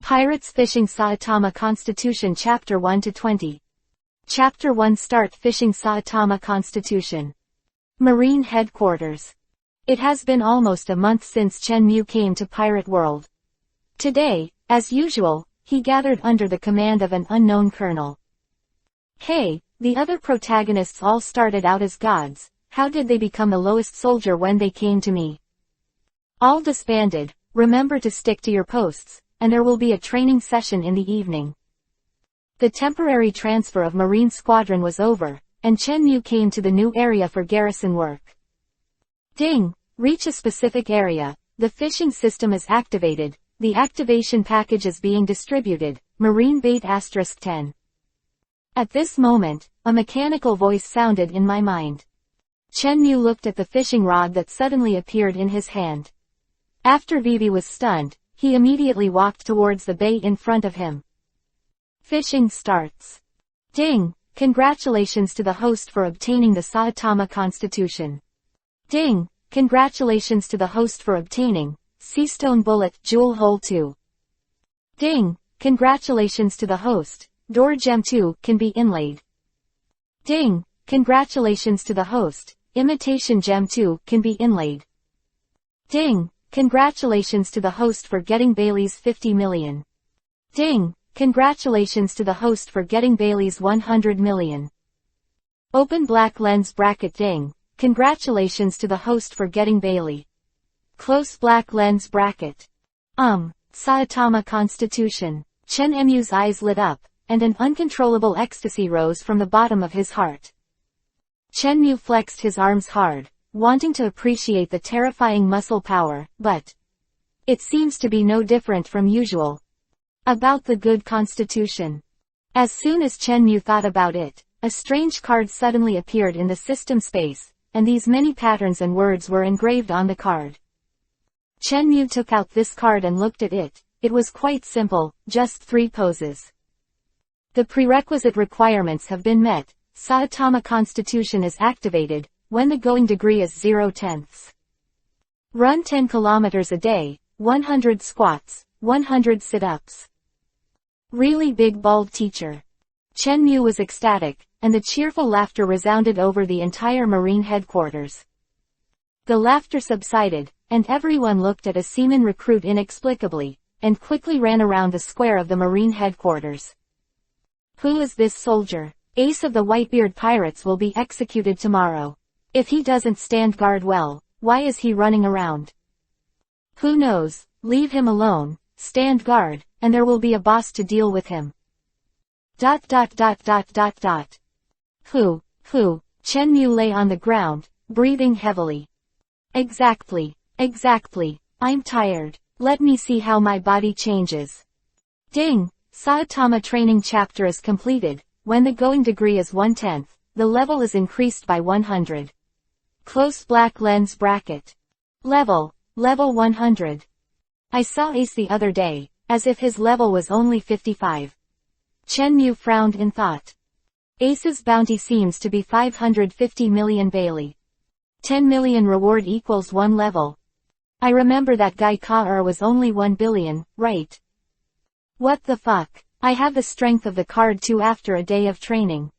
Pirates Fishing Saitama Constitution Chapter 1-20. Chapter 1 Start Fishing Saitama Constitution. Marine Headquarters. It has been almost a month since Chen Mu came to Pirate World. Today, as usual, he gathered under the command of an unknown colonel. Hey, the other protagonists all started out as gods. How did they become the lowest soldier when they came to me? All disbanded. Remember to stick to your posts, and there will be a training session in the evening. The temporary transfer of Marine Squadron was over, and Chen Mu came to the new area for garrison work. Ding! Reach a specific area. The fishing system is activated. The activation package is being distributed. Marine Bait *10. At this moment, a mechanical voice sounded in my mind. Chen Mu looked at the fishing rod that suddenly appeared in his hand. After Vivi was stunned, he immediately walked towards the bait in front of him. Fishing starts. Ding! Congratulations to the host for obtaining the Saitama Constitution. Ding! Congratulations to the host for obtaining Seastone Bullet Jewel Hole 2. Ding! Congratulations to the host. Door Gem 2 can be inlaid. Ding! Congratulations to the host. Imitation Gem 2 can be inlaid. Ding! Congratulations to the host for getting Bailey's 50 million. Ding! Congratulations to the host for getting Bailey's 100 million. Open black lens bracket. Ding! Congratulations to the host for getting Bailey. Close black lens bracket. Saitama Constitution. Chen Mu's eyes lit up, and an uncontrollable ecstasy rose from the bottom of his heart. Chen Mu flexed his arms hard, wanting to appreciate the terrifying muscle power, but it seems to be no different from usual. About the good constitution. As soon as Chen Mu thought about it, a strange card suddenly appeared in the system space, and these many patterns and words were engraved on the card. Chen Mu took out this card and looked at it. It was quite simple, just 3 poses. The prerequisite requirements have been met. Saitama Constitution is activated when the going degree is 0/10. Run 10 kilometers a day, 100 squats, 100 sit-ups. Really big bald teacher. Chen Mu was ecstatic, and the cheerful laughter resounded over the entire Marine headquarters. The laughter subsided, and everyone looked at a seaman recruit inexplicably, and quickly ran around the square of the Marine headquarters. Who is this soldier? Ace of the Whitebeard Pirates will be executed tomorrow. If he doesn't stand guard well, why is he running around? Who knows? Leave him alone, stand guard, and there will be a boss to deal with him. Who? Chen Mu lay on the ground, breathing heavily. Exactly. I'm tired. Let me see how my body changes. Ding! Saitama training chapter is completed. When the going degree is 1/10, the level is increased by 100. Close black lens bracket. Level 100. I saw Ace the other day, as if his level was only 55. Chen Mu frowned in thought. Ace's bounty seems to be 550 million Bailey. 10 million reward equals 1 level. I remember that guy Ka was only 1 billion, right? What the fuck? I have the strength of the card too after a day of training.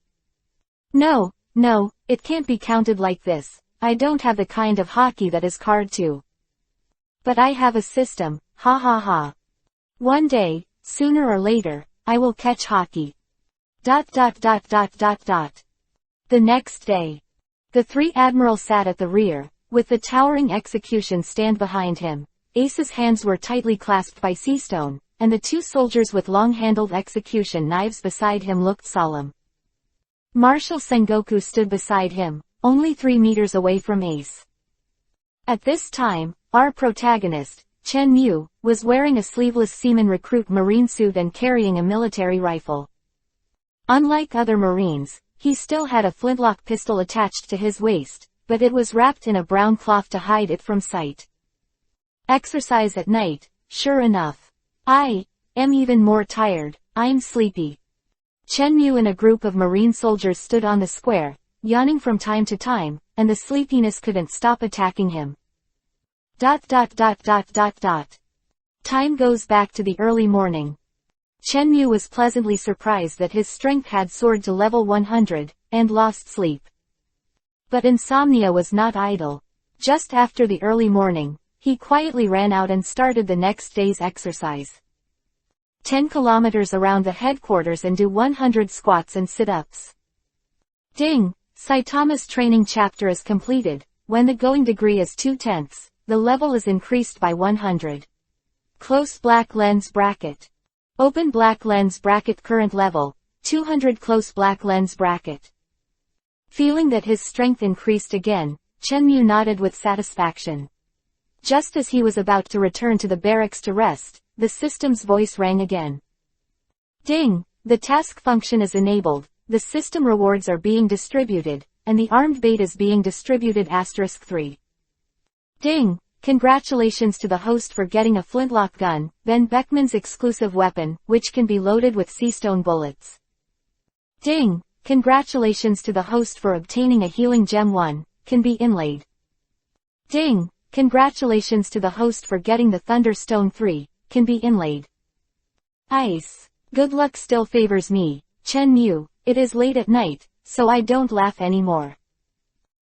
No, it can't be counted like this. I don't have the kind of hockey that is card 2. But I have a system, ha ha ha. One day, sooner or later, I will catch hockey. The next day. The 3 admirals sat at the rear, with the towering execution stand behind him. Ace's hands were tightly clasped by Seastone, and the 2 soldiers with long-handled execution knives beside him looked solemn. Marshal Sengoku stood beside him, only 3 meters away from Ace. At this time, our protagonist, Chen Mu, was wearing a sleeveless seaman recruit marine suit and carrying a military rifle. Unlike other Marines, he still had a flintlock pistol attached to his waist, but it was wrapped in a brown cloth to hide it from sight. Exercise at night, sure enough. I am even more tired. I'm sleepy. Chen Mu and a group of Marine soldiers stood on the square, yawning from time to time, and the sleepiness couldn't stop attacking him. Time goes back to the early morning. Chenmu was pleasantly surprised that his strength had soared to level 100, and lost sleep. But insomnia was not idle. Just after the early morning, he quietly ran out and started the next day's exercise. 10 kilometers around the headquarters and do 100 squats and sit-ups. Ding! Saitama's training chapter is completed. When the going degree is 2/10, the level is increased by 100. Close black lens bracket. Open black lens bracket current level, 200 close black lens bracket. Feeling that his strength increased again, Chenmu nodded with satisfaction. Just as he was about to return to the barracks to rest, the system's voice rang again. Ding! The task function is enabled, the system rewards are being distributed, and the armed bait is being distributed *3. Ding! Congratulations to the host for getting a flintlock gun, Ben Beckman's exclusive weapon, which can be loaded with seastone bullets. Ding! Congratulations to the host for obtaining a healing gem 1, can be inlaid. Ding! Congratulations to the host for getting the Thunderstone 3, can be inlaid. Ice. Good luck still favors me, Chenmu. It is late at night, so I don't laugh anymore.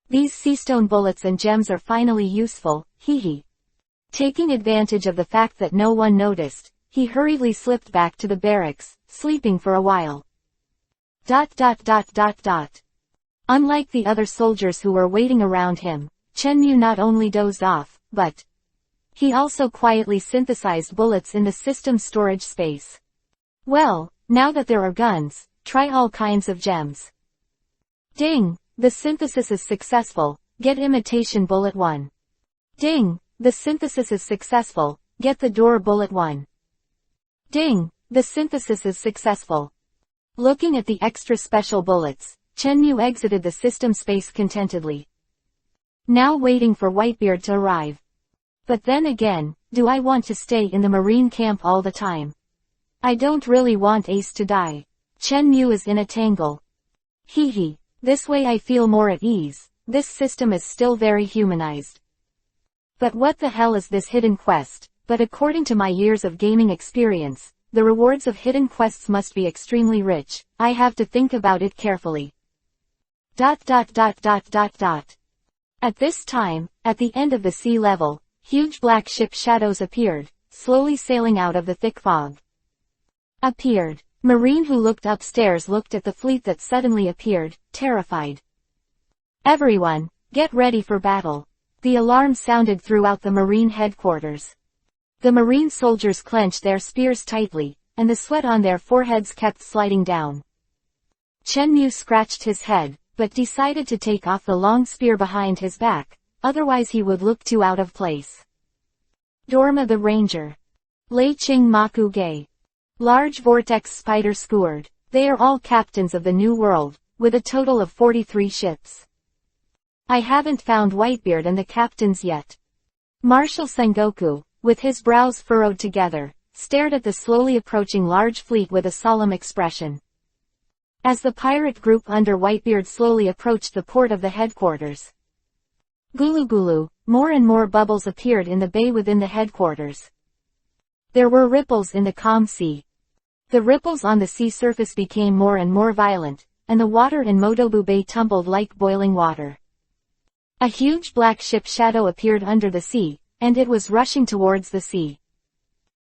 These seastone bullets and gems are finally useful, hee. Taking advantage of the fact that no one noticed, he hurriedly slipped back to the barracks, sleeping for a while. Unlike the other soldiers who were waiting around him, Chenmu not only dozed off, but he also quietly synthesized bullets in the system's storage space. Well, now that there are guns, try all kinds of gems. Ding! The synthesis is successful, get imitation bullet 1. Ding! The synthesis is successful, get the door bullet 1. Ding! The synthesis is successful. Looking at the extra special bullets, Chenmu exited the system space contentedly. Now waiting for Whitebeard to arrive. But then again, do I want to stay in the marine camp all the time? I don't really want Ace to die. Chenmu is in a tangle. Hee. This way I feel more at ease, this system is still very humanized. But what the hell is this hidden quest? But according to my years of gaming experience, the rewards of hidden quests must be extremely rich, I have to think about it carefully. At this time, at the end of the sea level, huge black ship shadows appeared, slowly sailing out of the thick fog. Marine who looked upstairs looked at the fleet that suddenly appeared, terrified. Everyone, get ready for battle. The alarm sounded throughout the Marine headquarters. The Marine soldiers clenched their spears tightly, and the sweat on their foreheads kept sliding down. Chenmu scratched his head, but decided to take off the long spear behind his back, otherwise he would look too out of place. Dorma the Ranger. Lei Ching Maku Gei. Large vortex spider skewered. They are all captains of the New World, with a total of 43 ships. I haven't found Whitebeard and the captains yet. Marshal Sengoku, with his brows furrowed together, stared at the slowly approaching large fleet with a solemn expression. As the pirate group under Whitebeard slowly approached the port of the headquarters. Gulu, more and more bubbles appeared in the bay within the headquarters. There were ripples in the calm sea. The ripples on the sea surface became more and more violent, and the water in Motobu Bay tumbled like boiling water. A huge black ship shadow appeared under the sea, and it was rushing towards the sea.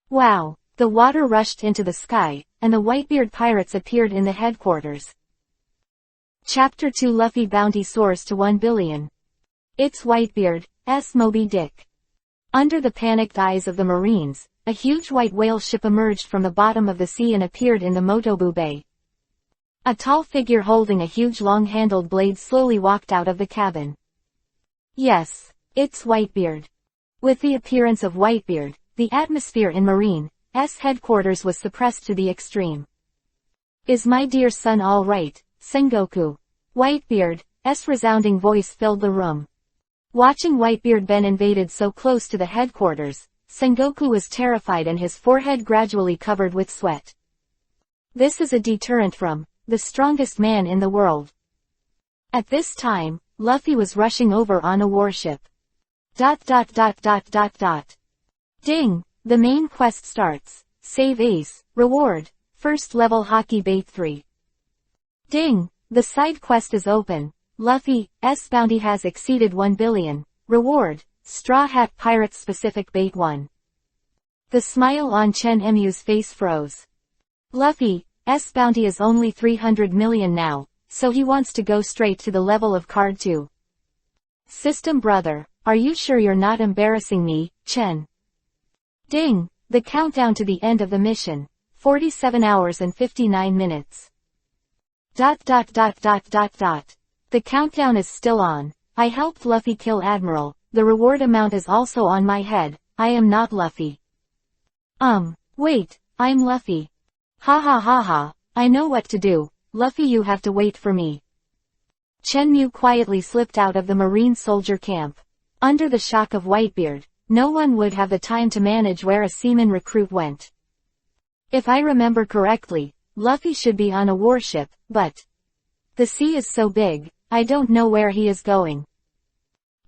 Wow! The water rushed into the sky, and the Whitebeard pirates appeared in the headquarters. Chapter 2 Luffy bounty soars to 1 billion. It's Whitebeard's Moby Dick. Under the panicked eyes of the Marines, a huge white whale ship emerged from the bottom of the sea and appeared in the Motobu Bay. A tall figure holding a huge long-handled blade slowly walked out of the cabin. Yes, it's Whitebeard. With the appearance of Whitebeard, the atmosphere in Marine's headquarters was suppressed to the extreme. Is my dear son all right, Sengoku? Whitebeard's resounding voice filled the room. Watching Whitebeard Ben invaded so close to the headquarters, Sengoku was terrified and his forehead gradually covered with sweat. This is a deterrent from the strongest man in the world. At this time, Luffy was rushing over on a warship. Ding! the main quest starts. Save Ace. Reward. First level hockey bait 3. Ding! The side quest is open. Luffy's bounty has exceeded 1 billion. Reward. Straw Hat Pirates Specific Bait 1. The smile on Chen Mu's face froze. Luffy's bounty is only 300 million now, so he wants to go straight to the level of card 2. System brother, are you sure you're not embarrassing me, Chen? Ding! The countdown to the end of the mission. 47 hours and 59 minutes. ... The countdown is still on. I helped Luffy kill Admiral. The reward amount is also on my head. I am not Luffy. Wait, I'm Luffy. Ha ha ha ha, I know what to do. Luffy, you have to wait for me. Chen quietly slipped out of the marine soldier camp. Under the shock of Whitebeard, no one would have the time to manage where a seaman recruit went. If I remember correctly, Luffy should be on a warship, but the sea is so big, I don't know where he is going.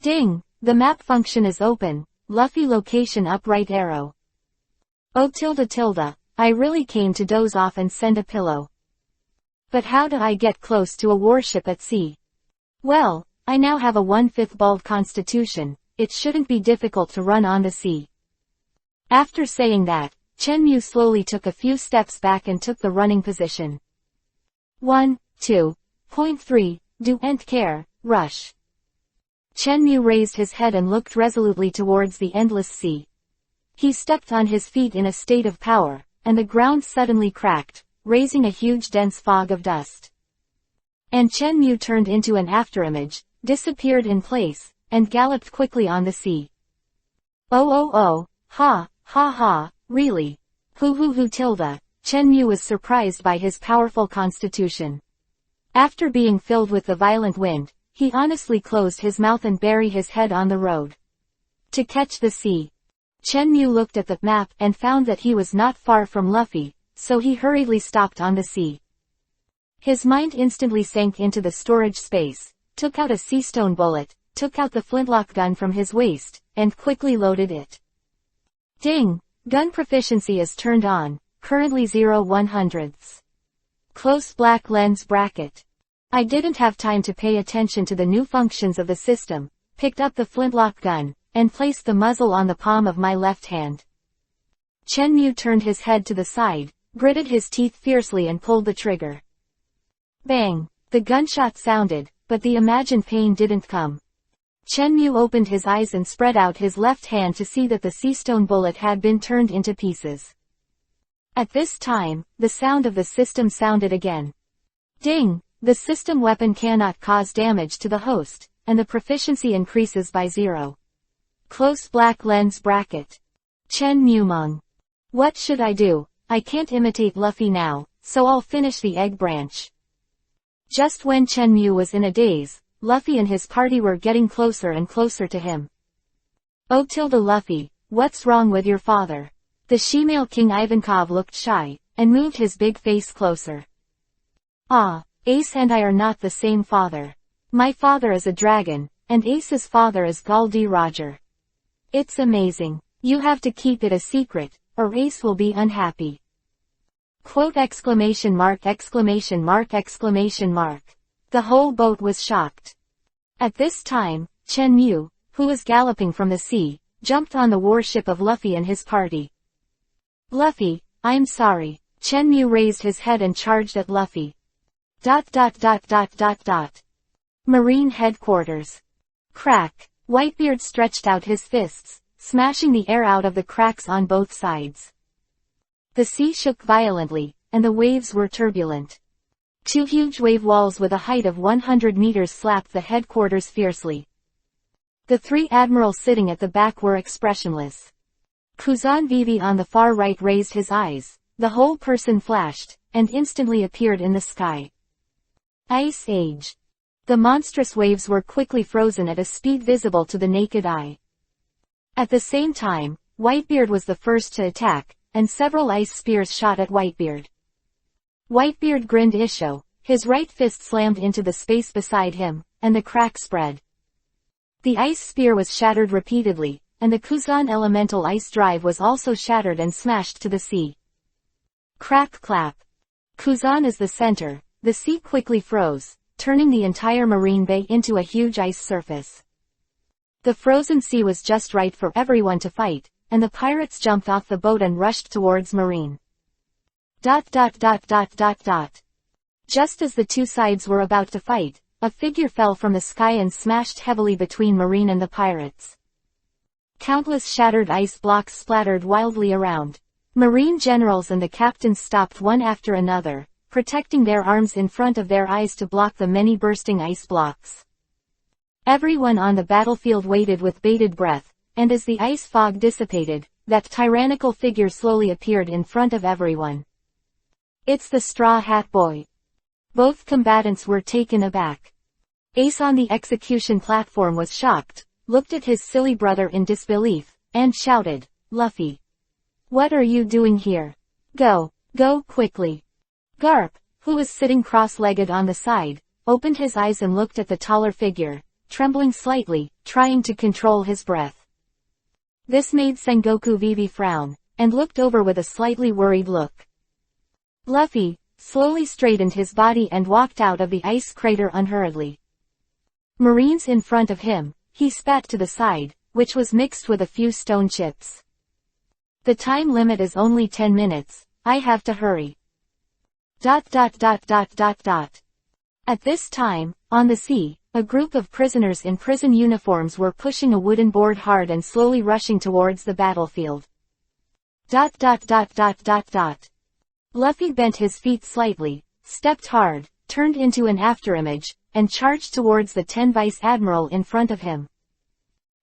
Ding! The map function is open. Luffy location up right arrow. Oh tilde, I really came to doze off and send a pillow. But how do I get close to a warship at sea? Well, I now have a 1/5 bald constitution, it shouldn't be difficult to run on the sea. After saying that, Chen slowly took a few steps back and took the running position. 1, 2.3, don't care, rush. Chen raised his head and looked resolutely towards the endless sea. He stepped on his feet in a state of power, and the ground suddenly cracked, raising a huge dense fog of dust. And Chen turned into an afterimage, disappeared in place, and galloped quickly on the sea. Oh, ha, really? Hoo tilde. Chen was surprised by his powerful constitution. After being filled with the violent wind, he honestly closed his mouth and buried his head on the road. To catch the sea. Chen looked at the map and found that he was not far from Luffy, so he hurriedly stopped on the sea. His mind instantly sank into the storage space, took out a sea stone bullet, took out the flintlock gun from his waist, and quickly loaded it. Ding! Gun proficiency is turned on, currently 0/100. Close black lens bracket. I didn't have time to pay attention to the new functions of the system, picked up the flintlock gun, and placed the muzzle on the palm of my left hand. Chen turned his head to the side, gritted his teeth fiercely and pulled the trigger. Bang! The gunshot sounded, but the imagined pain didn't come. Chen opened his eyes and spread out his left hand to see that the sea stone bullet had been turned into pieces. At this time, the sound of the system sounded again. Ding! The system weapon cannot cause damage to the host, and the proficiency increases by 0. Close black lens bracket. Chen mung. What should I do? I can't imitate Luffy now, so I'll finish the egg branch. Just when Chen was in a daze, Luffy and his party were getting closer and closer to him. Oh tilde Luffy, what's wrong with your father? The she-male King Ivankov looked shy, and moved his big face closer. Ah, Ace and I are not the same father. My father is a dragon, and Ace's father is Gul D. Roger. It's amazing. You have to keep it a secret, or Ace will be unhappy. Quote exclamation mark exclamation mark exclamation mark. The whole boat was shocked. At this time, Chen who was galloping from the sea, jumped on the warship of Luffy and his party. Luffy, I'm sorry. Chen raised his head and charged at Luffy. ... Marine headquarters. Crack. Whitebeard stretched out his fists, smashing the air out of the cracks on both sides. The sea shook violently, and the waves were turbulent. 2 huge wave walls with a height of 100 meters slapped the headquarters fiercely. The 3 admirals sitting at the back were expressionless. Kuzan Vivi on the far right raised his eyes, the whole person flashed, and instantly appeared in the sky. Ice Age. The monstrous waves were quickly frozen at a speed visible to the naked eye. At the same time, Whitebeard was the first to attack, and several ice spears shot at Whitebeard. Whitebeard grinned Isho, his right fist slammed into the space beside him, and the crack spread. The ice spear was shattered repeatedly, and the Kuzan elemental ice drive was also shattered and smashed to the sea. Crack clap. Kuzan is the center. The sea quickly froze, turning the entire marine bay into a huge ice surface. The frozen sea was just right for everyone to fight, and the pirates jumped off the boat and rushed towards Marine. Just as the two sides were about to fight, a figure fell from the sky and smashed heavily between Marine and the pirates. Countless shattered ice blocks splattered wildly around. Marine generals and the captains stopped one after another, protecting their arms in front of their eyes to block the many bursting ice blocks. Everyone on the battlefield waited with bated breath, and as the ice fog dissipated, that tyrannical figure slowly appeared in front of everyone. It's the Straw Hat Boy. Both combatants were taken aback. Ace on the execution platform was shocked, looked at his silly brother in disbelief, and shouted, "Luffy! What are you doing here? Go quickly!" Garp, who was sitting cross-legged on the side, opened his eyes and looked at the taller figure, trembling slightly, trying to control his breath. This made Sengoku Vivi frown, and looked over with a slightly worried look. Luffy slowly straightened his body and walked out of the ice crater unhurriedly. Marines in front of him, he spat to the side, which was mixed with a few stone chips. The time limit is only 10 minutes, I have to hurry. At this time, on the sea, a group of prisoners in prison uniforms were pushing a wooden board hard and slowly rushing towards the battlefield. Luffy bent his feet slightly, stepped hard, turned into an afterimage, and charged towards the 10 Vice Admiral in front of him.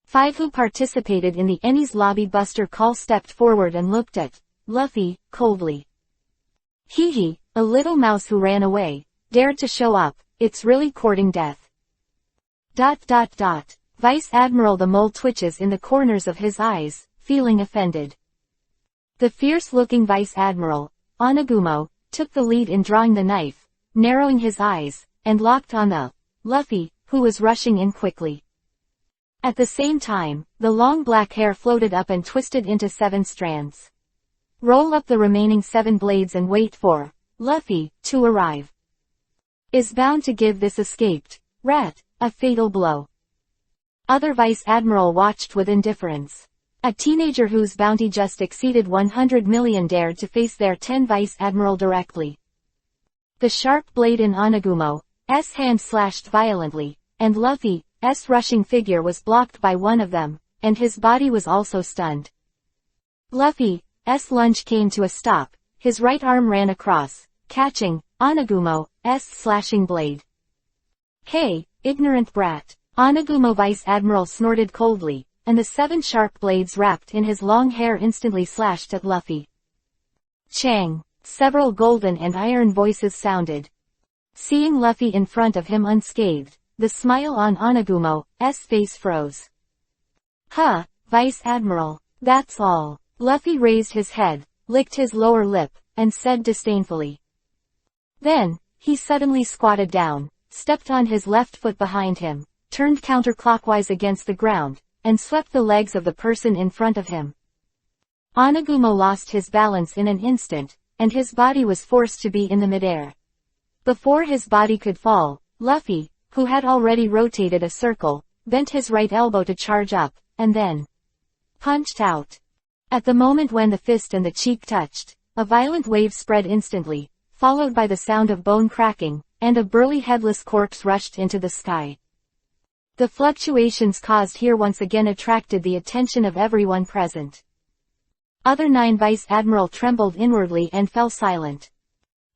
5 who participated in the Enies Lobby Buster call stepped forward and looked at Luffy coldly. Hee, a little mouse who ran away, dared to show up, it's really courting death. Vice Admiral the Mole twitches in the corners of his eyes, feeling offended. The fierce-looking Vice Admiral, Onagumo, took the lead in drawing the knife, narrowing his eyes, and locked on the Luffy, who was rushing in quickly. At the same time, the long black hair floated up and twisted into 7 strands. Roll up the remaining 7 blades and wait for Luffy to arrive. Is bound to give this escaped rat a fatal blow. Other Vice Admiral watched with indifference. A teenager whose bounty just exceeded 100 million dared to face their 10 Vice Admiral directly. The sharp blade in Onagumo's hand slashed violently, and Luffy's rushing figure was blocked by one of them, and his body was also stunned. Luffy's lunge came to a stop, his right arm ran across, catching Onagumo's slashing blade. Hey, ignorant brat! Onagumo Vice Admiral snorted coldly, and the 7 sharp blades wrapped in his long hair instantly slashed at Luffy. Chang! Several golden and iron voices sounded. Seeing Luffy in front of him unscathed, the smile on Onagumo's face froze. Huh, Vice Admiral, that's all. Luffy raised his head, licked his lower lip, and said disdainfully. Then, he suddenly squatted down, stepped on his left foot behind him, turned counterclockwise against the ground, and swept the legs of the person in front of him. Onagumo lost his balance in an instant, and his body was forced to be in the midair. Before his body could fall, Luffy, who had already rotated a circle, bent his right elbow to charge up, and then punched out. At the moment when the fist and the cheek touched, a violent wave spread instantly, followed by the sound of bone cracking, and a burly headless corpse rushed into the sky. The fluctuations caused here once again attracted the attention of everyone present. Other 9 Vice Admiral trembled inwardly and fell silent.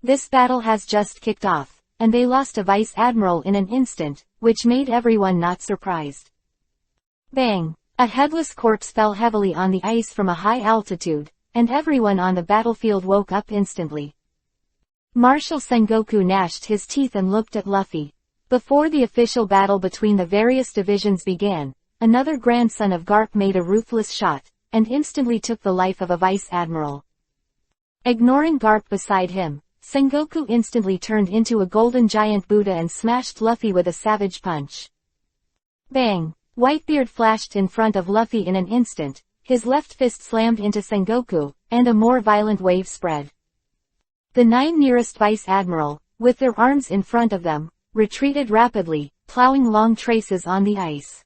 This battle has just kicked off, and they lost a Vice Admiral in an instant, which made everyone not surprised. Bang! A headless corpse fell heavily on the ice from a high altitude, and everyone on the battlefield woke up instantly. Marshal Sengoku gnashed his teeth and looked at Luffy. Before the official battle between the various divisions began, another grandson of Garp made a ruthless shot, and instantly took the life of a Vice Admiral. Ignoring Garp beside him, Sengoku instantly turned into a golden giant Buddha and smashed Luffy with a savage punch. Bang! Whitebeard flashed in front of Luffy in an instant, his left fist slammed into Sengoku, and a more violent wave spread. The 9 nearest Vice Admiral, with their arms in front of them, retreated rapidly, plowing long traces on the ice.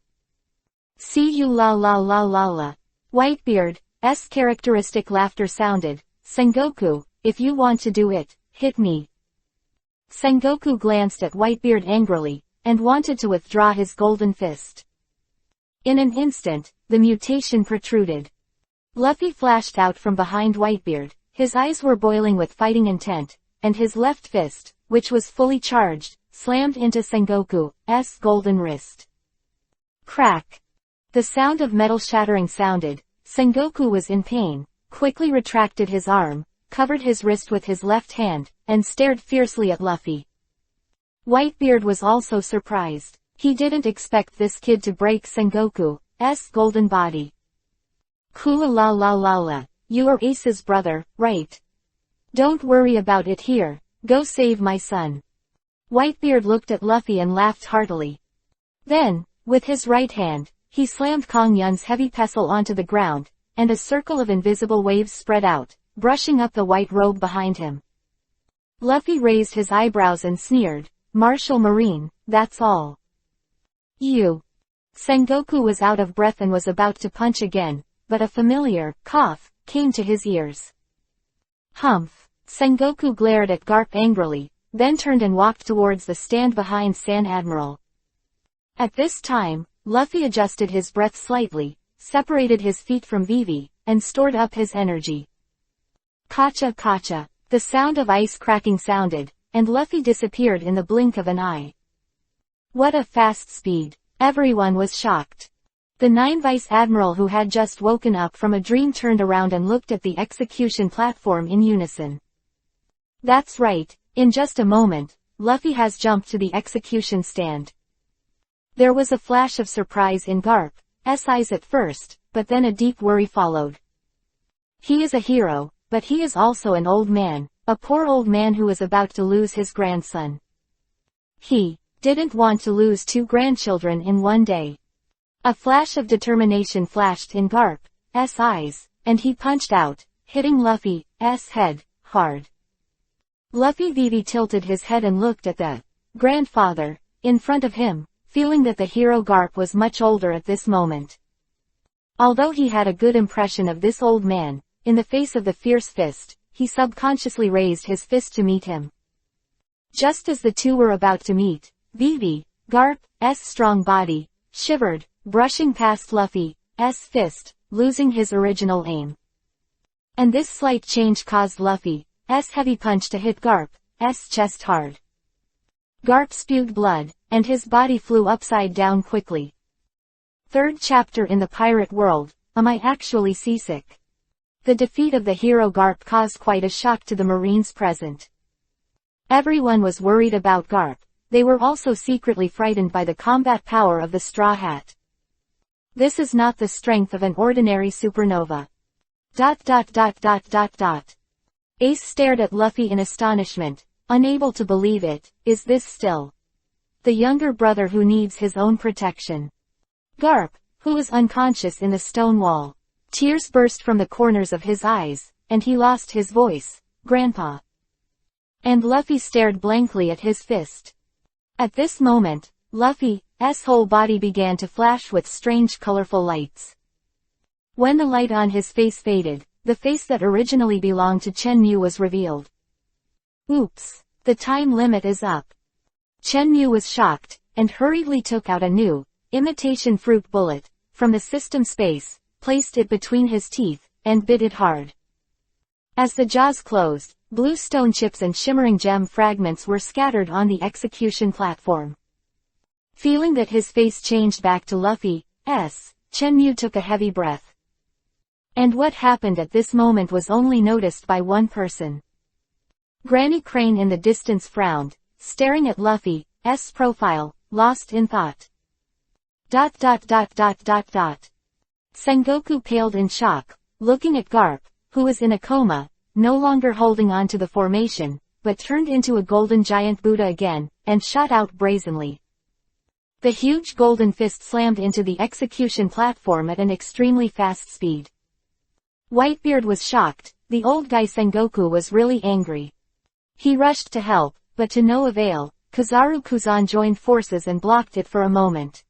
See you la la la la la. Whitebeard's characteristic laughter sounded. Sengoku, if you want to do it, hit me. Sengoku glanced at Whitebeard angrily, and wanted to withdraw his golden fist. In an instant, the mutation protruded. Luffy flashed out from behind Whitebeard, his eyes were boiling with fighting intent, and his left fist, which was fully charged, slammed into Sengoku's golden wrist. Crack! The sound of metal shattering sounded. Sengoku was in pain, quickly retracted his arm, covered his wrist with his left hand, and stared fiercely at Luffy. Whitebeard was also surprised. He didn't expect this kid to break Sengoku's golden body. Kula la la la la, you are Ace's brother, right? Don't worry about it here, go save my son. Whitebeard looked at Luffy and laughed heartily. Then, with his right hand, he slammed Kong Yun's heavy pestle onto the ground, and a circle of invisible waves spread out, brushing up the white robe behind him. Luffy raised his eyebrows and sneered, Martial Marine, that's all. You. Sengoku was out of breath and was about to punch again, but a familiar cough came to his ears. Humph. Sengoku glared at Garp angrily, then turned and walked towards the stand behind Sand Admiral. At this time, Luffy adjusted his breath slightly, separated his feet from Vivi, and stored up his energy. Kacha kacha. The sound of ice cracking sounded, and Luffy disappeared in the blink of an eye. What a fast speed. Everyone was shocked. The 9 Vice Admiral who had just woken up from a dream turned around and looked at the execution platform in unison. That's right, in just a moment, Luffy has jumped to the execution stand. There was a flash of surprise in Garp's eyes at first, but then a deep worry followed. He is a hero, but he is also an old man, a poor old man who is about to lose his grandson. He didn't want to lose 2 grandchildren in one day. A flash of determination flashed in Garp's eyes, and he punched out, hitting Luffy's head hard. Luffy Vivi tilted his head and looked at the grandfather in front of him, feeling that the hero Garp was much older at this moment. Although he had a good impression of this old man, in the face of the fierce fist, he subconsciously raised his fist to meet him. Just as the two were about to meet, Vivi, Garp's strong body, shivered, brushing past Luffy's fist, losing his original aim. And this slight change caused Luffy's heavy punch to hit Garp's chest hard. Garp spewed blood, and his body flew upside down quickly. 3rd chapter in the pirate world, Am I Actually Seasick? The defeat of the hero Garp caused quite a shock to the Marines present. Everyone was worried about Garp. They were also secretly frightened by the combat power of the Straw Hat. This is not the strength of an ordinary supernova. ... Ace stared at Luffy in astonishment, unable to believe it. Is this still the younger brother who needs his own protection? Garp, who was unconscious in the stone wall. Tears burst from the corners of his eyes, and he lost his voice. Grandpa. And Luffy stared blankly at his fist. At this moment, Luffy's whole body began to flash with strange colorful lights. When the light on his face faded, the face that originally belonged to Shenmue was revealed. Oops, the time limit is up. Shenmue was shocked, and hurriedly took out a new, imitation fruit bullet, from the system space, placed it between his teeth, and bit it hard. As the jaws closed, blue stone chips and shimmering gem fragments were scattered on the execution platform. Feeling that his face changed back to Luffy's, Shenmue took a heavy breath. And what happened at this moment was only noticed by one person. Granny Crane in the distance frowned, staring at Luffy's profile, lost in thought. ... Sengoku paled in shock, looking at Garp, who was in a coma, no longer holding on to the formation, but turned into a golden giant Buddha again, and shot out brazenly. The huge golden fist slammed into the execution platform at an extremely fast speed. Whitebeard was shocked. The old guy Sengoku was really angry. He rushed to help, but to no avail. Kizaru Kuzan joined forces and blocked it for a moment.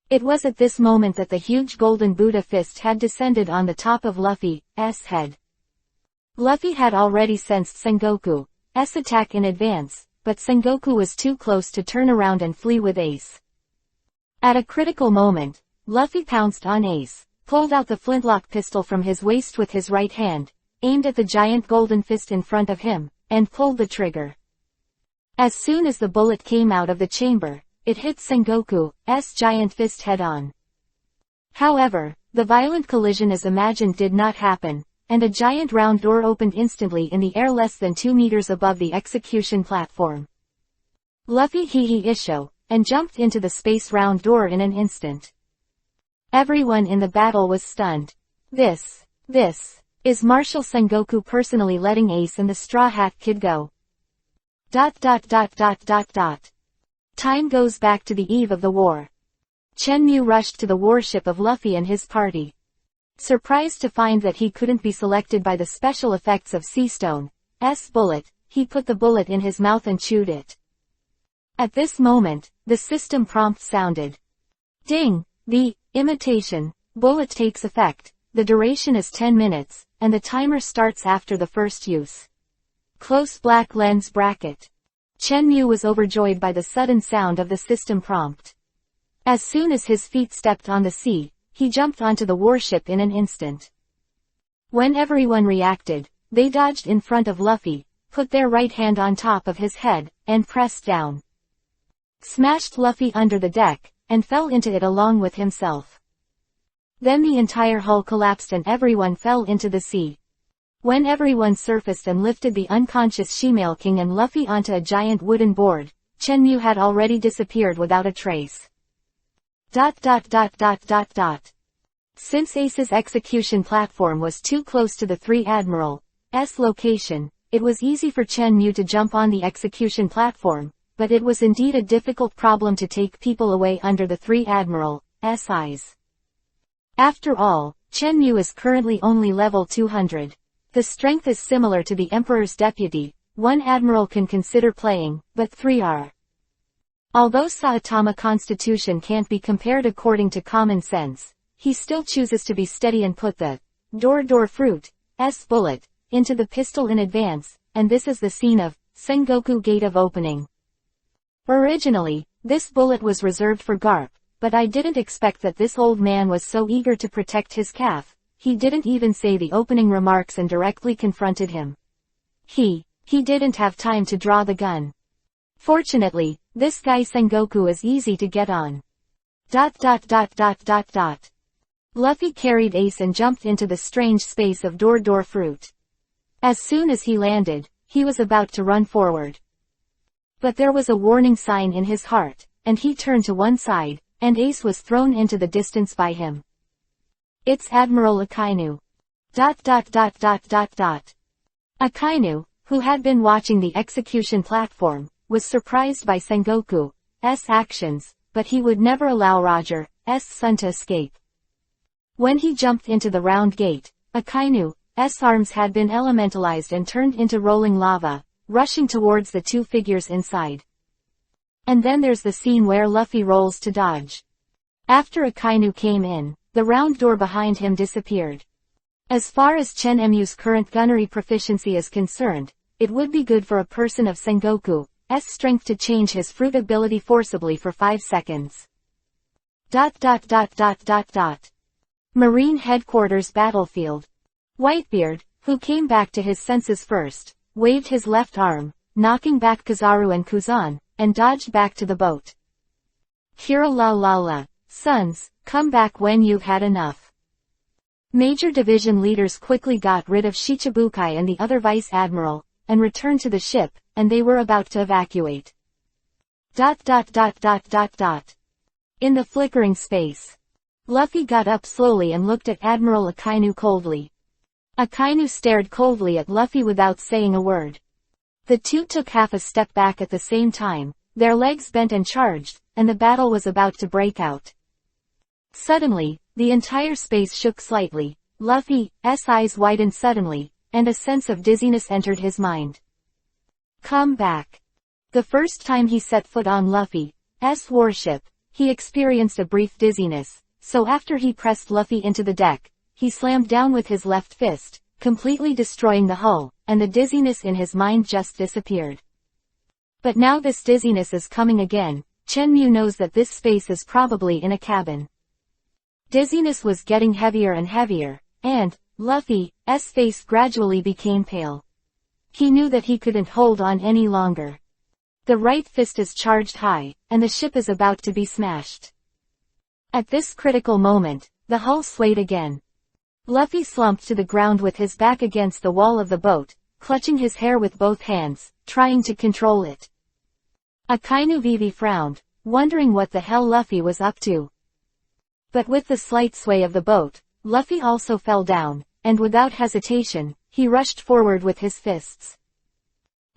It was at this moment that the huge golden Buddha fist had descended on the top of Luffy's head. Luffy had already sensed Sengoku's attack in advance, but Sengoku was too close to turn around and flee with Ace. At a critical moment, Luffy pounced on Ace, pulled out the flintlock pistol from his waist with his right hand, aimed at the giant golden fist in front of him, and pulled the trigger. As soon as the bullet came out of the chamber, it hit Sengoku's giant fist head-on. However, the violent collision as imagined did not happen, and a giant round door opened instantly in the air less than 2 meters above the execution platform. Luffy hihi isho, and jumped into the space round door in an instant. Everyone in the battle was stunned. This is Marshal Sengoku personally letting Ace and the Straw Hat Kid go. ... Time goes back to the eve of the war. Chenmu rushed to the warship of Luffy and his party. Surprised to find that he couldn't be selected by the special effects of Seastone's bullet, he put the bullet in his mouth and chewed it. At this moment, the system prompt sounded. Ding! The imitation bullet takes effect. The duration is 10 minutes, and the timer starts after the first use. Close black lens bracket. Chenmu was overjoyed by the sudden sound of the system prompt. As soon as his feet stepped on the sea, he jumped onto the warship in an instant. When everyone reacted, they dodged in front of Luffy, put their right hand on top of his head, and pressed down. Smashed Luffy under the deck, and fell into it along with himself. Then the entire hull collapsed and everyone fell into the sea. When everyone surfaced and lifted the unconscious Shemale King and Luffy onto a giant wooden board, Chenmu had already disappeared without a trace. ... Since Ace's execution platform was too close to the Three Admiral's location, it was easy for Chenmu to jump on the execution platform, but it was indeed a difficult problem to take people away under the Three Admiral's eyes. After all, Chenmu is currently only level 200. The strength is similar to the Emperor's deputy, 1 admiral can consider playing, but 3 are. Although Saitama constitution can't be compared according to common sense, he still chooses to be steady and put the door fruit's bullet into the pistol in advance, and this is the scene of Sengoku Gate of Opening. Originally, this bullet was reserved for Garp, but I didn't expect that this old man was so eager to protect his calf. He didn't even say the opening remarks and directly confronted him. He didn't have time to draw the gun. Fortunately, this guy Sengoku is easy to get on. ... Luffy carried Ace and jumped into the strange space of door fruit. As soon as he landed, he was about to run forward. But there was a warning sign in his heart, and he turned to one side, and Ace was thrown into the distance by him. It's Admiral Akainu. ... Akainu, who had been watching the execution platform, was surprised by Sengoku's actions, but he would never allow Roger's son to escape. When he jumped into the round gate, Akainu's arms had been elementalized and turned into rolling lava, rushing towards the 2 figures inside. And then there's the scene where Luffy rolls to dodge. After Akainu came in, the round door behind him disappeared. As far as Chenmu's current gunnery proficiency is concerned, it would be good for a person of Sengoku's strength to change his fruit ability forcibly for 5 seconds. ... Marine Headquarters Battlefield. Whitebeard, who came back to his senses first, waved his left arm, knocking back Kizaru and Kuzan, and dodged back to the boat. Kira la la la, sons, come back when you've had enough. Major division leaders quickly got rid of Shichibukai and the other vice admiral, and returned to the ship, and they were about to evacuate. ... In the flickering space. Luffy got up slowly and looked at Admiral Akainu coldly. Akainu stared coldly at Luffy without saying a word. The two took half a step back at the same time, their legs bent and charged, and the battle was about to break out. Suddenly, the entire space shook slightly. Luffy's eyes widened suddenly, and a sense of dizziness entered his mind. Come back. The first time he set foot on Luffy's warship, he experienced a brief dizziness, so after he pressed Luffy into the deck, he slammed down with his left fist, completely destroying the hull, and the dizziness in his mind just disappeared. But now this dizziness is coming again. Shenmue knows that this space is probably in a cabin. Dizziness was getting heavier and heavier, and Luffy's face gradually became pale. He knew that he couldn't hold on any longer. The right fist is charged high, and the ship is about to be smashed. At this critical moment, the hull swayed again. Luffy slumped to the ground with his back against the wall of the boat, clutching his hair with both hands, trying to control it. Akainu Vivi frowned, wondering what the hell Luffy was up to. But with the slight sway of the boat, Luffy also fell down, and without hesitation, he rushed forward with his fists.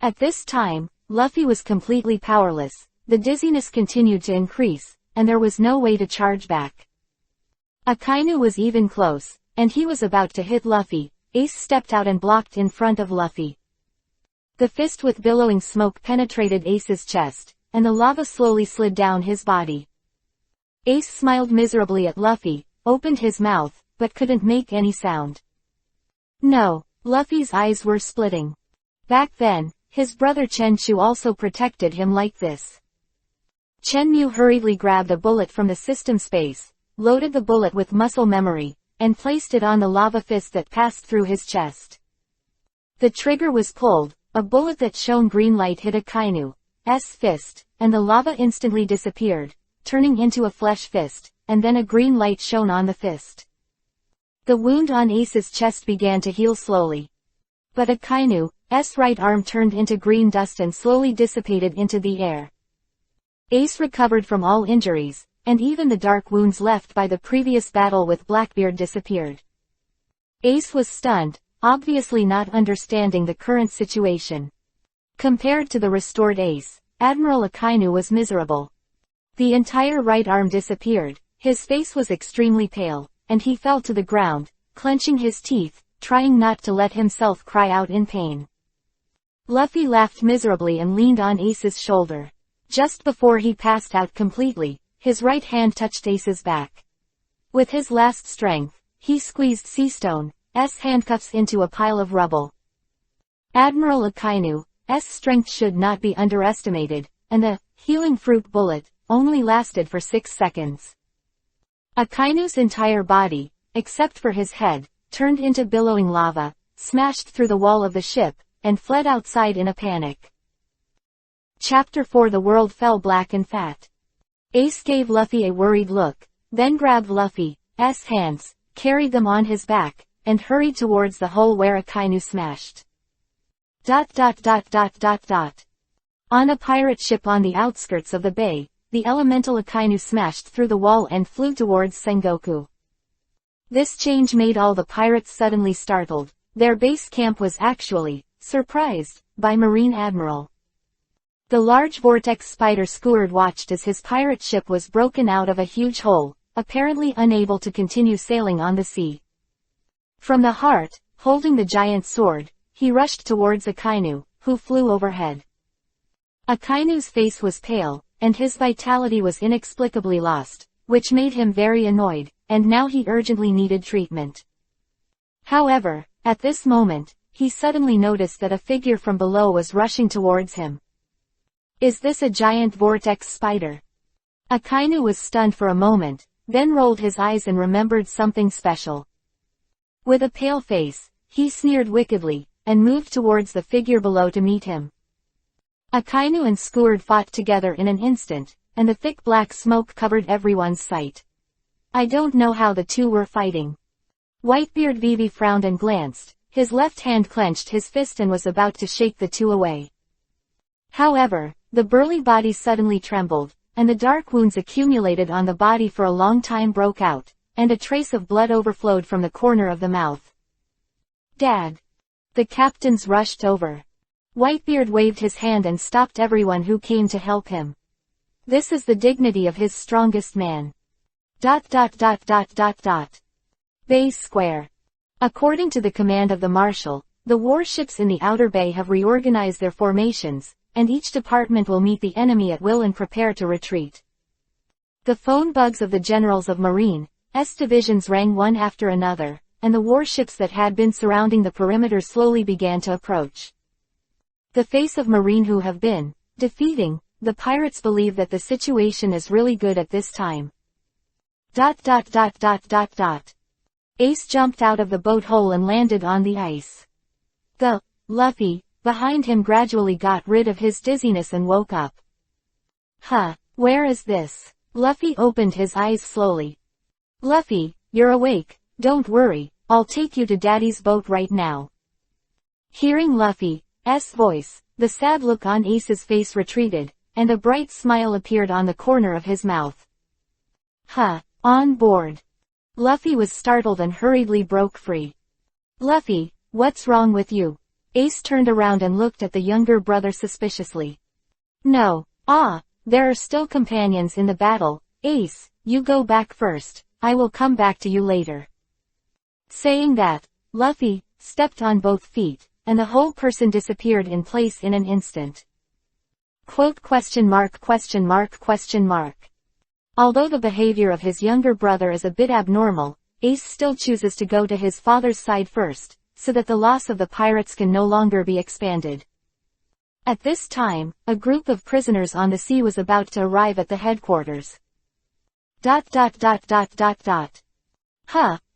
At this time, Luffy was completely powerless. The dizziness continued to increase, and there was no way to charge back. Akainu was even close, and he was about to hit Luffy. Ace stepped out and blocked in front of Luffy. The fist with billowing smoke penetrated Ace's chest, and the lava slowly slid down his body. Ace smiled miserably at Luffy, opened his mouth, but couldn't make any sound. No, Luffy's eyes were splitting. Back then, his brother Chenchu also protected him like this. Shenmue hurriedly grabbed a bullet from the system space, loaded the bullet with muscle memory, and placed it on the lava fist that passed through his chest. The trigger was pulled, a bullet that shone green light hit Akainu's fist, and the lava instantly disappeared, turning into a flesh fist, and then a green light shone on the fist. The wound on Ace's chest began to heal slowly. But Akainu's right arm turned into green dust and slowly dissipated into the air. Ace recovered from all injuries, and even the dark wounds left by the previous battle with Blackbeard disappeared. Ace was stunned, obviously not understanding the current situation. Compared to the restored Ace, Admiral Akainu was miserable. The entire right arm disappeared, his face was extremely pale, and he fell to the ground, clenching his teeth, trying not to let himself cry out in pain. Luffy laughed miserably and leaned on Ace's shoulder. Just before he passed out completely, his right hand touched Ace's back. With his last strength, he squeezed Seastone's handcuffs into a pile of rubble. Admiral Akainu's strength should not be underestimated, and the healing fruit bullet only lasted for 6 seconds. Akainu's entire body, except for his head, turned into billowing lava, smashed through the wall of the ship, and fled outside in a panic. Chapter 4. The world fell black and fat. Ace gave Luffy a worried look, then grabbed Luffy's hands, carried them on his back, and hurried towards the hole where Akainu smashed. On a pirate ship on the outskirts of the bay, the elemental Akainu smashed through the wall and flew towards Sengoku. This change made all the pirates suddenly startled. Their base camp was actually surprised by Marine Admiral. The large vortex spider Squidward watched as his pirate ship was broken out of a huge hole, apparently unable to continue sailing on the sea. From the heart, holding the giant sword, he rushed towards Akainu, who flew overhead. Akainu's face was pale, and his vitality was inexplicably lost, which made him very annoyed, and now he urgently needed treatment. However, at this moment, he suddenly noticed that a figure from below was rushing towards him. Is this a giant vortex spider? Akainu was stunned for a moment, then rolled his eyes and remembered something special. With a pale face, he sneered wickedly, and moved towards the figure below to meet him. Akainu and Squidward fought together in an instant, and the thick black smoke covered everyone's sight. I don't know how the two were fighting. Whitebeard Vivi frowned and glanced, his left hand clenched his fist and was about to shake the two away. However, the burly body suddenly trembled, and the dark wounds accumulated on the body for a long time broke out, and a trace of blood overflowed from the corner of the mouth. Dad! The captains rushed over. Whitebeard waved his hand and stopped everyone who came to help him. This is the dignity of his strongest man. Bay Square. According to the command of the Marshal, the warships in the Outer Bay have reorganized their formations, and each department will meet the enemy at will and prepare to retreat. The phone bugs of the generals of Marine's divisions rang one after another, and the warships that had been surrounding the perimeter slowly began to approach. The face of Marine who have been defeating the pirates believe that the situation is really good at this time. Ace jumped out of the boat hole and landed on the ice. The Luffy behind him gradually got rid of his dizziness and woke up. Where is this? Luffy opened his eyes slowly. Luffy, you're awake, don't worry, I'll take you to Daddy's boat right now. Hearing Luffy's voice, the sad look on Ace's face retreated, and a bright smile appeared on the corner of his mouth. On board. Luffy was startled and hurriedly broke free. Luffy, what's wrong with you? Ace turned around and looked at the younger brother suspiciously. No, there are still companions in the battle. Ace, you go back first, I will come back to you later. Saying that, Luffy stepped on both feet, and the whole person disappeared in place in an instant. Although the behavior of his younger brother is a bit abnormal, Ace still chooses to go to his father's side first, so that the loss of the pirates can no longer be expanded. At this time, a group of prisoners on the sea was about to arrive at the headquarters.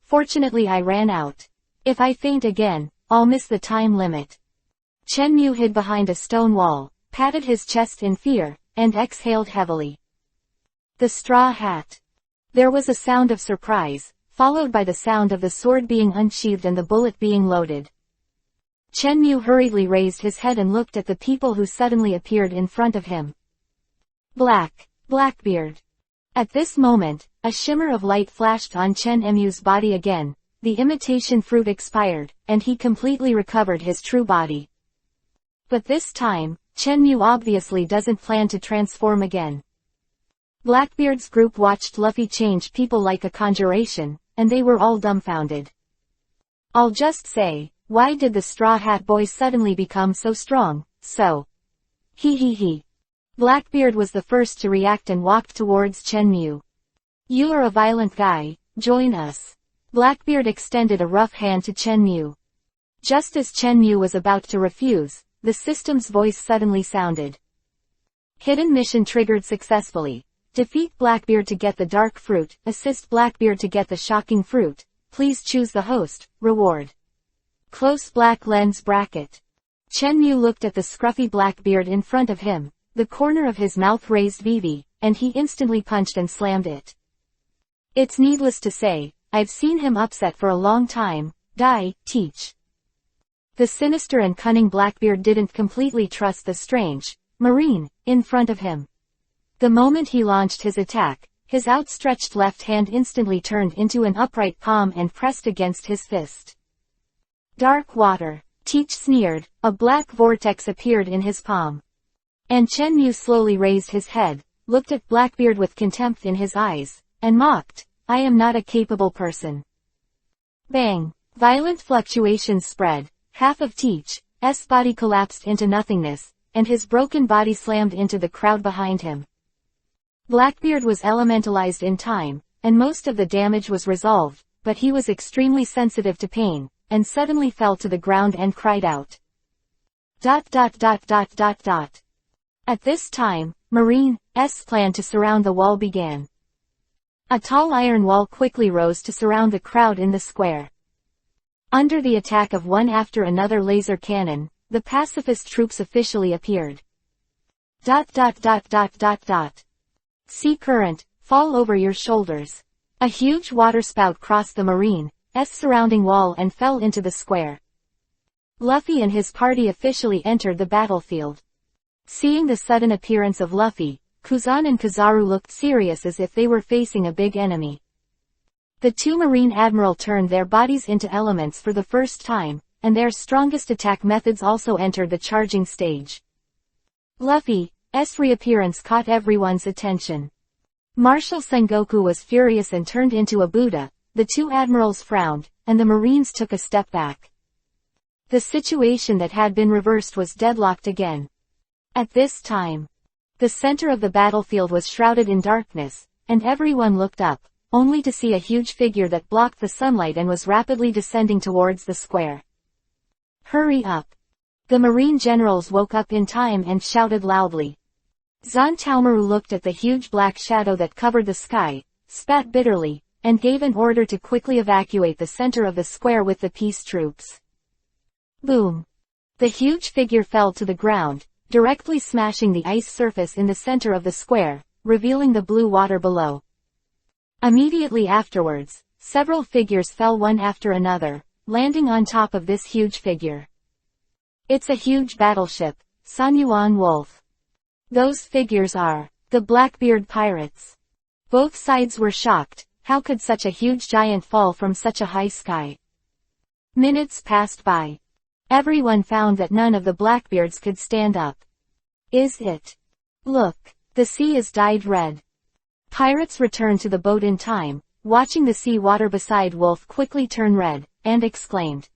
Fortunately I ran out. If I faint again, I'll miss the time limit. Chenmu hid behind a stone wall, patted his chest in fear, and exhaled heavily. The straw hat. There was a sound of surprise, followed by the sound of the sword being unsheathed and the bullet being loaded. Chenmu hurriedly raised his head and looked at the people who suddenly appeared in front of him. Blackbeard. At this moment, a shimmer of light flashed on Chenmu's body again, the imitation fruit expired, and he completely recovered his true body. But this time, Chenmu obviously doesn't plan to transform again. Blackbeard's group watched Luffy change people like a conjuration, and they were all dumbfounded. I'll just say, why did the Straw Hat Boy suddenly become so strong? Blackbeard was the first to react and walked towards Chenmu. You are a violent guy, join us. Blackbeard extended a rough hand to Chenmu. Just as Chenmu was about to refuse, the system's voice suddenly sounded. Hidden mission triggered successfully. Defeat Blackbeard to get the dark fruit, assist Blackbeard to get the shocking fruit, please choose the host, reward. Close black lens bracket. Chenmu looked at the scruffy Blackbeard in front of him, the corner of his mouth raised VV, and he instantly punched and slammed it. It's needless to say, I've seen him upset for a long time, teach. The sinister and cunning Blackbeard didn't completely trust the strange Marine in front of him. The moment he launched his attack, his outstretched left hand instantly turned into an upright palm and pressed against his fist. Dark water. Teach sneered, a black vortex appeared in his palm. And Chenmu slowly raised his head, looked at Blackbeard with contempt in his eyes, and mocked, I am not a capable person. Bang! Violent fluctuations spread, half of Teach's body collapsed into nothingness, and his broken body slammed into the crowd behind him. Blackbeard was elementalized in time, and most of the damage was resolved, but he was extremely sensitive to pain, and suddenly fell to the ground and cried out. At this time, Marine's plan to surround the wall began. A tall iron wall quickly rose to surround the crowd in the square. Under the attack of one after another laser cannon, the pacifist troops officially appeared. Sea current, fall over your shoulders. A huge waterspout crossed the Marine's surrounding wall and fell into the square. Luffy and his party officially entered the battlefield. Seeing the sudden appearance of Luffy, Kuzan and Kizaru looked serious as if they were facing a big enemy. The two Marine Admiral turned their bodies into elements for the first time, and their strongest attack methods also entered the charging stage. Luffy's reappearance caught everyone's attention. Marshal Sengoku was furious and turned into a Buddha, the two admirals frowned, and the Marines took a step back. The situation that had been reversed was deadlocked again. At this time, the center of the battlefield was shrouded in darkness, and everyone looked up, only to see a huge figure that blocked the sunlight and was rapidly descending towards the square. "Hurry up!" The Marine generals woke up in time and shouted loudly. Zantaomaru looked at the huge black shadow that covered the sky, spat bitterly, and gave an order to quickly evacuate the center of the square with the peace troops. Boom! The huge figure fell to the ground, directly smashing the ice surface in the center of the square, revealing the blue water below. Immediately afterwards, several figures fell one after another, landing on top of this huge figure. "It's a huge battleship, Sanyuan Wolf. Those figures are the Blackbeard pirates." Both sides were shocked. How could such a huge giant fall from such a high sky? Minutes passed by. Everyone found that none of the Blackbeards could stand up. "Is it? Look, the sea is dyed red." Pirates returned to the boat in time, watching the sea water beside Wolf quickly turn red, and exclaimed.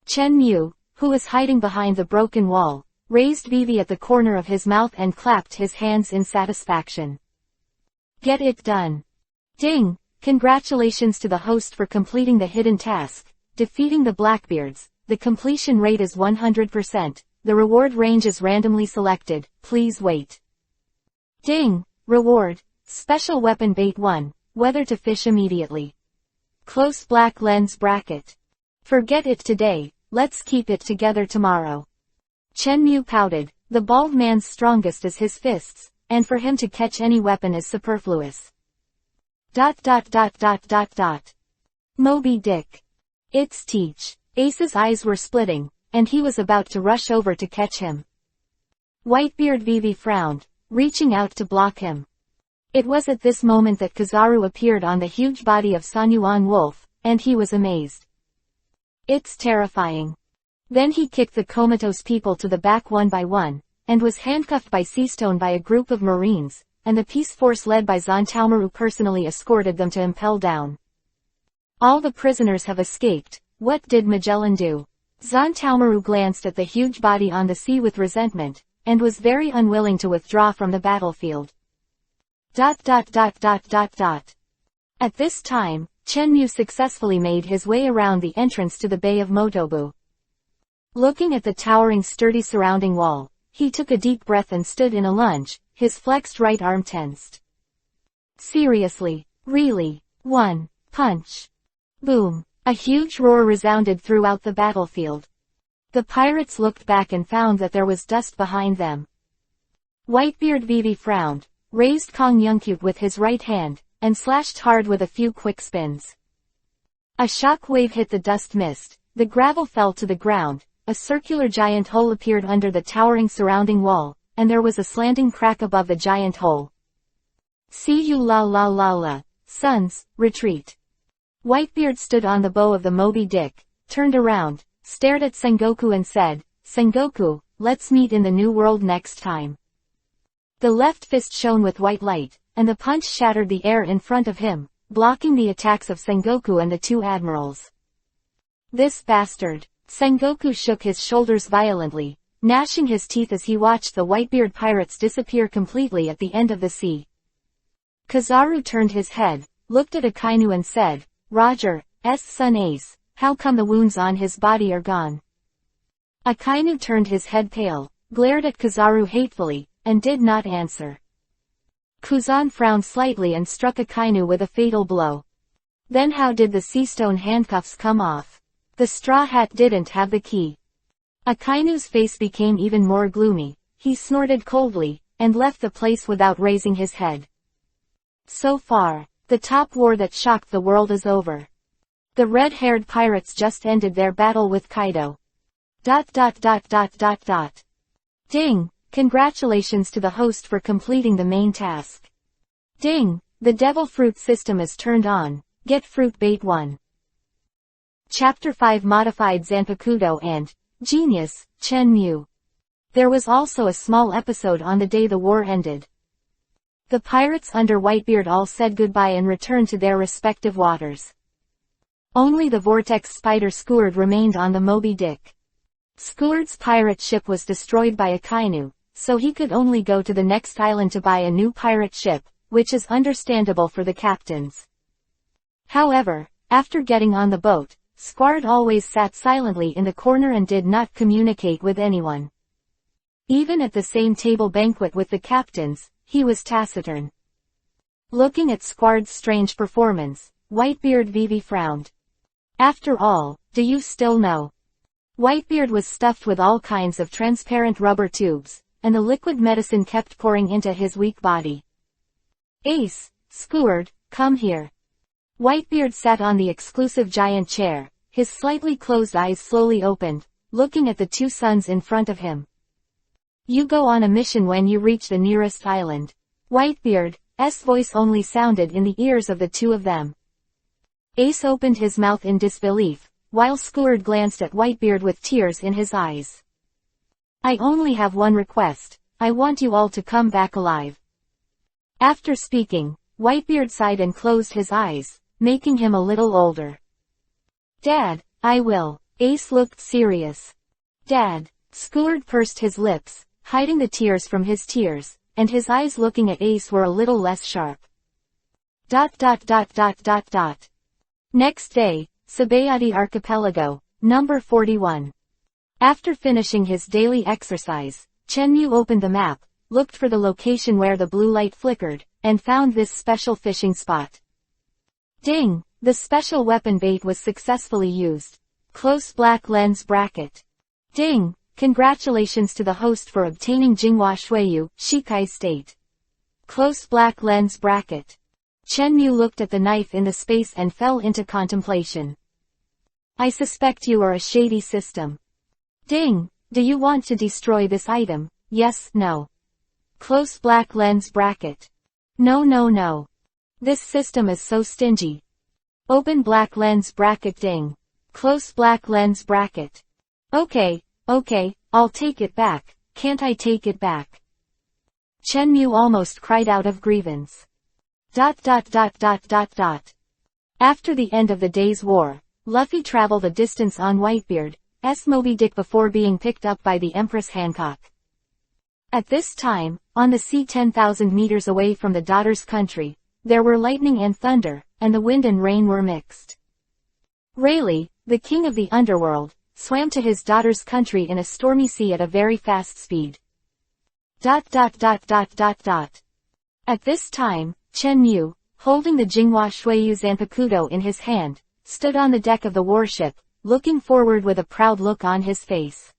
Chen Mu, who was hiding behind the broken wall, raised Vivi at the corner of his mouth and clapped his hands in satisfaction. "Get it done." Ding! Congratulations to the host for completing the hidden task, defeating the Blackbeards. The completion rate is 100%. The reward range is randomly selected. Please wait. Ding! Reward. Special weapon bait 1. Whether to fish immediately. Close black lens bracket. Forget it today, let's keep it together tomorrow. Chen Mu pouted. The bald man's strongest is his fists, and for him to catch any weapon is superfluous. ... Moby Dick. It's Teach. Ace's eyes were splitting, and he was about to rush over to catch him. Whitebeard Vivi frowned, reaching out to block him. It was at this moment that Kizaru appeared on the huge body of Sanyuan Wolf, and he was amazed. It's terrifying. Then he kicked the comatose people to the back one by one, and was handcuffed by Seastone by a group of Marines, and the peace force led by Zantaomaru personally escorted them to impel down. All the prisoners have escaped. What did Magellan do? Zantaomaru glanced at the huge body on the sea with resentment, and was very unwilling to withdraw from the battlefield. ... At this time, Chen Mu successfully made his way around the entrance to the Bay of Motobu. Looking at the towering sturdy surrounding wall, he took a deep breath and stood in a lunge, his flexed right arm tensed. Seriously, really, one punch. Boom. A huge roar resounded throughout the battlefield. The pirates looked back and found that there was dust behind them. Whitebeard Vivi frowned, raised Kong Yunkyut with his right hand, and slashed hard with a few quick spins. A shock wave hit the dust mist, the gravel fell to the ground, a circular giant hole appeared under the towering surrounding wall, and there was a slanting crack above the giant hole. See you la, sons, retreat. Whitebeard stood on the bow of the Moby Dick, turned around, stared at Sengoku and said, Sengoku, let's meet in the New World next time. The left fist shone with white light, and the punch shattered the air in front of him, blocking the attacks of Sengoku and the two admirals. This bastard. Sengoku shook his shoulders violently, gnashing his teeth as he watched the Whitebeard pirates disappear completely at the end of the sea. Kizaru turned his head, looked at Akainu and said, Roger's son Ace, how come the wounds on his body are gone? Akainu turned his head pale, glared at Kizaru hatefully, and did not answer. Kuzan frowned slightly and struck Akainu with a fatal blow. Then how did the Seastone handcuffs come off? The straw hat didn't have the key. Akainu's face became even more gloomy, he snorted coldly, and left the place without raising his head. So far, the top war that shocked the world is over. The red-haired pirates just ended their battle with Kaido. ... Ding! Congratulations to the host for completing the main task. Ding! The devil fruit system is turned on. Get fruit bait 1. Chapter 5 Modified Zanpakuto and Genius, Chen Mu. There was also a small episode on the day the war ended. The pirates under Whitebeard all said goodbye and returned to their respective waters. Only the Vortex Spider Squard remained on the Moby Dick. Squard's pirate ship was destroyed by a Kainu, so he could only go to the next island to buy a new pirate ship, which is understandable for the captains. However, after getting on the boat, Squard always sat silently in the corner and did not communicate with anyone. Even at the same table banquet with the captains, he was taciturn. Looking at Squard's strange performance, Whitebeard Vivi frowned. After all, do you still know? Whitebeard was stuffed with all kinds of transparent rubber tubes, and the liquid medicine kept pouring into his weak body. Ace, Squard, come here. Whitebeard sat on the exclusive giant chair, his slightly closed eyes slowly opened, looking at the two suns in front of him. You go on a mission when you reach the nearest island. Whitebeard's voice only sounded in the ears of the two of them. Ace opened his mouth in disbelief, while Squard glanced at Whitebeard with tears in his eyes. I only have one request. I want you all to come back alive. After speaking, Whitebeard sighed and closed his eyes, making him a little older. Dad, I will. Ace looked serious. Dad. Squard pursed his lips, hiding the tears from his tears, and his eyes looking at Ace were a little less sharp. Next day, Sabayati Archipelago, number 41. After finishing his daily exercise, Chenmu opened the map, looked for the location where the blue light flickered, and found this special fishing spot. Ding! The special weapon bait was successfully used. Close black lens bracket. Ding! Congratulations to the host for obtaining Jinghua Shuiyu, Shikai State. Close black lens bracket. Chenmu looked at the knife in the space and fell into contemplation. I suspect you are a shady system. Ding! Do you want to destroy this item? Yes, no. Close black lens bracket. No. This system is so stingy. Open black lens bracket. Ding. Close black lens bracket. Okay, I'll take it back. Can't I take it back? Chenmu almost cried out of grievance. After the end of the day's war, Luffy traveled a distance on Whitebeard's Moby Dick before being picked up by the Empress Hancock. At this time, on the sea 10,000 meters away from the daughter's country, there were lightning and thunder, and the wind and rain were mixed. Rayleigh, the king of the underworld, swam to his daughter's country in a stormy sea at a very fast speed. At this time, Chenmu, holding the Jinghua Shuiyu Zanpakuto in his hand, stood on the deck of the warship, looking forward with a proud look on his face.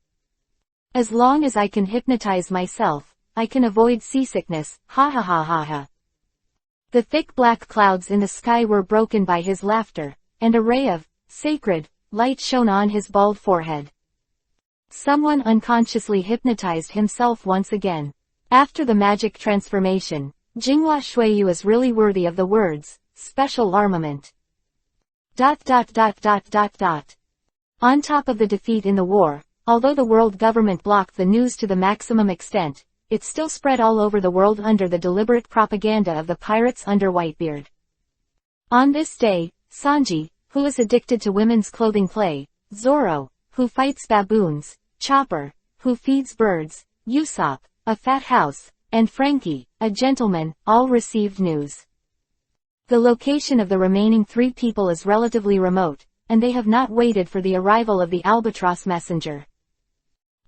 As long as I can hypnotize myself, I can avoid seasickness, ha ha ha ha ha. The thick black clouds in the sky were broken by his laughter, and a ray of sacred light shone on his bald forehead. Someone unconsciously hypnotized himself once again. After the magic transformation, Jinghua Shuiyu is really worthy of the words, special armament. On top of the defeat in the war, although the world government blocked the news to the maximum extent, it still spread all over the world under the deliberate propaganda of the pirates under Whitebeard. On this day, Sanji, who is addicted to women's clothing play, Zoro, who fights baboons, Chopper, who feeds birds, Usopp, a fat house, and Frankie, a gentleman, all received news. The location of the remaining 3 people is relatively remote, and they have not waited for the arrival of the Albatross messenger.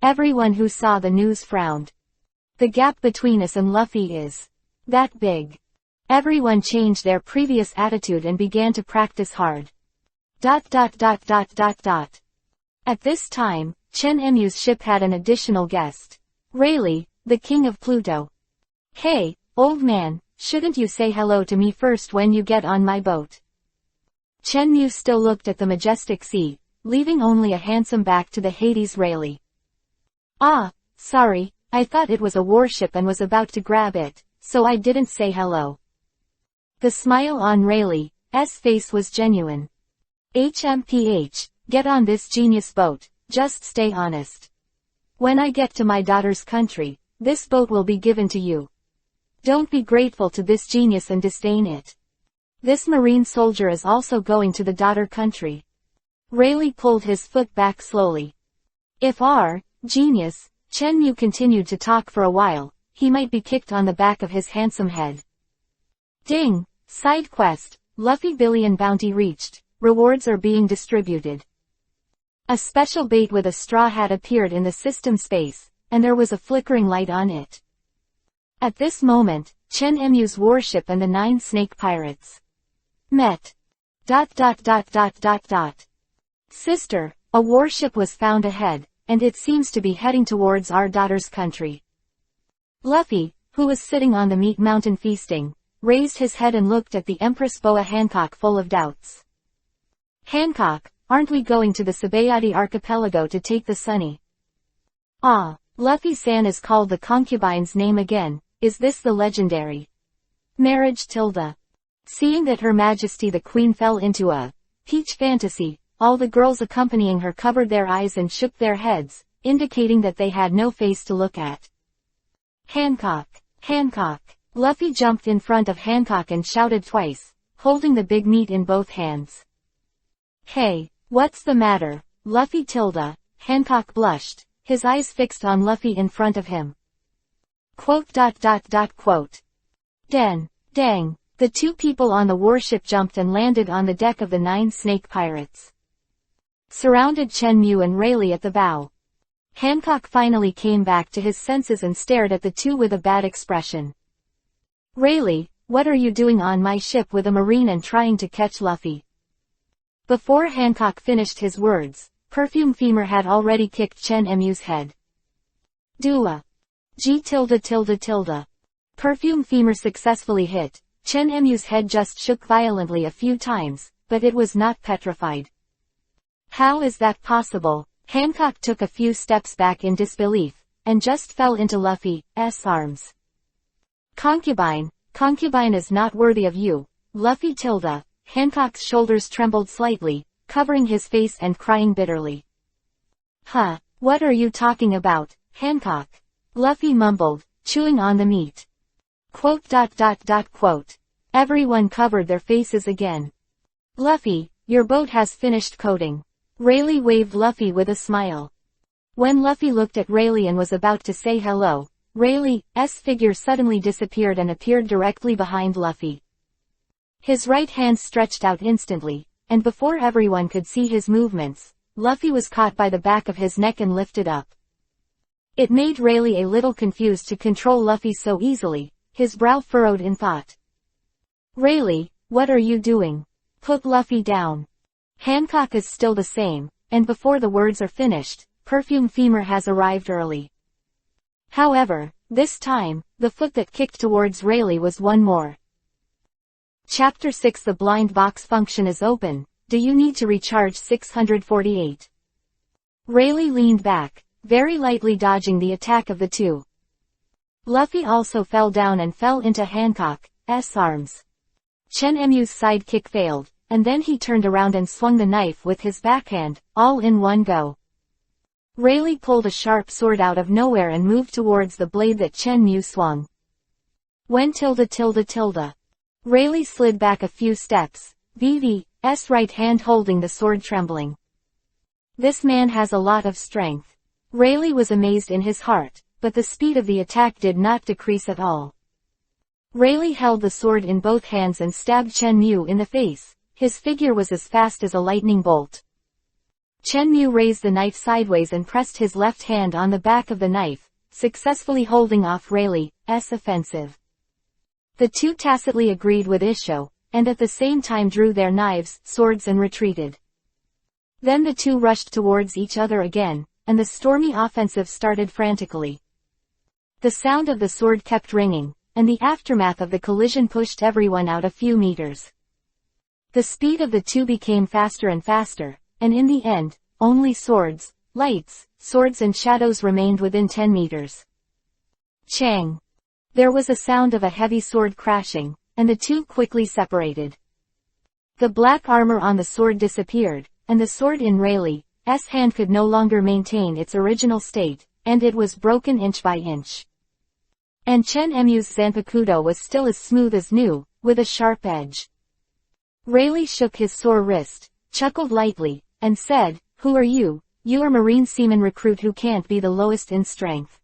Everyone who saw the news frowned. The gap between us and Luffy is that big. Everyone changed their previous attitude and began to practice hard. At this time, Chen Emu's ship had an additional guest. Rayleigh, the king of Pluto. Hey, old man, shouldn't you say hello to me first when you get on my boat? Chenmu still looked at the majestic sea, leaving only a handsome back to the Hades Rayleigh. Ah, sorry, I thought it was a warship and was about to grab it, so I didn't say hello. The smile on Rayleigh's face was genuine. Get on this genius boat, just stay honest. When I get to my daughter's country, this boat will be given to you. Don't be grateful to this genius and disdain it. This marine soldier is also going to the daughter country. Rayleigh pulled his foot back slowly. If our genius, Chen Mu continued to talk for a while, he might be kicked on the back of his handsome head. Ding! Side quest, Luffy Billion bounty reached, rewards are being distributed. A special bait with a straw hat appeared in the system space, and there was a flickering light on it. At this moment, Chen Mu's warship and the 9 snake pirates met. Sister, a warship was found ahead, and it seems to be heading towards our daughter's country. Luffy, who was sitting on the meat mountain feasting, raised his head and looked at the Empress Boa Hancock full of doubts. Hancock, aren't we going to the Sabayati archipelago to take the Sunny? Ah, Luffy-san is called the concubine's name again, is this the legendary marriage tilde? Seeing that Her Majesty the Queen fell into a peach fantasy, all the girls accompanying her covered their eyes and shook their heads, indicating that they had no face to look at. Hancock! Hancock! Luffy jumped in front of Hancock and shouted twice, holding the big meat in both hands. Hey, what's the matter, Luffy tilde? Hancock blushed, his eyes fixed on Luffy in front of him. Quote. Dang. The 2 people on the warship jumped and landed on the deck of the 9 snake pirates. Surrounded Chen Mu and Rayleigh at the bow. Hancock finally came back to his senses and stared at the 2 with a bad expression. Rayleigh, what are you doing on my ship with a marine and trying to catch Luffy? Before Hancock finished his words, Perfume Femur had already kicked Chen Mu's head. Dua. G tilde. Perfume Femur successfully hit. Chen Mu's head just shook violently a few times, but it was not petrified. How is that possible? Hancock took a few steps back in disbelief, and just fell into Luffy's arms. Concubine is not worthy of you, Luffy tilde. Hancock's shoulders trembled slightly, covering his face and crying bitterly. Huh, what are you talking about, Hancock? Luffy mumbled, chewing on the meat. Quote. Everyone covered their faces again. Luffy, your boat has finished coating. Rayleigh waved Luffy with a smile. When Luffy looked at Rayleigh and was about to say hello, Rayleigh's figure suddenly disappeared and appeared directly behind Luffy. His right hand stretched out instantly, and before everyone could see his movements, Luffy was caught by the back of his neck and lifted up. It made Rayleigh a little confused to control Luffy so easily, his brow furrowed in thought. Rayleigh, what are you doing? Put Luffy down. Hancock is still the same, and before the words are finished, Perfume Femur has arrived early. However, this time, the foot that kicked towards Rayleigh was one more. Chapter 6 The blind box function is open, do you need to recharge 648? Rayleigh leaned back, very lightly dodging the attack of the 2. Luffy also fell down and fell into Hancock's arms. Chen Mu's sidekick failed, and then he turned around and swung the knife with his backhand, all in one go. Rayleigh pulled a sharp sword out of nowhere and moved towards the blade that Chen Mu swung. When Rayleigh slid back a few steps, VV's right hand holding the sword trembling. This man has a lot of strength. Rayleigh was amazed in his heart, but the speed of the attack did not decrease at all. Rayleigh held the sword in both hands and stabbed Chen Mu in the face. His figure was as fast as a lightning bolt. Chen Mu raised the knife sideways and pressed his left hand on the back of the knife, successfully holding off Rayleigh's offensive. The 2 tacitly agreed with Isho, and at the same time drew their knives, swords and retreated. Then the 2 rushed towards each other again, and the stormy offensive started frantically. The sound of the sword kept ringing, and the aftermath of the collision pushed everyone out a few meters. The speed of the 2 became faster and faster, and in the end, only swords, lights, swords and shadows remained within 10 meters. Chang! There was a sound of a heavy sword crashing, and the 2 quickly separated. The black armor on the sword disappeared, and the sword in Rayleigh's hand could no longer maintain its original state, and it was broken inch by inch. And Chen Mu's zanpakudo was still as smooth as new, with a sharp edge. Rayleigh shook his sore wrist, chuckled lightly, and said, "Who are you? You are Marine Seaman recruit who can't be the lowest in strength."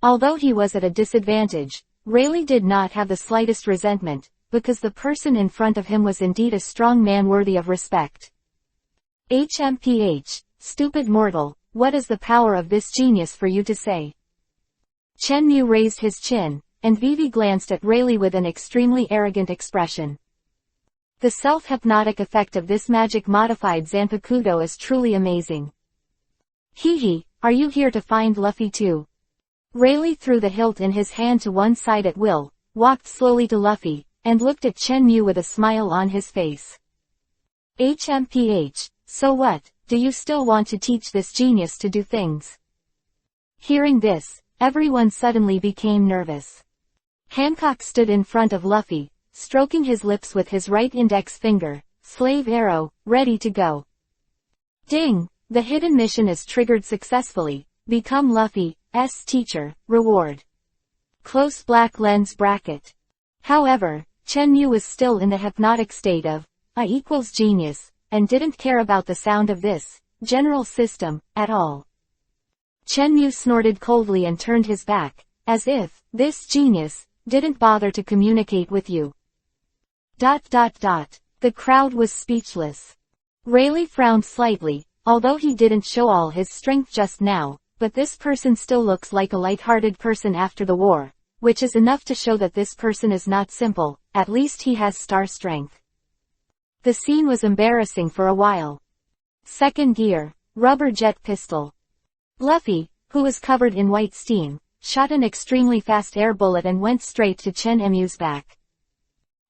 Although he was at a disadvantage, Rayleigh did not have the slightest resentment, because the person in front of him was indeed a strong man worthy of respect. HMPH, stupid mortal, what is the power of this genius for you to say? Chen Mu raised his chin, and Vivi glanced at Rayleigh with an extremely arrogant expression. The self-hypnotic effect of this magic-modified zanpakudo is truly amazing. Hee, are you here to find Luffy too? Rayleigh threw the hilt in his hand to one side at will, walked slowly to Luffy, and looked at Chen Mu with a smile on his face. HMPH, so what, do you still want to teach this genius to do things? Hearing this, everyone suddenly became nervous. Hancock stood in front of Luffy, stroking his lips with his right index finger, slave arrow, ready to go. Ding! The hidden mission is triggered successfully. Become Luffy's teacher, reward. Close black lens bracket. However, Chen Mu was still in the hypnotic state of I equals genius, and didn't care about the sound of this general system at all. Chen Mu snorted coldly and turned his back, as if this genius didn't bother to communicate with you. ... The crowd was speechless. Rayleigh frowned slightly, although he didn't show all his strength just now, but this person still looks like a light-hearted person after the war, which is enough to show that this person is not simple, at least he has star strength. The scene was embarrassing for a while. Second gear, rubber jet pistol. Luffy, who was covered in white steam, shot an extremely fast air bullet and went straight to Chen Mu's back.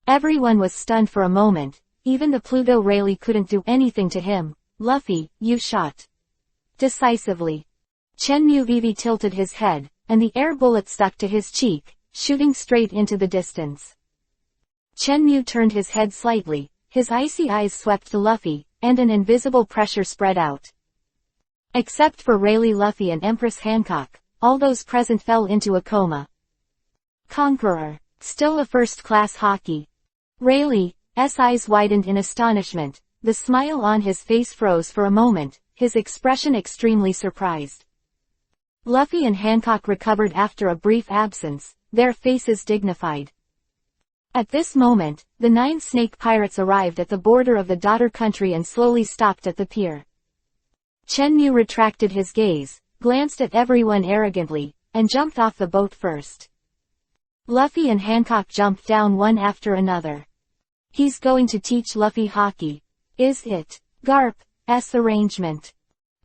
Everyone was stunned for a moment, even the Pluto Rayleigh couldn't do anything to him. Luffy, you shot decisively. Chen Mu Vivi tilted his head, and the air bullet stuck to his cheek, shooting straight into the distance. Chen Mu turned his head slightly, his icy eyes swept to Luffy, and an invisible pressure spread out. Except for Rayleigh, Luffy and Empress Hancock, all those present fell into a coma. Conqueror. Still a first-class hockey. Rayleigh's eyes widened in astonishment, the smile on his face froze for a moment, his expression extremely surprised. Luffy and Hancock recovered after a brief absence, their faces dignified. At this moment, the 9 snake pirates arrived at the border of the daughter country and slowly stopped at the pier. Chen Mu retracted his gaze, glanced at everyone arrogantly, and jumped off the boat first. Luffy and Hancock jumped down one after another. He's going to teach Luffy hockey. Is it? Garp's arrangement.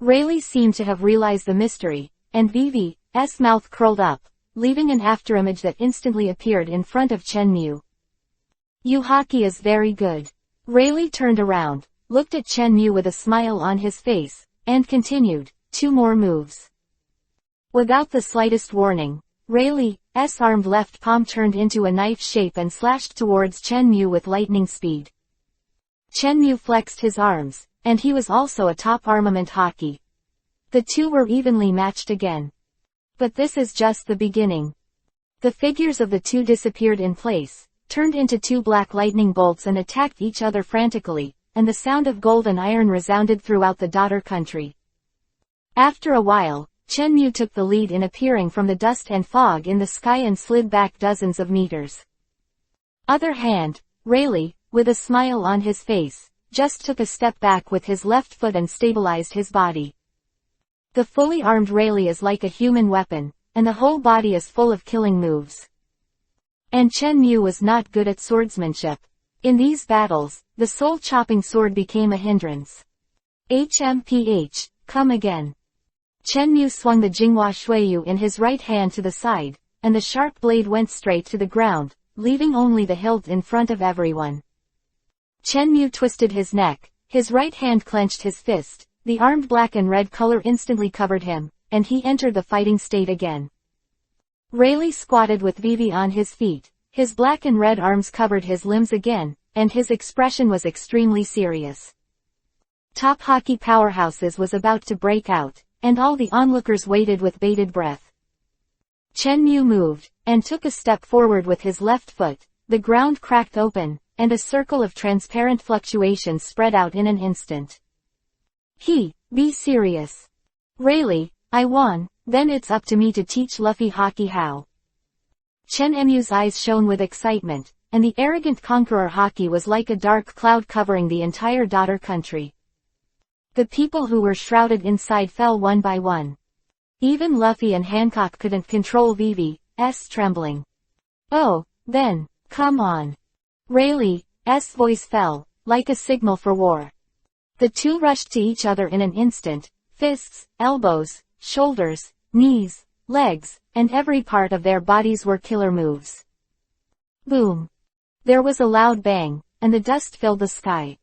Rayleigh seemed to have realized the mystery, and Vivi's mouth curled up, leaving an afterimage that instantly appeared in front of Chen Mu. You hockey is very good. Rayleigh turned around, looked at Chen Mu with a smile on his face, and continued, 2 more moves. Without the slightest warning, Rayleigh's armed left palm turned into a knife shape and slashed towards Chen Mu with lightning speed. Chen Mu flexed his arms, and he was also a top armament hockey. The two were evenly matched again. But this is just the beginning. The figures of the two disappeared in place, turned into 2 black lightning bolts and attacked each other frantically, and the sound of gold and iron resounded throughout the daughter country. After a while, Chen Mu took the lead in appearing from the dust and fog in the sky and slid back dozens of meters. Other hand, Rayleigh, with a smile on his face, just took a step back with his left foot and stabilized his body. The fully armed Rayleigh is like a human weapon, and the whole body is full of killing moves. And Chen Mu was not good at swordsmanship. In these battles, the soul-chopping sword became a hindrance. HMPH, come again. Chen Mu swung the Jinghua Shuiyu in his right hand to the side, and the sharp blade went straight to the ground, leaving only the hilt in front of everyone. Chen Mu twisted his neck, his right hand clenched his fist, the armed black and red color instantly covered him, and he entered the fighting state again. Rayleigh squatted with Vivi on his feet, his black and red arms covered his limbs again, and his expression was extremely serious. Top hockey powerhouses was about to break out, and all the onlookers waited with bated breath. Chen Mu moved, and took a step forward with his left foot. The ground cracked open, and a circle of transparent fluctuations spread out in an instant. Be serious. Really, I won, then it's up to me to teach Luffy hockey how. Chen Mu's eyes shone with excitement, and the arrogant conqueror hockey was like a dark cloud covering the entire daughter country. The people who were shrouded inside fell one by one. Even Luffy and Hancock couldn't control Vivi's trembling. Oh, then, come on. Rayleigh's voice fell, like a signal for war. The two rushed to each other in an instant, fists, elbows, shoulders, knees, legs, and every part of their bodies were killer moves. Boom. There was a loud bang, and the dust filled the sky.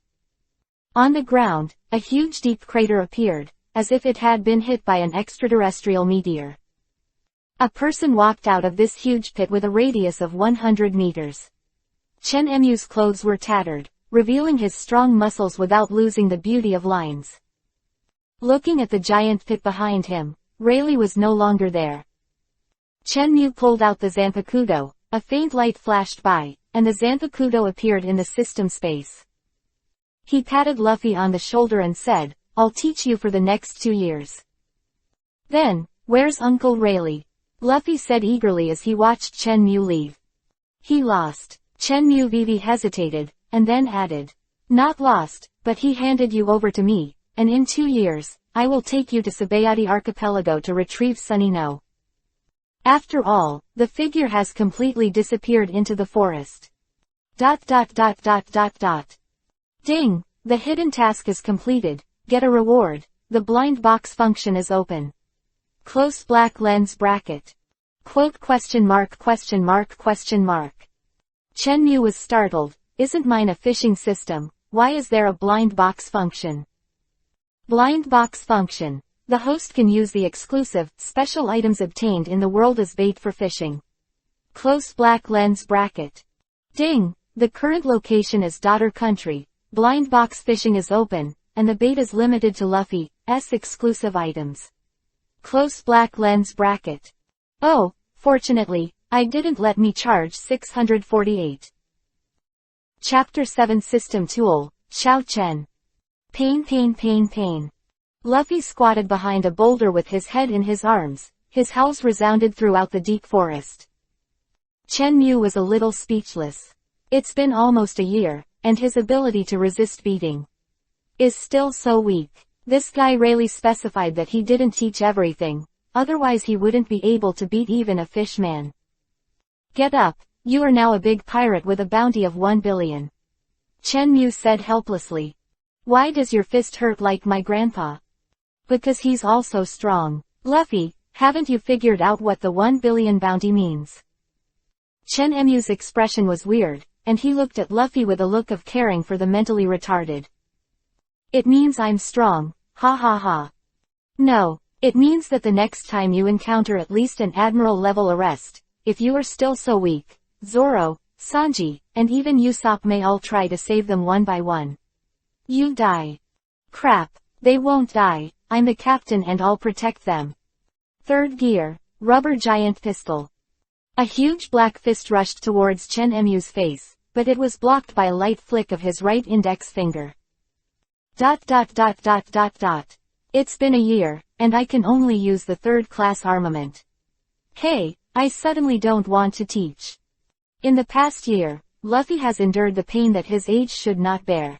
On the ground, a huge deep crater appeared, as if it had been hit by an extraterrestrial meteor. A person walked out of this huge pit with a radius of 100 meters. Chen Mu's clothes were tattered, revealing his strong muscles without losing the beauty of lines. Looking at the giant pit behind him, Rayleigh was no longer there. Chen Mu pulled out the Zanpakuto, a faint light flashed by, and the Zanpakuto appeared in the system space. He patted Luffy on the shoulder and said, "I'll teach you for the next 2 years." "Then, where's Uncle Rayleigh?" Luffy said eagerly as he watched Chen Mu leave. "He lost." Chen Mu Vivi hesitated, and then added, "Not lost, but he handed you over to me, and in 2 years, I will take you to Sabayati Archipelago to retrieve Sunny No. After all, the figure has completely disappeared into the forest. ... Ding! The hidden task is completed, get a reward, the blind box function is open. Close black lens bracket. Quote ? Chen Mu was startled, "Isn't mine a phishing system, why is there a blind box function?" Blind box function. The host can use the exclusive, special items obtained in the world as bait for phishing. Close black lens bracket. Ding! The current location is daughter country, blind box phishing is open, and the bait is limited to Luffy's exclusive items. Close black lens bracket. Oh, fortunately, I didn't let me charge 648. Chapter 7 System Tool, Xiao Chen. Pain. Luffy squatted behind a boulder with his head in his arms, his howls resounded throughout the deep forest. Chen Mu was a little speechless. It's been almost a year, and his ability to resist beating is still so weak. This guy Rayleigh specified that he didn't teach everything, otherwise he wouldn't be able to beat even a fish man. Get up, you are now a big pirate with a bounty of 1 billion. Chen Mu said helplessly. Why does your fist hurt like my grandpa? Because he's also strong. Luffy, haven't you figured out what the 1 billion bounty means? Chen Mu's expression was weird, and he looked at Luffy with a look of caring for the mentally retarded. It means I'm strong, ha ha ha. No, it means that the next time you encounter at least an admiral-level arrest, if you are still so weak, Zoro, Sanji, and even Usopp may all try to save them one by one. You die. Crap, they won't die, I'm the captain and I'll protect them. Third gear, rubber giant pistol. A huge black fist rushed towards Chen Mu's face, but it was blocked by a light flick of his right index finger. ... It's been a year, and I can only use the third-class armament. Hey, I suddenly don't want to teach. In the past year, Luffy has endured the pain that his age should not bear.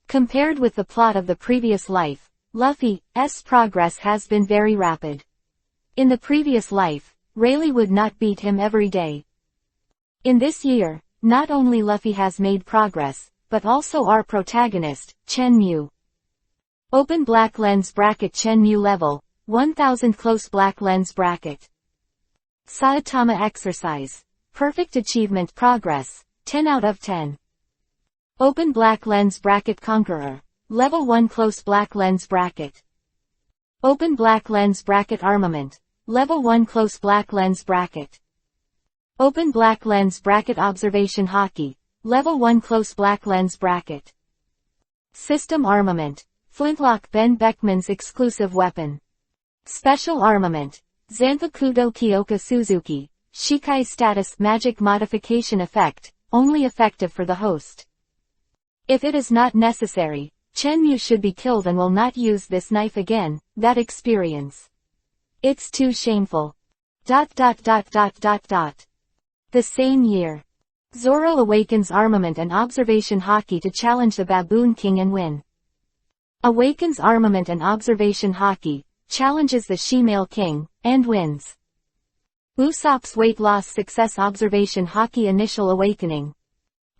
Compared with the plot of the previous life, Luffy's progress has been very rapid. In the previous life, Rayleigh would not beat him every day. In this year, not only Luffy has made progress, but also our protagonist, Chen Mu. Open black lens bracket Chen Mu level, 1000 close black lens bracket. Saitama exercise. Perfect achievement progress, 10 out of 10. Open black lens bracket Conqueror, level 1 close black lens bracket. Open black lens bracket Armament, level 1 close black lens bracket. Open black lens bracket Observation Hockey, level 1 close black lens bracket. System Armament, Flintlock Ben Beckman's exclusive weapon. Special armament. Zanpakudo Kyoka Suzuki. Shikai status magic modification effect, only effective for the host. If it is not necessary, Chenmu should be killed and will not use this knife again, that experience. It's too shameful. The same year. Zoro awakens armament and observation haki to challenge the Baboon King and win. Awakens armament and observation haki, challenges the She-Male King, and wins. Usopp's weight loss success observation haki initial awakening.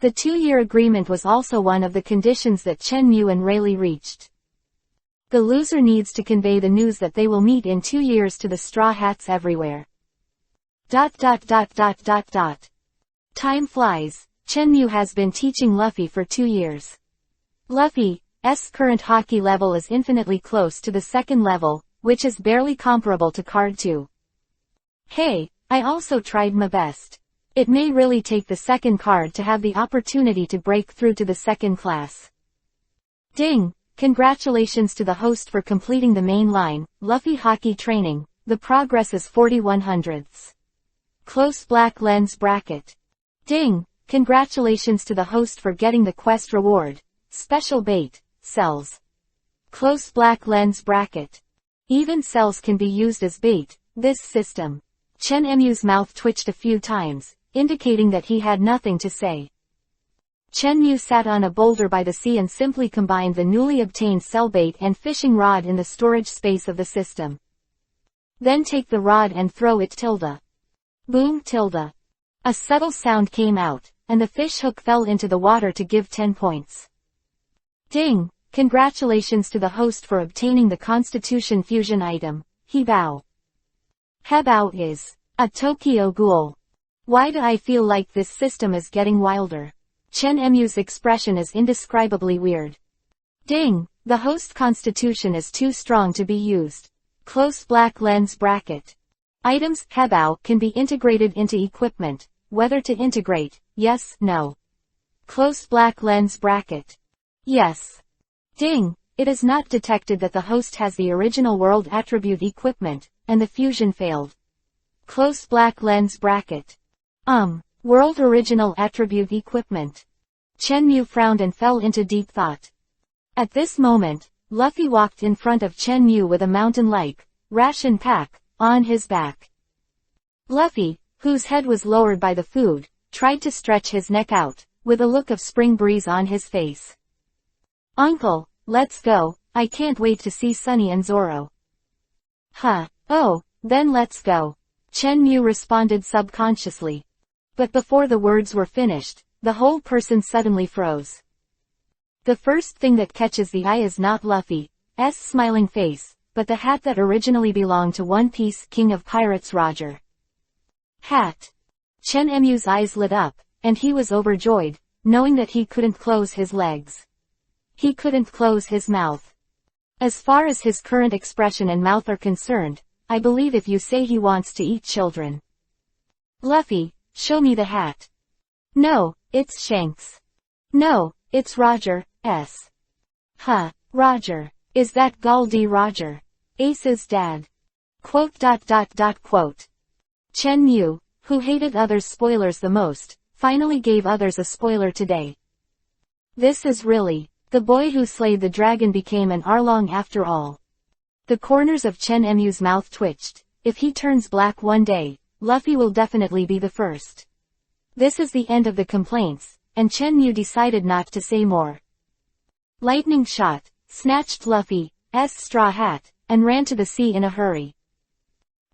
The 2-year agreement was also one of the conditions that Chenmu and Rayleigh reached. The loser needs to convey the news that they will meet in 2 years to the Straw Hats everywhere. Time flies. Chenmu has been teaching Luffy for 2 years. Luffy's current haki level is infinitely close to the 2nd level, which is barely comparable to Card 2. Hey, I also tried my best. It may really take the 2nd card to have the opportunity to break through to the 2nd class. Ding! Congratulations to the host for completing the main line, Luffy Haki training, the progress is 41/100ths. Close black lens bracket. Ding! Congratulations to the host for getting the quest reward, special bait, cells. Close black lens bracket. Even cells can be used as bait, this system. Chenmu's mouth twitched a few times, indicating that he had nothing to say. Chenmu sat on a boulder by the sea and simply combined the newly obtained cell bait and fishing rod in the storage space of the system. Then take the rod and throw it tilde. Boom tilde. A subtle sound came out, and the fish hook fell into the water to give 10 points. Ding! Congratulations to the host for obtaining the Constitution Fusion item, Hebao. Hebao is a Tokyo Ghoul. Why do I feel like this system is getting wilder? Chenmu's expression is indescribably weird. Ding! The host constitution is too strong to be used. Close black lens bracket. Items Hebao can be integrated into equipment. Whether to integrate, yes, no. Close black lens bracket. Yes. Ding! It is not detected that the host has the original world attribute equipment, and the fusion failed. Close black lens bracket. World original attribute equipment. Chenmu frowned and fell into deep thought. At this moment, Luffy walked in front of Chenmu with a mountain-like ration pack on his back. Luffy, whose head was lowered by the food, tried to stretch his neck out, with a look of spring breeze on his face. Uncle, let's go, I can't wait to see Sunny and Zoro. Huh, oh, then let's go. Chenmu responded subconsciously. But before the words were finished, the whole person suddenly froze. The first thing that catches the eye is not Luffy's smiling face, but the hat that originally belonged to One Piece King of Pirates Roger. Hat. Chenmu's eyes lit up, and he was overjoyed, knowing that he couldn't close his legs. He couldn't close his mouth. As far as his current expression and mouth are concerned, I believe if you say he wants to eat children. Luffy, show me the hat. No, it's Shanks. No, it's Roger's. Huh, Roger. Is that Goldie Roger? Ace's dad. Chenmu, who hated others' spoilers the most, finally gave others a spoiler today. This is really, the boy who slayed the dragon became an Arlong after all. The corners of Chenmu's mouth twitched. If he turns black one day, Luffy will definitely be the first. This is the end of the complaints, and Chenmu decided not to say more. Lightning shot, snatched Luffy's straw hat, and ran to the sea in a hurry.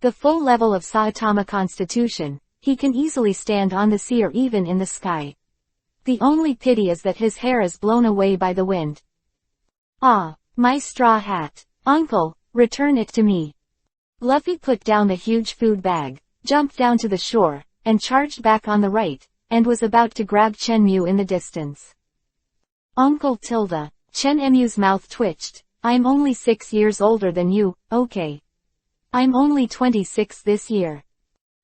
The full level of Saitama constitution, he can easily stand on the sea or even in the sky. The only pity is that his hair is blown away by the wind. Ah, my straw hat. Uncle, return it to me. Luffy put down the huge food bag, jumped down to the shore, and charged back on the right, and was about to grab Chenmu in the distance. Uncle Tilda. Chenmu's mouth twitched. I'm only 6 years older than you, okay. I'm only 26 this year.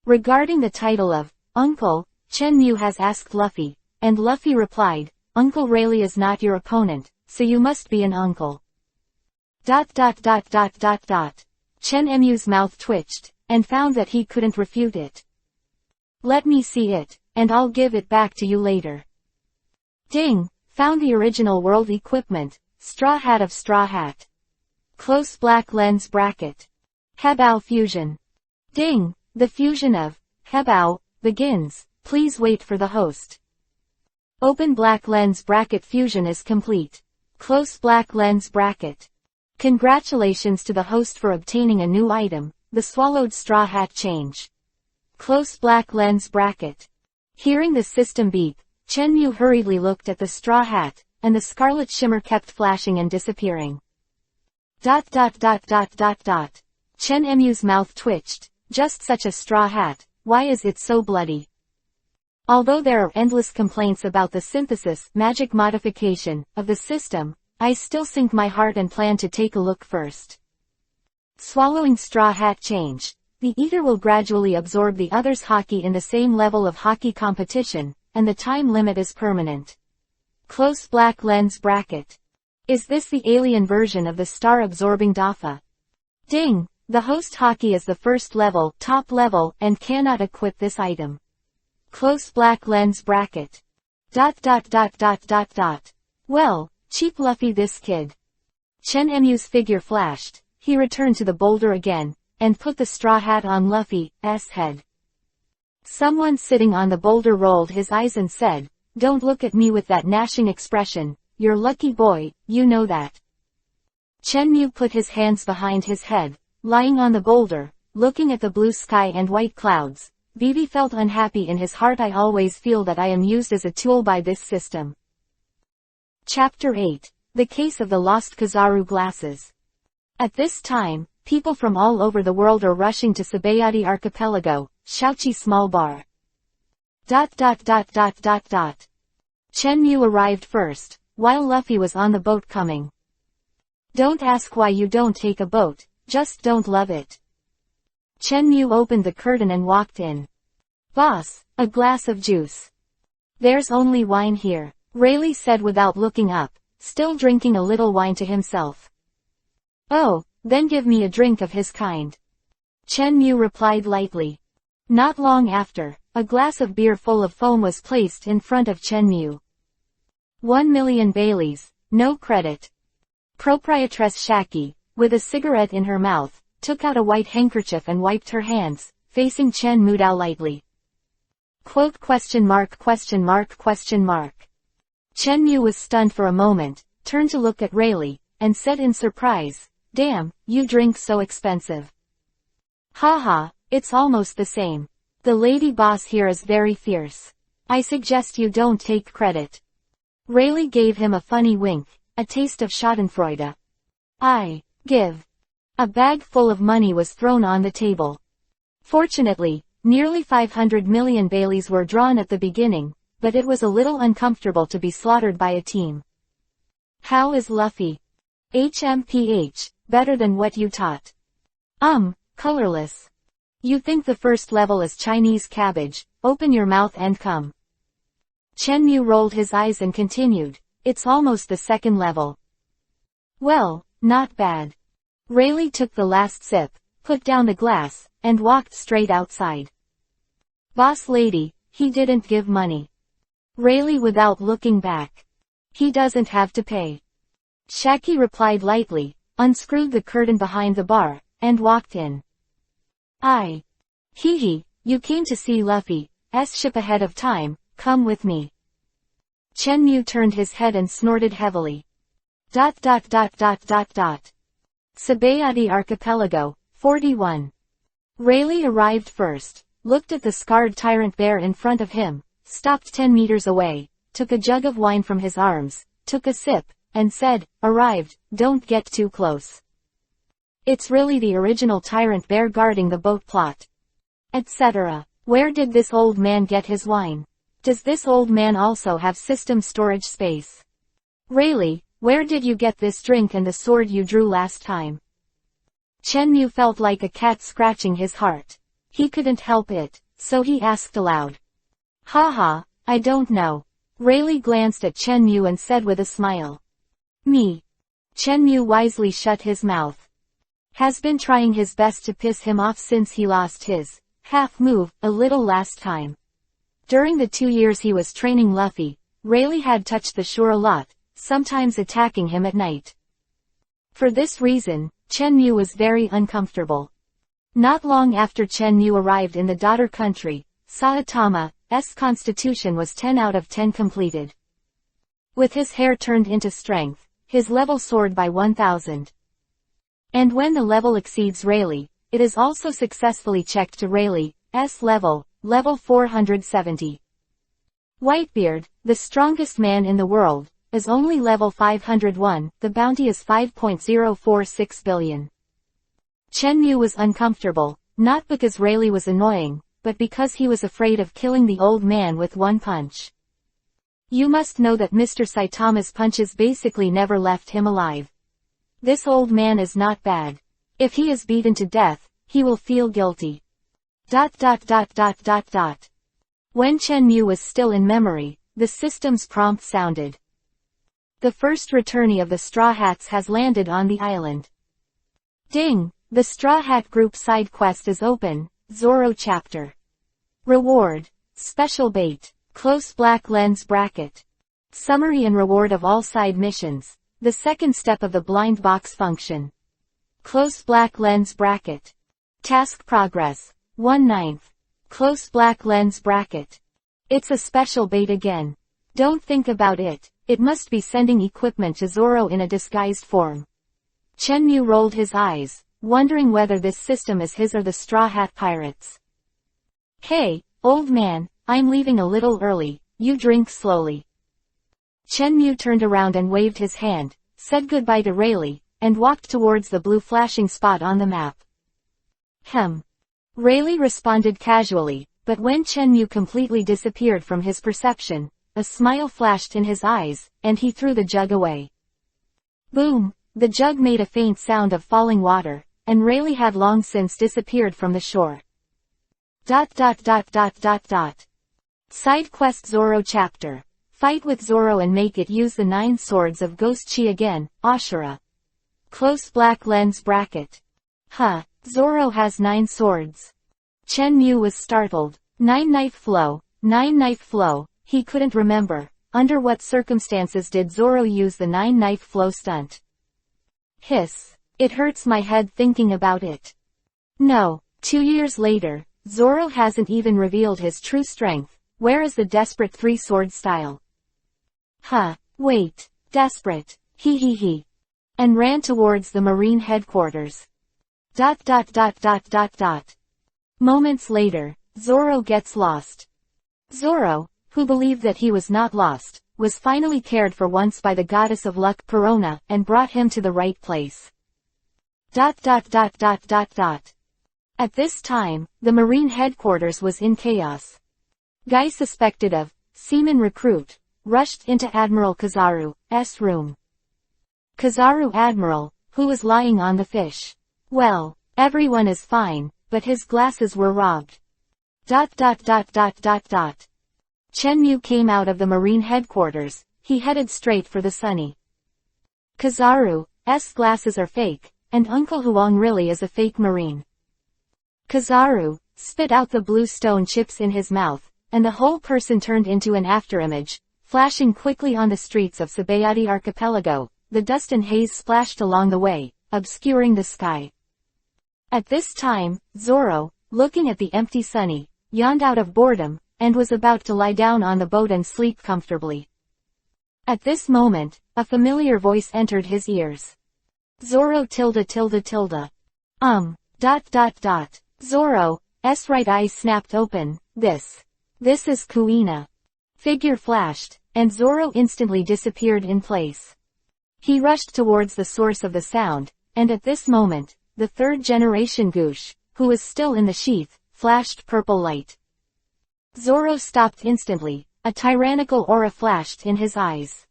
Regarding the title of Uncle, Chenmu has asked Luffy, and Luffy replied, Uncle Rayleigh is not your opponent, so you must be an uncle. Chen Mu's mouth twitched, and found that he couldn't refute it. Let me see it, and I'll give it back to you later. Ding! Found the original world equipment, straw hat of straw hat. Close black lens bracket. Hebao fusion. Ding! The fusion of Hebao begins. Please wait for the host. Open black lens bracket fusion is complete. Close black lens bracket. Congratulations to the host for obtaining a new item, the swallowed straw hat change. Close black lens bracket. Hearing the system beep, Chen Mu hurriedly looked at the straw hat, and the scarlet shimmer kept flashing and disappearing. Chen Mu's mouth twitched. Just such a straw hat, why is it so bloody? Although there are endless complaints about the synthesis, magic modification, of the system, I still sink my heart and plan to take a look first. Swallowing straw hat change. The eater will gradually absorb the other's haki in the same level of haki competition, and the time limit is permanent. Close black lens bracket. Is this the alien version of the star-absorbing Dafa? Ding! The host haki is the first level, top level, and cannot equip this item. Close black lens bracket. Well, cheap Luffy this kid. Chen Mu's figure flashed. He returned to the boulder again, and put the straw hat on Luffy's head. Someone sitting on the boulder rolled his eyes and said, "Don't look at me with that gnashing expression, you're lucky boy, you know that." Chen Mu put his hands behind his head, lying on the boulder, looking at the blue sky and white clouds. Vivi felt unhappy in his heart. I always feel that I am used as a tool by this system. Chapter 8. The Case of the Lost Kizaru Glasses. At this time, people from all over the world are rushing to Sabayati Archipelago, Shaoqi Small Bar. Chen Mu arrived first, while Luffy was on the boat coming. Don't ask why you don't take a boat, just don't love it. Chen Mu opened the curtain and walked in. Boss, a glass of juice. There's only wine here, Rayleigh said without looking up, still drinking a little wine to himself. Oh, then give me a drink of his kind. Chen Mu replied lightly. Not long after, a glass of beer full of foam was placed in front of Chen Mu. 1,000,000 Baileys, no credit. Proprietress Shaki, with a cigarette in her mouth, took out a white handkerchief and wiped her hands, facing Chen Mudao lightly. Quote ? Chen Mu was stunned for a moment, turned to look at Rayleigh, and said in surprise, Damn, you drink so expensive. Haha, it's almost the same. The lady boss here is very fierce. I suggest you don't take credit. Rayleigh gave him a funny wink, a taste of schadenfreude. I give. A bag full of money was thrown on the table. Fortunately, nearly 500 million Baileys were drawn at the beginning, but it was a little uncomfortable to be slaughtered by a team. How is Luffy? HMPH, better than what you taught. Colorless. You think the first level is Chinese cabbage, open your mouth and come. Chen Mu rolled his eyes and continued, it's almost the second level. Well, not bad. Rayleigh took the last sip, put down the glass, and walked straight outside. Boss lady, he didn't give money. Rayleigh without looking back. He doesn't have to pay. Shaki replied lightly, unscrewed the curtain behind the bar, and walked in. You came to see Luffy's ship ahead of time, come with me. Chen Mu turned his head and snorted heavily. Sabayati Archipelago, 41. Rayleigh arrived first, looked at the scarred tyrant bear in front of him, stopped 10 meters away, took a jug of wine from his arms, took a sip, and said, arrived, don't get too close. It's really the original tyrant bear guarding the boat plot. Etc. Where did this old man get his wine? Does this old man also have system storage space? Rayleigh, where did you get this drink and the sword you drew last time? Chen Mu felt like a cat scratching his heart. He couldn't help it, so he asked aloud. Haha, I don't know. Rayleigh glanced at Chen Mu and said with a smile. Me. Chenmu wisely shut his mouth. Has been trying his best to piss him off since he lost his half-move a little last time. During the 2 years he was training Luffy, Rayleigh had touched the shore a lot, sometimes attacking him at night. For this reason, Chenmu was very uncomfortable. Not long after Chenmu arrived in the daughter country, Saitama's constitution was 10 out of 10 completed. With his hair turned into strength, his level soared by 1000. And when the level exceeds Rayleigh, it is also successfully checked to Rayleigh's level 470. Whitebeard, the strongest man in the world, is only level 501, the bounty is 5.046 billion. Chenmu was uncomfortable, not because Rayleigh was annoying, but because he was afraid of killing the old man with one punch. You must know that Mr. Saitama's punches basically never left him alive. This old man is not bad. If he is beaten to death, he will feel guilty. When Chenmu was still in memory, the system's prompt sounded. The first returnee of the Straw Hats has landed on the island. Ding! The Straw Hat Group side quest is open, Zoro chapter. Reward. Special bait. Close black lens bracket. Summary and reward of all side missions. The second step of the blind box function. Close black lens bracket. Task progress. 1/9. Close black lens bracket. It's a special bait again. Don't think about it, it must be sending equipment to Zoro in a disguised form. Chenmu rolled his eyes, wondering whether this system is his or the Straw Hat Pirates. Hey, old man, I'm leaving a little early, you drink slowly. Chenmu turned around and waved his hand, said goodbye to Rayleigh, and walked towards the blue flashing spot on the map. Rayleigh responded casually, but when Chenmu completely disappeared from his perception, a smile flashed in his eyes, and he threw the jug away. Boom! The jug made a faint sound of falling water, and Rayleigh had long since disappeared from the shore. Side quest Zoro chapter. Fight with Zoro and make it use the 9 swords of Ghost Chi again, Ashura. Close black lens bracket. Zoro has 9 swords. Chenmu was startled. 9 knife flow, 9 knife flow, he couldn't remember. Under what circumstances did Zoro use the 9 knife flow stunt? Hiss. It hurts my head thinking about it. No, 2 years later, Zoro hasn't even revealed his true strength. Where is the desperate 3-sword style? Wait. Desperate. He. And ran towards the Marine headquarters. Moments later, Zoro gets lost. Zoro, who believed that he was not lost, was finally cared for once by the goddess of luck Perona, and brought him to the right place. At this time, the Marine headquarters was in chaos. Guy suspected of seaman recruit rushed into Admiral Kizaru's room. Kizaru Admiral, who was lying on the fish. Well, everyone is fine, but his glasses were robbed. Chenmu came out of the Marine headquarters, he headed straight for the Sunny. Kizaru's glasses are fake, and Uncle Huang really is a fake Marine. Kizaru spit out the blue stone chips in his mouth, and the whole person turned into an afterimage, flashing quickly on the streets of Sabayati Archipelago. The dust and haze splashed along the way, obscuring the sky. At this time, Zoro, looking at the empty Sunny, yawned out of boredom, and was about to lie down on the boat and sleep comfortably. At this moment, a familiar voice entered his ears. Zoro ... Zoro's right eye snapped open. This is Kuina. Figure flashed, and Zoro instantly disappeared in place. He rushed towards the source of the sound, and at this moment, the 3rd-generation Goosh, who was still in the sheath, flashed purple light. Zoro stopped instantly, a tyrannical aura flashed in his eyes.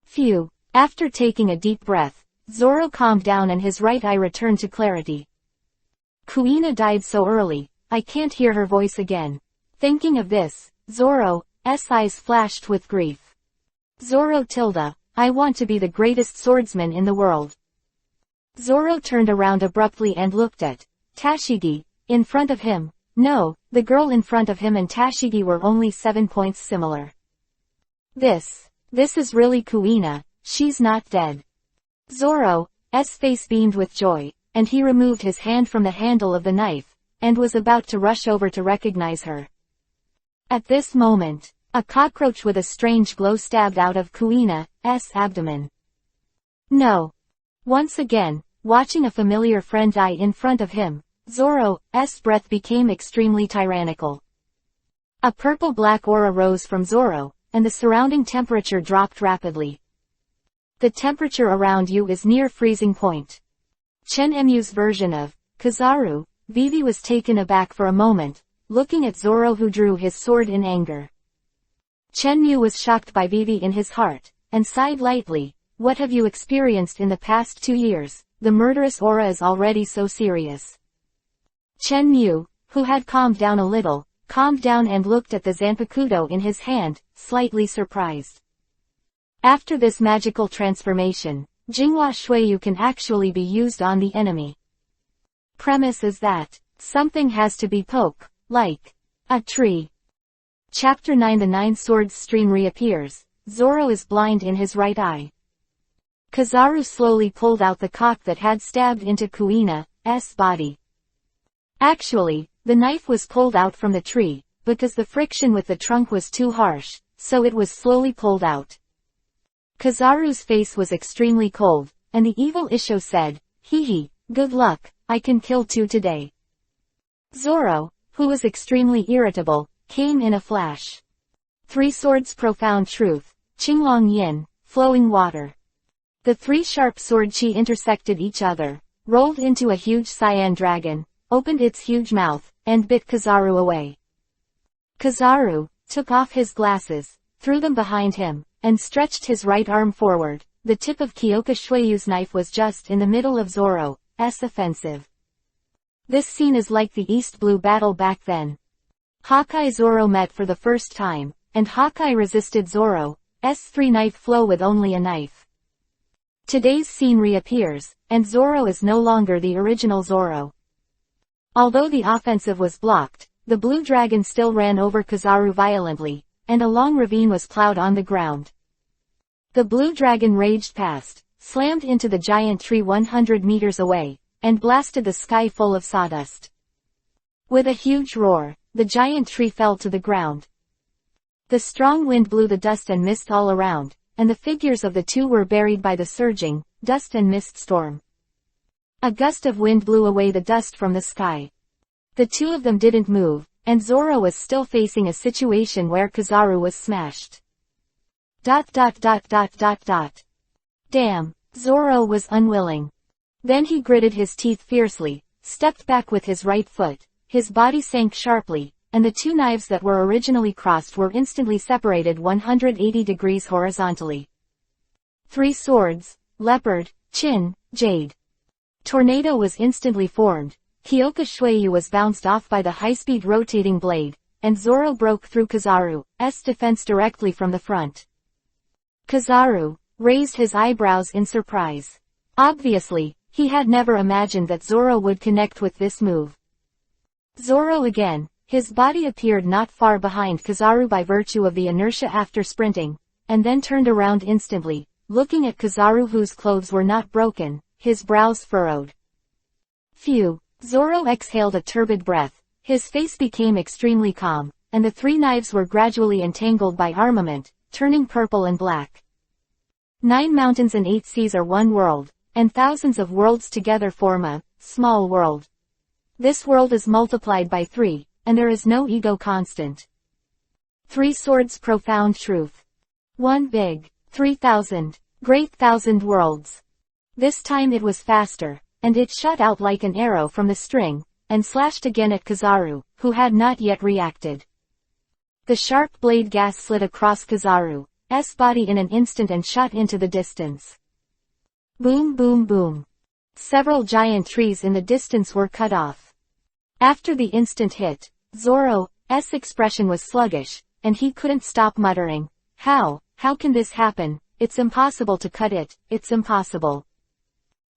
Phew! After taking a deep breath, Zoro calmed down and his right eye returned to clarity. Kuina died so early, I can't hear her voice again. Thinking of this, Zoro's eyes flashed with grief. Zoro ... I want to be the greatest swordsman in the world. Zoro turned around abruptly and looked at Tashigi, in front of him. No, the girl in front of him and Tashigi were only 7 points similar. This is really Kuina, she's not dead. Zoro's face beamed with joy, and he removed his hand from the handle of the knife, and was about to rush over to recognize her. At this moment, a cockroach with a strange glow stabbed out of Kuina's abdomen. No. Once again, watching a familiar friend die in front of him, Zoro's breath became extremely tyrannical. A purple-black aura rose from Zoro, and the surrounding temperature dropped rapidly. The temperature around you is near freezing point. Shenmu's version of Kizaru, Vivi was taken aback for a moment, looking at Zoro who drew his sword in anger. Shenmu was shocked by Vivi in his heart, and sighed lightly. What have you experienced in the past 2 years? The murderous aura is already so serious. Shenmu, who had calmed down a little, calmed down and looked at the Zanpakuto in his hand, slightly surprised. After this magical transformation, Jinghua Shuiyu can actually be used on the enemy. Premise is that something has to be poke, like a tree. Chapter 9 The Nine Swords stream reappears. Zoro is blind in his right eye. Kizaru slowly pulled out the cock that had stabbed into Kuina's body. Actually, the knife was pulled out from the tree, because the friction with the trunk was too harsh, so it was slowly pulled out. Kizaru's face was extremely cold, and the evil Isho said, "Hee hee, good luck, I can kill 2 today." Zoro, who was extremely irritable, came in a flash. 3 swords profound truth, Qinglong Yin, flowing water. The 3 sharp sword chi intersected each other, rolled into a huge cyan dragon, opened its huge mouth, and bit Kizaru away. Kizaru took off his glasses, threw them behind him, and stretched his right arm forward. The tip of Kyoka Shuiyu's knife was just in the middle of Zoro's offensive. This scene is like the East Blue battle back then. Hawkeye Zoro met for the first time, and Hawkeye resisted Zoro's 3-knife flow with only a knife. Today's scene reappears, and Zoro is no longer the original Zoro. Although the offensive was blocked, the blue dragon still ran over Kizaru violently, and a long ravine was plowed on the ground. The blue dragon raged past, slammed into the giant tree 100 meters away, and blasted the sky full of sawdust. With a huge roar, the giant tree fell to the ground. The strong wind blew the dust and mist all around, and the figures of the 2 were buried by the surging dust and mist storm. A gust of wind blew away the dust from the sky. The 2 of them didn't move, and Zoro was still facing a situation where Kizaru was smashed. Damn, Zoro was unwilling. Then he gritted his teeth fiercely, stepped back with his right foot, his body sank sharply, and the 2 knives that were originally crossed were instantly separated 180 degrees horizontally. 3 swords, leopard, chin, jade. Tornado was instantly formed. Kyoka Shuiyu was bounced off by the high-speed rotating blade, and Zoro broke through Kizaru's defense directly from the front. Kizaru raised his eyebrows in surprise. Obviously, he had never imagined that Zoro would connect with this move. Zoro again, his body appeared not far behind Kizaru by virtue of the inertia after sprinting, and then turned around instantly, looking at Kizaru whose clothes were not broken, his brows furrowed. Phew. Zoro exhaled a turbid breath, his face became extremely calm, and the 3 knives were gradually entangled by armament, turning purple and black. 9 mountains and 8 seas are one world, and thousands of worlds together form a small world. This world is multiplied by 3, and there is no ego constant. 3 swords profound truth. 1 big, 3,000, great 1,000 worlds. This time it was faster, and it shot out like an arrow from the string, and slashed again at Kizaru, who had not yet reacted. The sharp blade gas slid across Kizaru's body in an instant and shot into the distance. Boom boom boom. Several giant trees in the distance were cut off. After the instant hit, Zoro's expression was sluggish, and he couldn't stop muttering, How can this happen? it's impossible to cut it, it's impossible.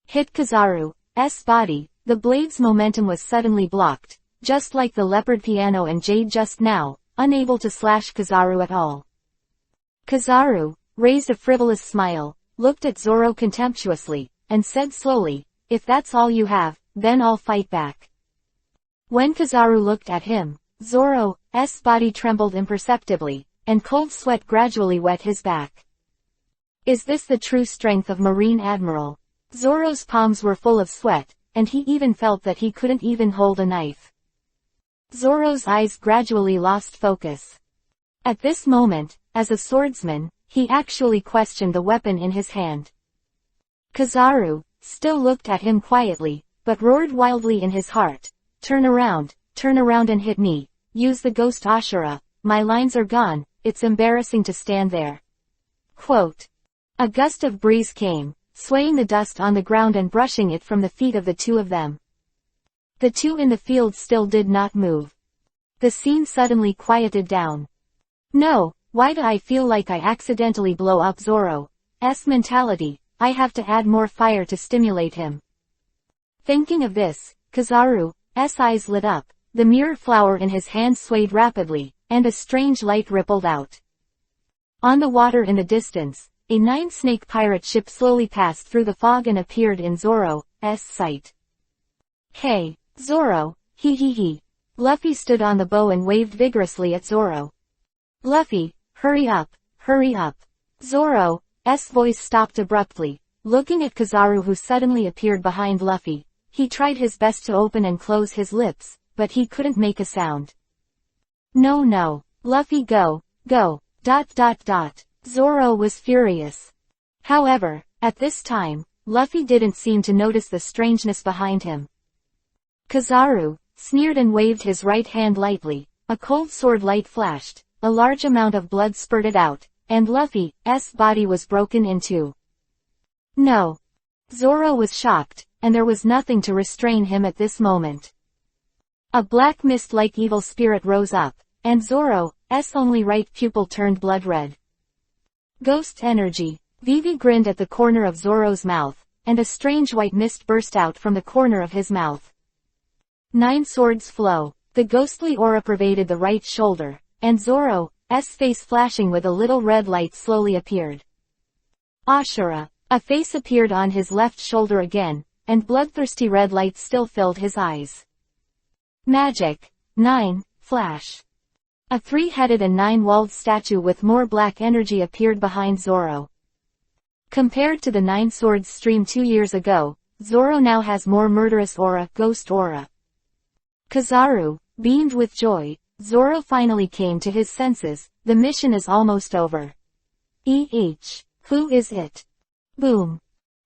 Hit Kizaru's body, the blade's momentum was suddenly blocked, just like the leopard piano and jade just now, unable to slash Kizaru at all. Kizaru raised a frivolous smile, looked at Zoro contemptuously, and said slowly, "If that's all you have, then I'll fight back." When Kizaru looked at him, Zoro's body trembled imperceptibly, and cold sweat gradually wet his back. Is this the true strength of Marine Admiral? Zoro's palms were full of sweat, and he even felt that he couldn't even hold a knife. Zoro's eyes gradually lost focus. At this moment, as a swordsman, he actually questioned the weapon in his hand. Kizaru still looked at him quietly, but roared wildly in his heart, turn around and hit me, use the ghost Ashura, my lines are gone, it's embarrassing to stand there." Quote. A gust of breeze came, swaying the dust on the ground and brushing it from the feet of the two of them. The two in the field still did not move. The scene suddenly quieted down. No, why do I feel like I accidentally blow up Zoro's mentality? I have to add more fire to stimulate him. Thinking of this, Kizaru's eyes lit up, the mirror flower in his hand swayed rapidly, and a strange light rippled out. On the water in the distance, a 9-snake pirate ship slowly passed through the fog and appeared in Zoro's sight. Hey, Zoro, he. Luffy stood on the bow and waved vigorously at Zoro. Luffy, hurry up. Zoro's voice stopped abruptly, looking at Kizaru who suddenly appeared behind Luffy. He tried his best to open and close his lips, but he couldn't make a sound. No, Luffy go. Zoro was furious. However, at this time, Luffy didn't seem to notice the strangeness behind him. Kizaru sneered and waved his right hand lightly, a cold sword light flashed, a large amount of blood spurted out, and Luffy's body was broken in two. No. Zoro was shocked, and there was nothing to restrain him at this moment. A black mist like evil spirit rose up, and Zoro's only right pupil turned blood red. Ghost energy. Vivi grinned at the corner of Zoro's mouth, and a strange white mist burst out from the corner of his mouth. 9 swords flow. The ghostly aura pervaded the right shoulder, and Zoro's face flashing with a little red light slowly appeared. Ashura. A face appeared on his left shoulder again, and bloodthirsty red light still filled his eyes. Magic. 9. Flash. A 3-headed and 9-walled statue with more black energy appeared behind Zoro. Compared to the 9 swords stream 2 years ago, Zoro now has more murderous aura, ghost aura. Kizaru beamed with joy. Zoro finally came to his senses, the mission is almost over. Who is it? Boom.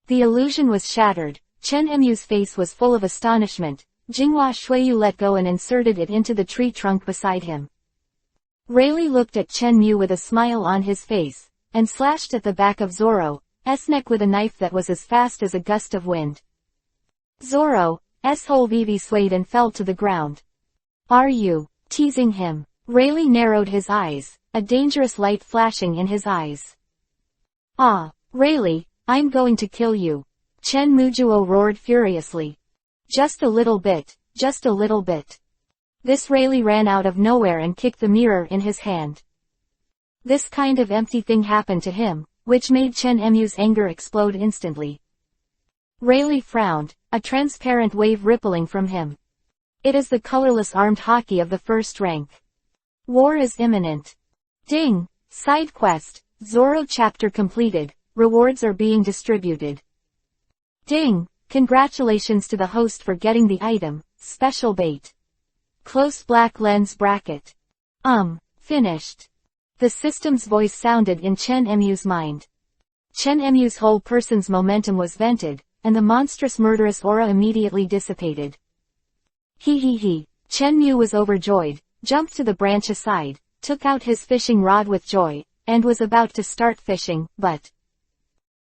The illusion was shattered. Chen Mu's face was full of astonishment. Jinghua Shuiyu let go and inserted it into the tree trunk beside him. Rayleigh looked at Chen Mu with a smile on his face, and slashed at the back of Zoro's neck with a knife that was as fast as a gust of wind. Zoro's whole Vivi swayed and fell to the ground. Are you teasing him? Rayleigh narrowed his eyes, a dangerous light flashing in his eyes. Ah, Rayleigh, I'm going to kill you. Chen Mujuo roared furiously. Just a little bit. This Rayleigh ran out of nowhere and kicked the mirror in his hand. This kind of empty thing happened to him, which made Chen Mu's anger explode instantly. Rayleigh frowned, a transparent wave rippling from him. It is the colorless armed hockey of the first rank. War is imminent. Ding! Side quest. Zoro chapter completed. Rewards are being distributed. Ding! Congratulations to the host for getting the item, special bait. Close black lens bracket. Finished. The system's voice sounded in Chen Mu's mind. Chen Mu's whole person's momentum was vented, and the monstrous murderous aura immediately dissipated. Chen Mu was overjoyed, jumped to the branch aside, took out his fishing rod with joy, and was about to start fishing, but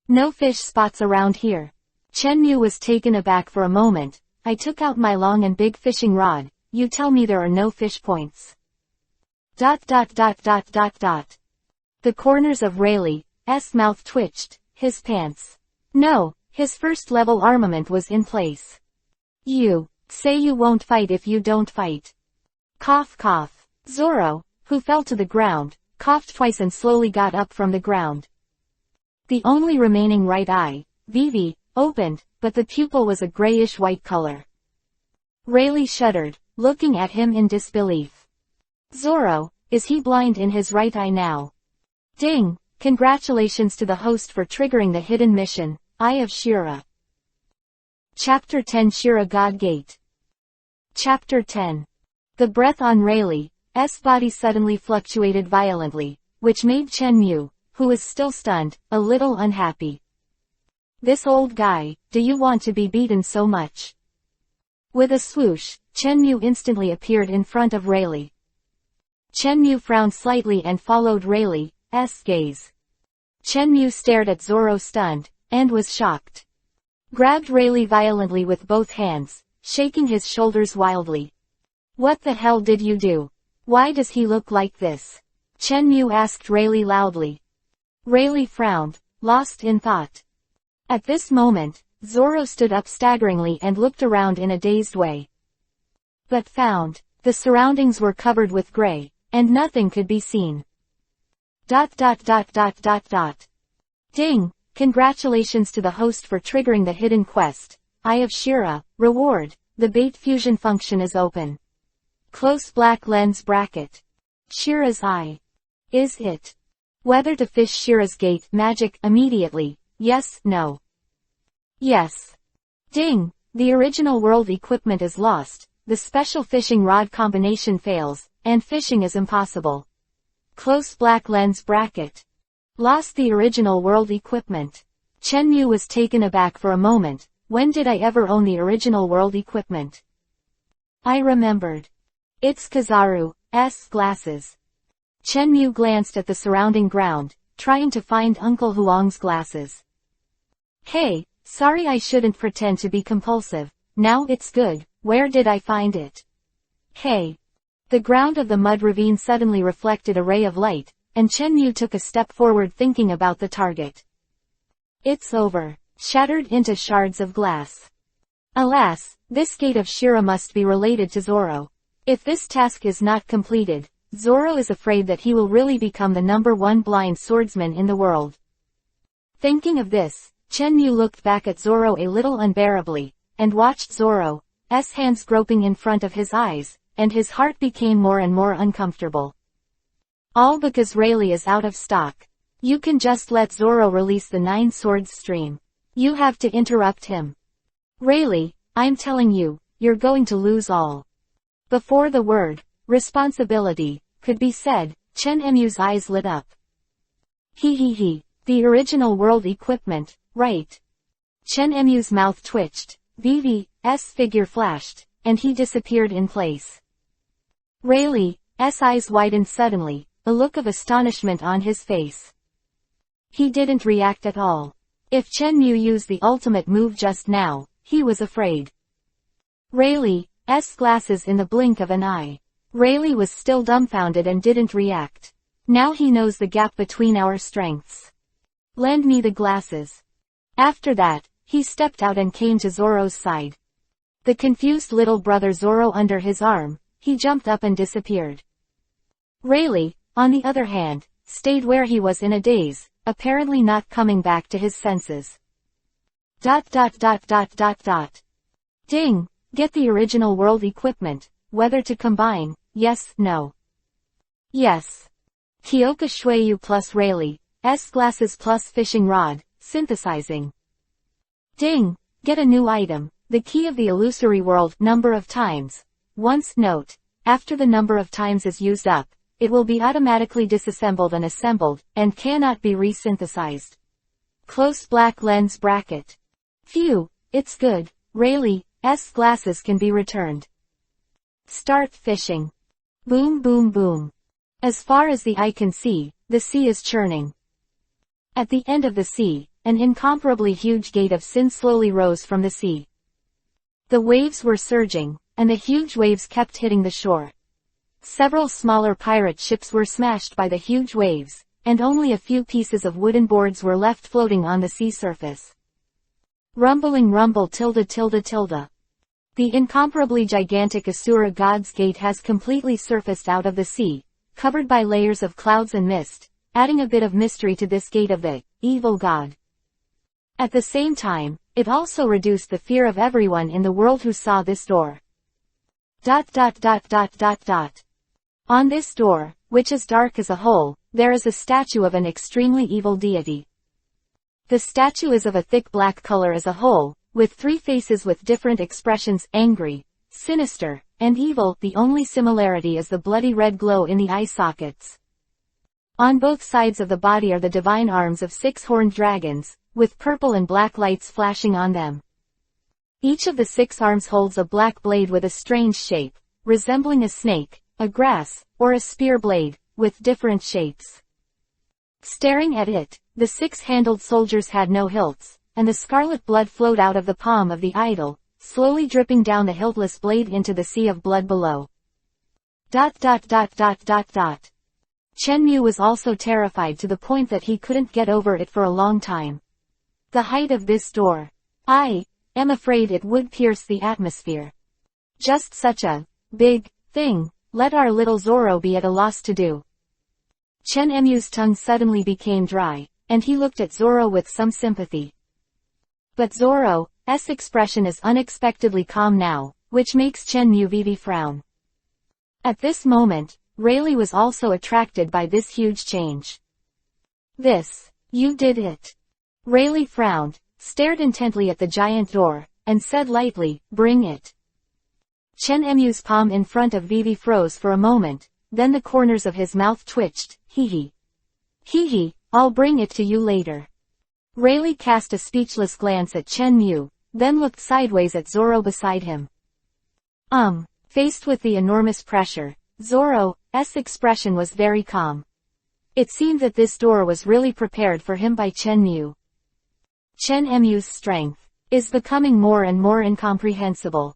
no fish spots around here. Chen Mu was taken aback for a moment. I took out my long and big fishing rod, you tell me there are no fish points. The corners of Rayleigh, Rayleigh's mouth twitched, his pants. No, his first level armament was in place. You say you won't fight if you don't fight. Cough cough. Zoro, who fell to the ground, coughed twice and slowly got up from the ground. The only remaining right eye, Vivi, opened, but the pupil was a grayish-white color. Rayleigh shuddered, looking at him in disbelief. Zoro, is he blind in his right eye now? Ding! Congratulations to the host for triggering the hidden mission, Eye of Shira. Chapter 10 Shira God Gate. Chapter 10. The breath on Rayleigh's body suddenly fluctuated violently, which made Chenmu, who was still stunned, a little unhappy. This old guy, do you want to be beaten so much? With a swoosh, Chenmu instantly appeared in front of Rayleigh. Chenmu frowned slightly and followed Rayleigh's gaze. Chenmu stared at Zoro stunned, and was shocked. Grabbed Rayleigh violently with both hands, shaking his shoulders wildly. What the hell did you do? Why does he look like this? Chenmu asked Rayleigh loudly. Rayleigh frowned, lost in thought. At this moment, Zoro stood up staggeringly and looked around in a dazed way. But found, the surroundings were covered with gray, and nothing could be seen. ... Ding! Congratulations to the host for triggering the hidden quest, Eye of Shira, reward, the bait fusion function is open. Close black lens bracket. Shira's eye. Is it? Whether to fish Shira's gate magic immediately, yes, no. Yes. Ding! The original world equipment is lost, the special fishing rod combination fails, and fishing is impossible. Close black lens bracket. Lost the original world equipment. Chenmu was taken aback for a moment. When did I ever own the original world equipment? I remembered. It's Kizaru's glasses. Chenmu glanced at the surrounding ground, trying to find Uncle Huang's glasses. Hey, sorry, I shouldn't pretend to be compulsive. Now it's good. Where did I find it? Hey. The ground of the mud ravine suddenly reflected a ray of light, and Chenmu took a step forward thinking about the target. It's over. Shattered into shards of glass. Alas, this gate of Shira must be related to Zoro. If this task is not completed, Zoro is afraid that he will really become the #1 blind swordsman in the world. Thinking of this, Chenmu looked back at Zoro a little unbearably, and watched Zoro's hands groping in front of his eyes, and his heart became more and more uncomfortable. All because Rayleigh is out of stock. You can just let Zoro release the 9 swords stream. You have to interrupt him. Rayleigh, I'm telling you, you're going to lose all. Before the word, responsibility, could be said, Chenmu's eyes lit up. He, the original world equipment, right? Chenmu's mouth twitched, Vivi's figure flashed, and he disappeared in place. Rayleigh's eyes widened suddenly, a look of astonishment on his face. He didn't react at all. If Chenmu used the ultimate move just now, he was afraid. Rayleigh's glasses in the blink of an eye. Rayleigh was still dumbfounded and didn't react. Now he knows the gap between our strengths. Lend me the glasses. After that, he stepped out and came to Zoro's side. The confused little brother Zoro under his arm, he jumped up and disappeared. Rayleigh, on the other hand, stayed where he was in a daze, apparently not coming back to his senses. Ding! Get the original world equipment, whether to combine, yes, no. Yes. Kyoka Shueyu plus Rayleigh's glasses plus fishing rod, synthesizing. Ding! Get a new item, the key of the illusory world, number of times. Once note, after the number of times is used up, it will be automatically disassembled and assembled, and cannot be resynthesized. Close black lens bracket. Phew, it's good, Rayleigh's glasses can be returned. Start fishing. Boom boom boom. As far as the eye can see, the sea is churning. At the end of the sea, an incomparably huge gate of sin slowly rose from the sea. The waves were surging, and the huge waves kept hitting the shore. Several smaller pirate ships were smashed by the huge waves, and only a few pieces of wooden boards were left floating on the sea surface. Rumbling rumble tilde tilde tilde. The incomparably gigantic Asura God's Gate has completely surfaced out of the sea, covered by layers of clouds and mist, adding a bit of mystery to this gate of the evil god. At the same time, it also reduced the fear of everyone in the world who saw this door. On this door, which is dark as a hole, there is a statue of an extremely evil deity. The statue is of a thick black color as a whole, with three faces with different expressions: angry, sinister, and evil. The only similarity is the bloody red glow in the eye sockets. On both sides of the body are the divine arms of 6 horned dragons, with purple and black lights flashing on them. Each of the 6 arms holds a black blade with a strange shape, resembling a snake, a grass, or a spear blade, with different shapes. Staring at it, the 6-handled soldiers had no hilts, and the scarlet blood flowed out of the palm of the idol, slowly dripping down the hiltless blade into the sea of blood below. Chenmu was also terrified to the point that he couldn't get over it for a long time. The height of this door. I am afraid it would pierce the atmosphere. Just such a big thing. Let our little Zoro be at a loss to do. Chenmu's tongue suddenly became dry, and he looked at Zoro with some sympathy. But Zoro's expression is unexpectedly calm now, which makes Chenmu Vivi frown. At this moment, Rayleigh was also attracted by this huge change. You did it. Rayleigh frowned, stared intently at the giant door, and said lightly, "Bring it." Chenmu's palm in front of Vivi froze for a moment, then the corners of his mouth twitched. Hee hee, I'll bring it to you later. Rayleigh cast a speechless glance at Chenmu, then looked sideways at Zoro beside him. Faced with the enormous pressure, Zoro's expression was very calm. It seemed that this door was really prepared for him by Chenmu. Chenmu's strength is becoming more and more incomprehensible.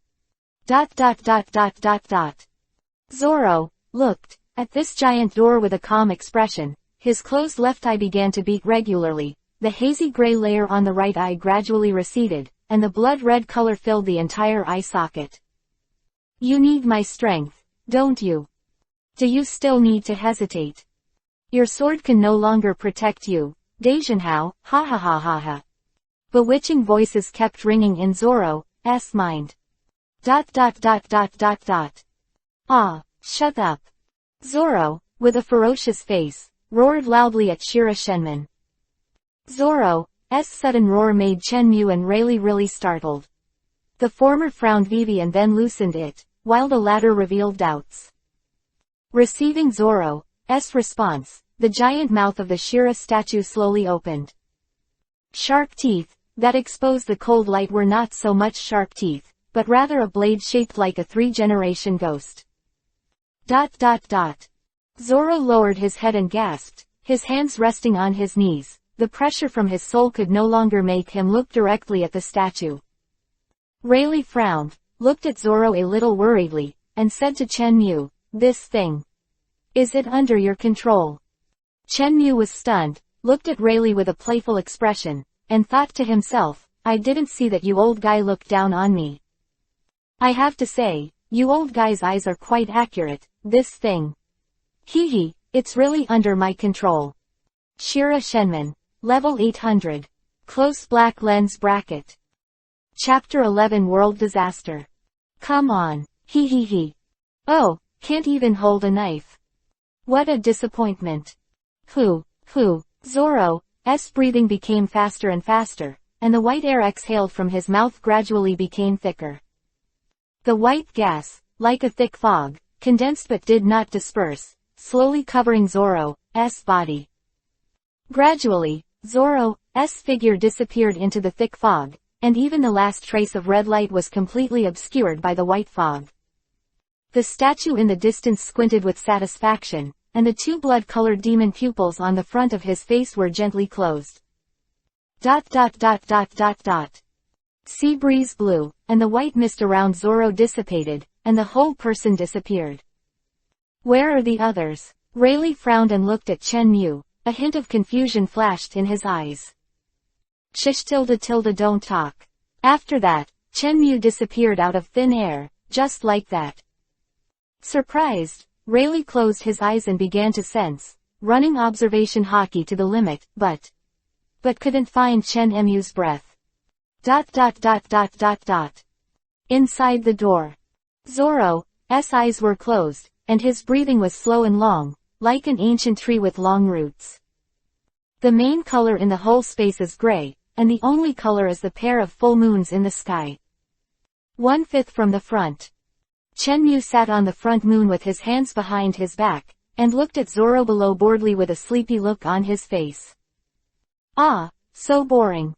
Zoro looked at this giant door with a calm expression. His closed left eye began to beat regularly, the hazy gray layer on the right eye gradually receded, and the blood-red color filled the entire eye socket. You need my strength, don't you? Do you still need to hesitate? Your sword can no longer protect you, Daijinhao, ha ha ha ha ha. Bewitching voices kept ringing in Zoro's mind. Ah, shut up. Zoro, with a ferocious face, roared loudly at Shira Shenmon. Zoro's sudden roar made Chenmu and Rayleigh really startled. The former frowned Vivi and then loosened it, while the latter revealed doubts. Receiving Zoro's response, the giant mouth of the Shira statue slowly opened. Sharp teeth, that exposed the cold light, were not so much sharp teeth, but rather a blade shaped like a 3-generation ghost. Zoro lowered his head and gasped, his hands resting on his knees. The pressure from his soul could no longer make him look directly at the statue. Rayleigh frowned, looked at Zoro a little worriedly, and said to Chenmu, "This thing. Is it under your control?" Chenmu was stunned, looked at Rayleigh with a playful expression, and thought to himself, "I didn't see that you old guy looked down on me. I have to say, you old guy's eyes are quite accurate. This thing. Hee, it's really under my control." Shira Shenmon. Level 800. Close black lens bracket. Chapter 11 World Disaster. Come on. Hee. Oh, can't even hold a knife. What a disappointment. Zoro's breathing became faster and faster, and the white air exhaled from his mouth gradually became thicker. The white gas, like a thick fog, condensed but did not disperse, slowly covering Zoro's body. Gradually, Zoro's figure disappeared into the thick fog, and even the last trace of red light was completely obscured by the white fog. The statue in the distance squinted with satisfaction, and the 2 blood-colored demon pupils on the front of his face were gently closed. Sea breeze blew, and the white mist around Zoro dissipated, and the whole person disappeared. Where are the others? Rayleigh frowned and looked at Chenmu, A hint of confusion flashed in his eyes. Shish tilde tilde don't talk. After that, Chenmu disappeared out of thin air, just like that. Surprised, Rayleigh closed his eyes and began to sense, running observation hockey to the limit, but couldn't find Chenmu's breath. ... Inside the door. Zoro's eyes were closed, and his breathing was slow and long, like an ancient tree with long roots. The main color in the whole space is gray, and the only color is the pair of full moons in the sky. 1/5 from the front. Chenmu sat on the front moon with his hands behind his back, and looked at Zoro below boredly with a sleepy look on his face. Ah, so boring.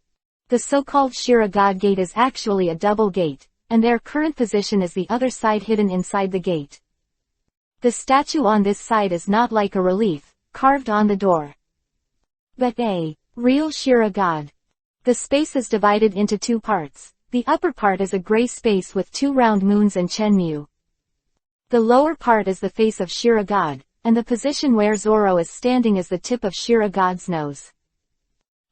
The so-called Shira God Gate is actually a double gate, and their current position is the other side hidden inside the gate. The statue on this side is not like a relief, carved on the door, but a real Shira God. The space is divided into two parts. The upper part is a gray space with two round moons and Chenmu. The lower part is the face of Shira God, and the position where Zoro is standing is the tip of Shira God's nose.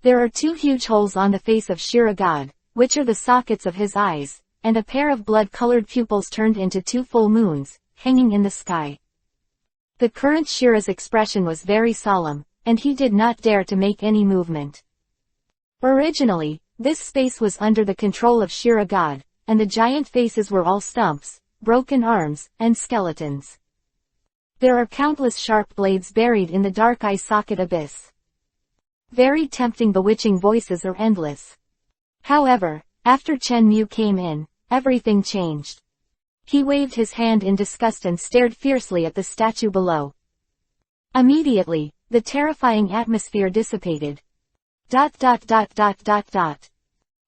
There are two huge holes on the face of Shira God, which are the sockets of his eyes, and a pair of blood-colored pupils turned into two full moons, hanging in the sky. The current Shira's expression was very solemn, and he did not dare to make any movement. Originally, this space was under the control of Shira God, and the giant faces were all stumps, broken arms, and skeletons. There are countless sharp blades buried in the dark eye socket abyss. Very tempting bewitching voices are endless. However, after Chenmu came in, everything changed. He waved his hand in disgust and stared fiercely at the statue below. Immediately, the terrifying atmosphere dissipated. ...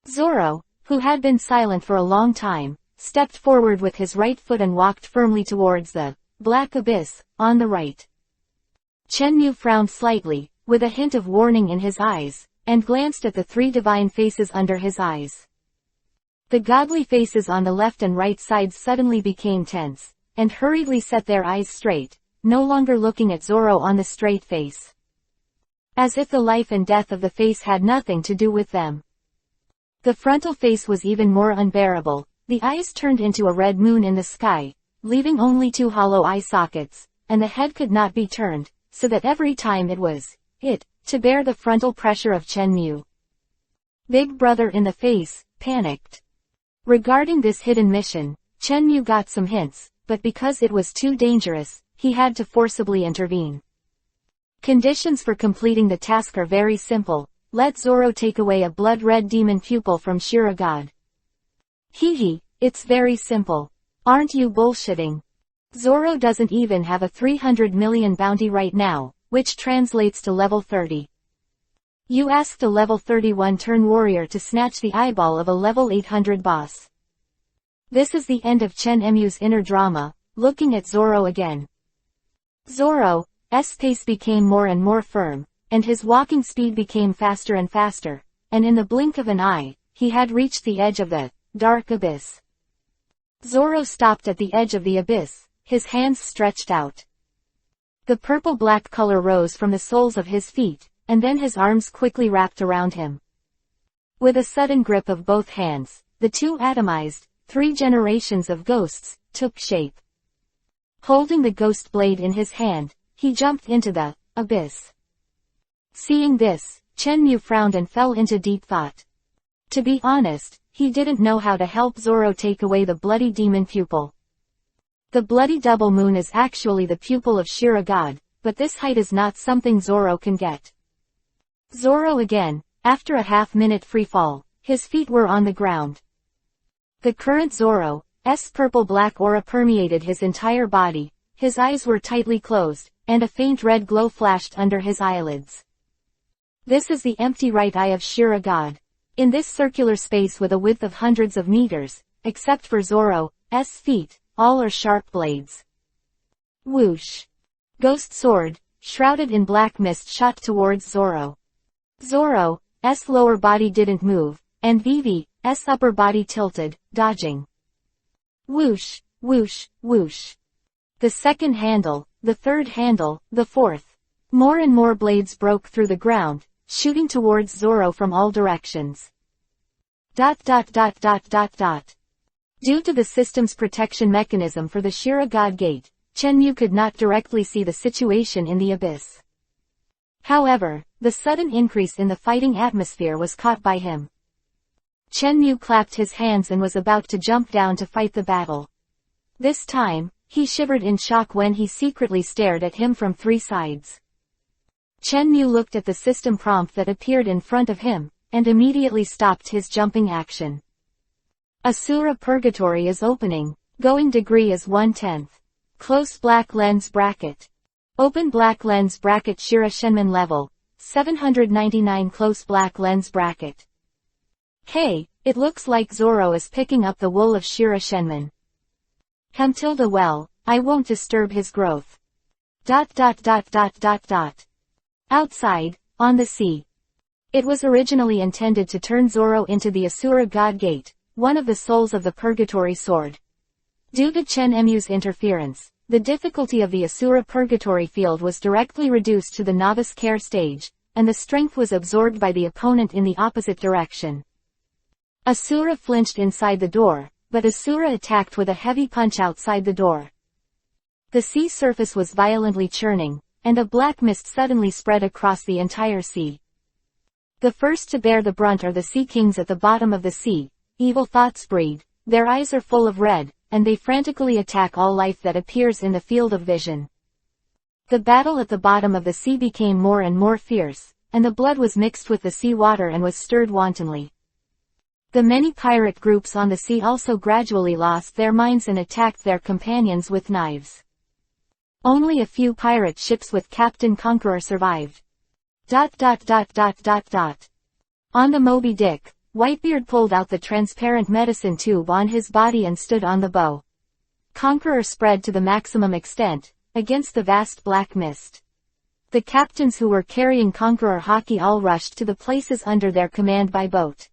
Zoro, who had been silent for a long time, stepped forward with his right foot and walked firmly towards the black abyss on the right. Chenmu frowned slightly, with a hint of warning in his eyes, and glanced at the three divine faces under his eyes. The godly faces on the left and right sides suddenly became tense, and hurriedly set their eyes straight, no longer looking at Zoro on the straight face. As if the life and death of the face had nothing to do with them. The frontal face was even more unbearable. The eyes turned into a red moon in the sky, leaving only two hollow eye sockets, and the head could not be turned, so that every time it was to bear the frontal pressure of Chenmu. Big Brother in the face panicked. Regarding this hidden mission, Chenmu got some hints, but because it was too dangerous, he had to forcibly intervene. Conditions for completing the task are very simple. Let Zoro take away a blood-red demon pupil from Shira God. Hee, it's very simple. Aren't you bullshitting? Zoro doesn't even have a 300 million bounty right now, which translates to level 30. You asked a level 31 turn warrior to snatch the eyeball of a level 800 boss. This is the end of Chenmu's inner drama, looking at Zoro again. Zoro's pace became more and more firm, and his walking speed became faster and faster, and in the blink of an eye, he had reached the edge of the dark abyss. Zoro stopped at the edge of the abyss, his hands stretched out. The purple-black color rose from the soles of his feet, and then his arms quickly wrapped around him. With a sudden grip of both hands, the two atomized, 3 generations of ghosts, took shape. Holding the ghost blade in his hand, he jumped into the abyss. Seeing this, Chenmu frowned and fell into deep thought. To be honest, he didn't know how to help Zoro take away the bloody demon pupil. The bloody double moon is actually the pupil of Shira God, but this height is not something Zoro can get. Zoro again, after a half-minute free fall, his feet were on the ground. The current Zoro's purple-black aura permeated his entire body, his eyes were tightly closed, and a faint red glow flashed under his eyelids. This is the empty right eye of Shira God. In this circular space with a width of hundreds of meters, except for Zoro's feet, all are sharp blades. Whoosh! Ghost sword, shrouded in black mist shot towards Zoro. Zoro's lower body didn't move, and Vivi's upper body tilted, dodging. Whoosh, whoosh, whoosh. The second handle, the third handle, the fourth. More and more blades broke through the ground, shooting towards Zoro from all directions. Due to the system's protection mechanism for the Shira God Gate, Chenmu could not directly see the situation in the abyss. However, the sudden increase in the fighting atmosphere was caught by him. Chenmu clapped his hands and was about to jump down to fight the battle. This time, he shivered in shock when he secretly stared at him from 3 sides. Chenmu looked at the system prompt that appeared in front of him, and immediately stopped his jumping action. Asura Purgatory is opening. Going degree is 1/10. Close black lens bracket. Open black lens bracket Shira Shenman level, 799 close black lens bracket. Hey, it looks like Zoro is picking up the wool of Shira Shenman. Well, I won't disturb his growth. Outside, on the sea. It was originally intended to turn Zoro into the Asura God Gate, one of the souls of the Purgatory Sword. Due to Chenmu's interference, the difficulty of the Asura Purgatory field was directly reduced to the novice care stage, and the strength was absorbed by the opponent in the opposite direction. Asura flinched inside the door, but Asura attacked with a heavy punch outside the door. The sea surface was violently churning, and a black mist suddenly spread across the entire sea. The first to bear the brunt are the sea kings at the bottom of the sea. Evil thoughts breed, their eyes are full of red, and they frantically attack all life that appears in the field of vision. The battle at the bottom of the sea became more and more fierce, and the blood was mixed with the sea water and was stirred wantonly. The many pirate groups on the sea also gradually lost their minds and attacked their companions with knives. Only a few pirate ships with Captain Conqueror survived. On the Moby Dick, Whitebeard pulled out the transparent medicine tube on his body and stood on the bow. Conqueror spread to the maximum extent, against the vast black mist. The captains who were carrying Conqueror Haki all rushed to the places under their command by boat.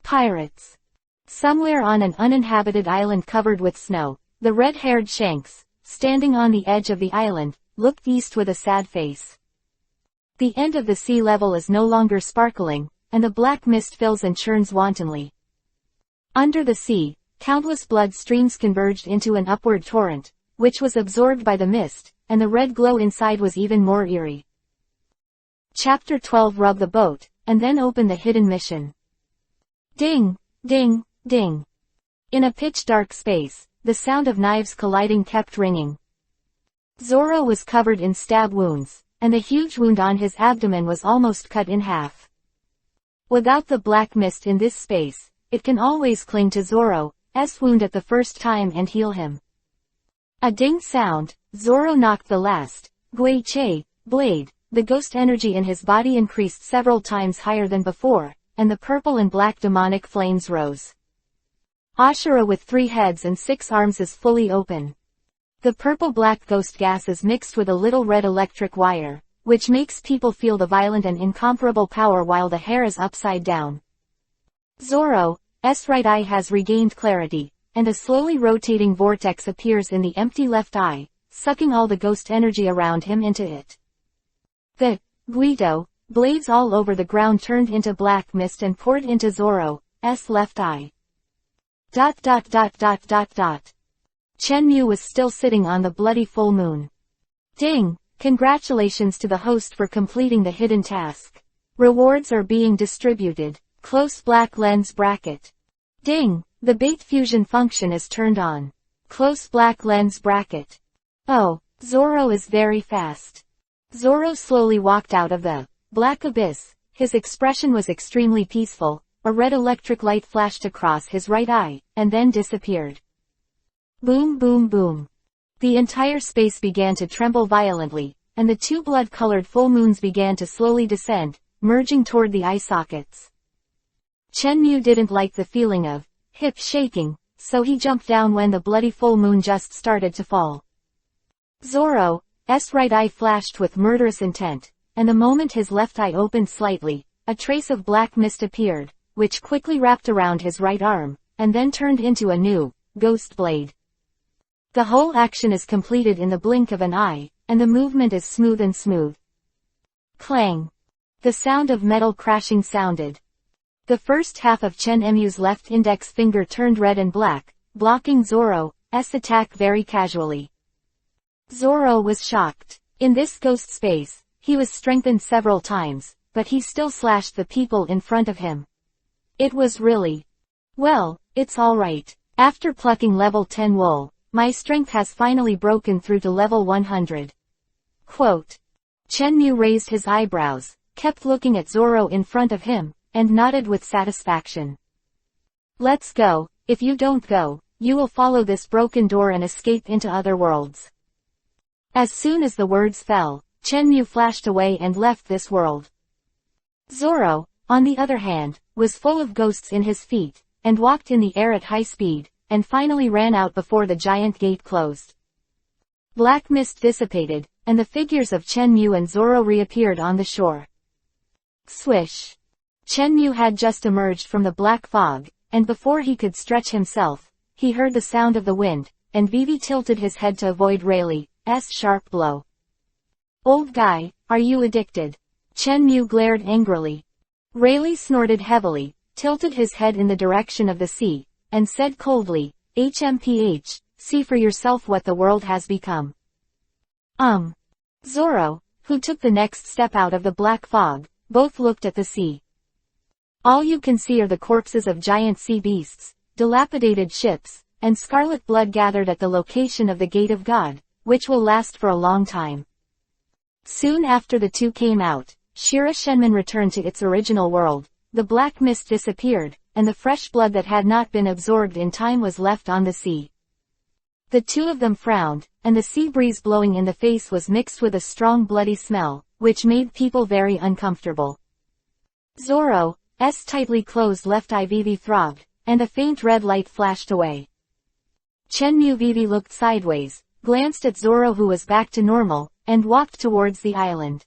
Pirates. Somewhere on an uninhabited island covered with snow, the red-haired Shanks, standing on the edge of the island, looked east with a sad face. The end of the sea level is no longer sparkling, and the black mist fills and churns wantonly. Under the sea, countless blood streams converged into an upward torrent, which was absorbed by the mist, and the red glow inside was even more eerie. Chapter 12 Rub the boat, and then open the hidden mission. Ding, ding, ding. In a pitch-dark space, the sound of knives colliding kept ringing. Zoro was covered in stab wounds, and the huge wound on his abdomen was almost cut in half. Without the black mist in this space, it can always cling to Zoro's wound at the first time and heal him. A ding sound, Zoro knocked the last Guiche blade. The ghost energy in his body increased several times higher than before, and the purple and black demonic flames rose. Ashura with 3 heads and 6 arms is fully open. The purple-black ghost gas is mixed with a little red electric wire, which makes people feel the violent and incomparable power while the hair is upside down. Zoro's right eye has regained clarity, and a slowly rotating vortex appears in the empty left eye, sucking all the ghost energy around him into it. The Guido blades all over the ground turned into black mist and poured into Zoro's left eye. Chenmu was still sitting on the bloody full moon. Ding! Congratulations to the host for completing the hidden task. Rewards are being distributed. Close black lens bracket. Ding! The bait fusion function is turned on. Close black lens bracket. Oh, Zoro is very fast. Zoro slowly walked out of the black abyss. His expression was extremely peaceful. A red electric light flashed across his right eye, and then disappeared. Boom boom boom. The entire space began to tremble violently, and the 2 blood-colored full moons began to slowly descend, merging toward the eye sockets. Chenmu didn't like the feeling of hip shaking, so he jumped down when the bloody full moon just started to fall. Zoro's right eye flashed with murderous intent, and the moment his left eye opened slightly, a trace of black mist appeared, which quickly wrapped around his right arm, and then turned into a new ghost blade. The whole action is completed in the blink of an eye, and the movement is smooth and smooth. Clang. The sound of metal crashing sounded. The first half of Chen Mu's left index finger turned red and black, blocking Zoro's attack very casually. Zoro was shocked. In this ghost space, he was strengthened several times, but he still slashed the people in front of him. It was really... Well, it's alright. After plucking level 10 wool, my strength has finally broken through to level 100. Quote. Chen Mu raised his eyebrows, kept looking at Zoro in front of him, and nodded with satisfaction. Let's go. If you don't go, you will follow this broken door and escape into other worlds. As soon as the words fell, Chen Mu flashed away and left this world. Zoro, on the other hand, was full of ghosts in his feet, and walked in the air at high speed, and finally ran out before the giant gate closed. Black mist dissipated, and the figures of Chen Mu and Zoro reappeared on the shore. Swish! Chen Mu had just emerged from the black fog, and before he could stretch himself, he heard the sound of the wind, and Vivi tilted his head to avoid Rayleigh's sharp blow. Old guy, are you addicted? Chen Mu glared angrily. Rayleigh snorted heavily, tilted his head in the direction of the sea, and said coldly, HMPH, see for yourself what the world has become. Zoro, who took the next step out of the black fog, both looked at the sea. All you can see are the corpses of giant sea beasts, dilapidated ships, and scarlet blood gathered at the location of the Gate of God, which will last for a long time. Soon after the two came out, Shira Shenmen returned to its original world, the black mist disappeared, and the fresh blood that had not been absorbed in time was left on the sea. The two of them frowned, and the sea breeze blowing in the face was mixed with a strong bloody smell, which made people very uncomfortable. Zoro's tightly closed left eye Vivi throbbed, and a faint red light flashed away. Chen Mu Vivi looked sideways, glanced at Zoro who was back to normal, and walked towards the island.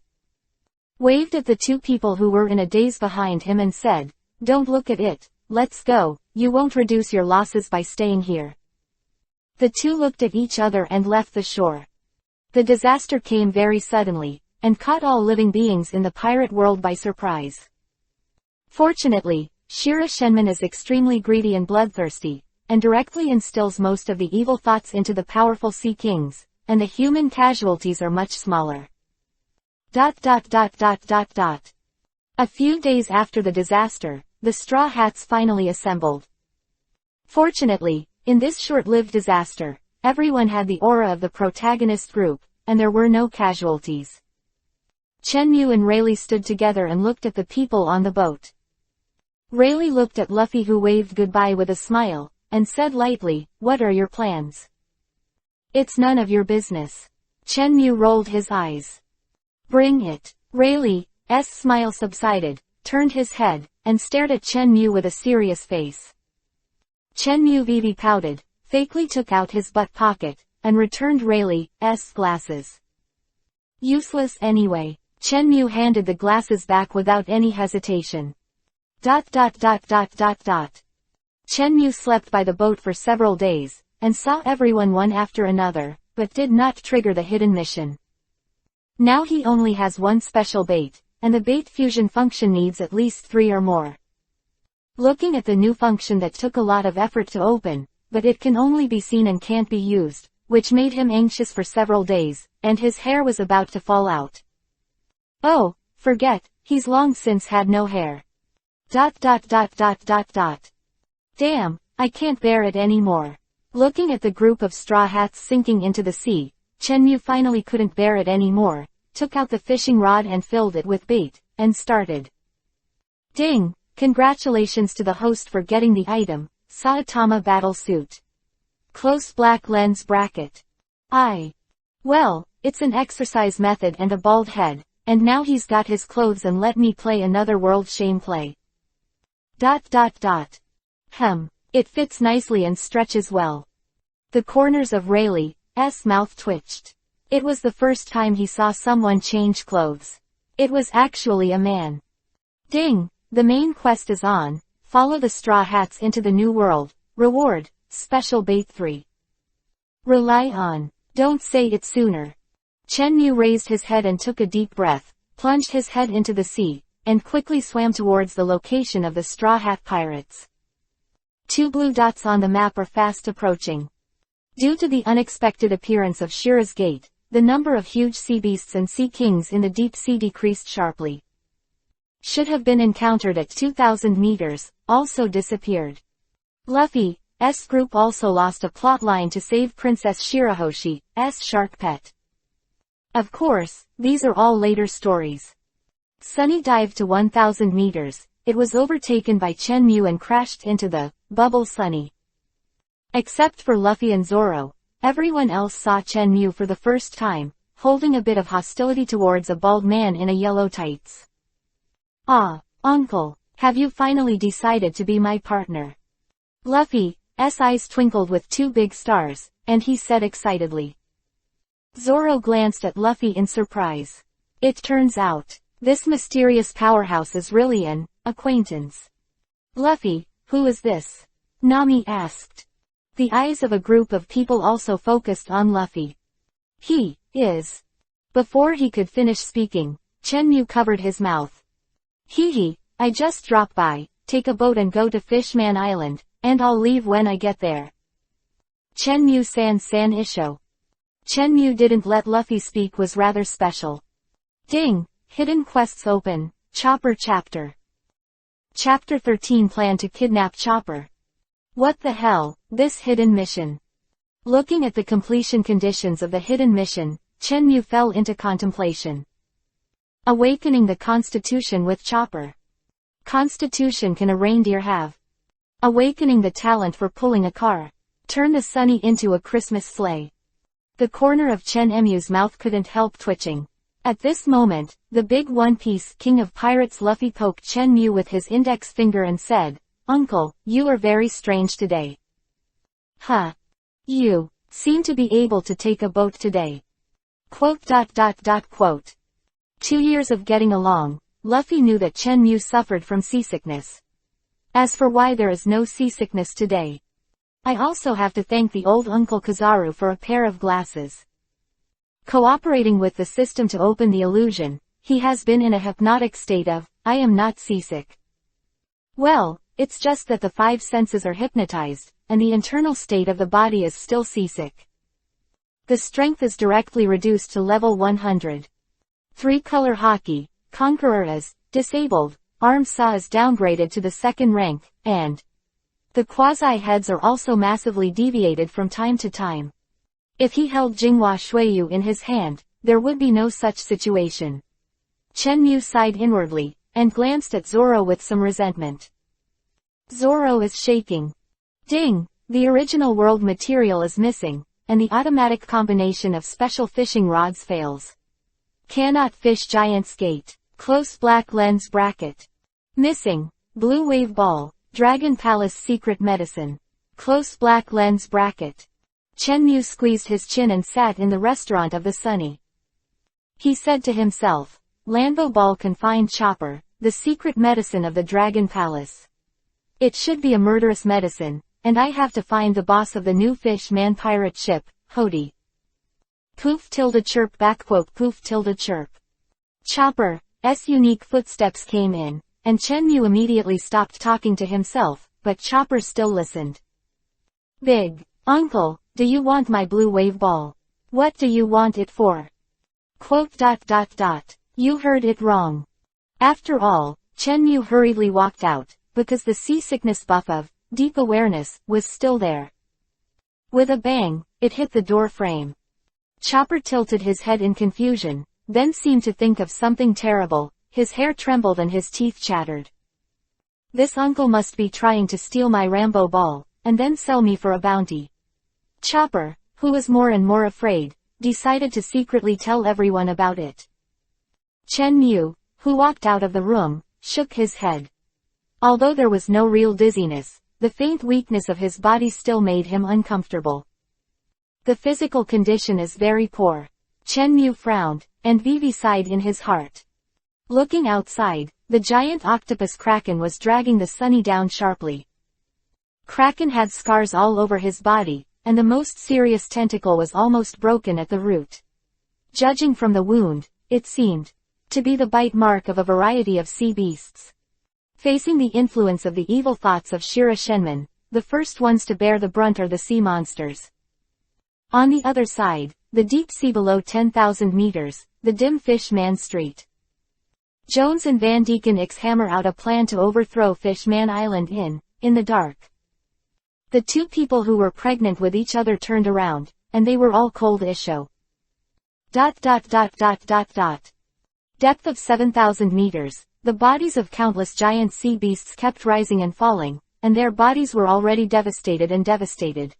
Waved at the two people who were in a daze behind him and said, don't look at it, let's go, you won't reduce your losses by staying here. The two looked at each other and left the shore. The disaster came very suddenly, and caught all living beings in the pirate world by surprise. Fortunately, Shira Shenmen is extremely greedy and bloodthirsty, and directly instills most of the evil thoughts into the powerful sea kings, and the human casualties are much smaller. A few days after the disaster, the Straw Hats finally assembled. Fortunately, in this short-lived disaster, everyone had the aura of the protagonist group, and there were no casualties. Chen Mu and Rayleigh stood together and looked at the people on the boat. Rayleigh looked at Luffy who waved goodbye with a smile, and said lightly, what are your plans? It's none of your business. Chen Mu rolled his eyes. Bring it. Rayleigh's smile subsided, turned his head, and stared at Chen Mu with a serious face. Chen Mu Vivi pouted, fakely took out his butt pocket, and returned Rayleigh's glasses. Useless anyway. Chen Mu handed the glasses back without any hesitation. Chen Mu slept by the boat for several days, and saw everyone one after another, but did not trigger the hidden mission. Now he only has one special bait, and the bait fusion function needs at least 3 or more. Looking at the new function that took a lot of effort to open, but it can only be seen and can't be used, which made him anxious for several days, and his hair was about to fall out. Oh, forget, he's long since had no hair. Damn, I can't bear it anymore. Looking at the group of straw hats sinking into the sea, Chen Mu finally couldn't bear it anymore, took out the fishing rod and filled it with bait, and started. Ding! Congratulations to the host for getting the item, Saitama battle suit. Close black lens bracket. Well, it's an exercise method and a bald head, and now he's got his clothes and let me play another world shame play. It fits nicely and stretches well. The corners of Rayleigh's mouth twitched. It was the first time he saw someone change clothes. It was actually a man. Ding! The main quest is on. Follow the Straw Hats into the new world. Reward, Special Bait 3. Rely on. Don't say it sooner. Chen Mu raised his head and took a deep breath, plunged his head into the sea, and quickly swam towards the location of the Straw Hat Pirates. 2 blue dots on the map are fast approaching. Due to the unexpected appearance of Shira's Gate, the number of huge sea beasts and sea kings in the deep sea decreased sharply. Should have been encountered at 2,000 meters, also disappeared. Luffy's group also lost a plotline to save Princess Shirahoshi's shark pet. Of course, these are all later stories. Sunny dived to 1,000 meters, it was overtaken by Chenmu and crashed into the bubble Sunny. Except for Luffy and Zoro, everyone else saw Chenmu for the first time, holding a bit of hostility towards a bald man in a yellow tights. "Ah, uncle, have you finally decided to be my partner?" Luffy's eyes twinkled with 2 big stars, and he said excitedly. Zoro glanced at Luffy in surprise. It turns out, this mysterious powerhouse is really an acquaintance. "Luffy, who is this?" Nami asked. The eyes of a group of people also focused on Luffy. "He is." Before he could finish speaking, Chenmu covered his mouth. "Hee, I just dropped by, take a boat and go to Fishman Island, and I'll leave when I get there." Chenmu-san Isho. Chenmu didn't let Luffy speak was rather special. Ding! Hidden quests open, Chopper chapter. Chapter 13 Plan to kidnap Chopper. What the hell, this hidden mission? Looking at the completion conditions of the hidden mission, Chenmu fell into contemplation. Awakening the Constitution with Chopper. Constitution can a reindeer have? Awakening the talent for pulling a car. Turn the Sunny into a Christmas sleigh. The corner of Chenmu's mouth couldn't help twitching. At this moment, the big One Piece King of Pirates Luffy poked Chenmu with his index finger and said, "Uncle, you are very strange today." "Huh. You seem to be able to take a boat today." Quote. 2 years of getting along, Luffy knew that Chenmu suffered from seasickness. As for why there is no seasickness today, I also have to thank the old Uncle Kizaru for a pair of glasses. Cooperating with the system to open the illusion, he has been in a hypnotic state of, "I am not seasick." Well, it's just that the 5 senses are hypnotized, and the internal state of the body is still seasick. The strength is directly reduced to level 100. 3-color hockey, Conqueror is disabled, Armed Saw is downgraded to the 2nd rank, and the quasi-heads are also massively deviated from time to time. If he held Jinghua Shuiyu in his hand, there would be no such situation. Chenmu sighed inwardly, and glanced at Zoro with some resentment. Zoro is shaking. Ding! The original world material is missing, and the automatic combination of special fishing rods fails. Cannot fish Giant's Gate. Close black lens bracket. Missing. Blue wave ball. Dragon Palace secret medicine. Close black lens bracket. Chenmu squeezed his chin and sat in the restaurant of the Sunny. He said to himself, Lanbo ball can find Chopper, the secret medicine of the Dragon Palace. It should be a murderous medicine, and I have to find the boss of the new fish man pirate ship, Hody. Poof tilde chirp backquote poof tilde chirp. Chopper's unique footsteps came in, and Chenmu immediately stopped talking to himself, but Chopper still listened. Big Uncle, do you want my blue wave ball? What do you want it for? Quote. You heard it wrong. After all, Chenmu hurriedly walked out, because the seasickness buff of deep awareness was still there. With a bang, it hit the door frame. Chopper tilted his head in confusion, then seemed to think of something terrible, his hair trembled and his teeth chattered. This uncle must be trying to steal my Rambo ball, and then sell me for a bounty. Chopper, who was more and more afraid, decided to secretly tell everyone about it. Chenmu, who walked out of the room, shook his head. Although there was no real dizziness, the faint weakness of his body still made him uncomfortable. The physical condition is very poor. Chenmu frowned, and Vivi sighed in his heart. Looking outside, the giant octopus Kraken was dragging the Sunny down sharply. Kraken had scars all over his body, and the most serious tentacle was almost broken at the root. Judging from the wound, it seemed to be the bite mark of a variety of sea beasts. Facing the influence of the evil thoughts of Shira Shenman, the first ones to bear the brunt are the sea monsters. On the other side, the deep sea below 10,000 meters, the dim fish man street. Jones and Van Deeken hammer out a plan to overthrow Fish Man Island in the dark. The two people who were pregnant with each other turned around, and they were all cold isho. Depth of 7,000 meters, the bodies of countless giant sea beasts kept rising and falling, and their bodies were already devastated.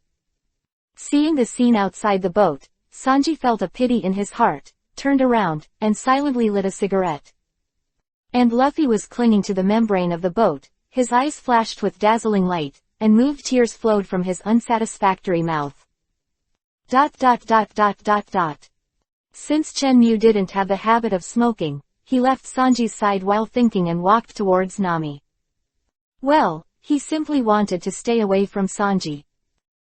Seeing the scene outside the boat, Sanji felt a pity in his heart, turned around, and silently lit a cigarette. And Luffy was clinging to the membrane of the boat, his eyes flashed with dazzling light, and moved tears flowed from his unsatisfactory mouth. Since Chen Mu didn't have the habit of smoking, he left Sanji's side while thinking and walked towards Nami. Well, he simply wanted to stay away from Sanji.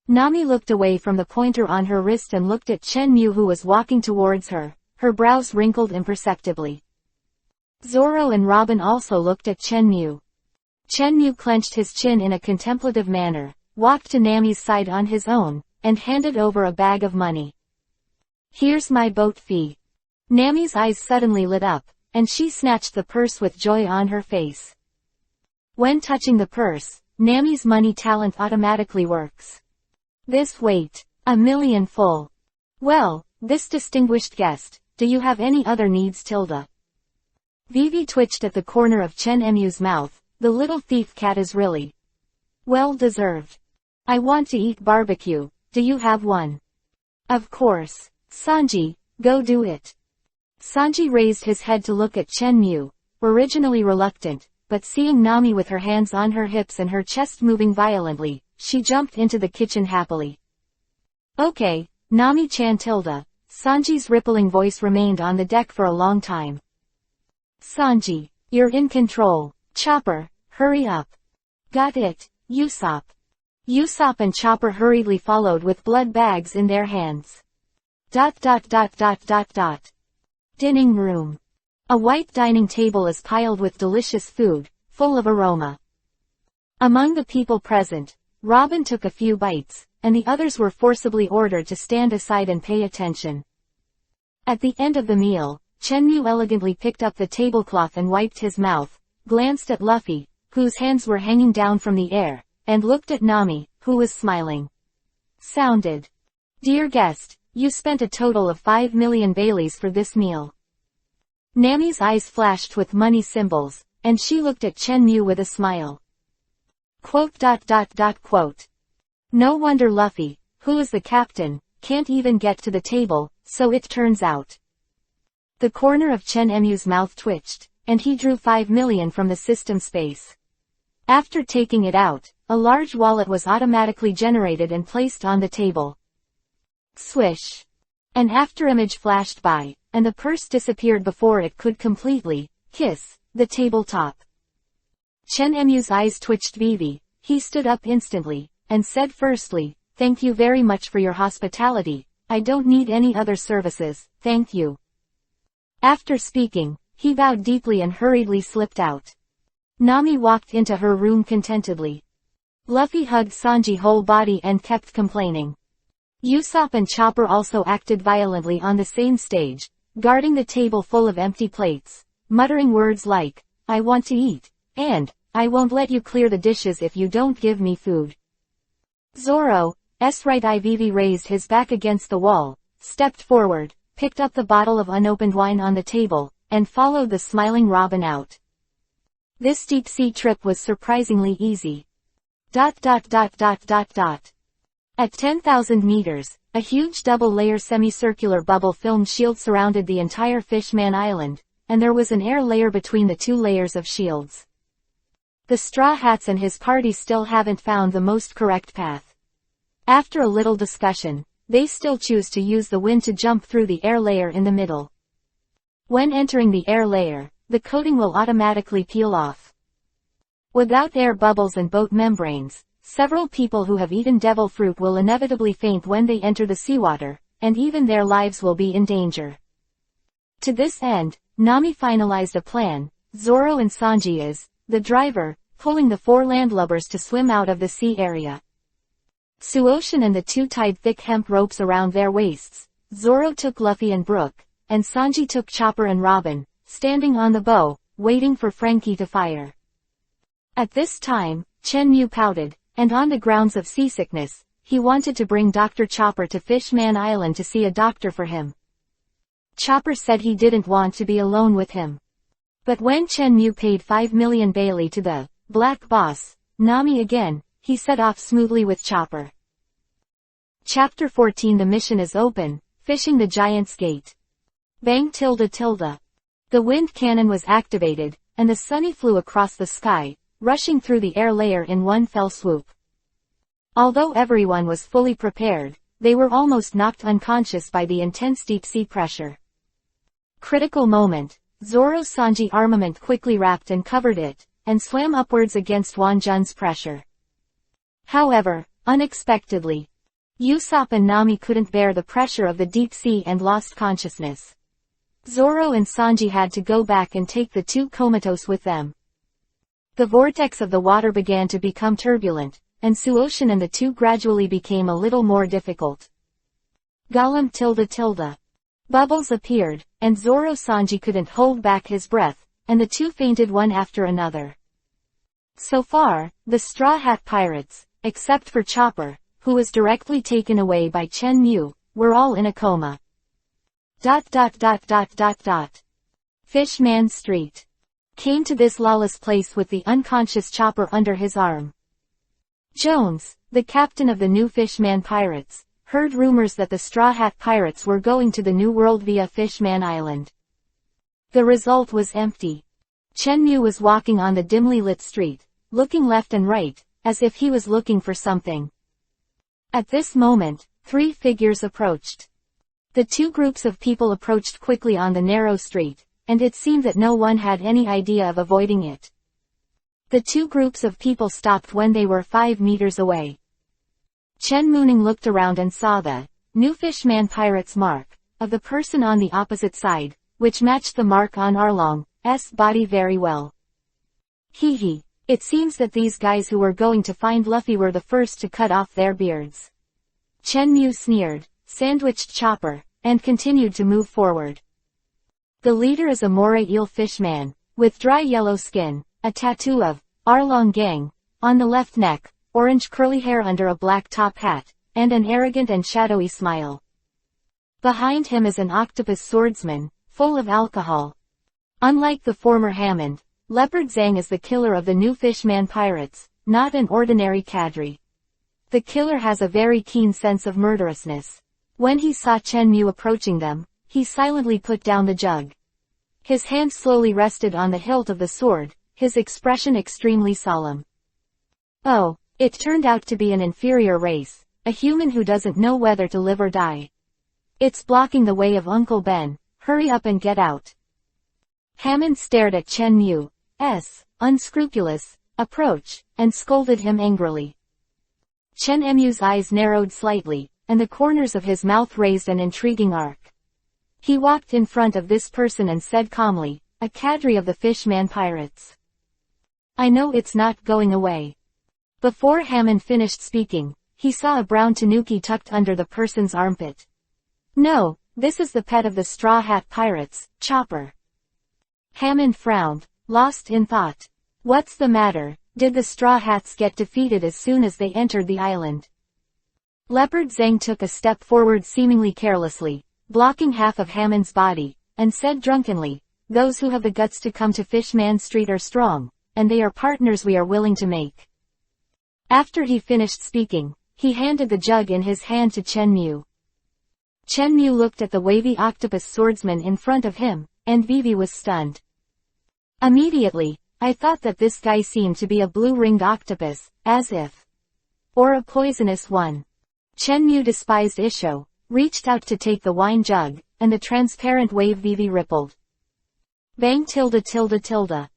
Nami looked away from the pointer on her wrist and looked at Chen Mu who was walking towards her, her brows wrinkled imperceptibly. Zoro and Robin also looked at Chen Mu. Chen Mu clenched his chin in a contemplative manner, walked to Nami's side on his own, and handed over a bag of money. "Here's my boat fee." Nami's eyes suddenly lit up, and she snatched the purse with joy on her face. When touching the purse, Nami's money talent automatically works. This weight, 1,000,000 full. Well, this distinguished guest, do you have any other needs, Tilda? Vivi twitched at the corner of Chen Mu's mouth. The little thief cat is really well deserved. I want to eat barbecue, do you have one? Of course. Sanji, go do it. Sanji raised his head to look at Chen Mu, originally reluctant, but seeing Nami with her hands on her hips and her chest moving violently, she jumped into the kitchen happily. Okay, Nami-chan Tilda. Sanji's rippling voice remained on the deck for a long time. Sanji, you're in control. Chopper, hurry up. Got it, Usopp. Usopp and Chopper hurriedly followed with blood bags in their hands. Dining room. A white dining table is piled with delicious food, full of aroma. Among the people present, Robin took a few bites, and the others were forcibly ordered to stand aside and pay attention. At the end of the meal, Chen Mu elegantly picked up the tablecloth and wiped his mouth, glanced at Luffy, whose hands were hanging down from the air, and looked at Nami, who was smiling. Sounded. Dear guest, you spent a total of 5 million Baileys for this meal. Nami's eyes flashed with money symbols, and she looked at Chen Mu with a smile. No wonder Luffy, who is the captain, can't even get to the table, so it turns out. The corner of Chen Mu's mouth twitched, and he drew 5 million from the system space. After taking it out, a large wallet was automatically generated and placed on the table. Swish. An afterimage flashed by, and the purse disappeared before it could completely kiss the tabletop. Chen Mu's eyes twitched Vivi. He stood up instantly, and said firstly, thank you very much for your hospitality, I don't need any other services, thank you. After speaking, he bowed deeply and hurriedly slipped out. Nami walked into her room contentedly. Luffy hugged Sanji's whole body and kept complaining. Usopp and Chopper also acted violently on the same stage, guarding the table full of empty plates, muttering words like, I want to eat, and, I won't let you clear the dishes if you don't give me food. Zoro's right eye Vivi raised his back against the wall, stepped forward, picked up the bottle of unopened wine on the table, and followed the smiling Robin out. This deep-sea trip was surprisingly easy. At 10,000 meters, a huge double-layer semicircular bubble film shield surrounded the entire Fishman Island, and there was an air layer between the two layers of shields. The Straw Hats and his party still haven't found the most correct path. After a little discussion, they still choose to use the wind to jump through the air layer in the middle. When entering the air layer, the coating will automatically peel off. Without air bubbles and boat membranes, several people who have eaten devil fruit will inevitably faint when they enter the seawater, and even their lives will be in danger. To this end, Nami finalized a plan. Zoro and Sanji is, the driver, pulling the 4 landlubbers to swim out of the sea area. Suocean and the 2 tied thick hemp ropes around their waists. Zoro took Luffy and Brook, and Sanji took Chopper and Robin, standing on the bow, waiting for Frankie to fire. At this time, Chenmu pouted, and on the grounds of seasickness, he wanted to bring Dr. Chopper to Fishman Island to see a doctor for him. Chopper said he didn't want to be alone with him. But when Chenmu paid 5 million Bailey to the Black Boss, Nami again, he set off smoothly with Chopper. Chapter 14. The mission is open, fishing the Giant's Gate. Bang tilde tilde. The wind cannon was activated, and the Sunny flew across the sky, rushing through the air layer in one fell swoop. Although everyone was fully prepared, they were almost knocked unconscious by the intense deep-sea pressure. Critical moment. Zoro's Sanji armament quickly wrapped and covered it, and swam upwards against Wanjun's pressure. However, unexpectedly, Usopp and Nami couldn't bear the pressure of the deep sea and lost consciousness. Zoro and Sanji had to go back and take the 2 comatose with them. The vortex of the water began to become turbulent, and Suocean and the 2 gradually became a little more difficult. Gollum tilde tilde. Bubbles appeared, and Zoro Sanji couldn't hold back his breath, and the 2 fainted one after another. So far, the Straw Hat Pirates, except for Chopper, who was directly taken away by Chenmu, were all in a coma. Fishman Street. Came to this lawless place with the unconscious Chopper under his arm. Jones, the captain of the new Fishman Pirates, heard rumors that the Straw Hat Pirates were going to the New World via Fishman Island. The result was empty. Chenmu was walking on the dimly lit street, looking left and right, as if he was looking for something. At this moment, 3 figures approached. The 2 groups of people approached quickly on the narrow street, and it seemed that no one had any idea of avoiding it. The 2 groups of people stopped when they were 5 meters away. Chen Mooning looked around and saw the new Fishman Pirate's mark, of the person on the opposite side, which matched the mark on Arlong's body very well. Hee hee. It seems that these guys who were going to find Luffy were the first to cut off their beards. Chen Mu sneered, sandwiched Chopper, and continued to move forward. The leader is a moray eel fishman, with dry yellow skin, a tattoo of Arlong Gang on the left neck, orange curly hair under a black top hat, and an arrogant and shadowy smile. Behind him is an octopus swordsman, full of alcohol. Unlike the former Hammond, Leopard Zhang is the killer of the new Fishman Pirates, not an ordinary cadre. The killer has a very keen sense of murderousness. When he saw Chen Mu approaching them, he silently put down the jug. His hand slowly rested on the hilt of the sword, his expression extremely solemn. Oh, it turned out to be an inferior race, a human who doesn't know whether to live or die. It's blocking the way of Uncle Ben, hurry up and get out. Hammond stared at Chen Mu's unscrupulous approach, and scolded him angrily. Chen Mu's eyes narrowed slightly, and the corners of his mouth raised an intriguing arc. He walked in front of this person and said calmly, a cadre of the Fishman Pirates. I know it's not going away. Before Hammond finished speaking, he saw a brown tanuki tucked under the person's armpit. No, this is the pet of the Straw Hat Pirates, Chopper. Hammond frowned, lost in thought. What's the matter? Did the Straw Hats get defeated as soon as they entered the island? Leopard Zhang took a step forward seemingly carelessly, blocking half of Hammond's body, and said drunkenly, those who have the guts to come to Fishman Street are strong, and they are partners we are willing to make. After he finished speaking, he handed the jug in his hand to Chen Mu. Chen Mu looked at the wavy octopus swordsman in front of him, and Vivi was stunned. Immediately, I thought that this guy seemed to be a blue-ringed octopus, as if. Or a poisonous one. Chen Mu despised Isho, reached out to take the wine jug, and the transparent wave Vivi rippled. Bang tilde tilde tilde.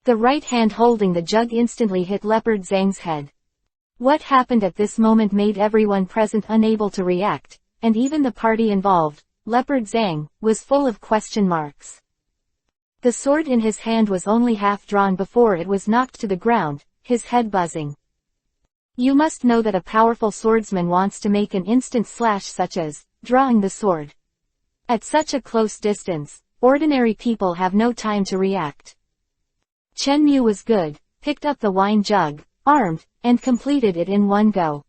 The right hand holding the jug instantly hit Leopard Zhang's head. What happened at this moment made everyone present unable to react, and even the party involved, Leopard Zhang, was full of question marks. The sword in his hand was only half drawn before it was knocked to the ground, his head buzzing. You must know that a powerful swordsman wants to make an instant slash such as drawing the sword. At such a close distance, ordinary people have no time to react. Chen Mu was good, picked up the wine jug, armed, and completed it in one go.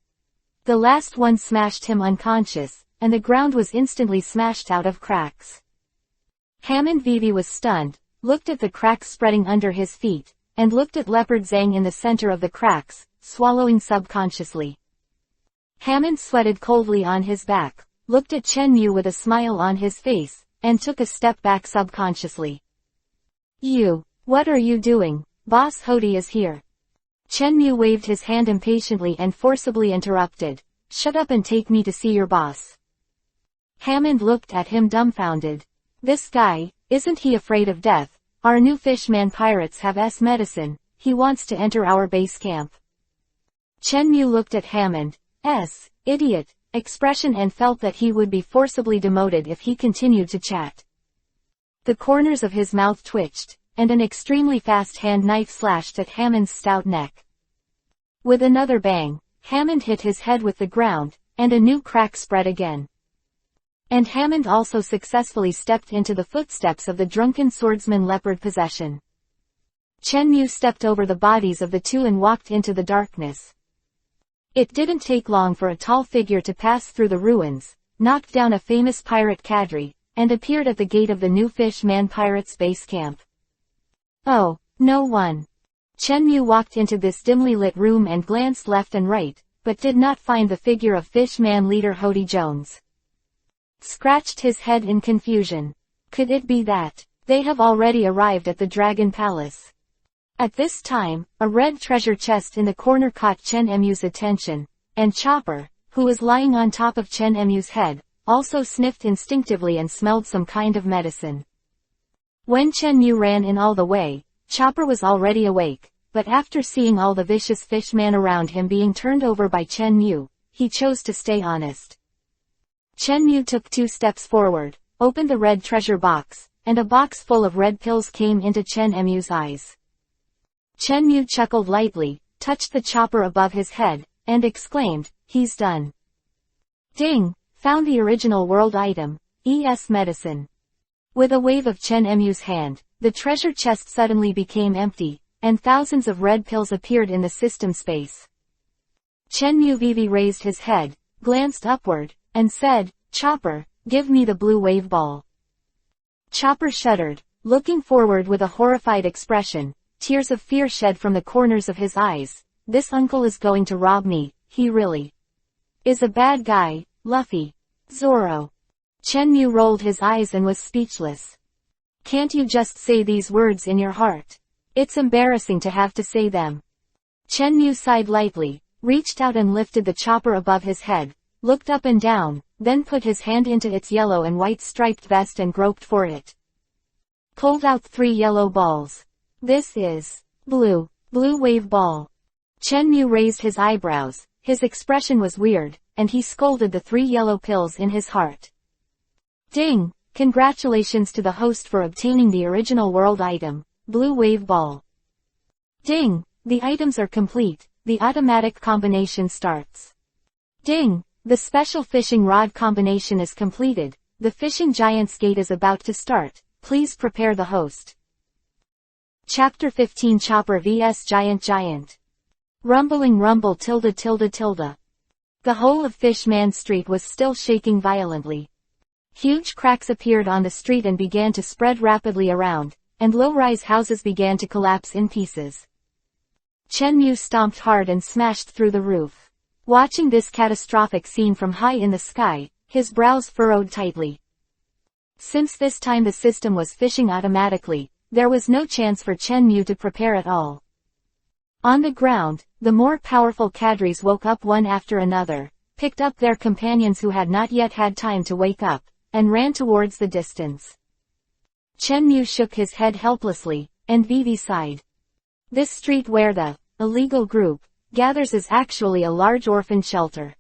The last one smashed him unconscious, and the ground was instantly smashed out of cracks. Hammond Vivi was stunned, looked at the cracks spreading under his feet, and looked at Leopard Zhang in the center of the cracks, swallowing subconsciously. Hammond sweated coldly on his back, looked at Chen Mu with a smile on his face, and took a step back subconsciously. You, what are you doing? Boss Hody is here. Chen Mu waved his hand impatiently and forcibly interrupted. Shut up and take me to see your boss. Hammond looked at him dumbfounded. This guy, isn't he afraid of death? Our new fishman pirates have medicine, he wants to enter our base camp. Chen Mu looked at Hammond's idiot expression and felt that he would be forcibly demoted if he continued to chat. The corners of his mouth twitched, and an extremely fast hand knife slashed at Hammond's stout neck. With another bang, Hammond hit his head with the ground, and a new crack spread again. And Hammond also successfully stepped into the footsteps of the drunken swordsman Leopard Possession. Chen Mu stepped over the bodies of the two and walked into the darkness. It didn't take long for a tall figure to pass through the ruins, knocked down a famous pirate cadre, and appeared at the gate of the new Fishman Pirates base camp. Oh, no one. Chen Mu walked into this dimly lit room and glanced left and right, but did not find the figure of Fishman leader Hody Jones. Scratched his head in confusion. Could it be that they have already arrived at the Dragon Palace? At this time, a red treasure chest in the corner caught Chen Mu's attention, and Chopper, who was lying on top of Chen Mu's head, also sniffed instinctively and smelled some kind of medicine. When Chen Mu ran in all the way, Chopper was already awake, but after seeing all the vicious fishman around him being turned over by Chen Mu, he chose to stay honest. Chen Mu took 2 steps forward, opened the red treasure box, and a box full of red pills came into Chen Mu's eyes. Chen Mu chuckled lightly, touched the chopper above his head, and exclaimed, "He's done." Ding! Found the original world item, medicine. With a wave of Chen Mu's hand, the treasure chest suddenly became empty, and thousands of red pills appeared in the system space. Chen Mu Vivi raised his head, glanced upward, and said, "Chopper, give me the blue wave ball." Chopper shuddered, looking forward with a horrified expression, tears of fear shed from the corners of his eyes. This uncle is going to rob me, he really is a bad guy, Luffy. Zoro. Chen Mu rolled his eyes and was speechless. Can't you just say these words in your heart? It's embarrassing to have to say them. Chen Mu sighed lightly, reached out and lifted the chopper above his head, looked up and down, then put his hand into its yellow and white striped vest and groped for it. Pulled out 3 yellow balls. This is blue wave ball. Chen Mu raised his eyebrows, his expression was weird, and he scolded the 3 yellow pills in his heart. Ding! Congratulations to the host for obtaining the original world item, blue wave ball. Ding! The items are complete, the automatic combination starts. Ding! The special fishing rod combination is completed, the fishing giant's gate is about to start, please prepare the host. Chapter 15 Chopper vs Giant. Rumbling rumble ... The whole of Fishman Street was still shaking violently. Huge cracks appeared on the street and began to spread rapidly around, and low-rise houses began to collapse in pieces. Chen Mu stomped hard and smashed through the roof. Watching this catastrophic scene from high in the sky, his brows furrowed tightly. Since this time the system was fishing automatically, there was no chance for Chen Mu to prepare at all. On the ground, the more powerful cadres woke up one after another, picked up their companions who had not yet had time to wake up, and ran towards the distance. Chen Mu shook his head helplessly, and Vivi sighed. This street where the illegal group gathers is actually a large orphan shelter.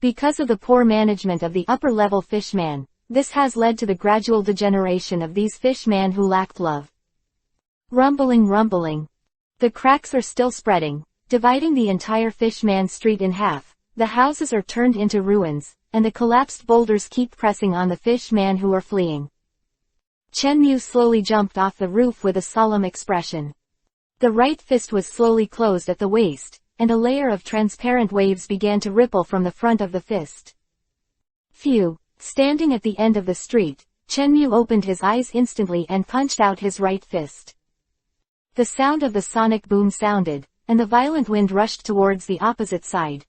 Because of the poor management of the upper-level fishman, this has led to the gradual degeneration of these fishmen who lacked love, Rumbling, rumbling. The cracks are still spreading, dividing the entire Fishman Street in half. The houses are turned into ruins, and the collapsed boulders keep pressing on the fishmen who are fleeing. Chenmu slowly jumped off the roof with a solemn expression. The right fist was slowly closed at the waist, and a layer of transparent waves began to ripple from the front of the fist. Phew! Standing at the end of the street, Chenmu opened his eyes instantly and punched out his right fist. The sound of the sonic boom sounded, and the violent wind rushed towards the opposite side.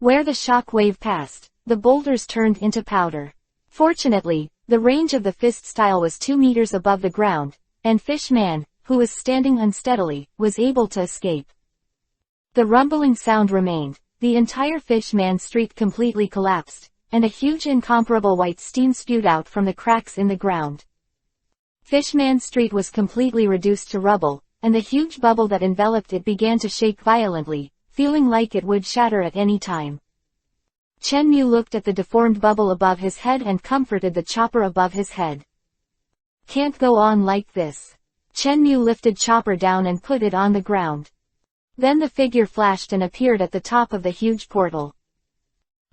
Where the shock wave passed, the boulders turned into powder. Fortunately, the range of the fist style was 2 meters above the ground, and Fishman, who was standing unsteadily, was able to escape. The rumbling sound remained, the entire Fishman Street completely collapsed, and a huge incomparable white steam spewed out from the cracks in the ground. Fishman Street was completely reduced to rubble, and the huge bubble that enveloped it began to shake violently, feeling like it would shatter at any time. Chenmu looked at the deformed bubble above his head and comforted the chopper above his head. Can't go on like this. Chenmu lifted Chopper down and put it on the ground. Then the figure flashed and appeared at the top of the huge portal.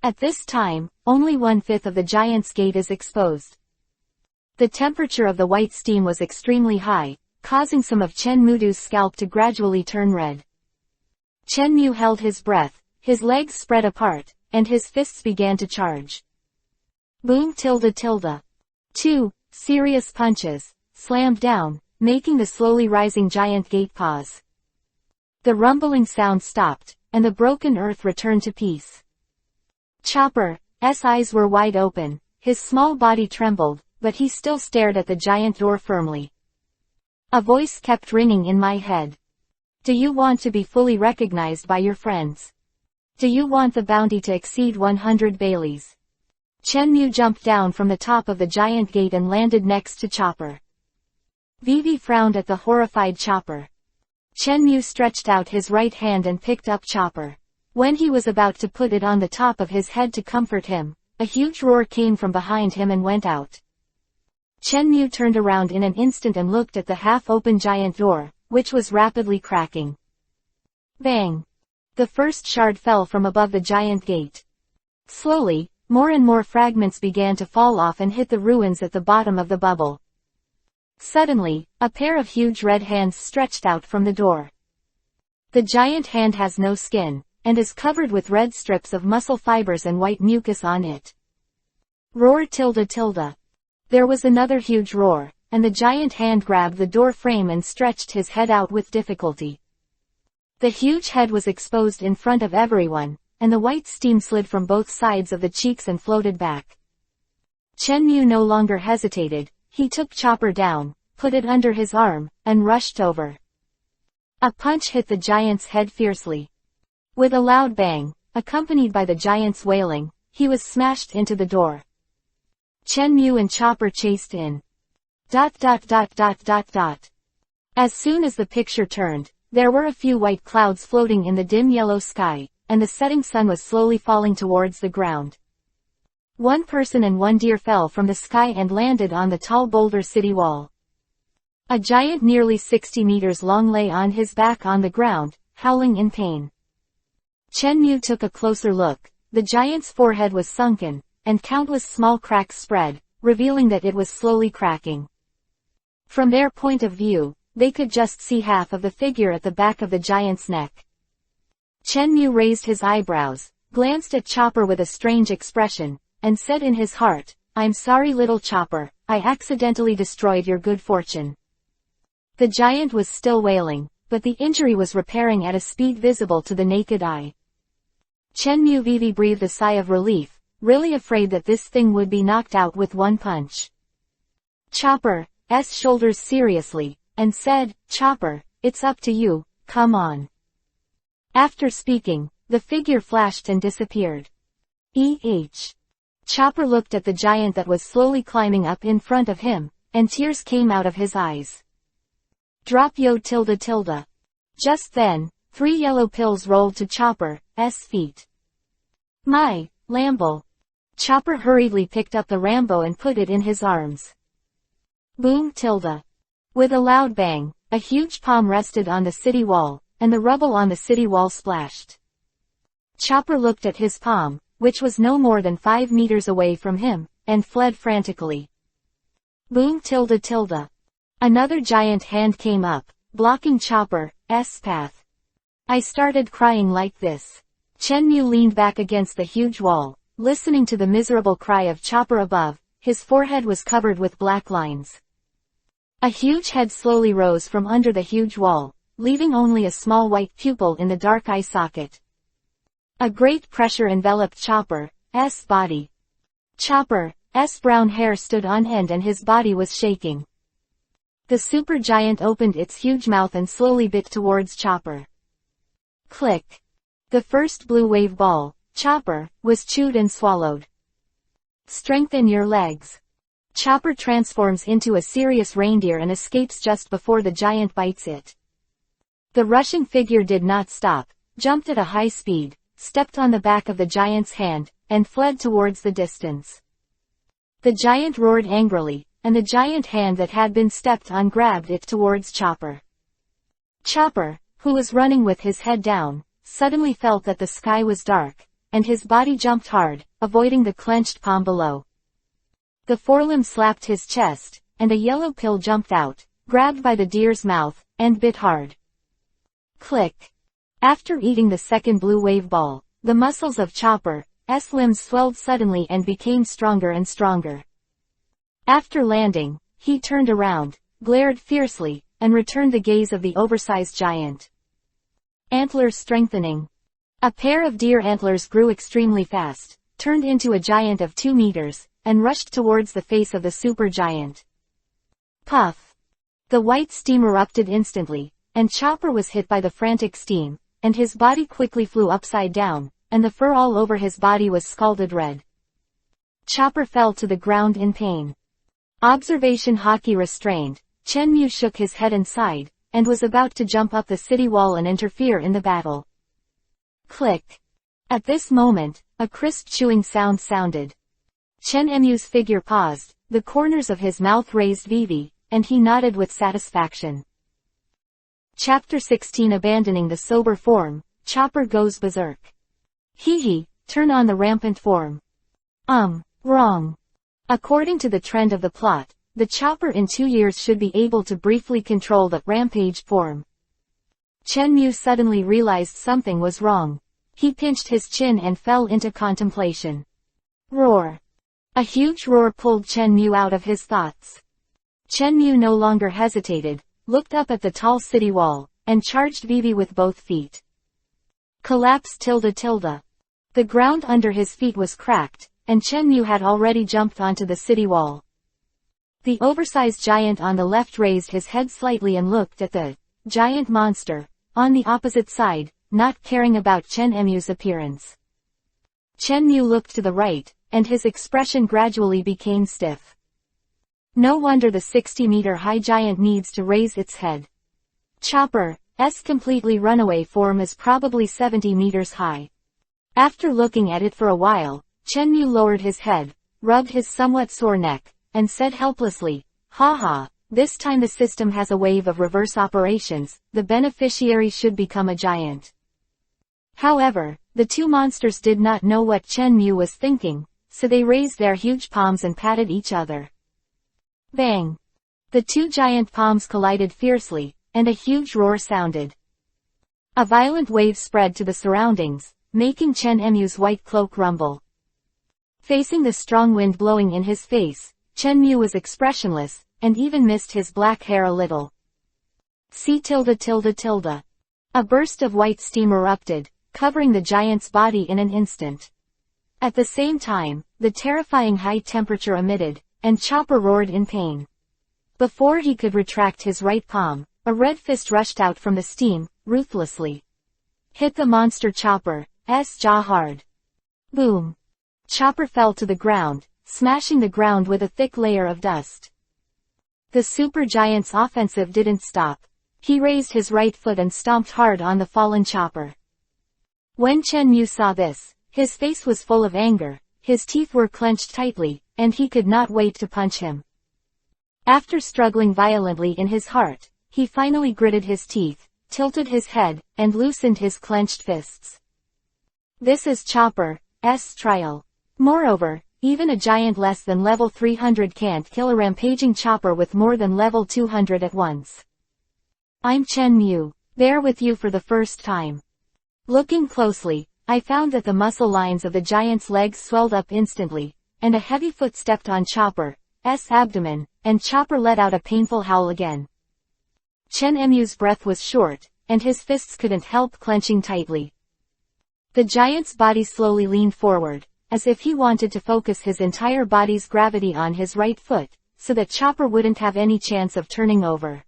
At this time, only 1/5 of the giant's gate is exposed. The temperature of the white steam was extremely high, causing some of Chenmu's scalp to gradually turn red. Chenmu held his breath, his legs spread apart, and his fists began to charge. Boom tilde tilde. 2 serious punches slammed down, making the slowly rising giant gate pause. The rumbling sound stopped, and the broken earth returned to peace. Chopper's eyes were wide open, his small body trembled, but he still stared at the giant door firmly. A voice kept ringing in my head. Do you want to be fully recognized by your friends? Do you want the bounty to exceed 100 Baileys? Chenmu jumped down from the top of the giant gate and landed next to Chopper. Vivi frowned at the horrified Chopper. Chenmu stretched out his right hand and picked up Chopper. When he was about to put it on the top of his head to comfort him, a huge roar came from behind him and went out. Chenmu turned around in an instant and looked at the half-open giant door, which was rapidly cracking. Bang! The first shard fell from above the giant gate. Slowly, more and more fragments began to fall off and hit the ruins at the bottom of the bubble. Suddenly, a pair of huge red hands stretched out from the door. The giant hand has no skin, and is covered with red strips of muscle fibers and white mucus on it. Roar tilde tilde. There was another huge roar, and the giant hand grabbed the door frame and stretched his head out with difficulty. The huge head was exposed in front of everyone, and the white steam slid from both sides of the cheeks and floated back. Chenmu no longer hesitated, he took Chopper down, put it under his arm, and rushed over. A punch hit the giant's head fiercely. With a loud bang, accompanied by the giant's wailing, he was smashed into the door. Chenmu and Chopper chased in. ... As soon as the picture turned, there were a few white clouds floating in the dim yellow sky, and the setting sun was slowly falling towards the ground. One person and one deer fell from the sky and landed on the tall boulder city wall. A giant nearly 60 meters long lay on his back on the ground, howling in pain. Chenmu took a closer look. The giant's forehead was sunken, and countless small cracks spread, revealing that it was slowly cracking. From their point of view, they could just see half of the figure at the back of the giant's neck. Chenmu raised his eyebrows, glanced at Chopper with a strange expression, and said in his heart, "I'm sorry little Chopper, I accidentally destroyed your good fortune." The giant was still wailing, but the injury was repairing at a speed visible to the naked eye. Chenmu Vivi breathed a sigh of relief, really afraid that this thing would be knocked out with one punch. Chopper's shoulders seriously, and said, "Chopper, it's up to you, come on." After speaking, the figure flashed and disappeared. Chopper looked at the giant that was slowly climbing up in front of him, and tears came out of his eyes. Drop yo tilde tilde. Just then, 3 yellow pills rolled to Chopper's feet. My Lambo. Chopper hurriedly picked up the Rambo and put it in his arms. Boom tilde. With a loud bang, a huge palm rested on the city wall, and the rubble on the city wall splashed. Chopper looked at his palm, which was no more than 5 meters away from him, and fled frantically. Boom tilde tilde. Another giant hand came up, blocking Chopper's path. I started crying like this. Chenmu leaned back against the huge wall, listening to the miserable cry of Chopper above. His forehead was covered with black lines. A huge head slowly rose from under the huge wall, leaving only a small white pupil in the dark eye socket. A great pressure enveloped Chopper's body. Chopper's brown hair stood on end and his body was shaking. The supergiant opened its huge mouth and slowly bit towards Chopper. Click. The first blue wave ball, Chopper, was chewed and swallowed. Strengthen your legs. Chopper transforms into a serious reindeer and escapes just before the giant bites it. The rushing figure did not stop, jumped at a high speed, stepped on the back of the giant's hand, and fled towards the distance. The giant roared angrily, and the giant hand that had been stepped on grabbed it towards Chopper. Chopper, who was running with his head down, suddenly felt that the sky was dark, and his body jumped hard, avoiding the clenched palm below. The forelimb slapped his chest, and a yellow pill jumped out, grabbed by the deer's mouth, and bit hard. Click. After eating the second blue wave ball, the muscles of Chopper's limbs swelled suddenly and became stronger and stronger. After landing, he turned around, glared fiercely, and returned the gaze of the oversized giant. Antlers strengthening. A pair of deer antlers grew extremely fast, turned into a giant of 2 meters, and rushed towards the face of the supergiant. Puff! The white steam erupted instantly, and Chopper was hit by the frantic steam, and his body quickly flew upside down, and the fur all over his body was scalded red. Chopper fell to the ground in pain. Observation hockey restrained, Chenmu shook his head and sighed, and was about to jump up the city wall and interfere in the battle. Click. At this moment, a crisp chewing sound sounded. Chenmu's figure paused, the corners of his mouth raised vivi, and he nodded with satisfaction. Chapter 16. Abandoning the sober form, Chopper goes berserk. Hee, turn on the rampant form. Wrong. According to the trend of the plot, the Chopper in 2 years should be able to briefly control the rampage form. Chenmu suddenly realized something was wrong. He pinched his chin and fell into contemplation. Roar. A huge roar pulled Chenmu out of his thoughts. Chenmu no longer hesitated, looked up at the tall city wall, and charged Vivi with both feet. Collapse tilde tilde. The ground under his feet was cracked, and Chenmu had already jumped onto the city wall. The oversized giant on the left raised his head slightly and looked at the giant monster on the opposite side, not caring about Chenmu's appearance. Chenmu looked to the right, and his expression gradually became stiff. No wonder the 60-meter-high giant needs to raise its head. Chopper's completely runaway form is probably 70 meters high. After looking at it for a while, Chenmu lowered his head, rubbed his somewhat sore neck, and said helplessly, "Ha, this time the system has a wave of reverse operations, the beneficiary should become a giant." However, the two monsters did not know what Chenmu was thinking, so they raised their huge palms and patted each other. Bang! The two giant palms collided fiercely, and a huge roar sounded. A violent wave spread to the surroundings, making Chenmu's white cloak rumble. Facing the strong wind blowing in his face, Chenmu was expressionless, and even missed his black hair a little. C tilde tilde tilde. A burst of white steam erupted, covering the giant's body in an instant. At the same time, the terrifying high temperature emitted, and Chopper roared in pain. Before he could retract his right palm, a red fist rushed out from the steam, ruthlessly. Hit the monster Chopper's jaw hard. Boom! Chopper fell to the ground, smashing the ground with a thick layer of dust. The supergiant's offensive didn't stop. He raised his right foot and stomped hard on the fallen Chopper. When Chenmu saw this, his face was full of anger, his teeth were clenched tightly, and he could not wait to punch him. After struggling violently in his heart, he finally gritted his teeth, tilted his head, and loosened his clenched fists. This is Chopper's trial. Moreover, even a giant less than level 300 can't kill a rampaging Chopper with more than level 200 at once. I'm Chen Mu, there with you for the first time. Looking closely, I found that the muscle lines of the giant's legs swelled up instantly, and a heavy foot stepped on Chopper's abdomen, and Chopper let out a painful howl again. Chen Mu's breath was short, and his fists couldn't help clenching tightly. The giant's body slowly leaned forward, as if he wanted to focus his entire body's gravity on his right foot, so that Chopper wouldn't have any chance of turning over.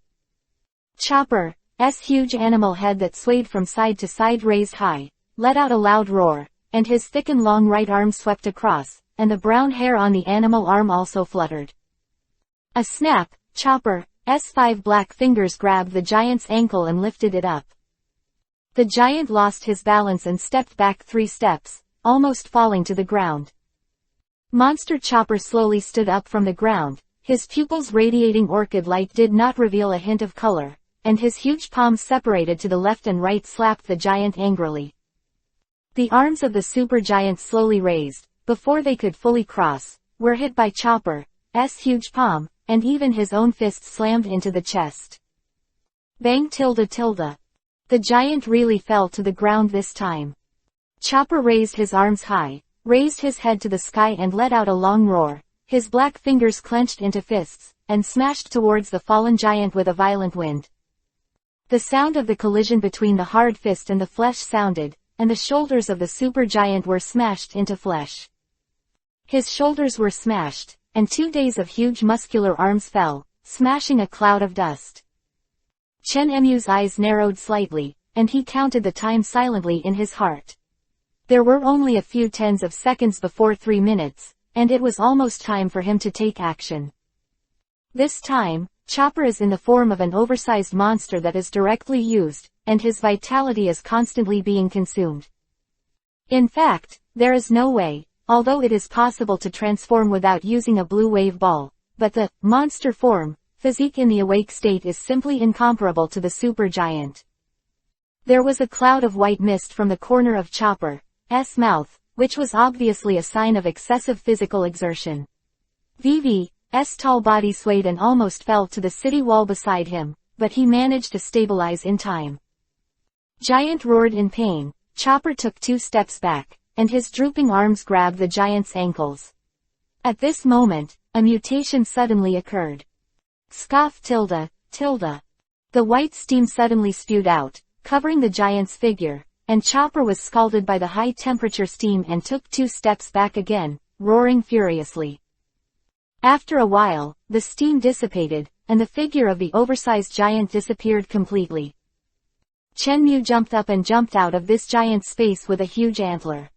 Chopper's huge animal head that swayed from side to side raised high, let out a loud roar, and his thick and long right arm swept across, and the brown hair on the animal arm also fluttered. A snap, Chopper's 5 black fingers grabbed the giant's ankle and lifted it up. The giant lost his balance and stepped back 3 steps, almost falling to the ground. Monster Chopper slowly stood up from the ground, his pupils radiating orchid light did not reveal a hint of color, and his huge palms separated to the left and right slapped the giant angrily. The arms of the supergiant slowly raised, before they could fully cross, were hit by Chopper's huge palm, and even his own fist slammed into the chest. Bang tilde tilde. The giant really fell to the ground this time. Chopper raised his arms high, raised his head to the sky and let out a long roar, his black fingers clenched into fists, and smashed towards the fallen giant with a violent wind. The sound of the collision between the hard fist and the flesh sounded, and the shoulders of the supergiant were smashed into flesh. His shoulders were smashed, and 2 days of huge muscular arms fell, smashing a cloud of dust. Chen Mu's eyes narrowed slightly, and he counted the time silently in his heart. There were only a few tens of seconds before 3 minutes, and it was almost time for him to take action. This time, Chopper is in the form of an oversized monster that is directly used, and his vitality is constantly being consumed. In fact, there is no way, although it is possible to transform without using a blue wave ball, but the monster form, physique in the awake state is simply incomparable to the supergiant. There was a cloud of white mist from the corner of Chopper's mouth, which was obviously a sign of excessive physical exertion. VV's tall body swayed and almost fell to the city wall beside him, but he managed to stabilize in time. Giant roared in pain, Chopper took 2 steps back, and his drooping arms grabbed the giant's ankles. At this moment, a mutation suddenly occurred. Scoff tilde, tilde. The white steam suddenly spewed out, covering the giant's figure, and Chopper was scalded by the high-temperature steam and took 2 steps back again, roaring furiously. After a while, the steam dissipated, and the figure of the oversized giant disappeared completely. Chen Mu jumped up and jumped out of this giant's face with a huge antler.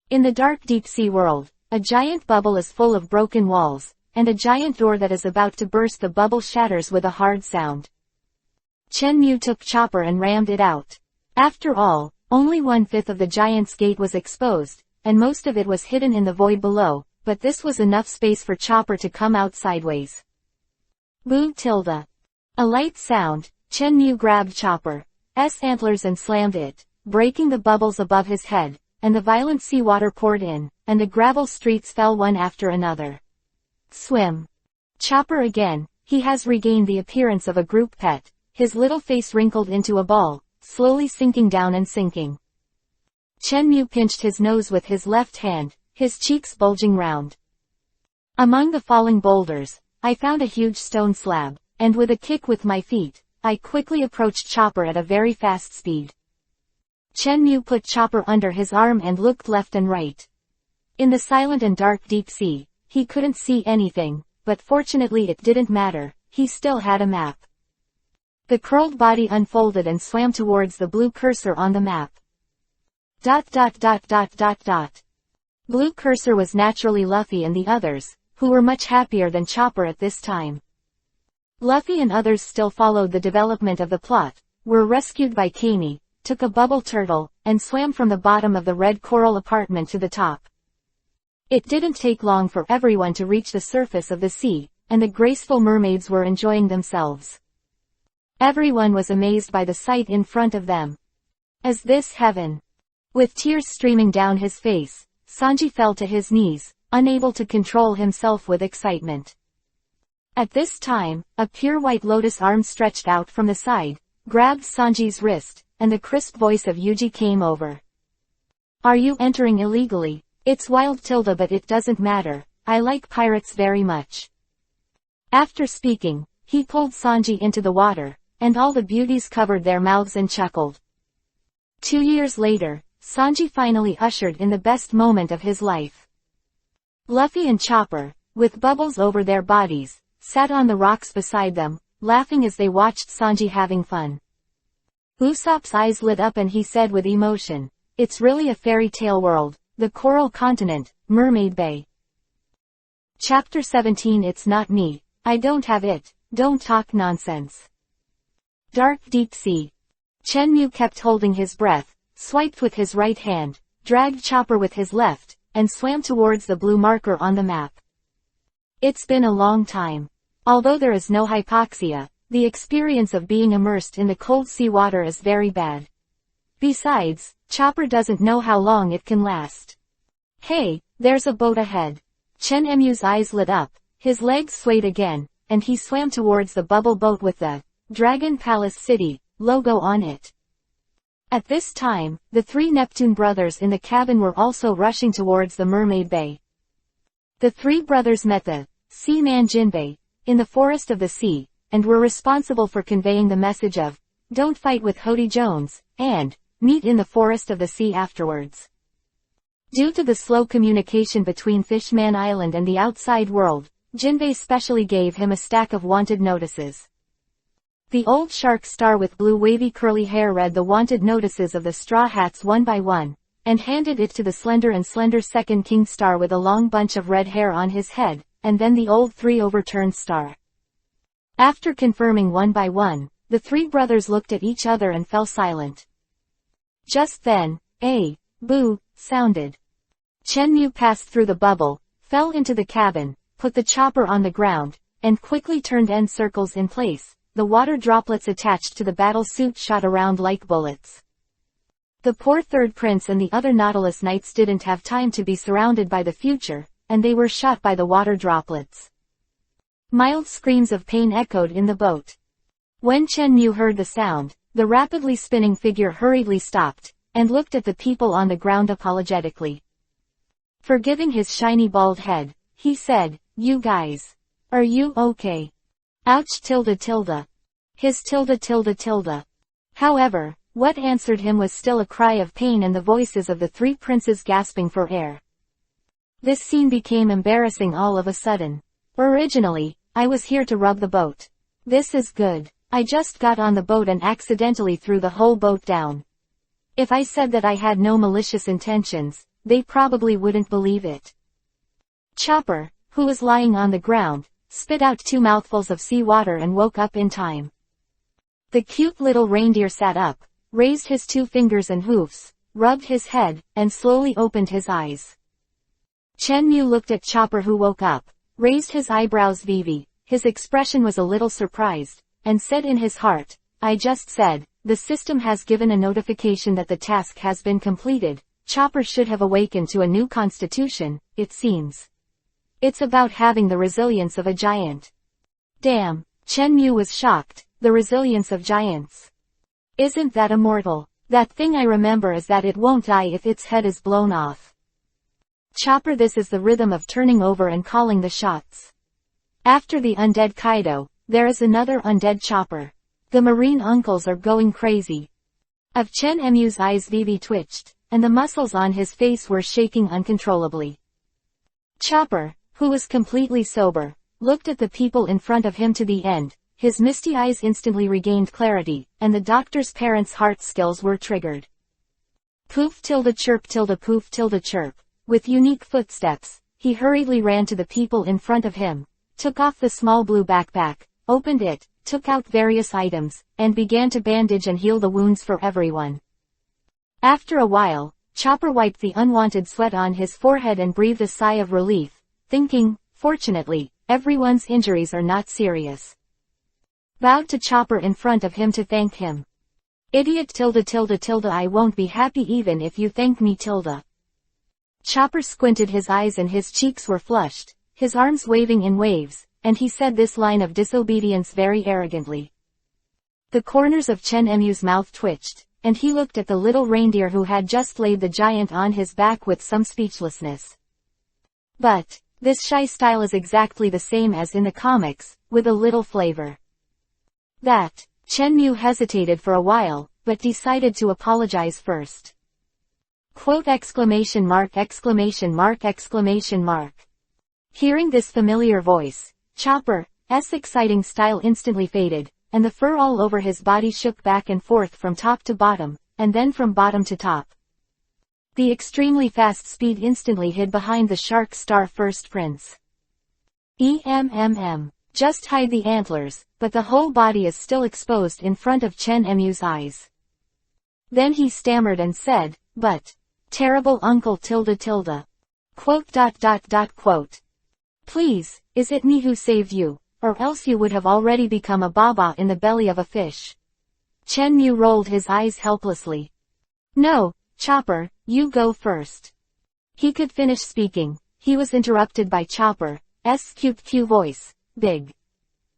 In the dark deep-sea world, a giant bubble is full of broken walls, and a giant door that is about to burst. The bubble shatters with a hard sound. Chen Mu took Chopper and rammed it out. After all, only 1/5 of the giant's gate was exposed, and most of it was hidden in the void below, but this was enough space for Chopper to come out sideways. Boo tilde. A light sound, Chen Mu grabbed Chopper's antlers and slammed it, breaking the bubbles above his head, and the violent seawater poured in, and the gravel streets fell one after another. Swim. Chopper again, he has regained the appearance of a group pet, his little face wrinkled into a ball, slowly sinking down and sinking. Chen Mu pinched his nose with his left hand, his cheeks bulging round. Among the falling boulders, I found a huge stone slab, and with a kick with my feet, I quickly approached Chopper at a very fast speed. Chen Mu put Chopper under his arm and looked left and right. In the silent and dark deep sea, he couldn't see anything, but fortunately it didn't matter, he still had a map. The curled body unfolded and swam towards the blue cursor on the map. Blue cursor was naturally Luffy and the others, who were much happier than Chopper at this time. Luffy and others still followed the development of the plot, were rescued by Kami, took a bubble turtle, and swam from the bottom of the red coral apartment to the top. It didn't take long for everyone to reach the surface of the sea, and the graceful mermaids were enjoying themselves. Everyone was amazed by the sight in front of them. Is this heaven? With tears streaming down his face, Sanji fell to his knees, unable to control himself with excitement. At this time, a pure white lotus arm stretched out from the side, grabbed Sanji's wrist, and the crisp voice of Yuji came over. Are you entering illegally? It's wild Tilda, but it doesn't matter. I like pirates very much. After speaking, he pulled Sanji into the water, and all the beauties covered their mouths and chuckled. 2 years later, Sanji finally ushered in the best moment of his life. Luffy and Chopper, with bubbles over their bodies, sat on the rocks beside them, laughing as they watched Sanji having fun. Usopp's eyes lit up and he said with emotion, "It's really a fairy tale world, the Coral Continent, Mermaid Bay." Chapter 17 It's not me, I don't have it, don't talk nonsense. Dark Deep Sea. Shenmue kept holding his breath, swiped with his right hand, dragged Chopper with his left, and swam towards the blue marker on the map. It's been a long time. Although there is no hypoxia, the experience of being immersed in the cold sea water is very bad. Besides, Chopper doesn't know how long it can last. Hey, there's a boat ahead. Shenmue's eyes lit up, his legs swayed again, and he swam towards the bubble boat with the Dragon Palace City logo on it. At this time, the 3 Neptune brothers in the cabin were also rushing towards the Mermaid Bay. The 3 brothers met the Seaman Jinbei in the forest of the sea, and were responsible for conveying the message of, "Don't fight with Hody Jones," and, "Meet in the forest of the sea afterwards." Due to the slow communication between Fishman Island and the outside world, Jinbei specially gave him a stack of wanted notices. The old shark star with blue wavy curly hair read the wanted notices of the Straw Hats one by one, and handed it to the slender second king star with a long bunch of red hair on his head, and then the old 3 overturned star. After confirming one by one, the 3 brothers looked at each other and fell silent. Just then, a boo sounded. Shenmue passed through the bubble, fell into the cabin, put the chopper on the ground, and quickly turned end circles in place. The water droplets attached to the battle suit shot around like bullets. The poor third prince and the other Nautilus knights didn't have time to be surrounded by the future, and they were shot by the water droplets. Mild screams of pain echoed in the boat. When Shenmue heard the sound, the rapidly spinning figure hurriedly stopped, and looked at the people on the ground apologetically. Forgiving his shiny bald head, he said, "You guys. Are you okay? Ouch tilde. His tilde. However, what answered him was still a cry of pain and the voices of the 3 princes gasping for air. This scene became embarrassing all of a sudden. Originally, I was here to rub the boat. This is good. I just got on the boat and accidentally threw the whole boat down. If I said that I had no malicious intentions, they probably wouldn't believe it." Chopper, who was lying on the ground, spit out 2 mouthfuls of seawater and woke up in time. The cute little reindeer sat up, raised his 2 fingers and hoofs, rubbed his head, and slowly opened his eyes. Shenmue looked at Chopper who woke up, raised his eyebrows Vivi, his expression was a little surprised, and said in his heart, "I just said, the system has given a notification that the task has been completed. Chopper should have awakened to a new constitution, it seems. It's about having the resilience of a giant." Damn, Shenmue was shocked, the resilience of giants. Isn't that immortal? That thing I remember is that it won't die if its head is blown off. Chopper, this is the rhythm of turning over and calling the shots. After the undead Kaido, there is another undead Chopper. The marine uncles are going crazy. Of Shenmue's eyes Vivi twitched, and the muscles on his face were shaking uncontrollably. Chopper, who was completely sober, looked at the people in front of him to the end, his misty eyes instantly regained clarity, and the doctor's parents' heart skills were triggered. Poof chirp poof chirp. With unique footsteps, he hurriedly ran to the people in front of him, took off the small blue backpack, opened it, took out various items, and began to bandage and heal the wounds for everyone. After a while, Chopper wiped the unwanted sweat on his forehead and breathed a sigh of relief, thinking, fortunately, everyone's injuries are not serious. Bowed to Chopper in front of him to thank him. Idiot tilde tilde tilde I won't be happy even if you thank me tilde. Chopper squinted his eyes and his cheeks were flushed, his arms waving in waves, and he said this line of disobedience very arrogantly. The corners of Chen Mu's mouth twitched, and he looked at the little reindeer who had just laid the giant on his back with some speechlessness. But, this shy style is exactly the same as in the comics, with a little flavor. That, Chen Mu hesitated for a while, but decided to apologize first. Quote exclamation mark exclamation mark exclamation mark. Hearing this familiar voice, Chopper's exciting style instantly faded, and the fur all over his body shook back and forth from top to bottom, and then from bottom to top. The extremely fast speed instantly hid behind the Shark Star First Prince. Just hide the antlers, but the whole body is still exposed in front of Chen Mu's eyes. Then he stammered and said, but, terrible uncle tilde tilde. Quote. Please, is it me who saved you, or else you would have already become a baba in the belly of a fish. Chen Mu rolled his eyes helplessly. No, Chopper, you go first. He could finish speaking, he was interrupted by Chopper's cute voice, big.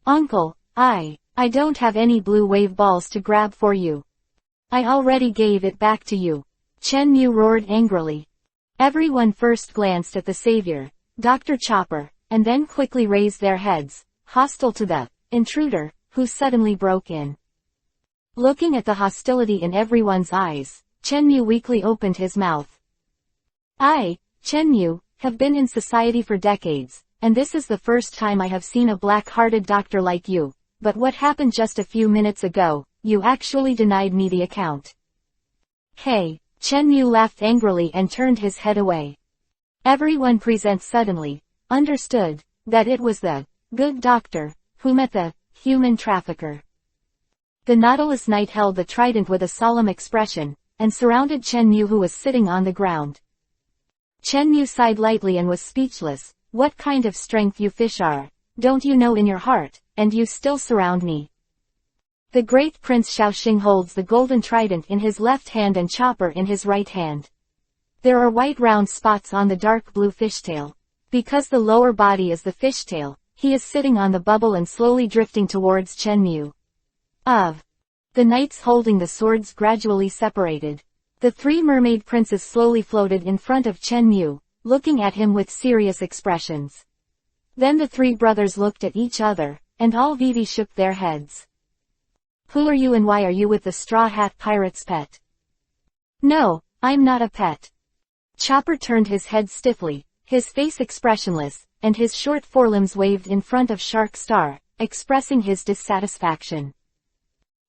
Uncle, I don't have any blue wave balls to grab for you. I already gave it back to you. Chen Mu roared angrily. Everyone first glanced at the savior, Dr. Chopper, and then quickly raised their heads, hostile to the intruder, who suddenly broke in. Looking at the hostility in everyone's eyes, Chen Mu weakly opened his mouth. I, Chen Mu, have been in society for decades, and this is the first time I have seen a black-hearted doctor like you, but what happened just a few minutes ago, you actually denied me the account. Hey, Chen Mu laughed angrily and turned his head away. Everyone present suddenly understood that it was the good doctor who met the human trafficker. The Nautilus Knight held the trident with a solemn expression, and surrounded Chen Mu who was sitting on the ground. Chen Mu sighed lightly and was speechless. What kind of strength you fish are, don't you know in your heart, and you still surround me. The great Prince Shaoxing holds the golden trident in his left hand and Chopper in his right hand. There are white round spots on the dark blue fishtail. Because the lower body is the fishtail, he is sitting on the bubble and slowly drifting towards Chen Mu. The knights holding the swords gradually separated. The three mermaid princes slowly floated in front of Chen Mu, looking at him with serious expressions. Then the three brothers looked at each other, and all Vivi shook their heads. Who are you and why are you with the Straw Hat Pirate's pet? No, I'm not a pet. Chopper turned his head stiffly, his face expressionless, and his short forelimbs waved in front of Shark Star, expressing his dissatisfaction.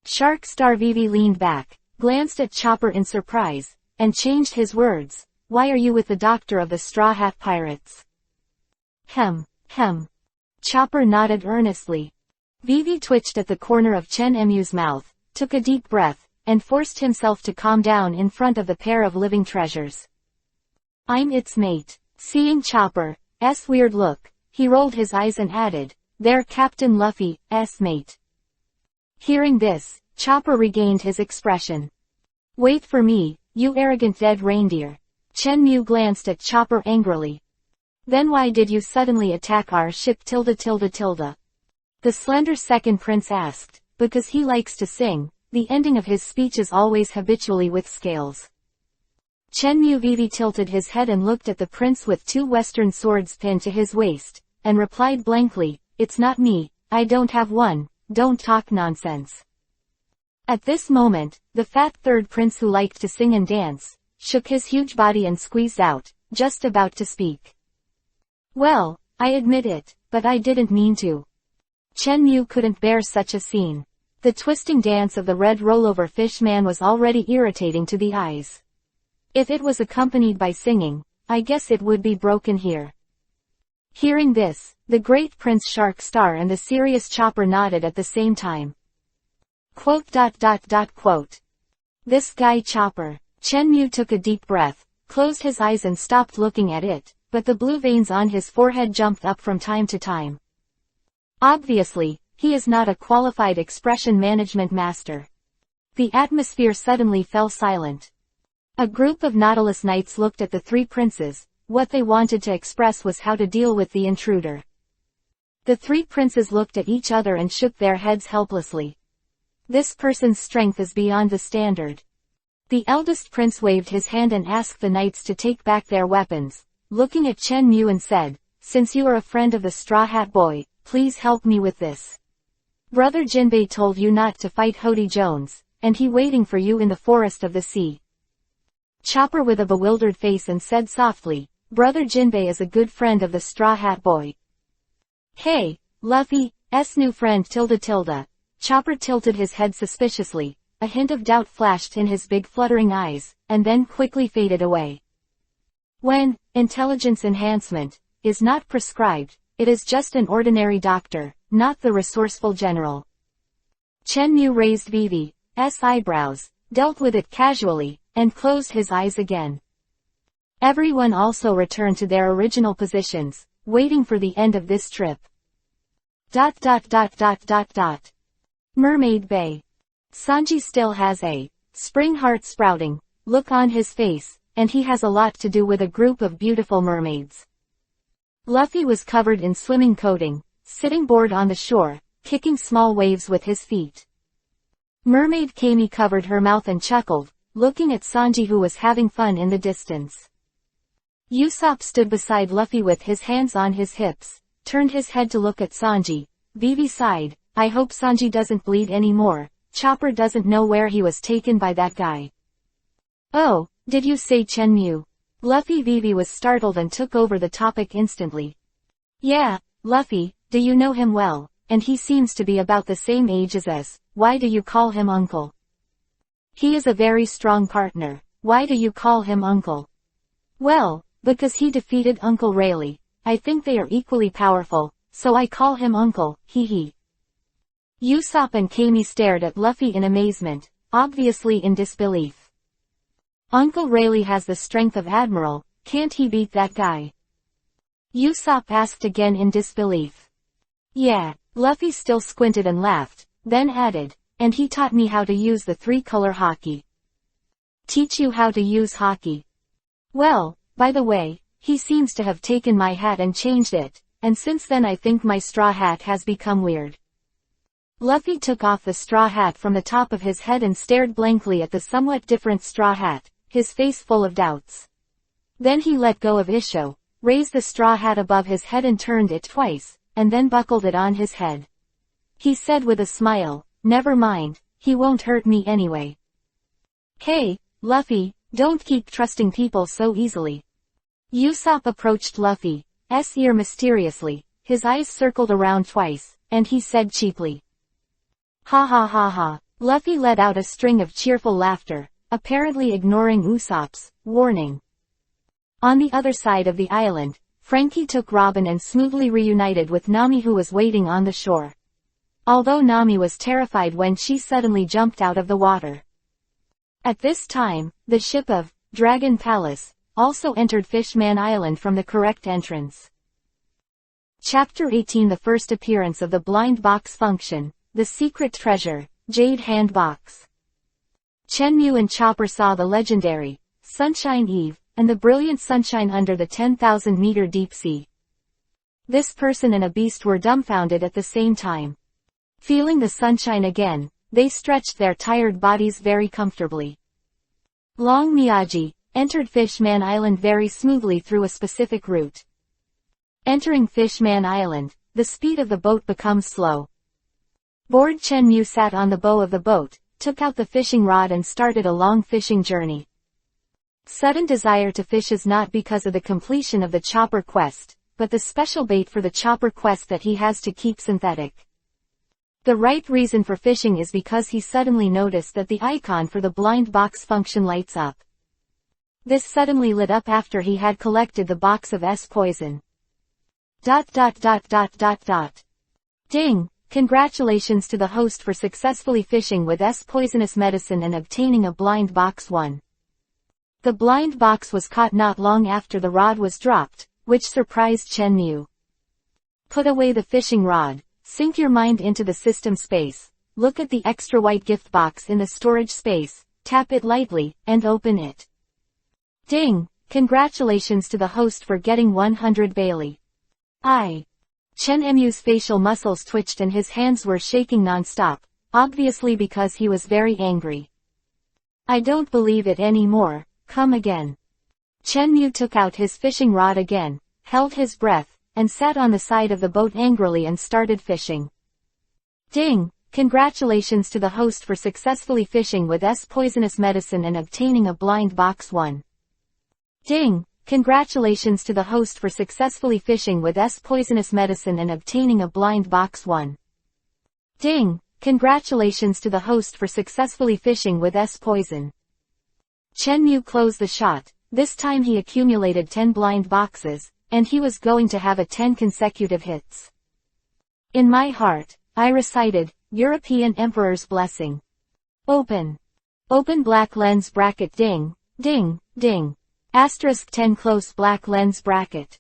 Shark Star Vivi leaned back, glanced at Chopper in surprise, and changed his words. Why are you with the doctor of the Straw Hat Pirates? Hem. Chopper nodded earnestly. Vivi twitched at the corner of Chen Mu's mouth, took a deep breath, and forced himself to calm down in front of the pair of living treasures. I'm its mate. Seeing Chopper's weird look, he rolled his eyes and added, they're Captain Luffy's mate. Hearing this, Chopper regained his expression. Wait for me, you arrogant dead reindeer. Chen Mu glanced at Chopper angrily. Then why did you suddenly attack our ship tilde tilde tilde? The slender second prince asked. Because he likes to sing, the ending of his speech is always habitually with scales. Chen Mu Vivi tilted his head and looked at the prince with two western swords pinned to his waist, and replied blankly, it's not me, I don't have one, don't talk nonsense. At this moment, the fat third prince who liked to sing and dance, shook his huge body and squeezed out, just about to speak. Well, I admit it, but I didn't mean to. Chen Mu couldn't bear such a scene. The twisting dance of the red rollover fish man was already irritating to the eyes. If it was accompanied by singing, I guess it would be broken here. Hearing this, the great Prince Shark Star and the serious Chopper nodded at the same time. Quote. This guy Chopper. Chen Mu took a deep breath, closed his eyes and stopped looking at it, but the blue veins on his forehead jumped up from time to time. Obviously, he is not a qualified expression management master. The atmosphere suddenly fell silent. A group of Nautilus Knights looked at the three princes. What they wanted to express was how to deal with the intruder. The three princes looked at each other and shook their heads helplessly. This person's strength is beyond the standard. The eldest prince waved his hand and asked the knights to take back their weapons, looking at Chen Mu and said, "Since you are a friend of the Straw Hat Boy, please help me with this. Brother Jinbei told you not to fight Hody Jones, and he waiting for you in the forest of the sea." Chopper with a bewildered face and said softly, "Brother Jinbei is a good friend of the Straw Hat Boy." "Hey, Luffy's new friend tilde. Chopper tilted his head suspiciously, a hint of doubt flashed in his big fluttering eyes, and then quickly faded away. When intelligence enhancement is not prescribed, it is just an ordinary doctor, not the resourceful general. Chen Mu raised Vivi's eyebrows, dealt with it casually, and closed his eyes again. Everyone also returned to their original positions, waiting for the end of this trip. ... Mermaid Bay. Sanji still has a spring heart sprouting look on his face, and he has a lot to do with a group of beautiful mermaids. Luffy was covered in swimming coating, sitting bored on the shore, kicking small waves with his feet. Mermaid Kami covered her mouth and chuckled, looking at Sanji who was having fun in the distance. Usopp stood beside Luffy with his hands on his hips, turned his head to look at Sanji. Vivi sighed, "I hope Sanji doesn't bleed anymore. Chopper doesn't know where he was taken by that guy." "Oh, did you say Chen Mu?" Vivi was startled and took over the topic instantly. "Yeah, Luffy, do you know him well? And he seems to be about the same age as us. Why do you call him uncle?" "He is a very strong partner. Why do you call him uncle?" "Well, because he defeated Uncle Rayleigh. I think they are equally powerful, so I call him uncle, hee. Usopp and Kami stared at Luffy in amazement, obviously in disbelief. "Uncle Rayleigh has the strength of Admiral, can't he beat that guy?" Usopp asked again in disbelief. "Yeah." Luffy still squinted and laughed, then added, "And he taught me how to use the three-color hockey." "Teach you how to use hockey? Well, by the way, he seems to have taken my hat and changed it, and since then I think my straw hat has become weird." Luffy took off the straw hat from the top of his head and stared blankly at the somewhat different straw hat, his face full of doubts. Then he let go of Isho, raised the straw hat above his head and turned it twice, and then buckled it on his head. He said with a smile, "Never mind, he won't hurt me anyway." "Hey, Luffy, don't keep trusting people so easily." Usopp approached Luffy's ear mysteriously, his eyes circled around twice, and he said cheaply, "Ha ha ha ha." Luffy let out a string of cheerful laughter, apparently ignoring Usopp's warning. On the other side of the island, Frankie took Robin and smoothly reunited with Nami who was waiting on the shore. Although Nami was terrified when she suddenly jumped out of the water. At this time, the ship of Dragon Palace also entered Fishman Island from the correct entrance. Chapter 18 The first appearance of the blind box function, the secret treasure, Jade Hand Box. Shenmue and Chopper saw the legendary Sunshine Eve, and the brilliant sunshine under the 10,000-meter deep sea. This person and a beast were dumbfounded at the same time. Feeling the sunshine again, they stretched their tired bodies very comfortably. Long Miyagi entered Fishman Island very smoothly through a specific route. Entering Fishman Island, the speed of the boat becomes slow. Bored Shenmue sat on the bow of the boat, took out the fishing rod and started a long fishing journey. Sudden desire to fish is not because of the completion of the Chopper quest, but the special bait for the Chopper quest that he has to keep synthetic. The right reason for fishing is because he suddenly noticed that the icon for the blind box function lights up. This suddenly lit up after he had collected the box of S-poison. ... Ding! Congratulations to the host for successfully fishing with S-poisonous medicine and obtaining a blind box 1. The blind box was caught not long after the rod was dropped, which surprised Shenmue. Put away the fishing rod, Sink your mind into the system space. Look at the extra white gift box in the storage space, tap it lightly, and open it. Ding! Congratulations to the host for getting 100 Bailey. Chen Mu's facial muscles twitched and his hands were shaking non-stop, obviously because he was very angry. I don't believe it anymore, come again. Chen Mu took out his fishing rod again, held his breath, and sat on the side of the boat angrily and started fishing. Ding! Congratulations to the host for successfully fishing with poisonous medicine and obtaining a blind box 1. Ding! Congratulations to the host for successfully fishing with poisonous medicine and obtaining a blind box 1. Ding! Congratulations to the host for successfully fishing with poison. Chen Mu closed the shot. This time he accumulated 10 blind boxes, and he was going to have 10 consecutive hits. In my heart, I recited, European Emperor's Blessing. Open. Open black lens bracket ding, ding, ding. Asterisk 10 close black lens bracket.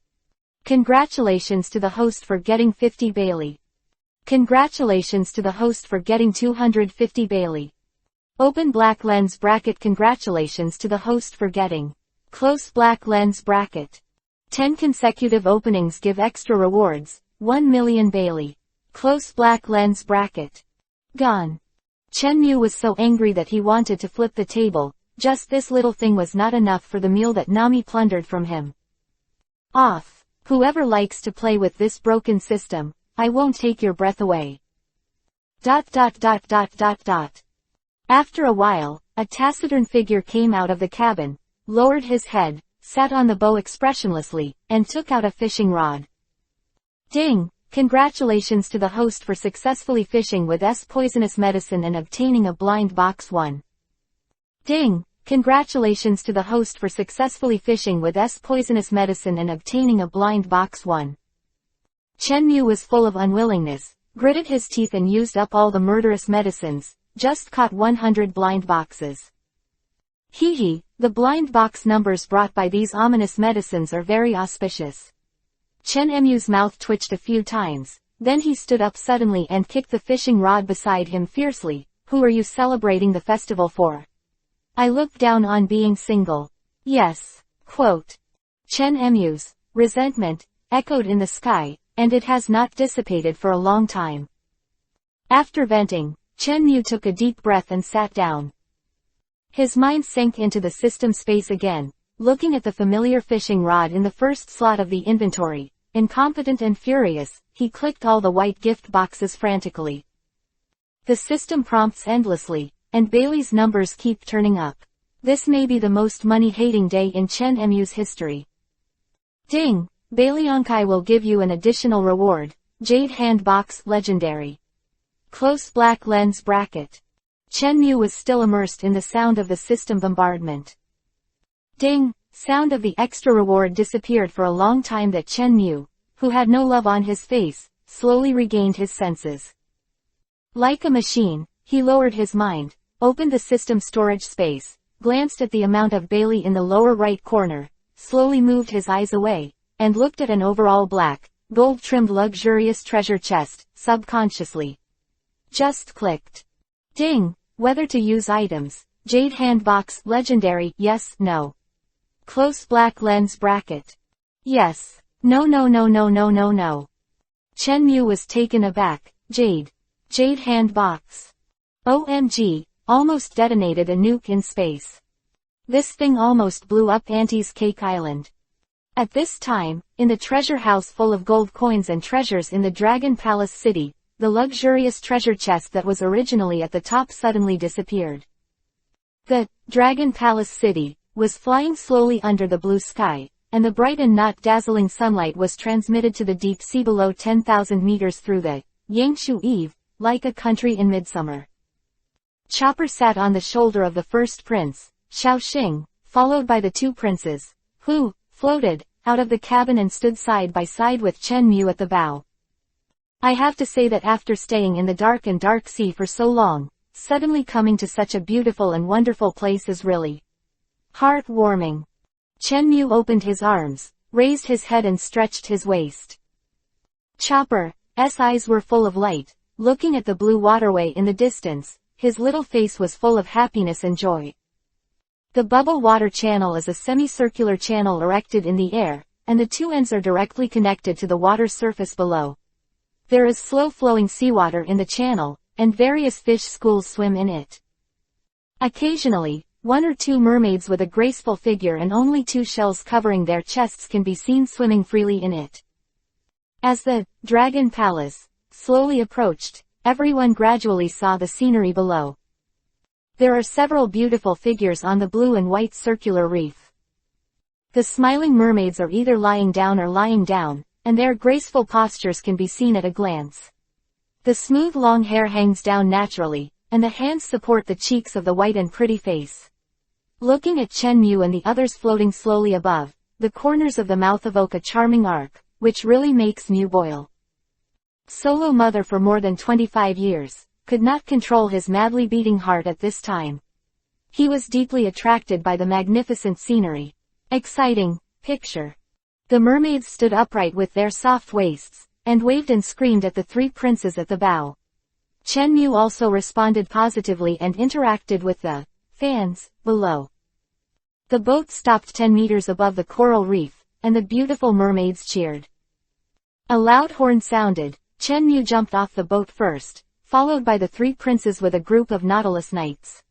Congratulations to the host for getting 50 Bailey. Congratulations to the host for getting 250 Bailey. Open black lens bracket. Congratulations to the host for getting. Close black lens bracket. 10 consecutive openings give extra rewards, 1 million Bailey. Close black lens bracket. Gone. Chen Mu was so angry that he wanted to flip the table, just this little thing was not enough for the meal that Nami plundered from him. Off. Whoever likes to play with this broken system, I won't take your breath away. ... After a while, a taciturn figure came out of the cabin, lowered his head, sat on the bow expressionlessly, and took out a fishing rod. Ding! Congratulations to the host for successfully fishing with poisonous medicine and obtaining a blind box 1. Ding! Congratulations to the host for successfully fishing with poisonous medicine and obtaining a blind box 1. Chen Mu was full of unwillingness, gritted his teeth and used up all the murderous medicines, just caught 100 blind boxes. Hee hee, the blind box numbers brought by these ominous medicines are very auspicious. Chen Mu's mouth twitched a few times, then he stood up suddenly and kicked the fishing rod beside him fiercely. Who are you celebrating the festival for? I look down on being single. Yes. Quote. Chen Mu's resentment echoed in the sky, and it has not dissipated for a long time. After venting, Chen Mu took a deep breath and sat down. His mind sank into the system space again, looking at the familiar fishing rod in the first slot of the inventory. Incompetent and furious, he clicked all the white gift boxes frantically. The system prompts endlessly, and Bailey's numbers keep turning up. This may be the most money-hating day in Chen Mu's history. Ding! Bailey Onkai will give you an additional reward, Jade Hand Box Legendary. Close black lens bracket. Chen Mu was still immersed in the sound of the system bombardment. Ding! Sound of the extra reward disappeared for a long time. That Chen Mu, who had no love on his face, slowly regained his senses. Like a machine, he lowered his mind, opened the system storage space, glanced at the amount of Bailey in the lower right corner, slowly moved his eyes away, and looked at an overall black, gold-trimmed luxurious treasure chest, subconsciously. Just clicked. Ding! Whether to use items, Jade Hand Box Legendary, yes, no. Close black lens bracket. Yes. No. Chen Mu was taken aback. Jade Hand Box. OMG, almost detonated a nuke in space. This thing almost blew up Auntie's Cake Island. At this time, in the treasure house full of gold coins and treasures in the Dragon Palace City, the luxurious treasure chest that was originally at the top suddenly disappeared. The Dragon Palace City was flying slowly under the blue sky, and the bright and not dazzling sunlight was transmitted to the deep sea below 10,000 meters through the Yangshu Eve, like a country in midsummer. Chopper sat on the shoulder of the first prince, Shaoxing, followed by the two princes, who floated out of the cabin and stood side by side with Chen Mu at the bow. I have to say that after staying in the dark sea for so long, suddenly coming to such a beautiful and wonderful place is really heartwarming. Chen Mu opened his arms, raised his head and stretched his waist. Chopper, eyes were full of light. Looking at the blue waterway in the distance, his little face was full of happiness and joy. The bubble water channel is a semicircular channel erected in the air, and the two ends are directly connected to the water surface below. There is slow-flowing seawater in the channel, and various fish schools swim in it. Occasionally, one or two mermaids with a graceful figure and only two shells covering their chests can be seen swimming freely in it. As the Dragon Palace slowly approached, everyone gradually saw the scenery below. There are several beautiful figures on the blue and white circular reef. The smiling mermaids are either lying down, and their graceful postures can be seen at a glance. The smooth long hair hangs down naturally, and the hands support the cheeks of the white and pretty face. Looking at Chen Mu and the others floating slowly above, the corners of the mouth evoke a charming arc, which really makes Mu boil. Solo mother for more than 25 years, could not control his madly beating heart at this time. He was deeply attracted by the magnificent scenery. Exciting picture. The mermaids stood upright with their soft waists, and waved and screamed at the three princes at the bow. Chen Mu also responded positively and interacted with the fans below. The boat stopped 10 meters above the coral reef, and the beautiful mermaids cheered. A loud horn sounded. Chen Mu jumped off the boat first, followed by the three princes with a group of Nautilus Knights.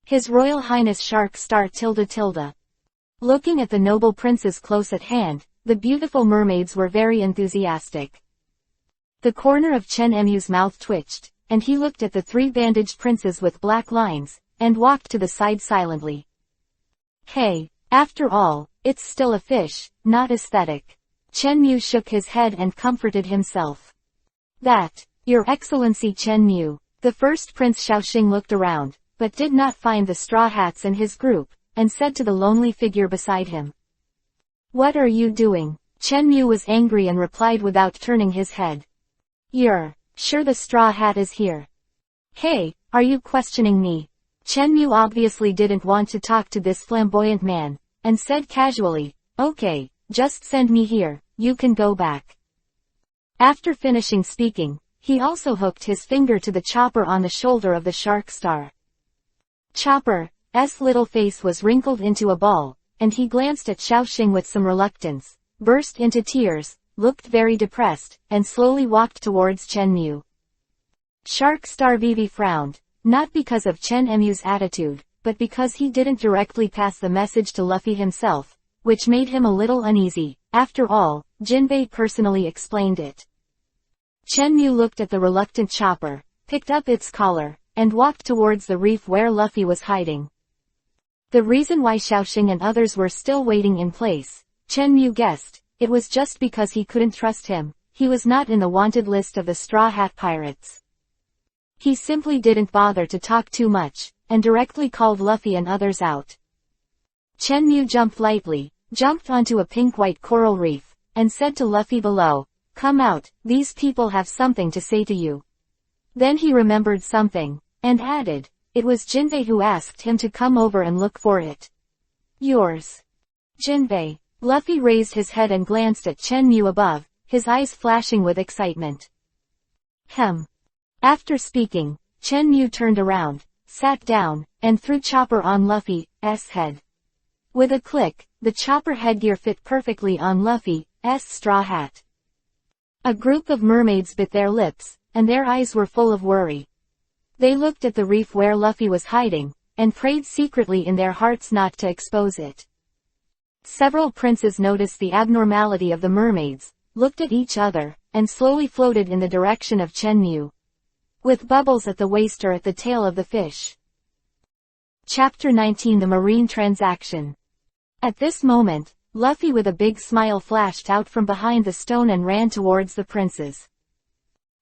His Royal Highness Shark Star tilde. Looking at the noble princes close at hand, the beautiful mermaids were very enthusiastic. The corner of Chen Mu's mouth twitched, and he looked at the three bandaged princes with black lines, and walked to the side silently. Hey, after all, it's still a fish, not aesthetic. Chen Mu shook his head and comforted himself. That, Your Excellency Chen Mu. The first Prince Xiaoxing looked around, but did not find the Straw Hats and his group, and said to the lonely figure beside him. What are you doing? Chen Mu was angry and replied without turning his head. You're sure the Straw Hat is here? Hey, are you questioning me? Chen Mu obviously didn't want to talk to this flamboyant man, and said casually, okay, just send me here, you can go back. After finishing speaking, he also hooked his finger to the chopper on the shoulder of the Shark Star. Chopper's little face was wrinkled into a ball, and he glanced at Xiaoxing with some reluctance, burst into tears, looked very depressed, and slowly walked towards Chen Mu. Shark Star Vivi frowned, not because of Chen Mu's attitude, but because he didn't directly pass the message to Luffy himself, which made him a little uneasy. After all, Jinbei personally explained it. Chen Mu looked at the reluctant chopper, picked up its collar, and walked towards the reef where Luffy was hiding. The reason why Xiaoxing and others were still waiting in place, Chen Mu guessed, it was just because he couldn't trust him. He was not in the wanted list of the Straw Hat Pirates. He simply didn't bother to talk too much, and directly called Luffy and others out. Chen Mu jumped lightly, jumped onto a pink-white coral reef, and said to Luffy below, come out, these people have something to say to you. Then he remembered something, and added, it was Jinbei who asked him to come over and look for it. Yours. Jinbei. Luffy raised his head and glanced at Chen Mu above, his eyes flashing with excitement. After speaking, Chen Mu turned around, sat down, and threw chopper on Luffy's head. With a click, the chopper headgear fit perfectly on Luffy's straw hat. A group of mermaids bit their lips, and their eyes were full of worry. They looked at the reef where Luffy was hiding, and prayed secretly in their hearts not to expose it. Several princes noticed the abnormality of the mermaids, looked at each other, and slowly floated in the direction of Chen Mu. With bubbles at the waist or at the tail of the fish. Chapter 19 The Marine Transaction. At this moment, Luffy with a big smile flashed out from behind the stone and ran towards the princes.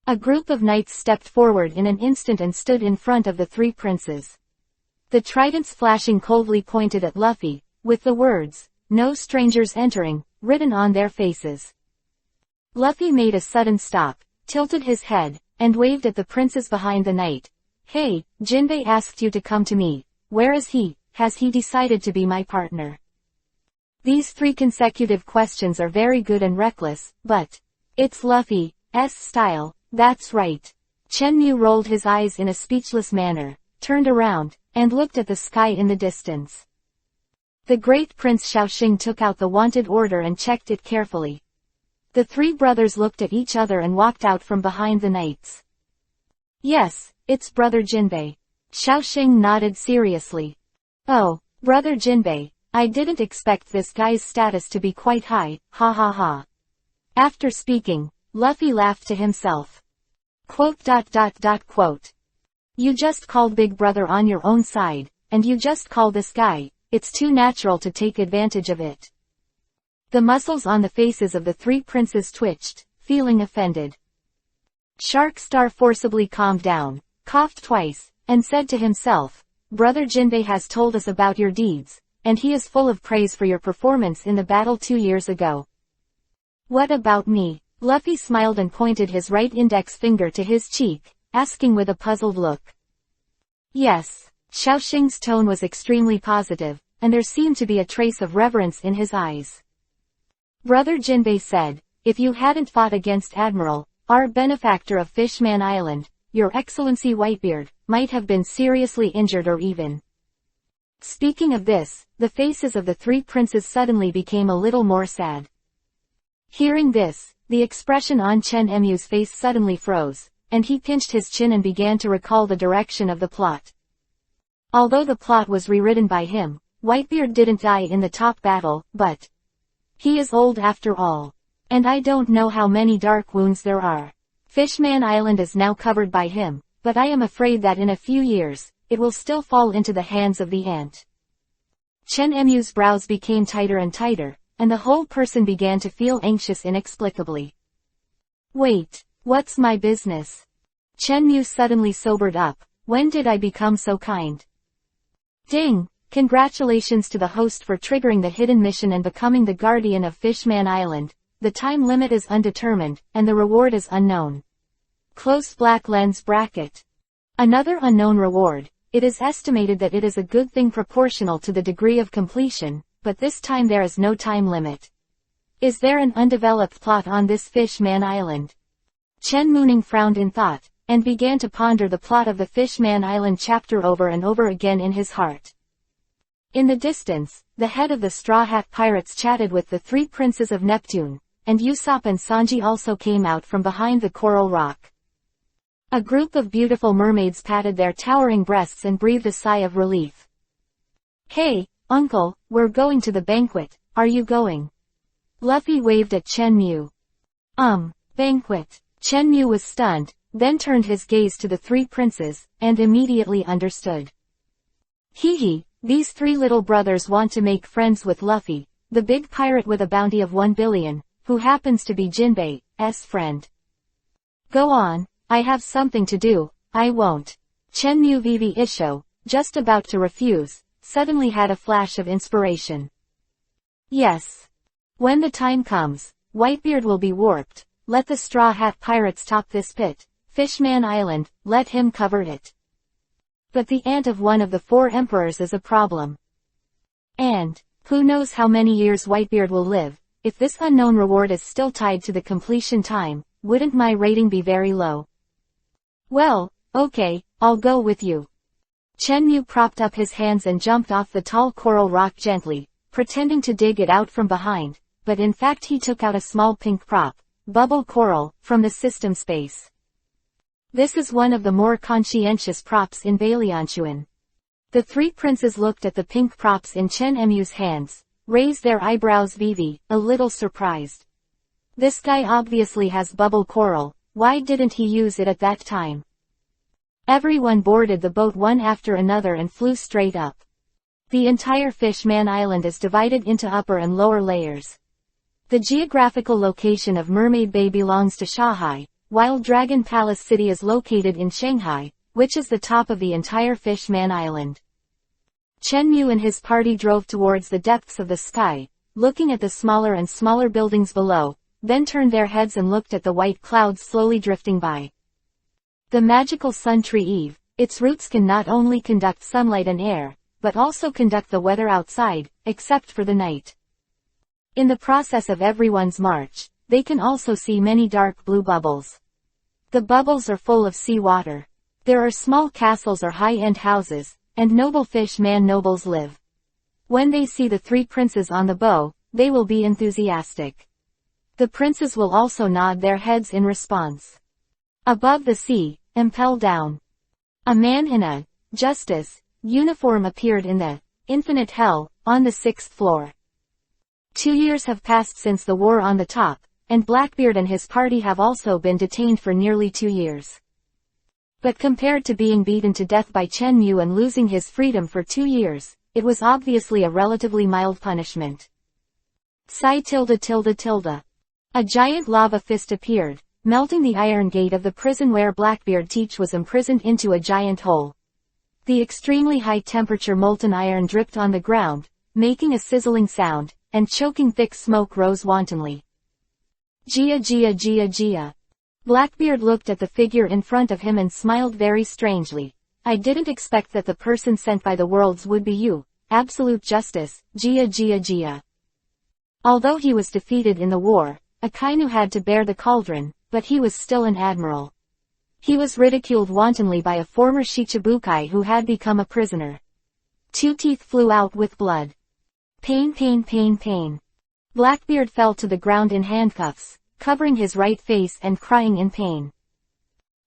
A group of knights stepped forward in an instant and stood in front of the three princes. The tridents flashing coldly pointed at Luffy, with the words, "No strangers entering," written on their faces. Luffy made a sudden stop, tilted his head, and waved at the princes behind the knight. Hey, Jinbei asked you to come to me. Where is he? Has he decided to be my partner? These three consecutive questions are very good and reckless, but it's Luffy. style, that's right. Chenmu rolled his eyes in a speechless manner, turned around, and looked at the sky in the distance. The great Prince Shaoxing took out the wanted order and checked it carefully. The three brothers looked at each other and walked out from behind the knights. Yes, it's Brother Jinbei. Shaoxing nodded seriously. Oh, Brother Jinbei, I didn't expect this guy's status to be quite high, ha ha ha. After speaking, Luffy laughed to himself. Quote. You just called Big Brother on your own side, and you just call this guy, it's too natural to take advantage of it. The muscles on the faces of the three princes twitched, feeling offended. Sharkstar forcibly calmed down, coughed twice, and said to himself, Brother Jinbei has told us about your deeds, and he is full of praise for your performance in the battle 2 years ago. What about me? Luffy smiled and pointed his right index finger to his cheek, asking with a puzzled look. Yes. Shaoxing's tone was extremely positive, and there seemed to be a trace of reverence in his eyes. Brother Jinbei said, if you hadn't fought against Admiral, our benefactor of Fishman Island, Your Excellency Whitebeard, might have been seriously injured or even. Speaking of this, the faces of the three princes suddenly became a little more sad. Hearing this, the expression on Chen Emu's face suddenly froze, and he pinched his chin and began to recall the direction of the plot. Although the plot was rewritten by him, Whitebeard didn't die in the top battle, but he is old after all. And I don't know how many dark wounds there are. Fishman Island is now covered by him, but I am afraid that in a few years, it will still fall into the hands of the ant. Chen Emu's brows became tighter and tighter, and the whole person began to feel anxious inexplicably. Wait, what's my business? Chen Mu suddenly sobered up. When did I become so kind? Ding! Congratulations to the host for triggering the hidden mission and becoming the guardian of Fishman Island. The time limit is undetermined, and the reward is unknown. Close black lens bracket. Another unknown reward. It is estimated that it is a good thing proportional to the degree of completion, but this time there is no time limit. Is there an undeveloped plot on this Fishman Island? Chen Mooning frowned in thought, and began to ponder the plot of the Fishman Island chapter over and over again in his heart. In the distance, the head of the Straw Hat Pirates chatted with the three princes of Neptune, and Usopp and Sanji also came out from behind the coral rock. A group of beautiful mermaids patted their towering breasts and breathed a sigh of relief. Hey, Uncle, we're going to the banquet, are you going? Luffy waved at Chen Mu. Banquet. Chen Mu was stunned, then turned his gaze to the three princes, and immediately understood. Hee, these three little brothers want to make friends with Luffy, the big pirate with a bounty of 1 billion, who happens to be Jinbei's friend. Go on, I have something to do, I won't. Chen Mu Vivi Isho, just about to refuse, suddenly had a flash of inspiration. Yes. When the time comes, Whitebeard will be warped, let the Straw Hat Pirates top this pit, Fishman Island, let him cover it. But the aunt of one of the 4 emperors is a problem. And, who knows how many years Whitebeard will live, if this unknown reward is still tied to the completion time, wouldn't my rating be very low? Well, okay, I'll go with you. Chen Mu propped up his hands and jumped off the tall coral rock gently, pretending to dig it out from behind, but in fact he took out a small pink prop, bubble coral, from the system space. This is one of the more conscientious props in Bailianchuan. The three princes looked at the pink props in Chen Mu's hands, raised their eyebrows Vivi, a little surprised. This guy obviously has bubble coral, why didn't he use it at that time? Everyone boarded the boat one after another and flew straight up. The entire Fishman Island is divided into upper and lower layers. The geographical location of Mermaid Bay belongs to Shanghai, while Dragon Palace City is located in Shanghai, which is the top of the entire Fishman Island. Chen Mu and his party drove towards the depths of the sky, looking at the smaller and smaller buildings below, then turned their heads and looked at the white clouds slowly drifting by. The magical sun tree Eve, its roots can not only conduct sunlight and air, but also conduct the weather outside, except for the night. In the process of everyone's march, they can also see many dark blue bubbles. The bubbles are full of seawater. There are small castles or high-end houses, and noble fishman nobles live. When they see the three princes on the bow, they will be enthusiastic. The princes will also nod their heads in response. Above the sea, impel down. A man in a justice uniform appeared in the infinite hell on the 6th floor. 2 years have passed since the war on the top, and Blackbeard and his party have also been detained for nearly 2 years. But compared to being beaten to death by Chen Mu and losing his freedom for 2 years, it was obviously a relatively mild punishment. Psi tilde tilde tilde. A giant lava fist appeared, melting the iron gate of the prison where Blackbeard Teach was imprisoned into a giant hole. The extremely high temperature molten iron dripped on the ground, making a sizzling sound, and choking thick smoke rose wantonly. Gia Gia Gia Gia. Blackbeard looked at the figure in front of him and smiled very strangely. I didn't expect that the person sent by the worlds would be you, absolute justice, Gia Gia Gia. Although he was defeated in the war, Akainu had to bear the cauldron, but he was still an admiral. He was ridiculed wantonly by a former Shichibukai who had become a prisoner. 2 teeth flew out with blood. Pain pain pain pain. Blackbeard fell to the ground in handcuffs, covering his right face and crying in pain.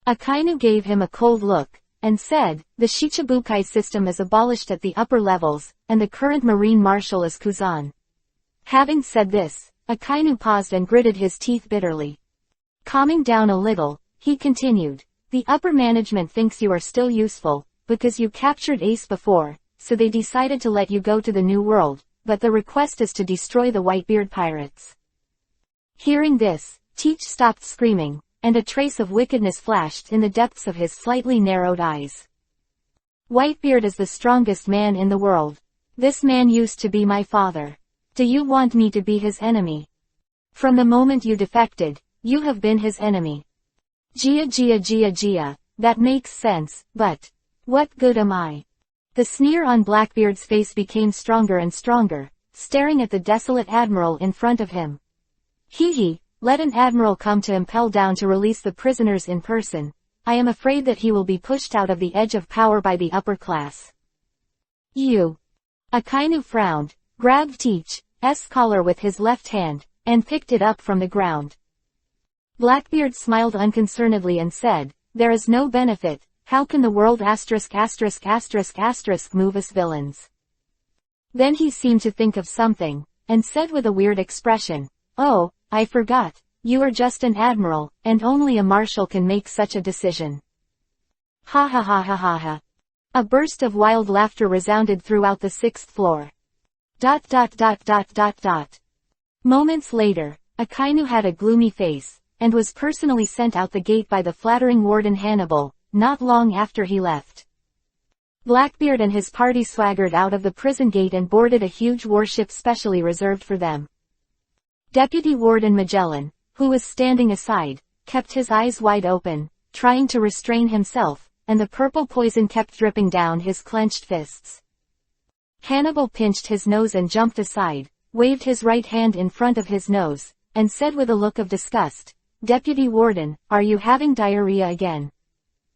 Akainu gave him a cold look, and said, the Shichibukai system is abolished at the upper levels, and the current marine marshal is Kuzan. Having said this, Akainu paused and gritted his teeth bitterly. Calming down a little, he continued, the upper management thinks you are still useful, because you captured Ace before, so they decided to let you go to the New World, but the request is to destroy the Whitebeard pirates. Hearing this, Teach stopped screaming, and a trace of wickedness flashed in the depths of his slightly narrowed eyes. Whitebeard is the strongest man in the world. This man used to be my father. Do you want me to be his enemy? From the moment you defected, you have been his enemy. Gia Gia Gia Gia, that makes sense, but what good am I? The sneer on Blackbeard's face became stronger and stronger, staring at the desolate admiral in front of him. Hee, let an admiral come to impel down to release the prisoners in person. I am afraid that he will be pushed out of the edge of power by the upper class. You. Akainu frowned, grabbed Teach's collar with his left hand, and picked it up from the ground. Blackbeard smiled unconcernedly and said, there is no benefit, how can the world ***** move us villains? Then he seemed to think of something, and said with a weird expression, oh, I forgot, you are just an admiral, and only a marshal can make such a decision. Ha ha ha ha ha ha. A burst of wild laughter resounded throughout the 6th floor. ... Moments later, Akainu had a gloomy face, and was personally sent out the gate by the flattering warden Hannibal, not long after he left. Blackbeard and his party swaggered out of the prison gate and boarded a huge warship specially reserved for them. Deputy Warden Magellan, who was standing aside, kept his eyes wide open, trying to restrain himself, and the purple poison kept dripping down his clenched fists. Hannibal pinched his nose and jumped aside, waved his right hand in front of his nose, and said with a look of disgust, Deputy Warden, are you having diarrhea again?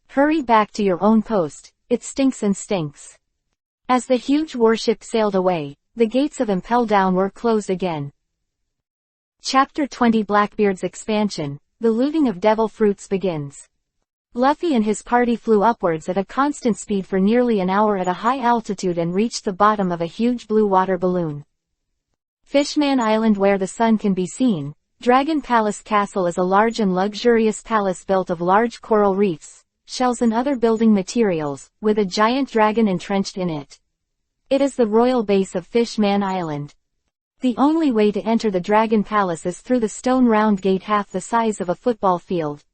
Hurry back to your own post, it stinks and stinks. As the huge warship sailed away, the gates of Impel Down were closed again. Chapter 20 Blackbeard's expansion, the looting of devil fruits begins. Luffy and his party flew upwards at a constant speed for nearly an hour at a high altitude and reached the bottom of a huge blue water balloon. Fishman Island, where the sun can be seen, Dragon Palace Castle is a large and luxurious palace built of large coral reefs, shells and other building materials, with a giant dragon entrenched in it. It is the royal base of Fishman Island. The only way to enter the Dragon Palace is through the stone round gate half the size of a football field.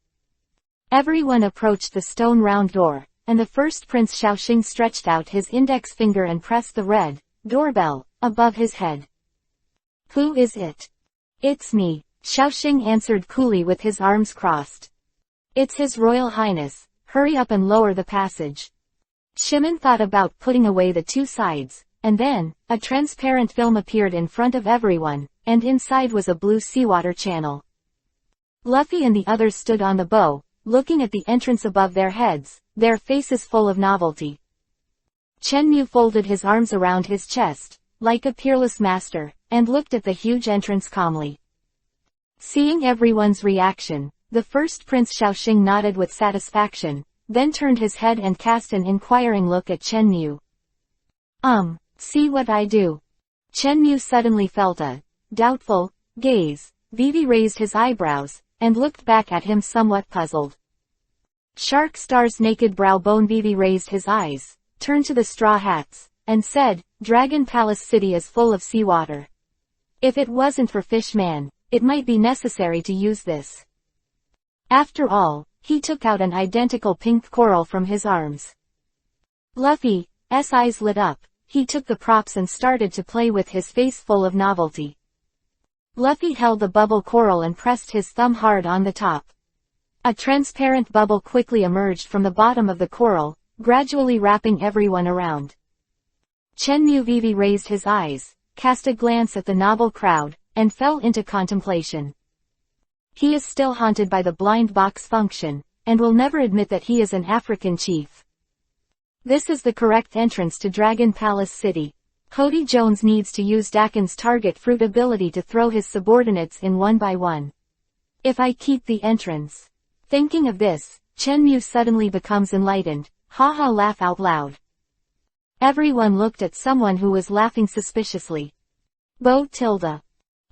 Everyone approached the stone round door, and the first Prince Xiaoxing stretched out his index finger and pressed the red doorbell above his head. Who is it? It's me, Xiaoxing answered coolly with his arms crossed. It's His Royal Highness, hurry up and lower the passage. Shimon thought about putting away the two sides, and then, a transparent film appeared in front of everyone, and inside was a blue seawater channel. Luffy and the others stood on the bow, looking at the entrance above their heads, their faces full of novelty. Chenmu folded his arms around his chest, like a peerless master, and looked at the huge entrance calmly. Seeing everyone's reaction, the first Prince Xiaoxing nodded with satisfaction, then turned his head and cast an inquiring look at Chenmu. See what I do? Chenmu suddenly felt a doubtful gaze. Vivi raised his eyebrows, and looked back at him somewhat puzzled. Shark Star's naked brow bone. Vivi raised his eyes, turned to the Straw Hats, and said, Dragon Palace City is full of seawater. If it wasn't for Fishman, it might be necessary to use this. After all, he took out an identical pink coral from his arms. Luffy's eyes lit up. He took the props and started to play with his face full of novelty. Luffy held the bubble coral and pressed his thumb hard on the top. A transparent bubble quickly emerged from the bottom of the coral, gradually wrapping everyone around. Chenmu Vivi raised his eyes, cast a glance at the novel crowd, and fell into contemplation. He is still haunted by the blind box function, and will never admit that he is an African chief. This is the correct entrance to Dragon Palace City. Cody Jones needs to use Dakin's target fruit ability to throw his subordinates in one by one. If I keep the entrance. Thinking of this, Chenmu suddenly becomes enlightened. Haha, laugh out loud. Everyone looked at someone who was laughing suspiciously.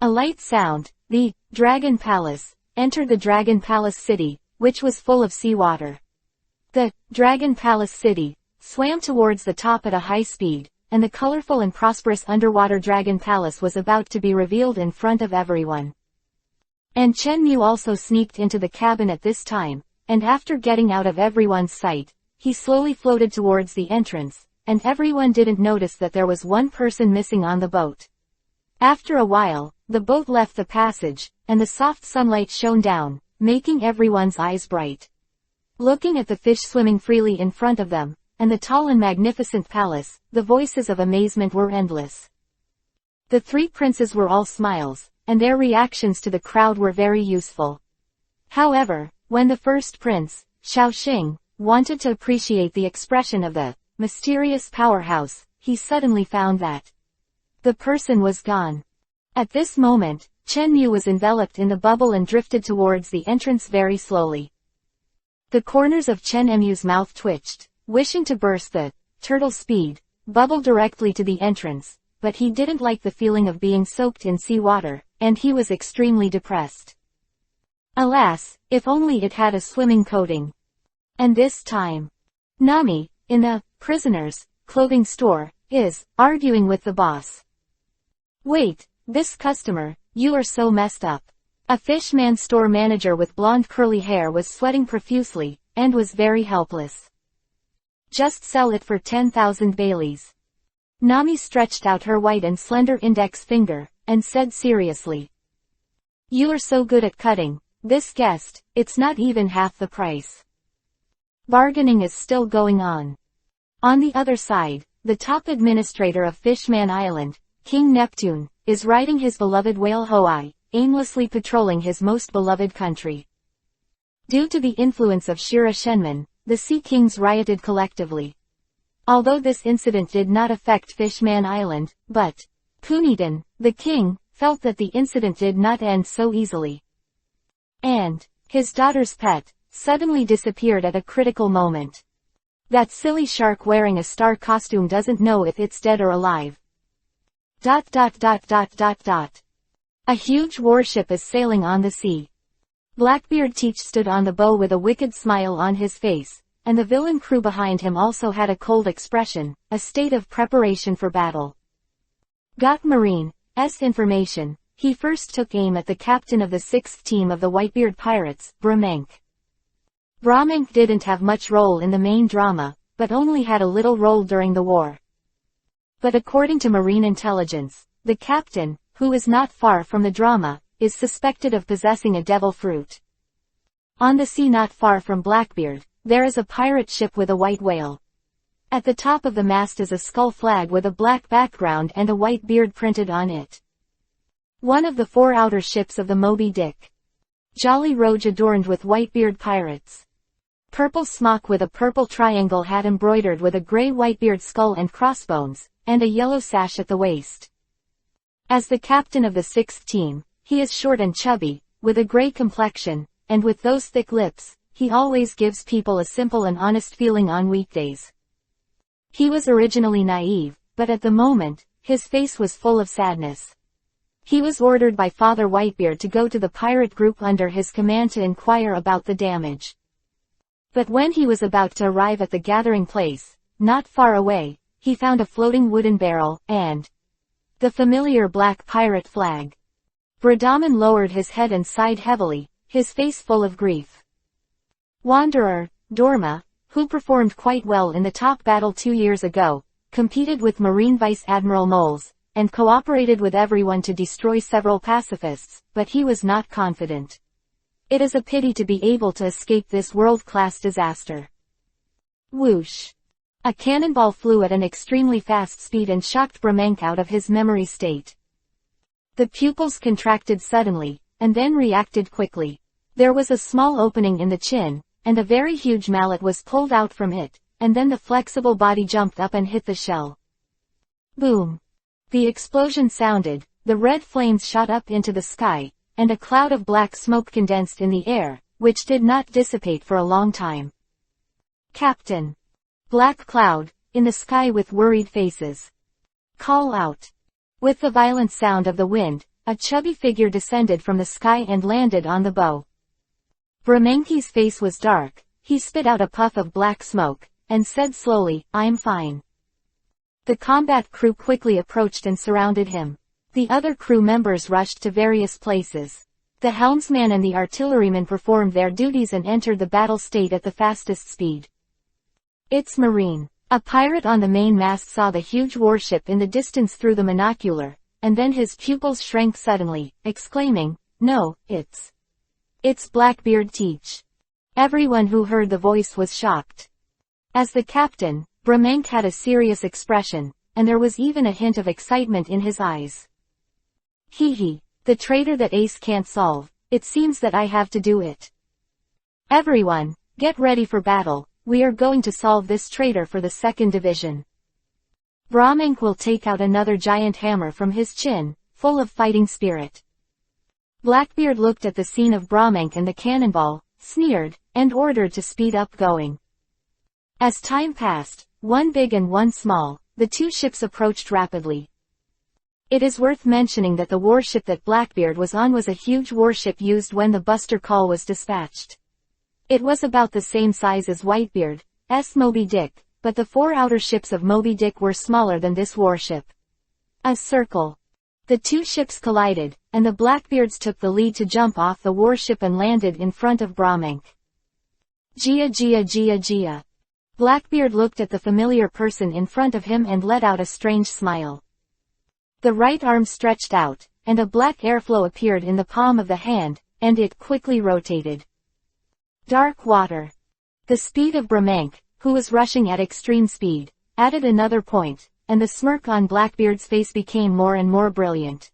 A light sound, the Dragon Palace, entered the Dragon Palace City, which was full of seawater. The Dragon Palace City swam towards the top at a high speed, and the colorful and prosperous underwater Dragon Palace was about to be revealed in front of everyone. And Chenmu also sneaked into the cabin at this time, and after getting out of everyone's sight, he slowly floated towards the entrance, and everyone didn't notice that there was one person missing on the boat. After a while, the boat left the passage, and the soft sunlight shone down, making everyone's eyes bright. Looking at the fish swimming freely in front of them, and the tall and magnificent palace, the voices of amazement were endless. The three princes were all smiles, and their reactions to the crowd were very useful. However, when the first prince, Xiaoxing, wanted to appreciate the expression of the mysterious powerhouse, he suddenly found that the person was gone. At this moment, Chenmu was enveloped in the bubble and drifted towards the entrance very slowly. The corners of Chenmu's mouth twitched, wishing to burst the turtle speed bubble directly to the entrance, but he didn't like the feeling of being soaked in seawater, and he was extremely depressed. Alas, if only it had a swimming coating. And this time, Nami, in the prisoner's clothing store, is arguing with the boss. Wait, this customer, you are so messed up. A fishman store manager with blonde curly hair was sweating profusely, and was very helpless. Just sell it for 10,000 Baileys. Nami stretched out her white and slender index finger, and said seriously. You are so good at cutting this guest, it's not even half the price. Bargaining is still going on. On the other side, the top administrator of Fishman Island, King Neptune, is riding his beloved whale Hoai, aimlessly patrolling his most beloved country. Due to the influence of Shira Shenman, the Sea Kings rioted collectively. Although this incident did not affect Fishman Island, but Kuniden, the king, felt that the incident did not end so easily. And his daughter's pet suddenly disappeared at a critical moment. That silly shark wearing a star costume doesn't know if it's dead or alive. A huge warship is sailing on the sea. Blackbeard Teach stood on the bow with a wicked smile on his face, and the villain crew behind him also had a cold expression, a state of preparation for battle. Got Marine's information. He first took aim at the captain of the 6th team of the Whitebeard Pirates, Bramenk. Bramenk didn't have much role in the main drama, but only had a little role during the war. But according to Marine intelligence, the captain, who is not far from the drama, is suspected of possessing a devil fruit. On the sea not far from Blackbeard, there is a pirate ship with a white whale. At the top of the mast is a skull flag with a black background and a white beard printed on it. One of the 4 outer ships of the Moby Dick. Jolly Roge adorned with Whitebeard pirates. Purple smock with a purple triangle hat embroidered with a grey Whitebeard skull and crossbones, and a yellow sash at the waist. As the captain of the 6th team, he is short and chubby, with a grey complexion, and with those thick lips, he always gives people a simple and honest feeling on weekdays. He was originally naive, but at the moment, his face was full of sadness. He was ordered by Father Whitebeard to go to the pirate group under his command to inquire about the damage. But when he was about to arrive at the gathering place, not far away, he found a floating wooden barrel, and the familiar black pirate flag. Bradaman lowered his head and sighed heavily, his face full of grief. Wanderer, Dorma, who performed quite well in the top battle 2 years ago, competed with Marine Vice Admiral Moles, and cooperated with everyone to destroy several pacifists, but he was not confident. It is a pity to be able to escape this world-class disaster. Whoosh! A cannonball flew at an extremely fast speed and shocked Bramenk out of his memory state. The pupils contracted suddenly, and then reacted quickly. There was a small opening in the chin, and a very huge mallet was pulled out from it, and then the flexible body jumped up and hit the shell. Boom! The explosion sounded, the red flames shot up into the sky, and a cloud of black smoke condensed in the air, which did not dissipate for a long time. Captain! Black cloud, in the sky with worried faces. Call out! With the violent sound of the wind, a chubby figure descended from the sky and landed on the bow. Bramenki's face was dark, he spit out a puff of black smoke, and said slowly, "I'm fine." The combat crew quickly approached and surrounded him. The other crew members rushed to various places. The helmsman and the artilleryman performed their duties and entered the battle state at the fastest speed. It's Marine. A pirate on the main mast saw the huge warship in the distance through the monocular, and then his pupils shrank suddenly, exclaiming, "No, it's Blackbeard Teach." Everyone who heard the voice was shocked. As the captain, Bramenk had a serious expression, and there was even a hint of excitement in his eyes. "Hee, the traitor that Ace can't solve, it seems that I have to do it. Everyone, get ready for battle, we are going to solve this traitor for the 2nd Division." Bramenk will take out another giant hammer from his chin, full of fighting spirit. Blackbeard looked at the scene of Bramenk and the cannonball, sneered, and ordered to speed up going. As time passed, one big and one small, the two ships approached rapidly. It is worth mentioning that the warship that Blackbeard was on was a huge warship used when the Buster Call was dispatched. It was about the same size as Whitebeard's Moby Dick, but the 4 outer ships of Moby Dick were smaller than this warship. A circle. The two ships collided, and the Blackbeards took the lead to jump off the warship and landed in front of Bramenk. Gia Gia Gia Gia. Blackbeard looked at the familiar person in front of him and let out a strange smile. The right arm stretched out, and a black airflow appeared in the palm of the hand, and it quickly rotated. Dark water. The speed of Bramenk, who was rushing at extreme speed, added another point, and the smirk on Blackbeard's face became more and more brilliant.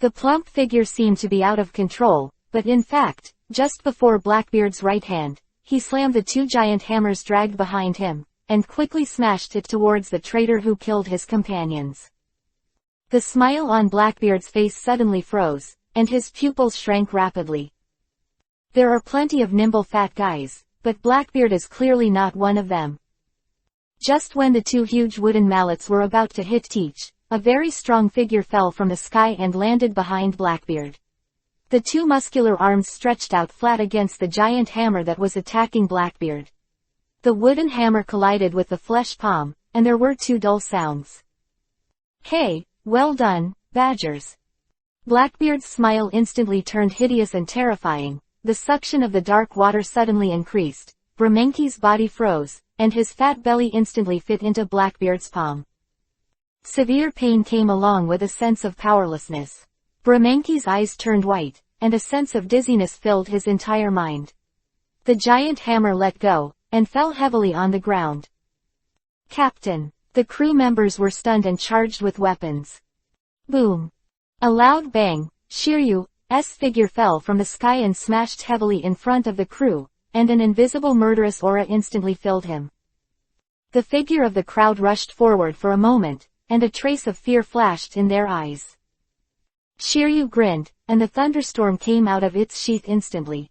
The plump figure seemed to be out of control, but in fact, just before Blackbeard's right hand, he slammed the 2 giant hammers dragged behind him, and quickly smashed it towards the traitor who killed his companions. The smile on Blackbeard's face suddenly froze, and his pupils shrank rapidly. There are plenty of nimble fat guys, but Blackbeard is clearly not one of them. Just when the 2 huge wooden mallets were about to hit Teach, a very strong figure fell from the sky and landed behind Blackbeard. The 2 muscular arms stretched out flat against the giant hammer that was attacking Blackbeard. The wooden hammer collided with the flesh palm, and there were 2 dull sounds. "Hey, well done, Badgers." Blackbeard's smile instantly turned hideous and terrifying. The suction of the dark water suddenly increased, Bramenki's body froze, and his fat belly instantly fit into Blackbeard's palm. Severe pain came along with a sense of powerlessness. Bramenki's eyes turned white, and a sense of dizziness filled his entire mind. The giant hammer let go, and fell heavily on the ground. "Captain!" The crew members were stunned and charged with weapons. Boom! A loud bang, Shiryu, figure fell from the sky and smashed heavily in front of the crew, and an invisible murderous aura instantly filled him. The figure of the crowd rushed forward for a moment, and a trace of fear flashed in their eyes. Shiryu grinned, and the thunderstorm came out of its sheath instantly.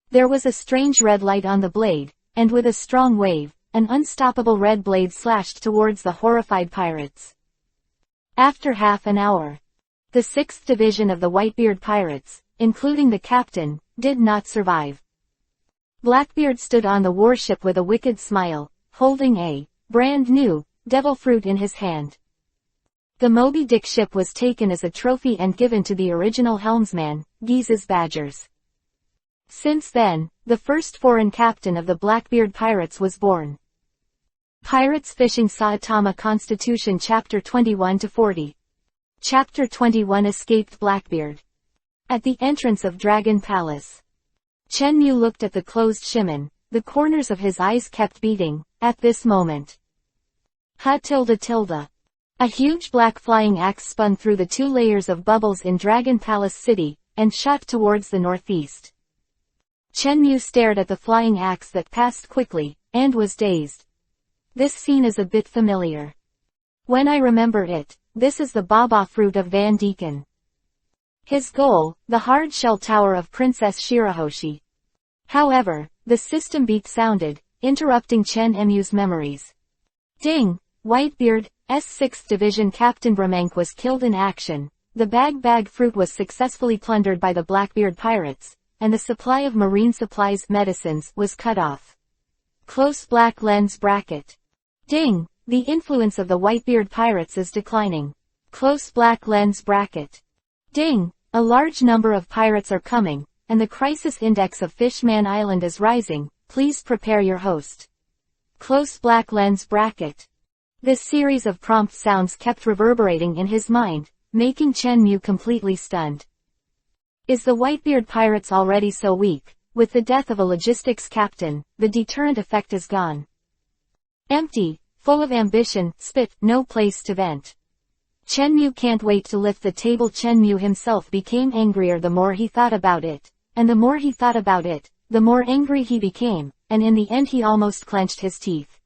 There was a strange red light on the blade, and with a strong wave, an unstoppable red blade slashed towards the horrified pirates. After half an hour, the 6th Division of the Whitebeard Pirates, including the captain, did not survive. Blackbeard stood on the warship with a wicked smile, holding a brand new devil fruit in his hand. The Moby Dick ship was taken as a trophy and given to the original helmsman, Giza's Badgers. Since then, the first foreign captain of the Blackbeard Pirates was born. Pirates Fishing Saitama Constitution Chapter 21-40. Chapter 21 Escaped Blackbeard. At the entrance of Dragon Palace, Chenmu looked at the closed shimon. The corners of his eyes kept beating, at this moment. A huge black flying axe spun through the 2 layers of bubbles in Dragon Palace City, and shot towards the northeast. Chenmu stared at the flying axe that passed quickly, and was dazed. This scene is a bit familiar. When I remember it, this is the Baba fruit of Van Deeken. His goal, the hard-shell tower of Princess Shirahoshi. However, the system beep sounded, interrupting Chenmu's memories. Ding! Whitebeard's 6th Division Captain Bramank was killed in action, the bag fruit was successfully plundered by the Blackbeard Pirates, and the supply of marine supplies medicines was cut off. Close black lens bracket. Ding! The influence of the Whitebeard Pirates is declining. Close black lens bracket. Ding! A large number of pirates are coming, and the crisis index of Fishman Island is rising. Please prepare your host. Close black lens bracket. This series of prompt sounds kept reverberating in his mind, making Chenmu completely stunned. Is the Whitebeard Pirates already so weak? With the death of a logistics captain, the deterrent effect is gone. Empty, full of ambition, spit, no place to vent. Chenmu can't wait to lift the table. Chenmu himself became angrier the more he thought about it, and the more he thought about it, the more angry he became, and in the end he almost clenched his teeth.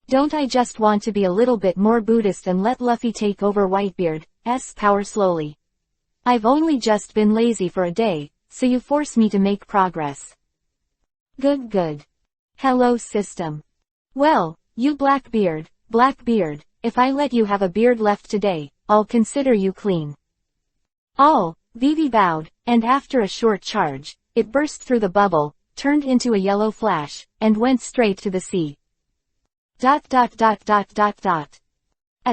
Don't I just want to be a little bit more Buddhist and let Luffy take over Whitebeard's power slowly? I've only just been lazy for a day, so you force me to make progress. Good. Hello system. Well, you Blackbeard, if I let you have a beard left today, I'll consider you clean. All, Vivi bowed, and after a short charge, it burst through the bubble, turned into a yellow flash, and went straight to the sea. At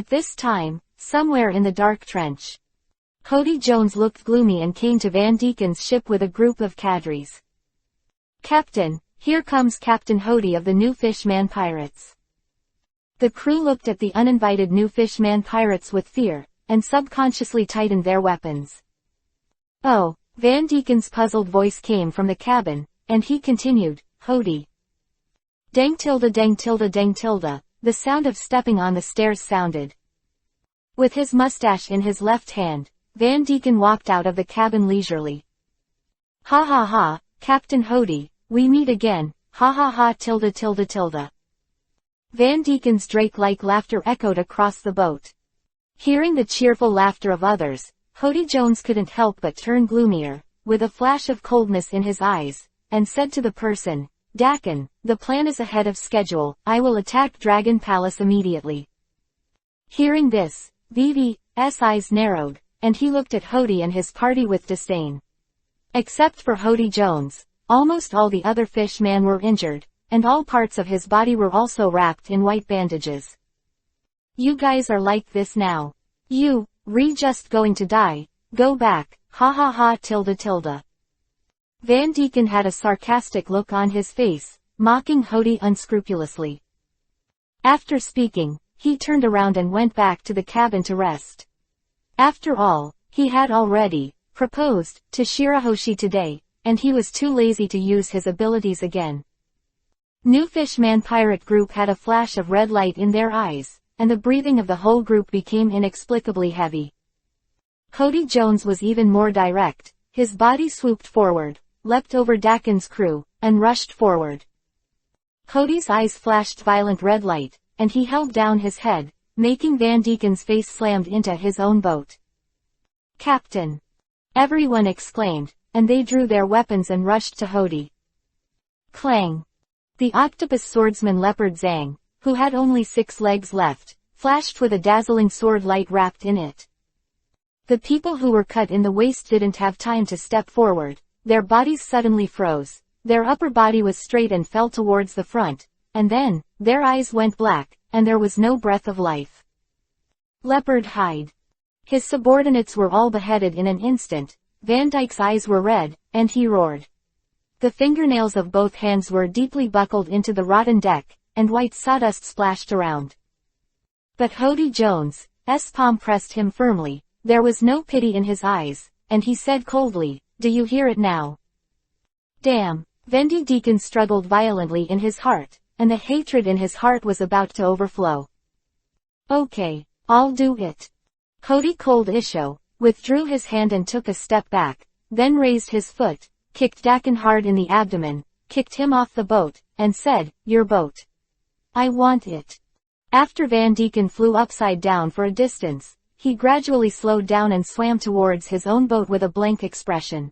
this time, somewhere in the dark trench, Hody Jones looked gloomy and came to Van Deken's ship with a group of cadres. Captain, here comes Captain Hody of the New Fishman Pirates. The crew looked at the uninvited New Fishman Pirates with fear, and subconsciously tightened their weapons. Oh, Van Deken's puzzled voice came from the cabin, and he continued, Hody. Dang tilde, the sound of stepping on the stairs sounded. With his mustache in his left hand, Van Deken walked out of the cabin leisurely. Ha, Captain Hody, we meet again, ha tilde. Van Deken's Drake-like laughter echoed across the boat. Hearing the cheerful laughter of others, Hody Jones couldn't help but turn gloomier, with a flash of coldness in his eyes, and said to the person, Dakin, the plan is ahead of schedule. I will attack Dragon Palace immediately. Hearing this, Vivi's eyes narrowed, and he looked at Hody and his party with disdain. Except for Hody Jones, almost all the other fishmen were injured, and all parts of his body were also wrapped in white bandages. You guys are like this now. Re just going to die, go back, ha tilde. Van Deken had a sarcastic look on his face, mocking Hody unscrupulously. After speaking, he turned around and went back to the cabin to rest. After all, he had already proposed to Shirahoshi today, and he was too lazy to use his abilities again. New Fishman Pirate Group had a flash of red light in their eyes, and the breathing of the whole group became inexplicably heavy. Cody Jones was even more direct. His body swooped forward, leapt over Dakin's crew, and rushed forward. Cody's eyes flashed violent red light, and he held down his head, making Van Deken's face slammed into his own boat. "Captain!" everyone exclaimed, and they drew their weapons and rushed to Hody. Clang! The octopus swordsman Leopard Zhang, who had only 6 legs left, flashed with a dazzling sword light wrapped in it. The people who were cut in the waist didn't have time to step forward, their bodies suddenly froze, their upper body was straight and fell towards the front, and then, their eyes went black, and there was no breath of life. Leopard hide. His subordinates were all beheaded in an instant. Van Dyke's eyes were red, and he roared. The fingernails of both hands were deeply buckled into the rotten deck, and white sawdust splashed around. But Cody Jones' palm pressed him firmly, there was no pity in his eyes, and he said coldly, "Do you hear it now?" Damn! Van Deken struggled violently in his heart, and the hatred in his heart was about to overflow. "Okay, I'll do it." Cody Cold Isho withdrew his hand and took a step back, then raised his foot, kicked Dakin hard in the abdomen, kicked him off the boat, and said, "Your boat. I want it." After Van Deken flew upside down for a distance, he gradually slowed down and swam towards his own boat with a blank expression.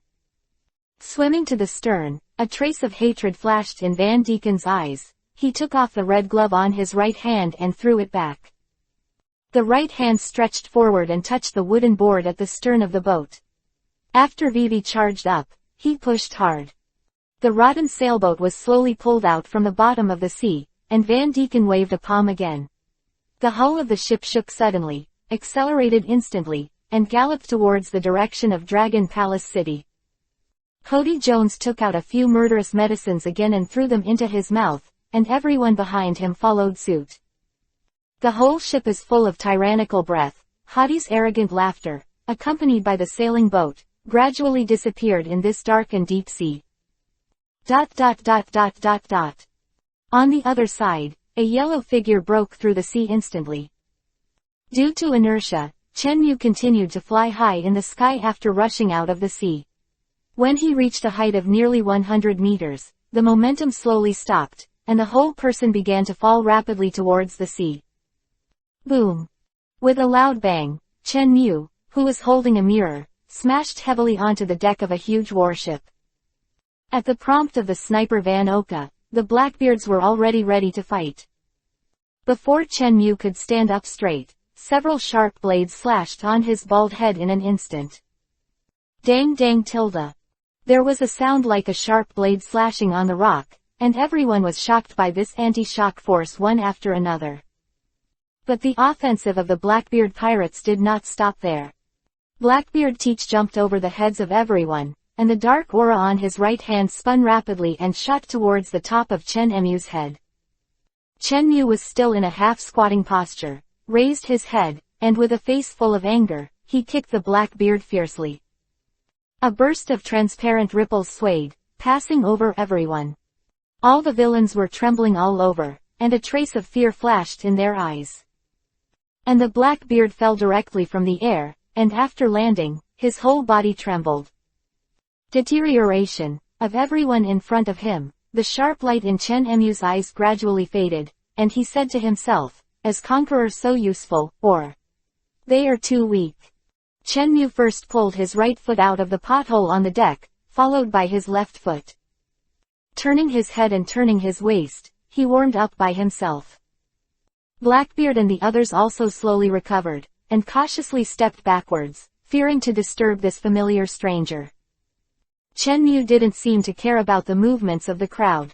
Swimming to the stern, a trace of hatred flashed in Van Deken's eyes. He took off the red glove on his right hand and threw it back. The right hand stretched forward and touched the wooden board at the stern of the boat. After Vivi charged up, he pushed hard. The rotten sailboat was slowly pulled out from the bottom of the sea, and Van Deken waved a palm again. The hull of the ship shook suddenly, accelerated instantly, and galloped towards the direction of Dragon Palace City. Cody Jones took out a few murderous medicines again and threw them into his mouth, and everyone behind him followed suit. The whole ship is full of tyrannical breath. Hody's arrogant laughter, accompanied by the sailing boat, gradually disappeared in this dark and deep sea. On the other side, a yellow figure broke through the sea instantly. Due to inertia, Chen Mu continued to fly high in the sky after rushing out of the sea. When he reached a height of nearly 100 meters, the momentum slowly stopped, and the whole person began to fall rapidly towards the sea. Boom! With a loud bang, Chen Mu, who was holding a mirror, smashed heavily onto the deck of a huge warship. At the prompt of the sniper Van Oka, the Blackbeards were already ready to fight. Before Chen Mu could stand up straight, several sharp blades slashed on his bald head in an instant. Dang dang tilde. There was a sound like a sharp blade slashing on the rock, and everyone was shocked by this anti-shock force one after another. But the offensive of the Blackbeard pirates did not stop there. Blackbeard Teach jumped over the heads of everyone, and the dark aura on his right hand spun rapidly and shot towards the top of Chen Mu's head. Chen Mu was still in a half-squatting posture, raised his head, and with a face full of anger, he kicked the Blackbeard fiercely. A burst of transparent ripples swayed, passing over everyone. All the villains were trembling all over, and a trace of fear flashed in their eyes. And the Blackbeard fell directly from the air, and after landing, his whole body trembled. Deterioration of everyone in front of him, the sharp light in Chen Mu's eyes gradually faded, and he said to himself, "As conqueror so useful, or they are too weak." Chen Mu first pulled his right foot out of the pothole on the deck, followed by his left foot. Turning his head and turning his waist, he warmed up by himself. Blackbeard and the others also slowly recovered, and cautiously stepped backwards, fearing to disturb this familiar stranger. Chen Mu didn't seem to care about the movements of the crowd.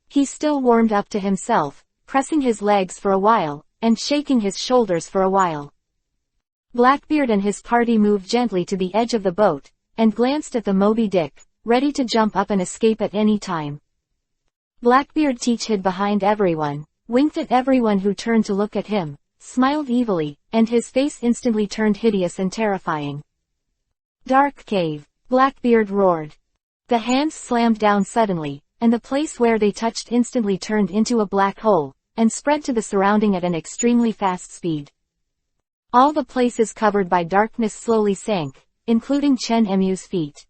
He still warmed up to himself, pressing his legs for a while, and shaking his shoulders for a while. Blackbeard and his party moved gently to the edge of the boat, and glanced at the Moby Dick, ready to jump up and escape at any time. Blackbeard Teach hid behind everyone, winked at everyone who turned to look at him, smiled evilly, and his face instantly turned hideous and terrifying. Dark cave, Blackbeard roared. The hands slammed down suddenly, and the place where they touched instantly turned into a black hole, and spread to the surrounding at an extremely fast speed. All the places covered by darkness slowly sank, including Chen Emu's feet.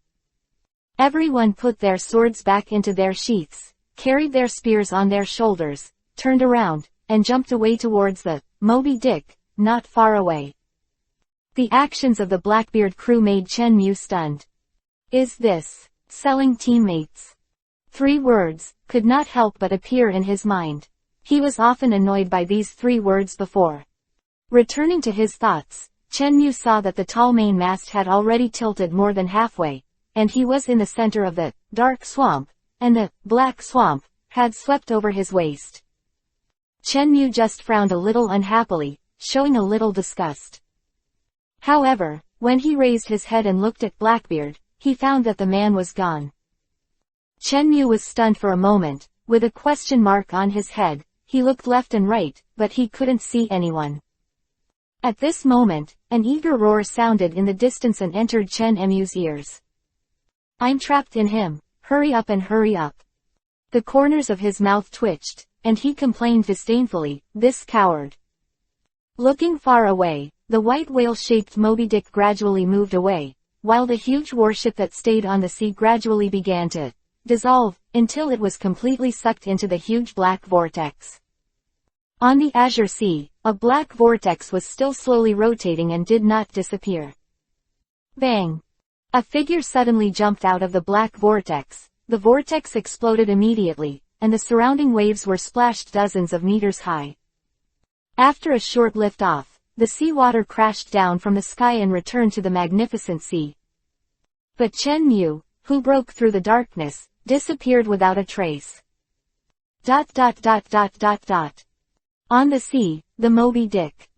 Everyone put their swords back into their sheaths, carried their spears on their shoulders, turned around, and jumped away towards the Moby Dick, not far away. The actions of the Blackbeard crew made Chen Mu stunned. Is this selling teammates? 3 words could not help but appear in his mind. He was often annoyed by these 3 words before. Returning to his thoughts, Chen Mu saw that the tall mainmast had already tilted more than halfway, and he was in the center of the dark swamp, and the black swamp had swept over his waist. Chen Mu just frowned a little unhappily, showing a little disgust. However, when he raised his head and looked at Blackbeard, he found that the man was gone. Chen Mu was stunned for a moment, with a question mark on his head. He looked left and right, but he couldn't see anyone. At this moment, an eager roar sounded in the distance and entered Chen Emu's ears. I'm trapped in him, hurry up and hurry up. The corners of his mouth twitched, and he complained disdainfully, this coward. Looking far away, the white whale-shaped Moby Dick gradually moved away, while the huge warship that stayed on the sea gradually began to dissolve, until it was completely sucked into the huge black vortex. On the azure sea, a black vortex was still slowly rotating and did not disappear. Bang! A figure suddenly jumped out of the black vortex. The vortex exploded immediately, and the surrounding waves were splashed dozens of meters high. After a short liftoff, the seawater crashed down from the sky and returned to the magnificent sea. But Chen Mu, who broke through the darkness, disappeared without a trace. On the sea, the Moby Dick.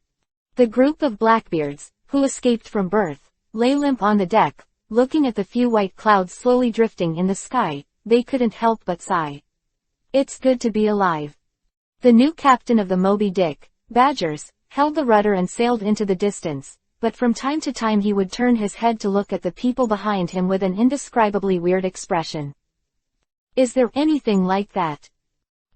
The group of Blackbeards, who escaped from birth, lay limp on the deck, looking at the few white clouds slowly drifting in the sky. They couldn't help but sigh. It's good to be alive. The new captain of the Moby Dick, Badgers, held the rudder and sailed into the distance, but from time to time he would turn his head to look at the people behind him with an indescribably weird expression. Is there anything like that?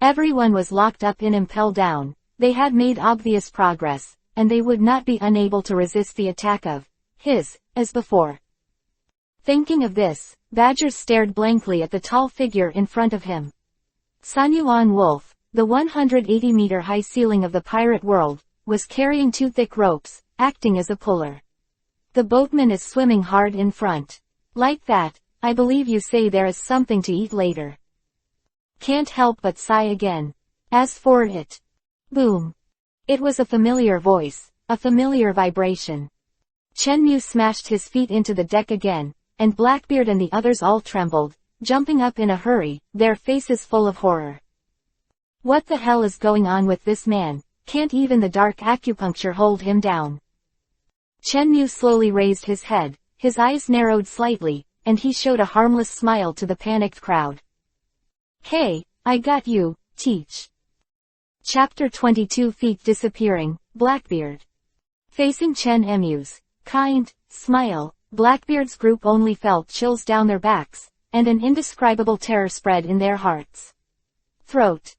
Everyone was locked up in impel down. They had made obvious progress, and they would not be unable to resist the attack of his, as before. Thinking of this, Badgers stared blankly at the tall figure in front of him. Sun Yuan Wolf, the 180-meter-high ceiling of the pirate world, was carrying 2 thick ropes, acting as a puller. The boatman is swimming hard in front. Like that, I believe you say there is something to eat later. Can't help but sigh again. As for it. Boom. It was a familiar voice, a familiar vibration. Chen Mu smashed his feet into the deck again, and Blackbeard and the others all trembled, jumping up in a hurry, their faces full of horror. What the hell is going on with this man? Can't even the dark acupuncture hold him down? Chen Mu slowly raised his head, his eyes narrowed slightly, and he showed a harmless smile to the panicked crowd. Hey, I got you, teach. Chapter 22 Feet Disappearing, Blackbeard. Facing Chen Emu's kind smile, Blackbeard's group only felt chills down their backs, and an indescribable terror spread in their hearts. Throat.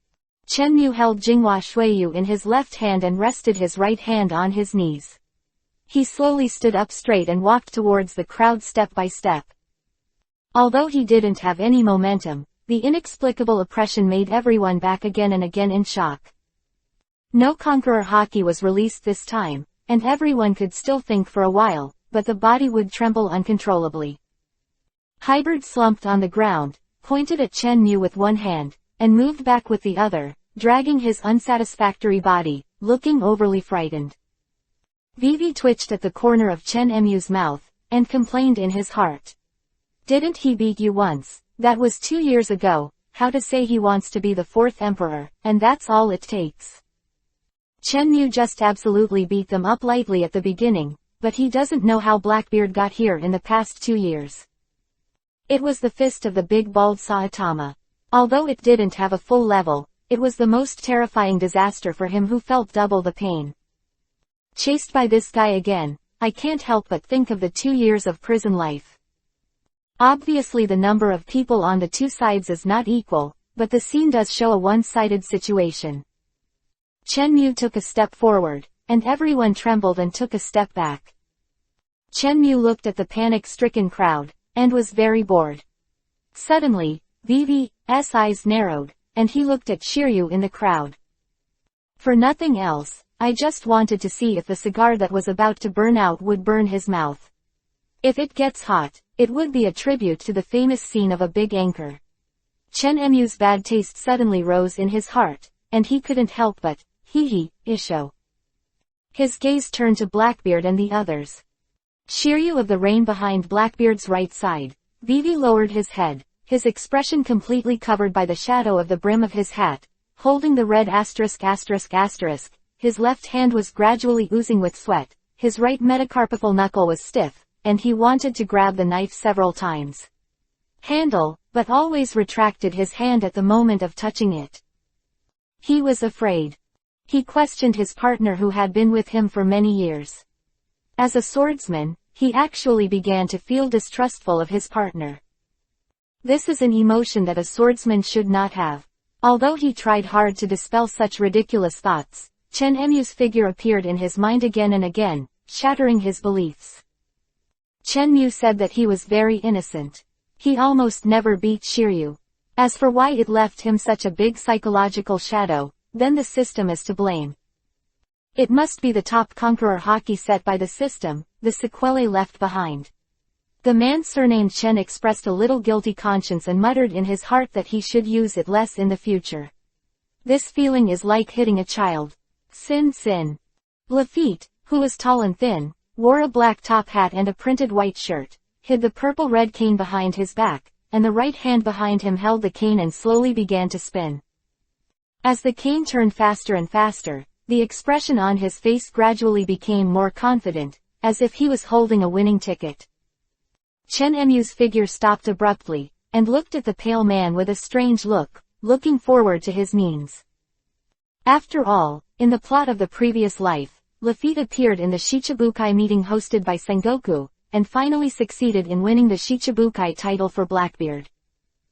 Chen Mu held Jinghua Shuiyu in his left hand and rested his right hand on his knees. He slowly stood up straight and walked towards the crowd step by step. Although he didn't have any momentum, the inexplicable oppression made everyone back again and again in shock. No Conqueror Haki was released this time, and everyone could still think for a while, but the body would tremble uncontrollably. Hybrid slumped on the ground, pointed at Chen Mu with one hand, and moved back with the other, dragging his unsatisfactory body, looking overly frightened. Vivi twitched at the corner of Chen Emu's mouth, and complained in his heart. Didn't he beat you once? That was 2 years ago. How to say he wants to be the 4th emperor, and that's all it takes. Chen Mu just absolutely beat them up lightly at the beginning, but he doesn't know how Blackbeard got here in the past 2 years. It was the fist of the big bald Saitama. Although it didn't have a full level, it was the most terrifying disaster for him who felt double the pain. Chased by this guy again, I can't help but think of the 2 years of prison life. Obviously the number of people on the 2 sides is not equal, but the scene does show a one-sided situation. Chen Mu took a step forward, and everyone trembled and took a step back. Chenmu looked at the panic-stricken crowd, and was very bored. Suddenly, Vivi's eyes narrowed, and he looked at Shiryu in the crowd. For nothing else, I just wanted to see if the cigar that was about to burn out would burn his mouth. If it gets hot, it would be a tribute to the famous scene of a big anchor. Chenmu's bad taste suddenly rose in his heart, and he couldn't help but, Isho. His gaze turned to Blackbeard and the others. Shiryu of the rain behind Blackbeard's right side. Vivi lowered his head, his expression completely covered by the shadow of the brim of his hat, holding the red asterisk. His left hand was gradually oozing with sweat, his right metacarpal knuckle was stiff, and he wanted to grab the knife several times. Handle, but always retracted his hand at the moment of touching it. He was afraid. He questioned his partner who had been with him for many years. As a swordsman, he actually began to feel distrustful of his partner. This is an emotion that a swordsman should not have. Although he tried hard to dispel such ridiculous thoughts, Chenmu's figure appeared in his mind again and again, shattering his beliefs. Chenmu said that he was very innocent. He almost never beat Shiryu. As for why it left him such a big psychological shadow, then the system is to blame. It must be the top conqueror hockey set by the system, the sequelae left behind. The man surnamed Chen expressed a little guilty conscience and muttered in his heart that he should use it less in the future. This feeling is like hitting a child. Sin. Lafitte, who was tall and thin, wore a black top hat and a printed white shirt, hid the purple-red cane behind his back, and the right hand behind him held the cane and slowly began to spin. As the cane turned faster and faster, the expression on his face gradually became more confident, as if he was holding a winning ticket. Chenmu's figure stopped abruptly, and looked at the pale man with a strange look, looking forward to his means. After all, in the plot of the previous life, Lafitte appeared in the Shichibukai meeting hosted by Sengoku, and finally succeeded in winning the Shichibukai title for Blackbeard.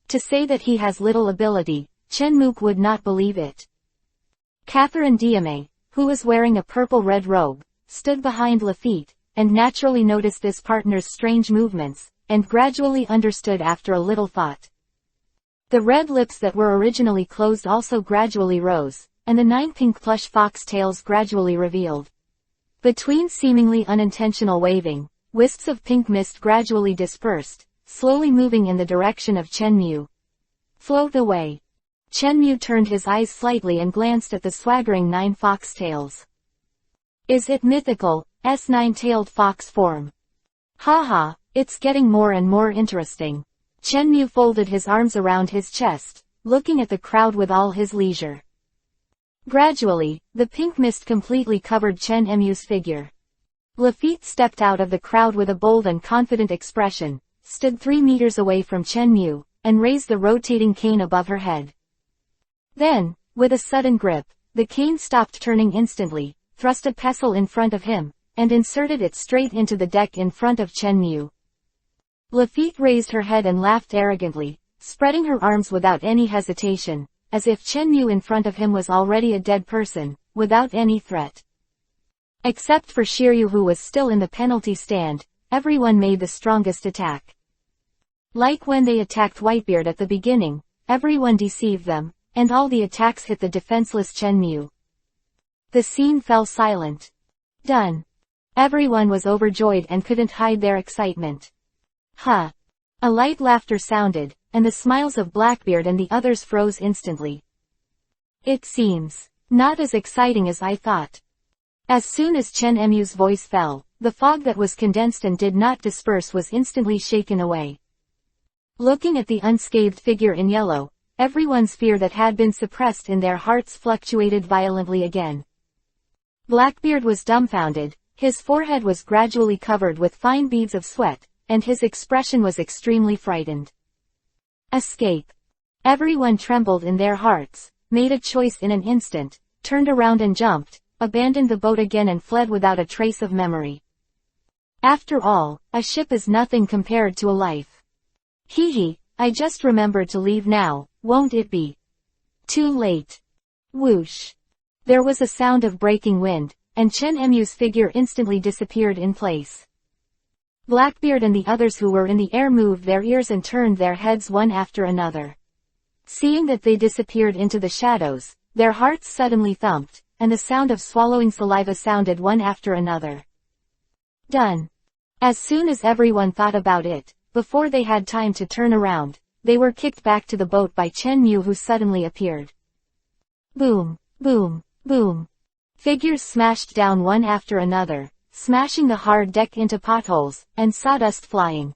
To say that he has little ability, Chenmu would not believe it. Catherine Diame, who was wearing a purple-red robe, stood behind Lafitte, and naturally noticed this partner's strange movements, and gradually understood after a little thought. The red lips that were originally closed also gradually rose, and the 9 pink plush foxtails gradually revealed. Between seemingly unintentional waving, wisps of pink mist gradually dispersed, slowly moving in the direction of Chenmu. Float away. Chenmu turned his eyes slightly and glanced at the swaggering 9 foxtails. Is it mythical, S9-tailed fox form? Haha, it's getting more and more interesting. Chenmu folded his arms around his chest, looking at the crowd with all his leisure. Gradually, the pink mist completely covered Chenmu's figure. Lafitte stepped out of the crowd with a bold and confident expression, stood 3 meters away from Chenmu, and raised the rotating cane above her head. Then, with a sudden grip, the cane stopped turning instantly, thrust a pestle in front of him, and inserted it straight into the deck in front of Chenmu. Lafitte raised her head and laughed arrogantly, spreading her arms without any hesitation, as if Chenmu in front of him was already a dead person, without any threat. Except for Shiryu who was still in the penalty stand, everyone made the strongest attack. Like when they attacked Whitebeard at the beginning, everyone deceived them, and all the attacks hit the defenseless Chenmu. The scene fell silent. Done. Everyone was overjoyed and couldn't hide their excitement. Ha! A light laughter sounded, and the smiles of Blackbeard and the others froze instantly. It seems not as exciting as I thought. As soon as Chenmu's voice fell, the fog that was condensed and did not disperse was instantly shaken away. Looking at the unscathed figure in yellow, everyone's fear that had been suppressed in their hearts fluctuated violently again. Blackbeard was dumbfounded, his forehead was gradually covered with fine beads of sweat, and his expression was extremely frightened. Escape. Everyone trembled in their hearts, made a choice in an instant, turned around and jumped, abandoned the boat again and fled without a trace of memory. After all, a ship is nothing compared to a life. I just remembered to leave now, won't it be too late? Whoosh. There was a sound of breaking wind, and Chen Emu's figure instantly disappeared in place. Blackbeard and the others who were in the air moved their ears and turned their heads one after another. Seeing that they disappeared into the shadows, their hearts suddenly thumped, and the sound of swallowing saliva sounded one after another. Done. As soon as everyone thought about it, before they had time to turn around, they were kicked back to the boat by Chen Mu, who suddenly appeared. Boom, boom, boom. Figures smashed down one after another, smashing the hard deck into potholes, and sawdust flying.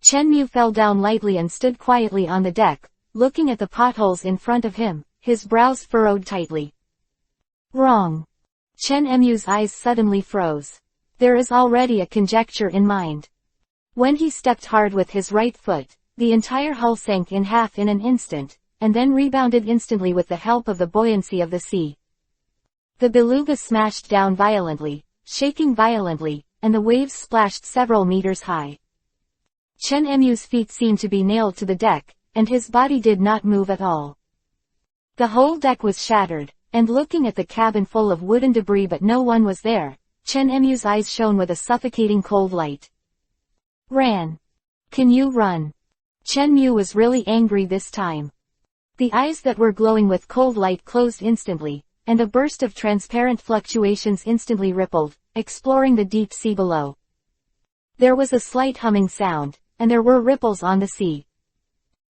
Chen Mu fell down lightly and stood quietly on the deck, looking at the potholes in front of him, his brows furrowed tightly. Wrong. Chen Emu's eyes suddenly froze. There is already a conjecture in mind. When he stepped hard with his right foot, the entire hull sank in half in an instant, and then rebounded instantly with the help of the buoyancy of the sea. The beluga smashed down violently, shaking violently, and the waves splashed several meters high. Chen Emu's feet seemed to be nailed to the deck, and his body did not move at all. The whole deck was shattered, and looking at the cabin full of wooden debris but no one was there, Chen Emu's eyes shone with a suffocating cold light. Ran. Can you run? Chen Mu was really angry this time. The eyes that were glowing with cold light closed instantly, and a burst of transparent fluctuations instantly rippled, exploring the deep sea below. There was a slight humming sound, and there were ripples on the sea.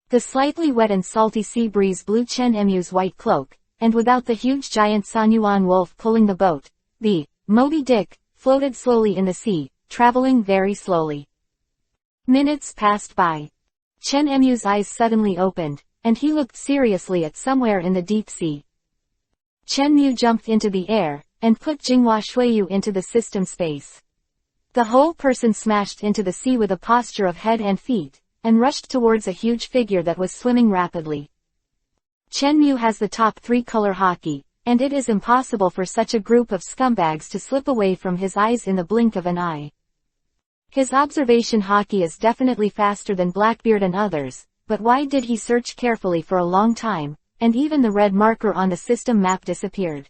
The slightly wet and salty sea breeze blew Chen Emu's white cloak, and without the huge giant Sanyuan wolf pulling the boat, the Moby Dick floated slowly in the sea, traveling very slowly. Minutes passed by. Chen Emu's eyes suddenly opened, and he looked seriously at somewhere in the deep sea. Chen Mu jumped into the air, and put Jinghua Shuiyu into the system space. The whole person smashed into the sea with a posture of head and feet, and rushed towards a huge figure that was swimming rapidly. Chen Mu has the top 3 color haki, and it is impossible for such a group of scumbags to slip away from his eyes in the blink of an eye. His observation haki is definitely faster than Blackbeard and others, but why did he search carefully for a long time, and even the red marker on the system map disappeared?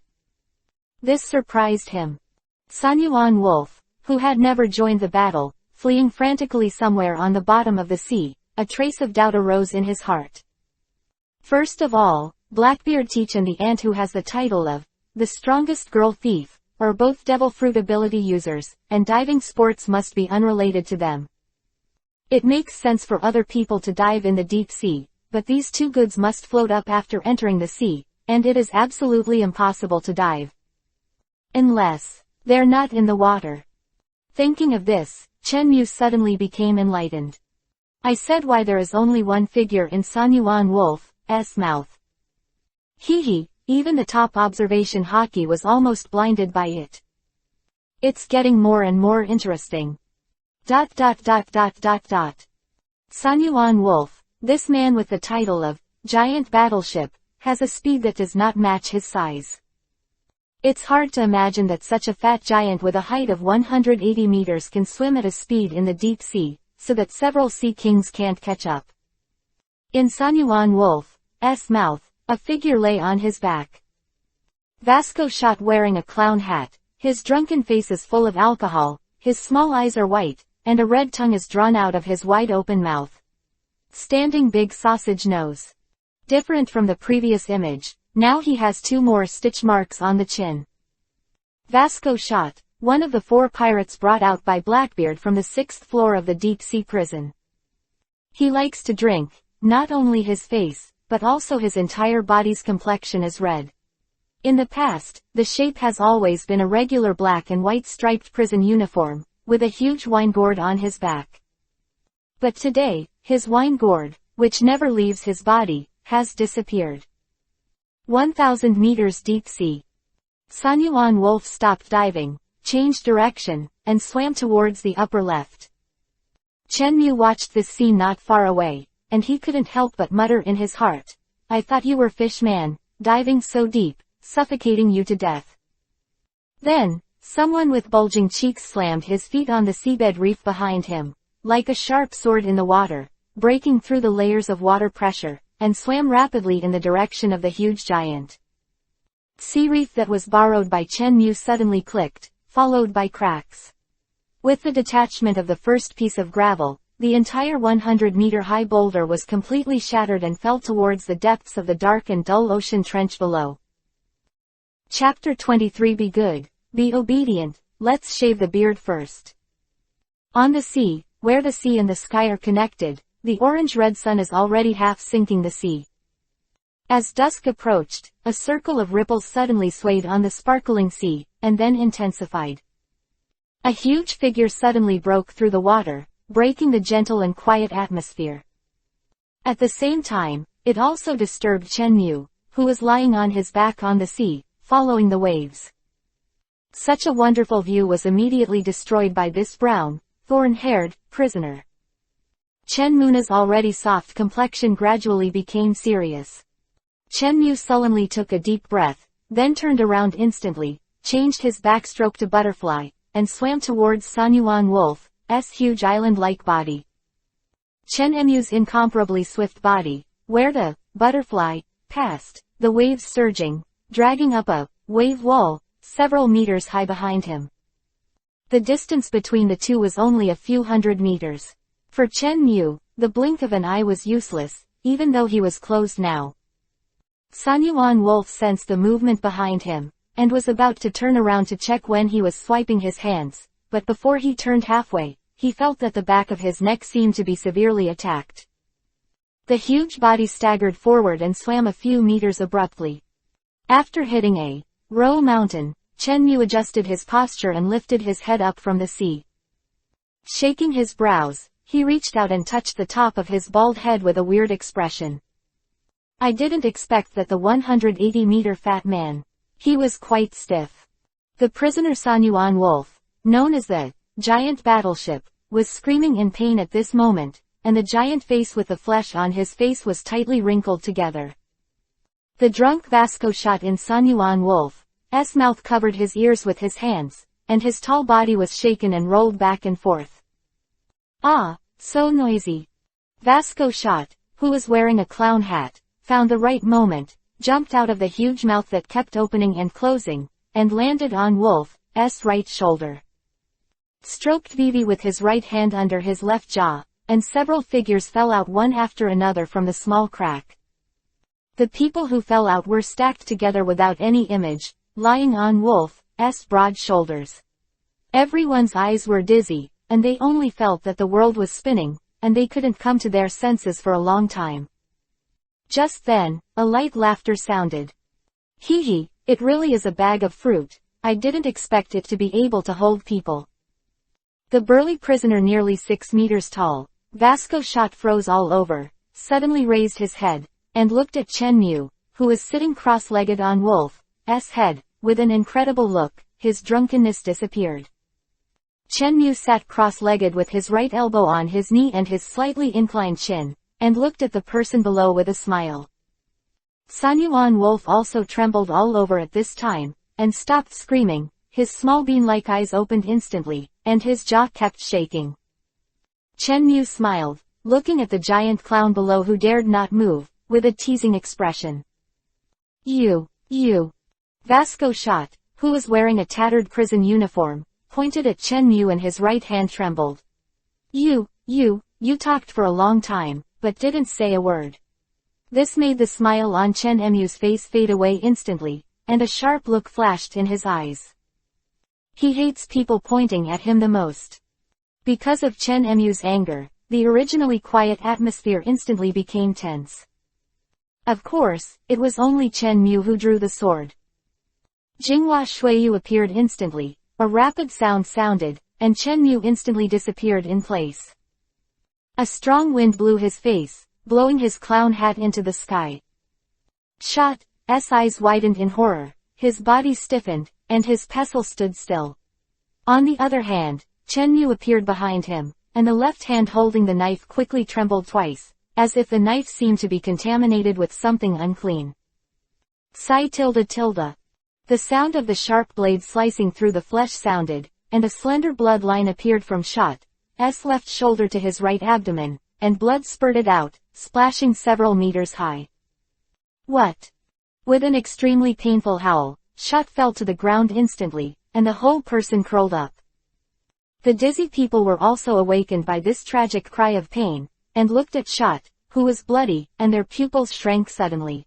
This surprised him. Sanyuan Wolf, who had never joined the battle, fleeing frantically somewhere on the bottom of the sea, a trace of doubt arose in his heart. First of all, Blackbeard Teach and the ant who has the title of the strongest girl thief, are both devil fruit ability users, and diving sports must be unrelated to them. It makes sense for other people to dive in the deep sea, but these two goods must float up after entering the sea, and it is absolutely impossible to dive unless they're not in the water. Thinking of this, Chen Mu suddenly became enlightened. I said why there is only one figure in Sanyuan Wolf's mouth. Even the top observation haki was almost blinded by it. It's getting more and more interesting. Sanyuan Wolf, this man with the title of Giant Battleship, has a speed that does not match his size. It's hard to imagine that such a fat giant with a height of 180 meters can swim at a speed in the deep sea, so that several sea kings can't catch up. In Sanyuan Wolf's mouth, a figure lay on his back. Vasco shot wearing a clown hat, his drunken face is full of alcohol, his small eyes are white, and a red tongue is drawn out of his wide-open mouth. Standing big sausage nose. Different from the previous image, now he has 2 more stitch marks on the chin. Vasco shot, one of the 4 pirates brought out by Blackbeard from the 6th floor of the deep-sea prison. He likes to drink, not only his face, but also his entire body's complexion is red. In the past, the shape has always been a regular black and white striped prison uniform, with a huge wine gourd on his back. But today, his wine gourd, which never leaves his body, has disappeared. 1,000 meters deep sea. Sanyuan Wolf stopped diving, changed direction, and swam towards the upper left. Chen Mu watched this scene not far away, and he couldn't help but mutter in his heart, I thought you were fish man, diving so deep, suffocating you to death. Then, someone with bulging cheeks slammed his feet on the seabed reef behind him, like a sharp sword in the water, breaking through the layers of water pressure, and swam rapidly in the direction of the huge giant. Sea reef that was borrowed by Chen Mu suddenly clicked, followed by cracks. With the detachment of the first piece of gravel, the entire 100-meter-high boulder was completely shattered and fell towards the depths of the dark and dull ocean trench below. Chapter 23. Be good, be obedient, let's shave the beard first. On the sea, where the sea and the sky are connected, the orange-red sun is already half sinking the sea. As dusk approached, a circle of ripples suddenly swayed on the sparkling sea, and then intensified. A huge figure suddenly broke through the water, breaking the gentle and quiet atmosphere. At the same time, it also disturbed Chen Mu, who was lying on his back on the sea, following the waves. Such a wonderful view was immediately destroyed by this brown, thorn-haired prisoner. Chen Mu's already soft complexion gradually became serious. Chen Mu sullenly took a deep breath, then turned around instantly, changed his backstroke to butterfly, and swam towards Sanyuan Wolf's huge island-like body. Chen Mu's incomparably swift body, where the butterfly passed, the waves surging, dragging up a wave wall, several meters high behind him. The distance between the two was only a few hundred meters. For Chen Mu, the blink of an eye was useless, even though he was closed now. Sanyuan Wolf sensed the movement behind him, and was about to turn around to check when he was swiping his hands, but before he turned halfway, he felt that the back of his neck seemed to be severely attacked. The huge body staggered forward and swam a few meters abruptly. After hitting a row mountain, Chen Mu adjusted his posture and lifted his head up from the sea. Shaking his brows, he reached out and touched the top of his bald head with a weird expression. I didn't expect that the 180-meter fat man. He was quite stiff. The prisoner Sanyuan Wolf, known as the giant battleship, was screaming in pain at this moment, and the giant face with the flesh on his face was tightly wrinkled together. The drunk Vasco shot in Sanyuan Wolf's mouth covered his ears with his hands, and his tall body was shaken and rolled back and forth. Ah, so noisy. Vasco shot, who was wearing a clown hat, found the right moment, jumped out of the huge mouth that kept opening and closing, and landed on Wolf's right shoulder. Stroked Vivi with his right hand under his left jaw, and several figures fell out one after another from the small crack. The people who fell out were stacked together without any image, lying on Wolf's broad shoulders. Everyone's eyes were dizzy, and they only felt that the world was spinning, and they couldn't come to their senses for a long time. Just then, a light laughter sounded. Hee hee, it really is a bag of fruit, I didn't expect it to be able to hold people. The burly prisoner, nearly 6 meters tall, Vasco shot, froze all over, suddenly raised his head, and looked at Chen Mu, who was sitting cross-legged on Wolf's head. With an incredible look, his drunkenness disappeared. Chen Mu sat cross-legged with his right elbow on his knee and his slightly inclined chin, and looked at the person below with a smile. Sanyuan Wolf also trembled all over at this time, and stopped screaming, his small bean-like eyes opened instantly, and his jaw kept shaking. Chen Mu smiled, looking at the giant clown below who dared not move, with a teasing expression. You. Vasco shot, who was wearing a tattered prison uniform, pointed at Chen Mu and his right hand trembled. You talked for a long time, but didn't say a word. This made the smile on Chen Mu's face fade away instantly, and a sharp look flashed in his eyes. He hates people pointing at him the most. Because of Chen Mu's anger, the originally quiet atmosphere instantly became tense. Of course, it was only Chen Mu who drew the sword. Jinghua Shuiyu appeared instantly, a rapid sound sounded, and Chen Mu instantly disappeared in place. A strong wind blew his face, blowing his clown hat into the sky. Shot's eyes widened in horror, his body stiffened, and his pestle stood still. On the other hand, Chen Mu appeared behind him, and the left hand holding the knife quickly trembled twice, as if the knife seemed to be contaminated with something unclean. Psi tilde. The sound of the sharp blade slicing through the flesh sounded, and a slender blood line appeared from Shot's left shoulder to his right abdomen, and blood spurted out, splashing several meters high. What With an extremely painful howl, Shot fell to the ground instantly, and the whole person curled up. The dizzy people were also awakened by this tragic cry of pain, and looked at Shot, who was bloody, and their pupils shrank suddenly.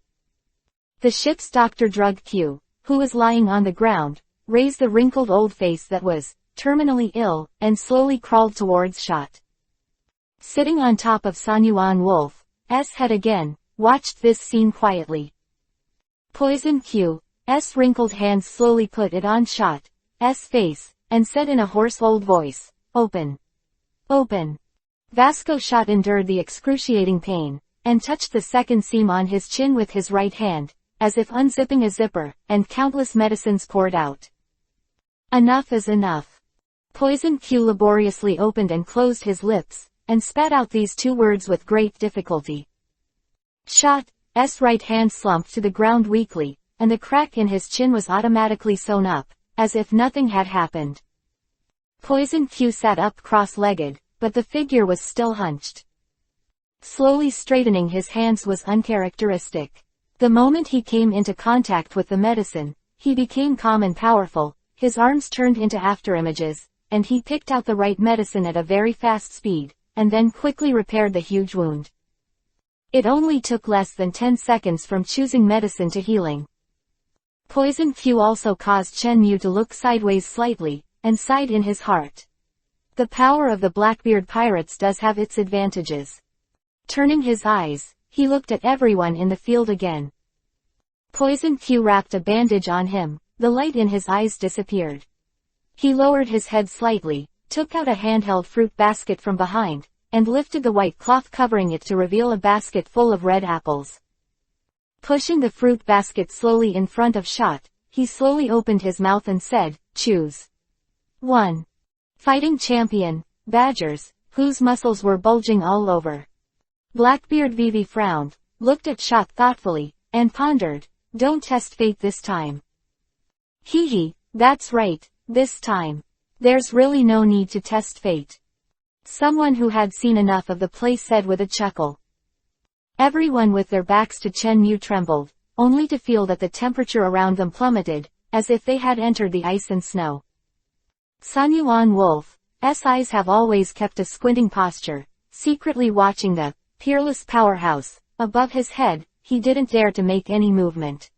The ship's doctor drugged Q, who was lying on the ground, raised the wrinkled old face that was terminally ill, and slowly crawled towards Shot. Sitting on top of Sanyuan Wolf's head again, watched this scene quietly. Poison Q's wrinkled hands slowly put it on Shot's face, and said in a hoarse old voice, "Open. Open." Vasco Shot endured the excruciating pain, and touched the second seam on his chin with his right hand, as if unzipping a zipper, and countless medicines poured out. Enough is enough. Poison Q laboriously opened and closed his lips, and spat out these two words with great difficulty. Shot's right hand slumped to the ground weakly, and the crack in his chin was automatically sewn up, as if nothing had happened. Poison Q sat up cross-legged, but the figure was still hunched. Slowly straightening his hands was uncharacteristic. The moment he came into contact with the medicine, he became calm and powerful, his arms turned into afterimages, and he picked out the right medicine at a very fast speed, and then quickly repaired the huge wound. It only took less than 10 seconds from choosing medicine to healing. Poison Q also caused Shenmue to look sideways slightly, and sighed in his heart. The power of the Blackbeard pirates does have its advantages. Turning his eyes, he looked at everyone in the field again. Poison Q wrapped a bandage on him, the light in his eyes disappeared. He lowered his head slightly, took out a handheld fruit basket from behind, and lifted the white cloth covering it to reveal a basket full of red apples. Pushing the fruit basket slowly in front of Shot, he slowly opened his mouth and said, "Choose." 1. Fighting champion, badgers, whose muscles were bulging all over. Blackbeard Vivi frowned, looked at Shot thoughtfully, and pondered, "Don't test fate this time." Hee, that's right, this time. There's really no need to test fate. Someone who had seen enough of the play said with a chuckle. Everyone with their backs to Shenmue trembled, only to feel that the temperature around them plummeted, as if they had entered the ice and snow. Sanyuan Wolf's eyes have always kept a squinting posture, secretly watching the peerless powerhouse. Above his head, he didn't dare to make any movement.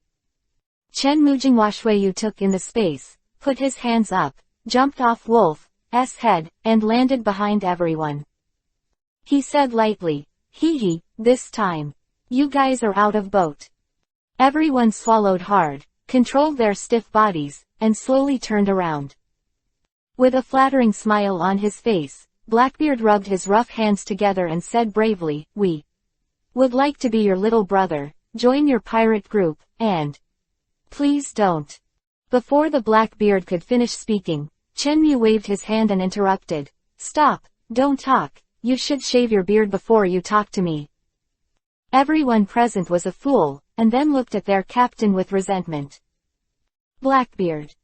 Chen Mujingwashueyu took in the space, put his hands up, jumped off Wolf's head, and landed behind everyone. He said lightly, "Hee, this time. You guys are out of boat." Everyone swallowed hard, controlled their stiff bodies, and slowly turned around. With a flattering smile on his face, Blackbeard rubbed his rough hands together and said bravely, "We would like to be your little brother, join your pirate group, and please don't." Before the Blackbeard could finish speaking, Shenmue waved his hand and interrupted, "Stop, don't talk, you should shave your beard before you talk to me." Everyone present was a fool, and then looked at their captain with resentment. Blackbeard.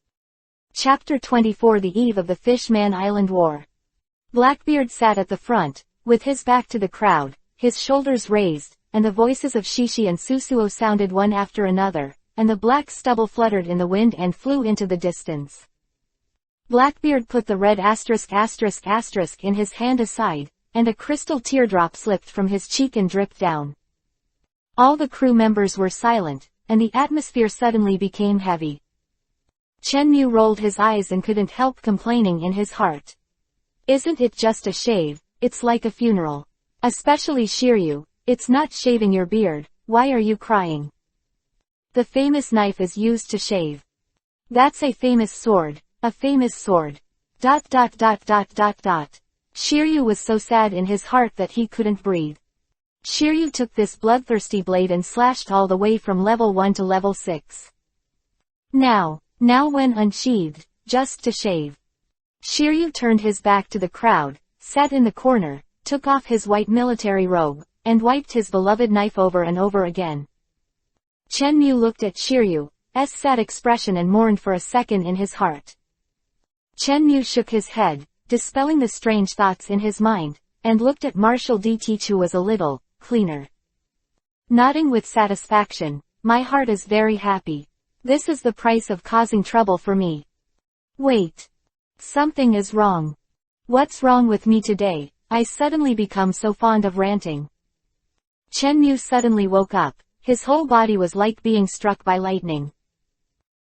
Chapter 24 The Eve of the Fishman Island War. Blackbeard sat at the front, with his back to the crowd, his shoulders raised, and the voices of Shishi and Susuo sounded one after another, and the black stubble fluttered in the wind and flew into the distance. Blackbeard put the red *** in his hand aside, and a crystal teardrop slipped from his cheek and dripped down. All the crew members were silent, and the atmosphere suddenly became heavy. Shenmue rolled his eyes and couldn't help complaining in his heart. "Isn't it just a shave? It's like a funeral. Especially Shiryu, it's not shaving your beard, why are you crying? The famous knife is used to shave. That's a famous sword, a famous sword. ... Shiryu was so sad in his heart that he couldn't breathe. Shiryu took this bloodthirsty blade and slashed all the way from level 1 to level 6. Now when unsheathed, just to shave. Shiryu turned his back to the crowd, sat in the corner, took off his white military robe, and wiped his beloved knife over and over again. Shenmue looked at Shiryu's sad expression and mourned for a second in his heart. Shenmue shook his head, dispelling the strange thoughts in his mind, and looked at Marshal D. Teach, who was a little cleaner. Nodding with satisfaction, my heart is very happy. This is the price of causing trouble for me. Wait. Something is wrong. What's wrong with me today? I suddenly become so fond of ranting. Chenmu suddenly woke up. His whole body was like being struck by lightning.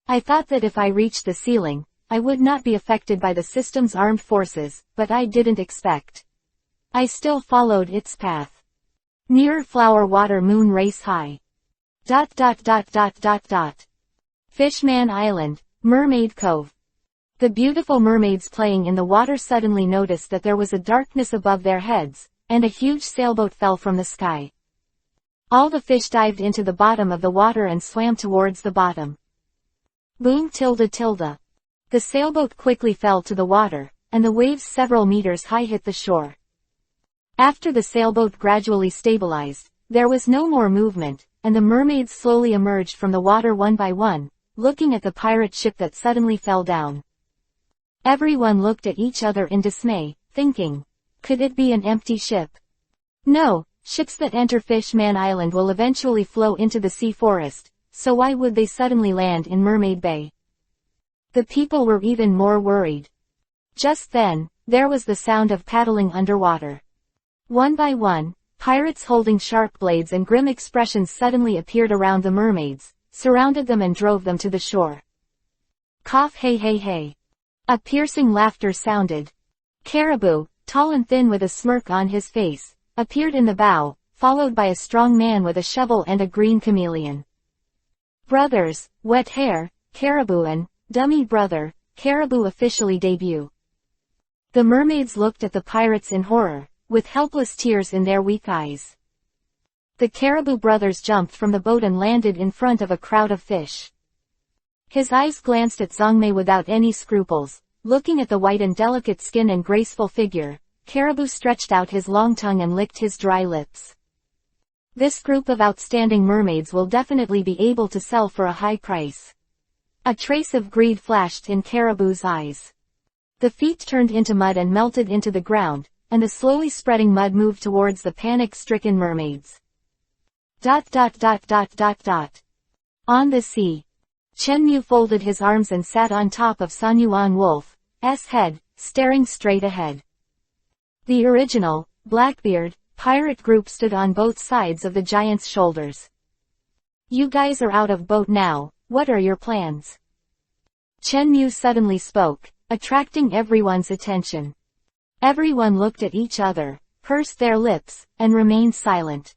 I thought that if I reached the ceiling, I would not be affected by the system's armed forces, but I didn't expect. I still followed its path. Nearer flower water moon race high. ... Fishman Island, Mermaid Cove. The beautiful mermaids playing in the water suddenly noticed that there was a darkness above their heads, and a huge sailboat fell from the sky. All the fish dived into the bottom of the water and swam towards the bottom. Boom tilde tilde. The sailboat quickly fell to the water, and the waves several meters high hit the shore. After the sailboat gradually stabilized, there was no more movement, and the mermaids slowly emerged from the water one by one, looking at the pirate ship that suddenly fell down. Everyone looked at each other in dismay, thinking, could it be an empty ship? No, ships that enter Fishman Island will eventually flow into the sea forest, so why would they suddenly land in Mermaid Bay? The people were even more worried. Just then, there was the sound of paddling underwater. One by one, pirates holding sharp blades and grim expressions suddenly appeared around the mermaids, surrounded them and drove them to the shore. Cough hey hey hey. A piercing laughter sounded. Caribou, tall and thin with a smirk on his face, appeared in the bow, followed by a strong man with a shovel and a green chameleon. Brothers, Wet Hair, Caribou and Dummy Brother, Caribou officially debut. The mermaids looked at the pirates in horror, with helpless tears in their weak eyes. The Caribou brothers jumped from the boat and landed in front of a crowd of fish. His eyes glanced at Zhongmei without any scruples. Looking at the white and delicate skin and graceful figure, Caribou stretched out his long tongue and licked his dry lips. This group of outstanding mermaids will definitely be able to sell for a high price. A trace of greed flashed in Caribou's eyes. The feet turned into mud and melted into the ground, and the slowly spreading mud moved towards the panic-stricken mermaids. ... On the sea. Chenmu folded his arms and sat on top of Sanyuan Wolf's head, staring straight ahead. The original, Blackbeard, pirate group stood on both sides of the giant's shoulders. You guys are out of boat now, what are your plans? Chenmu suddenly spoke, attracting everyone's attention. Everyone looked at each other, pursed their lips, and remained silent.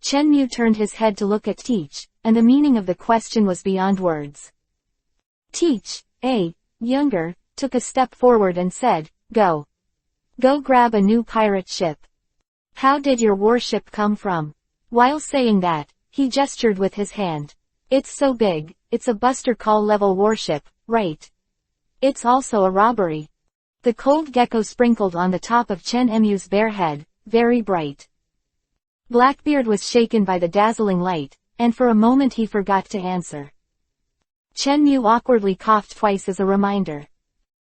Chenmu turned his head to look at Teach, and the meaning of the question was beyond words. Teach, younger, took a step forward and said, Go. Go grab a new pirate ship. How did your warship come from? While saying that, he gestured with his hand. It's so big, it's a Buster Call level warship, right? It's also a robbery. The cold gecko sprinkled on the top of Chen Mu's bare head, very bright. Blackbeard was shaken by the dazzling light, and for a moment he forgot to answer. Chen Mu awkwardly coughed twice as a reminder.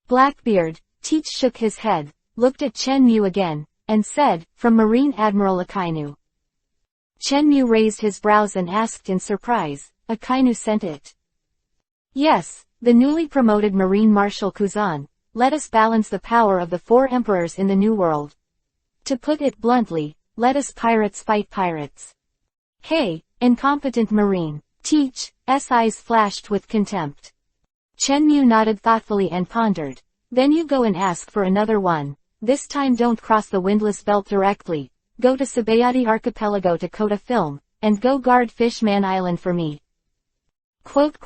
Blackbeard, Teach shook his head, looked at Chen Mu again, and said, from Marine Admiral Akainu. Chen Mu raised his brows and asked in surprise, Akainu sent it? Yes, the newly promoted Marine Marshal Kuzan. Let us balance the power of the four emperors in the New World. To put it bluntly, let us pirates fight pirates. Hey, incompetent Marine. Teach's eyes flashed with contempt. Chen Mu nodded thoughtfully and pondered. Then you go and ask for another one. This time don't cross the windless belt directly. Go to Sabayati Archipelago to code a film, and go guard Fishman Island for me. Quote ?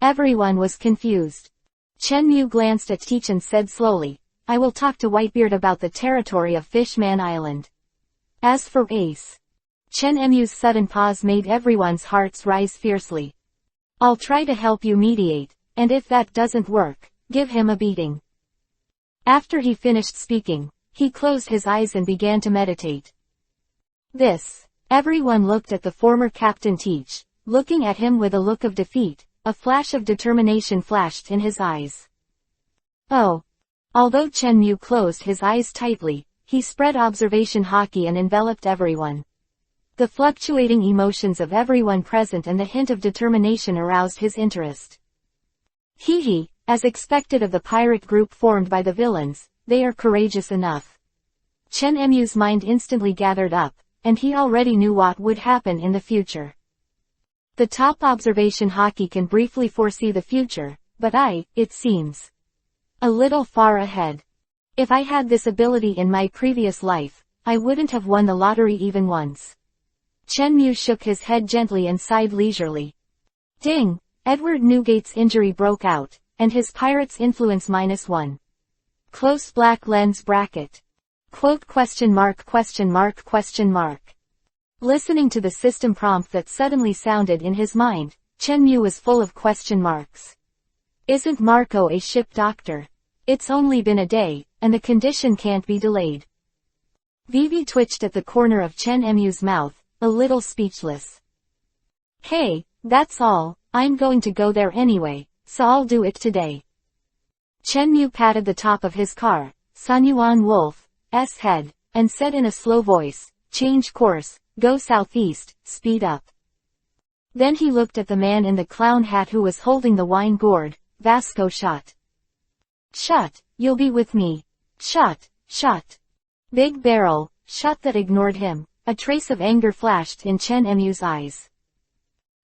Everyone was confused. Chen Mu glanced at Teach and said slowly, I will talk to Whitebeard about the territory of Fishman Island. As for Ace. Chen Mu's sudden pause made everyone's hearts rise fiercely. I'll try to help you mediate, and if that doesn't work, give him a beating. After he finished speaking, he closed his eyes and began to meditate. Everyone looked at the former Captain Teach, looking at him with a look of defeat. A flash of determination flashed in his eyes. Oh. Although Chen Mu closed his eyes tightly, he spread observation haki and enveloped everyone. The fluctuating emotions of everyone present and the hint of determination aroused his interest. Hee, as expected of the pirate group formed by the villains, they are courageous enough. Chen Mu's mind instantly gathered up, and he already knew what would happen in the future. The top observation hockey can briefly foresee the future, but it seems, a little far ahead. If I had this ability in my previous life, I wouldn't have won the lottery even once. Chen Mu shook his head gently and sighed leisurely. Ding! Edward Newgate's injury broke out, and his pirate's influence -1. Close black lens bracket. Quote ? Listening to the system prompt that suddenly sounded in his mind, Chen Mu was full of question marks. Isn't Marco a ship doctor? It's only been a day, and the condition can't be delayed. Vivi twitched at the corner of Chen Mu's mouth, a little speechless. Hey, that's all, I'm going to go there anyway, so I'll do it today. Chen Mu patted the top of his car, Sanyuan Wolf's head, and said in a slow voice, change course, go southeast, speed up. Then he looked at the man in the clown hat who was holding the wine gourd. Vasco shot. Shut, you'll be with me. Shut. Big barrel, shut that ignored him. A trace of anger flashed in Chen Mu's eyes.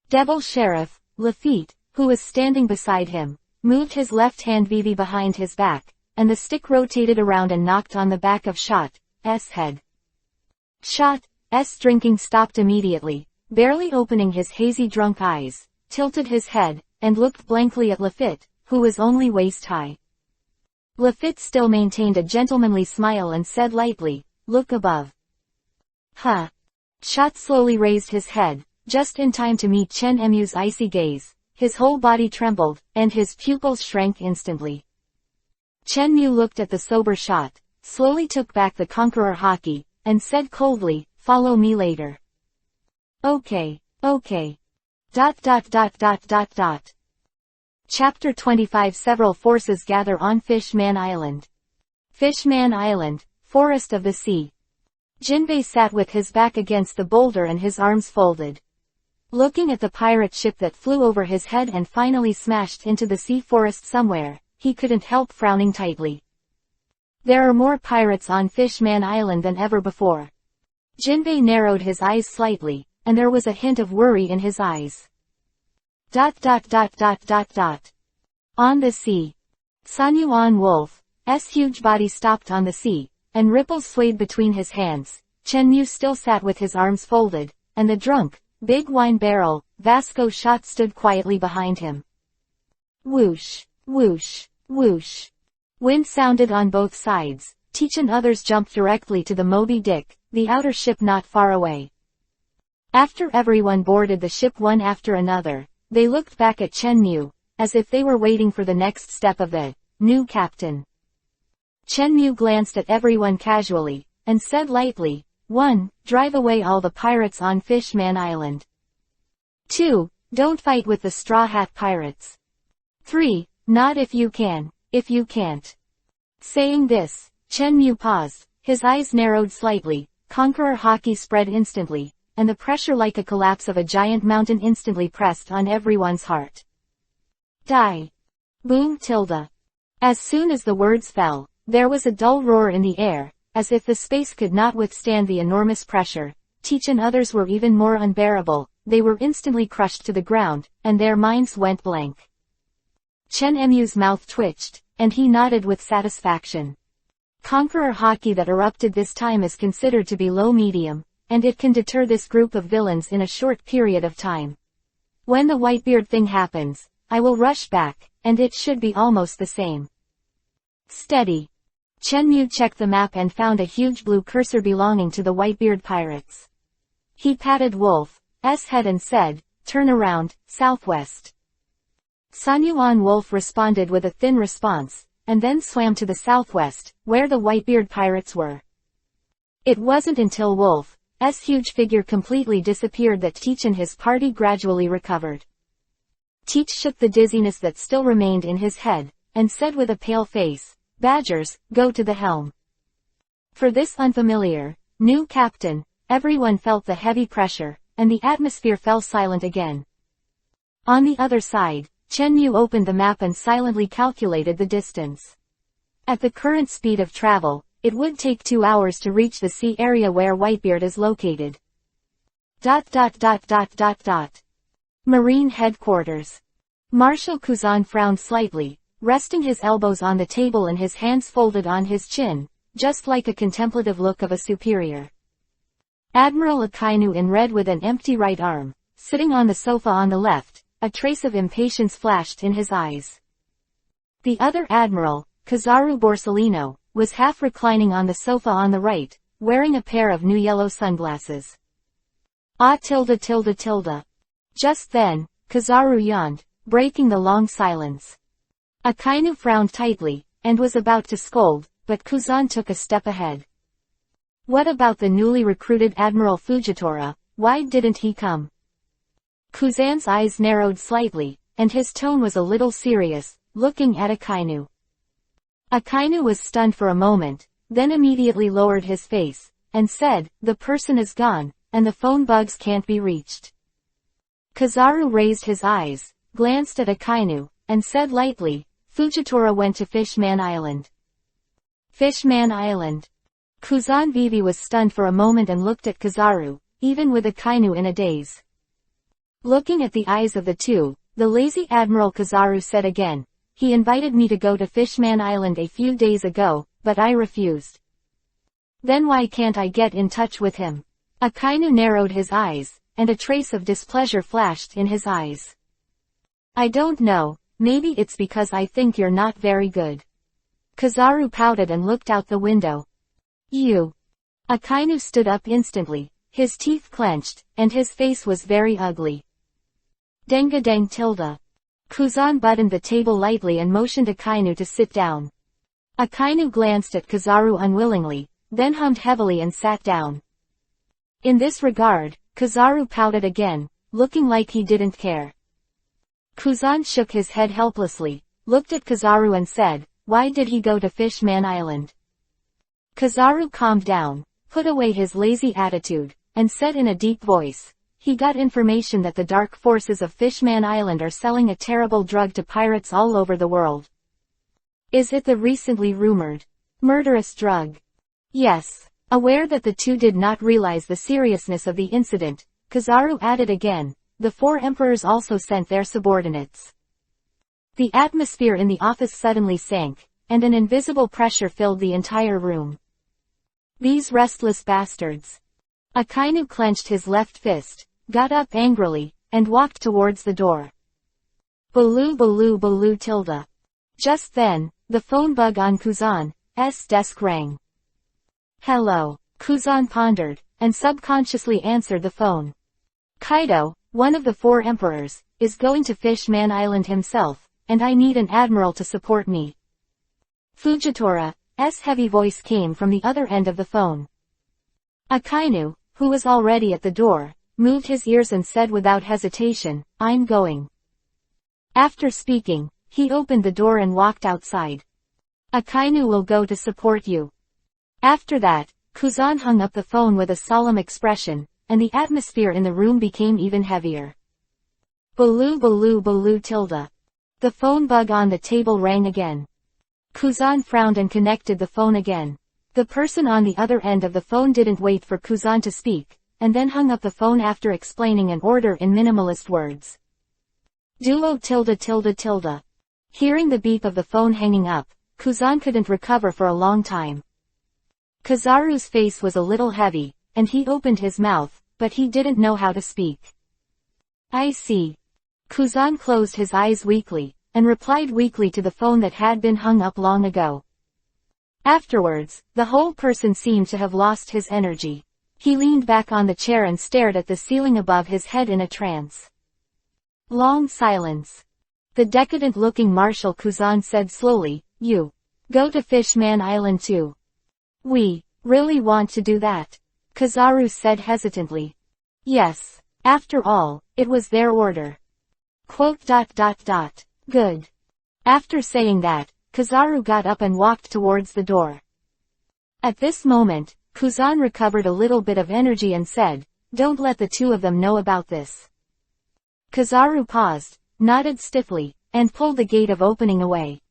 Devil Sheriff, Lafitte, who was standing beside him, moved his left hand Vivi behind his back, and the stick rotated around and knocked on the back of Shot's head. Shot's drinking stopped immediately, barely opening his hazy drunk eyes, tilted his head, and looked blankly at Lafitte, who was only waist-high. Lafitte still maintained a gentlemanly smile and said lightly, look above. Huh. Shot slowly raised his head, just in time to meet Chen Mu's icy gaze. His whole body trembled, and his pupils shrank instantly. Chen Mu looked at the sober Shot, slowly took back the conqueror hockey, and said coldly, follow me later. Okay. Chapter 25 Several forces gather on Fishman Island. Fishman Island, Forest of the Sea. Jinbei sat with his back against the boulder and his arms folded. Looking at the pirate ship that flew over his head and finally smashed into the sea forest somewhere, he couldn't help frowning tightly. There are more pirates on Fishman Island than ever before. Jinbei narrowed his eyes slightly, and there was a hint of worry in his eyes. On the sea. Sanyuan Wolf's huge body stopped on the sea, and ripples swayed between his hands. Chen Mu still sat with his arms folded, and the drunk, big wine barrel, Vasco Shot stood quietly behind him. Whoosh, whoosh, whoosh. Wind sounded on both sides. Teach and others jumped directly to the Moby Dick, the outer ship not far away. After everyone boarded the ship one after another, they looked back at Chen Mu, as if they were waiting for the next step of the new captain. Chen Mu glanced at everyone casually, and said lightly, 1. Drive away all the pirates on Fishman Island. 2. Don't fight with the Straw Hat Pirates. 3. Not if you can, if you can't. Saying this, Chen Mu paused, his eyes narrowed slightly, Conqueror hockey spread instantly, and the pressure like a collapse of a giant mountain instantly pressed on everyone's heart. Die. Boom tilde. As soon as the words fell, there was a dull roar in the air, as if the space could not withstand the enormous pressure. Teach and others were even more unbearable. They were instantly crushed to the ground, and their minds went blank. Chen Mu's mouth twitched, and he nodded with satisfaction. Conqueror hockey that erupted this time is considered to be low-medium, and it can deter this group of villains in a short period of time. When the Whitebeard thing happens, I will rush back, and it should be almost the same. Steady. Chen Mu checked the map and found a huge blue cursor belonging to the Whitebeard pirates. He patted Wolf's head and said, turn around, southwest. Sanyuan Wolf responded with a thin response, and then swam to the southwest, where the Whitebeard pirates were. It wasn't until Wolf's huge figure completely disappeared that Teach and his party gradually recovered. Teach shook the dizziness that still remained in his head, and said with a pale face, Badgers, go to the helm. For this unfamiliar, new captain, everyone felt the heavy pressure, and the atmosphere fell silent again. On the other side, Chenmu opened the map and silently calculated the distance. At the current speed of travel, it would take 2 hours to reach the sea area where Whitebeard is located. Marine Headquarters. Marshal Kuzan frowned slightly, resting his elbows on the table and his hands folded on his chin, just like a contemplative look of a superior. Admiral Akainu in red with an empty right arm, sitting on the sofa on the left, a trace of impatience flashed in his eyes. The other admiral, Kizaru Borsellino, was half reclining on the sofa on the right, wearing a pair of new yellow sunglasses. Just then, Kizaru yawned, breaking the long silence. Akainu frowned tightly, and was about to scold, but Kuzan took a step ahead. What about the newly recruited Admiral Fujitora, why didn't he come? Kuzan's eyes narrowed slightly, and his tone was a little serious, looking at Akainu. Akainu was stunned for a moment, then immediately lowered his face, and said, "The person is gone, and the phone bugs can't be reached." Kizaru raised his eyes, glanced at Akainu, and said lightly, "Fujitora went to Fishman Island." Fishman Island. Kuzan Vivi was stunned for a moment and looked at Kizaru, even with Akainu in a daze. Looking at the eyes of the two, the lazy Admiral Kizaru said again, "He invited me to go to Fishman Island a few days ago, but I refused." "Then why can't I get in touch with him?" Akainu narrowed his eyes, and a trace of displeasure flashed in his eyes. "I don't know, maybe it's because I think you're not very good." Kizaru pouted and looked out the window. "You." Akainu stood up instantly, his teeth clenched, and his face was very ugly. "Denga deng tilde." Kuzan buttoned the table lightly and motioned Akainu to sit down. Akainu glanced at Kizaru unwillingly, then hummed heavily and sat down. In this regard, Kizaru pouted again, looking like he didn't care. Kuzan shook his head helplessly, looked at Kizaru and said, "Why did he go to Fishman Island?" Kizaru calmed down, put away his lazy attitude, and said in a deep voice, "He got information that the dark forces of Fishman Island are selling a terrible drug to pirates all over the world." "Is it the recently rumored murderous drug?" "Yes." Aware that the two did not realize the seriousness of the incident, Kizaru added again, "The 4 emperors also sent their subordinates." The atmosphere in the office suddenly sank, and an invisible pressure filled the entire room. "These restless bastards." Akainu clenched his left fist, got up angrily, and walked towards the door. Baloo tilde. Just then, the phone bug on Kuzan's desk rang. "Hello." Kuzan pondered, and subconsciously answered the phone. "Kaido, one of the 4 emperors, is going to Fishman Island himself, and I need an admiral to support me." Fujitora's heavy voice came from the other end of the phone. Akainu, who was already at the door, moved his ears and said without hesitation, "I'm going." After speaking, he opened the door and walked outside. "Akainu will go to support you." After that, Kuzan hung up the phone with a solemn expression, and the atmosphere in the room became even heavier. Baloo tilde. The phone bug on the table rang again. Kuzan frowned and connected the phone again. The person on the other end of the phone didn't wait for Kuzan to speak, and then hung up the phone after explaining an order in minimalist words. Duo tilde. Hearing the beep of the phone hanging up, Kuzan couldn't recover for a long time. Kizaru's face was a little heavy, and he opened his mouth, but he didn't know how to speak. "I see." Kuzan closed his eyes weakly, and replied weakly to the phone that had been hung up long ago. Afterwards, the whole person seemed to have lost his energy. He leaned back on the chair and stared at the ceiling above his head in a trance. Long silence. The decadent-looking Marshal Kuzan said slowly, "You go to Fishman Island too?" "We really want to do that," Kizaru said hesitantly. "Yes. After all, it was their order." Good. After saying that, Kizaru got up and walked towards the door. At this moment, Kuzan recovered a little bit of energy and said, "Don't let the two of them know about this." Kizaru paused, nodded stiffly, and pulled the gate of opening away.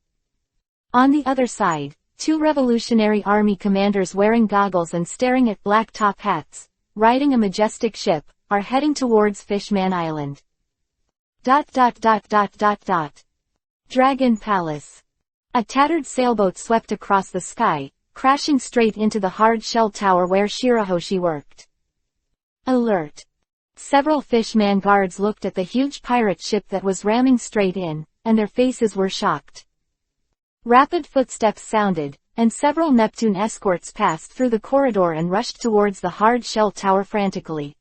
On the other side, two Revolutionary Army commanders wearing goggles and staring at black top hats, riding a majestic ship, are heading towards Fishman Island. Dragon Palace. A tattered sailboat swept across the sky, crashing straight into the hard shell tower where Shirahoshi worked. Alert! Several Fishman guards looked at the huge pirate ship that was ramming straight in, and their faces were shocked. Rapid footsteps sounded, and several Neptune escorts passed through the corridor and rushed towards the hard shell tower frantically.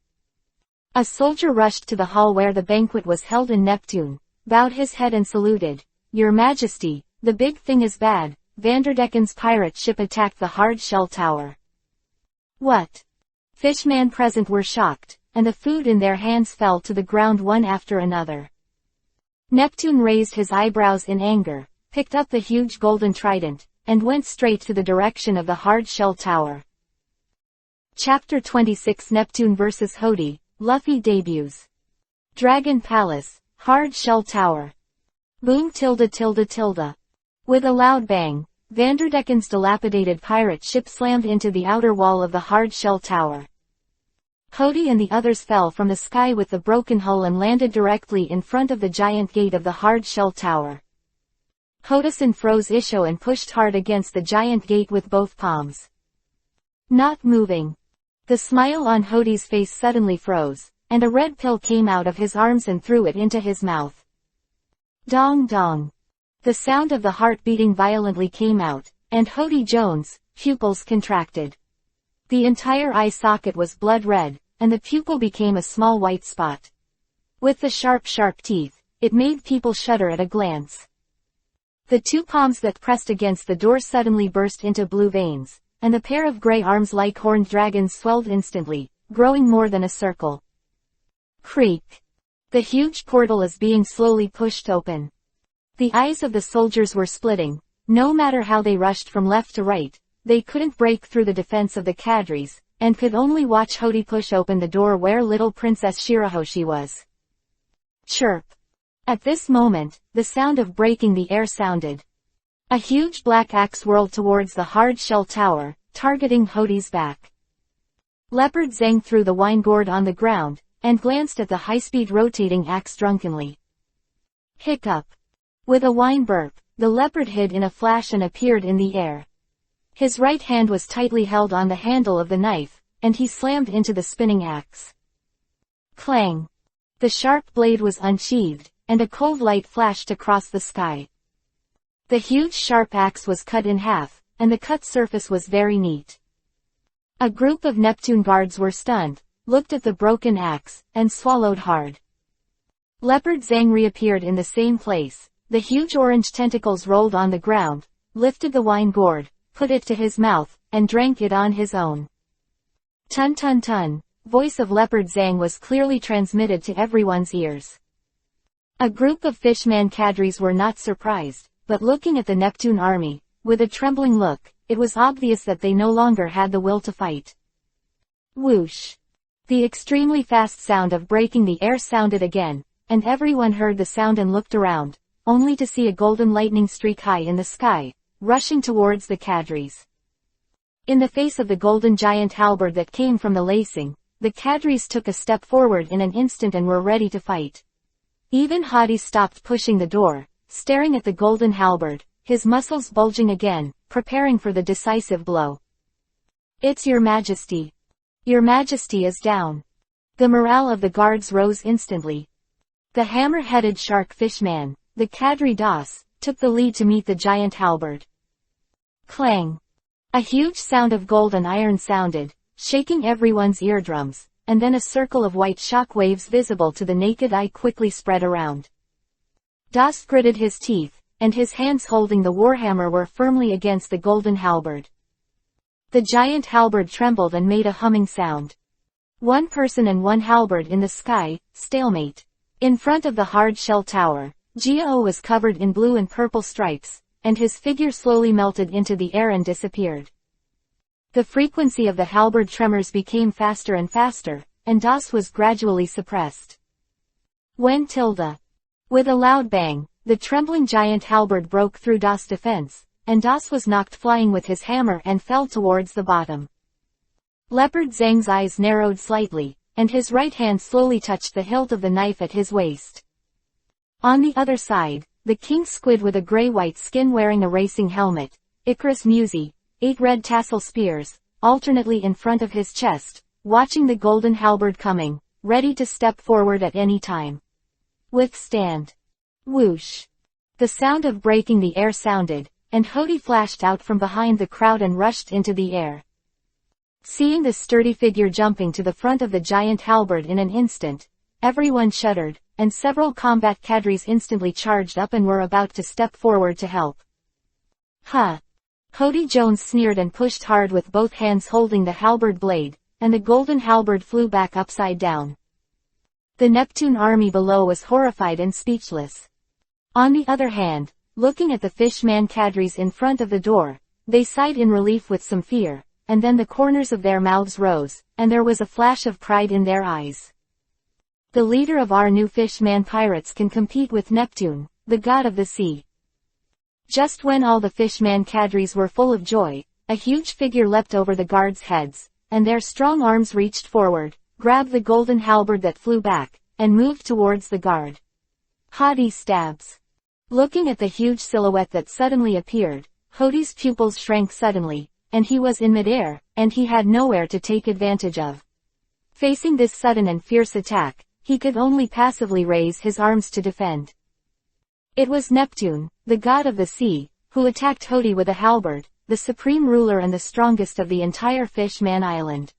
A soldier rushed to the hall where the banquet was held in Neptune, bowed his head and saluted. "Your Majesty, the big thing is bad. Vanderdecken's pirate ship attacked the hard shell tower." What? Fishmen present were shocked, and the food in their hands fell to the ground one after another. Neptune raised his eyebrows in anger, picked up the huge golden trident, and went straight to the direction of the hard shell tower. Chapter 26 Neptune vs. Hody, Luffy debuts. Dragon Palace, Hard Shell Tower. Boom tilde tilde tilde. With a loud bang, Vanderdecken's dilapidated pirate ship slammed into the outer wall of the hard shell tower. Hody and the others fell from the sky with the broken hull and landed directly in front of the giant gate of the hard shell tower. Hodasan froze Isho and pushed hard against the giant gate with both palms. Not moving. The smile on Hody's face suddenly froze, and a red pill came out of his arms and threw it into his mouth. Dong dong. The sound of the heart beating violently came out, and Hody Jones' pupils contracted. The entire eye socket was blood red, and the pupil became a small white spot. With the sharp teeth, it made people shudder at a glance. The two palms that pressed against the door suddenly burst into blue veins, and the pair of gray arms like horned dragons swelled instantly, growing more than a circle. Creak. The huge portal is being slowly pushed open. The eyes of the soldiers were splitting. No matter how they rushed from left to right, they couldn't break through the defense of the cadres, and could only watch Hody push open the door where little Princess Shirahoshi was. Chirp. At this moment, the sound of breaking the air sounded. A huge black axe whirled towards the hard shell tower, targeting Hody's back. Leopard Zhang threw the wine gourd on the ground, and glanced at the high-speed rotating axe drunkenly. Hiccup. With a wine burp, the leopard hid in a flash and appeared in the air. His right hand was tightly held on the handle of the knife, and he slammed into the spinning axe. Clang. The sharp blade was unsheathed, and a cold light flashed across the sky. The huge sharp axe was cut in half, and the cut surface was very neat. A group of Neptune guards were stunned, looked at the broken axe, and swallowed hard. Leopard Zhang reappeared in the same place. The huge orange tentacles rolled on the ground, lifted the wine gourd, put it to his mouth, and drank it on his own. Tun tun tun, voice of Leopard Zhang was clearly transmitted to everyone's ears. A group of fishman cadres were not surprised, but looking at the Neptune army, with a trembling look, it was obvious that they no longer had the will to fight. Whoosh! The extremely fast sound of breaking the air sounded again, and everyone heard the sound and looked around, only to see a golden lightning streak high in the sky, rushing towards the cadres. In the face of the golden giant halberd that came from the lacing, the cadres took a step forward in an instant and were ready to fight. Even Hody stopped pushing the door, staring at the golden halberd, his muscles bulging again, preparing for the decisive blow. "It's Your Majesty. Your Majesty is down." The morale of the guards rose instantly. The hammer-headed shark fishman, the cadre Das, took the lead to meet the giant halberd. Clang! A huge sound of gold and iron sounded, shaking everyone's eardrums, and then a circle of white shock waves visible to the naked eye quickly spread around. Das gritted his teeth, and his hands holding the warhammer were firmly against the golden halberd. The giant halberd trembled and made a humming sound. One person and one halberd in the sky, stalemate. In front of the hard shell tower, Jiao was covered in blue and purple stripes, and his figure slowly melted into the air and disappeared. The frequency of the halberd tremors became faster and faster, and Das was gradually suppressed. When With a loud bang, the trembling giant halberd broke through Das' defense, and Das was knocked flying with his hammer and fell towards the bottom. Leopard Zhang's eyes narrowed slightly, and his right hand slowly touched the hilt of the knife at his waist. On the other side, the king squid with a gray-white skin wearing a racing helmet, Icarus Musi, 8 red tassel spears, alternately in front of his chest, watching the golden halberd coming, ready to step forward at any time. Withstand. Whoosh. The sound of breaking the air sounded, and Hody flashed out from behind the crowd and rushed into the air. Seeing the sturdy figure jumping to the front of the giant halberd in an instant, everyone shuddered, and several combat cadres instantly charged up and were about to step forward to help. Huh. Hody Jones sneered and pushed hard with both hands holding the halberd blade, and the golden halberd flew back upside down. The Neptune army below was horrified and speechless. On the other hand, looking at the fishman cadres in front of the door, they sighed in relief with some fear, and then the corners of their mouths rose, and there was a flash of pride in their eyes. The leader of our new fishman pirates can compete with Neptune, the god of the sea. Just when all the fishman cadres were full of joy, a huge figure leapt over the guards' heads, and their strong arms reached forward, grabbed the golden halberd that flew back, and moved towards the guard. Hody stabs. Looking at the huge silhouette that suddenly appeared, Hody's pupils shrank suddenly, and he was in midair, and he had nowhere to take advantage of. Facing this sudden and fierce attack, he could only passively raise his arms to defend. It was Neptune, the god of the sea, who attacked Hody with a halberd, the supreme ruler and the strongest of the entire Fishman Island.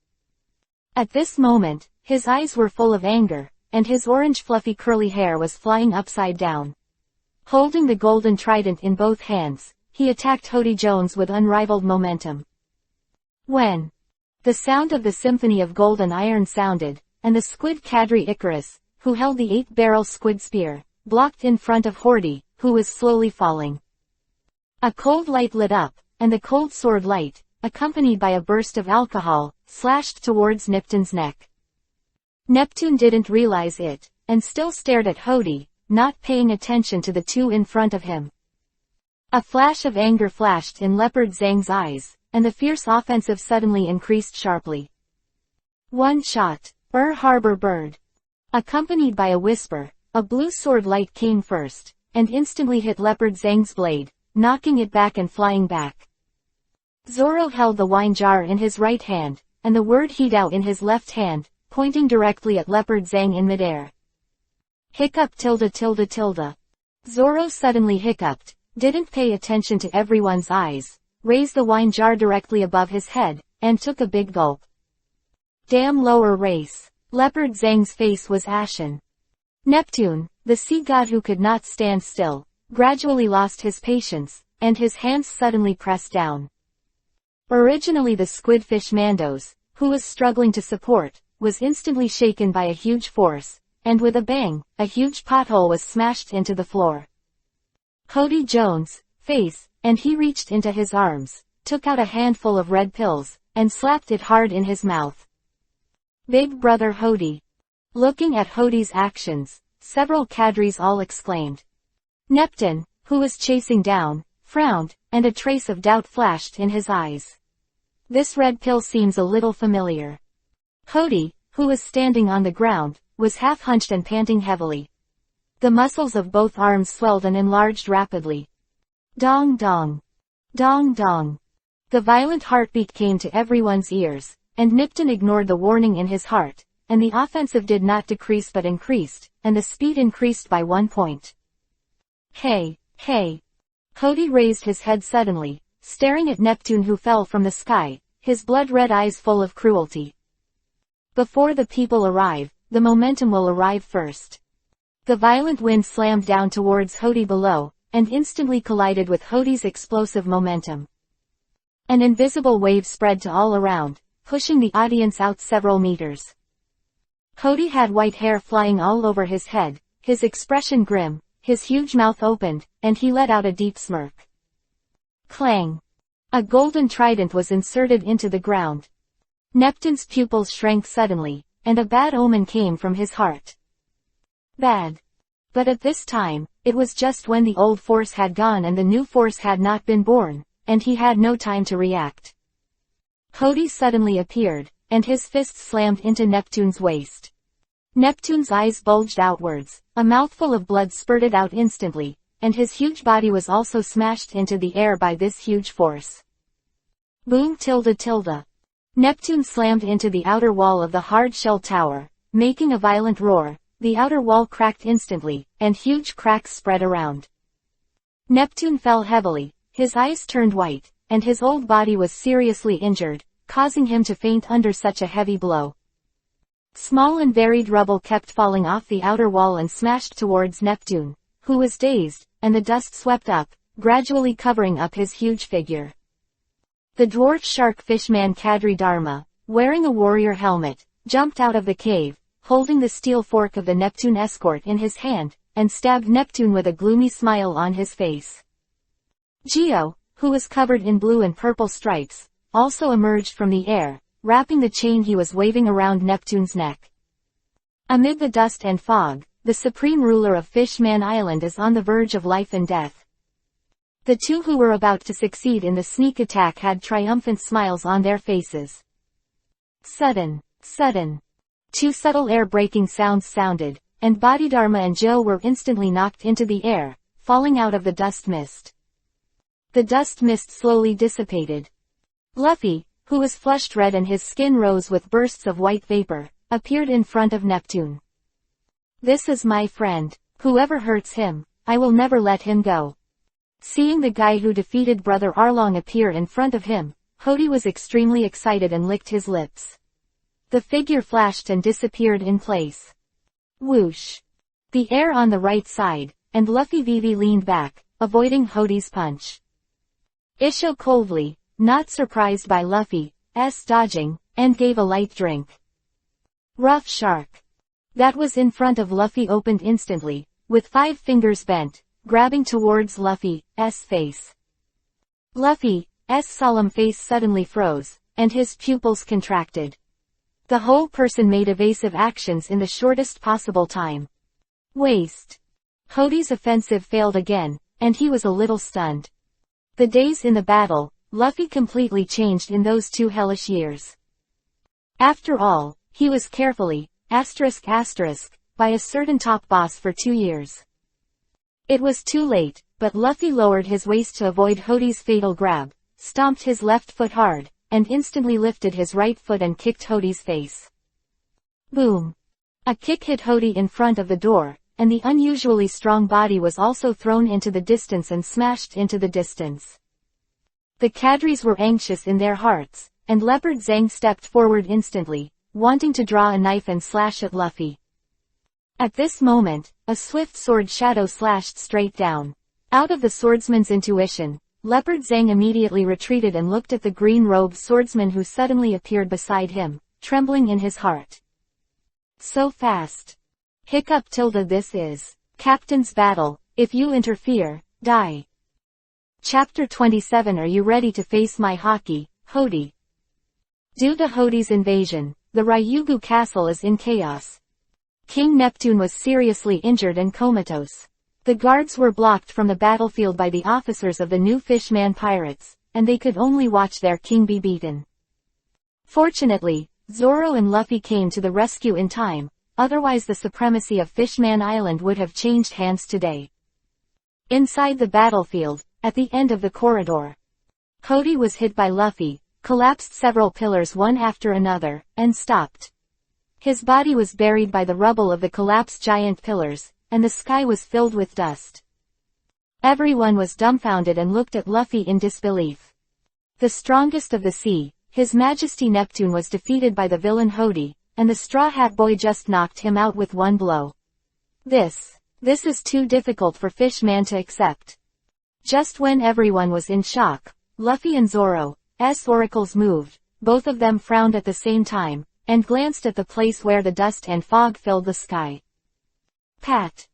At this moment, his eyes were full of anger, and his orange fluffy curly hair was flying upside down. Holding the golden trident in both hands, he attacked Hody Jones with unrivaled momentum. When the sound of the symphony of golden iron sounded, and the squid cadre Icarus, who held the 8-barrel squid spear, blocked in front of Hody, who was slowly falling. A cold light lit up, and the cold sword light, accompanied by a burst of alcohol, slashed towards Neptune's neck. Neptune didn't realize it, and still stared at Hody, not paying attention to the two in front of him. A flash of anger flashed in Leopard Zhang's eyes, and the fierce offensive suddenly increased sharply. One shot, Harbor Bird. Accompanied by a whisper, a blue sword light came first, and instantly hit Leopard Zhang's blade, knocking it back and flying back. Zoro held the wine jar in his right hand, and the word Hidao in his left hand, pointing directly at Leopard Zhang in midair. Hiccup tilde tilde tilde. Zoro suddenly hiccuped, didn't pay attention to everyone's eyes, raised the wine jar directly above his head, and took a big gulp. Damn lower race. Leopard Zhang's face was ashen. Neptune, the sea god who could not stand still, gradually lost his patience, and his hands suddenly pressed down. Originally the squidfish Mandos, who was struggling to support, was instantly shaken by a huge force, and with a bang, a huge pothole was smashed into the floor. Hody Jones' face, and he reached into his arms, took out a handful of red pills, and slapped it hard in his mouth. Big brother Hody. Looking at Hody's actions, several cadres all exclaimed. Neptune, who was chasing down, frowned, and a trace of doubt flashed in his eyes. This red pill seems a little familiar. Hody, who was standing on the ground, was half-hunched and panting heavily. The muscles of both arms swelled and enlarged rapidly. Dong dong. Dong dong. The violent heartbeat came to everyone's ears, and Neptune ignored the warning in his heart, and the offensive did not decrease but increased, and the speed increased by 1 point. Hey, hey. Hody raised his head suddenly, staring at Neptune who fell from the sky, his blood-red eyes full of cruelty. Before the people arrive, the momentum will arrive first. The violent wind slammed down towards Hody below, and instantly collided with Hody's explosive momentum. An invisible wave spread to all around, pushing the audience out several meters. Hody had white hair flying all over his head, his expression grim, his huge mouth opened, and he let out a deep smirk. Clang! A golden trident was inserted into the ground. Neptune's pupils shrank suddenly, and a bad omen came from his heart. Bad. But at this time, it was just when the old force had gone and the new force had not been born, and he had no time to react. Hody suddenly appeared, and his fist slammed into Neptune's waist. Neptune's eyes bulged outwards, a mouthful of blood spurted out instantly, and his huge body was also smashed into the air by this huge force. Boom tilde tilde. Neptune slammed into the outer wall of the hard-shell tower, making a violent roar. The outer wall cracked instantly, and huge cracks spread around. Neptune fell heavily, his eyes turned white, and his old body was seriously injured, causing him to faint under such a heavy blow. Small and varied rubble kept falling off the outer wall and smashed towards Neptune, who was dazed, and the dust swept up, gradually covering up his huge figure. The dwarf shark fishman Kadri Dharma, wearing a warrior helmet, jumped out of the cave, holding the steel fork of the Neptune escort in his hand, and stabbed Neptune with a gloomy smile on his face. Geo, who was covered in blue and purple stripes, also emerged from the air, wrapping the chain he was waving around Neptune's neck. Amid the dust and fog, the supreme ruler of Fishman Island is on the verge of life and death. The two who were about to succeed in the sneak attack had triumphant smiles on their faces. Sudden. Two subtle air-breaking sounds sounded, and Bodhidharma and Joe were instantly knocked into the air, falling out of the dust mist. The dust mist slowly dissipated. Luffy, who was flushed red and his skin rose with bursts of white vapor, appeared in front of Neptune. "This is my friend. Whoever hurts him, I will never let him go." Seeing the guy who defeated Brother Arlong appear in front of him, Hody was extremely excited and licked his lips. The figure flashed and disappeared in place. Whoosh! The air on the right side, and Luffy Vivi leaned back, avoiding Hody's punch. Isho coldly, not surprised by Luffy's dodging, and gave a light drink. Rough shark. That was in front of Luffy opened instantly, with 5 fingers bent, grabbing towards Luffy's face. Luffy's solemn face suddenly froze, and his pupils contracted. The whole person made evasive actions in the shortest possible time. Waste. Hody's offensive failed again, and he was a little stunned. The days in the battle, Luffy completely changed in those 2 hellish years. After all, he was carefully, by a certain top boss for 2 years. It was too late, but Luffy lowered his waist to avoid Hody's fatal grab, stomped his left foot hard, and instantly lifted his right foot and kicked Hody's face. Boom! A kick hit Hody in front of the door, and the unusually strong body was also thrown into the distance and smashed into the distance. The Kadris were anxious in their hearts, and Leopard Zang stepped forward instantly, wanting to draw a knife and slash at Luffy. At this moment, a swift sword shadow slashed straight down. Out of the swordsman's intuition, Leopard Zang immediately retreated and looked at the green-robed swordsman who suddenly appeared beside him, trembling in his heart. So fast. Hiccup tilde this is Captain's battle. If you interfere, die. Chapter 27. Are you ready to face my Haki, Hody? Due to Hody's invasion, the Ryugu castle is in chaos. King Neptune was seriously injured and comatose. The guards were blocked from the battlefield by the officers of the new Fishman pirates, and they could only watch their king be beaten. Fortunately, Zoro and Luffy came to the rescue in time, otherwise the supremacy of Fishman Island would have changed hands today. Inside the battlefield, at the end of the corridor, Hody was hit by Luffy, collapsed several pillars one after another, and stopped. His body was buried by the rubble of the collapsed giant pillars, and the sky was filled with dust. Everyone was dumbfounded and looked at Luffy in disbelief. The strongest of the sea, His Majesty Neptune, was defeated by the villain Hody, and the Straw Hat Boy just knocked him out with one blow. This is too difficult for Fishman to accept. Just when everyone was in shock, Luffy and Zoro's oracles moved, both of them frowned at the same time, and glanced at the place where the dust and fog filled the sky. Pat!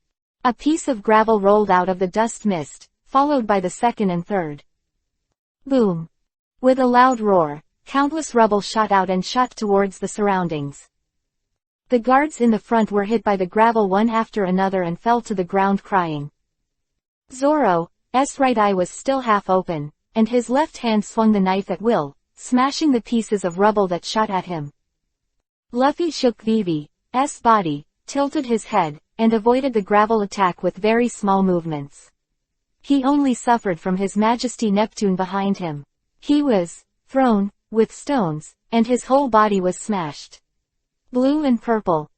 A piece of gravel rolled out of the dust mist, followed by the second and third. Boom! With a loud roar, countless rubble shot out and shot towards the surroundings. The guards in the front were hit by the gravel one after another and fell to the ground crying. Zoro's right eye was still half open, and his left hand swung the knife at will, smashing the pieces of rubble that shot at him. Luffy shook Vivi's body, tilted his head, and avoided the gravel attack with very small movements. He only suffered from His Majesty Neptune behind him. He was thrown with stones, and his whole body was smashed. Blue and purple.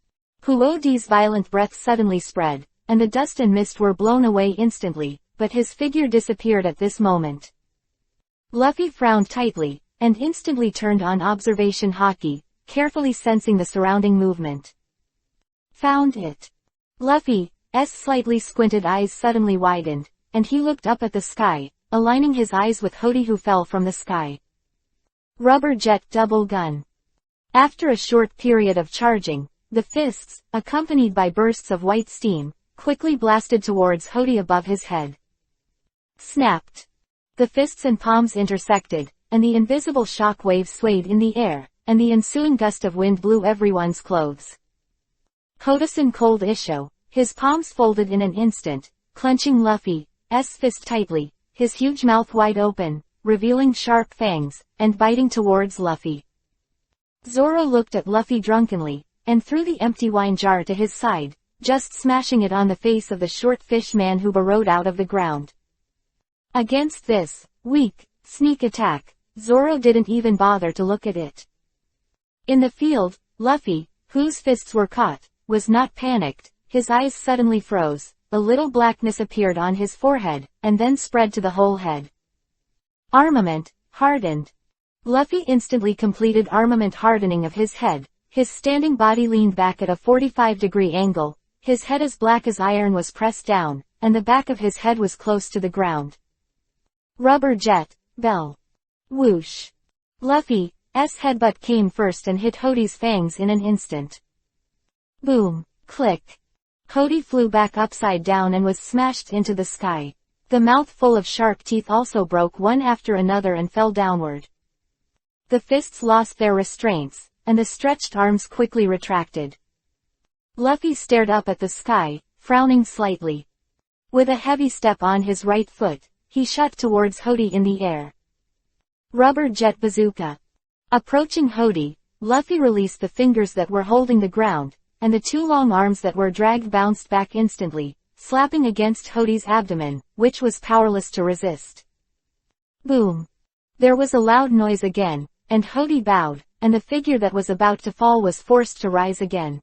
Huodi's violent breath suddenly spread, and the dust and mist were blown away instantly, but his figure disappeared at this moment. Luffy frowned tightly, and instantly turned on observation haki, carefully sensing the surrounding movement. Found it. Luffy's slightly squinted eyes suddenly widened, and he looked up at the sky, aligning his eyes with Hody, who fell from the sky. Rubber jet double gun. After a short period of charging, the fists, accompanied by bursts of white steam, quickly blasted towards Hody above his head. Snapped. The fists and palms intersected, and the invisible shock waves swayed in the air, and the ensuing gust of wind blew everyone's clothes. Hodasan cold Isho, his palms folded in an instant, clenching Luffy's fist tightly, his huge mouth wide open, revealing sharp fangs, and biting towards Luffy. Zoro looked at Luffy drunkenly, and threw the empty wine jar to his side, just smashing it on the face of the short fish man who burrowed out of the ground. Against this weak, sneak attack, Zoro didn't even bother to look at it. In the field, Luffy, whose fists were caught, was not panicked. His eyes suddenly froze, a little blackness appeared on his forehead, and then spread to the whole head. Armament hardened. Luffy instantly completed armament hardening of his head. His standing body leaned back at a 45-degree angle, his head as black as iron was pressed down, and the back of his head was close to the ground. Rubber jet, bell. Whoosh. Luffy's headbutt came first and hit Hody's fangs in an instant. Boom, click. Hody flew back upside down and was smashed into the sky. The mouth full of sharp teeth also broke one after another and fell downward. The fists lost their restraints, and the stretched arms quickly retracted. Luffy stared up at the sky, frowning slightly. With a heavy step on his right foot, he shot towards Hody in the air. Rubber jet bazooka. Approaching Hody, Luffy released the fingers that were holding the ground, and the two long arms that were dragged bounced back instantly, slapping against Hody's abdomen, which was powerless to resist. Boom. There was a loud noise again, and Hody bowed, and the figure that was about to fall was forced to rise again.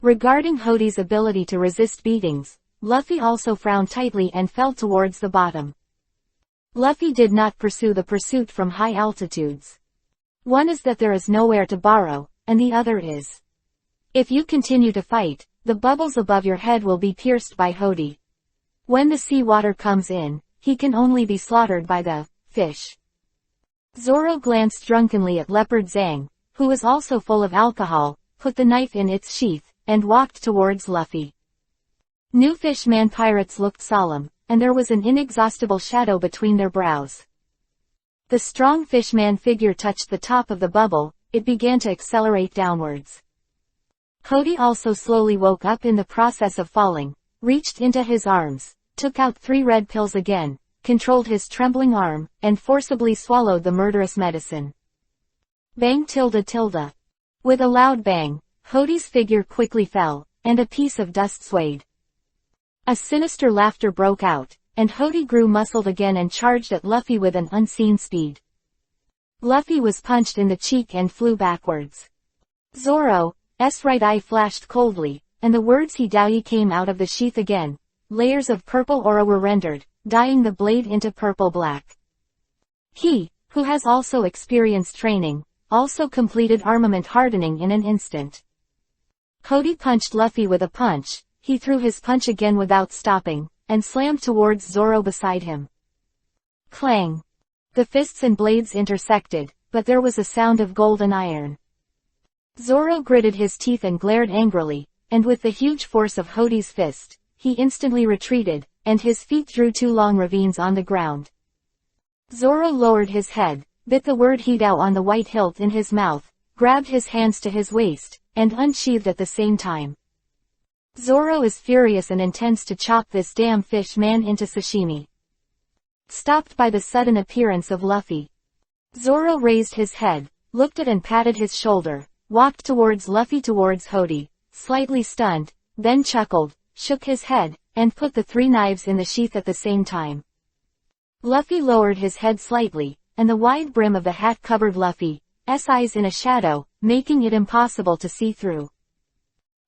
Regarding Hody's ability to resist beatings, Luffy also frowned tightly and fell towards the bottom. Luffy did not pursue the pursuit from high altitudes. One is that there is nowhere to borrow, and the other is, if you continue to fight, the bubbles above your head will be pierced by Hody. When the sea water comes in, he can only be slaughtered by the fish. Zoro glanced drunkenly at Leopard Zang, who was also full of alcohol, put the knife in its sheath, and walked towards Luffy. New Fishman pirates looked solemn, and there was an inexhaustible shadow between their brows. The strong fishman figure touched the top of the bubble, it began to accelerate downwards. Hody also slowly woke up in the process of falling, reached into his arms, took out 3 red pills again, controlled his trembling arm, and forcibly swallowed the murderous medicine. Bang tilde tilde. With a loud bang, Hody's figure quickly fell, and a piece of dust swayed. A sinister laughter broke out, and Hody grew muscled again and charged at Luffy with an unseen speed. Luffy was punched in the cheek and flew backwards. Zoro's right eye flashed coldly, and the words Hidai came out of the sheath again. Layers of purple aura were rendered, dyeing the blade into purple black. He, who has also experienced training, also completed armament hardening in an instant. Hody punched Luffy with a punch, he threw his punch again without stopping, and slammed towards Zoro beside him. Clang! The fists and blades intersected, but there was a sound of gold and iron. Zoro gritted his teeth and glared angrily, and with the huge force of Hody's fist, he instantly retreated, and his feet drew 2 long ravines on the ground. Zoro lowered his head, bit the word Hidao on the white hilt in his mouth, grabbed his hands to his waist, and unsheathed at the same time. Zoro is furious and intends to chop this damn fish man into sashimi. Stopped by the sudden appearance of Luffy. Zoro raised his head, looked at and patted his shoulder, walked towards Luffy towards Hody, slightly stunned, then chuckled, shook his head, and put the 3 knives in the sheath at the same time. Luffy lowered his head slightly, and the wide brim of the hat covered Luffy's eyes in a shadow, making it impossible to see through.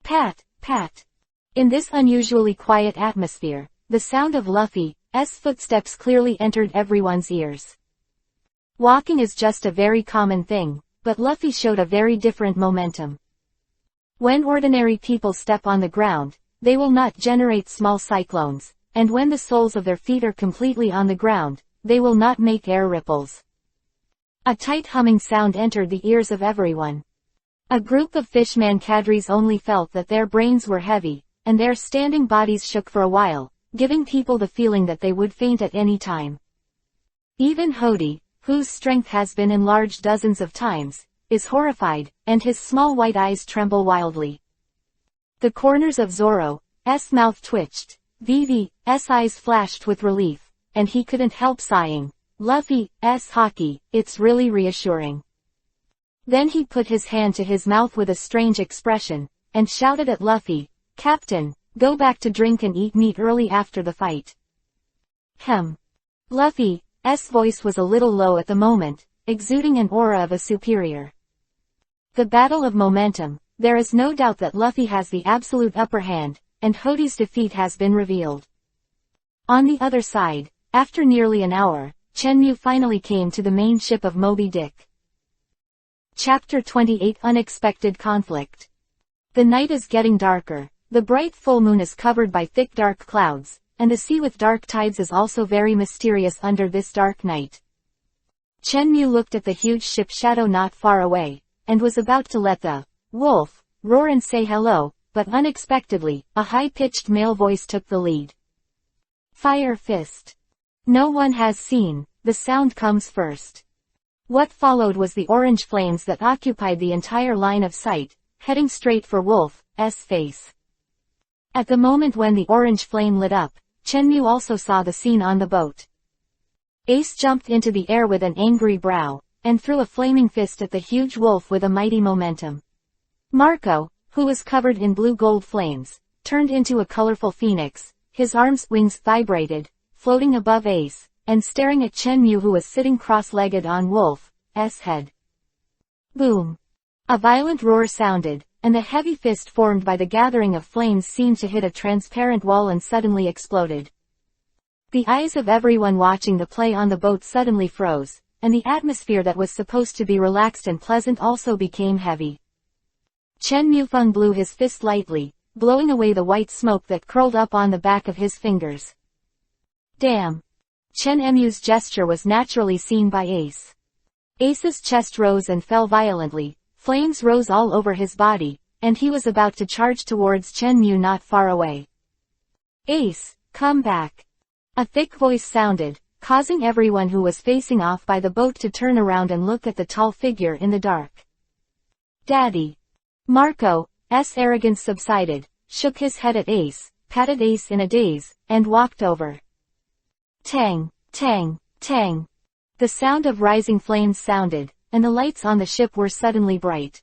Pat, pat. In this unusually quiet atmosphere, the sound of Luffy's footsteps clearly entered everyone's ears. Walking is just a very common thing, but Luffy showed a very different momentum. When ordinary people step on the ground, they will not generate small cyclones, and when the soles of their feet are completely on the ground, they will not make air ripples. A tight humming sound entered the ears of everyone. A group of fishman cadres only felt that their brains were heavy, and their standing bodies shook for a while, giving people the feeling that they would faint at any time. Even Hody, whose strength has been enlarged dozens of times, is horrified, and his small white eyes tremble wildly. The corners of Zoro's mouth twitched, Vivi's eyes flashed with relief, and he couldn't help sighing. Luffy's hockey, it's really reassuring. Then he put his hand to his mouth with a strange expression, and shouted at Luffy, "Captain, go back to drink and eat meat early after the fight." Luffy's voice was a little low at the moment, exuding an aura of a superior. The battle of momentum. There is no doubt that Luffy has the absolute upper hand, and Hody's defeat has been revealed. On the other side, after nearly an hour, Chenmu finally came to the main ship of Moby Dick. Chapter 28 Unexpected Conflict. The night is getting darker. The bright full moon is covered by thick dark clouds, and the sea with dark tides is also very mysterious under this dark night. Chenmu looked at the huge ship Shadow not far away, and was about to let the wolf roar and say hello, but unexpectedly, a high-pitched male voice took the lead. "Fire Fist. No one has seen, the sound comes first." What followed was the orange flames that occupied the entire line of sight, heading straight for Wolf's face. At the moment when the orange flame lit up, Chenmu also saw the scene on the boat. Ace jumped into the air with an angry brow, and threw a flaming fist at the huge wolf with a mighty momentum. Marco, who was covered in blue-gold flames, turned into a colorful phoenix, his arms' wings vibrated, floating above Ace, and staring at Chenmu who was sitting cross-legged on Wolf's head. Boom! A violent roar sounded, and the heavy fist formed by the gathering of flames seemed to hit a transparent wall and suddenly exploded. The eyes of everyone watching the play on the boat suddenly froze, and the atmosphere that was supposed to be relaxed and pleasant also became heavy. Chen Mufeng blew his fist lightly, blowing away the white smoke that curled up on the back of his fingers. Damn! Chen Mu's gesture was naturally seen by Ace. Ace's chest rose and fell violently, flames rose all over his body, and he was about to charge towards Chen Mu not far away. "Ace, come back!" A thick voice sounded, causing everyone who was facing off by the boat to turn around and look at the tall figure in the dark. "Daddy!" Marco's arrogance subsided, shook his head at Ace, patted Ace in a daze, and walked over. Tang, tang, tang. The sound of rising flames sounded, and the lights on the ship were suddenly bright.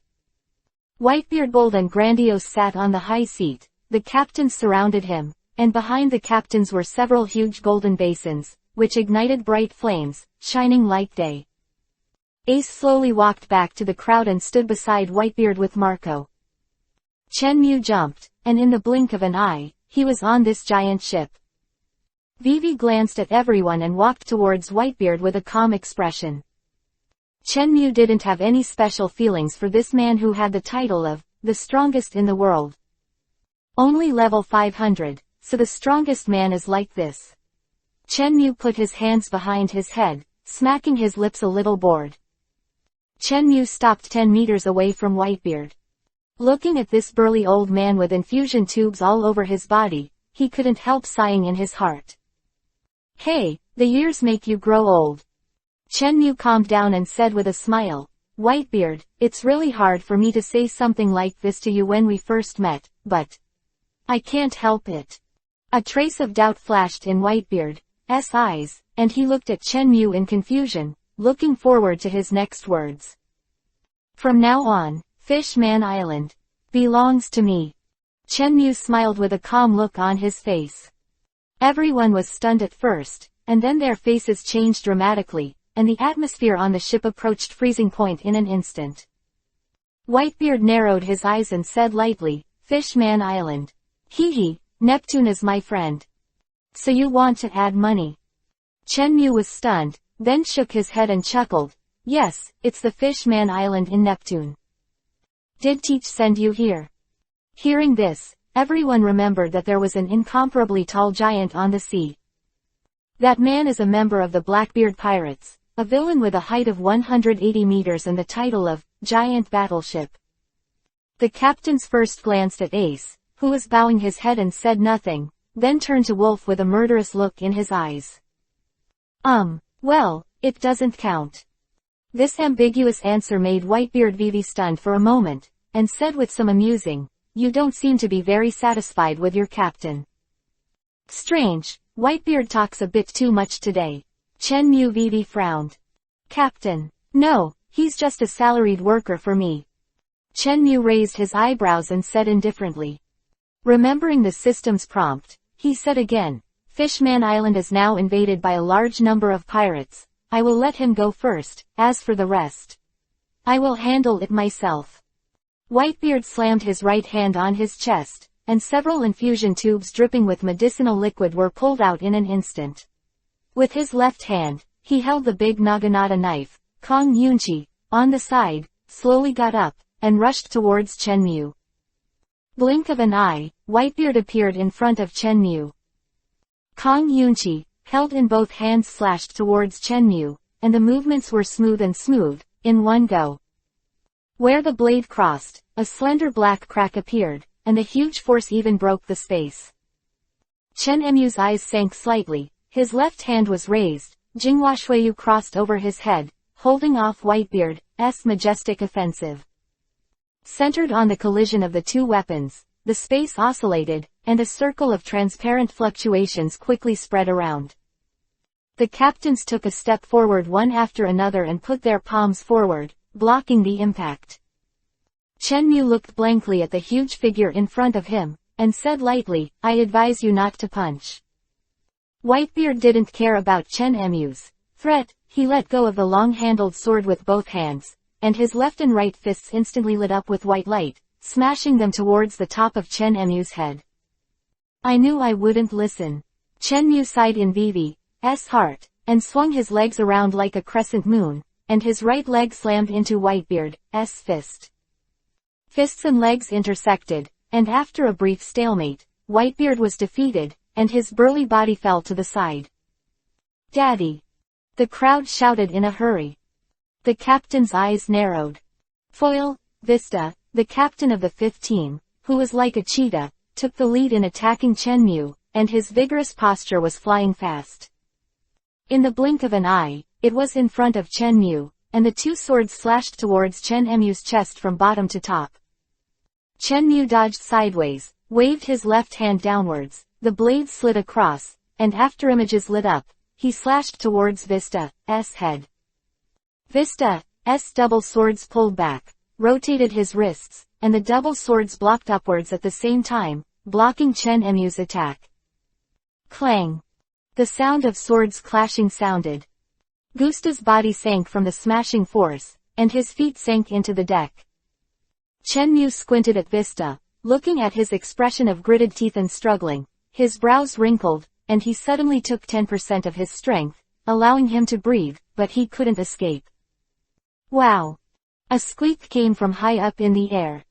Whitebeard bold and grandiose sat on the high seat, the captains surrounded him, and behind the captains were several huge golden basins, which ignited bright flames, shining like day. Ace slowly walked back to the crowd and stood beside Whitebeard with Marco. Chen Mu jumped, and in the blink of an eye, he was on this giant ship. Vivi glanced at everyone and walked towards Whitebeard with a calm expression. Chen Mu didn't have any special feelings for this man who had the title of the strongest in the world. Only level 500, so the strongest man is like this. Chen Mu put his hands behind his head, smacking his lips a little bored. Chen Mu stopped 10 meters away from Whitebeard. Looking at this burly old man with infusion tubes all over his body, he couldn't help sighing in his heart. Hey, the years make you grow old. Chen Mu calmed down and said with a smile, "Whitebeard, it's really hard for me to say something like this to you when we first met, but I can't help it." A trace of doubt flashed in Whitebeard's eyes, and he looked at Chen Mu in confusion, looking forward to his next words. "From now on, Fishman Island belongs to me." Chen Mu smiled with a calm look on his face. Everyone was stunned at first, and then their faces changed dramatically, and the atmosphere on the ship approached freezing point in an instant. Whitebeard narrowed his eyes and said lightly, "Fishman Island. Hee, Neptune is my friend. So you want to add money?" Chen Mu was stunned, then shook his head and chuckled, "Yes, it's the Fishman Island in Neptune. Did Teach send you here?" Hearing this, everyone remembered that there was an incomparably tall giant on the sea. That man is a member of the Blackbeard Pirates, a villain with a height of 180 meters and the title of Giant Battleship. The captains first glanced at Ace, who was bowing his head and said nothing, then turned to Wolf with a murderous look in his eyes. Well, it doesn't count." This ambiguous answer made Whitebeard Vivi stunned for a moment, and said with some amusing, "You don't seem to be very satisfied with your captain." "Strange, Whitebeard talks a bit too much today." Chen Mu Vivi frowned. "Captain? No, he's just a salaried worker for me." Chen Mu raised his eyebrows and said indifferently. Remembering the system's prompt, he said again, "Fishman Island is now invaded by a large number of pirates. I will let him go first, as for the rest, I will handle it myself." Whitebeard slammed his right hand on his chest, and several infusion tubes dripping with medicinal liquid were pulled out in an instant. With his left hand, he held the big naginata knife. Kong Yunchi, on the side, slowly got up, and rushed towards Chen Mu. Blink of an eye, Whitebeard appeared in front of Chen Mu. Kong Yunchi, held in both hands, slashed towards Chen Mu, and the movements were smooth, in one go. Where the blade crossed, a slender black crack appeared, and the huge force even broke the space. Chen Mu's eyes sank slightly, his left hand was raised, Jinghua Shuiyu crossed over his head, holding off Whitebeard's majestic offensive. Centered on the collision of the two weapons, the space oscillated, and a circle of transparent fluctuations quickly spread around. The captains took a step forward one after another and put their palms forward, blocking the impact. Chen Mu looked blankly at the huge figure in front of him, and said lightly, "I advise you not to punch." Whitebeard didn't care about Chen Mu's threat. He let go of the long-handled sword with both hands, and his left and right fists instantly lit up with white light, smashing them towards the top of Chen Mu's head. "I knew I wouldn't listen." Chen Mu sighed in Vivi's heart, and swung his legs around like a crescent moon, and his right leg slammed into Whitebeard's fist. Fists and legs intersected, and after a brief stalemate, Whitebeard was defeated, and his burly body fell to the side. "Daddy!" The crowd shouted in a hurry. The captain's eyes narrowed. Foil, Vista, the captain of the fifth team, who was like a cheetah, took the lead in attacking Chen Mu, and his vigorous posture was flying fast. In the blink of an eye, it was in front of Chen Mu, and the two swords slashed towards Chen Mu's chest from bottom to top. Chen Mu dodged sideways, waved his left hand downwards, the blade slid across, and after images lit up, he slashed towards Vista's head. Vista's double swords pulled back, rotated his wrists, and the double swords blocked upwards at the same time, blocking Chen Mu's attack. Clang! The sound of swords clashing sounded. Gusta's body sank from the smashing force, and his feet sank into the deck. Chen Mu squinted at Vista, looking at his expression of gritted teeth and struggling. His brows wrinkled, and he suddenly took 10% of his strength, allowing him to breathe, but he couldn't escape. Wow! A squeak came from high up in the air.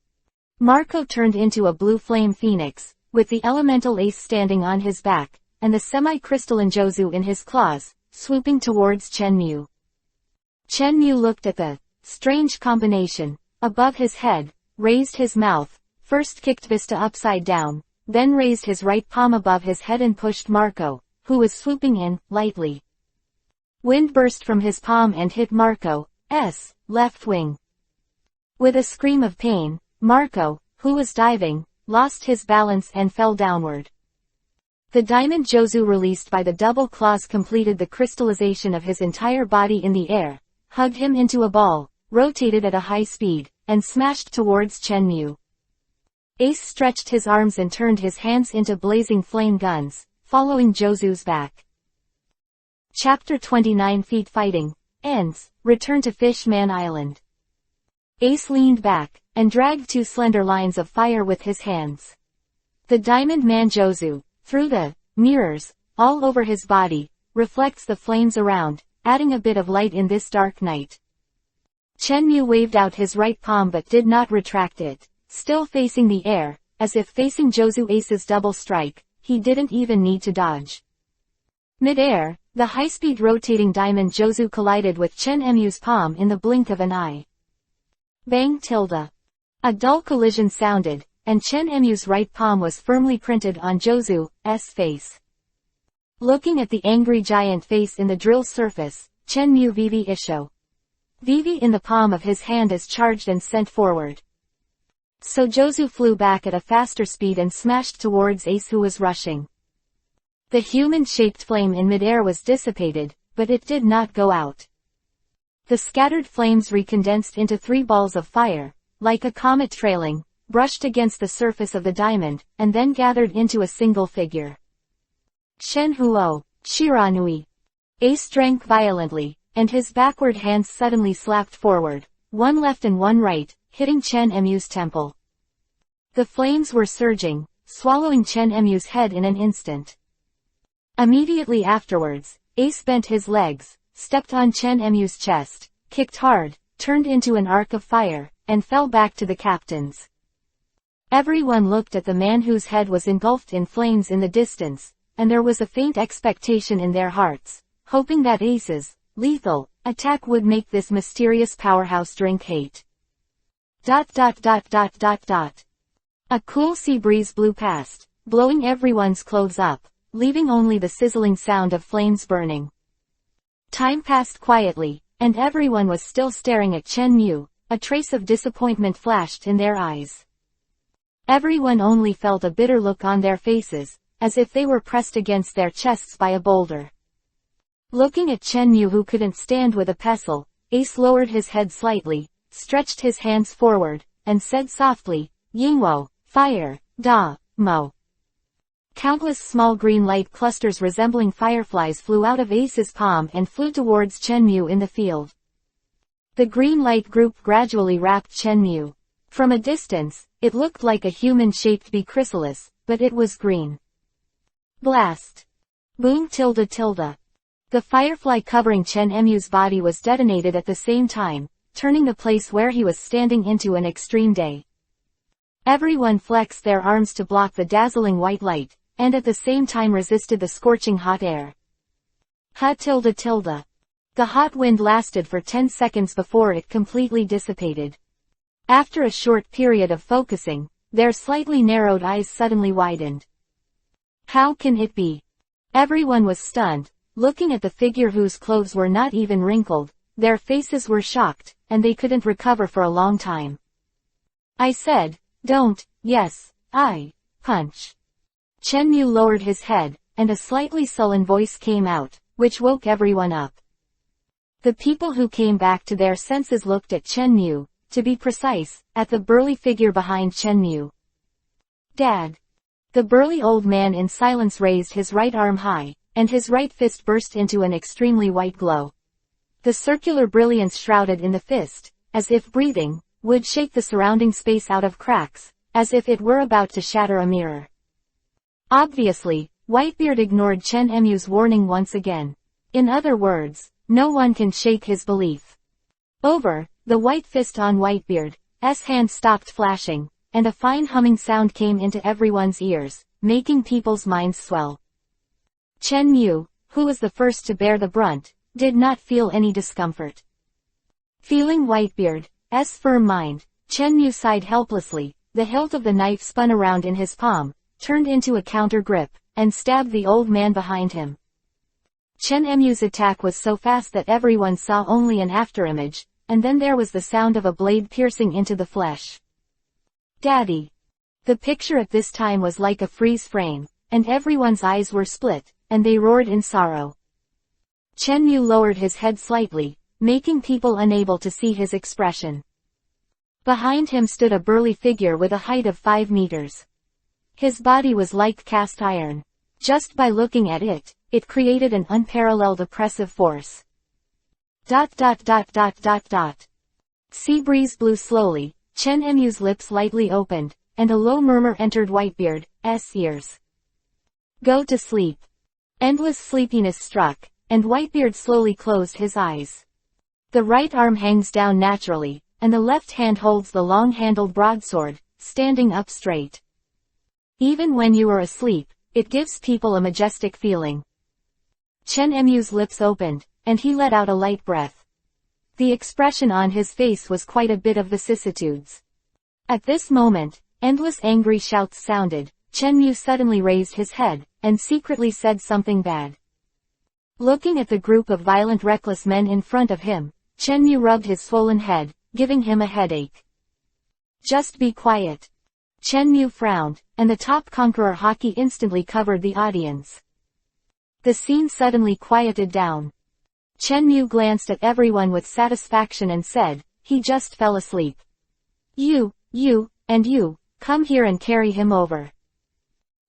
Marco turned into a blue flame phoenix, with the elemental ace standing on his back, and the semi-crystalline Jozu in his claws, swooping towards Chen Mu. Chen Mu looked at the strange combination above his head, raised his mouth, first kicked Vista upside down, then raised his right palm above his head and pushed Marco, who was swooping in, lightly. Wind burst from his palm and hit Marco's left wing. With a scream of pain, Marco, who was diving, lost his balance and fell downward. The diamond Jozu released by the double claws completed the crystallization of his entire body in the air, hugged him into a ball, rotated at a high speed, and smashed towards Chenmu. Ace stretched his arms and turned his hands into blazing flame guns, following Jozu's back. Chapter 29 Feet Fighting ends. Return to Fish-Man Island. Ace leaned back, and dragged 2 slender lines of fire with his hands. The Diamond Man Jozu, through the mirrors, all over his body, reflects the flames around, adding a bit of light in this dark night. Chenmu waved out his right palm but did not retract it, still facing the air, as if facing Jozu Ace's double strike. He didn't even need to dodge. Mid-air, the high-speed rotating diamond Jozu collided with Chenmu's palm in the blink of an eye. Bang tilde. A dull collision sounded, and Chenmu's right palm was firmly printed on Jozu's face. Looking at the angry giant face in the drill surface, Chenmu Vivi Isho. Vivi in the palm of his hand is charged and sent forward. So Jozu flew back at a faster speed and smashed towards Ace who was rushing. The human-shaped flame in midair was dissipated, but it did not go out. The scattered flames recondensed into 3 balls of fire, like a comet trailing, brushed against the surface of the diamond, and then gathered into a single figure. Shenhuo, Shiranui. Ace drank violently, and his backward hands suddenly slapped forward, one left and one right, hitting Chenmu's temple. The flames were surging, swallowing Chenmu's head in an instant. Immediately afterwards, Ace bent his legs, stepped on Chenmu's chest, kicked hard, turned into an arc of fire, and fell back to the captains. Everyone looked at the man whose head was engulfed in flames in the distance, and there was a faint expectation in their hearts, hoping that Ace's lethal attack would make this mysterious powerhouse drink hate. A cool sea breeze blew past, blowing everyone's clothes up, leaving only the sizzling sound of flames burning. Time passed quietly, and everyone was still staring at Chenmu. A trace of disappointment flashed in their eyes. Everyone only felt a bitter look on their faces, as if they were pressed against their chests by a boulder. Looking at Chenmu who couldn't stand with a pestle, Ace lowered his head slightly, stretched his hands forward, and said softly, Yingwo, fire, da, mo. Countless small green light clusters resembling fireflies flew out of Ace's palm and flew towards Chenmu in the field. The green light group gradually wrapped Chenmu. From a distance, it looked like a human-shaped bee chrysalis, but it was green. Blast. Boom tilde tilde. The firefly covering Chenmu's body was detonated at the same time, turning the place where he was standing into an extreme day. Everyone flexed their arms to block the dazzling white light, and at the same time resisted the scorching hot air. Ha tilde tilde. The hot wind lasted for 10 seconds before it completely dissipated. After a short period of focusing, their slightly narrowed eyes suddenly widened. How can it be? Everyone was stunned, looking at the figure whose clothes were not even wrinkled. Their faces were shocked, and they couldn't recover for a long time. I said, don't, yes, I, punch. Chenmu lowered his head, and a slightly sullen voice came out, which woke everyone up. The people who came back to their senses looked at Chenmu, to be precise, at the burly figure behind Chenmu. Dad. The burly old man in silence raised his right arm high, and his right fist burst into an extremely white glow. The circular brilliance shrouded in the fist, as if breathing, would shake the surrounding space out of cracks, as if it were about to shatter a mirror. Obviously, Whitebeard ignored Chenmu's warning once again. In other words, no one can shake his belief. Over, the white fist on Whitebeard's hand stopped flashing, and a fine humming sound came into everyone's ears, making people's minds swell. Chenmu, who was the first to bear the brunt, did not feel any discomfort. Feeling Whitebeard's firm mind, Chenmu sighed helplessly. The hilt of the knife spun around in his palm, turned into a counter grip, and stabbed the old man behind him. Chenmu's attack was so fast that everyone saw only an afterimage, and then there was the sound of a blade piercing into the flesh. Daddy! The picture at this time was like a freeze frame, and everyone's eyes were split, and they roared in sorrow. Chenmu lowered his head slightly, making people unable to see his expression. Behind him stood a burly figure with a height of 5 meters. His body was like cast iron. Just by looking at it, it created an unparalleled oppressive force. Sea breeze blew slowly, Chenmu's lips lightly opened, and a low murmur entered Whitebeard's ears. Go to sleep. Endless sleepiness struck, and Whitebeard slowly closed his eyes. The right arm hangs down naturally, and the left hand holds the long-handled broadsword, standing up straight. Even when you are asleep, it gives people a majestic feeling. Chenmu's lips opened, and he let out a light breath. The expression on his face was quite a bit of vicissitudes. At this moment, endless angry shouts sounded. Chenmu suddenly raised his head, and secretly said something bad. Looking at the group of violent reckless men in front of him, Chenmu rubbed his swollen head, giving him a headache. Just be quiet. Chenmu frowned, and the top conqueror haki instantly covered the audience. The scene suddenly quieted down. Chenmu glanced at everyone with satisfaction and said, he just fell asleep. You, and you, come here and carry him over.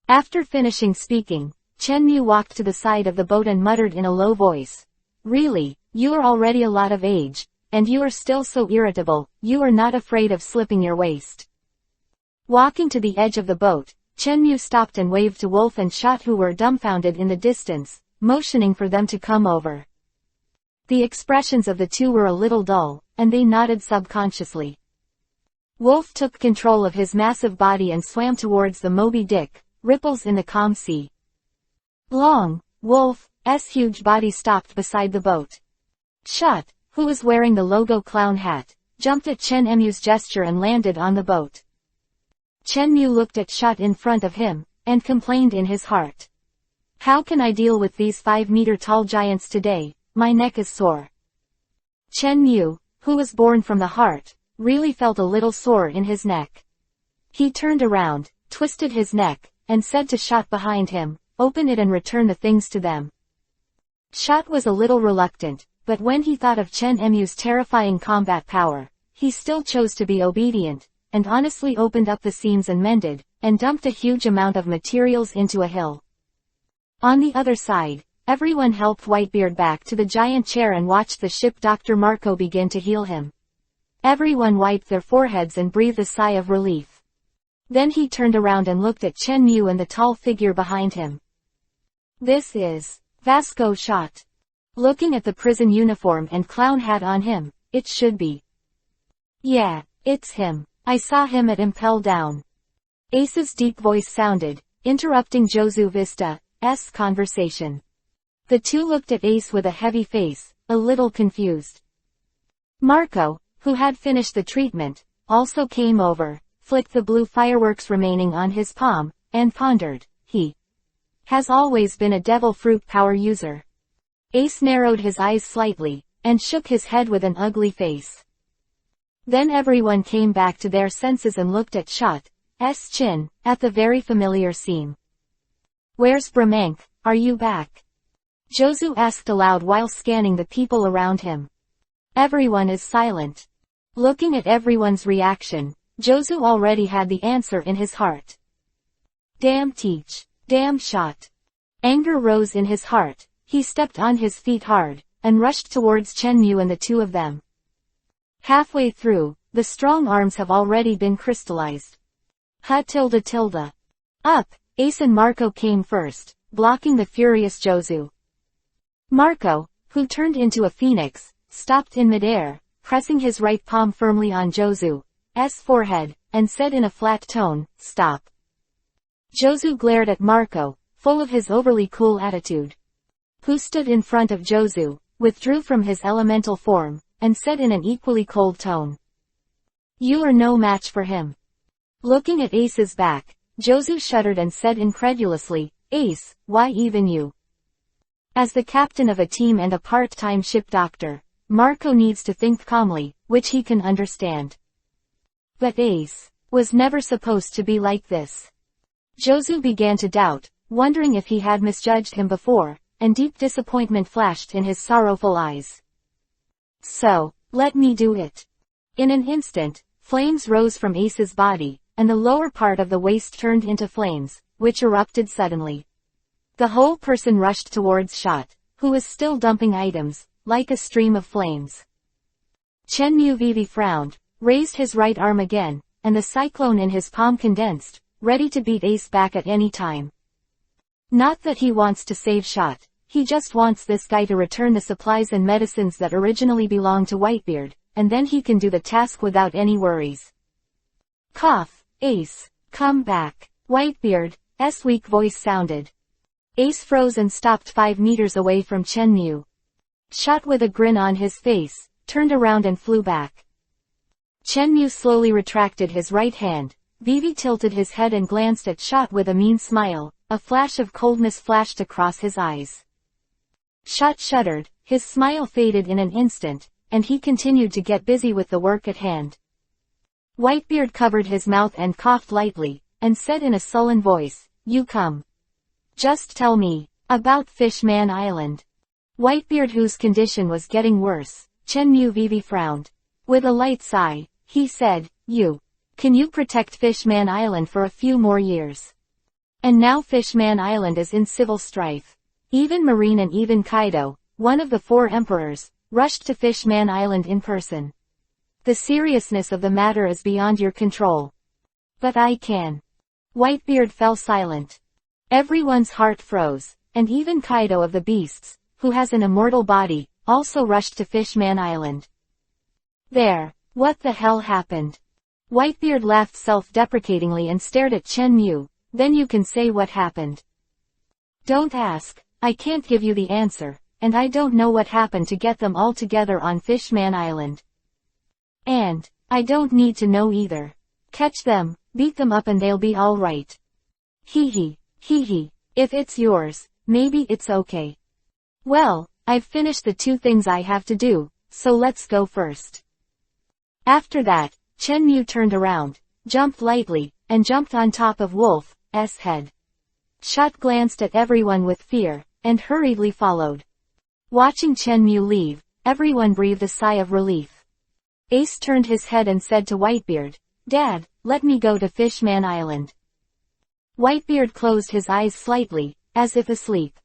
After finishing speaking, Chenmu walked to the side of the boat and muttered in a low voice. Really, you are already a lot of age, and you are still so irritable, you are not afraid of slipping your waist. Walking to the edge of the boat, Chenmu stopped and waved to Wolf and Shot, who were dumbfounded in the distance, motioning for them to come over. The expressions of the two were a little dull, and they nodded subconsciously. Wolf took control of his massive body and swam towards the Moby Dick, ripples in the calm sea. Wolf's huge body stopped beside the boat. Shot, who was wearing the logo clown hat, jumped at Chenmu's gesture and landed on the boat. Chenmu looked at Shot in front of him, and complained in his heart. How can I deal with these 5-meter-tall giants today? My neck is sore. Chenmu, who was born from the heart, really felt a little sore in his neck. He turned around, twisted his neck, and said to Shot behind him, open it and return the things to them. Shot was a little reluctant, but when he thought of Chenmu's terrifying combat power, he still chose to be obedient, and honestly opened up the seams and mended, and dumped a huge amount of materials into a hill. On the other side, everyone helped Whitebeard back to the giant chair and watched the ship Dr. Marco begin to heal him. Everyone wiped their foreheads and breathed a sigh of relief. Then he turned around and looked at Chenmu and the tall figure behind him. This is Vasco Shot. Looking at the prison uniform and clown hat on him, it should be. Yeah, it's him. I saw him at Impel Down. Ace's deep voice sounded, interrupting Josu Vista's conversation. The two looked at Ace with a heavy face, a little confused. Marco, who had finished the treatment, also came over, flicked the blue fireworks remaining on his palm, and pondered. He has always been a devil fruit power user. Ace narrowed his eyes slightly, and shook his head with an ugly face. Then everyone came back to their senses and looked at Shot's chin, at the very familiar seam. Where's Bramank, are you back? Josu asked aloud while scanning the people around him. Everyone is silent. Looking at everyone's reaction, Josu already had the answer in his heart. Damn Teach. Damn Shot. Anger rose in his heart. He stepped on his feet hard, and rushed towards Chenmu and the two of them. Halfway through, the strong arms have already been crystallized. Up, Ace and Marco came first, blocking the furious Josu. Marco, who turned into a phoenix, stopped in midair, pressing his right palm firmly on Josu's forehead, and said in a flat tone, stop. Josu glared at Marco, full of his overly cool attitude. Who stood in front of Josu, withdrew from his elemental form, and said in an equally cold tone. You are no match for him. Looking at Ace's back, Josu shuddered and said incredulously, Ace, why even you? As the captain of a team and a part-time ship doctor, Marco needs to think calmly, which he can understand. But Ace was never supposed to be like this. Jozu began to doubt, wondering if he had misjudged him before, and deep disappointment flashed in his sorrowful eyes. So, let me do it. In an instant, flames rose from Ace's body, and the lower part of the waist turned into flames, which erupted suddenly. The whole person rushed towards Shot, who was still dumping items, like a stream of flames. Chen Vivi frowned, raised his right arm again, and the cyclone in his palm condensed, ready to beat Ace back at any time. Not that he wants to save Shot, he just wants this guy to return the supplies and medicines that originally belonged to Whitebeard, and then he can do the task without any worries. Cough, Ace, come back. Whitebeard's weak voice sounded. Ace froze and stopped 5 meters away from Chen Yu. Shot with a grin on his face, turned around and flew back. Chen Yu slowly retracted his right hand. Vivi tilted his head and glanced at Shot with a mean smile. A flash of coldness flashed across his eyes. Shot shuddered, his smile faded in an instant, and he continued to get busy with the work at hand. Whitebeard covered his mouth and coughed lightly, and said in a sullen voice, "You come. Just tell me about Fishman Island." Whitebeard, whose condition was getting worse, Chen Vivi frowned. With a light sigh, he said, Can you protect Fishman Island for a few more years? And now Fishman Island is in civil strife. Even Marine and even Kaido, one of the 4 emperors, rushed to Fishman Island in person. The seriousness of the matter is beyond your control. But I can. Whitebeard fell silent. Everyone's heart froze, and even Kaido of the Beasts, who has an immortal body, also rushed to Fishman Island. There, what the hell happened? Whitebeard laughed self-deprecatingly and stared at Chen Yu. Then you can say what happened. Don't ask, I can't give you the answer, and I don't know what happened to get them all together on Fishman Island. And, I don't need to know either. Catch them, beat them up and they'll be all right. Hee hee, if it's yours, maybe it's okay. Well, I've finished the 2 things I have to do, so let's go first. After that, Chen Yu turned around, jumped lightly, and jumped on top of Wolf's head. Shot glanced at everyone with fear, and hurriedly followed. Watching Chen Yu leave, everyone breathed a sigh of relief. Ace turned his head and said to Whitebeard, "Dad, let me go to Fishman Island." Whitebeard closed his eyes slightly, as if asleep.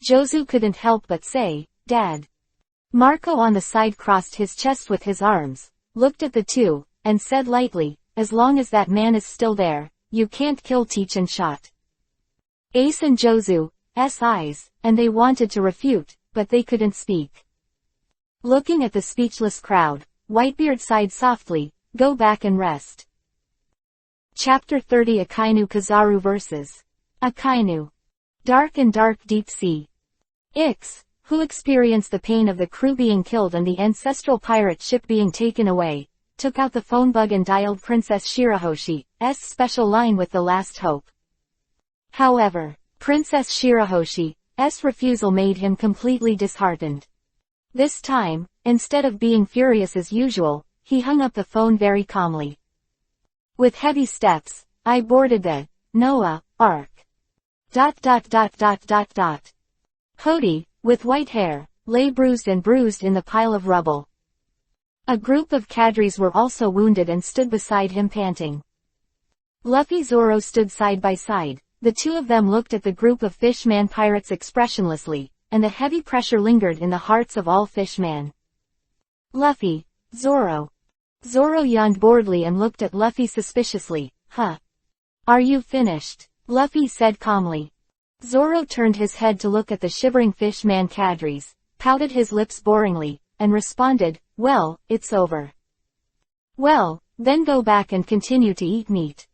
Jozu couldn't help but say, "Dad." Marco on the side crossed his chest with his arms, looked at the 2, and said lightly, "As long as that man is still there, you can't kill Teach and Shot." Ace and Jozu's eyes, and they wanted to refute, but they couldn't speak. Looking at the speechless crowd, Whitebeard sighed softly, "Go back and rest." Chapter 30 Akainu Kizaru vs. Akainu. Dark and dark deep sea. Ix, who experienced the pain of the crew being killed and the ancestral pirate ship being taken away, took out the phone bug and dialed Princess Shirahoshi's special line with the last hope. However, Princess Shirahoshi's refusal made him completely disheartened. This time, instead of being furious as usual, he hung up the phone very calmly. With heavy steps, I boarded the Noah Ark. Hody, with white hair, lay bruised in the pile of rubble. A group of cadres were also wounded and stood beside him panting. Luffy Zoro stood side by side. The 2 of them looked at the group of Fishman pirates expressionlessly, and the heavy pressure lingered in the hearts of all Fishman. Luffy, Zoro. Zoro yawned boredly and looked at Luffy suspiciously. "Huh. Are you finished?" Luffy said calmly. Zoro turned his head to look at the shivering Fishman cadres, pouted his lips boringly, and responded, "Well, it's over." "Well, then go back and continue to eat meat."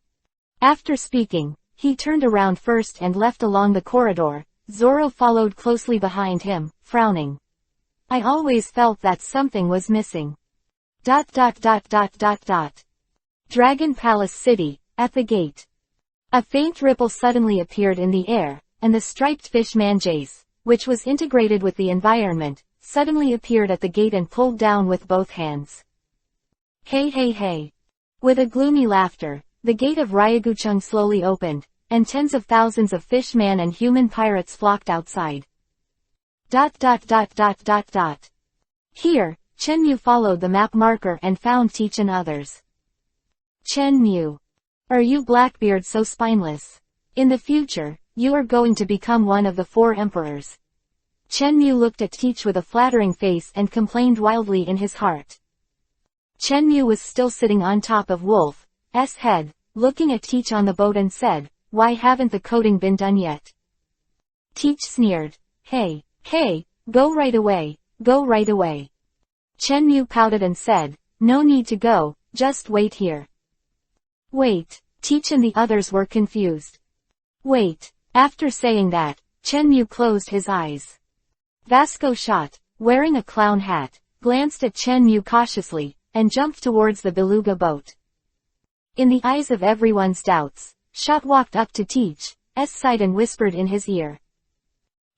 After speaking, he turned around first and left along the corridor. Zoro followed closely behind him, frowning. "I always felt that something was missing." Dragon Palace City, at the gate. A faint ripple suddenly appeared in the air, and the striped Fishman Jace, which was integrated with the environment, suddenly appeared at the gate and pulled down with both hands. Hey hey hey. With a gloomy laughter, the gate of Ryaguchung slowly opened, and tens of thousands of fishman and human pirates flocked outside. Here, Chen Mu followed the map marker and found Teach and others. Chen Mu. Are you Blackbeard so spineless? In the future, you are going to become one of the 4 emperors. Chen Mu looked at Teach with a flattering face and complained wildly in his heart. Chen Mu was still sitting on top of Wolf's head, looking at Teach on the boat and said, "Why haven't the coding been done yet?" Teach sneered. Hey, go right away, go right away. Chen Mu pouted and said, "No need to go, just wait here." Wait, Teach and the others were confused. Wait, after saying that, Chen Mu closed his eyes. Vasco Shot, wearing a clown hat, glanced at Chen Mu cautiously, and jumped towards the beluga boat. In the eyes of everyone's doubts, Shot walked up to Teach's side and whispered in his ear.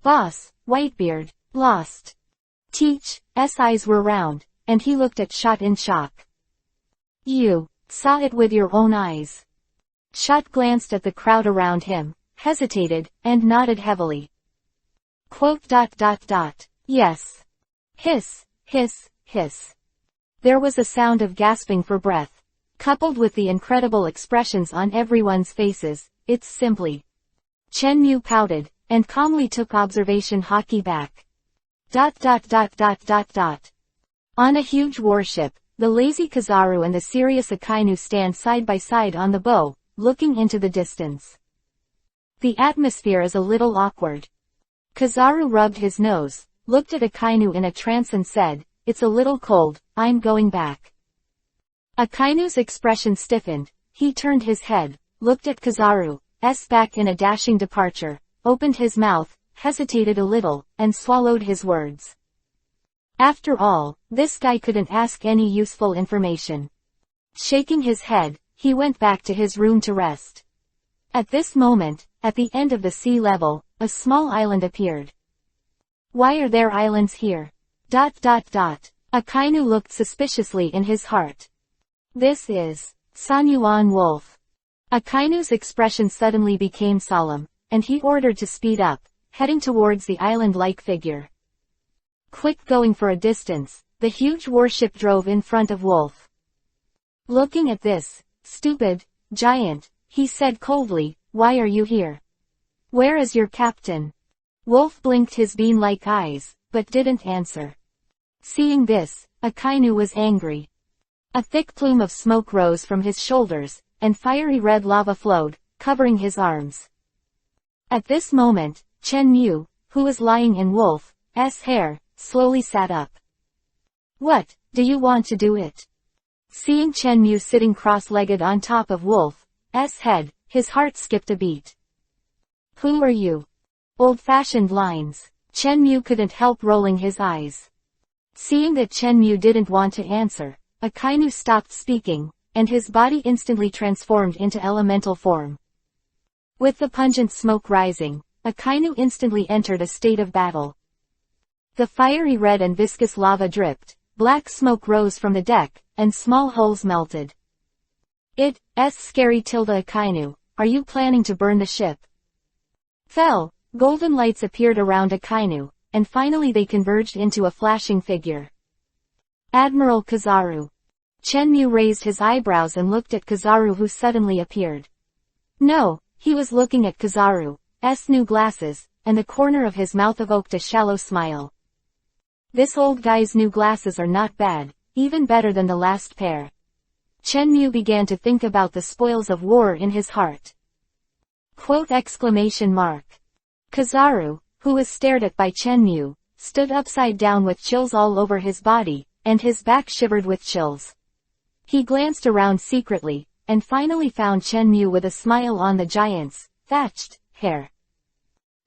"Boss, Whitebeard, lost." Teach's eyes were round, and he looked at Shot in shock. "You saw it with your own eyes?" Shot glanced at the crowd around him, hesitated, and nodded heavily. Yes. Hiss, hiss, hiss. There was a sound of gasping for breath. Coupled with the incredible expressions on everyone's faces, it's simply. Chen Mu pouted, and calmly took observation hockey back. On a huge warship, the lazy Kizaru and the serious Akainu stand side by side on the bow, looking into the distance. The atmosphere is a little awkward. Kizaru rubbed his nose, looked at Akainu in a trance and said, "It's a little cold, I'm going back." Akainu's expression stiffened, he turned his head, looked at Kizaru's back in a dashing departure, opened his mouth, hesitated a little, and swallowed his words. After all, this guy couldn't ask any useful information. Shaking his head, he went back to his room to rest. At this moment, at the end of the sea level, a small island appeared. Why are there islands here? Akainu looked suspiciously in his heart. This is Sanyuan Wolf. Akainu's expression suddenly became solemn, and he ordered to speed up, heading towards the island-like figure. Quick going for a distance, the huge warship drove in front of Wolf. Looking at this stupid giant, he said coldly, "Why are you here? Where is your captain?" Wolf blinked his bean-like eyes, but didn't answer. Seeing this, Akainu was angry. A thick plume of smoke rose from his shoulders, and fiery red lava flowed, covering his arms. At this moment, Chen Mu, who was lying in Wolf's hair, slowly sat up. "What, do you want to do it?" Seeing Chen Mu sitting cross-legged on top of Wolf's head, his heart skipped a beat. "Who are you?" Old-fashioned lines. Chen Mu couldn't help rolling his eyes. Seeing that Chen Mu didn't want to answer, Akainu stopped speaking, and his body instantly transformed into elemental form. With the pungent smoke rising, Akainu instantly entered a state of battle. The fiery red and viscous lava dripped, black smoke rose from the deck, and small holes melted. It's scary. Akainu, are you planning to burn the ship? Fell, golden lights appeared around Akainu, and finally they converged into a flashing figure. Admiral Kizaru. Chen Mu raised his eyebrows and looked at Kizaru, who suddenly appeared. No, he was looking at Kizaru's new glasses, and the corner of his mouth evoked a shallow smile. This old guy's new glasses are not bad, even better than the last pair. Chen Mu began to think about the spoils of war in his heart. Kizaru, who was stared at by Chen Mu, stood upside down with chills all over his body, and his back shivered with chills. He glanced around secretly, and finally found Chen Mu with a smile on the giant's thatched hair.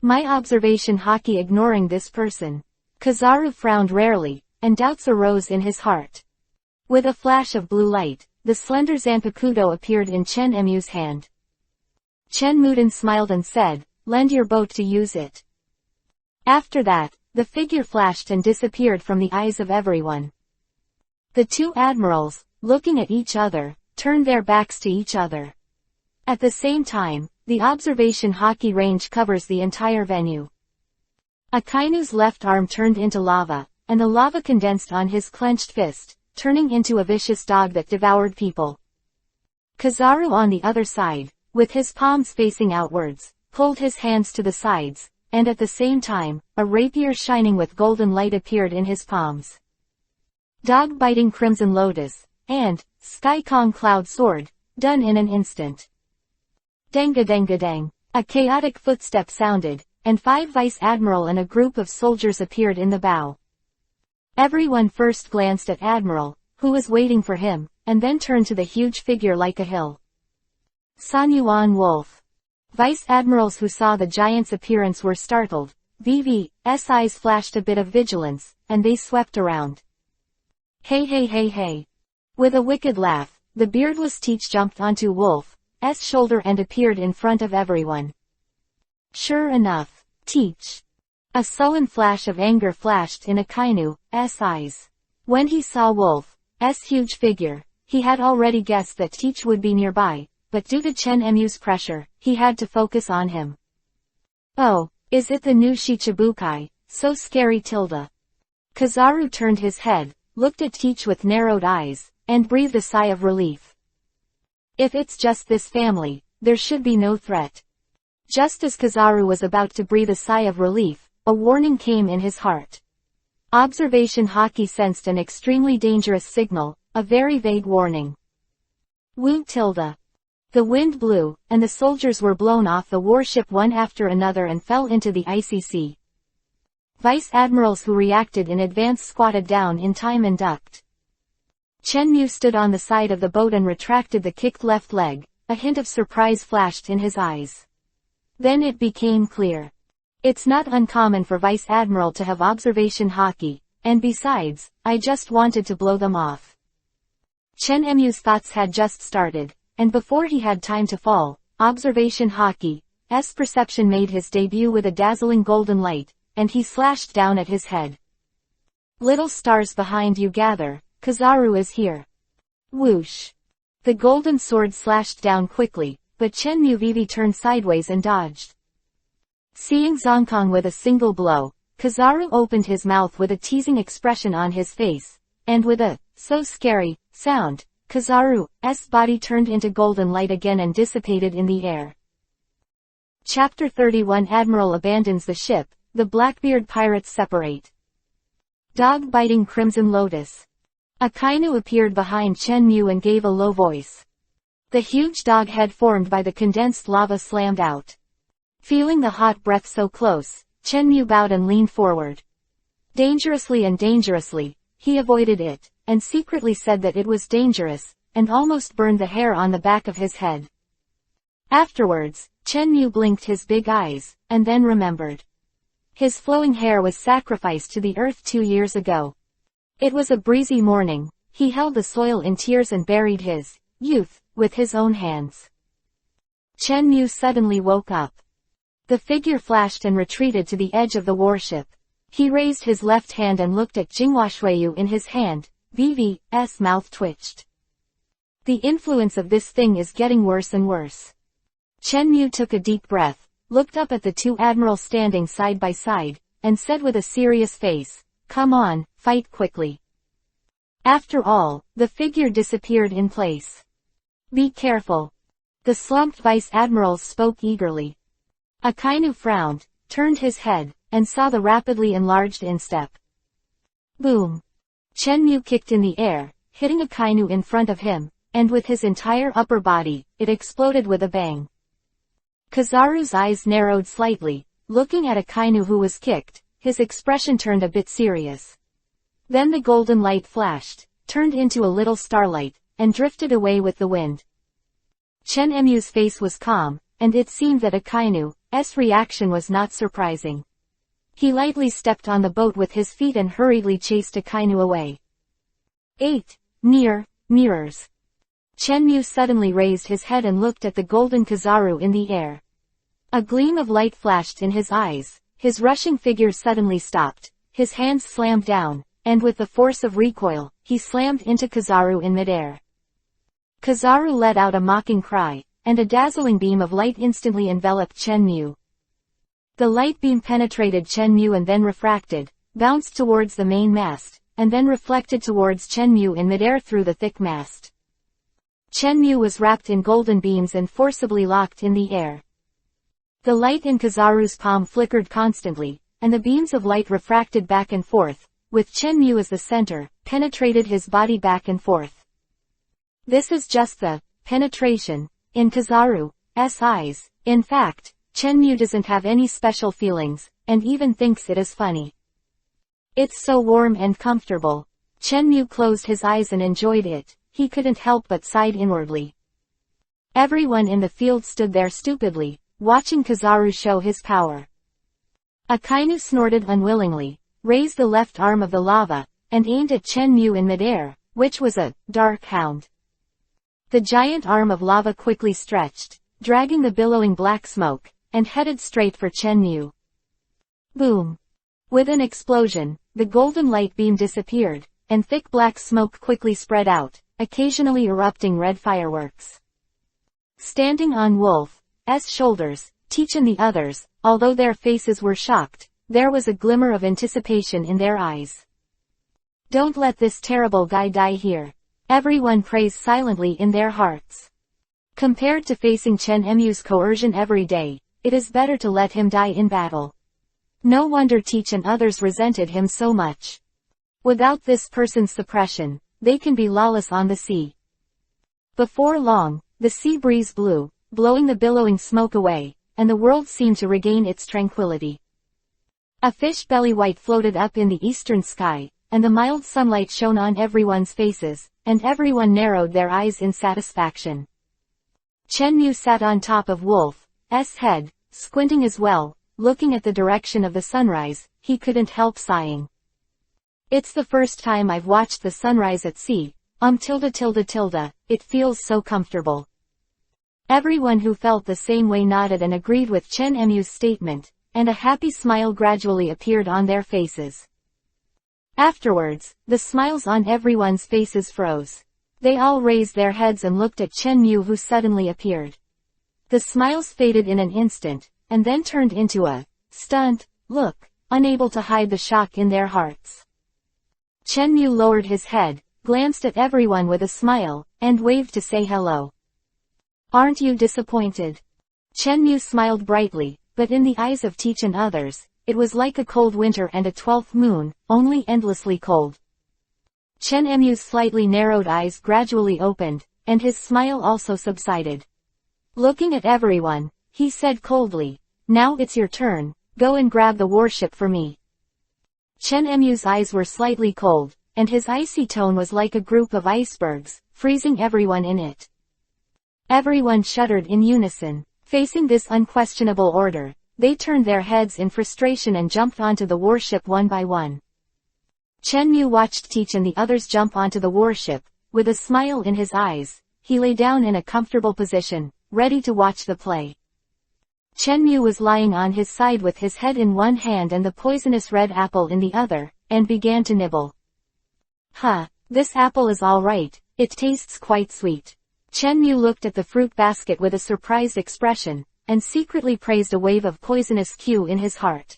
My observation hockey ignoring this person. Kizaru frowned rarely, and doubts arose in his heart. With a flash of blue light, the slender Zanpakuto appeared in Chen Mu's hand. Chen Muden smiled and said, "Lend your boat to use it." After that, the figure flashed and disappeared from the eyes of everyone. The two admirals, looking at each other, turned their backs to each other. At the same time, the observation hockey range covers the entire venue. Akainu's left arm turned into lava, and the lava condensed on his clenched fist, turning into a vicious dog that devoured people. Kizaru on the other side, with his palms facing outwards, pulled his hands to the sides, and at the same time, a rapier shining with golden light appeared in his palms. Dog biting Crimson Lotus, and Sky Kong Cloud Sword, done in an instant. Dang-a-dang-a-dang. A chaotic footstep sounded, and 5 vice admiral and a group of soldiers appeared in the bow. Everyone first glanced at Admiral, who was waiting for him, and then turned to the huge figure like a hill. Sanyuan Wolf. Vice admirals who saw the giant's appearance were startled. VV's eyes flashed a bit of vigilance, and they swept around. Hey hey hey hey. With a wicked laugh, the beardless Teach jumped onto Wolf's shoulder and appeared in front of everyone. Sure enough, Teach. A sullen flash of anger flashed in Akainu's eyes. When he saw Wolf's huge figure, he had already guessed that Teach would be nearby, but due to Chen Emu's pressure, he had to focus on him. Oh, is it the new Shichibukai, so scary tilde? Kizaru turned his head, looked at Teach with narrowed eyes, and breathed a sigh of relief. If it's just this family, there should be no threat. Just as Kizaru was about to breathe a sigh of relief, a warning came in his heart. Observation Hockey sensed an extremely dangerous signal, a very vague warning. Woo tilde. The wind blew, and the soldiers were blown off the warship one after another and fell into the icy sea. Vice admirals who reacted in advance squatted down in time and ducked. Chenmu stood on the side of the boat and retracted the kicked left leg, a hint of surprise flashed in his eyes. Then it became clear. It's not uncommon for Vice Admiral to have observation hockey, and besides, I just wanted to blow them off. Chen Emu's thoughts had just started, and before he had time to fall, observation hockey's perception made his debut with a dazzling golden light, and he slashed down at his head. Little stars behind you gather, Kizaru is here. Whoosh. The golden sword slashed down quickly, but Chenmu Vivi turned sideways and dodged. Seeing Zonkong with a single blow, Kizaru opened his mouth with a teasing expression on his face, and with a, so scary, sound, Kizaru's body turned into golden light again and dissipated in the air. Chapter 31 Admiral abandons the ship, the Blackbeard pirates separate. Dog biting Crimson Lotus. Akainu appeared behind Chenmu and gave a low voice. The huge dog head formed by the condensed lava slammed out. Feeling the hot breath so close, Chenmu bowed and leaned forward. Dangerously and dangerously, he avoided it, and secretly said that it was dangerous, and almost burned the hair on the back of his head. Afterwards, Chenmu blinked his big eyes, and then remembered. His flowing hair was sacrificed to the earth 2 years ago. It was a breezy morning, he held the soil in tears and buried his youth with his own hands. Chenmu suddenly woke up. The figure flashed and retreated to the edge of the warship. He raised his left hand and looked at Jinghuashuiyu in his hand. Vivi's mouth twitched. The influence of this thing is getting worse and worse. Chenmu took a deep breath, looked up at the two admirals standing side by side, and said with a serious face, "Come on, fight quickly." After all, the figure disappeared in place. "Be careful." The slumped vice admirals spoke eagerly. Akainu frowned, turned his head, and saw the rapidly enlarged instep. Boom. Chenmu kicked in the air, hitting Akainu in front of him, and with his entire upper body, it exploded with a bang. Kizaru's eyes narrowed slightly, looking at Akainu who was kicked, his expression turned a bit serious. Then the golden light flashed, turned into a little starlight, and drifted away with the wind. Chen Emu's face was calm, and it seemed that Akainu's reaction was not surprising. He lightly stepped on the boat with his feet and hurriedly chased Akainu away. 8. Mirrors. Chenmu suddenly raised his head and looked at the golden Kizaru in the air. A gleam of light flashed in his eyes, his rushing figure suddenly stopped, his hands slammed down, and with the force of recoil, he slammed into Kizaru in midair. Kizaru let out a mocking cry, and a dazzling beam of light instantly enveloped Chenmu. The light beam penetrated Chenmu and then refracted, bounced towards the main mast, and then reflected towards Chenmu in midair through the thick mast. Chenmu was wrapped in golden beams and forcibly locked in the air. The light in Kizaru's palm flickered constantly, and the beams of light refracted back and forth, with Chenmu as the center, penetrated his body back and forth. This is just the penetration in Kizaru's eyes. In fact, Chenmu doesn't have any special feelings, and even thinks it is funny. It's so warm and comfortable. Chenmu closed his eyes and enjoyed it. He couldn't help but sighed inwardly. Everyone in the field stood there stupidly, watching Kizaru show his power. Akainu snorted unwillingly, raised the left arm of the lava, and aimed at Chenmu in midair, which was a dark hound. The giant arm of lava quickly stretched, dragging the billowing black smoke, and headed straight for Chenmu. Boom! With an explosion, the golden light beam disappeared, and thick black smoke quickly spread out, occasionally erupting red fireworks. Standing on Wolf's shoulders, Teach and the others, although their faces were shocked, there was a glimmer of anticipation in their eyes. Don't let this terrible guy die here. Everyone prays silently in their hearts. Compared to facing Chenmu's coercion every day, it is better to let him die in battle. No wonder Teach and others resented him so much. Without this person's suppression, they can be lawless on the sea. Before long, the sea breeze blew, blowing the billowing smoke away, and the world seemed to regain its tranquility. A fish belly white floated up in the eastern sky, and the mild sunlight shone on everyone's faces, and everyone narrowed their eyes in satisfaction. Chenmu sat on top of Wolf's head, squinting as well, looking at the direction of the sunrise. He couldn't help sighing. It's the first time I've watched the sunrise at sea. It feels so comfortable. Everyone who felt the same way nodded and agreed with Chenmu's statement, and a happy smile gradually appeared on their faces. Afterwards, the smiles on everyone's faces froze. They all raised their heads and looked at Chenmu, who suddenly appeared. The smiles faded in an instant, and then turned into a stunned look, unable to hide the shock in their hearts. Chenmu lowered his head, glanced at everyone with a smile, and waved to say hello. Aren't you disappointed? Chenmu smiled brightly, but in the eyes of Teach and others, it was like a cold winter and a 12th moon, only endlessly cold. Chenmu's slightly narrowed eyes gradually opened, and his smile also subsided. Looking at everyone, he said coldly, "Now it's your turn, go and grab the warship for me." Chenmu's eyes were slightly cold, and his icy tone was like a group of icebergs, freezing everyone in it. Everyone shuddered in unison. Facing this unquestionable order, they turned their heads in frustration and jumped onto the warship one by one. Chenmu watched Teach and the others jump onto the warship. With a smile in his eyes, he lay down in a comfortable position, ready to watch the play. Chenmu was lying on his side with his head in one hand and the poisonous red apple in the other, and began to nibble. This apple is all right, it tastes quite sweet. Chenmu looked at the fruit basket with a surprised expression, and secretly praised a wave of poisonous Q in his heart.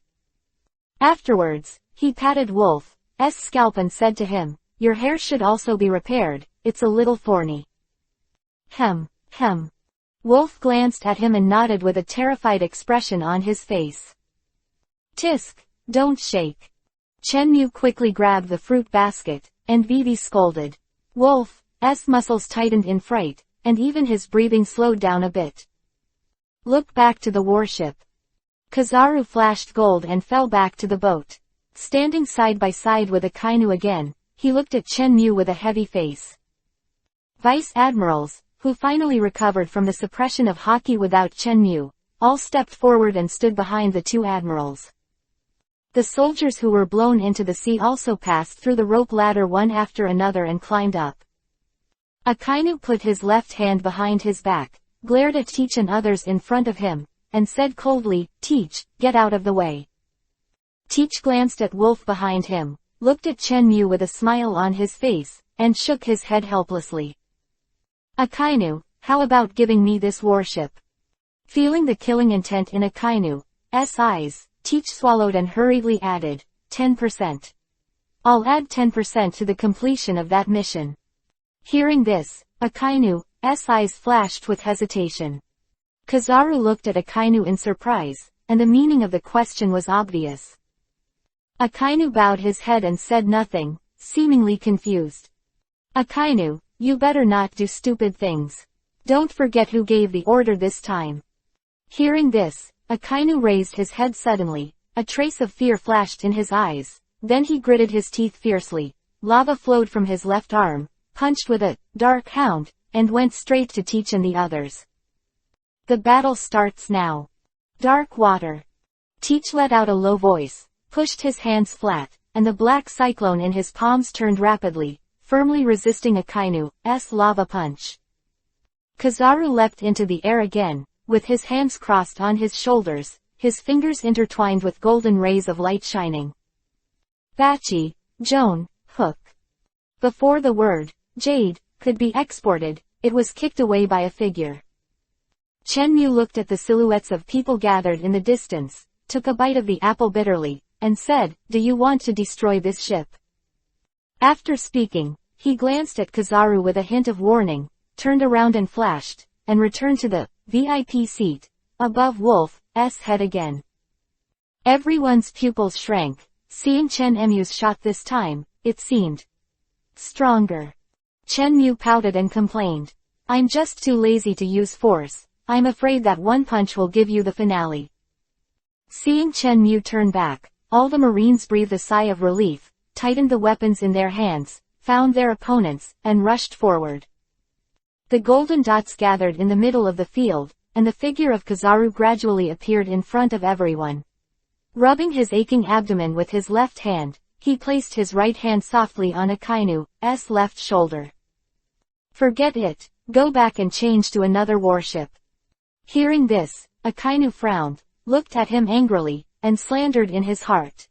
Afterwards, he patted Wolf's scalp and said to him, "Your hair should also be repaired, it's a little thorny." Hem. Wolf glanced at him and nodded with a terrified expression on his face. "Tisk, don't shake." Chenmu quickly grabbed the fruit basket, and Vivi scolded. Wolf's muscles tightened in fright, and even his breathing slowed down a bit. "Look back to the warship." Kizaru flashed gold and fell back to the boat. Standing side by side with Akainu again, he looked at Chenmu with a heavy face. Vice admirals, who finally recovered from the suppression of Haki without Chenmu, all stepped forward and stood behind the two admirals. The soldiers who were blown into the sea also passed through the rope ladder one after another and climbed up. Akainu put his left hand behind his back, glared at Teach and others in front of him, and said coldly, "Teach, get out of the way." Teach glanced at Wolf behind him, looked at Chenmu with a smile on his face, and shook his head helplessly. Akainu, how about giving me this warship? Feeling the killing intent in Akainu's eyes, Teach swallowed and hurriedly added, 10%. I'll add 10% to the completion of that mission. Hearing this, Akainu's eyes flashed with hesitation. Kizaru looked at Akainu in surprise, and the meaning of the question was obvious. Akainu bowed his head and said nothing, seemingly confused. Akainu, you better not do stupid things. Don't forget who gave the order this time. Hearing this, Akainu raised his head suddenly, a trace of fear flashed in his eyes, then he gritted his teeth fiercely, lava flowed from his left arm, punched with a dark hound, and went straight to Teach and the others. The battle starts now. Dark water. Teach let out a low voice, pushed his hands flat, and the black cyclone in his palms turned rapidly, firmly resisting Akainu's lava punch. Kizaru leapt into the air again, with his hands crossed on his shoulders, his fingers intertwined with golden rays of light shining. Bachi, Joan, Hook. Before the word, jade, could be exported, it was kicked away by a figure. Chenmu looked at the silhouettes of people gathered in the distance, took a bite of the apple bitterly, and said, do you want to destroy this ship? After speaking, he glanced at Kizaru with a hint of warning, turned around and flashed, and returned to the VIP seat, above Wolf's head again. Everyone's pupils shrank, seeing Chenmu's shot this time, it seemed stronger. Chenmu pouted and complained. I'm just too lazy to use force, I'm afraid that one punch will give you the finale. Seeing Chenmu turn back, all the Marines breathed a sigh of relief, tightened the weapons in their hands, found their opponents, and rushed forward. The golden dots gathered in the middle of the field, and the figure of Kizaru gradually appeared in front of everyone. Rubbing his aching abdomen with his left hand, he placed his right hand softly on Akainu's left shoulder. Forget it, go back and change to another warship. Hearing this, Akainu frowned, looked at him angrily, and slandered in his heart.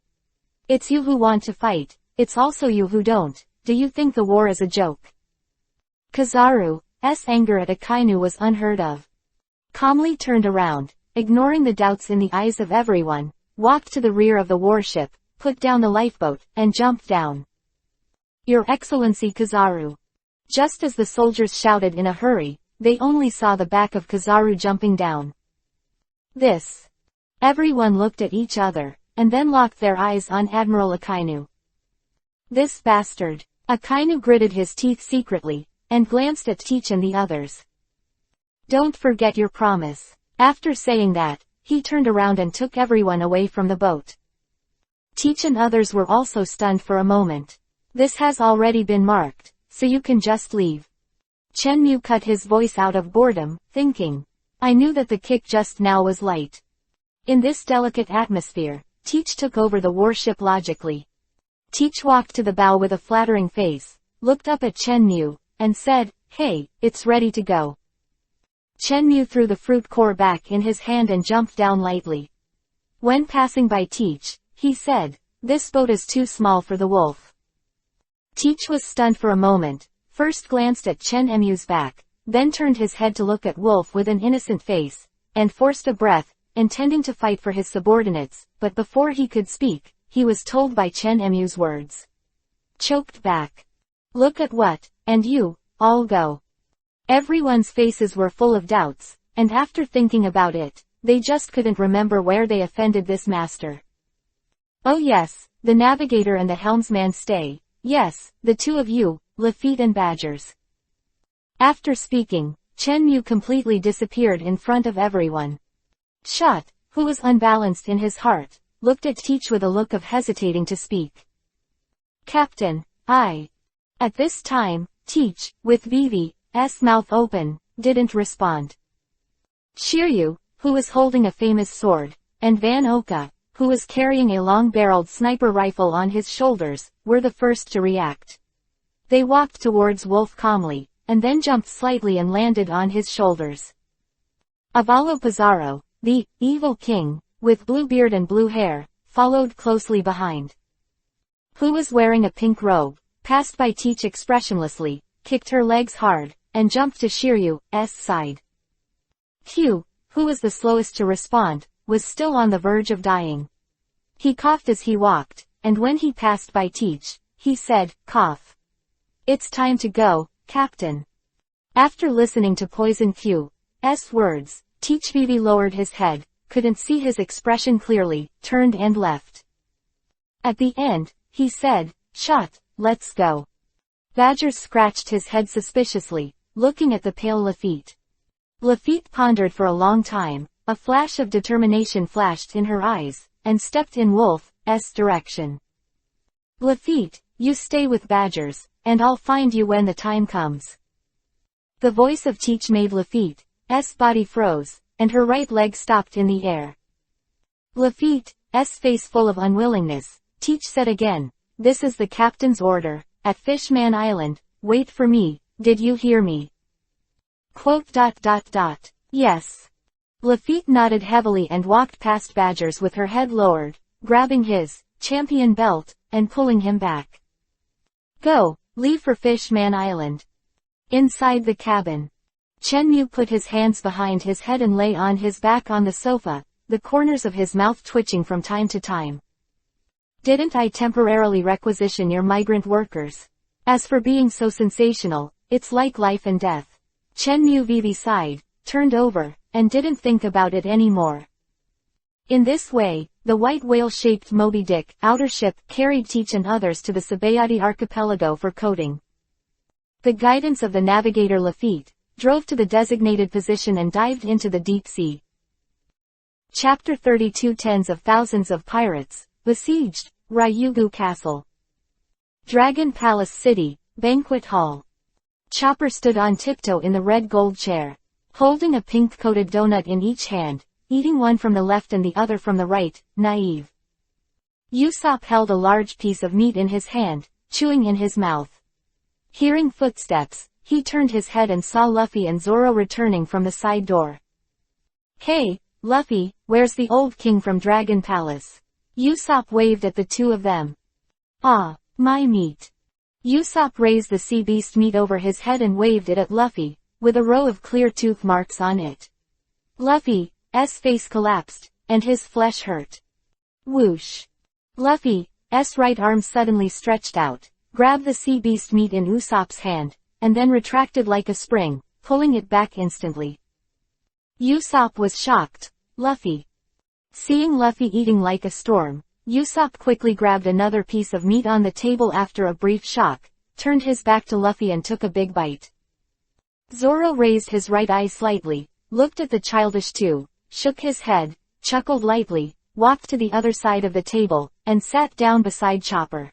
It's you who want to fight, it's also you who don't, do you think the war is a joke? Kizaru's anger at Akainu was unheard of. Calmly turned around, ignoring the doubts in the eyes of everyone, walked to the rear of the warship, put down the lifeboat, and jumped down. Your Excellency Kizaru. Just as the soldiers shouted in a hurry, they only saw the back of Kizaru jumping down. This. Everyone looked at each other, and then locked their eyes on Admiral Akainu. This bastard. Akainu gritted his teeth secretly, and glanced at Teach and the others. Don't forget your promise. After saying that, he turned around and took everyone away from the boat. Teach and others were also stunned for a moment. This has already been marked, so you can just leave. Chenmu cut his voice out of boredom, thinking. I knew that the kick just now was light. In this delicate atmosphere, Teach took over the warship logically. Teach walked to the bow with a flattering face, looked up at Chenmu, and said, hey, it's ready to go. Chenmu threw the fruit core back in his hand and jumped down lightly. When passing by Teach, he said, this boat is too small for the wolf. Teach was stunned for a moment, first glanced at Chenmu's back, then turned his head to look at Wolf with an innocent face, and forced a breath, intending to fight for his subordinates, but before he could speak, he was told by Chenmu's words. Choked back. Look at what, and you, all go. Everyone's faces were full of doubts, and after thinking about it, they just couldn't remember where they offended this master. Oh yes, the navigator and the helmsman stay, yes, the two of you, Lafitte and Badgers. After speaking, Chenmu completely disappeared in front of everyone. Shut, who was unbalanced in his heart, looked at Teach with a look of hesitating to speak. Captain, I. At this time, Teach, with Vivi's mouth open, didn't respond. Shiryu, who was holding a famous sword, and Van Oka, who was carrying a long-barreled sniper rifle on his shoulders, were the first to react. They walked towards Wolf calmly, and then jumped slightly and landed on his shoulders. Avalo Pizarro, the evil king, with blue beard and blue hair, followed closely behind. Who was wearing a pink robe, passed by Teach expressionlessly, kicked her legs hard, and jumped to Shiryu's side. Q, who was the slowest to respond, was still on the verge of dying. He coughed as he walked, and when he passed by Teach, he said, "Cough. It's time to go, Captain." After listening to Poison Q's words, Teach Vivi lowered his head, couldn't see his expression clearly, turned and left. At the end, he said, "Shut, let's go." Badgers scratched his head suspiciously, looking at the pale Lafitte. Lafitte pondered for a long time, a flash of determination flashed in her eyes, and stepped in Wolf's direction. "Lafitte, you stay with Badgers, and I'll find you when the time comes." The voice of Teach made Lafitte's body froze, and her right leg stopped in the air. Lafitte's face full of unwillingness, Teach said again, "This is the captain's order, at Fishman Island, wait for me, did you hear me?" Yes. Lafitte nodded heavily and walked past Badgers with her head lowered, grabbing his champion belt, and pulling him back. "Go, leave for Fishman Island." Inside the cabin, Chenmu put his hands behind his head and lay on his back on the sofa, the corners of his mouth twitching from time to time. "Didn't I temporarily requisition your migrant workers? As for being so sensational, it's like life and death." Chenmu Vivi sighed, turned over, and didn't think about it anymore. In this way, the white whale-shaped Moby Dick outer ship carried Teach and others to the Sabayati archipelago for coating. The guidance of the navigator Lafitte drove to the designated position and dived into the deep sea. Chapter 32. Tens of thousands of pirates besieged Ryugu Castle. Dragon Palace City, Banquet Hall. Chopper stood on tiptoe in the red gold chair, holding a pink-coated donut in each hand, eating one from the left and the other from the right, naive. Usopp held a large piece of meat in his hand, chewing in his mouth. Hearing footsteps, he turned his head and saw Luffy and Zoro returning from the side door. "Hey, Luffy, where's the old king from Dragon Palace?" Usopp waved at the two of them. "Ah, my meat." Usopp raised the sea beast meat over his head and waved it at Luffy, with a row of clear tooth marks on it. Luffy's face collapsed, and his flesh hurt. Whoosh. Luffy's right arm suddenly stretched out, grabbed the sea beast meat in Usopp's hand, and then retracted like a spring, pulling it back instantly. Usopp was shocked. Luffy. Seeing Luffy eating like a storm, Usopp quickly grabbed another piece of meat on the table after a brief shock, turned his back to Luffy and took a big bite. Zoro raised his right eye slightly, looked at the childish two, shook his head, chuckled lightly, walked to the other side of the table, and sat down beside Chopper.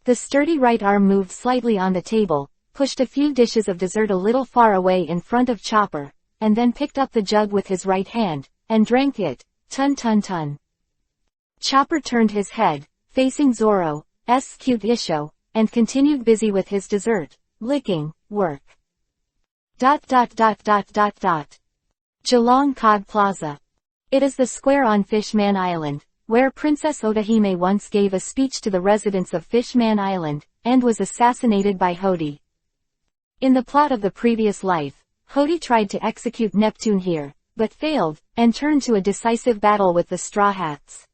The sturdy right arm moved slightly on the table, pushed a few dishes of dessert a little far away in front of Chopper, and then picked up the jug with his right hand, and drank it, ton. Chopper turned his head, facing Zoro's cute Isho, and continued busy with his dessert, licking, work. Geelong Cod Plaza. It is the square on Fishman Island, where Princess Odahime once gave a speech to the residents of Fishman Island, and was assassinated by Hody. In the plot of the previous life, Hody tried to execute Neptune here, but failed, and turned to a decisive battle with the Straw Hats.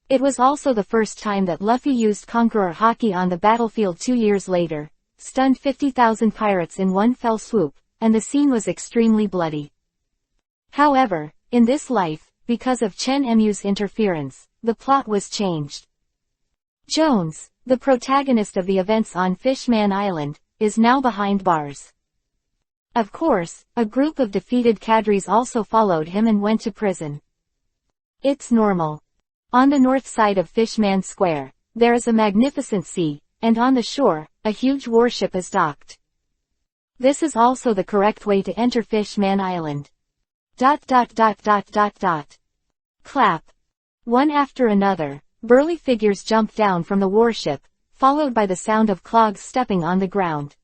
It was also the first time that Luffy used Conqueror Haki on the battlefield 2 years later, stunned 50,000 pirates in one fell swoop, and the scene was extremely bloody. However, in this life, because of Chen Emu's interference, the plot was changed. Jones, the protagonist of the events on Fishman Island, is now behind bars. Of course, a group of defeated cadres also followed him and went to prison. It's normal. On the north side of Fishman Square, there is a magnificent sea, and on the shore, a huge warship is docked. This is also the correct way to enter Fishman Island. Clap. One after another, burly figures jump down from the warship, followed by the sound of clogs stepping on the ground.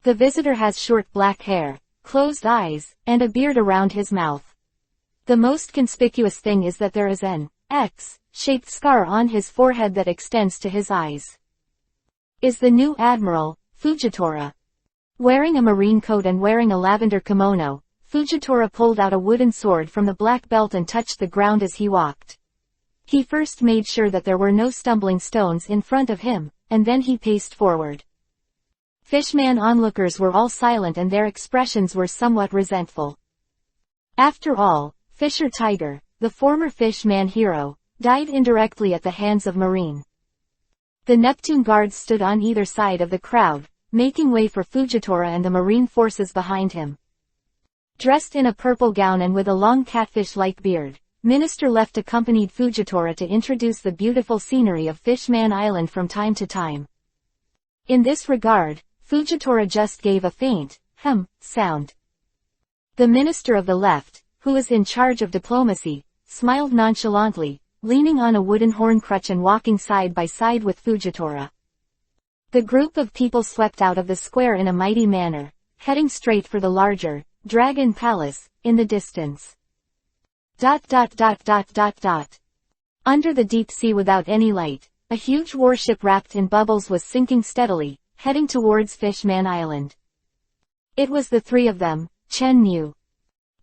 The visitor has short black hair, closed eyes, and a beard around his mouth. The most conspicuous thing is that there is an X shaped scar on his forehead that extends to his eyes. Is the new Admiral, Fujitora. Wearing a marine coat and wearing a lavender kimono, Fujitora pulled out a wooden sword from the black belt and touched the ground as he walked. He first made sure that there were no stumbling stones in front of him, and then he paced forward. Fishman onlookers were all silent and their expressions were somewhat resentful. After all, Fisher Tiger, the former Fishman hero, died indirectly at the hands of Marine. The Neptune guards stood on either side of the crowd, making way for Fujitora and the Marine forces behind him. Dressed in a purple gown and with a long catfish-like beard, Minister Left accompanied Fujitora to introduce the beautiful scenery of Fishman Island from time to time. In this regard, Fujitora just gave a faint, sound. The Minister of the Left, who was in charge of diplomacy, smiled nonchalantly, leaning on a wooden horn crutch and walking side by side with Fujitora. The group of people swept out of the square in a mighty manner, heading straight for the larger, Dragon Palace, in the distance. Under the deep sea without any light, a huge warship wrapped in bubbles was sinking steadily, heading towards Fishman Island. It was the three of them, Chen Mu,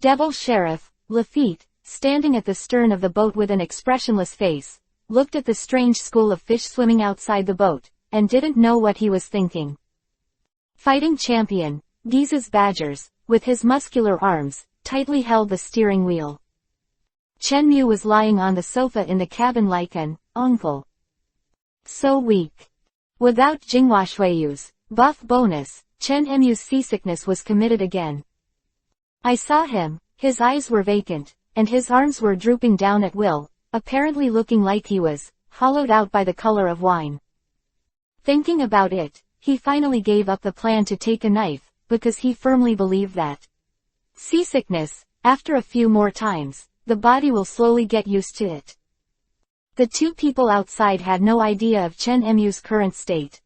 Devil Sheriff, Lafitte, standing at the stern of the boat with an expressionless face, looked at the strange school of fish swimming outside the boat, and didn't know what he was thinking. Fighting Champion, Giza's Badgers, with his muscular arms, tightly held the steering wheel. Chen Mu was lying on the sofa in the cabin like an uncle. So weak. Without Jinghua Shuiyu's buff bonus, Chen Mu's seasickness was committed again. I saw him, his eyes were vacant, and his arms were drooping down at will, apparently looking like he was hollowed out by the color of wine. Thinking about it, he finally gave up the plan to take a knife, because he firmly believed that seasickness, after a few more times, the body will slowly get used to it. The two people outside had no idea of Chen Mu's current state.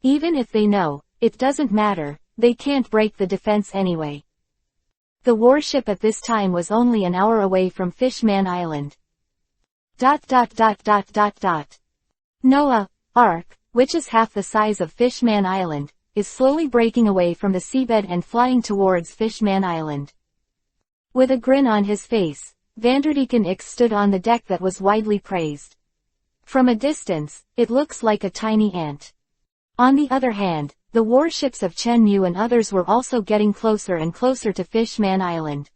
Even if they know, it doesn't matter, they can't break the defense anyway. The warship at this time was only an hour away from Fishman Island. Noah, Ark, which is half the size of Fishman Island, is slowly breaking away from the seabed and flying towards Fishman Island. With a grin on his face, Vanderdecken X stood on the deck that was widely praised. From a distance, it looks like a tiny ant. On the other hand, the warships of Chen Mu and others were also getting closer and closer to Fishman Island.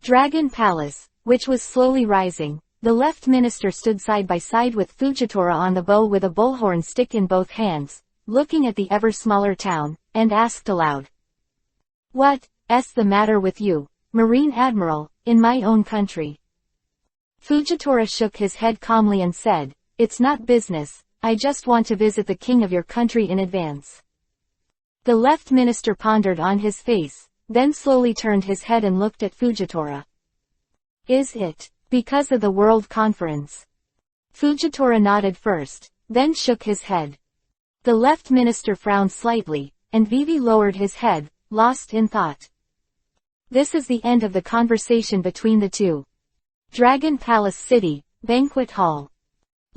Dragon Palace, which was slowly rising, the left minister stood side by side with Fujitora on the bow with a bullhorn stick in both hands, looking at the ever smaller town, and asked aloud. What's the matter with you, Marine Admiral, in my own country? Fujitora shook his head calmly and said, It's not business, I just want to visit the king of your country in advance. The left minister pondered on his face, then slowly turned his head and looked at Fujitora. Is it because of the World Conference? Fujitora nodded first, then shook his head. The left minister frowned slightly, and Vivi lowered his head, lost in thought. This is the end of the conversation between the two. Dragon Palace City, Banquet Hall.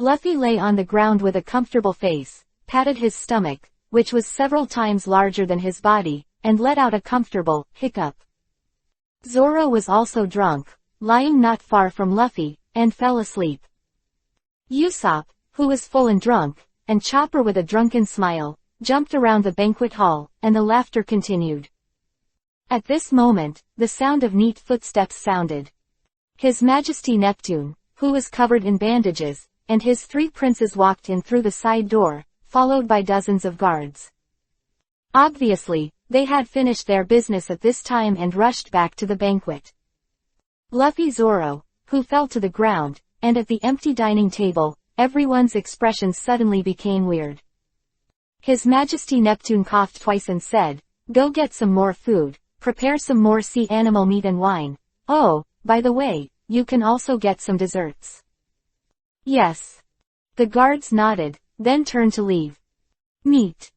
Luffy lay on the ground with a comfortable face, patted his stomach, which was several times larger than his body, and let out a comfortable hiccup. Zoro was also drunk, lying not far from Luffy, and fell asleep. Usopp, who was full and drunk, and Chopper with a drunken smile, jumped around the banquet hall, and the laughter continued. At this moment, the sound of neat footsteps sounded. His Majesty Neptune, who was covered in bandages, and his three princes walked in through the side door, followed by dozens of guards. Obviously, they had finished their business at this time and rushed back to the banquet. Luffy Zoro, who fell to the ground, and at the empty dining table, everyone's expressions suddenly became weird. His Majesty Neptune coughed twice and said, Go get some more food, prepare some more sea animal meat and wine. Oh, by the way, you can also get some desserts. Yes. The guards nodded, then turned to leave. Meat.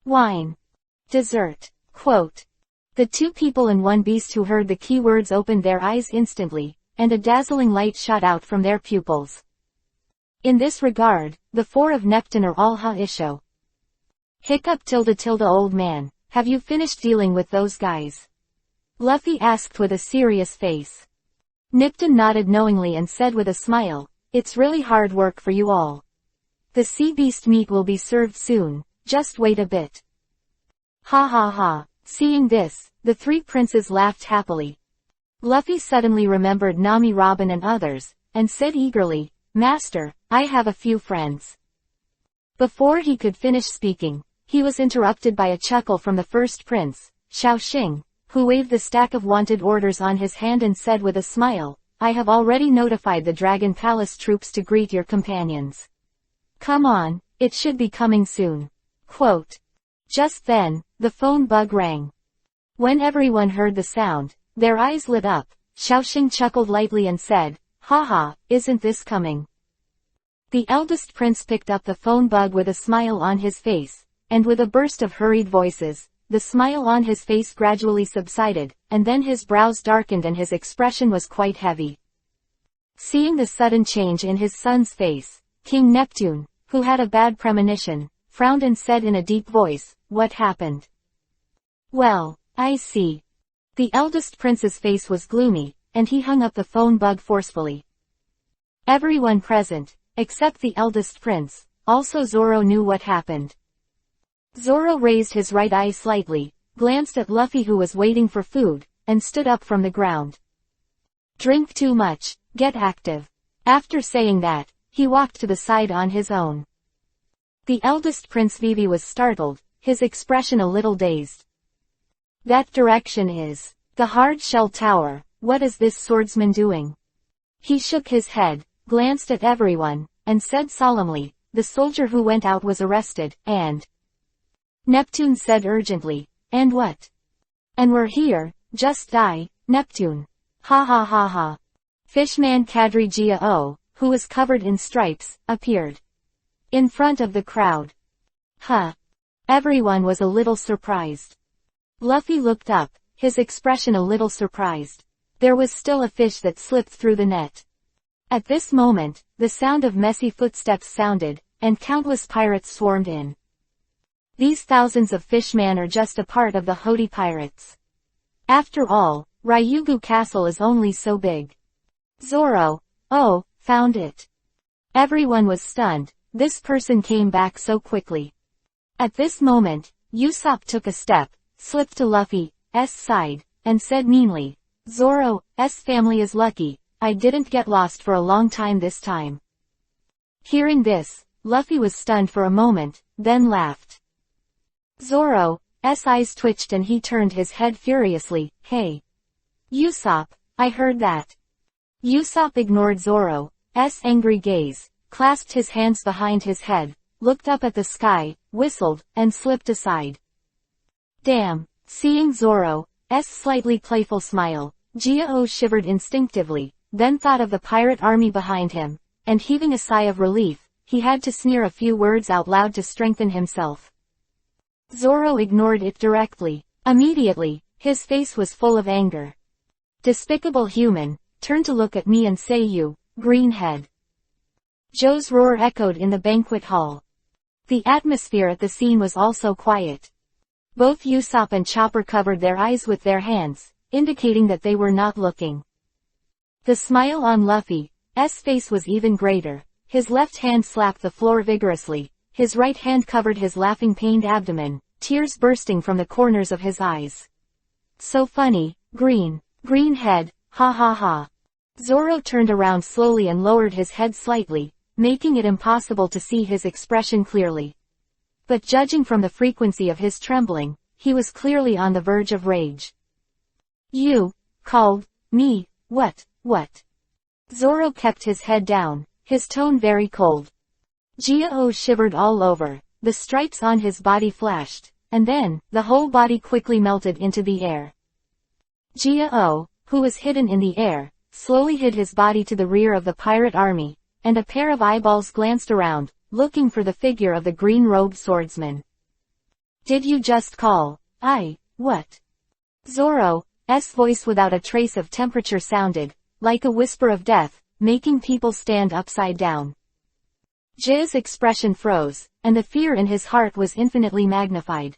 Wine. Dessert. Quote. The two people and one beast who heard the key words opened their eyes instantly, and a dazzling light shot out from their pupils. In this regard, the four of Neptune are all ha-isho. Hiccup tilde old man, have you finished dealing with those guys? Luffy asked with a serious face. Neptune nodded knowingly and said with a smile, it's really hard work for you all. The sea beast meat will be served soon, just wait a bit. Ha ha ha. Seeing this, the three princes laughed happily. Luffy suddenly remembered Nami, Robin and others, and said eagerly, Master, I have a few friends. Before he could finish speaking, he was interrupted by a chuckle from the first prince, Shaoxing, who waved the stack of wanted orders on his hand and said with a smile, I have already notified the Dragon Palace troops to greet your companions. Come on, it should be coming soon. Quote. Just then, the phone bug rang. When everyone heard the sound, their eyes lit up. Shaoxing chuckled lightly and said, haha, isn't this coming? The eldest prince picked up the phone bug with a smile on his face, and with a burst of hurried voices, the smile on his face gradually subsided, and then his brows darkened and his expression was quite heavy. Seeing the sudden change in his son's face, King Neptune, who had a bad premonition, frowned and said in a deep voice, what happened? Well, I see. The eldest prince's face was gloomy, and he hung up the phone bug forcefully. Everyone present, except the eldest prince, also Zoro, knew what happened. Zoro raised his right eye slightly, glanced at Luffy who was waiting for food, and stood up from the ground. Drink too much, get active. After saying that, he walked to the side on his own. The eldest Prince Vivi was startled, his expression a little dazed. That direction is the Hard Shell Tower. What is this swordsman doing? He shook his head, glanced at everyone, and said solemnly, the soldier who went out was arrested, and... Neptune said urgently, and what? And we're here, just die, Neptune. Ha ha ha ha. Fishman Kadri Gia-O, who was covered in stripes, appeared in front of the crowd. Huh. Everyone was a little surprised. Luffy looked up, his expression a little surprised. There was still a fish that slipped through the net. At this moment, the sound of messy footsteps sounded, and countless pirates swarmed in. These thousands of fishmen are just a part of the Hody pirates. After all, Ryugu Castle is only so big. Zoro, oh, found it. Everyone was stunned, this person came back so quickly. At this moment, Usopp took a step, slipped to Luffy's side, and said meanly, Zoro's family is lucky, I didn't get lost for a long time this time. Hearing this, Luffy was stunned for a moment, then laughed. Zoro's eyes twitched and he turned his head furiously, hey. Usopp, I heard that. Usopp ignored Zoro's angry gaze, clasped his hands behind his head, looked up at the sky, whistled, and slipped aside. Damn. Seeing Zoro's slightly playful smile, Gia-O shivered instinctively, then thought of the pirate army behind him, and heaving a sigh of relief, he had to sneer a few words out loud to strengthen himself. Zoro ignored it directly. Immediately, his face was full of anger. Despicable human, turn to look at me and say you, greenhead. Joe's roar echoed in the banquet hall. The atmosphere at the scene was also quiet. Both Usopp and Chopper covered their eyes with their hands, indicating that they were not looking. The smile on Luffy's face was even greater. His left hand slapped the floor vigorously, his right hand covered his laughing pained abdomen, tears bursting from the corners of his eyes. So funny, greenhead, ha ha ha. Zoro turned around slowly and lowered his head slightly, making it impossible to see his expression clearly. But judging from the frequency of his trembling, he was clearly on the verge of rage. You called me, what? Zoro kept his head down, his tone very cold. Gia-O shivered all over, the stripes on his body flashed, and then, the whole body quickly melted into the air. Gia-O, who was hidden in the air, slowly hid his body to the rear of the pirate army, and a pair of eyeballs glanced around, looking for the figure of the green-robed swordsman. Did you just call? What? Zoro's voice without a trace of temperature sounded, like a whisper of death, making people stand upside down. J's expression froze, and the fear in his heart was infinitely magnified.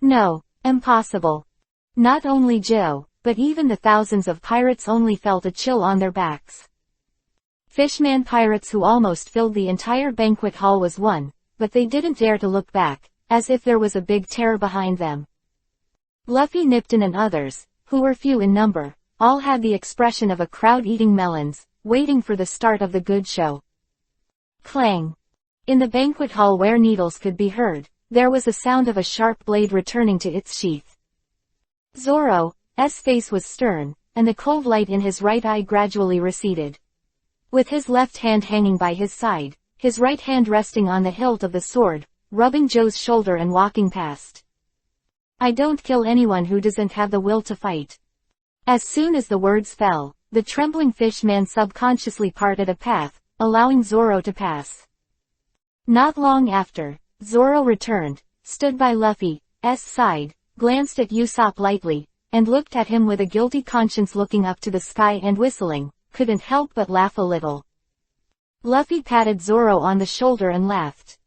No, impossible. Not only Joe, but even the thousands of pirates only felt a chill on their backs. Fishman pirates who almost filled the entire banquet hall was one, but they didn't dare to look back, as if there was a big terror behind them. Luffy, Nipton and others, who were few in number, all had the expression of a crowd eating melons, waiting for the start of the good show. Clang! In the banquet hall where needles could be heard, there was a sound of a sharp blade returning to its sheath. Zoro's face was stern, and the cold light in his right eye gradually receded. With his left hand hanging by his side, his right hand resting on the hilt of the sword, rubbing Joe's shoulder and walking past. I don't kill anyone who doesn't have the will to fight. As soon as the words fell, the trembling fishman subconsciously parted a path, allowing Zoro to pass. Not long after, Zoro returned, stood by Luffy's side, glanced at Usopp lightly, and looked at him with a guilty conscience, looking up to the sky and whistling, couldn't help but laugh a little. Luffy patted Zoro on the shoulder and laughed.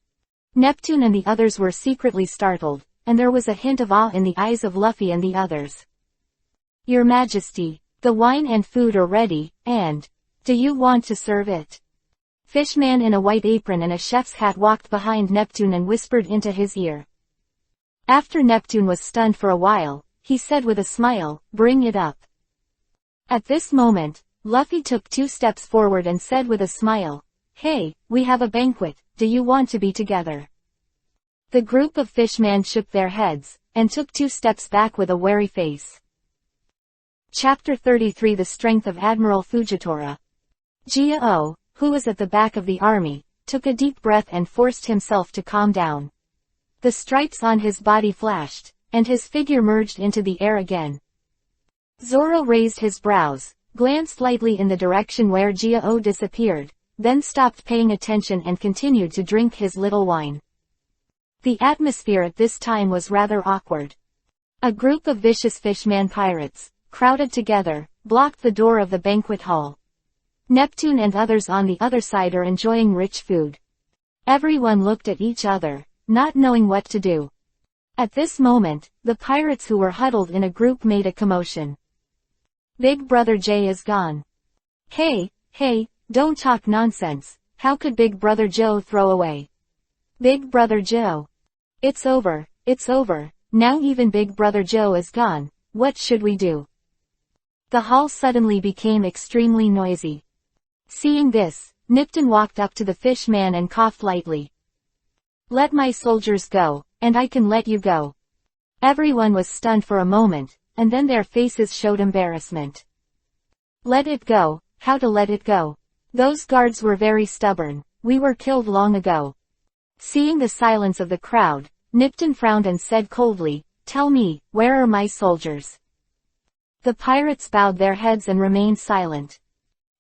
Neptune and the others were secretly startled, and there was a hint of awe in the eyes of Luffy and the others. Your Majesty, the wine and food are ready, and do you want to serve it? Fishman in a white apron and a chef's hat walked behind Neptune and whispered into his ear. After Neptune was stunned for a while, he said with a smile, bring it up. At this moment, Luffy took 2 steps forward and said with a smile, hey, we have a banquet, do you want to be together? The group of fishmen shook their heads, and took 2 steps back with a wary face. Chapter 33 The Strength of Admiral Fujitora. Gao, who was at the back of the army, took a deep breath and forced himself to calm down. The stripes on his body flashed, and his figure merged into the air again. Zoro raised his brows, glanced lightly in the direction where Gao disappeared, then stopped paying attention and continued to drink his little wine. The atmosphere at this time was rather awkward. A group of vicious fishman pirates, crowded together, blocked the door of the banquet hall. Neptune and others on the other side are enjoying rich food. Everyone looked at each other, not knowing what to do. At this moment, the pirates who were huddled in a group made a commotion. Big Brother J is gone. Hey, don't talk nonsense, how could Big Brother Joe throw away? Big Brother Joe. It's over, now even Big Brother Joe is gone, what should we do? The hall suddenly became extremely noisy. Seeing this, Nipton walked up to the fishman and coughed lightly. Let my soldiers go, and I can let you go. Everyone was stunned for a moment, and then their faces showed embarrassment. Let it go, how to let it go? Those guards were very stubborn, we were killed long ago. Seeing the silence of the crowd, Nipton frowned and said coldly, tell me, where are my soldiers? The pirates bowed their heads and remained silent.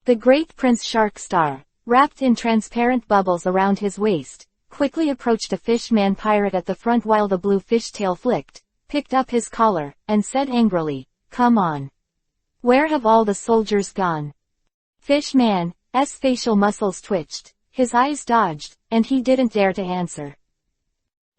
The great Prince Sharkstar, wrapped in transparent bubbles around his waist, quickly approached a fishman pirate at the front while the blue fishtail flicked, picked up his collar, and said angrily, come on. Where have all the soldiers gone? Fishman's facial muscles twitched, his eyes dodged, and he didn't dare to answer.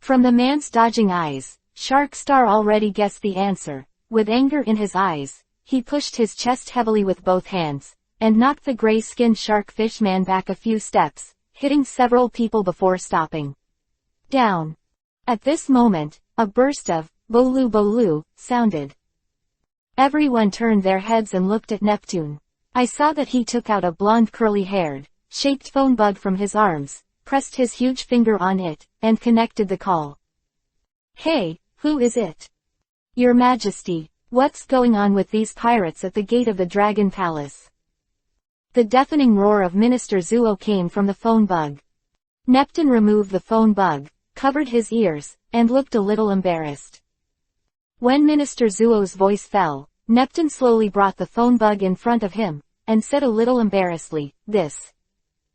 From the man's dodging eyes, Sharkstar already guessed the answer. With anger in his eyes, he pushed his chest heavily with both hands, and knocked the gray-skinned shark fishman back a few steps, hitting several people before stopping. Down. At this moment, a burst of "Bolu Bolu" sounded. Everyone turned their heads and looked at Neptune. I saw that he took out a blonde curly-haired, shaped phone bug from his arms, pressed his huge finger on it, and connected the call. Hey, who is it? Your Majesty, what's going on with these pirates at the gate of the Dragon Palace? The deafening roar of Minister Zuo came from the phone bug. Neptune removed the phone bug, covered his ears, and looked a little embarrassed. When Minister Zuo's voice fell, Neptune slowly brought the phone bug in front of him, and said a little embarrassedly, this.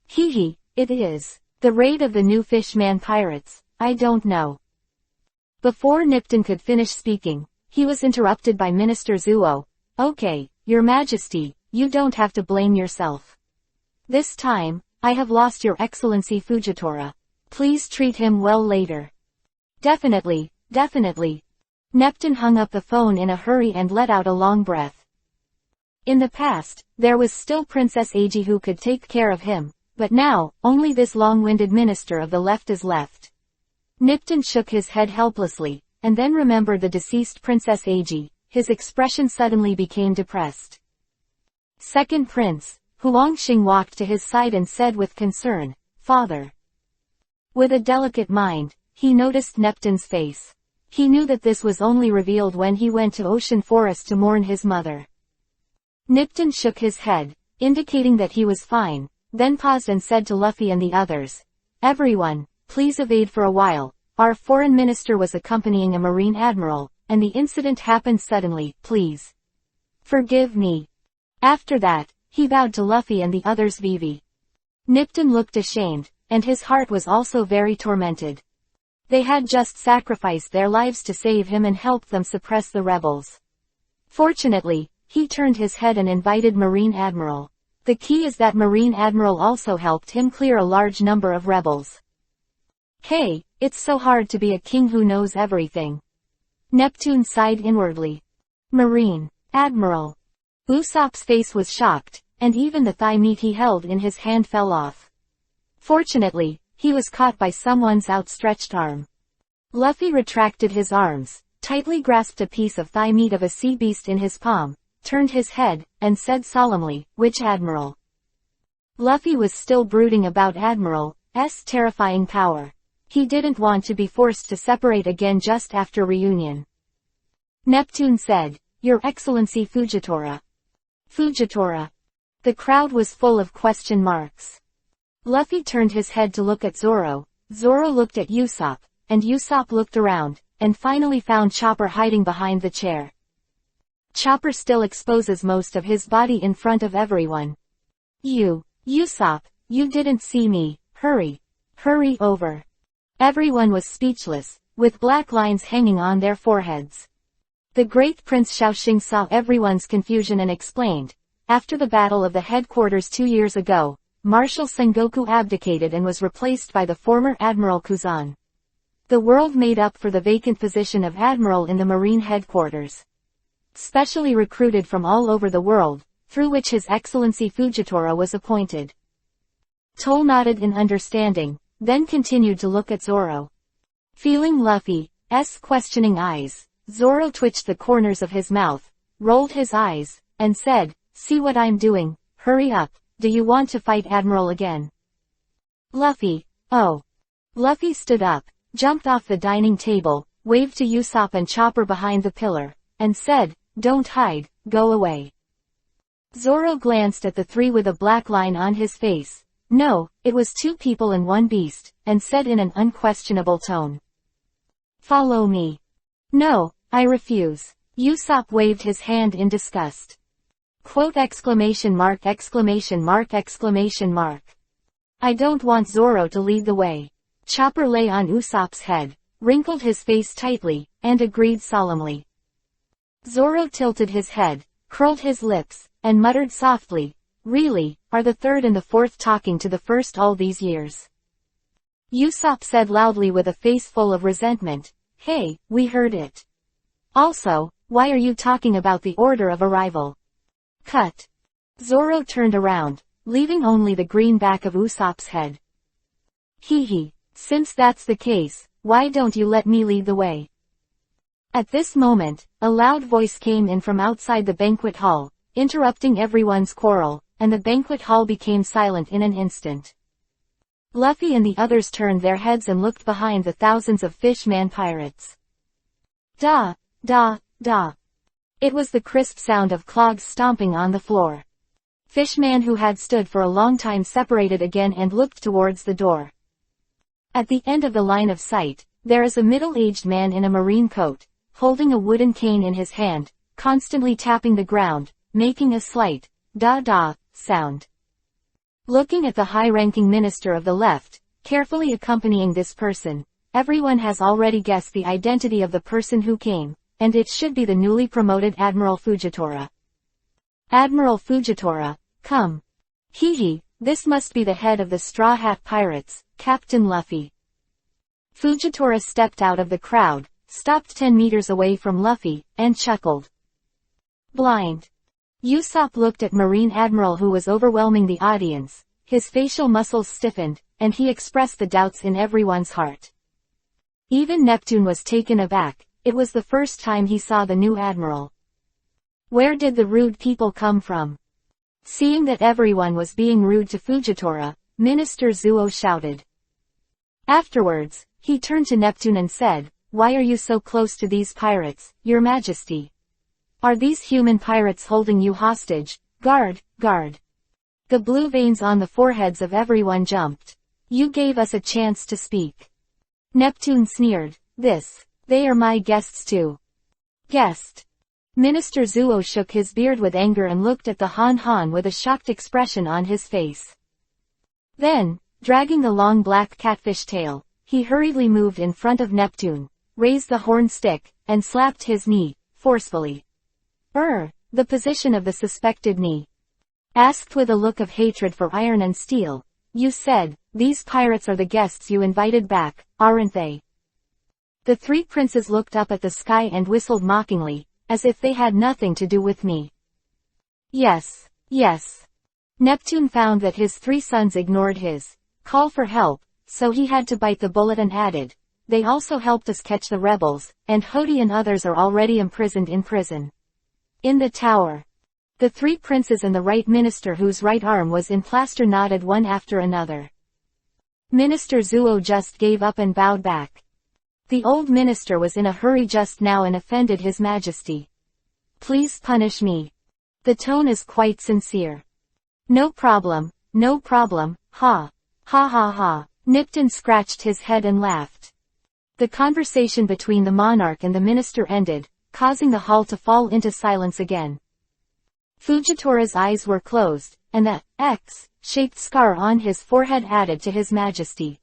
Hee, it is. The raid of the new fishman pirates, I don't know. Before Neptune could finish speaking, he was interrupted by Minister Zuo. Okay, Your Majesty, you don't have to blame yourself. This time, I have lost your Excellency Fujitora. Please treat him well later. Definitely, definitely. Neptune hung up the phone in a hurry and let out a long breath. In the past, there was still Princess Eiji who could take care of him, but now, only this long-winded minister of the left is left. Neptune shook his head helplessly, and then remembered the deceased Princess Eiji. His expression suddenly became depressed. Second Prince, Huangxing walked to his side and said with concern, "Father." With a delicate mind, he noticed Neptune's face. He knew that this was only revealed when he went to Ocean Forest to mourn his mother. Neptune shook his head, indicating that he was fine, then paused and said to Luffy and the others, "Everyone, please evade for a while. Our foreign minister was accompanying a marine admiral, and the incident happened suddenly, please. Forgive me." After that, he bowed to Luffy and the others. Vivi. Neptune looked ashamed, and his heart was also very tormented. They had just sacrificed their lives to save him and help them suppress the rebels. Fortunately, he turned his head and invited Marine Admiral. The key is that Marine Admiral also helped him clear a large number of rebels. Hey, it's so hard to be a king who knows everything. Neptune sighed inwardly. Marine Admiral. Usopp's face was shocked, and even the thigh meat he held in his hand fell off. Fortunately, he was caught by someone's outstretched arm. Luffy retracted his arms, tightly grasped a piece of thigh meat of a sea beast in his palm, turned his head, and said solemnly, "Which admiral?" Luffy was still brooding about Admiral's terrifying power. He didn't want to be forced to separate again just after reunion. Neptune said, "Your Excellency Fujitora." Fujitora. The crowd was full of question marks. Luffy turned his head to look at Zoro, Zoro looked at Usopp, and Usopp looked around, and finally found Chopper hiding behind the chair. Chopper still exposes most of his body in front of everyone. Usopp, you didn't see me, hurry over. Everyone was speechless, with black lines hanging on their foreheads. The great Prince Shaoxing saw everyone's confusion and explained, after the Battle of the Headquarters 2 years ago, Marshal Sengoku abdicated and was replaced by the former Admiral Kuzan. The world made up for the vacant position of Admiral in the Marine Headquarters. Specially recruited from all over the world, through which His Excellency Fujitora was appointed. Toll nodded in understanding, then continued to look at Zoro. Feeling Luffy's questioning eyes, Zoro twitched the corners of his mouth, rolled his eyes, and said, "See what I'm doing, hurry up. Do you want to fight Admiral again?" Luffy, oh. Luffy stood up, jumped off the dining table, waved to Usopp and Chopper behind the pillar, and said, "Don't hide, go away." Zoro glanced at the three with a black line on his face. No, it was 2 people and 1 beast, and said in an unquestionable tone, "Follow me." "No, I refuse." Usopp waved his hand in disgust. Quote exclamation mark exclamation mark exclamation mark. I don't want Zoro to lead the way. Chopper lay on Usopp's head, wrinkled his face tightly, and agreed solemnly. Zoro tilted his head, curled his lips, and muttered softly, "Really, are the 3rd and the 4th talking to the 1st all these years?" Usopp said loudly with a face full of resentment, "Hey, we heard it. Also, why are you talking about the order of arrival?" Cut. Zoro turned around, leaving only the green back of Usopp's head. Hee, since that's the case, why don't you let me lead the way? At this moment, a loud voice came in from outside the banquet hall, interrupting everyone's quarrel, and the banquet hall became silent in an instant. Luffy and the others turned their heads and looked behind the thousands of fish-man pirates. Da, da, da. It was the crisp sound of clogs stomping on the floor. Fishman who had stood for a long time separated again and looked towards the door. At the end of the line of sight, there is a middle-aged man in a marine coat, holding a wooden cane in his hand, constantly tapping the ground, making a slight, da-da, sound. Looking at the high-ranking minister of the left, carefully accompanying this person, everyone has already guessed the identity of the person who came, and it should be the newly promoted Admiral Fujitora. Admiral Fujitora, come. Hee, this must be the head of the Straw Hat Pirates, Captain Luffy. Fujitora stepped out of the crowd, stopped 10 meters away from Luffy, and chuckled. Blind. Usopp looked at Marine Admiral who was overwhelming the audience, his facial muscles stiffened, and he expressed the doubts in everyone's heart. Even Neptune was taken aback, it was the first time he saw the new admiral. Where did the rude people come from? Seeing that everyone was being rude to Fujitora, Minister Zuo shouted. Afterwards, he turned to Neptune and said, "Why are you so close to these pirates, Your Majesty? Are these human pirates holding you hostage? Guard, guard." The blue veins on the foreheads of everyone jumped. "You gave us a chance to speak." Neptune sneered, They are my guests too." Guest. Minister Zuo shook his beard with anger and looked at the Han with a shocked expression on his face. Then, dragging the long black catfish tail, he hurriedly moved in front of Neptune, raised the horn stick, and slapped his knee, forcefully. The position of the suspected knee. Asked with a look of hatred for iron and steel, "You said, these pirates are the guests you invited back, aren't they?" The three princes looked up at the sky and whistled mockingly, as if they had nothing to do with me. Yes, yes. Neptune found that his three sons ignored his call for help, so he had to bite the bullet and added, "They also helped us catch the rebels, and Hody and others are already imprisoned in prison. In the tower." The three princes and the right minister whose right arm was in plaster nodded one after another. Minister Zuo just gave up and bowed back. The old minister was in a hurry just now and offended His Majesty. "Please punish me. The tone is quite sincere." No problem, ha. Ha ha ha. Neptune scratched his head and laughed. The conversation between the monarch and the minister ended, causing the hall to fall into silence again. Fujitora's eyes were closed, and the X-shaped scar on his forehead added to His Majesty.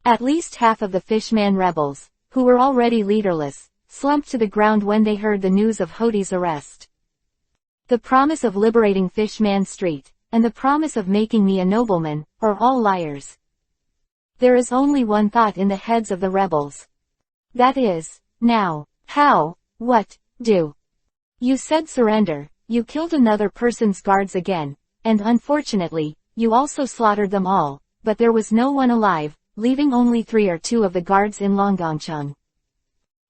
At least half of the Fishman rebels, who were already leaderless, slumped to the ground when they heard the news of Hody's arrest. The promise of liberating Fishman Street, and the promise of making me a nobleman, are all liars. There is only one thought in the heads of the rebels. That is, now, how, what, do. You said surrender, you killed another person's guards again, and unfortunately, you also slaughtered them all, but there was no one alive, leaving only 3 or 2 of the guards in Longangcheng.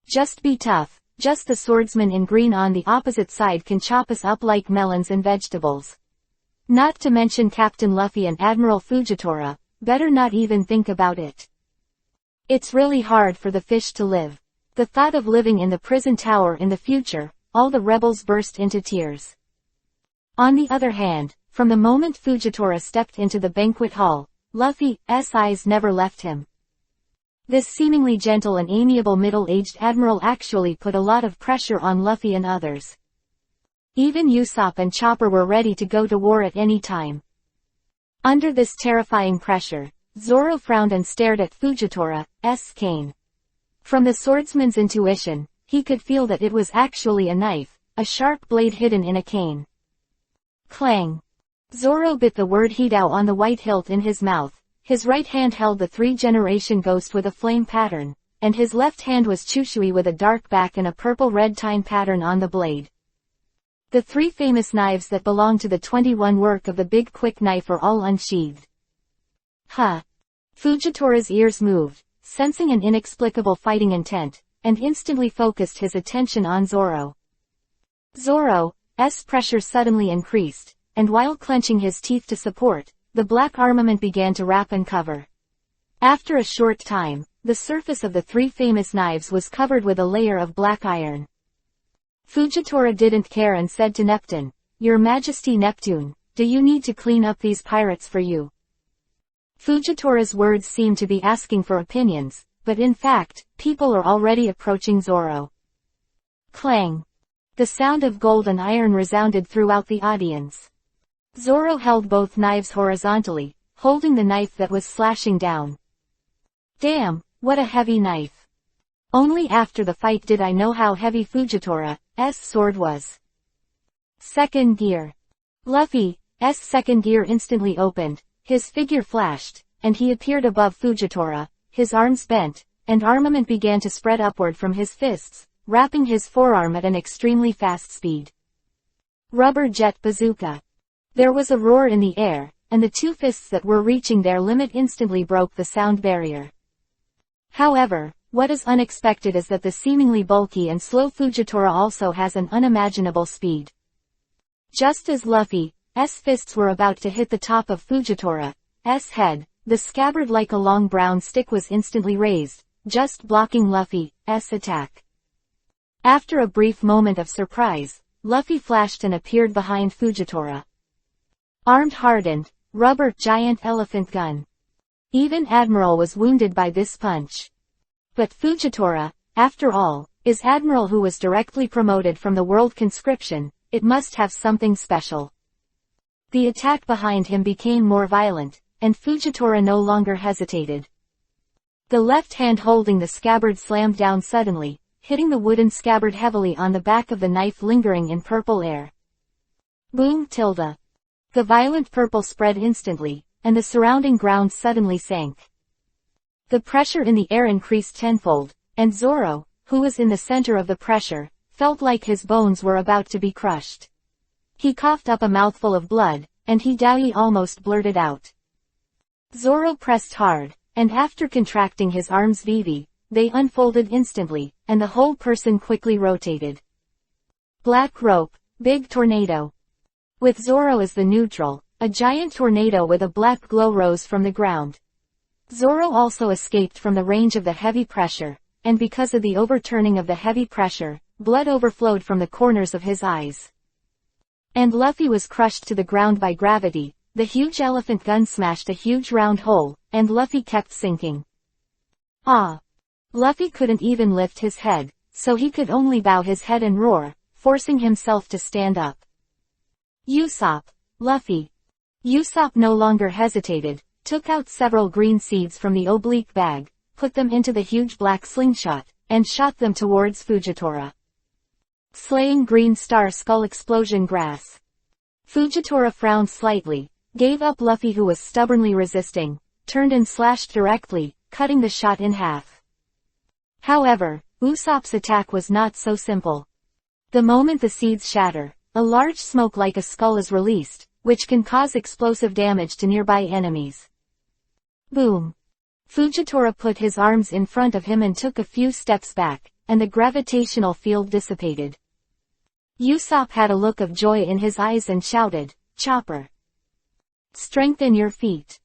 Just be tough, just the swordsman in green on the opposite side can chop us up like melons and vegetables. Not to mention Captain Luffy and Admiral Fujitora, better not even think about it. It's really hard for the fish to live. The thought of living in the prison tower in the future, all the rebels burst into tears. On the other hand, from the moment Fujitora stepped into the banquet hall, Luffy's eyes never left him. This seemingly gentle and amiable middle-aged admiral actually put a lot of pressure on Luffy and others. Even Usopp and Chopper were ready to go to war at any time. Under this terrifying pressure, Zoro frowned and stared at Fujitora's cane. From the swordsman's intuition, he could feel that it was actually a knife, a sharp blade hidden in a cane. Clang. Zoro bit the word Hidao on the white hilt in his mouth, his right hand held the 3-generation ghost with a flame pattern, and his left hand was Chushui with a dark back and a purple-red tine pattern on the blade. The 3 famous knives that belong to the 21 work of the Big Quick Knife are all unsheathed. Fujitora's ears moved, sensing an inexplicable fighting intent, and instantly focused his attention on Zoro. Zoro's pressure suddenly increased, and while clenching his teeth to support, the black armament began to wrap and cover. After a short time, the surface of the 3 famous knives was covered with a layer of black iron. Fujitora didn't care and said to Neptune, "Your Majesty Neptune, do you need to clean up these pirates for you?" Fujitora's words seemed to be asking for opinions, but in fact, people are already approaching Zoro. Clang. The sound of gold and iron resounded throughout the audience. Zoro held both knives horizontally, holding the knife that was slashing down. Damn, what a heavy knife. Only after the fight did I know how heavy Fujitora's sword was. Second gear. Luffy's second gear instantly opened, his figure flashed, and he appeared above Fujitora, his arms bent, and armament began to spread upward from his fists, wrapping his forearm at an extremely fast speed. Rubber jet bazooka. There was a roar in the air, and the two fists that were reaching their limit instantly broke the sound barrier. However, what is unexpected is that the seemingly bulky and slow Fujitora also has an unimaginable speed. Just as Luffy's fists were about to hit the top of Fujitora's head, the scabbard like a long brown stick was instantly raised, just blocking Luffy's attack. After a brief moment of surprise, Luffy flashed and appeared behind Fujitora. Armed hardened, rubber giant elephant gun. Even Admiral was wounded by this punch. But Fujitora, after all, is Admiral who was directly promoted from the world conscription. It must have something special. The attack behind him became more violent, and Fujitora no longer hesitated. The left hand holding the scabbard slammed down suddenly, hitting the wooden scabbard heavily on the back of the knife lingering in purple air. Boom tilde. The violent purple spread instantly, and the surrounding ground suddenly sank. The pressure in the air increased tenfold, and Zoro, who was in the center of the pressure, felt like his bones were about to be crushed. He coughed up a mouthful of blood, and he almost blurted out. Zoro pressed hard, and after contracting his arms vivi, they unfolded instantly, and the whole person quickly rotated. Black rope, big tornado. With Zoro as the neutral, a giant tornado with a black glow rose from the ground. Zoro also escaped from the range of the heavy pressure, and because of the overturning of the heavy pressure, blood overflowed from the corners of his eyes. And Luffy was crushed to the ground by gravity. The huge elephant gun smashed a huge round hole, and Luffy kept sinking. Ah! Luffy couldn't even lift his head, so he could only bow his head and roar, forcing himself to stand up. Usopp! Luffy! Usopp no longer hesitated, took out several green seeds from the oblique bag, put them into the huge black slingshot, and shot them towards Fujitora. Slaying green star skull explosion grass. Fujitora frowned slightly, gave up Luffy who was stubbornly resisting, turned and slashed directly, cutting the shot in half. However, Usopp's attack was not so simple. The moment the seeds shatter, a large smoke like a skull is released, which can cause explosive damage to nearby enemies. Boom! Fujitora put his arms in front of him and took a few steps back, and the gravitational field dissipated. Usopp had a look of joy in his eyes and shouted, "Chopper! Strengthen your feet!"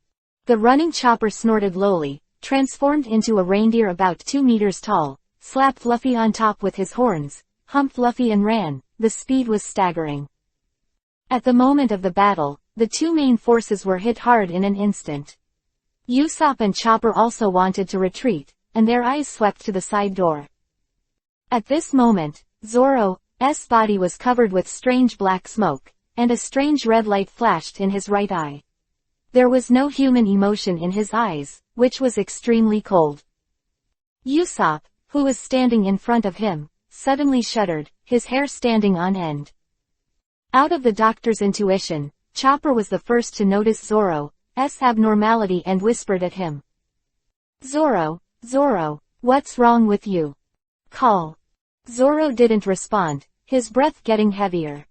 The running Chopper snorted lowly, transformed into a reindeer about 2 meters tall, slapped Luffy on top with his horns, humped Luffy and ran. The speed was staggering. At the moment of the battle, the two main forces were hit hard in an instant. Usopp and Chopper also wanted to retreat, and their eyes swept to the side door. At this moment, Zoro's body was covered with strange black smoke, and a strange red light flashed in his right eye. There was no human emotion in his eyes, which was extremely cold. Usopp, who was standing in front of him, suddenly shuddered, his hair standing on end. Out of the doctor's intuition, Chopper was the first to notice Zoro's abnormality and whispered at him. Zoro, what's wrong with you? Call. Zoro didn't respond, his breath getting heavier.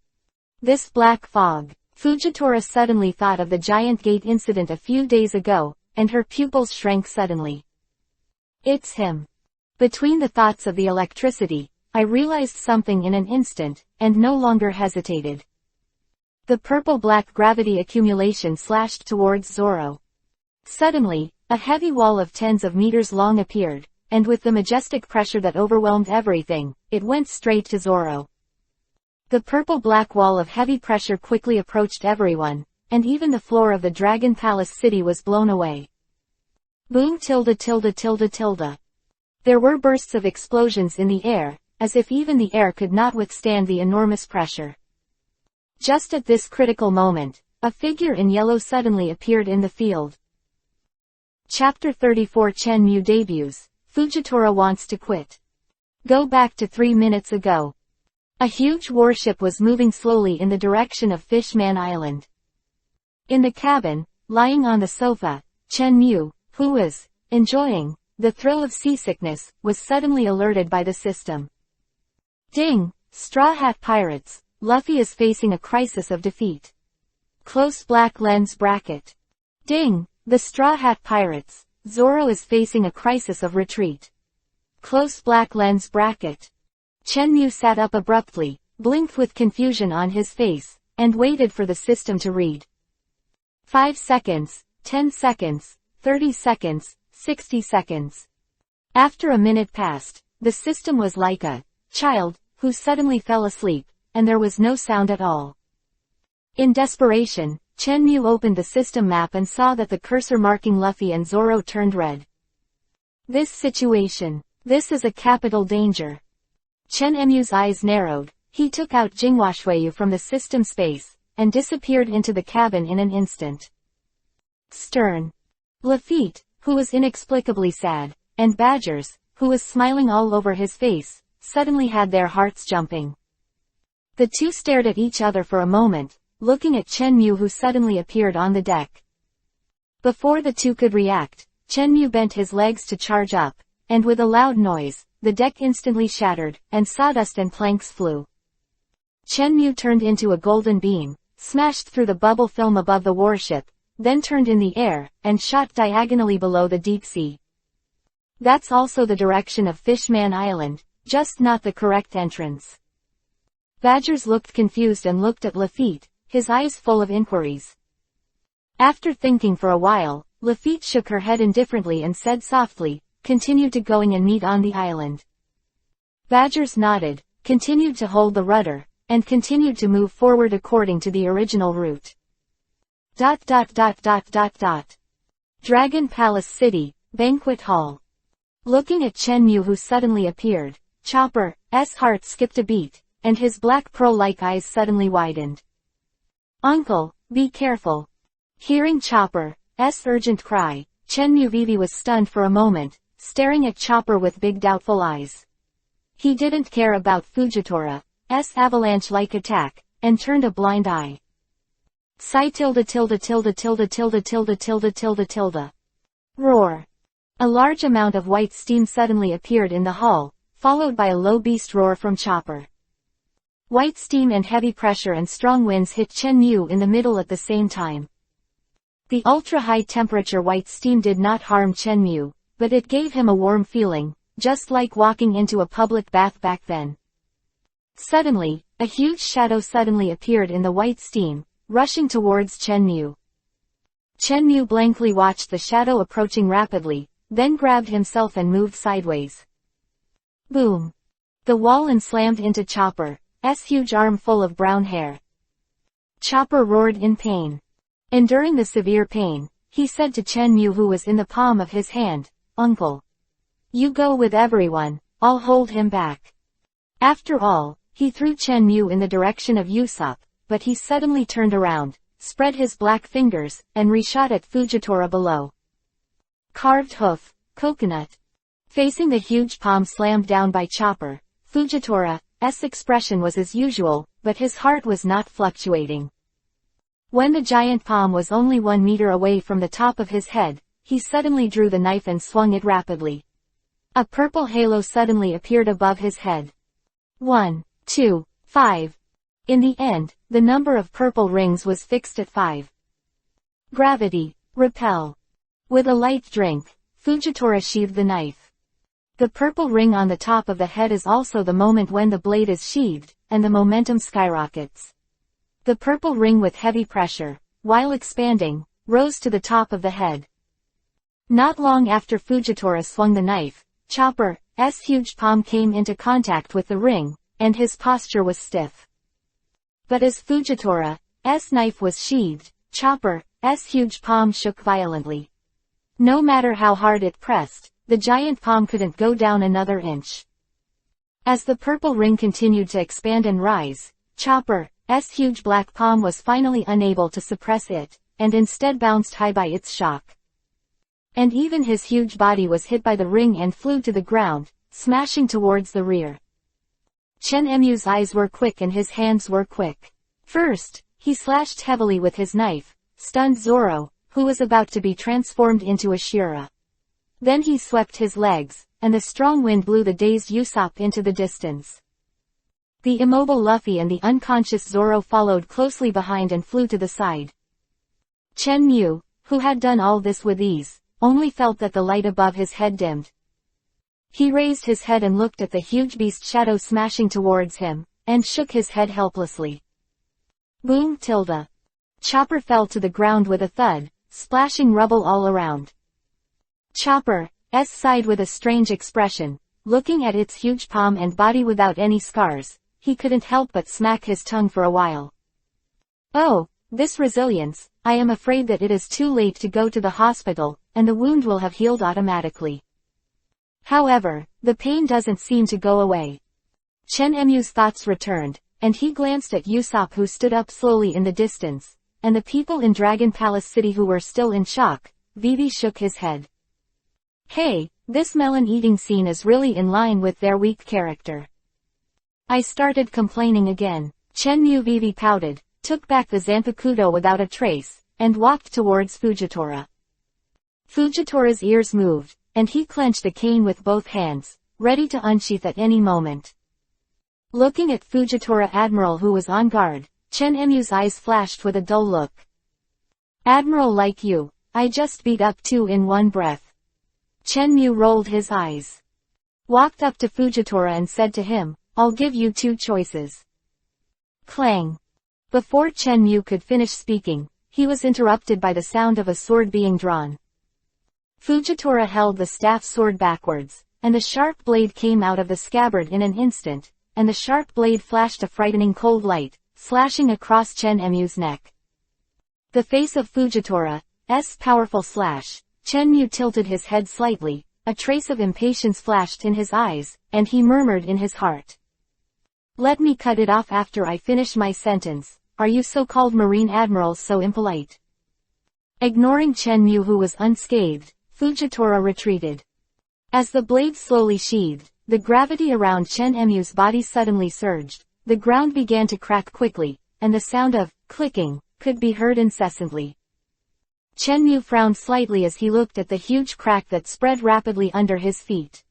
This black fog. Fujitora suddenly thought of the giant gate incident a few days ago, and her pupils shrank suddenly. It's him. Between the thoughts of the electricity, I realized something in an instant, and no longer hesitated. The purple-black gravity accumulation slashed towards Zoro. Suddenly, a heavy wall of tens of meters long appeared, and with the majestic pressure that overwhelmed everything, it went straight to Zoro. The purple-black wall of heavy pressure quickly approached everyone, and even the floor of the Dragon Palace city was blown away. Boom tilde tilde tilde tilde. There were bursts of explosions in the air, as if even the air could not withstand the enormous pressure. Just at this critical moment, a figure in yellow suddenly appeared in the field. Chapter 34 Shenmue debuts. Fujitora wants to quit. Go back to 3 minutes ago. A huge warship was moving slowly in the direction of Fishman Island. In the cabin, lying on the sofa, Chen Mu, who was enjoying the thrill of seasickness, was suddenly alerted by the system. Ding! Straw Hat Pirates, Luffy is facing a crisis of defeat. Close black lens bracket. Ding! The Straw Hat Pirates, Zoro is facing a crisis of retreat. Close black lens bracket. Chen Mu sat up abruptly, blinked with confusion on his face, and waited for the system to read. 5 seconds, 10 seconds, 30 seconds, 60 seconds. After a minute passed, the system was like a child who suddenly fell asleep, and there was no sound at all. In desperation, Chen Mu opened the system map and saw that the cursor marking Luffy and Zoro turned red. This is a capital danger. Chen Mu's eyes narrowed. He took out Jingwashuiyu from the system space, and disappeared into the cabin in an instant. Stern. Lafitte, who was inexplicably sad, and Badgers, who was smiling all over his face, suddenly had their hearts jumping. The two stared at each other for a moment, looking at Chen Mu who suddenly appeared on the deck. Before the two could react, Chen Mu bent his legs to charge up, and with a loud noise, the deck instantly shattered, and sawdust and planks flew. Chen Mu turned into a golden beam, smashed through the bubble film above the warship, then turned in the air, and shot diagonally below the deep sea. That's also the direction of Fishman Island, just not the correct entrance. Badgers looked confused and looked at Lafitte, his eyes full of inquiries. After thinking for a while, Lafitte shook her head indifferently and said softly, "Continue to going and meet on the island." Badgers nodded, continued to hold the rudder, and continued to move forward according to the original route. Dragon Palace City, Banquet Hall. Looking at Chen Mu who suddenly appeared, Chopper's heart skipped a beat, and his black pearl-like eyes suddenly widened. "Uncle, be careful." Hearing Chopper's urgent cry, Chen Mu Vivi was stunned for a moment, staring at Chopper with big doubtful eyes. He didn't care about Fujitora's avalanche-like attack, and turned a blind eye. Roar. A large amount of white steam suddenly appeared in the hall, followed by a low beast roar from Chopper. White steam and heavy pressure and strong winds hit Chen Mu in the middle at the same time. The ultra-high temperature white steam did not harm Chen Mu, but it gave him a warm feeling, just like walking into a public bath back then. Suddenly, a huge shadow suddenly appeared in the white steam, rushing towards Chen Mu. Chen Mu blankly watched the shadow approaching rapidly, then grabbed himself and moved sideways. Boom! The wall and slammed into Chopper's huge arm full of brown hair. Chopper roared in pain. Enduring the severe pain, he said to Chen Mu who was in the palm of his hand, "Uncle. You go with everyone, I'll hold him back." After all, he threw Chen Mu in the direction of Usopp, but he suddenly turned around, spread his black fingers, and reshot at Fujitora below. Carved hoof, coconut. Facing the huge palm slammed down by Chopper, Fujitora's expression was as usual, but his heart was not fluctuating. When the giant palm was only 1 meter away from the top of his head, he suddenly drew the knife and swung it rapidly. A purple halo suddenly appeared above his head. 1, 2, 5. In the end, the number of purple rings was fixed at 5. Gravity, repel. With a light drink, Fujitora sheathed the knife. The purple ring on the top of the head is also the moment when the blade is sheathed, and the momentum skyrockets. The purple ring with heavy pressure, while expanding, rose to the top of the head. Not long after Fujitora swung the knife, Chopper's huge palm came into contact with the ring, and his posture was stiff. But as Fujitora's knife was sheathed, Chopper's huge palm shook violently. No matter how hard it pressed, the giant palm couldn't go down another inch. As the purple ring continued to expand and rise, Chopper's huge black palm was finally unable to suppress it, and instead bounced high by its shock. And even his huge body was hit by the ring and flew to the ground, smashing towards the rear. Chen Emu's eyes were quick and his hands were quick. First, he slashed heavily with his knife, stunned Zoro, who was about to be transformed into a Shira. Then he swept his legs, and the strong wind blew the dazed Usopp into the distance. The immobile Luffy and the unconscious Zoro followed closely behind and flew to the side. Chen Mu, who had done all this with ease, only felt that the light above his head dimmed. He raised his head and looked at the huge beast shadow smashing towards him, and shook his head helplessly. Boom! Chopper fell to the ground with a thud, splashing rubble all around. Chopper sighed with a strange expression, looking at its huge palm and body without any scars. He couldn't help but smack his tongue for a while. Oh, this resilience, I am afraid that it is too late to go to the hospital, and the wound will have healed automatically. However, the pain doesn't seem to go away. Chen Emu's thoughts returned, and he glanced at Usopp who stood up slowly in the distance, and the people in Dragon Palace City who were still in shock. Vivi shook his head. Hey, this melon eating scene is really in line with their weak character. I started complaining again. Chen Mu Vivi pouted, took back the Zanpakuto without a trace, and walked towards Fujitora. Fujitora's ears moved, and he clenched the cane with both hands, ready to unsheath at any moment. Looking at Fujitora Admiral who was on guard, Chen Emu's eyes flashed with a dull look. Admiral like you, I just beat up two in one breath. Chen Mu rolled his eyes. Walked up to Fujitora and said to him, I'll give you two choices. Clang. Before Chen Mu could finish speaking, he was interrupted by the sound of a sword being drawn. Fujitora held the staff sword backwards, and the sharp blade came out of the scabbard in an instant, and the sharp blade flashed a frightening cold light, slashing across Chen Emu's neck. The face of Fujitora's powerful slash. Chen Mu tilted his head slightly, a trace of impatience flashed in his eyes, and he murmured in his heart. Let me cut it off after I finish my sentence. Are you so-called marine admirals so impolite? Ignoring Chen Mu who was unscathed, Fujitora retreated. As the blade slowly sheathed, the gravity around Chen Emu's body suddenly surged, the ground began to crack quickly, and the sound of clicking could be heard incessantly. Chen Mu frowned slightly as he looked at the huge crack that spread rapidly under his feet.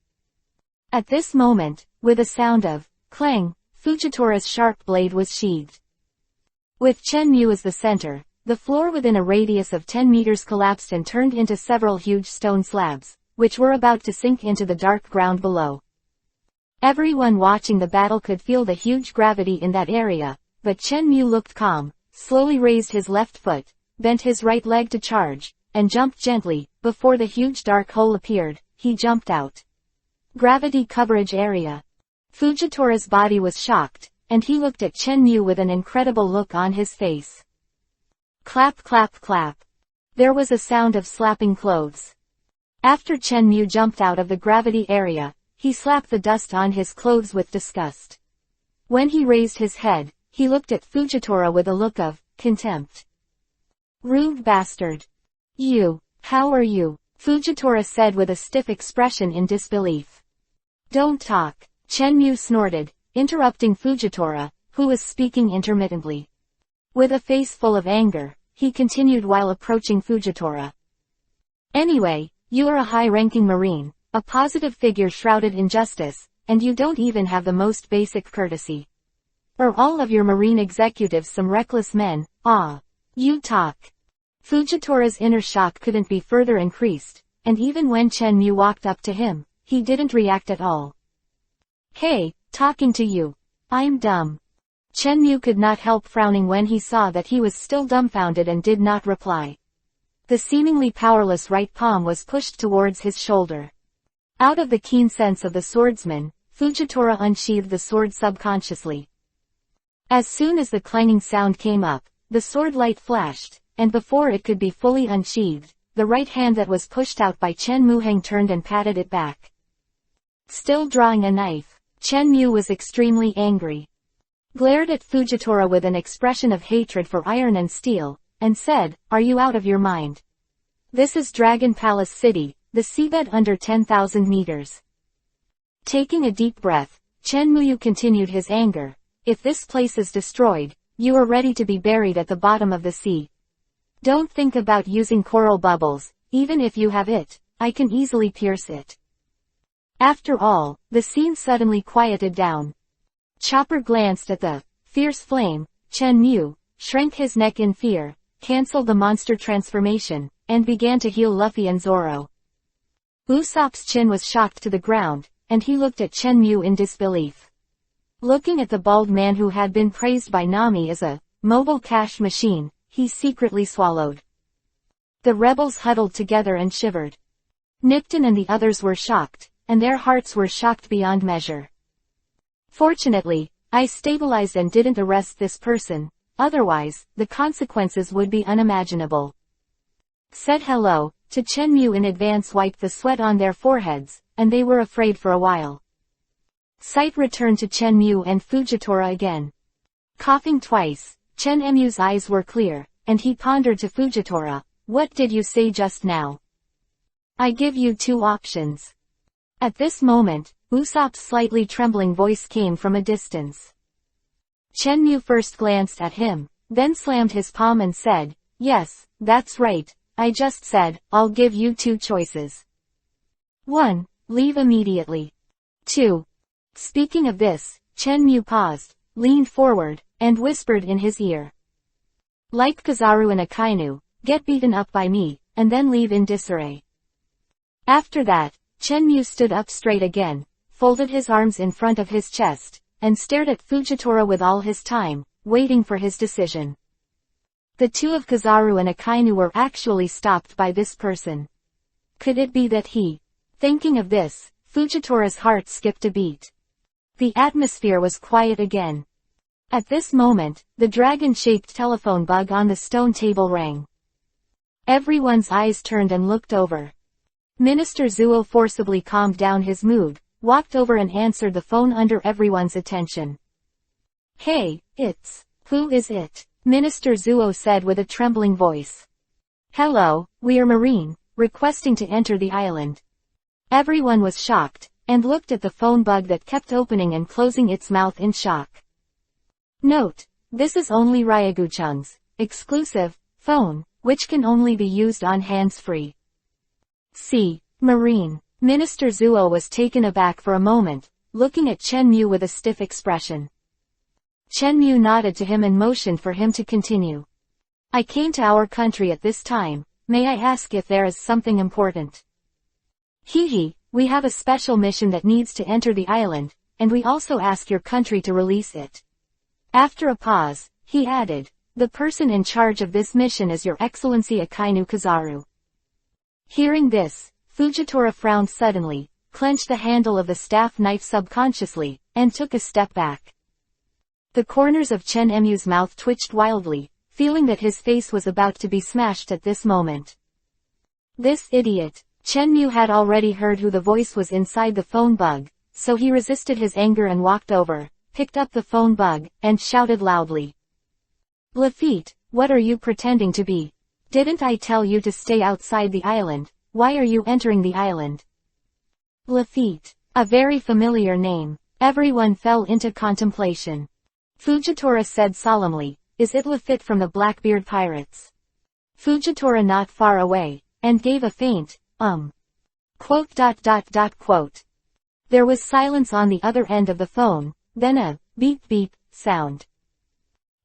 At this moment, with a sound of clang, Fujitora's sharp blade was sheathed. With Chen Mu as the center, the floor within a radius of 10 meters collapsed and turned into several huge stone slabs, which were about to sink into the dark ground below. Everyone watching the battle could feel the huge gravity in that area, but Chen Mu looked calm, slowly raised his left foot, bent his right leg to charge, and jumped gently. Before the huge dark hole appeared, he jumped out. Gravity coverage area. Fujitora's body was shocked, and he looked at Chen Mu with an incredible look on his face. Clap clap clap. There was a sound of slapping clothes. After Chen Mu jumped out of the gravity area, he slapped the dust on his clothes with disgust. When he raised his head, he looked at Fujitora with a look of contempt. Rude bastard. You, how are you? Fujitora said with a stiff expression in disbelief. Don't talk. Chen Mu snorted, interrupting Fujitora, who was speaking intermittently. With a face full of anger, he continued while approaching Fujitora. Anyway, you are a high-ranking marine, a positive figure shrouded in justice, and you don't even have the most basic courtesy. Are all of your marine executives some reckless men? You talk. Fujitora's inner shock couldn't be further increased, and even when Chen Mu walked up to him, he didn't react at all. Hey, talking to you. I'm dumb. Chen Mu could not help frowning when he saw that he was still dumbfounded and did not reply. The seemingly powerless right palm was pushed towards his shoulder. Out of the keen sense of the swordsman, Fujitora unsheathed the sword subconsciously. As soon as the clanging sound came up, the sword light flashed, and before it could be fully unsheathed, the right hand that was pushed out by Chen Muheng turned and patted it back. Still drawing a knife, Chen Mu was extremely angry. Glared at Fujitora with an expression of hatred for iron and steel, and said, Are you out of your mind? This is Dragon Palace City, the seabed under 10,000 meters. Taking a deep breath, Chenmuyu continued his anger. If this place is destroyed, you are ready to be buried at the bottom of the sea. Don't think about using coral bubbles, even if you have it, I can easily pierce it. After all, the scene suddenly quieted down. Chopper glanced at the fierce flame. Chenmu shrank his neck in fear, cancelled the monster transformation, and began to heal Luffy and Zoro. Usopp's chin was shocked to the ground, and he looked at Chenmu in disbelief. Looking at the bald man who had been praised by Nami as a mobile cash machine, he secretly swallowed. The rebels huddled together and shivered. Nipton and the others were shocked, and their hearts were shocked beyond measure. Fortunately, I stabilized and didn't arrest this person, otherwise, the consequences would be unimaginable. Said hello to Chenmu in advance, wiped the sweat on their foreheads, and they were afraid for a while. Sight returned to Chenmu and Fujitora again. Coughing twice, Chenmu's eyes were clear, and he pondered to Fujitora, what did you say just now? I give you two options. At this moment, Usopp's slightly trembling voice came from a distance. Chenmu first glanced at him, then slammed his palm and said, yes, that's right, I just said, I'll give you two choices. 1. Leave immediately. 2. Speaking of this, Chenmu paused, leaned forward, and whispered in his ear. Like Kizaru and Akainu, get beaten up by me, and then leave in disarray. After that, Chenmu stood up straight again, folded his arms in front of his chest, and stared at Fujitora with all his time, waiting for his decision. The two of Kizaru and Akainu were actually stopped by this person. Could it be that he? Thinking of this, Fujitora's heart skipped a beat. The atmosphere was quiet again. At this moment, the dragon-shaped telephone bug on the stone table rang. Everyone's eyes turned and looked over. Minister Zuo forcibly calmed down his mood, walked over and answered the phone under everyone's attention. Hey, who is it? Minister Zuo said with a trembling voice. Hello, we are Marine, requesting to enter the island. Everyone was shocked, and looked at the phone bug that kept opening and closing its mouth in shock. Note, this is only Ryagu-chan's exclusive phone, which can only be used on hands-free. See, Marine. Minister Zuo was taken aback for a moment, looking at Chenmu with a stiff expression. Chenmu nodded to him and motioned for him to continue. I came to our country at this time, may I ask if there is something important? We have a special mission that needs to enter the island, and we also ask your country to release it. After a pause, he added, the person in charge of this mission is Your Excellency Akainu Kizaru. Hearing this, Fujitora frowned suddenly, clenched the handle of the staff knife subconsciously, and took a step back. The corners of Chenmu's mouth twitched wildly, feeling that his face was about to be smashed at this moment. This idiot. Chenmu had already heard who the voice was inside the phone bug, so he resisted his anger and walked over, picked up the phone bug, and shouted loudly. Lafitte, what are you pretending to be? Didn't I tell you to stay outside the island? Why are you entering the island? Lafitte. A very familiar name. Everyone fell into contemplation. Fujitora said solemnly, is it Lafitte from the Blackbeard Pirates? Fujitora not far away, and gave a faint, Quote. There was silence on the other end of the phone, then a beep beep sound.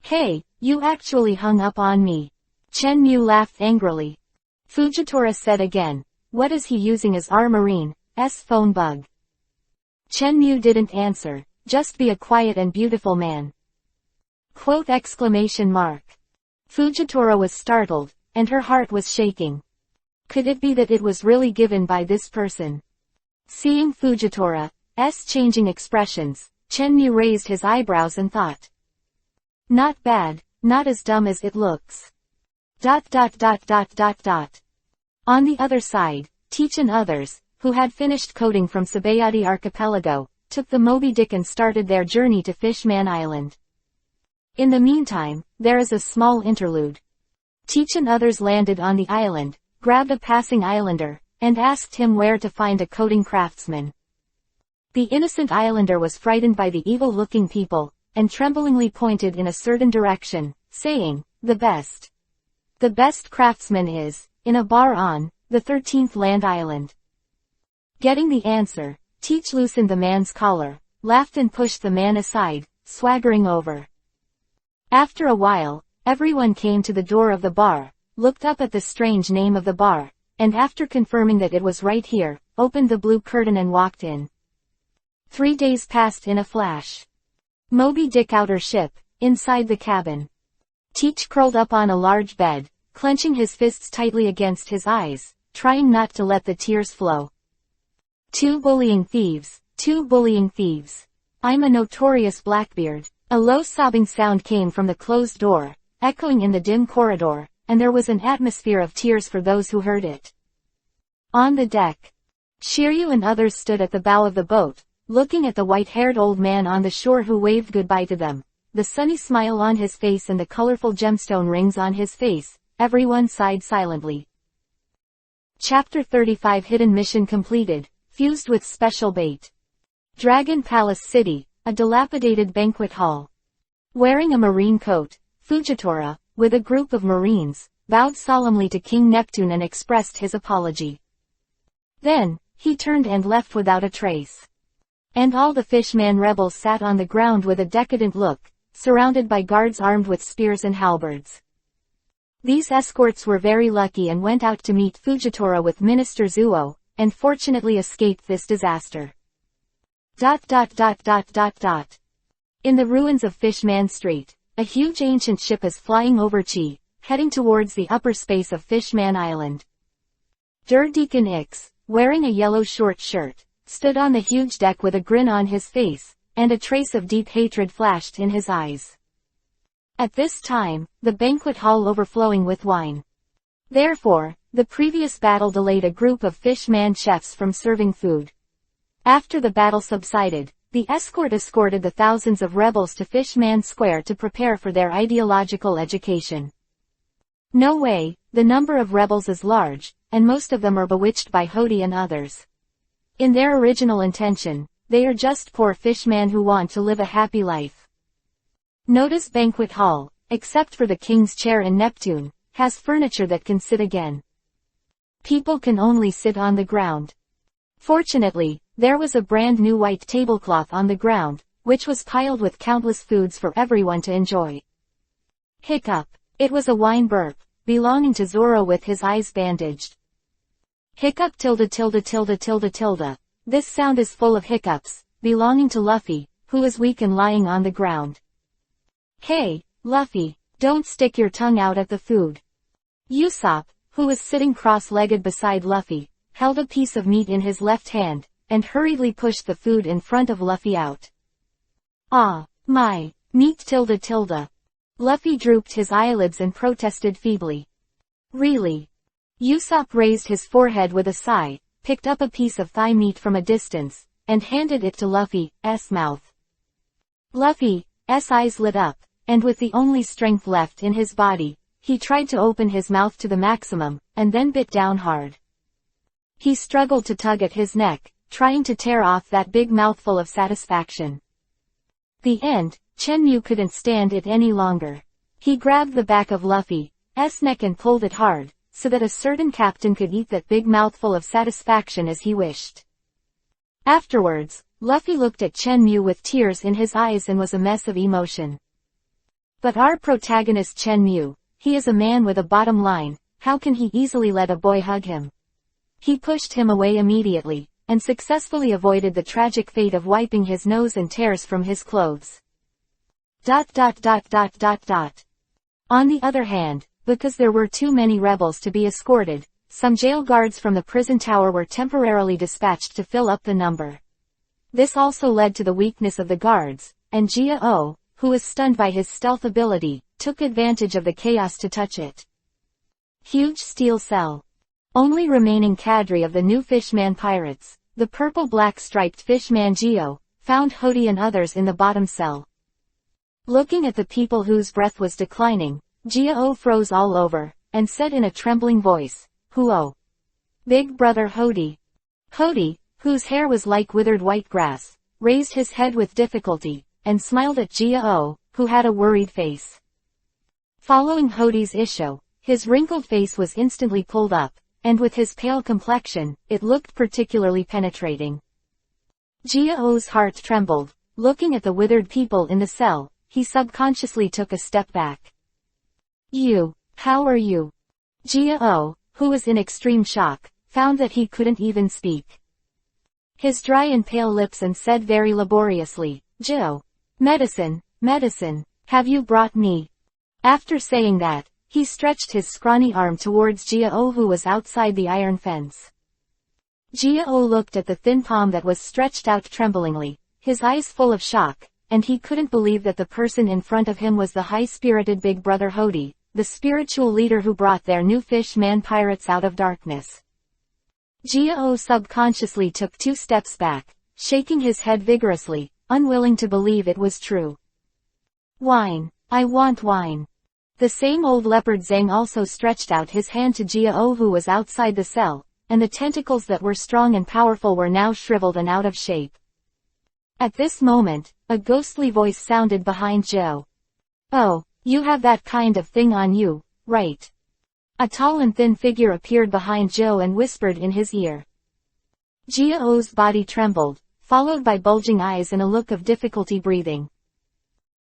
Hey, you actually hung up on me. Chenmu laughed angrily. Fujitora said again, what is he using as our Marine's phone bug? Chenmu didn't answer, just be a quiet and beautiful man. Quote! Fujitora was startled, and her heart was shaking. Could it be that it was really given by this person? Seeing Fujitora's changing expressions, Chenmu raised his eyebrows and thought. Not bad, not as dumb as it looks. On the other side, Teach and others, who had finished coding from Sabayati Archipelago, took the Moby Dick and started their journey to Fishman Island. In the meantime, there is a small interlude. Teach and others landed on the island, grabbed a passing islander, and asked him where to find a coding craftsman. The innocent islander was frightened by the evil-looking people, and tremblingly pointed in a certain direction, saying, The best craftsman is, in a bar on, the 13th land island. Getting the answer, Teach loosened the man's collar, laughed and pushed the man aside, swaggering over. After a while, everyone came to the door of the bar, looked up at the strange name of the bar, and after confirming that it was right here, opened the blue curtain and walked in. 3 days passed in a flash. Moby Dick outer ship, inside the cabin. Teach curled up on a large bed, clenching his fists tightly against his eyes, trying not to let the tears flow. Two bullying thieves. I'm a notorious Blackbeard. A low sobbing sound came from the closed door, echoing in the dim corridor, and there was an atmosphere of tears for those who heard it. On the deck, Shiryu and others stood at the bow of the boat, looking at the white-haired old man on the shore who waved goodbye to them. The sunny smile on his face and the colorful gemstone rings on his face, everyone sighed silently. Chapter 35 Hidden Mission Completed, Fused with Special Bait. Dragon Palace City, a dilapidated banquet hall. Wearing a marine coat, Fujitora, with a group of marines, bowed solemnly to King Neptune and expressed his apology. Then, he turned and left without a trace. And all the fishman rebels sat on the ground with a decadent look, surrounded by guards armed with spears and halberds. These escorts were very lucky and went out to meet Fujitora with Minister Zuo, and fortunately escaped this disaster. In the ruins of Fishman Street, a huge ancient ship is flying over Chi, heading towards the upper space of Fishman Island. Deacon Ix, wearing a yellow short shirt, stood on the huge deck with a grin on his face, and a trace of deep hatred flashed in his eyes. At this time, the banquet hall overflowing with wine. Therefore, the previous battle delayed a group of Fishman chefs from serving food. After the battle subsided, the escort escorted the thousands of rebels to Fishman Square to prepare for their ideological education. No way, the number of rebels is large, and most of them are bewitched by Hody and others. In their original intention, they are just poor fishmen who want to live a happy life. Notice banquet hall, except for the king's chair and Neptune, has furniture that can sit again. People can only sit on the ground. Fortunately, there was a brand new white tablecloth on the ground, which was piled with countless foods for everyone to enjoy. Hiccup. It was a wine burp, belonging to Zoro with his eyes bandaged. Hiccup .. This sound is full of hiccups, belonging to Luffy, who is weak and lying on the ground. Hey, Luffy, don't stick your tongue out at the food. Usopp, who was sitting cross-legged beside Luffy, held a piece of meat in his left hand, and hurriedly pushed the food in front of Luffy out. Ah, my, meat ... Luffy drooped his eyelids and protested feebly. Really? Usopp raised his forehead with a sigh, picked up a piece of thigh meat from a distance, and handed it to Luffy's mouth. Luffy's eyes lit up, and with the only strength left in his body, he tried to open his mouth to the maximum, and then bit down hard. He struggled to tug at his neck, trying to tear off that big mouthful of satisfaction. The end, Chenmu couldn't stand it any longer. He grabbed the back of Luffy's neck and pulled it hard, so that a certain captain could eat that big mouthful of satisfaction as he wished. Afterwards, Luffy looked at Chenmu with tears in his eyes and was a mess of emotion. But our protagonist Chenmu, he is a man with a bottom line, how can he easily let a boy hug him? He pushed him away immediately, and successfully avoided the tragic fate of wiping his nose and tears from his clothes. On the other hand, because there were too many rebels to be escorted, some jail guards from the prison tower were temporarily dispatched to fill up the number. This also led to the weakness of the guards, and Jia-O, who was stunned by his stealth ability, took advantage of the chaos to touch it. Huge steel cell. Only remaining cadre of the new Fishman pirates, the purple-black striped Fishman Geo, found Hody and others in the bottom cell. Looking at the people whose breath was declining, Jia-O froze all over, and said in a trembling voice, "Who-oh? Big brother Hody." Hody, whose hair was like withered white grass, raised his head with difficulty, and smiled at Jia-O, who had a worried face. Following Hodi's issue, his wrinkled face was instantly pulled up, and with his pale complexion, it looked particularly penetrating. Jia-O's heart trembled. Looking at the withered people in the cell, he subconsciously took a step back. How are you? Jia-O, who was in extreme shock, found that he couldn't even speak. His dry and pale lips and said very laboriously, "Joe. Medicine, have you brought me?" After saying that, he stretched his scrawny arm towards Jia-O who was outside the iron fence. Jia-O looked at the thin palm that was stretched out tremblingly, his eyes full of shock, and he couldn't believe that the person in front of him was the high-spirited big brother Hodi, the spiritual leader who brought their new fish man pirates out of darkness. Jia-O subconsciously took 2 steps back, shaking his head vigorously, unwilling to believe it was true. "Wine. I want wine." The same old leopard Zhang also stretched out his hand to Jia-O who was outside the cell, and the tentacles that were strong and powerful were now shriveled and out of shape. At this moment, a ghostly voice sounded behind Joe. "Oh, you have that kind of thing on you, right?" A tall and thin figure appeared behind Joe and whispered in his ear. Jia-O's body trembled, followed by bulging eyes and a look of difficulty breathing.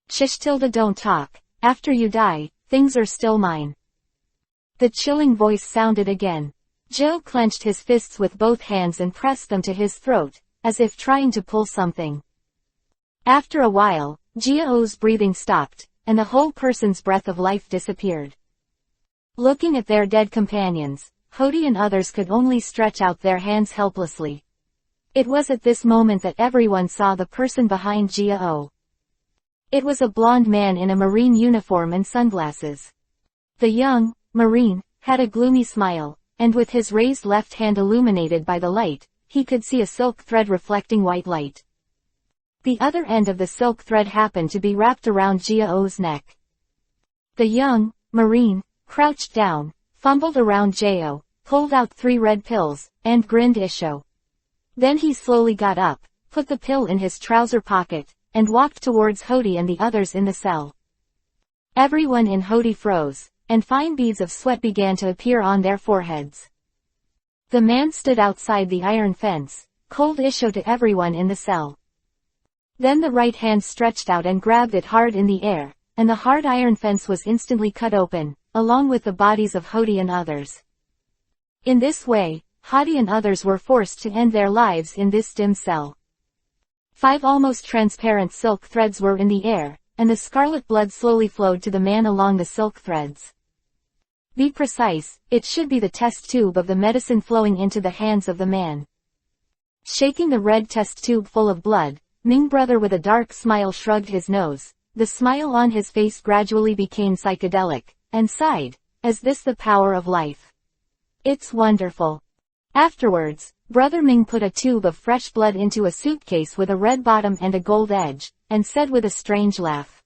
"Shush, don't talk. After you die, things are still mine." The chilling voice sounded again. Joe clenched his fists with both hands and pressed them to his throat, as if trying to pull something. After a while, Jia-O's breathing stopped, and the whole person's breath of life disappeared. Looking at their dead companions, Hodi and others could only stretch out their hands helplessly. It was at this moment that everyone saw the person behind Jia-O. It was a blonde man in a marine uniform and sunglasses. The young marine had a gloomy smile, and with his raised left hand illuminated by the light, he could see a silk thread reflecting white light. The other end of the silk thread happened to be wrapped around Jia-O's neck. The young marine crouched down, fumbled around Jia-O, pulled out 3 red pills, and grinned Isho. Then he slowly got up, put the pill in his trouser pocket, and walked towards Hodi and the others in the cell. Everyone in Hodi froze, and fine beads of sweat began to appear on their foreheads. The man stood outside the iron fence, cold Isho to everyone in the cell. Then the right hand stretched out and grabbed it hard in the air, and the hard iron fence was instantly cut open, along with the bodies of Hodi and others. In this way, Hodi and others were forced to end their lives in this dim cell. 5 almost transparent silk threads were in the air, and the scarlet blood slowly flowed to the man along the silk threads. Be precise, it should be the test tube of the medicine flowing into the hands of the man. Shaking the red test tube full of blood, Ming brother with a dark smile shrugged his nose. The smile on his face gradually became psychedelic, and sighed. Is this the power of life? It's wonderful. Afterwards, Brother Ming put a tube of fresh blood into a suitcase with a red bottom and a gold edge, and said with a strange laugh.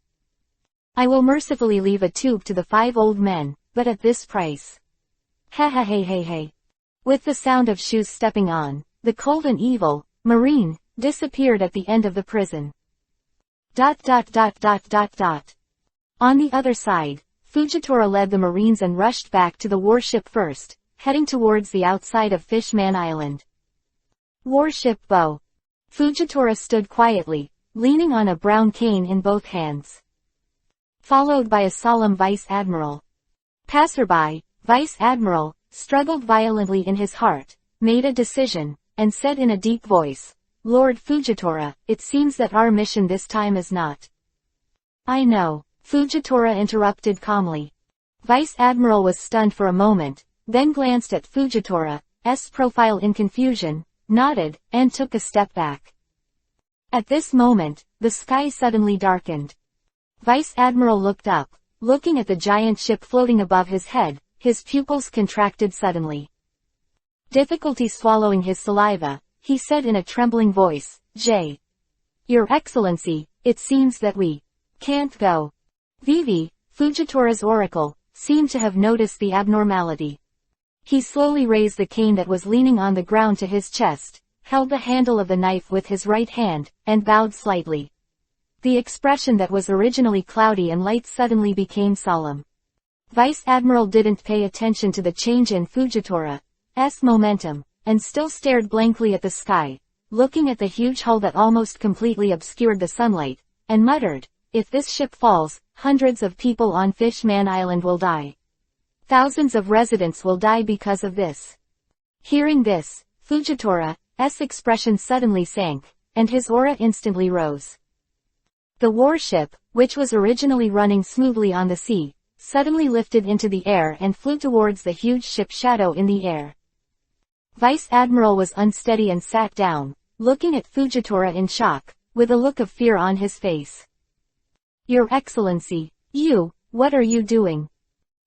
I will mercifully leave a tube to the 5 old men, but at this price. Ha ha hey hey hey. With the sound of shoes stepping on, the cold and evil marine disappeared at the end of the prison. On the other side, Fujitora led the Marines and rushed back to the warship first, heading towards the outside of Fishman Island. Warship Bow. Fujitora stood quietly, leaning on a brown cane in both hands. Followed by a solemn Vice Admiral. Passerby, Vice Admiral, struggled violently in his heart, made a decision, and said in a deep voice, Lord Fujitora, it seems that our mission this time is not. I know, Fujitora interrupted calmly. Vice Admiral was stunned for a moment, then glanced at Fujitora's profile in confusion, nodded, and took a step back. At this moment, the sky suddenly darkened. Vice Admiral looked up, looking at the giant ship floating above his head, his pupils contracted suddenly. Difficulty swallowing his saliva, he said in a trembling voice, Your Excellency, it seems that we can't go. Vivi, Fujitora's oracle, seemed to have noticed the abnormality. He slowly raised the cane that was leaning on the ground to his chest, held the handle of the knife with his right hand, and bowed slightly. The expression that was originally cloudy and light suddenly became solemn. Vice Admiral didn't pay attention to the change in Fujitora's momentum, and still stared blankly at the sky, looking at the huge hull that almost completely obscured the sunlight, and muttered, "If this ship falls, hundreds of people on Fishman Island will die. Thousands of residents will die because of this." Hearing this, Fujitora's expression suddenly sank, and his aura instantly rose. The warship, which was originally running smoothly on the sea, suddenly lifted into the air and flew towards the huge ship Shadow in the air. Vice Admiral was unsteady and sat down, looking at Fujitora in shock, with a look of fear on his face. "Your Excellency, what are you doing?"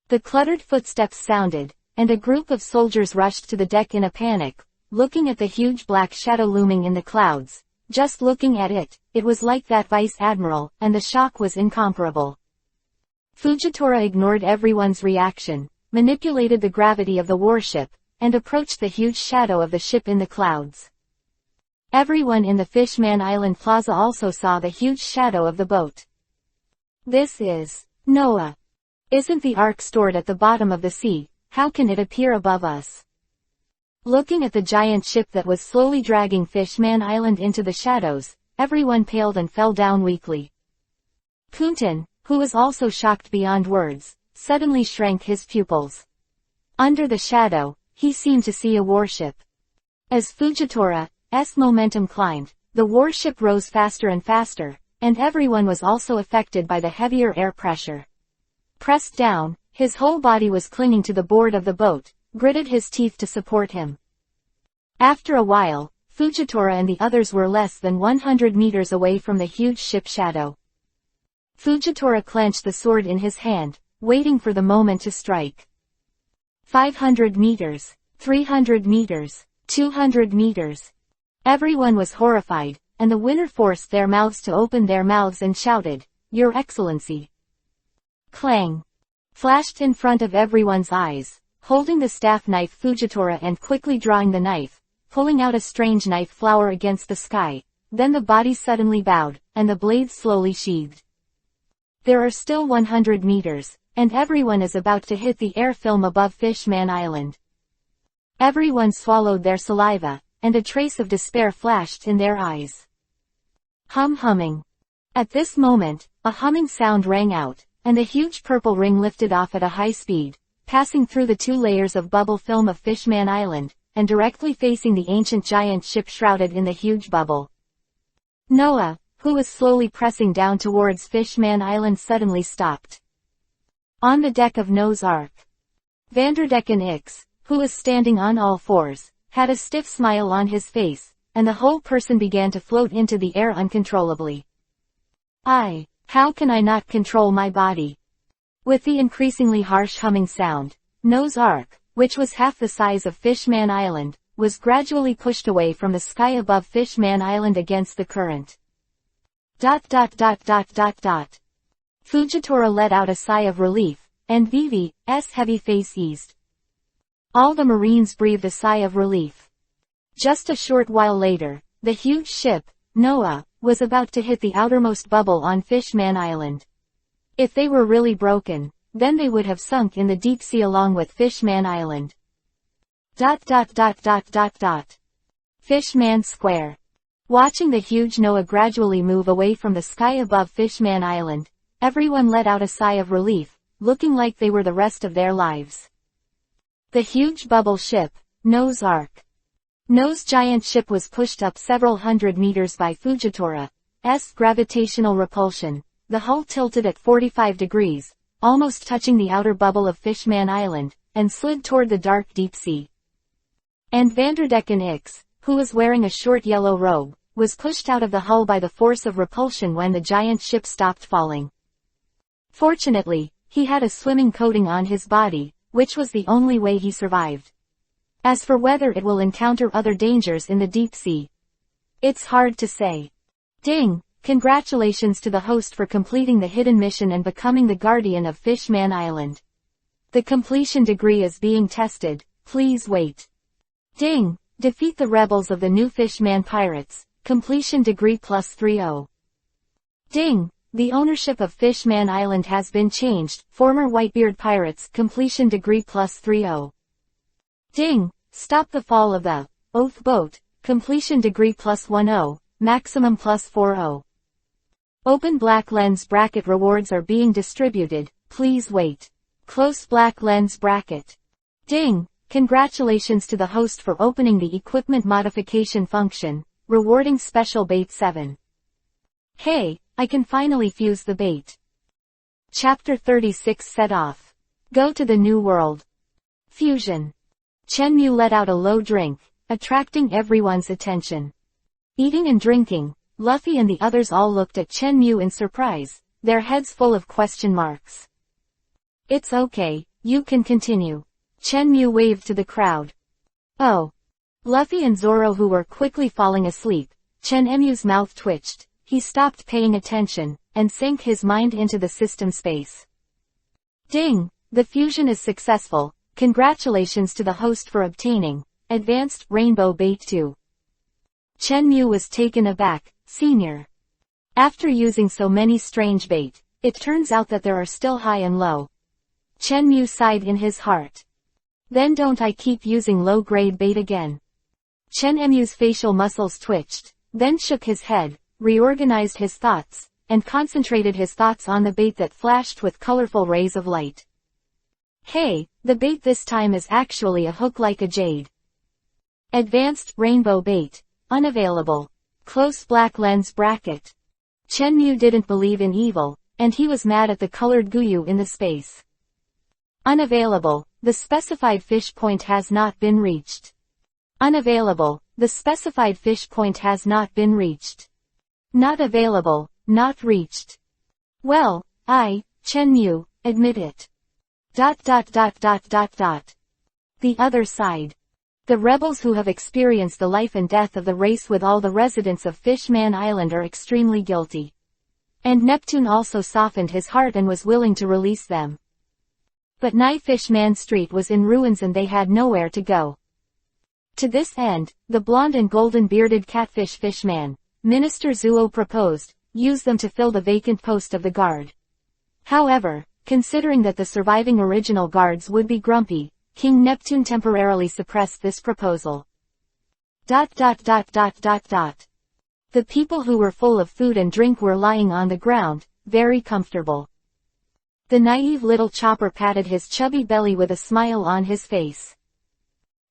The cluttered footsteps sounded, and a group of soldiers rushed to the deck in a panic, looking at the huge black shadow looming in the clouds. Just looking at it, it was like that Vice Admiral, and the shock was incomparable. Fujitora ignored everyone's reaction, manipulated the gravity of the warship, and approached the huge shadow of the ship in the clouds. Everyone in the Fishman Island Plaza also saw the huge shadow of the boat. "This is Noah. Isn't the Ark stored at the bottom of the sea? How can it appear above us?" Looking at the giant ship that was slowly dragging Fishman Island into the shadows, everyone paled and fell down weakly. Kuntan, who was also shocked beyond words, suddenly shrank his pupils. Under the shadow, he seemed to see a warship. As Fujitora's momentum climbed, the warship rose faster and faster, and everyone was also affected by the heavier air pressure. Pressed down, his whole body was clinging to the board of the boat, gritted his teeth to support him. After a while, Fujitora and the others were less than 100 meters away from the huge ship Shadow. Fujitora clenched the sword in his hand, waiting for the moment to strike. 500 meters, 300 meters, 200 meters. Everyone was horrified, and the winner forced their mouths to open their mouths and shouted, "Your Excellency!" Clang! Flashed in front of everyone's eyes, holding the staff knife Fujitora and quickly drawing the knife, pulling out a strange knife flower against the sky. Then the body suddenly bowed, and the blade slowly sheathed. There are still 100 meters, and everyone is about to hit the air film above Fishman Island. Everyone swallowed their saliva, and a trace of despair flashed in their eyes. Humming. At this moment, a humming sound rang out, and the huge purple ring lifted off at a high speed, passing through the 2 layers of bubble film of Fishman Island, and directly facing the ancient giant ship shrouded in the huge bubble. Noah, who was slowly pressing down towards Fishman Island, suddenly stopped. On the deck of Noah's Ark, Vanderdecken Ix, who was standing on all fours, had a stiff smile on his face, and the whole person began to float into the air uncontrollably. How can I not control my body?" With the increasingly harsh humming sound, Noah's Ark, which was half the size of Fishman Island, was gradually pushed away from the sky above Fishman Island against the current. ... Fujitora let out a sigh of relief, and Vivi's heavy face eased. All the Marines breathed a sigh of relief. Just a short while later, the huge ship, Noah, was about to hit the outermost bubble on Fishman Island. If they were really broken, then they would have sunk in the deep sea along with Fishman Island. ... Fishman Square. Watching the huge Noah gradually move away from the sky above Fishman Island, everyone let out a sigh of relief, looking like they were the rest of their lives. The huge bubble ship, Noah's Ark. Noah's giant ship was pushed up several hundred meters by Fujitora's gravitational repulsion. The hull tilted at 45 degrees, almost touching the outer bubble of Fishman Island, and slid toward the dark deep sea. And Vanderdecken Ix, who was wearing a short yellow robe, was pushed out of the hull by the force of repulsion when the giant ship stopped falling. Fortunately, he had a swimming coating on his body, which was the only way he survived. As for whether it will encounter other dangers in the deep sea, it's hard to say. Ding! Congratulations to the host for completing the hidden mission and becoming the guardian of Fishman Island. The completion degree is being tested, please wait. Ding! Defeat the rebels of the new Fishman pirates. Completion degree +30. Ding! The ownership of Fishman Island has been changed. Former Whitebeard pirates. Completion degree +30. Ding! Stop the fall of the Oath boat. Completion degree +10. Maximum +40. Open black lens bracket rewards are being distributed. Please wait. Close black lens bracket. Ding! Congratulations to the host for opening the equipment modification function, rewarding special bait 7. Hey, I can finally fuse the bait. Chapter 36 set off. Go to the new world. Fusion. Chenmu let out a low drink, attracting everyone's attention. Eating and drinking, Luffy and the others all looked at Chenmu in surprise, their heads full of question marks. It's okay, you can continue. Chenmu waved to the crowd. Oh. Luffy and Zoro, who were quickly falling asleep, Chenemu's mouth twitched, he stopped paying attention, and sank his mind into the system space. Ding! The fusion is successful, congratulations to the host for obtaining Advanced Rainbow Bait 2. Chenmu was taken aback, Senior. After using so many strange bait, it turns out that there are still high and low. Chenmu sighed in his heart. Then don't I keep using low-grade bait again? Chenemu's facial muscles twitched, then shook his head, reorganized his thoughts, and concentrated his thoughts on the bait that flashed with colorful rays of light. Hey, the bait this time is actually a hook like a jade. Advanced Rainbow Bait. Unavailable. Close black lens bracket. Chenmu didn't believe in evil, and he was mad at the colored Guyu in the space. Unavailable. The specified fish point has not been reached. Unavailable. The specified fish point has not been reached. Not available. Not reached. Well, Chenmu, admit it. The other side. The rebels who have experienced the life and death of the race with all the residents of Fishman Island are extremely guilty. And Neptune also softened his heart and was willing to release them. But Fishman Street was in ruins and they had nowhere to go. To this end, the blonde and golden-bearded catfish fishman, Minister Zuo proposed, use them to fill the vacant post of the guard. However, considering that the surviving original guards would be grumpy, King Neptune temporarily suppressed this proposal. The people who were full of food and drink were lying on the ground, very comfortable. The naive little Chopper patted his chubby belly with a smile on his face.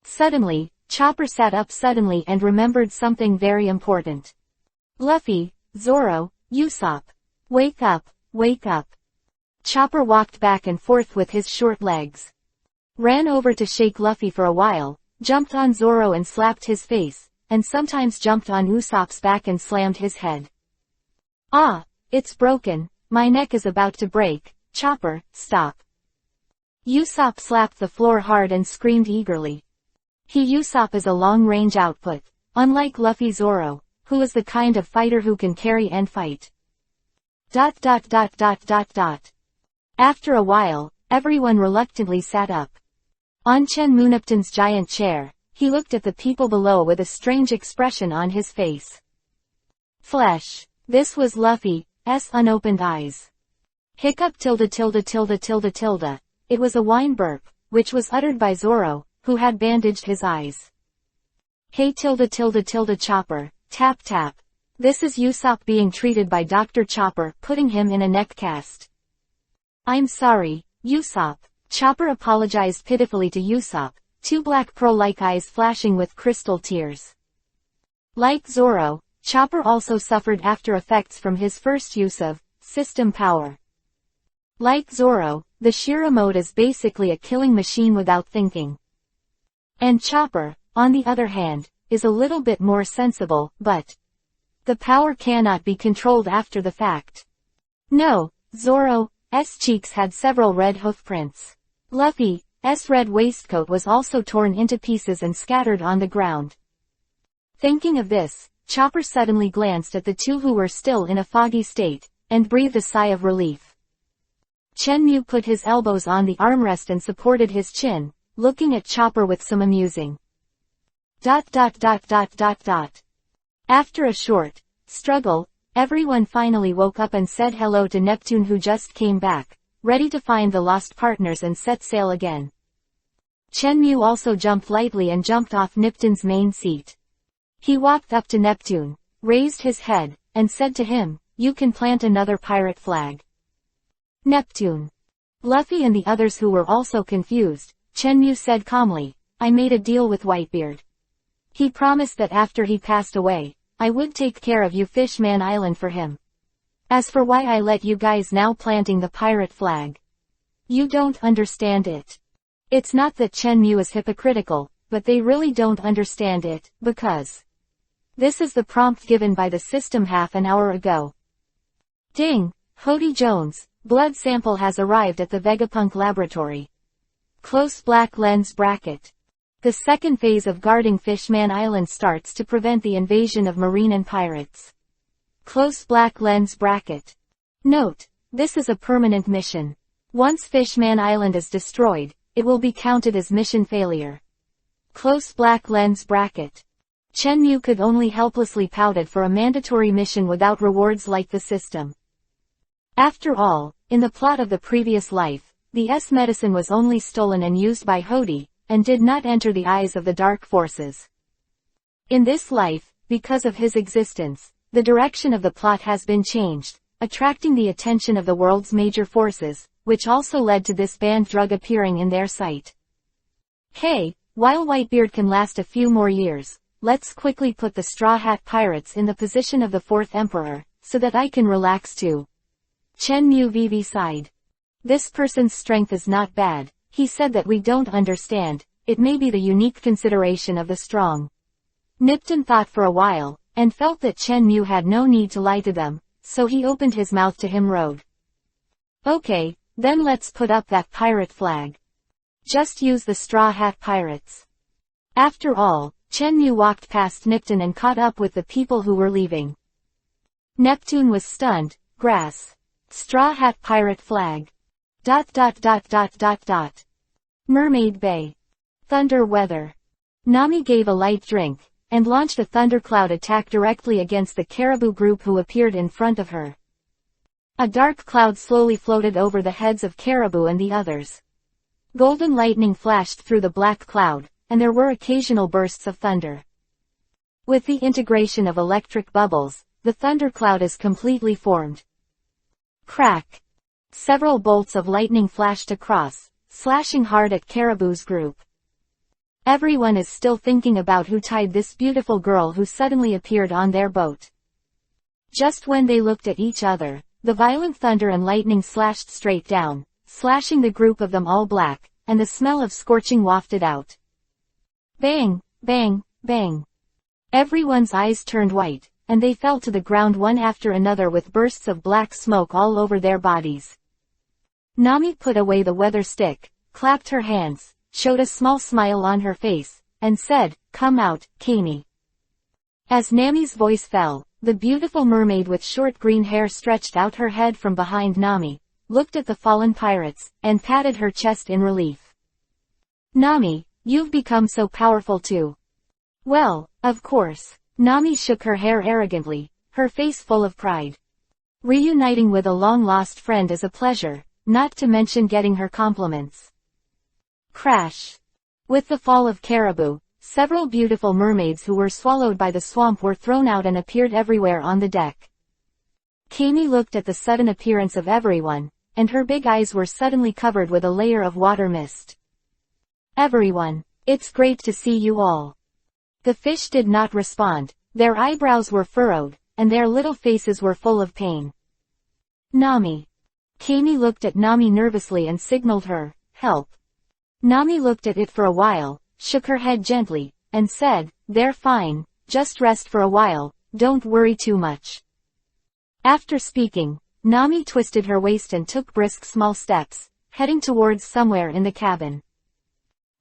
Suddenly, Chopper sat up suddenly and remembered something very important. Luffy, Zoro, Usopp. Wake up, wake up. Chopper walked back and forth with his short legs. Ran over to shake Luffy for a while, jumped on Zoro and slapped his face, and sometimes jumped on Usopp's back and slammed his head. Ah, it's broken, my neck is about to break, Chopper, stop. Usopp slapped the floor hard and screamed eagerly. Usopp is a long-range output, unlike Luffy Zoro, who is the kind of fighter who can carry and fight. After a while, everyone reluctantly sat up. On Chenmu Neptune's giant chair, he looked at the people below with a strange expression on his face. Flesh. This was Luffy's unopened eyes. Hiccup .. It was a whine burp, which was uttered by Zoro, who had bandaged his eyes. Hey .. Chopper, tap tap. This is Usopp being treated by Dr. Chopper, putting him in a neck cast. I'm sorry, Usopp. Chopper apologized pitifully to Usopp, two black pearl-like eyes flashing with crystal tears. Like Zoro, Chopper also suffered after effects from his first use of system power. Like Zoro, the Shira mode is basically a killing machine without thinking. And Chopper, on the other hand, is a little bit more sensible, but the power cannot be controlled after the fact. No, Zoro's cheeks had several red hoofprints. Luffy's red waistcoat was also torn into pieces and scattered on the ground. Thinking of this, Chopper suddenly glanced at the two who were still in a foggy state, and breathed a sigh of relief. Chenmu put his elbows on the armrest and supported his chin, looking at Chopper with some amusing After a short struggle, everyone finally woke up and said hello to Neptune, who just came back, ready to find the lost partners and set sail again. Chenmu also jumped lightly and jumped off Neptune's main seat. He walked up to Neptune, raised his head, and said to him, "You can plant another pirate flag." Neptune, Luffy and the others who were also confused, Chenmu said calmly, "I made a deal with Whitebeard. He promised that after he passed away, I would take care of you Fishman Island for him. As for why I let you guys now planting the pirate flag, you don't understand it." It's not that Chenmu is hypocritical, but they really don't understand it, because this is the prompt given by the system half an hour ago. Ding! Hody Jones, blood sample has arrived at the Vegapunk laboratory. Close black lens bracket. The second phase of guarding Fishman Island starts to prevent the invasion of marine and pirates. Close black lens bracket. Note, this is a permanent mission. Once Fishman Island is destroyed, it will be counted as mission failure. Close black lens bracket. Chenmu could only helplessly pouted for a mandatory mission without rewards like the system. After all, in the plot of the previous life, the S-medicine was only stolen and used by Hody, and did not enter the eyes of the dark forces. In this life, because of his existence, the direction of the plot has been changed, attracting the attention of the world's major forces, which also led to this banned drug appearing in their sight. Hey, while Whitebeard can last a few more years, let's quickly put the Straw Hat Pirates in the position of the Fourth Emperor, so that I can relax too. Chenmu Vivi sighed. This person's strength is not bad. He said that we don't understand, it may be the unique consideration of the strong. Nipton thought for a while, and felt that Chenmu had no need to lie to them, so he opened his mouth to him road. Okay, then let's put up that pirate flag. Just use the Straw Hat Pirates. After all, Chenmu walked past Nipton and caught up with the people who were leaving. Neptune was stunned. Grass. Straw Hat Pirate flag. ... Mermaid Bay. Thunder weather. Nami gave a light drink, and launched a thundercloud attack directly against the Caribou group who appeared in front of her. A dark cloud slowly floated over the heads of Caribou and the others. Golden lightning flashed through the black cloud, and there were occasional bursts of thunder. With the integration of electric bubbles, the thundercloud is completely formed. Crack! Several bolts of lightning flashed across, slashing hard at Caribou's group. Everyone is still thinking about who tied this beautiful girl who suddenly appeared on their boat. Just when they looked at each other, the violent thunder and lightning slashed straight down, slashing the group of them all black, and the smell of scorching wafted out. Bang, bang, bang. Everyone's eyes turned white, and they fell to the ground one after another with bursts of black smoke all over their bodies. Nami put away the weather stick, clapped her hands, showed a small smile on her face, and said, "Come out, Kami." As Nami's voice fell, the beautiful mermaid with short green hair stretched out her head from behind Nami, looked at the fallen pirates, and patted her chest in relief. "Nami, you've become so powerful too." "Well, of course." Nami shook her hair arrogantly, her face full of pride. Reuniting with a long-lost friend is a pleasure, not to mention getting her compliments. Crash! With the fall of Caribou, several beautiful mermaids who were swallowed by the swamp were thrown out and appeared everywhere on the deck. Kami looked at the sudden appearance of everyone, and her big eyes were suddenly covered with a layer of water mist. "Everyone, it's great to see you all." The fish did not respond, their eyebrows were furrowed, and their little faces were full of pain. "Nami." Kami looked at Nami nervously and signaled her, "Help." Nami looked at it for a while, shook her head gently, and said, "They're fine, just rest for a while, don't worry too much." After speaking, Nami twisted her waist and took brisk small steps, heading towards somewhere in the cabin.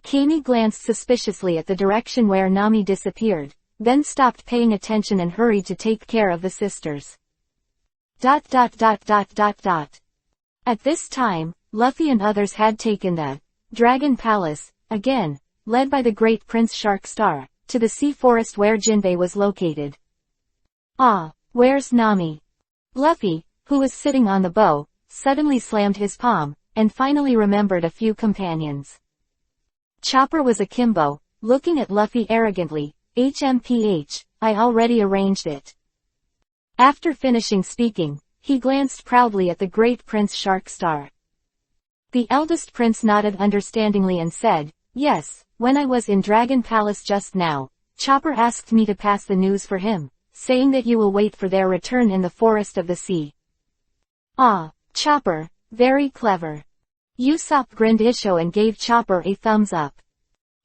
Kami glanced suspiciously at the direction where Nami disappeared, then stopped paying attention and hurried to take care of the sisters. At this time, Luffy and others had taken the Dragon Palace, again, led by the great Prince Shark Star, to the sea forest where Jinbei was located. Ah, where's Nami? Luffy, who was sitting on the bow, suddenly slammed his palm, and finally remembered a few companions. Chopper was akimbo, looking at Luffy arrogantly. HMPH, I already arranged it. After finishing speaking, he glanced proudly at the great Prince Sharkstar. The eldest prince nodded understandingly and said, yes, when I was in Dragon Palace just now, Chopper asked me to pass the news for him, saying that you will wait for their return in the Forest of the Sea. Ah, Chopper, very clever. Usopp grinned Isho and gave Chopper a thumbs up.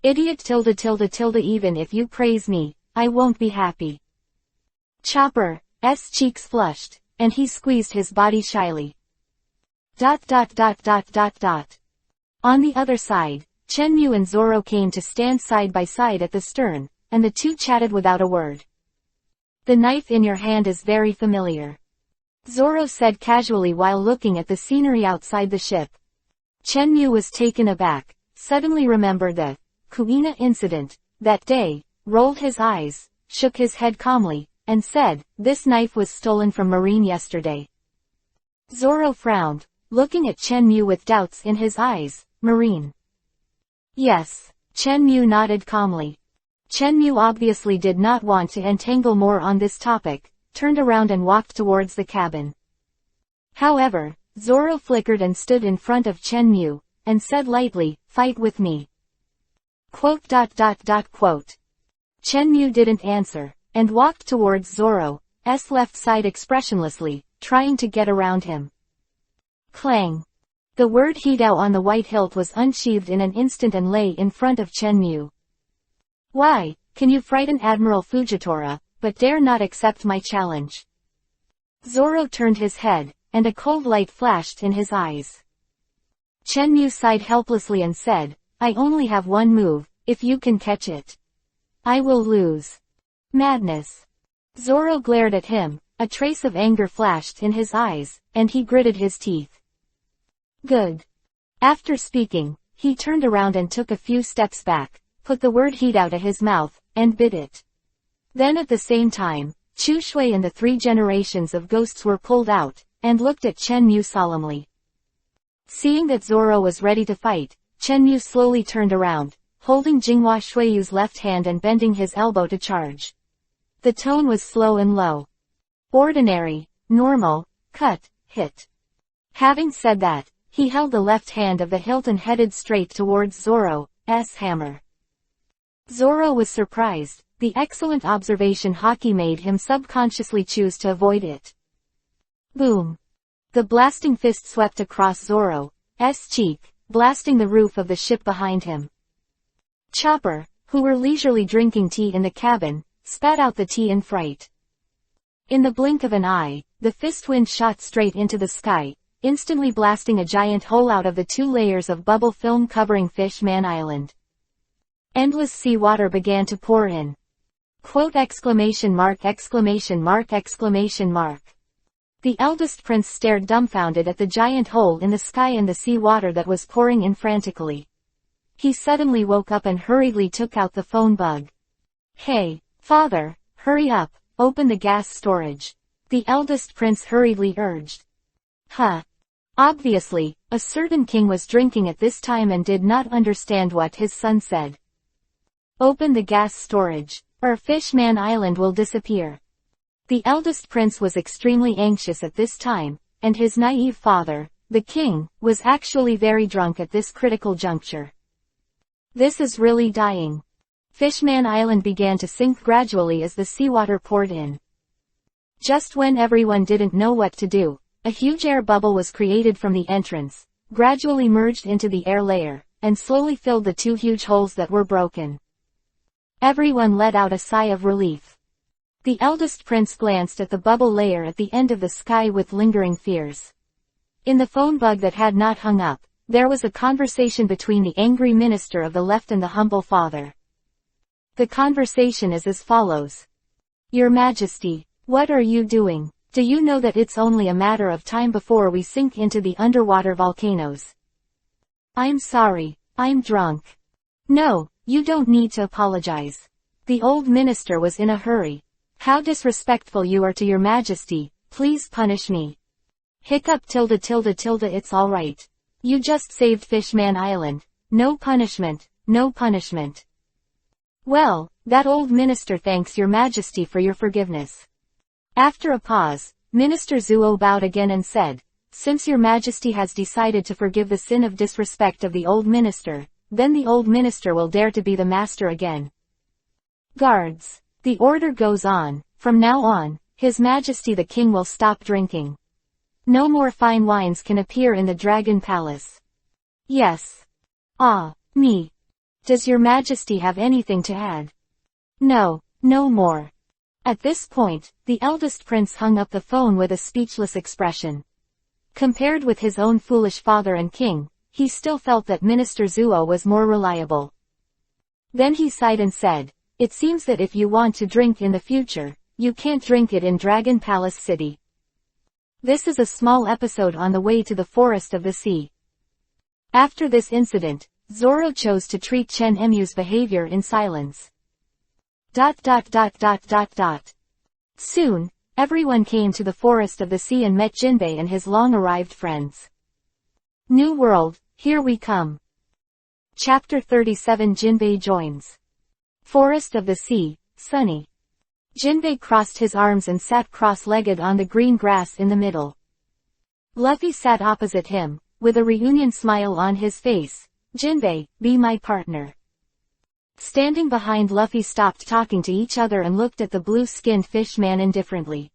Idiot ... even if you praise me, I won't be happy. Chopper's cheeks flushed, and he squeezed his body shyly. ... On the other side, Chenmu and Zoro came to stand side by side at the stern, and the two chatted without a word. The knife in your hand is very familiar, Zoro said casually while looking at the scenery outside the ship. Chenmu was taken aback, suddenly remembered the Kuina incident that day, rolled his eyes, shook his head calmly, and said, this knife was stolen from Marine yesterday. Zoro frowned, looking at Chenmu with doubts in his eyes. Marine? Yes, Chenmu nodded calmly. Chenmu obviously did not want to entangle more on this topic, turned around and walked towards the cabin. However, Zoro flickered and stood in front of Chenmu, and said lightly, fight with me. ... Chenmu didn't answer, and walked towards Zoro's left side expressionlessly, trying to get around him. Clang! The word Hidao on the white hilt was unsheathed in an instant and lay in front of Chenmu. Why, can you frighten Admiral Fujitora, but dare not accept my challenge? Zoro turned his head, and a cold light flashed in his eyes. Chenmu sighed helplessly and said, I only have one move, if you can catch it, I will lose. Madness. Zoro glared at him, a trace of anger flashed in his eyes, and he gritted his teeth. Good. After speaking, he turned around and took a few steps back, put the word Hidao to his mouth, and bit it. Then at the same time, Chu Shui and the 3 generations of ghosts were pulled out, and looked at Chenmu solemnly. Seeing that Zoro was ready to fight, Chenmu slowly turned around, holding Jinghua Shuiyu's left hand and bending his elbow to charge. The tone was slow and low. Ordinary, normal, cut, hit. Having said that, he held the left hand of the hilt and headed straight towards Zoro's hammer. Zoro was surprised. The excellent observation Haki made him subconsciously choose to avoid it. Boom! The blasting fist swept across Zoro's cheek, blasting the roof of the ship behind him. Chopper, who were leisurely drinking tea in the cabin, spat out the tea in fright. In the blink of an eye, the fist wind shot straight into the sky, instantly blasting a giant hole out of the 2 layers of bubble film covering Fish Man Island. Endless sea water began to pour in. ... The eldest prince stared dumbfounded at the giant hole in the sky and the sea water that was pouring in frantically. He suddenly woke up and hurriedly took out the phone bug. Hey, father, hurry up, open the gas storage, the eldest prince hurriedly urged. Huh. Obviously, a certain king was drinking at this time and did not understand what his son said. Open the gas storage, or Fishman Island will disappear. The eldest prince was extremely anxious at this time, and his naive father, the king, was actually very drunk at this critical juncture. This is really dying. Fishman Island began to sink gradually as the seawater poured in. Just when everyone didn't know what to do, a huge air bubble was created from the entrance, gradually merged into the air layer, and slowly filled the 2 huge holes that were broken. Everyone let out a sigh of relief. The eldest prince glanced at the bubble layer at the end of the sky with lingering fears. In the phone bug that had not hung up, there was a conversation between the angry minister of the left and the humble father. The conversation is as follows. Your Majesty, what are you doing? Do you know that it's only a matter of time before we sink into the underwater volcanoes? I'm sorry, I'm drunk. No, you don't need to apologize. The old minister was in a hurry. How disrespectful you are to your majesty, please punish me. Hiccup tilde tilde tilde it's alright. You just saved Fishman Island. No punishment, no punishment. Well, that old minister thanks your majesty for your forgiveness. After a pause, Minister Zuo bowed again and said, since your majesty has decided to forgive the sin of disrespect of the old minister, then the old minister will dare to be the master again. Guards. The order goes on, from now on, His Majesty the King will stop drinking. No more fine wines can appear in the Dragon Palace. Yes. Ah, me. Does your majesty have anything to add? No, no more. At this point, the eldest prince hung up the phone with a speechless expression. Compared with his own foolish father and king, he still felt that Minister Zuo was more reliable. Then he sighed and said, it seems that if you want to drink in the future, you can't drink it in Dragon Palace City. This is a small episode on the way to the Forest of the Sea. After this incident, Zoro chose to treat Chen Emu's behavior in silence. Soon, everyone came to the Forest of the Sea and met Jinbei and his long-arrived friends. New World, here we come. Chapter 37 Jinbei joins. Forest of the Sea, sunny. Jinbei crossed his arms and sat cross-legged on the green grass in the middle. Luffy sat opposite him, with a reunion smile on his face. Jinbei, be my partner. Standing behind Luffy stopped talking to each other and looked at the blue-skinned fish man indifferently.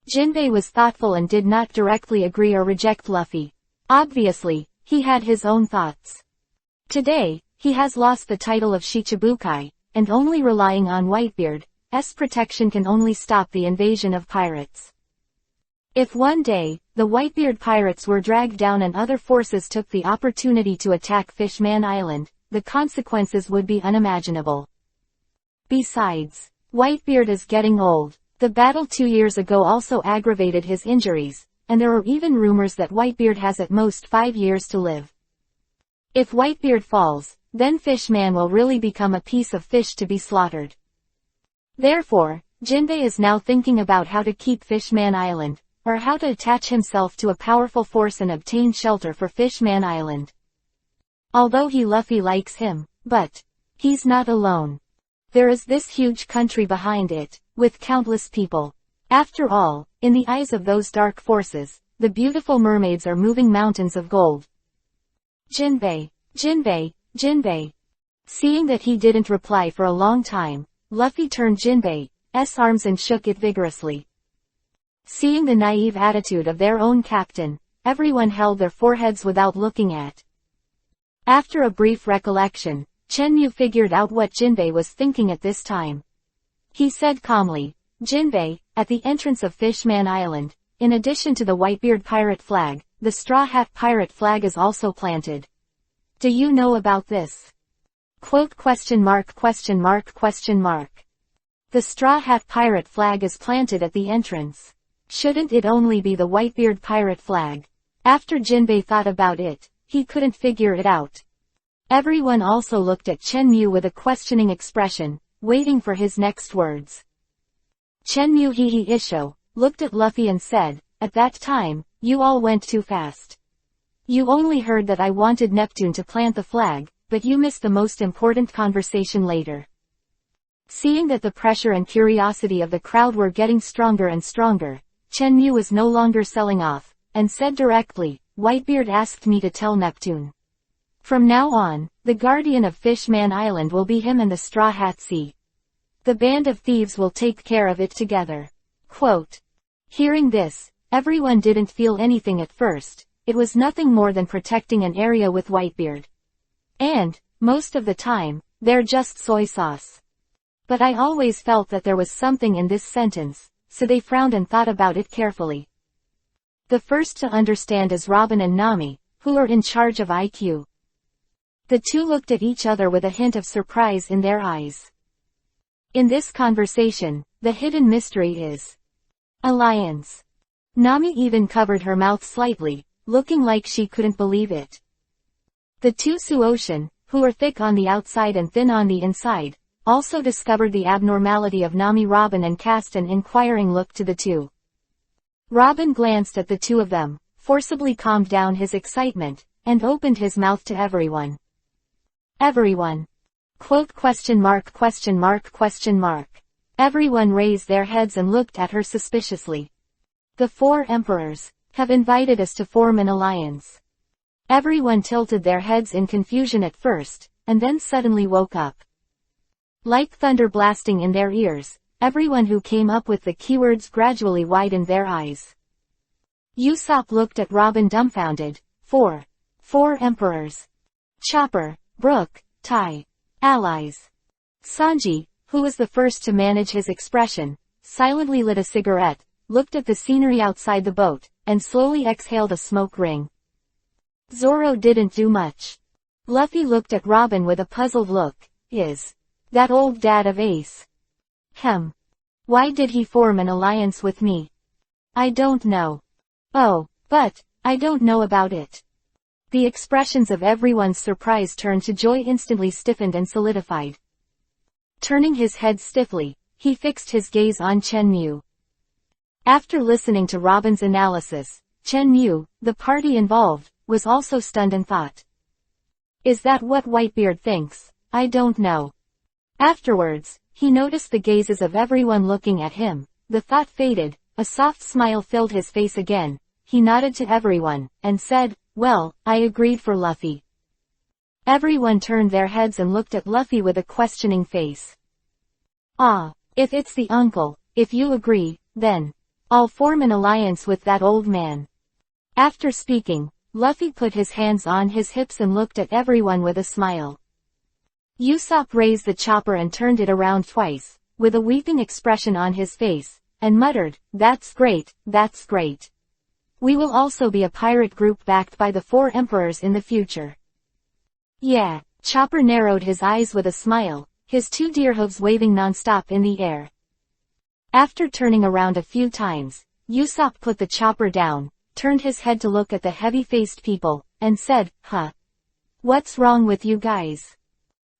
Jinbei was thoughtful and did not directly agree or reject Luffy. Obviously, he had his own thoughts. Today, he has lost the title of Shichibukai, and only relying on Whitebeard's protection can only stop the invasion of pirates. If one day, the Whitebeard pirates were dragged down and other forces took the opportunity to attack Fishman Island, the consequences would be unimaginable. Besides, Whitebeard is getting old. The battle 2 years ago also aggravated his injuries, and there are even rumors that Whitebeard has at most 5 years to live. If Whitebeard falls, then Fishman will really become a piece of fish to be slaughtered. Therefore, Jinbei is now thinking about how to keep Fishman Island, or how to attach himself to a powerful force and obtain shelter for Fishman Island. Although Luffy likes him, but he's not alone. There is this huge country behind it, with countless people. After all, in the eyes of those dark forces, the beautiful mermaids are moving mountains of gold. Jinbei, Jinbei, Jinbei. Seeing that he didn't reply for a long time, Luffy turned Jinbei's arms and shook it vigorously. Seeing the naive attitude of their own captain, everyone held their foreheads without looking at. After a brief recollection, Chenmu figured out what Jinbei was thinking at this time. He said calmly, Jinbei, at the entrance of Fishman Island, in addition to the Whitebeard pirate flag, the Straw Hat pirate flag is also planted. Do you know about this? The Straw Hat pirate flag is planted at the entrance. Shouldn't it only be the Whitebeard pirate flag? After Jinbei thought about it, he couldn't figure it out. Everyone also looked at Chenmu with a questioning expression, waiting for his next words. Chenmu Hihi Isho looked at Luffy and said, at that time, you all went too fast. You only heard that I wanted Neptune to plant the flag, but you missed the most important conversation later. Seeing that the pressure and curiosity of the crowd were getting stronger and stronger, Chenmu was no longer selling off, and said directly, Whitebeard asked me to tell Neptune. From now on, the guardian of Fishman Island will be him and the Straw Hat Sea. The band of thieves will take care of it together. Quote. Hearing this, everyone didn't feel anything at first. It was nothing more than protecting an area with Whitebeard. And, most of the time, they're just soy sauce. But I always felt that there was something in this sentence, so they frowned and thought about it carefully. The first to understand is Robin and Nami, who are in charge of IQ. The two looked at each other with a hint of surprise in their eyes. In this conversation, the hidden mystery is alliance. Nami even covered her mouth slightly, looking like she couldn't believe it. The two Suocean, who are thick on the outside and thin on the inside, also discovered the abnormality of Nami Robin and cast an inquiring look to the two. Robin glanced at the two of them, forcibly calmed down his excitement, and opened his mouth to everyone. Everyone. Quote ? Everyone raised their heads and looked at her suspiciously. The four emperors have invited us to form an alliance. Everyone tilted their heads in confusion at first, and then suddenly woke up. Like thunder blasting in their ears, everyone who came up with the keywords gradually widened their eyes. Usopp looked at Robin dumbfounded. Four emperors. Chopper, Brook, Tai. Allies. Sanji, who was the first to manage his expression, silently lit a cigarette, looked at the scenery outside the boat, and slowly exhaled a smoke ring. Zoro didn't do much. Luffy looked at Robin with a puzzled look. Is that old dad of Ace? Why did he form an alliance with me? I don't know. Oh, but I don't know about it. The expressions of everyone's surprise turned to joy instantly stiffened and solidified. Turning his head stiffly, he fixed his gaze on Chenmu. After listening to Robin's analysis, Chenmu, the party involved, was also stunned and thought. Is that what Whitebeard thinks? I don't know. Afterwards, he noticed the gazes of everyone looking at him. The thought faded, a soft smile filled his face again. He nodded to everyone, and said, well, I agreed for Luffy. Everyone turned their heads and looked at Luffy with a questioning face. If it's the uncle, if you agree, then I'll form an alliance with that old man. After speaking, Luffy put his hands on his hips and looked at everyone with a smile. Usopp raised the chopper and turned it around twice, with a weeping expression on his face, and muttered, that's great, that's great. We will also be a pirate group backed by the four emperors in the future. Yeah, Chopper narrowed his eyes with a smile, his two deer hooves waving non-stop in the air. After turning around a few times, Usopp put the chopper down, turned his head to look at the heavy-faced people, and said, what's wrong with you guys?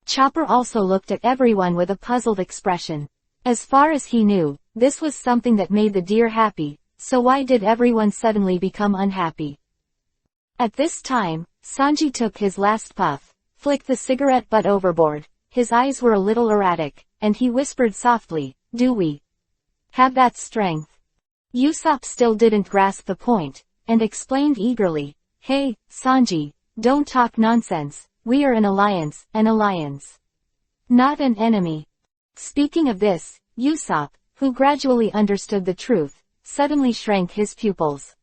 Chopper also looked at everyone with a puzzled expression. As far as he knew, this was something that made the deer happy, so why did everyone suddenly become unhappy? At this time, Sanji took his last puff, flicked the cigarette butt overboard, his eyes were a little erratic, and he whispered softly, do we have that strength? Usopp still didn't grasp the point, and explained eagerly, hey, Sanji, don't talk nonsense, we are an alliance, not an enemy. Speaking of this, Usopp, who gradually understood the truth, suddenly shrank his pupils.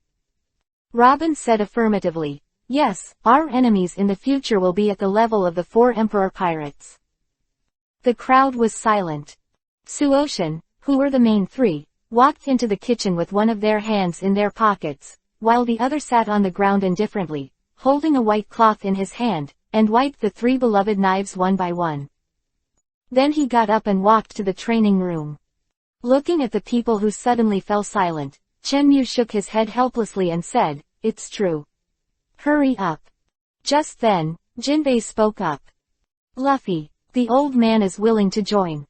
Robin said affirmatively, yes, our enemies in the future will be at the level of the four emperor pirates. The crowd was silent. Suocean, who were the main three, walked into the kitchen with one of their hands in their pockets, while the other sat on the ground indifferently, holding a white cloth in his hand, and wiped the three beloved knives one by one. Then he got up and walked to the training room. Looking at the people who suddenly fell silent, Chenmu shook his head helplessly and said, it's true. Hurry up. Just then, Jinbei spoke up. Luffy, the old man is willing to join.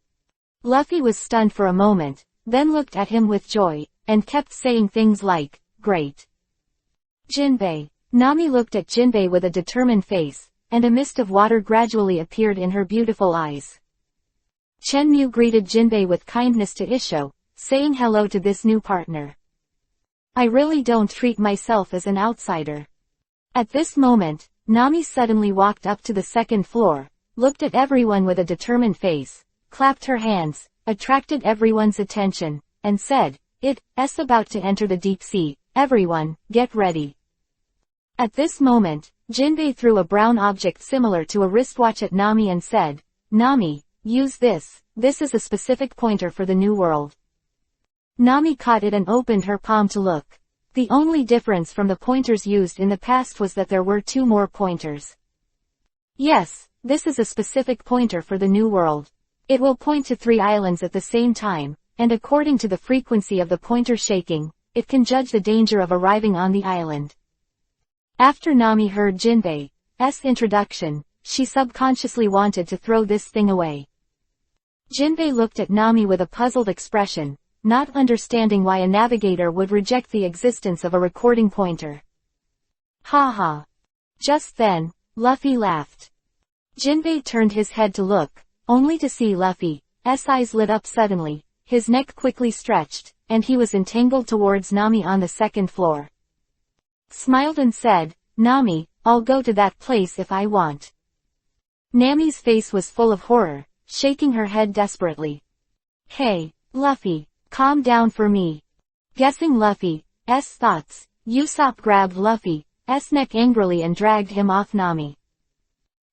Luffy was stunned for a moment, then looked at him with joy, and kept saying things like, great. Jinbei. Nami looked at Jinbei with a determined face, and a mist of water gradually appeared in her beautiful eyes. Chenmu greeted Jinbei with kindness to Isho, saying hello to this new partner. I really don't treat myself as an outsider. At this moment, Nami suddenly walked up to the second floor, looked at everyone with a determined face, clapped her hands, attracted everyone's attention, and said, it's about to enter the deep sea, everyone, get ready. At this moment, Jinbei threw a brown object similar to a wristwatch at Nami and said, Nami, use this is a specific pointer for the new world. Nami caught it and opened her palm to look. The only difference from the pointers used in the past was that there were two more pointers. Yes, this is a specific pointer for the new world. It will point to 3 islands at the same time, and according to the frequency of the pointer shaking, it can judge the danger of arriving on the island. After Nami heard Jinbei's introduction, she subconsciously wanted to throw this thing away. Jinbei looked at Nami with a puzzled expression, not understanding why a navigator would reject the existence of a recording pointer. Ha ha. Just then, Luffy laughed. Jinbei turned his head to look, only to see Luffy's eyes lit up suddenly, his neck quickly stretched, and he was entangled towards Nami on the second floor. Smiled and said, "Nami, I'll go to that place if I want." Nami's face was full of horror, shaking her head desperately. "Hey, Luffy, calm down for me." Guessing Luffy's thoughts, Usopp grabbed Luffy's neck angrily and dragged him off Nami.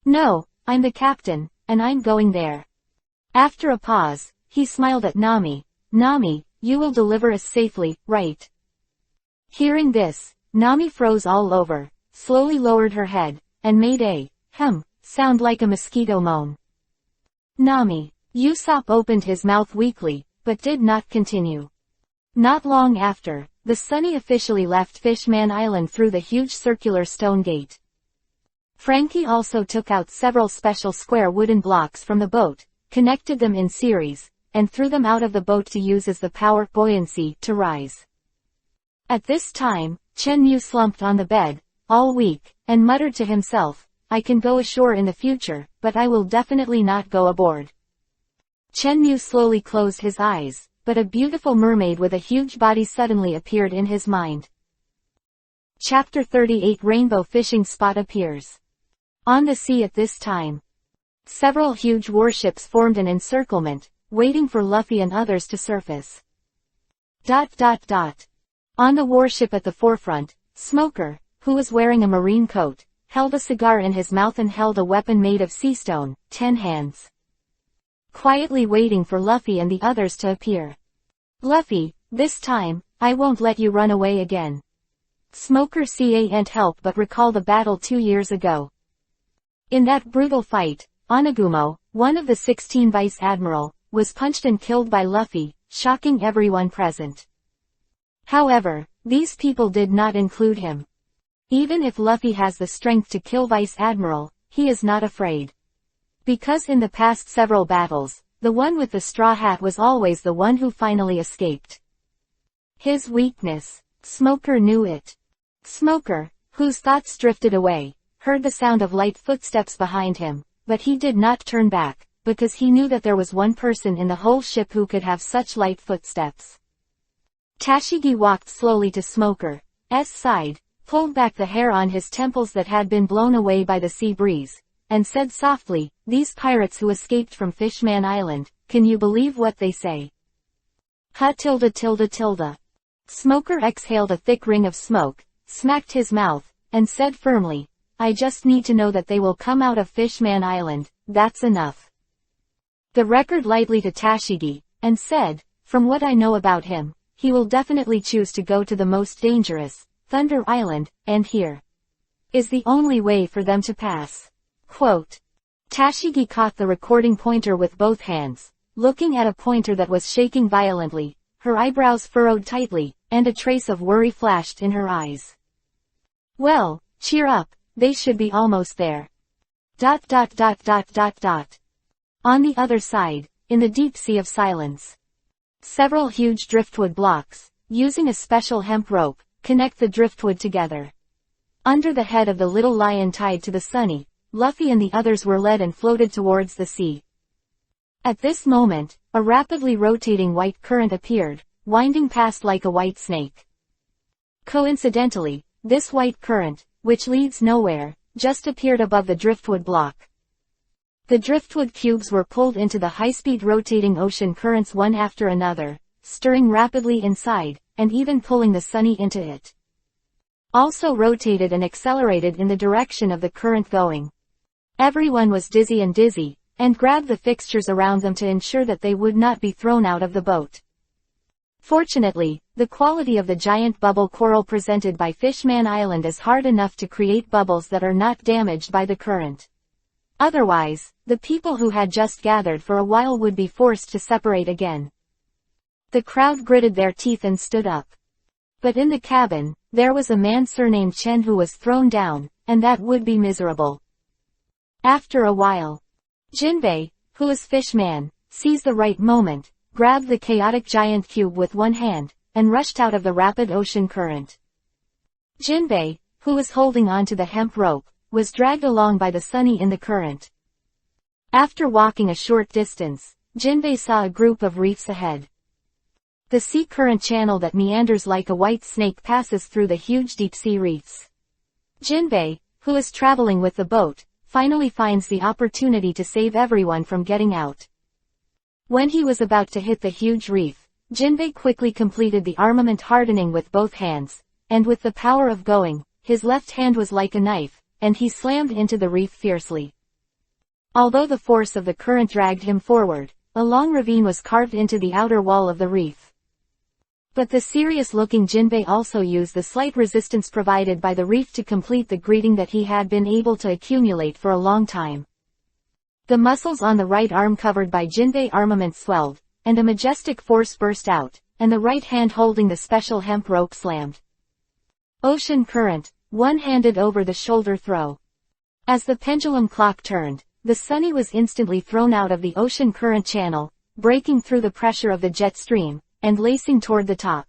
"No, I'm the captain, and I'm going there." After a pause, he smiled at Nami. "Nami, you will deliver us safely, right?" Hearing this, Nami froze all over, slowly lowered her head, and made a sound like a mosquito moan. "Nami." Usopp opened his mouth weakly, but did not continue. Not long after, the Sunny officially left Fishman Island through the huge circular stone gate. Frankie also took out several special square wooden blocks from the boat, connected them in series, and threw them out of the boat to use as the power buoyancy to rise. At this time, Chen Yu slumped on the bed, all weak, and muttered to himself, "I can go ashore in the future, but I will definitely not go aboard." Chen Yu slowly closed his eyes, but a beautiful mermaid with a huge body suddenly appeared in his mind. Chapter 38 Rainbow Fishing Spot appears. On the sea at this time, several huge warships formed an encirclement, waiting for Luffy and others to surface. On the warship at the forefront, Smoker, who was wearing a marine coat, held a cigar in his mouth and held a weapon made of sea stone, 10 hands. Quietly waiting for Luffy and the others to appear. "Luffy, this time, I won't let you run away again." Smoker can't help but recall the battle 2 years ago. In that brutal fight, Onagumo, one of the 16 Vice Admiral, was punched and killed by Luffy, shocking everyone present. However, these people did not include him. Even if Luffy has the strength to kill Vice Admiral, he is not afraid. Because in the past several battles, the one with the straw hat was always the one who finally escaped. His weakness. Smoker knew it. Smoker, whose thoughts drifted away, heard the sound of light footsteps behind him, but he did not turn back, because he knew that there was one person in the whole ship who could have such light footsteps. Tashigi walked slowly to Smoker's side, pulled back the hair on his temples that had been blown away by the sea breeze, and said softly, "These pirates who escaped from Fishman Island, can you believe what they say?" Smoker exhaled a thick ring of smoke, smacked his mouth, and said firmly, "I just need to know that they will come out of Fishman Island, that's enough." The record lightly to Tashigi, and said, "From what I know about him, he will definitely choose to go to the most dangerous, Thunder Island, and here is the only way for them to pass." Quote. Tashigi caught the recording pointer with both hands, looking at a pointer that was shaking violently, her eyebrows furrowed tightly, and a trace of worry flashed in her eyes. "Well, cheer up, they should be almost there." On the other side, in the deep sea of silence, several huge driftwood blocks, using a special hemp rope, connect the driftwood together. Under the head of the little lion tied to the Sunny, Luffy and the others were led and floated towards the sea. At this moment, a rapidly rotating white current appeared, winding past like a white snake. Coincidentally, this white current, which leads nowhere, just appeared above the driftwood block. The driftwood cubes were pulled into the high-speed rotating ocean currents one after another, stirring rapidly inside, and even pulling the Sunny into it. Also rotated and accelerated in the direction of the current going. Everyone was dizzy, and grabbed the fixtures around them to ensure that they would not be thrown out of the boat. Fortunately, the quality of the giant bubble coral presented by Fishman Island is hard enough to create bubbles that are not damaged by the current. Otherwise, the people who had just gathered for a while would be forced to separate again. The crowd gritted their teeth and stood up. But in the cabin, there was a man surnamed Chen who was thrown down, and that would be miserable. After a while, Jinbei, who was Fishman, seized the right moment, grabbed the chaotic giant cube with one hand, and rushed out of the rapid ocean current. Jinbei, who was holding on to the hemp rope, was dragged along by the Sunny in the current. After walking a short distance, Jinbei saw a group of reefs ahead. The sea current channel that meanders like a white snake passes through the huge deep-sea reefs. Jinbei, who is traveling with the boat, finally finds the opportunity to save everyone from getting out. When he was about to hit the huge reef, Jinbei quickly completed the armament hardening with both hands, and with the power of going, his left hand was like a knife, and he slammed into the reef fiercely. Although the force of the current dragged him forward, a long ravine was carved into the outer wall of the reef. But the serious-looking Jinbei also used the slight resistance provided by the reef to complete the greeting that he had been able to accumulate for a long time. The muscles on the right arm covered by Jinbei armament swelled, and a majestic force burst out, and the right hand holding the special hemp rope slammed. Ocean current, one-handed over the shoulder throw. As the pendulum clock turned, the Sunny was instantly thrown out of the ocean current channel, breaking through the pressure of the jet stream, and lacing toward the top.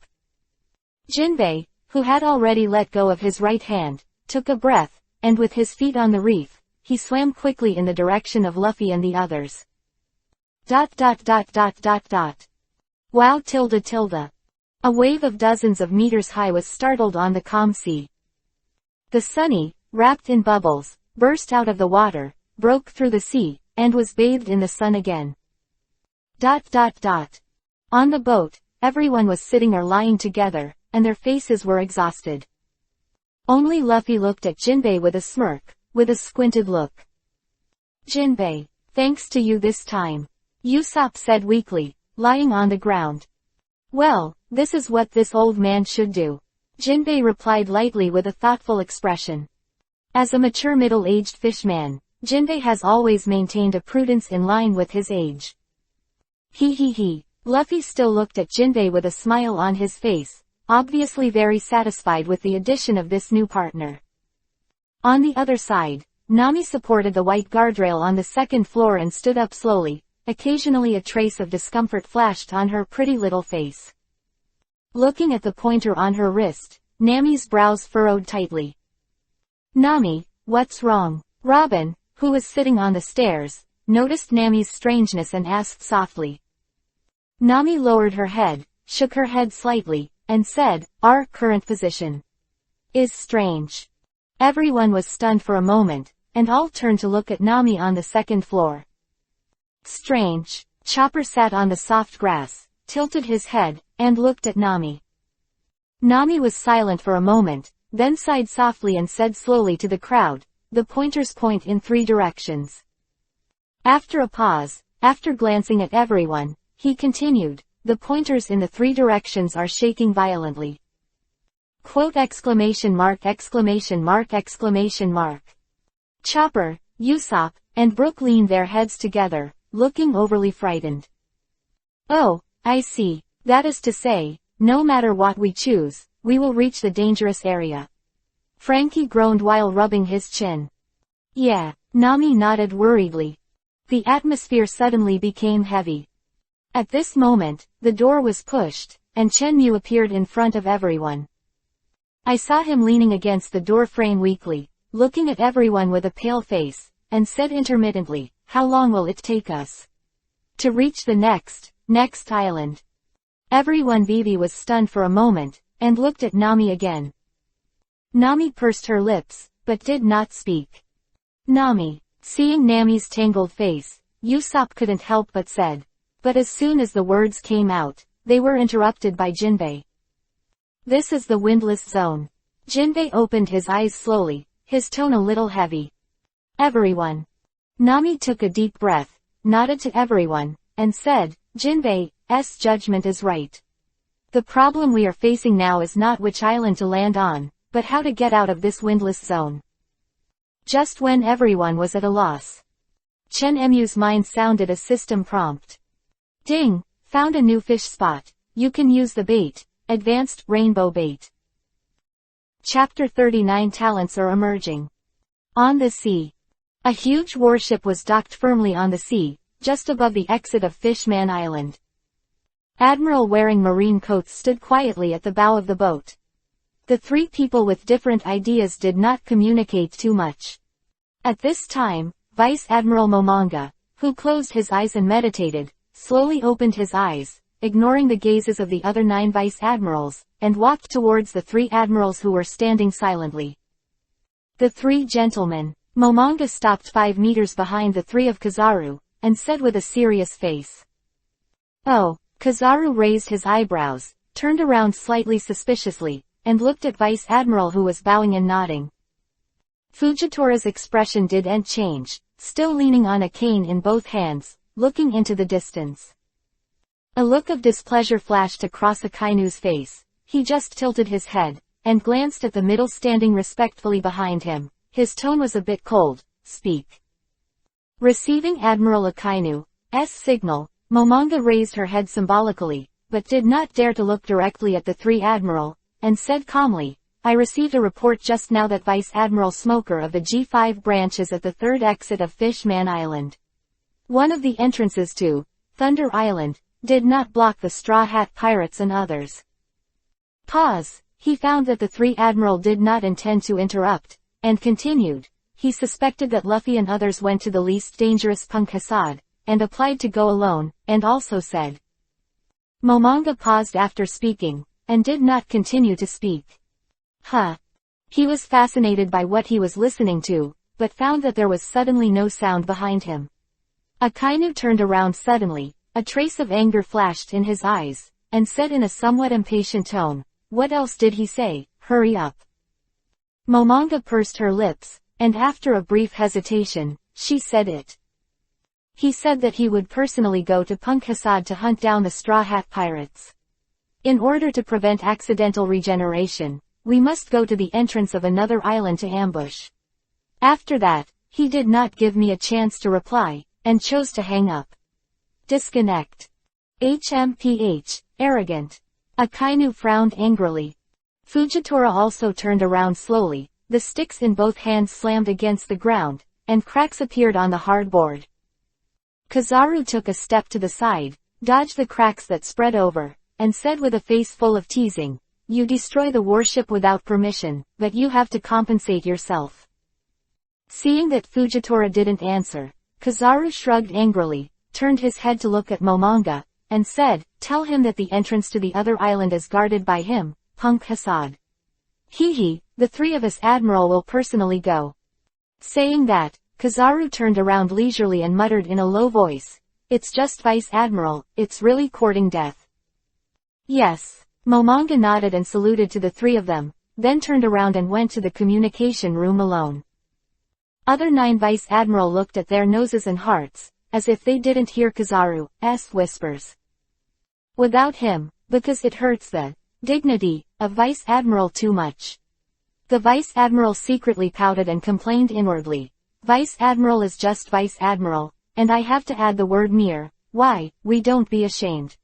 Jinbei, who had already let go of his right hand, took a breath, and with his feet on the reef, he swam quickly in the direction of Luffy and the others. Wow! A wave of dozens of meters high was startled on the calm sea. The Sunny, wrapped in bubbles, burst out of the water, broke through the sea, and was bathed in the sun again. On the boat, everyone was sitting or lying together, and their faces were exhausted. Only Luffy looked at Jinbei with a smirk, with a squinted look. Jinbei, thanks to you this time, Usopp said weakly, lying on the ground. Well, this is what this old man should do. Jinbei replied lightly with a thoughtful expression. As a mature middle-aged fishman, Jinbei has always maintained a prudence in line with his age. He. Luffy still looked at Jinbei with a smile on his face, obviously very satisfied with the addition of this new partner. On the other side, Nami supported the white guardrail on the second floor and stood up slowly, occasionally a trace of discomfort flashed on her pretty little face. Looking at the pointer on her wrist, Nami's brows furrowed tightly. Nami, what's wrong? Robin, who was sitting on the stairs, noticed Nami's strangeness and asked softly. Nami lowered her head, shook her head slightly, and said, our current position is strange. Everyone was stunned for a moment, and all turned to look at Nami on the second floor. Strange. Chopper sat on the soft grass, tilted his head, and looked at Nami. Nami was silent for a moment, then sighed softly and said slowly to the crowd, the pointers point in 3 directions. After a pause, after glancing at everyone, he continued, the pointers in the 3 directions are shaking violently. Quote exclamation mark. Chopper, Usopp, and Brook leaned their heads together, looking overly frightened. Oh, I see. That is to say, no matter what we choose, we will reach the dangerous area. Frankie groaned while rubbing his chin. Yeah, Nami nodded worriedly. The atmosphere suddenly became heavy. At this moment, the door was pushed, and Chenmu appeared in front of everyone. I saw him leaning against the door frame weakly, looking at everyone with a pale face, and said intermittently, how long will it take us to reach the next island? Everyone Vivi was stunned for a moment, and looked at Nami again. Nami pursed her lips, but did not speak. Nami. Seeing Nami's tangled face, Usopp couldn't help but said. But as soon as the words came out, they were interrupted by Jinbei. This is the windless zone. Jinbei opened his eyes slowly, his tone a little heavy. Everyone. Nami took a deep breath, nodded to everyone, and said, Jinbei's judgment is right. The problem we are facing now is not which island to land on, but how to get out of this windless zone. Just when everyone was at a loss, Chenmu's mind sounded a system prompt. Ding! Found a new fish spot. You can use the bait. Advanced Rainbow Bait. Chapter 39 Talents are emerging. On the sea. A huge warship was docked firmly on the sea, just above the exit of Fishman Island. Admiral wearing marine coats stood quietly at the bow of the boat. The three people with different ideas did not communicate too much. At this time, Vice Admiral Momonga, who closed his eyes and meditated, slowly opened his eyes, ignoring the gazes of the other 9 vice admirals, and walked towards the 3 admirals who were standing silently. The 3 gentlemen. Momonga stopped 5 meters behind the 3 of Kizaru, and said with a serious face. "Oh." Kizaru raised his eyebrows, turned around slightly suspiciously, and looked at Vice Admiral who was bowing and nodding. Fujitora's expression didn't change, still leaning on a cane in both hands, looking into the distance. A look of displeasure flashed across Akainu's face. He just tilted his head, and glanced at the middle standing respectfully behind him. His tone was a bit cold. "Speak." Receiving Admiral Akainu's signal, Momonga raised her head symbolically, but did not dare to look directly at the 3 admiral, and said calmly, "I received a report just now that Vice Admiral Smoker of the G5 branch is at the 3rd exit of Fishman Island. One of the entrances to Thunder Island did not block the Straw Hat Pirates and others." Pause. He found that the 3 admiral did not intend to interrupt, and continued. He suspected that Luffy and others went to the least dangerous Punk Hassad, and applied to go alone, and also said. Momonga paused after speaking, and did not continue to speak. He was fascinated by what he was listening to, but found that there was suddenly no sound behind him. Akainu turned around suddenly, a trace of anger flashed in his eyes, and said in a somewhat impatient tone, "What else did he say? Hurry up." Momonga pursed her lips, and after a brief hesitation, she said it. He said that he would personally go to Punk Hassad to hunt down the Straw Hat Pirates. In order to prevent accidental regeneration, we must go to the entrance of another island to ambush. After that, he did not give me a chance to reply, and chose to hang up. Disconnect. HMPH, arrogant. Akainu frowned angrily. Fujitora also turned around slowly, the sticks in both hands slammed against the ground, and cracks appeared on the hard board. Kizaru took a step to the side, dodged the cracks that spread over, and said with a face full of teasing, "You destroy the warship without permission, but you have to compensate yourself." Seeing that Fujitora didn't answer, Kizaru shrugged angrily, turned his head to look at Momonga, and said, "Tell him that the entrance to the other island is guarded by him, Punk Hassad. The 3 of us admiral will personally go." Saying that, Kizaru turned around leisurely and muttered in a low voice, "It's just Vice Admiral, it's really courting death." "Yes." Momonga nodded and saluted to the 3 of them, then turned around and went to the communication room alone. Other 9 Vice Admiral looked at their noses and hearts, as if they didn't hear Kizaru's whispers. Without him, because it hurts the dignity of Vice Admiral too much. The Vice Admiral secretly pouted and complained inwardly. "Vice Admiral is just Vice Admiral, and I have to add the word mere. Why, we don't be ashamed."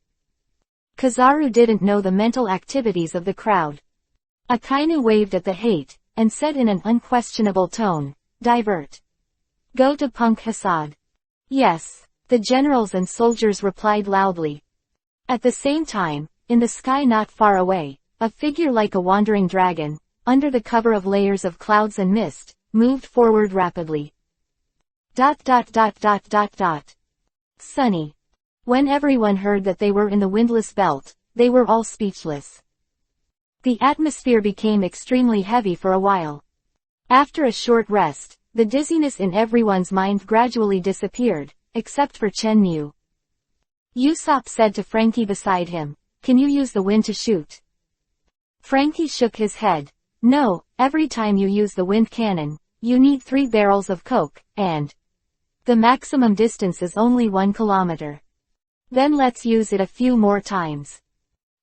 Kizaru didn't know the mental activities of the crowd. Akainu waved at the hate, and said in an unquestionable tone, "Divert. Go to Punk Hassad." "Yes." The generals and soldiers replied loudly. At the same time, in the sky not far away, a figure like a wandering dragon, under the cover of layers of clouds and mist, moved forward rapidly. Sunny. When everyone heard that they were in the windless belt, they were all speechless. The atmosphere became extremely heavy for a while. After a short rest, the dizziness in everyone's mind gradually disappeared, except for Chen Mu. Usopp said to Frankie beside him, "Can you use the wind to shoot?" Frankie shook his head. "No, every time you use the wind cannon, you need 3 barrels of coke, and the maximum distance is only 1 kilometer. Then let's use it a few more times."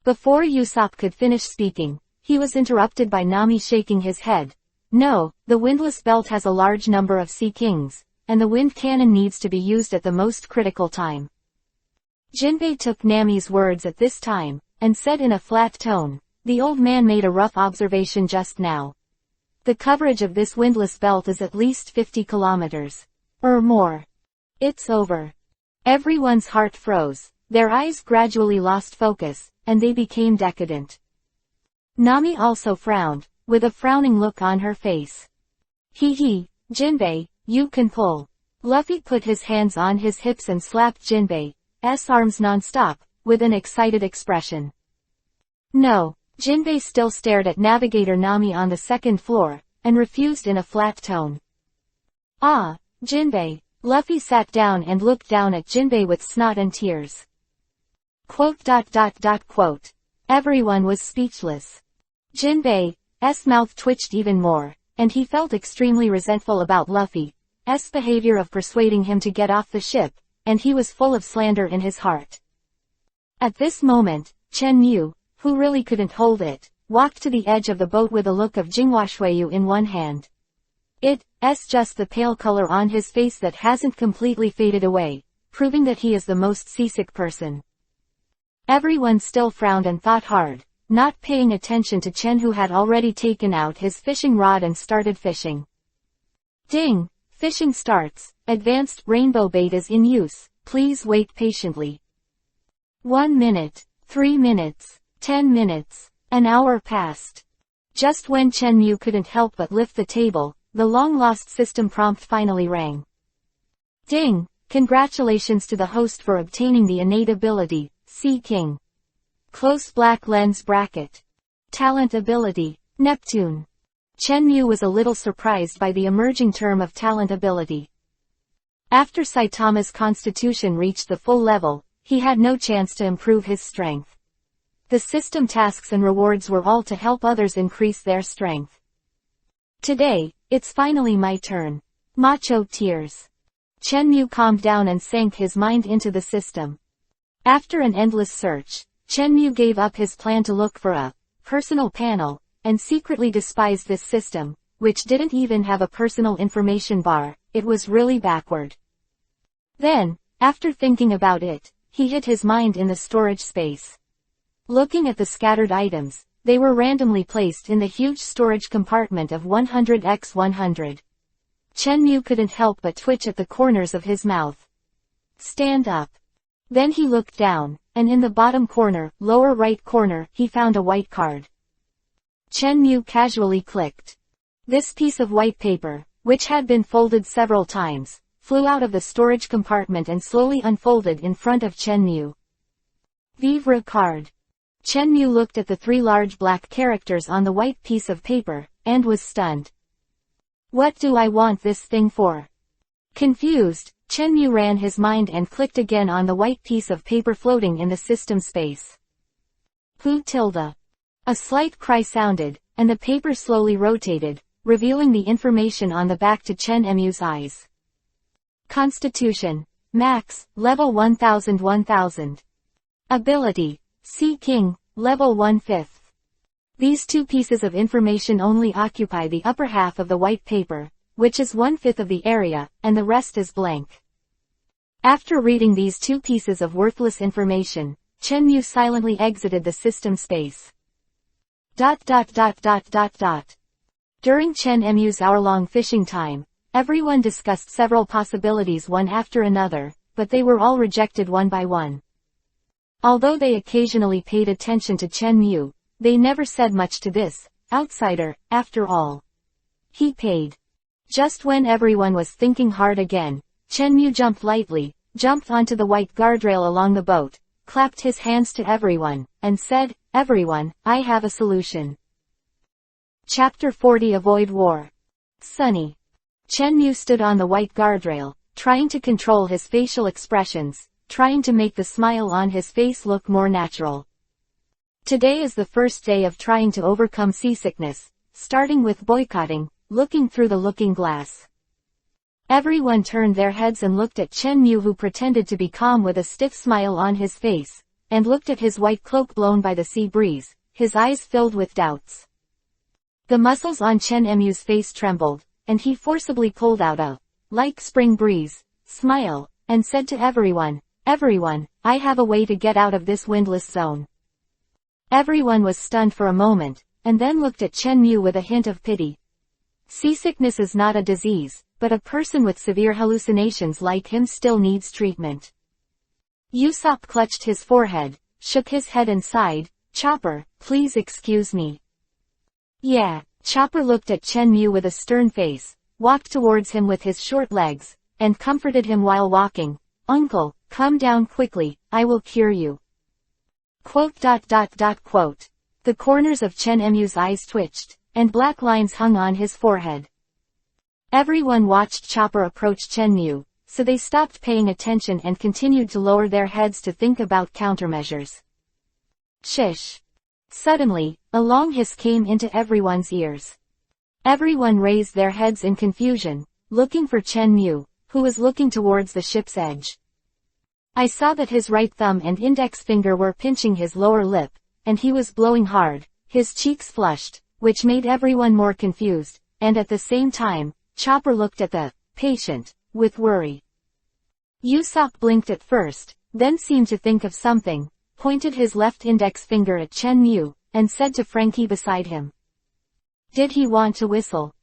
Before Usopp could finish speaking, he was interrupted by Nami shaking his head. "No, the windless belt has a large number of sea kings, and the wind cannon needs to be used at the most critical time." Jinbei took Nami's words at this time, and said in a flat tone, "The old man made a rough observation just now. The coverage of this windless belt is at least 50 kilometers. Or more. It's over." Everyone's heart froze, their eyes gradually lost focus, and they became decadent. Nami also frowned, with a frowning look on her face. Hee, Jinbei, you can pull. Luffy put his hands on his hips and slapped Jinbei's arms non-stop, with an excited expression. No, Jinbei still stared at Navigator Nami on the second floor, and refused in a flat tone. Ah, Jinbei. Luffy sat down and looked down at Jinbei with snot and tears. ... Everyone was speechless. Jinbei's mouth twitched even more, and he felt extremely resentful about Luffy's behavior of persuading him to get off the ship, and he was full of slander in his heart. At this moment, Chen Yu, who really couldn't hold it, walked to the edge of the boat with a look of Jinghuashuiyu in one hand. It's just the pale color on his face that hasn't completely faded away, proving that he is the most seasick person. Everyone still frowned and thought hard, not paying attention to Chen, who had already taken out his fishing rod and started fishing. Ding! Fishing starts. Advanced rainbow bait is in use. Please wait patiently. 1 minute, 3 minutes, 10 minutes, an hour passed. Just when Chen Yu couldn't help but lift the table, the long-lost system prompt finally rang. Ding! Congratulations to the host for obtaining the innate ability, Sea King. Close black lens bracket. Talent ability, Neptune. Chen Yu was a little surprised by the emerging term of talent ability. After Saitama's constitution reached the full level, he had no chance to improve his strength. The system tasks and rewards were all to help others increase their strength. Today, it's finally my turn. Macho tears. Chen Yu calmed down and sank his mind into the system. After an endless search, Chen Yu gave up his plan to look for a personal panel, and secretly despised this system, which didn't even have a personal information bar. It was really backward. Then, after thinking about it, he hid his mind in the storage space. Looking at the scattered items, they were randomly placed in the huge storage compartment of 100x100. Chen Yu couldn't help but twitch at the corners of his mouth. Stand up. Then he looked down, and in the bottom corner, lower right corner, he found a white card. Chen Yu casually clicked. This piece of white paper, which had been folded several times, flew out of the storage compartment and slowly unfolded in front of Chen Yu. Vivre card. Chen Yu looked at the 3 large black characters on the white piece of paper, and was stunned. What do I want this thing for? Confused, Chen Yu ran his mind and clicked again on the white piece of paper floating in the system space. Who tilde? A slight cry sounded, and the paper slowly rotated, revealing the information on the back to Chen Mu's eyes. Constitution. Max, level 1000. Ability. Sea King, level 1/5. These 2 pieces of information only occupy the upper half of the white paper, which is 1/5 of the area, and the rest is blank. After reading these 2 pieces of worthless information, Chen Yu silently exited the system space. ... During Chen Mu's hour-long fishing time, everyone discussed several possibilities one after another, but they were all rejected one by one. Although they occasionally paid attention to Chen Yu, they never said much to this outsider. After all, he paid. Just when everyone was thinking hard again, Chen Yu jumped lightly, jumped onto the white guardrail along the boat, clapped his hands to everyone, and said, "Everyone, I have a solution." Chapter 40 Avoid War. Sunny. Chen Yu stood on the white guardrail, trying to control his facial expressions, trying to make the smile on his face look more natural. Today is the first day of trying to overcome seasickness, starting with boycotting, looking through the looking glass. Everyone turned their heads and looked at Chen Yu, who pretended to be calm with a stiff smile on his face, and looked at his white cloak blown by the sea breeze, his eyes filled with doubts. The muscles on Chen Mu's face trembled, and he forcibly pulled out a, like spring breeze, smile, and said to everyone, "Everyone, I have a way to get out of this windless zone." Everyone was stunned for a moment, and then looked at Chen Yu with a hint of pity. Seasickness is not a disease, but a person with severe hallucinations like him still needs treatment. Usopp clutched his forehead, shook his head and sighed, "Chopper, please excuse me." "Yeah." Chopper looked at Shenmue with a stern face, walked towards him with his short legs, and comforted him while walking. "Uncle, come down quickly, I will cure you." Quote. The corners of Shenmue's eyes twitched, and black lines hung on his forehead. Everyone watched Chopper approach Shenmue, so they stopped paying attention and continued to lower their heads to think about countermeasures. Shish. Suddenly, a long hiss came into everyone's ears. Everyone raised their heads in confusion, looking for Shenmue, who was looking towards the ship's edge. I saw that his right thumb and index finger were pinching his lower lip, and he was blowing hard, his cheeks flushed, which made everyone more confused, and at the same time, Chopper looked at the patient with worry. Usopp blinked at first, then seemed to think of something, pointed his left index finger at Shenmue, and said to Frankie beside him, "Did he want to whistle?"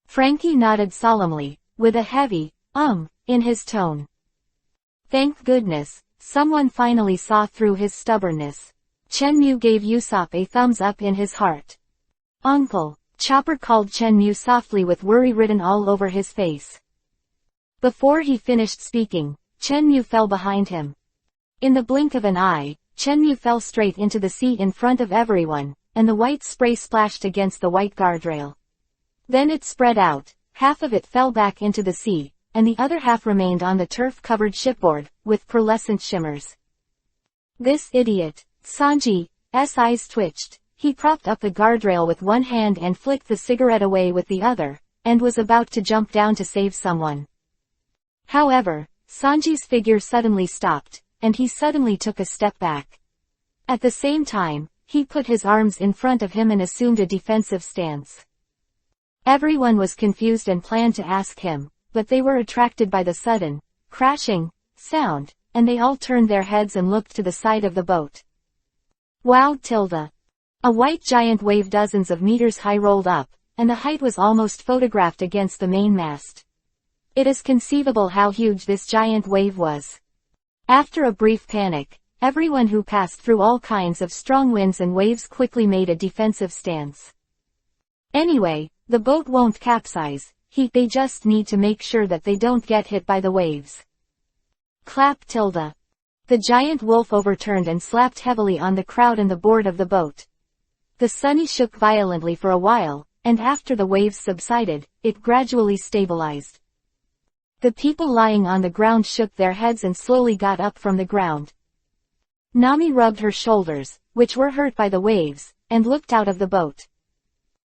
Frankie nodded solemnly, with a heavy, in his tone. Thank goodness, someone finally saw through his stubbornness. Shenmue gave Usopp a thumbs up in his heart. "Uncle," Chopper called Shenmue softly with worry written all over his face. Before he finished speaking, Shenmue fell behind him. In the blink of an eye, Shenmue fell straight into the sea in front of everyone, and the white spray splashed against the white guardrail. Then it spread out, half of it fell back into the sea, and the other half remained on the turf-covered shipboard, with pearlescent shimmers. This idiot, Sanji's eyes twitched. He propped up the guardrail with one hand and flicked the cigarette away with the other, and was about to jump down to save someone. However, Sanji's figure suddenly stopped, and he suddenly took a step back. At the same time, he put his arms in front of him and assumed a defensive stance. Everyone was confused and planned to ask him, but they were attracted by the sudden, crashing sound, and they all turned their heads and looked to the side of the boat. Wow! A white giant wave dozens of meters high rolled up, and the height was almost photographed against the main mast. It is conceivable how huge this giant wave was. After a brief panic, everyone who passed through all kinds of strong winds and waves quickly made a defensive stance. Anyway, the boat won't capsize, they just need to make sure that they don't get hit by the waves. Clap. The giant wolf overturned and slapped heavily on the crowd and the board of the boat. The Sunny shook violently for a while, and after the waves subsided, it gradually stabilized. The people lying on the ground shook their heads and slowly got up from the ground. Nami rubbed her shoulders, which were hurt by the waves, and looked out of the boat.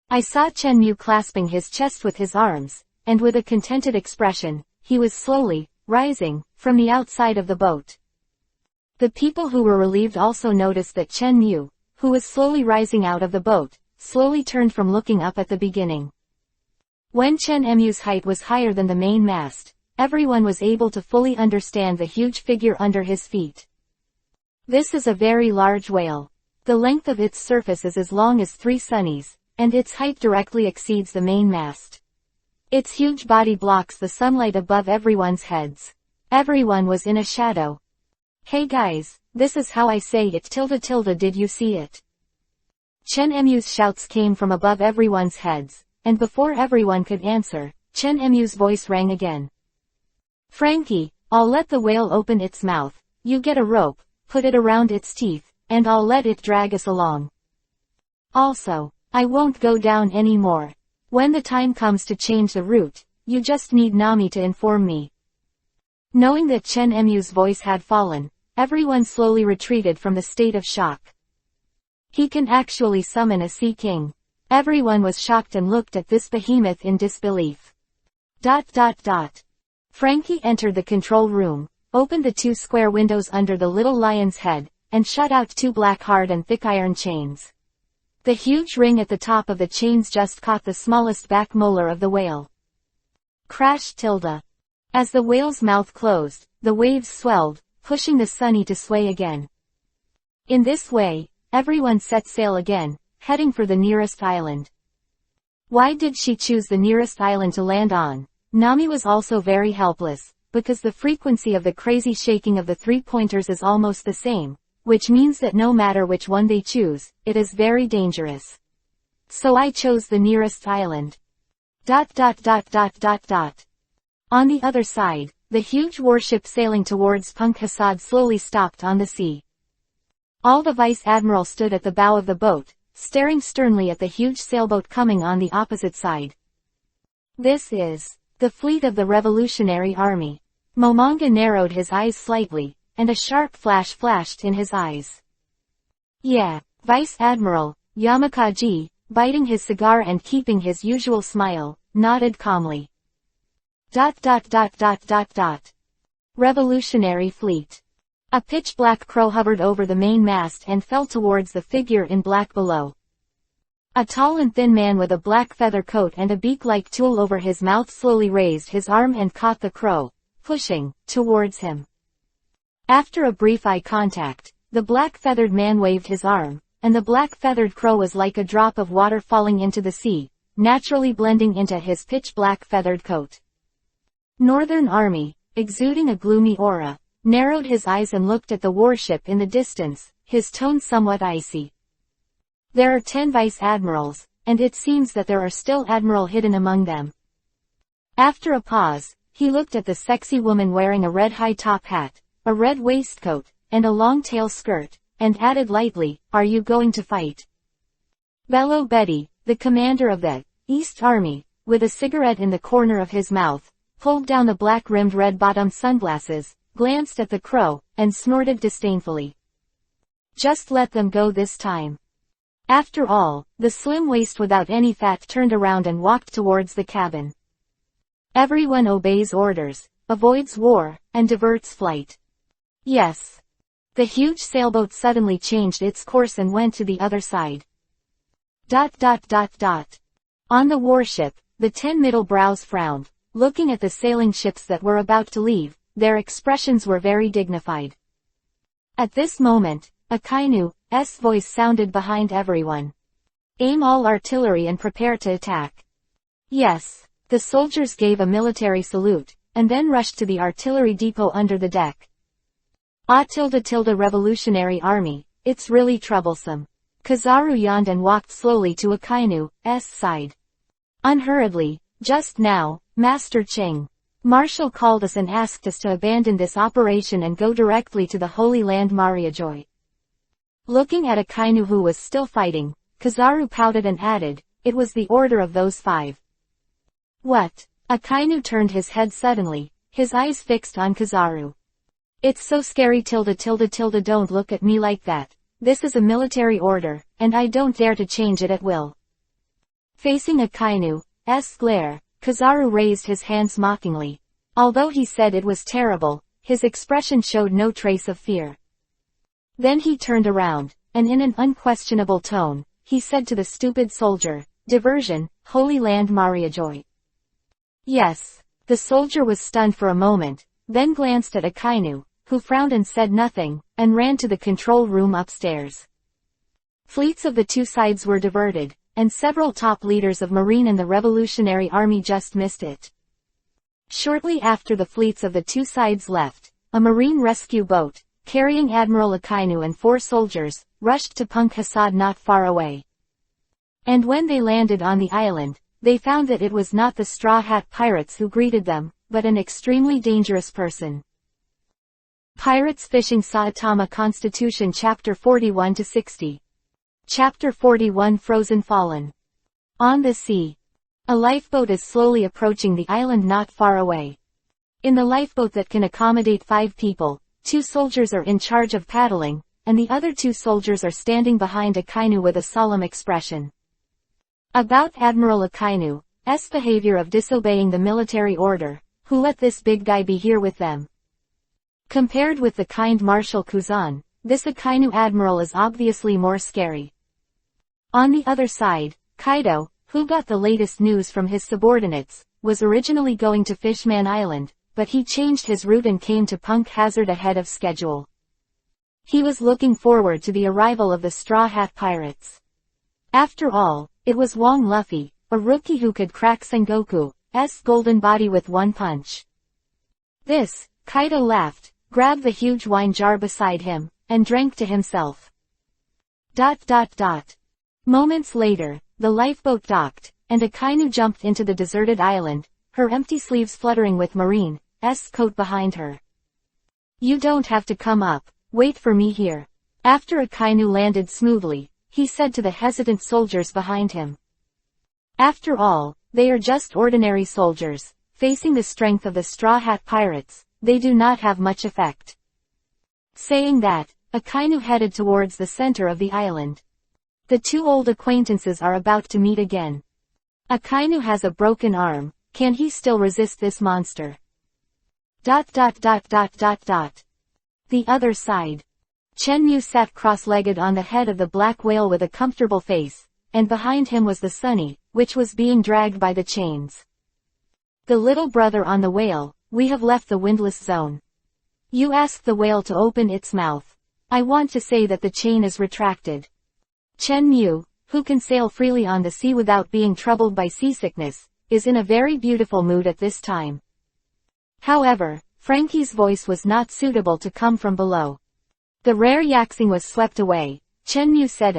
I saw Shenmue clasping his chest with his arms, and with a contented expression, he was slowly rising from the outside of the boat. The people who were relieved also noticed that Shenmue, who was slowly rising out of the boat, slowly turned from looking up at the beginning. When Shenmue's height was higher than the main mast, everyone was able to fully understand the huge figure under his feet. This is a very large whale. The length of its surface is as long as 3 sunnies, and its height directly exceeds the main mast. Its huge body blocks the sunlight above everyone's heads. Everyone was in a shadow. Hey guys, this is how I say it. Did you see it? Shenmue's shouts came from above everyone's heads, and before everyone could answer, Shenmue's voice rang again. Frankie, I'll let the whale open its mouth, you get a rope, put it around its teeth, and I'll let it drag us along. Also, I won't go down anymore. When the time comes to change the route, you just need Nami to inform me. Knowing that Shenmue's voice had fallen, everyone slowly retreated from the state of shock. He can actually summon a sea king. Everyone was shocked and looked at this behemoth in disbelief. Frankie entered the control room, opened the 2 square windows under the little lion's head, and shut out 2 black hard and thick iron chains. The huge ring at the top of the chains just caught the smallest back molar of the whale. Crash. As the whale's mouth closed, the waves swelled, pushing the Sunny to sway again. In this way, everyone set sail again, heading for the nearest island. Why did she choose the nearest island to land on? Nami was also very helpless, because the frequency of the crazy shaking of the 3 pointers is almost the same, which means that no matter which one they choose, it is very dangerous. So I chose the nearest island. On the other side, the huge warship sailing towards Punk Hassad slowly stopped on the sea. All the vice admiral stood at the bow of the boat, staring sternly at the huge sailboat coming on the opposite side. This is the fleet of the Revolutionary Army. Momonga narrowed his eyes slightly, and a sharp flash flashed in his eyes. Yeah, Vice Admiral Yamakaji, biting his cigar and keeping his usual smile, nodded calmly. Revolutionary Fleet. A pitch-black crow hovered over the main mast and fell towards the figure in black below. A tall and thin man with a black feather coat and a beak-like tool over his mouth slowly raised his arm and caught the crow, pushing towards him. After a brief eye contact, the black-feathered man waved his arm, and the black-feathered crow was like a drop of water falling into the sea, naturally blending into his pitch-black feathered coat. Northern Army, exuding a gloomy aura, narrowed his eyes and looked at the warship in the distance, his tone somewhat icy. There are 10 vice admirals, and it seems that there are still admiral hidden among them. After a pause, he looked at the sexy woman wearing a red high-top hat, a red waistcoat, and a long tail skirt, and added lightly, "Are you going to fight?" Bello Betty, the commander of the East Army, with a cigarette in the corner of his mouth, pulled down the black-rimmed red-bottomed sunglasses, glanced at the crow, and snorted disdainfully. Just let them go this time. After all, the slim waist without any fat turned around and walked towards the cabin. Everyone obeys orders, avoids war, and diverts flight. Yes. The huge sailboat suddenly changed its course and went to the other side. On the warship, the 10 middle brows frowned, looking at the sailing ships that were about to leave. Their expressions were very dignified. At this moment, Akainu's voice sounded behind everyone. Aim all artillery and prepare to attack. Yes. The soldiers gave a military salute, and then rushed to the artillery depot under the deck. Revolutionary Army, it's really troublesome. Kizaru yawned and walked slowly to Akainu's side. Unhurriedly, just now, Master Ching. Marshal called us and asked us to abandon this operation and go directly to the Holy Land Mariajoy. Looking at Akainu who was still fighting, Kizaru pouted and added, "It was the order of those 5. What? Akainu turned his head suddenly, his eyes fixed on Kizaru. It's so scary don't look at me like that. This is a military order, and I don't dare to change it at will." Facing Akainu's glare, Kizaru raised his hands mockingly. Although he said it was terrible, his expression showed no trace of fear. Then he turned around, and in an unquestionable tone, he said to the stupid soldier, "Diversion, Holy Land Mariajoy." Yes. The soldier was stunned for a moment, then glanced at Akainu, who frowned and said nothing, and ran to the control room upstairs. Fleets of the 2 sides were diverted, and several top leaders of Marine and the Revolutionary Army just missed it. Shortly after the fleets of the 2 sides left, a Marine rescue boat, carrying Admiral Akainu and 4 soldiers, rushed to Punk Hassad not far away. And when they landed on the island, they found that it was not the Straw Hat Pirates who greeted them, but an extremely dangerous person. Pirates Fishing Saitama Constitution Chapter 41-60. Chapter 41 Frozen Fallen. On the sea. A lifeboat is slowly approaching the island not far away. In the lifeboat that can accommodate 5 people, 2 soldiers are in charge of paddling, and the other 2 soldiers are standing behind Akainu with a solemn expression. About Admiral Akainu's behavior of disobeying the military order, who let this big guy be here with them. Compared with the kind Marshal Kuzan, this Akainu admiral is obviously more scary. On the other side, Kaido, who got the latest news from his subordinates, was originally going to Fishman Island, but he changed his route and came to Punk Hazard ahead of schedule. He was looking forward to the arrival of the Straw Hat Pirates. After all, it was Wong Luffy, a rookie who could crack Sengoku's golden body with one punch. This, Kaido laughed, grabbed the huge wine jar beside him, and drank to himself. Moments later, the lifeboat docked, and Akainu jumped into the deserted island, her empty sleeves fluttering with Marine's coat behind her. You don't have to come up, wait for me here. After Akainu landed smoothly, he said to the hesitant soldiers behind him. After all, they are just ordinary soldiers, facing the strength of the Straw Hat Pirates, they do not have much effect. Saying that, Akainu headed towards the center of the island. The two old acquaintances are about to meet again. Akainu has a broken arm, can he still resist this monster? The other side. Chenmu sat cross-legged on the head of the black whale with a comfortable face, and behind him was the Sunny, which was being dragged by the chains. The little brother on the whale, we have left the windless zone. You asked the whale to open its mouth. I want to say that the chain is retracted. Chenmu, who can sail freely on the sea without being troubled by seasickness, is in a very beautiful mood at this time. However, Frankie's voice was not suitable to come from below. The rare yaxing was swept away, Chenmu said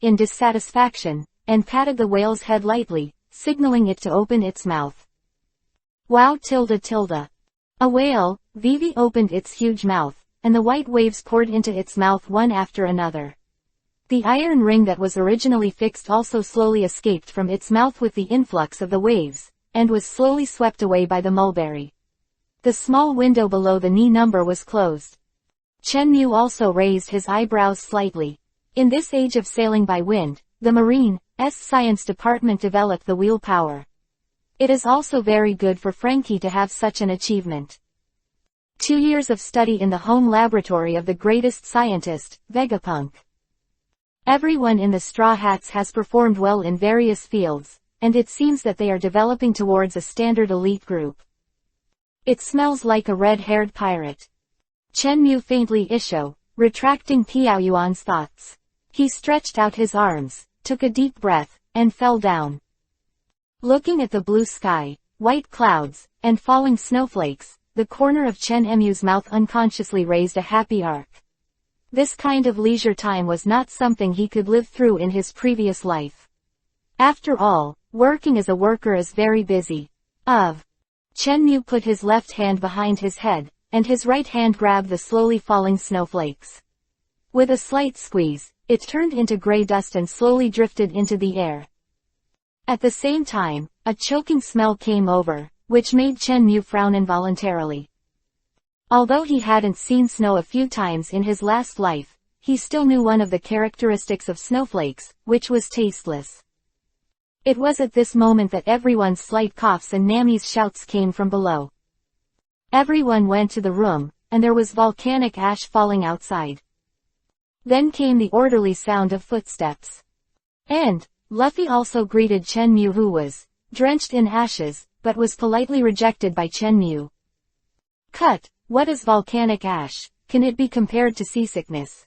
in dissatisfaction, and patted the whale's head lightly, signaling it to open its mouth. Wow! A whale, Vivi opened its huge mouth, and the white waves poured into its mouth one after another. The iron ring that was originally fixed also slowly escaped from its mouth with the influx of the waves, and was slowly swept away by the mulberry. The small window below the knee number was closed. Chenmu also raised his eyebrows slightly. In this age of sailing by wind, the Marine's science department developed the wheel power. It is also very good for Frankie to have such an achievement. 2 years of study in the home laboratory of the greatest scientist, Vegapunk. Everyone in the Straw Hats has performed well in various fields, and it seems that they are developing towards a standard elite group. It smells like a red-haired pirate. Chenmu faintly isho, retracting Piao Yuan's thoughts. He stretched out his arms, took a deep breath, and fell down. Looking at the blue sky, white clouds, and falling snowflakes, the corner of Chen Mu's mouth unconsciously raised a happy arc. This kind of leisure time was not something he could live through in his previous life. After all, working as a worker is very busy. Chenmu put his left hand behind his head, and his right hand grabbed the slowly falling snowflakes. With a slight squeeze, it turned into gray dust and slowly drifted into the air. At the same time, a choking smell came over, which made Chenmu frown involuntarily. Although he hadn't seen snow a few times in his last life, he still knew one of the characteristics of snowflakes, which was tasteless. It was at this moment that everyone's slight coughs and Nami's shouts came from below. Everyone went to the room, and there was volcanic ash falling outside. Then came the orderly sound of footsteps. And Luffy also greeted Chenmu, who was drenched in ashes, but was politely rejected by Chenmu. What is volcanic ash? Can it be compared to seasickness?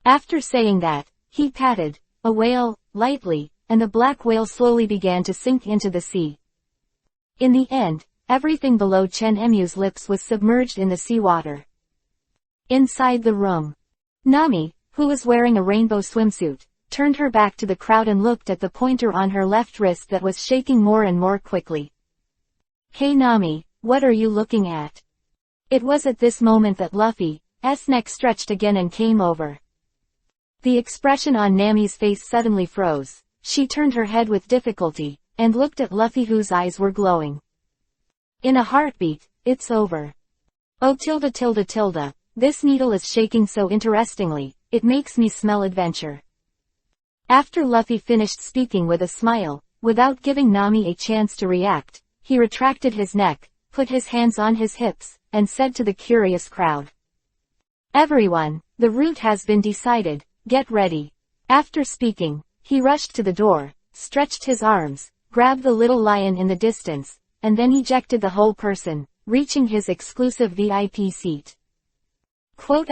After saying that, he patted a whale lightly, and the black whale slowly began to sink into the sea. In the end, everything below Chen Mu's lips was submerged in the seawater. Inside the room, Nami, who was wearing a rainbow swimsuit, turned her back to the crowd and looked at the pointer on her left wrist that was shaking more and more quickly. Hey Nami, what are you looking at? It was at this moment that Luffy's neck stretched again and came over. The expression on Nami's face suddenly froze. She turned her head with difficulty, and looked at Luffy, whose eyes were glowing. In a heartbeat, it's over. Oh this needle is shaking so interestingly, it makes me smell adventure. After Luffy finished speaking with a smile, without giving Nami a chance to react, he retracted his neck, put his hands on his hips, and said to the curious crowd. Everyone, the route has been decided, get ready. After speaking, he rushed to the door, stretched his arms, grabbed the little lion in the distance, and then ejected the whole person, reaching his exclusive VIP seat. Quote!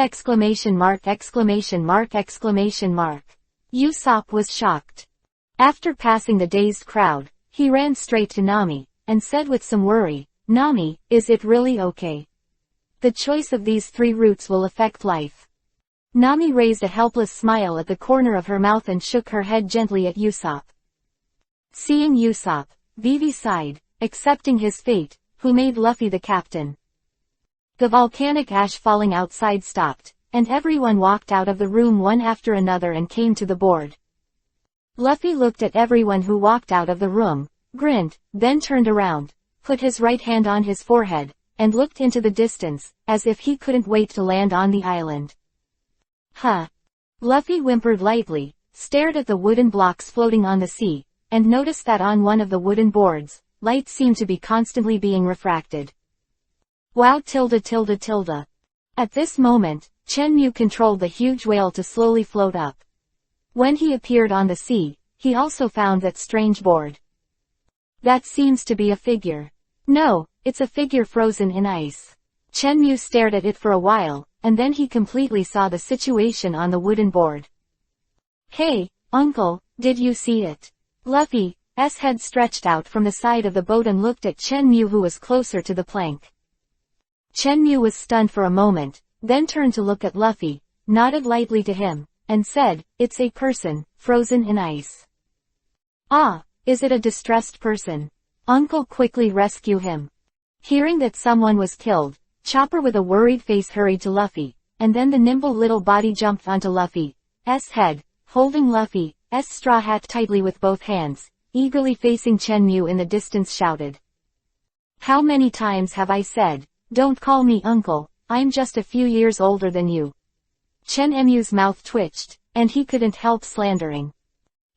Usopp was shocked. After passing the dazed crowd, he ran straight to Nami, and said with some worry, Nami, is it really okay? The choice of these 3 routes will affect life. Nami raised a helpless smile at the corner of her mouth and shook her head gently at Usopp. Seeing Usopp, Vivi sighed, accepting his fate, who made Luffy the captain. The volcanic ash falling outside stopped, and everyone walked out of the room one after another and came to the board. Luffy looked at everyone who walked out of the room, grinned, then turned around, put his right hand on his forehead, and looked into the distance, as if he couldn't wait to land on the island. Huh. Luffy whimpered lightly, stared at the wooden blocks floating on the sea, and noticed that on one of the wooden boards, light seemed to be constantly being refracted. Wow! At this moment, Shenmue controlled the huge whale to slowly float up. When he appeared on the sea, he also found that strange board. That seems to be a figure. No, it's a figure frozen in ice. Shenmue stared at it for a while, and then he completely saw the situation on the wooden board. Hey, uncle, did you see it? Luffy's head stretched out from the side of the boat and looked at Shenmue, who was closer to the plank. Shenmue was stunned for a moment, then turned to look at Luffy, nodded lightly to him, and said, "It's a person, frozen in ice." "Ah, is it a distressed person? Uncle, quickly rescue him." Hearing that someone was killed, Chopper with a worried face hurried to Luffy, and then the nimble little body jumped onto Luffy's head, holding Luffy's straw hat tightly with both hands, eagerly facing Shenmue in the distance shouted. "How many times have I said, don't call me uncle, I'm just a few years older than you." Shenmue's mouth twitched, and he couldn't help slandering.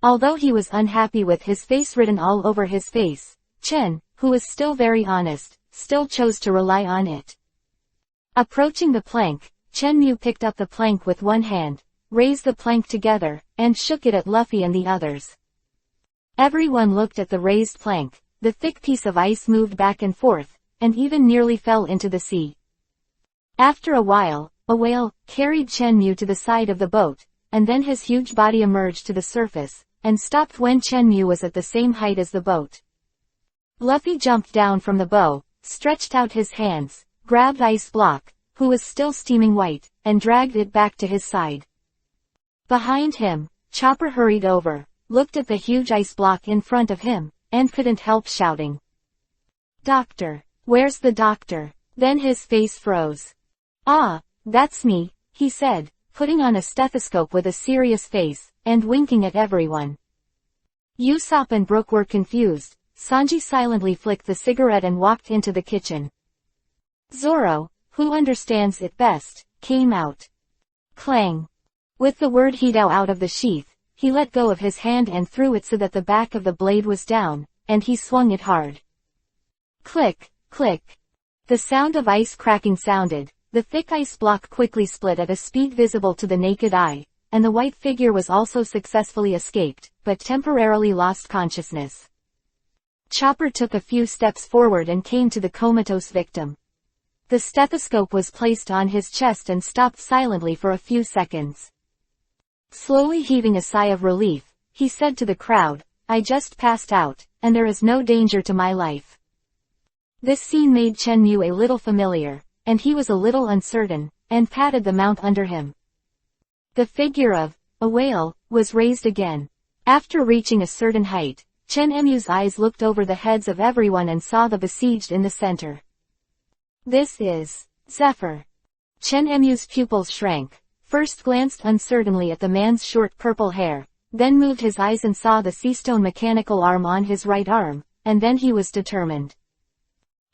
Although he was unhappy with his face written all over his face, Chen, who was still very honest, still chose to rely on it. Approaching the plank, Shenmue picked up the plank with one hand, raised the plank together, and shook it at Luffy and the others. Everyone looked at the raised plank. The thick piece of ice moved back and forth, and even nearly fell into the sea. After a while, a whale carried Shenmue to the side of the boat, and then his huge body emerged to the surface, and stopped when Shenmue was at the same height as the boat. Luffy jumped down from the bow, stretched out his hands, grabbed Ice Block, who was still steaming white, and dragged it back to his side. Behind him, Chopper hurried over, looked at the huge ice block in front of him, and couldn't help shouting. "Doctor! Where's the doctor?" Then his face froze. "Ah, that's me," he said, putting on a stethoscope with a serious face, and winking at everyone. Usopp and Brook were confused. Sanji silently flicked the cigarette and walked into the kitchen. Zoro, who understands it best, came out. Clang! With the word Hidao out of the sheath, he let go of his hand and threw it so that the back of the blade was down, and he swung it hard. Click, click. The sound of ice cracking sounded. The thick ice block quickly split at a speed visible to the naked eye, and the white figure was also successfully escaped, but temporarily lost consciousness. Chopper took a few steps forward and came to the comatose victim. The stethoscope was placed on his chest and stopped silently for a few seconds. Slowly heaving a sigh of relief, he said to the crowd, "I just passed out, and there is no danger to my life." This scene made Shenmue a little familiar, and he was a little uncertain, and patted the mount under him. The figure of a whale was raised again. After reaching a certain height, Shenmue's eyes looked over the heads of everyone and saw the besieged in the center. "This is Zephyr." Shenmue's pupils shrank, first glanced uncertainly at the man's short purple hair, then moved his eyes and saw the seastone mechanical arm on his right arm, and then he was determined.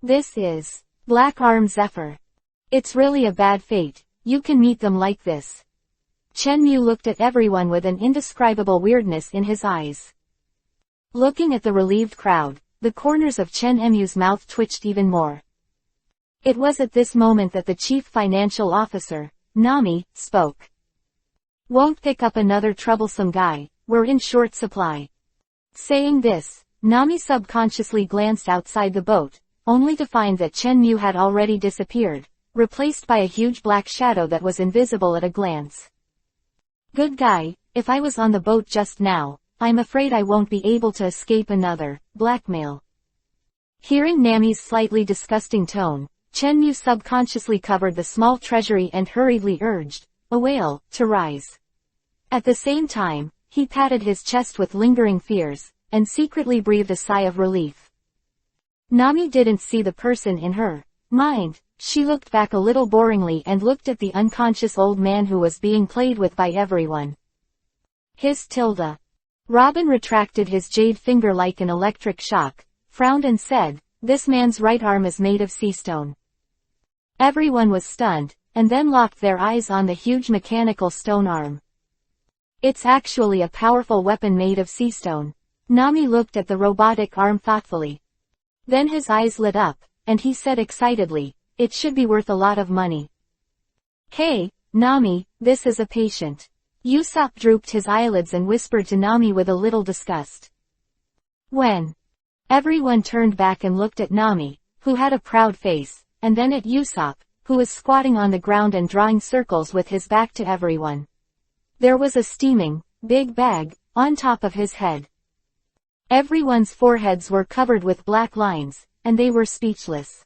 "This is Black Arm Zephyr. It's really a bad fate, you can meet them like this." Shenmue looked at everyone with an indescribable weirdness in his eyes. Looking at the relieved crowd, the corners of Shenmue's mouth twitched even more. It was at this moment that the chief financial officer, Nami, spoke. "Won't pick up another troublesome guy, we're in short supply." Saying this, Nami subconsciously glanced outside the boat, only to find that Shenmue had already disappeared, replaced by a huge black shadow that was invisible at a glance. "Good guy, if I was on the boat just now, I'm afraid I won't be able to escape another blackmail." Hearing Nami's slightly disgusting tone, Chenmu subconsciously covered the small treasury and hurriedly urged, a whale, to rise. At the same time, he patted his chest with lingering fears, and secretly breathed a sigh of relief. Nami didn't see the person in her mind. She looked back a little boringly and looked at the unconscious old man who was being played with by everyone. Tilda. Robin retracted his jade finger like an electric shock, frowned and said, "This man's right arm is made of sea stone." Everyone was stunned, and then locked their eyes on the huge mechanical stone arm. "It's actually a powerful weapon made of sea stone." Nami looked at the robotic arm thoughtfully. Then his eyes lit up, and he said excitedly, "It should be worth a lot of money." "Hey, Nami, this is a patient." Usopp drooped his eyelids and whispered to Nami with a little disgust. When everyone turned back and looked at Nami, who had a proud face, and then at Usopp, who was squatting on the ground and drawing circles with his back to everyone. There was a steaming, big bag, on top of his head. Everyone's foreheads were covered with black lines, and they were speechless.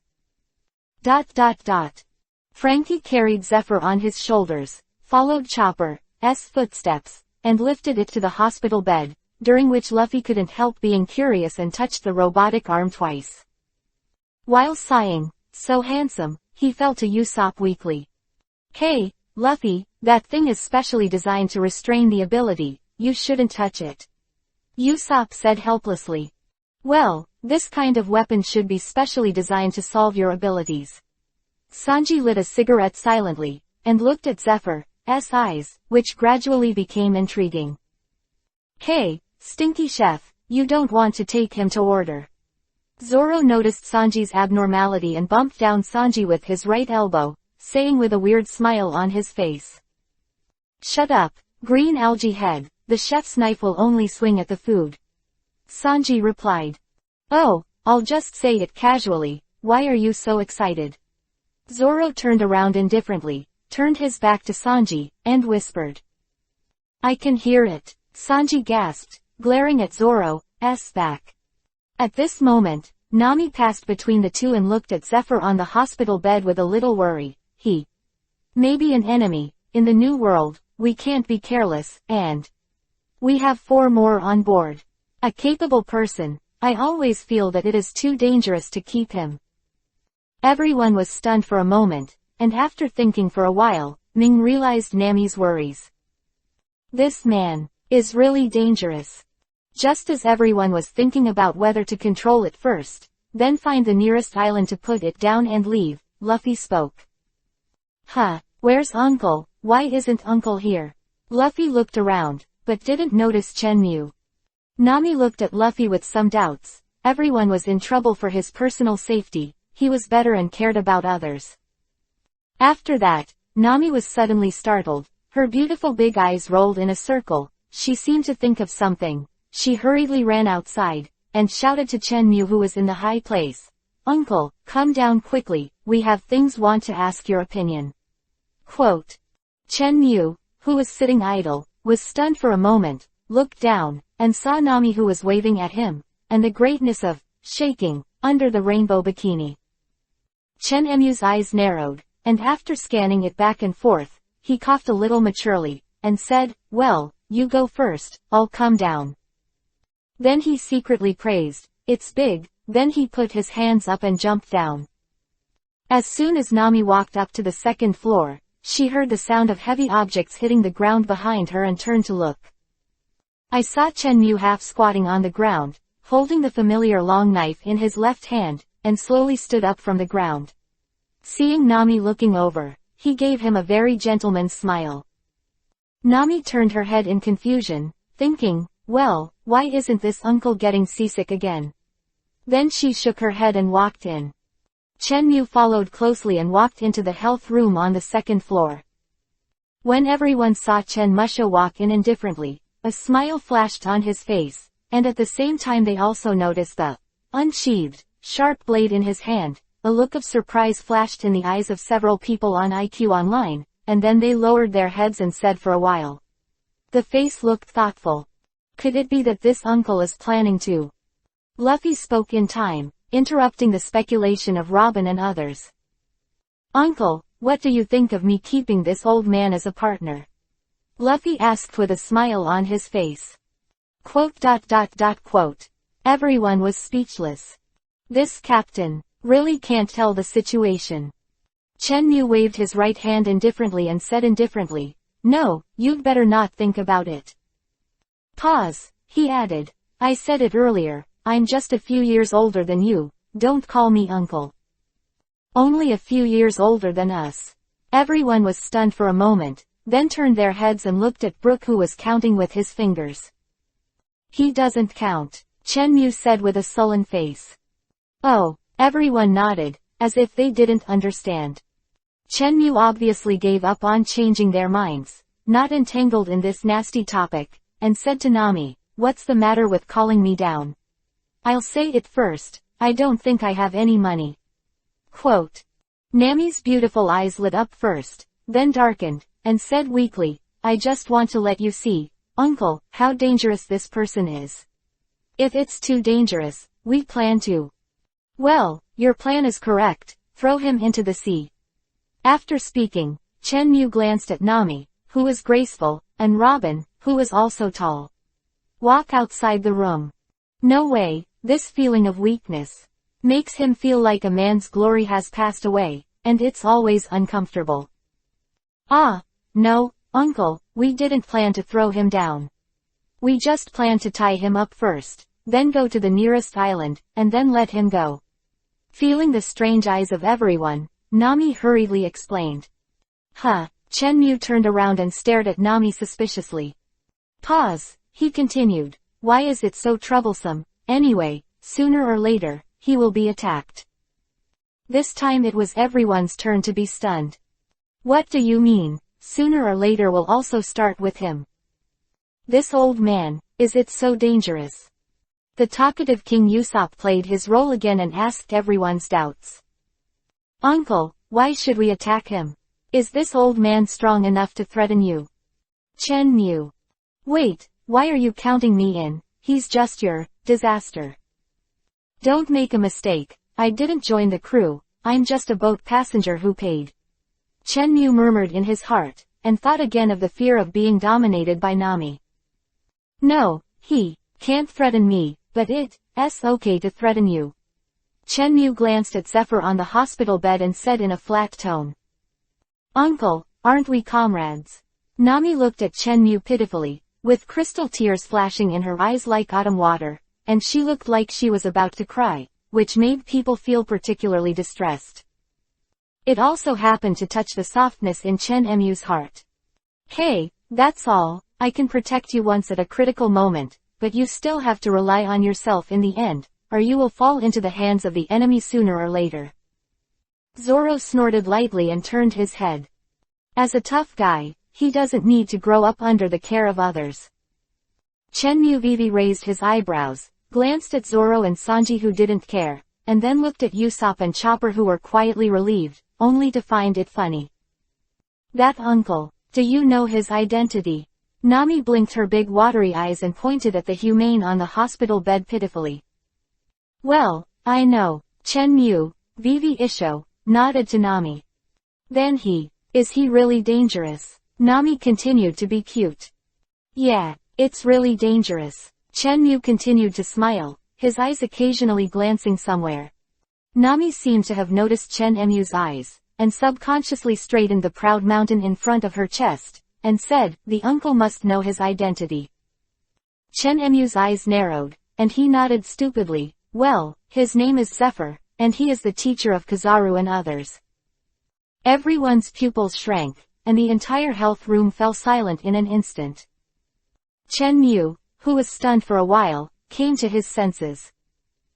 Frankie carried Zephyr on his shoulders, followed Chopper's footsteps, and lifted it to the hospital bed, during which Luffy couldn't help being curious and touched the robotic arm twice. While sighing, "So handsome," he fell to Usopp weakly. "Hey, Luffy, that thing is specially designed to restrain the ability, you shouldn't touch it," Usopp said helplessly. "Well, this kind of weapon should be specially designed to solve your abilities." Sanji lit a cigarette silently, and looked at Zephyr's eyes, which gradually became intriguing. "Hey, Stinky Chef, you don't want to take him to order." Zoro noticed Sanji's abnormality and bumped down Sanji with his right elbow, saying with a weird smile on his face, "Shut up, green algae head, the chef's knife will only swing at the food." Sanji replied, "Oh, I'll just say it casually, why are you so excited?" Zoro turned around indifferently, turned his back to Sanji, and whispered, "I can hear it." Sanji gasped, glaring at Zoro's back. At this moment, Nami passed between the two and looked at Zephyr on the hospital bed with a little worry. "He may be an enemy. In the new world, we can't be careless, and we have 4 more on board. A capable person. I always feel that it is too dangerous to keep him." Everyone was stunned for a moment, and after thinking for a while, Ming realized Nami's worries. This man is really dangerous. Just as everyone was thinking about whether to control it first, then find the nearest island to put it down and leave, Luffy spoke. Where's Uncle? Why isn't Uncle here?" Luffy looked around, but didn't notice Chenmu. Nami looked at Luffy with some doubts. Everyone was in trouble for his personal safety, he was better and cared about others. After that, Nami was suddenly startled. Her beautiful big eyes rolled in a circle. She seemed to think of something. She hurriedly ran outside, and shouted to Chenmu who was in the high place, "Uncle, come down quickly, we have things want to ask your opinion." Quote. Chenmu, who was sitting idle, was stunned for a moment, looked down, and saw Nami who was waving at him, and the greatness of shaking under the rainbow bikini. Chenmu's eyes narrowed, and after scanning it back and forth, he coughed a little maturely, and said, "Well, you go first, I'll come down." Then he secretly praised, "It's big," then he put his hands up and jumped down. As soon as Nami walked up to the 2nd floor, she heard the sound of heavy objects hitting the ground behind her and turned to look. I saw Chenmu half squatting on the ground, holding the familiar long knife in his left hand, and slowly stood up from the ground. Seeing Nami looking over, he gave him a very gentleman's smile. Nami turned her head in confusion, thinking, "Well, why isn't this uncle getting seasick again?" Then she shook her head and walked in. Chenmu followed closely and walked into the health room on the 2nd floor. When everyone saw Chen Musha walk in indifferently, a smile flashed on his face, and at the same time they also noticed the unsheathed, sharp blade in his hand. A look of surprise flashed in the eyes of several people on IQ Online, and then they lowered their heads and said for a while. The face looked thoughtful. Could it be that this uncle is planning to? Luffy spoke in time, interrupting the speculation of Robin and others. "Uncle, what do you think of me keeping this old man as a partner?" Luffy asked with a smile on his face. ... Everyone was speechless. This captain really can't tell the situation. Chenmu waved his right hand indifferently and said indifferently, "No, you'd better not think about it." Pause. He added, "I said it earlier, I'm just a few years older than you, don't call me uncle." "Only a few years older than us." Everyone was stunned for a moment, then turned their heads and looked at Brook, who was counting with his fingers. "He doesn't count," Chenmu said with a sullen face. "Oh," everyone nodded, as if they didn't understand. Chenmu obviously gave up on changing their minds, not entangled in this nasty topic, and said to Nami, "What's the matter with calling me down? I'll say it first, I don't think I have any money." Nami's beautiful eyes lit up first, then darkened, and said weakly, "I just want to let you see, Uncle, how dangerous this person is. If it's too dangerous, we plan to." "Well, your plan is correct, throw him into the sea." After speaking, Chenmu glanced at Nami, who was graceful, and Robin, who was also tall. "Walk outside the room." "No way, this feeling of weakness makes him feel like a man's glory has passed away, and it's always uncomfortable." "Ah, no, Uncle, we didn't plan to throw him down. We just planned to tie him up first, then go to the nearest island, and then let him go." Feeling the strange eyes of everyone, Nami hurriedly explained. "Huh." Chenmu turned around and stared at Nami suspiciously. Pause. He continued, "Why is it so troublesome? Anyway, sooner or later, he will be attacked." This time it was everyone's turn to be stunned. "What do you mean, sooner or later will also start with him? This old man, is it so dangerous?" The talkative King Usopp played his role again and asked everyone's doubts. "Uncle, why should we attack him? Is this old man strong enough to threaten you?" Chenmu. "Wait, why are you counting me in? He's just your disaster. Don't make a mistake, I didn't join the crew, I'm just a boat passenger who paid." Chenmu murmured in his heart, and thought again of the fear of being dominated by Nami. "No, he can't threaten me, but it's okay to threaten you." Chenmu glanced at Zephyr on the hospital bed and said in a flat tone, "Uncle, aren't we comrades?" Nami looked at Chenmu pitifully, with crystal tears flashing in her eyes like autumn water, and she looked like she was about to cry, which made people feel particularly distressed. It also happened to touch the softness in Chenmu's heart. "Hey, that's all, I can protect you once at a critical moment, but you still have to rely on yourself in the end, or you will fall into the hands of the enemy sooner or later." Zoro snorted lightly and turned his head. As a tough guy, he doesn't need to grow up under the care of others. Chenmu Vivi raised his eyebrows, glanced at Zoro and Sanji who didn't care, and then looked at Usopp and Chopper who were quietly relieved, only to find it funny. "That uncle, do you know his identity?" Nami blinked her big watery eyes and pointed at the humane on the hospital bed pitifully. "Well, I know." Chenmu, Vivi Isho, nodded to Nami. "Then is he really dangerous?" Nami continued to be cute. "Yeah, it's really dangerous." Chenmu continued to smile, his eyes occasionally glancing somewhere. Nami seemed to have noticed Chenmu's eyes, and subconsciously straightened the proud mountain in front of her chest, and said, "The uncle must know his identity." Chenmu's eyes narrowed, and he nodded stupidly, "Well, his name is Zephyr, and he is the teacher of Kizaru and others." Everyone's pupils shrank, and the entire health room fell silent in an instant. Chenmu, who was stunned for a while, came to his senses.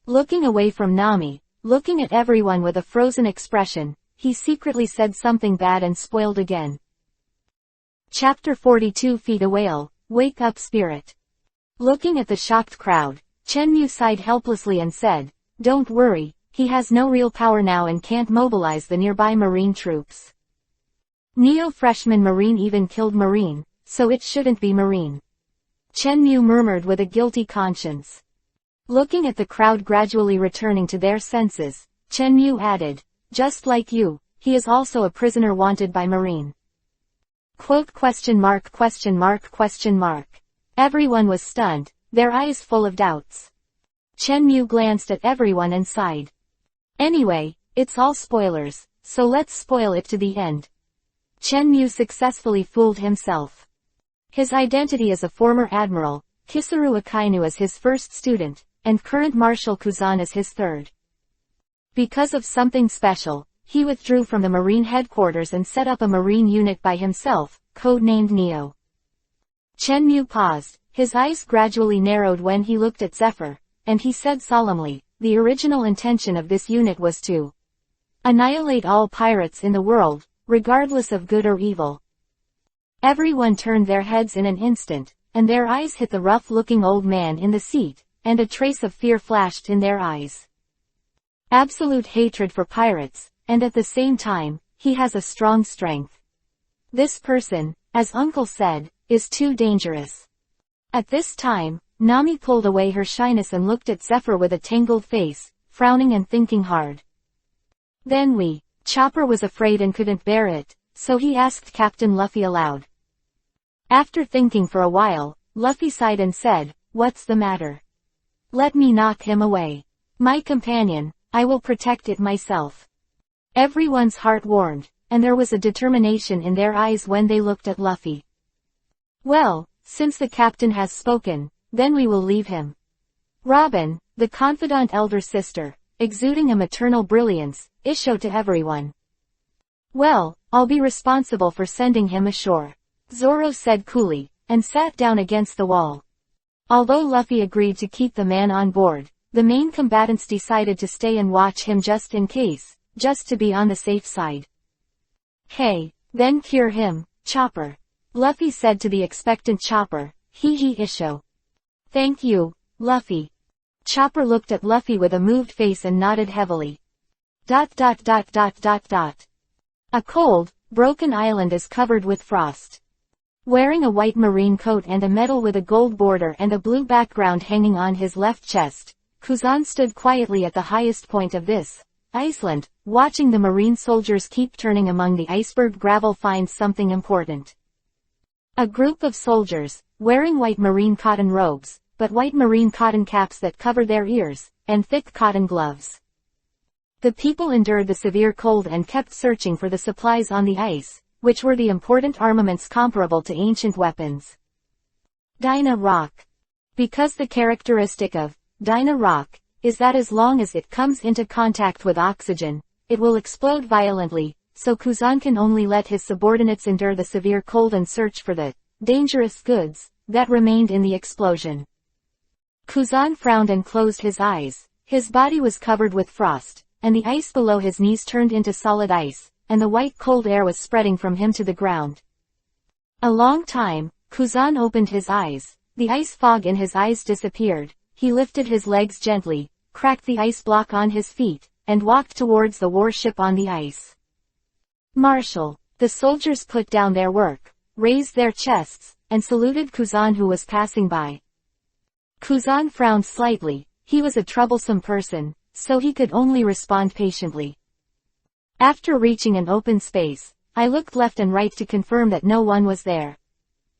Looking away from Nami, looking at everyone with a frozen expression, he secretly said something bad and spoiled again. Chapter 42 Feed a Whale, Wake Up Spirit. Looking at the shocked crowd, Chenmu sighed helplessly and said, "Don't worry, he has no real power now and can't mobilize the nearby marine troops. Neo-freshman marine even killed marine, so it shouldn't be marine." Chenmu murmured with a guilty conscience. Looking at the crowd gradually returning to their senses, Chenmu added, "Just like you, he is also a prisoner wanted by Marine." Quote question mark question mark question mark. Everyone was stunned, their eyes full of doubts. Chenmu glanced at everyone and sighed. Anyway, it's all spoilers, so let's spoil it to the end. Chenmu successfully fooled himself. His identity as a former admiral, Kisaru Akainu as his first student, and current Marshal Kuzan as his third. Because of something special, he withdrew from the Marine headquarters and set up a Marine unit by himself, codenamed Neo. Chenmu paused, his eyes gradually narrowed when he looked at Zephyr, and he said solemnly, the original intention of this unit was to annihilate all pirates in the world, regardless of good or evil. Everyone turned their heads in an instant, and their eyes hit the rough-looking old man in the seat, and a trace of fear flashed in their eyes. Absolute hatred for pirates, and at the same time, he has a strong strength. This person, as Uncle said, is too dangerous. At this time, Nami pulled away her shyness and looked at Zephyr with a tangled face, frowning and thinking hard. Then Chopper was afraid and couldn't bear it, so he asked Captain Luffy aloud. After thinking for a while, Luffy sighed and said, "What's the matter? Let me knock him away. My companion, I will protect it myself." Everyone's heart warmed, and there was a determination in their eyes when they looked at Luffy. "Well, since the captain has spoken, then we will leave him." Robin, the confidant elder sister, exuding a maternal brilliance, issued to everyone. "Well, I'll be responsible for sending him ashore," Zoro said coolly, and sat down against the wall. Although Luffy agreed to keep the man on board, the main combatants decided to stay and watch him just in case, just to be on the safe side. "Hey, then cure him, Chopper," Luffy said to the expectant Chopper, "Hee Isho." "Thank you, Luffy." Chopper looked at Luffy with a moved face and nodded heavily. A cold, broken island is covered with frost. Wearing a white marine coat and a medal with a gold border and a blue background hanging on his left chest, Kuzan stood quietly at the highest point of this Iceland, watching the marine soldiers keep turning among the iceberg gravel find something important. A group of soldiers, wearing white marine cotton robes, but white marine cotton caps that cover their ears, and thick cotton gloves. The people endured the severe cold and kept searching for the supplies on the ice, which were the important armaments comparable to ancient weapons. Dyna rock. Because the characteristic of Dyna rock is that as long as it comes into contact with oxygen, it will explode violently, so Kuzan can only let his subordinates endure the severe cold and search for the dangerous goods that remained in the explosion. Kuzan frowned and closed his eyes. His body was covered with frost, and the ice below his knees turned into solid ice, and the white cold air was spreading from him to the ground. A long time, Kuzan opened his eyes, the ice fog in his eyes disappeared, he lifted his legs gently, cracked the ice block on his feet, and walked towards the warship on the ice. "Marshal." The soldiers put down their work, raised their chests, and saluted Kuzan who was passing by. Kuzan frowned slightly, he was a troublesome person, so he could only respond patiently. After reaching an open space, I looked left and right to confirm that no one was there.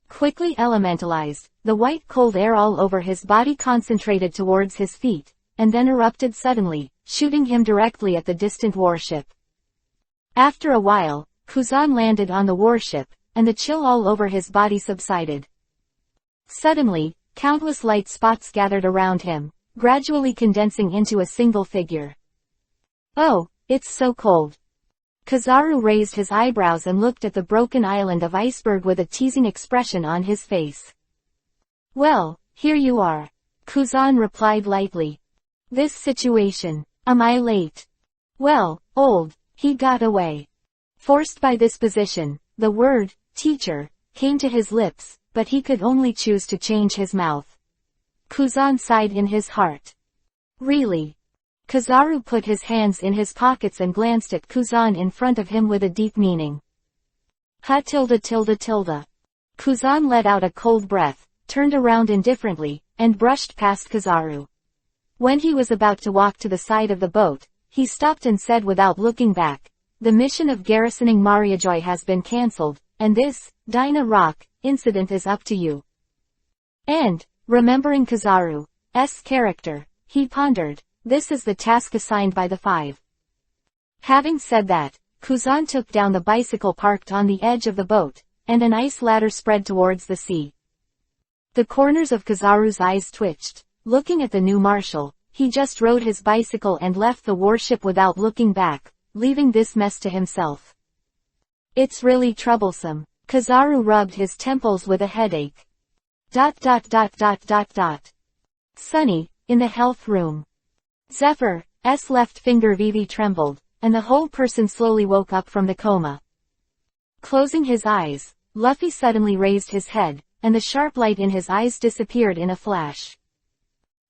Quickly elementalized, the white cold air all over his body concentrated towards his feet, and then erupted suddenly, shooting him directly at the distant warship. After a while, Kuzan landed on the warship, and the chill all over his body subsided. Suddenly, countless light spots gathered around him, gradually condensing into a single figure. "Oh, it's so cold." Kizaru raised his eyebrows and looked at the broken island of iceberg with a teasing expression on his face. "Well, here you are," Kuzan replied lightly. "This situation. Am I late?" "Well, old." He got away. Forced by this position, the word, teacher, came to his lips, but he could only choose to change his mouth. Kuzan sighed in his heart. "Really?" Kizaru put his hands in his pockets and glanced at Kuzan in front of him with a deep meaning. Kuzan let out a cold breath, turned around indifferently, and brushed past Kizaru. When he was about to walk to the side of the boat, he stopped and said without looking back, "The mission of garrisoning Mariajoy has been cancelled, and this, Dinah Rock, incident is up to you." And, remembering Kizaru's character, he pondered, "This is the task assigned by the five." Having said that, Kuzan took down the bicycle parked on the edge of the boat, and an ice ladder spread towards the sea. The corners of Kizaru's eyes twitched. Looking at the new marshal, he just rode his bicycle and left the warship without looking back, leaving this mess to himself. It's really troublesome. Kizaru rubbed his temples with a headache. Sunny, in the health room. Zephyr's left finger Vivi trembled, and the whole person slowly woke up from the coma. Closing his eyes, Luffy suddenly raised his head, and the sharp light in his eyes disappeared in a flash.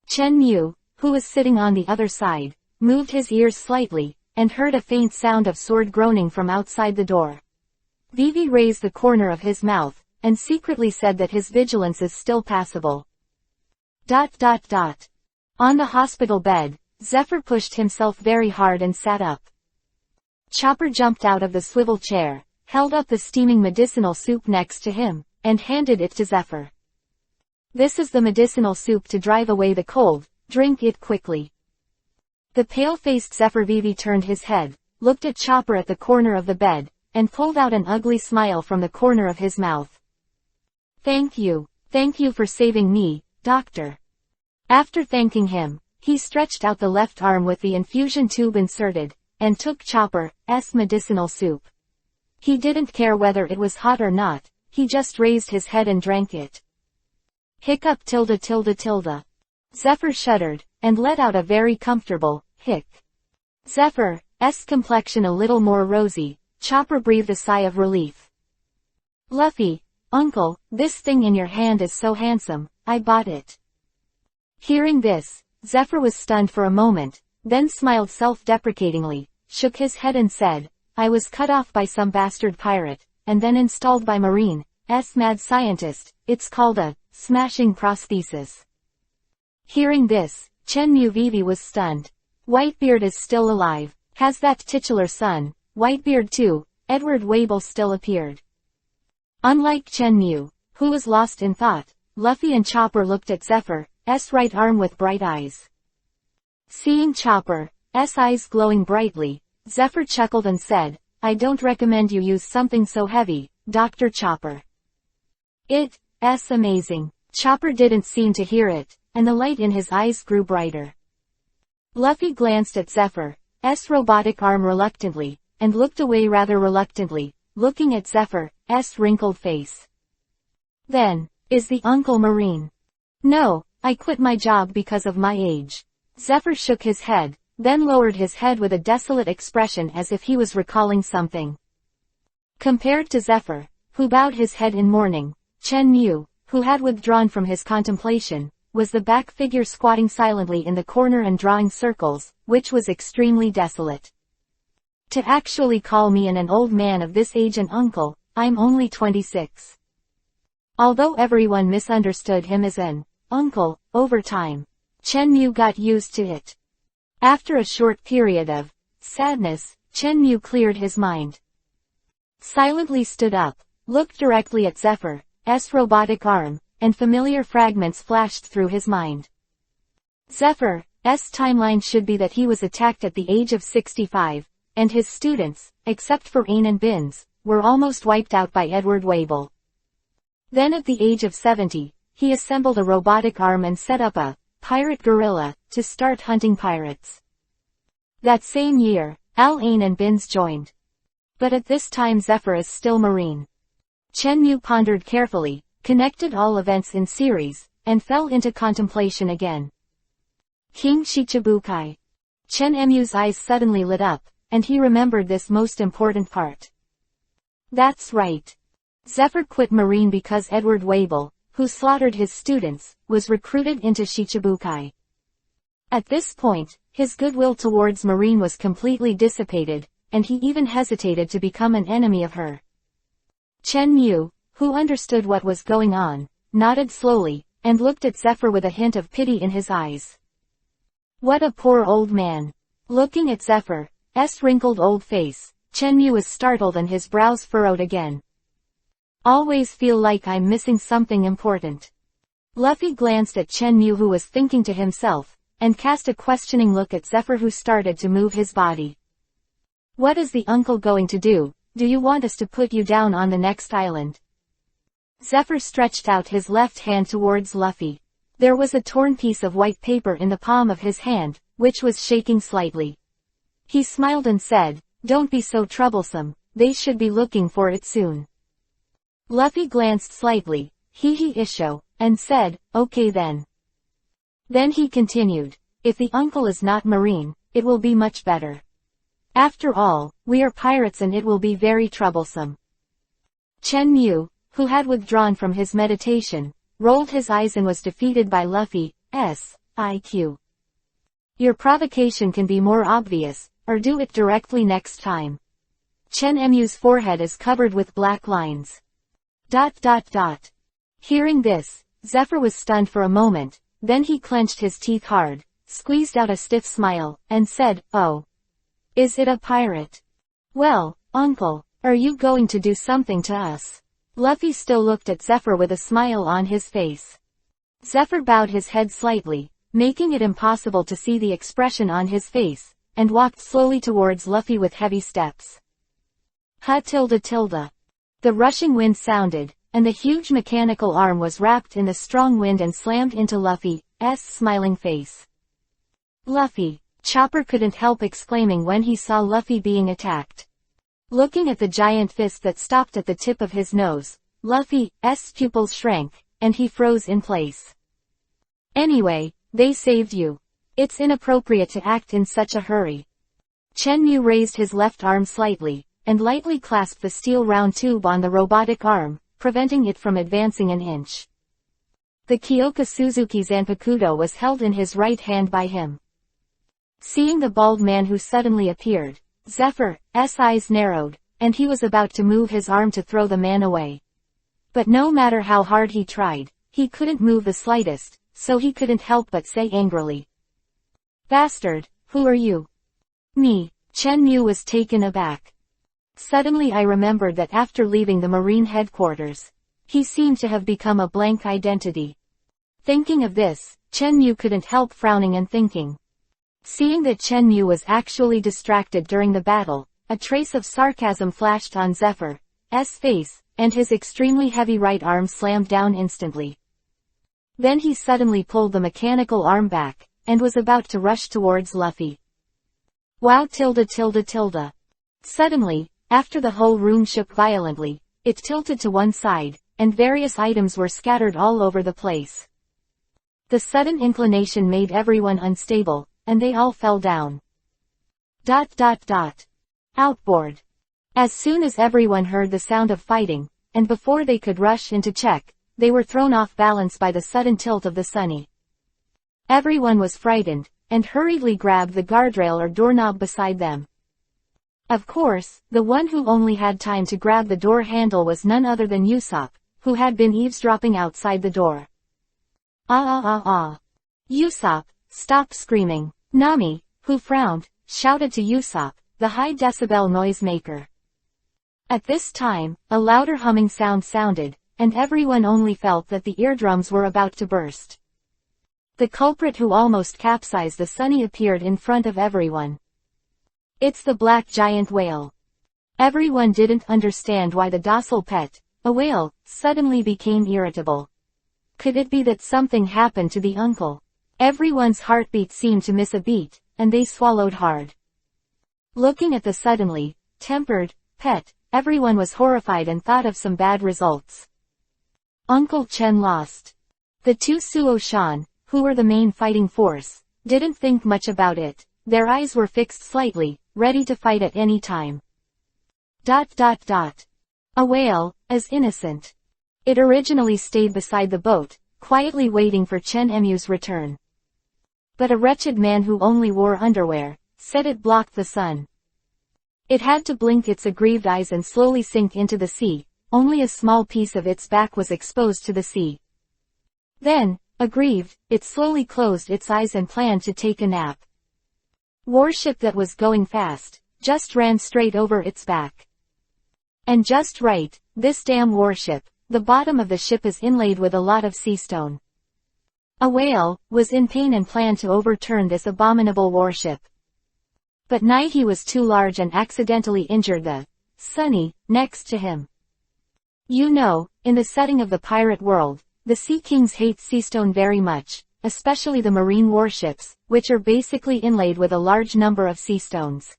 Chen Mu, who was sitting on the other side, moved his ears slightly, and heard a faint sound of sword groaning from outside the door. Vivi raised the corner of his mouth, and secretly said that his vigilance is still passable. On the hospital bed, Zephyr pushed himself very hard and sat up. Chopper jumped out of the swivel chair, held up the steaming medicinal soup next to him, and handed it to Zephyr. "This is the medicinal soup to drive away the cold, drink it quickly." The pale-faced Zephyr Vivi turned his head, looked at Chopper at the corner of the bed, and pulled out an ugly smile from the corner of his mouth. Thank you for saving me, Doctor." After thanking him, he stretched out the left arm with the infusion tube inserted, and took Chopper's medicinal soup. He didn't care whether it was hot or not, he just raised his head and drank it. Hiccup ... Zephyr shuddered, and let out a very comfortable hic. Zephyr's complexion a little more rosy, Chopper breathed a sigh of relief. "Luffy, uncle, this thing in your hand is so handsome, I bought it." Hearing this, Zephyr was stunned for a moment, then smiled self-deprecatingly, shook his head and said, "I was cut off by some bastard pirate, and then installed by Marine's mad scientist. It's called a smashing prosthesis." Hearing this, Chen Mu Vivi was stunned. Whitebeard is still alive, has that titular son, Whitebeard too. Edward Wable still appeared. Unlike Chen Mu, who was lost in thought, Luffy and Chopper looked at Zephyr's right arm with bright eyes. Seeing Chopper's eyes glowing brightly, Zephyr chuckled and said, "I don't recommend you use something so heavy, Dr. Chopper." "It's amazing." Chopper didn't seem to hear it, and the light in his eyes grew brighter. Luffy glanced at Zephyr's robotic arm reluctantly, and looked away rather reluctantly, looking at Zephyr's wrinkled face. "Then, is the uncle Marine?" "No, I quit my job because of my age." Zephyr shook his head, then lowered his head with a desolate expression as if he was recalling something. Compared to Zephyr, who bowed his head in mourning, Chen Mu, who had withdrawn from his contemplation, was the back figure squatting silently in the corner and drawing circles, which was extremely desolate. "To actually call me an old man of this age an uncle, I'm only 26. Although everyone misunderstood him as an uncle, over time, Chen Mu got used to it. After a short period of sadness, Chen Mu cleared his mind. Silently stood up, looked directly at Zephyr's robotic arm, and familiar fragments flashed through his mind. Zephyr's timeline should be that he was attacked at the age of 65, and his students, except for Ain and Binz, were almost wiped out by Edward Wable. Then at the age of 70, he assembled a robotic arm and set up a pirate guerrilla to start hunting pirates. That same year, Ain and Binz joined. But at this time Zephyr is still Marine. Chen Mu pondered carefully, connected all events in series, and fell into contemplation again. King Shichibukai. Chen Mu's eyes suddenly lit up, and he remembered this most important part. That's right. Zephyr quit Marine because Edward Wable, who slaughtered his students, was recruited into Shichibukai. At this point, his goodwill towards Marine was completely dissipated, and he even hesitated to become an enemy of her. Chen Mu, who understood what was going on, nodded slowly, and looked at Zephyr with a hint of pity in his eyes. What a poor old man. Looking at Zephyr's wrinkled old face, Chenmu was startled and his brows furrowed again. Always feel like I'm missing something important. Luffy glanced at Chenmu, who was thinking to himself, and cast a questioning look at Zephyr, who started to move his body. What is the uncle going to do? Do you want us to put you down on the next island? Zephyr stretched out his left hand towards Luffy. There was a torn piece of white paper in the palm of his hand, which was shaking slightly. He smiled and said, "Don't be so troublesome, they should be looking for it soon." Luffy glanced slightly, isho, and said, "Okay then." Then he continued, "If the uncle is not marine, it will be much better. After all, we are pirates and it will be very troublesome." Chenmu, who had withdrawn from his meditation, rolled his eyes and was defeated by Luffy's IQ. Your provocation can be more obvious, or do it directly next time. Chenmu's forehead is covered with black lines. ... Hearing this, Zephyr was stunned for a moment, then he clenched his teeth hard, squeezed out a stiff smile, and said, "Oh. Is it a pirate? Well, uncle, are you going to do something to us?" Luffy still looked at Zephyr with a smile on his face. Zephyr bowed his head slightly, making it impossible to see the expression on his face, and walked slowly towards Luffy with heavy steps. The rushing wind sounded, and the huge mechanical arm was wrapped in the strong wind and slammed into Luffy's smiling face. Luffy! Chopper couldn't help exclaiming when he saw Luffy being attacked. Looking at the giant fist that stopped at the tip of his nose, Luffy's pupils shrank, and he froze in place. "Anyway, they saved you. It's inappropriate to act in such a hurry." Chenmu raised his left arm slightly, and lightly clasped the steel round tube on the robotic arm, preventing it from advancing an inch. The Kyoka Suzuki Zanpakuto was held in his right hand by him. Seeing the bald man who suddenly appeared, Zephyr's eyes narrowed, and he was about to move his arm to throw the man away. But no matter how hard he tried, he couldn't move the slightest, so he couldn't help but say angrily, "Bastard, who are you?" "Me." Chenmu was taken aback. Suddenly I remembered that after leaving the Marine headquarters, he seemed to have become a blank identity. Thinking of this, Chenmu couldn't help frowning and thinking. Seeing that Chenmu was actually distracted during the battle, a trace of sarcasm flashed on Zephyr's face, and his extremely heavy right arm slammed down instantly. Then he suddenly pulled the mechanical arm back, and was about to rush towards Luffy. Wow! Suddenly, after the whole room shook violently, it tilted to one side, and various items were scattered all over the place. The sudden inclination made everyone unstable, and they all fell down. ... Outboard. As soon as everyone heard the sound of fighting, and before they could rush in to check, they were thrown off balance by the sudden tilt of the sunny. Everyone was frightened, and hurriedly grabbed the guardrail or doorknob beside them. Of course, the one who only had time to grab the door handle was none other than Usopp, who had been eavesdropping outside the door. Usopp, stop screaming. Nami, who frowned, shouted to Usopp, the high-decibel noisemaker. At this time, a louder humming sound sounded, and everyone only felt that the eardrums were about to burst. The culprit who almost capsized the Sunny appeared in front of everyone. It's the black giant whale. Everyone didn't understand why the docile pet, a whale, suddenly became irritable. Could it be that something happened to the uncle? Everyone's heartbeat seemed to miss a beat, and they swallowed hard. Looking at the suddenly tempered pet, everyone was horrified and thought of some bad results. Uncle Chen lost. The two Suo-shan, who were the main fighting force, didn't think much about it. Their eyes were fixed slightly, ready to fight at any time. ... A whale, as innocent. It originally stayed beside the boat, quietly waiting for Chenmu's return. But a wretched man who only wore underwear, said it blocked the sun. It had to blink its aggrieved eyes and slowly sink into the sea, only a small piece of its back was exposed to the sea. Then, Aggrieved, it slowly closed its eyes and planned to take a nap. Warship that was going fast, just ran straight over its back. And just right, this damn warship, the bottom of the ship is inlaid with a lot of sea stone. A whale was in pain and planned to overturn this abominable warship. But he was too large and accidentally injured the Sunny next to him. You know, in the setting of the pirate world, the Sea Kings hate sea stone very much, especially the marine warships, which are basically inlaid with a large number of sea stones.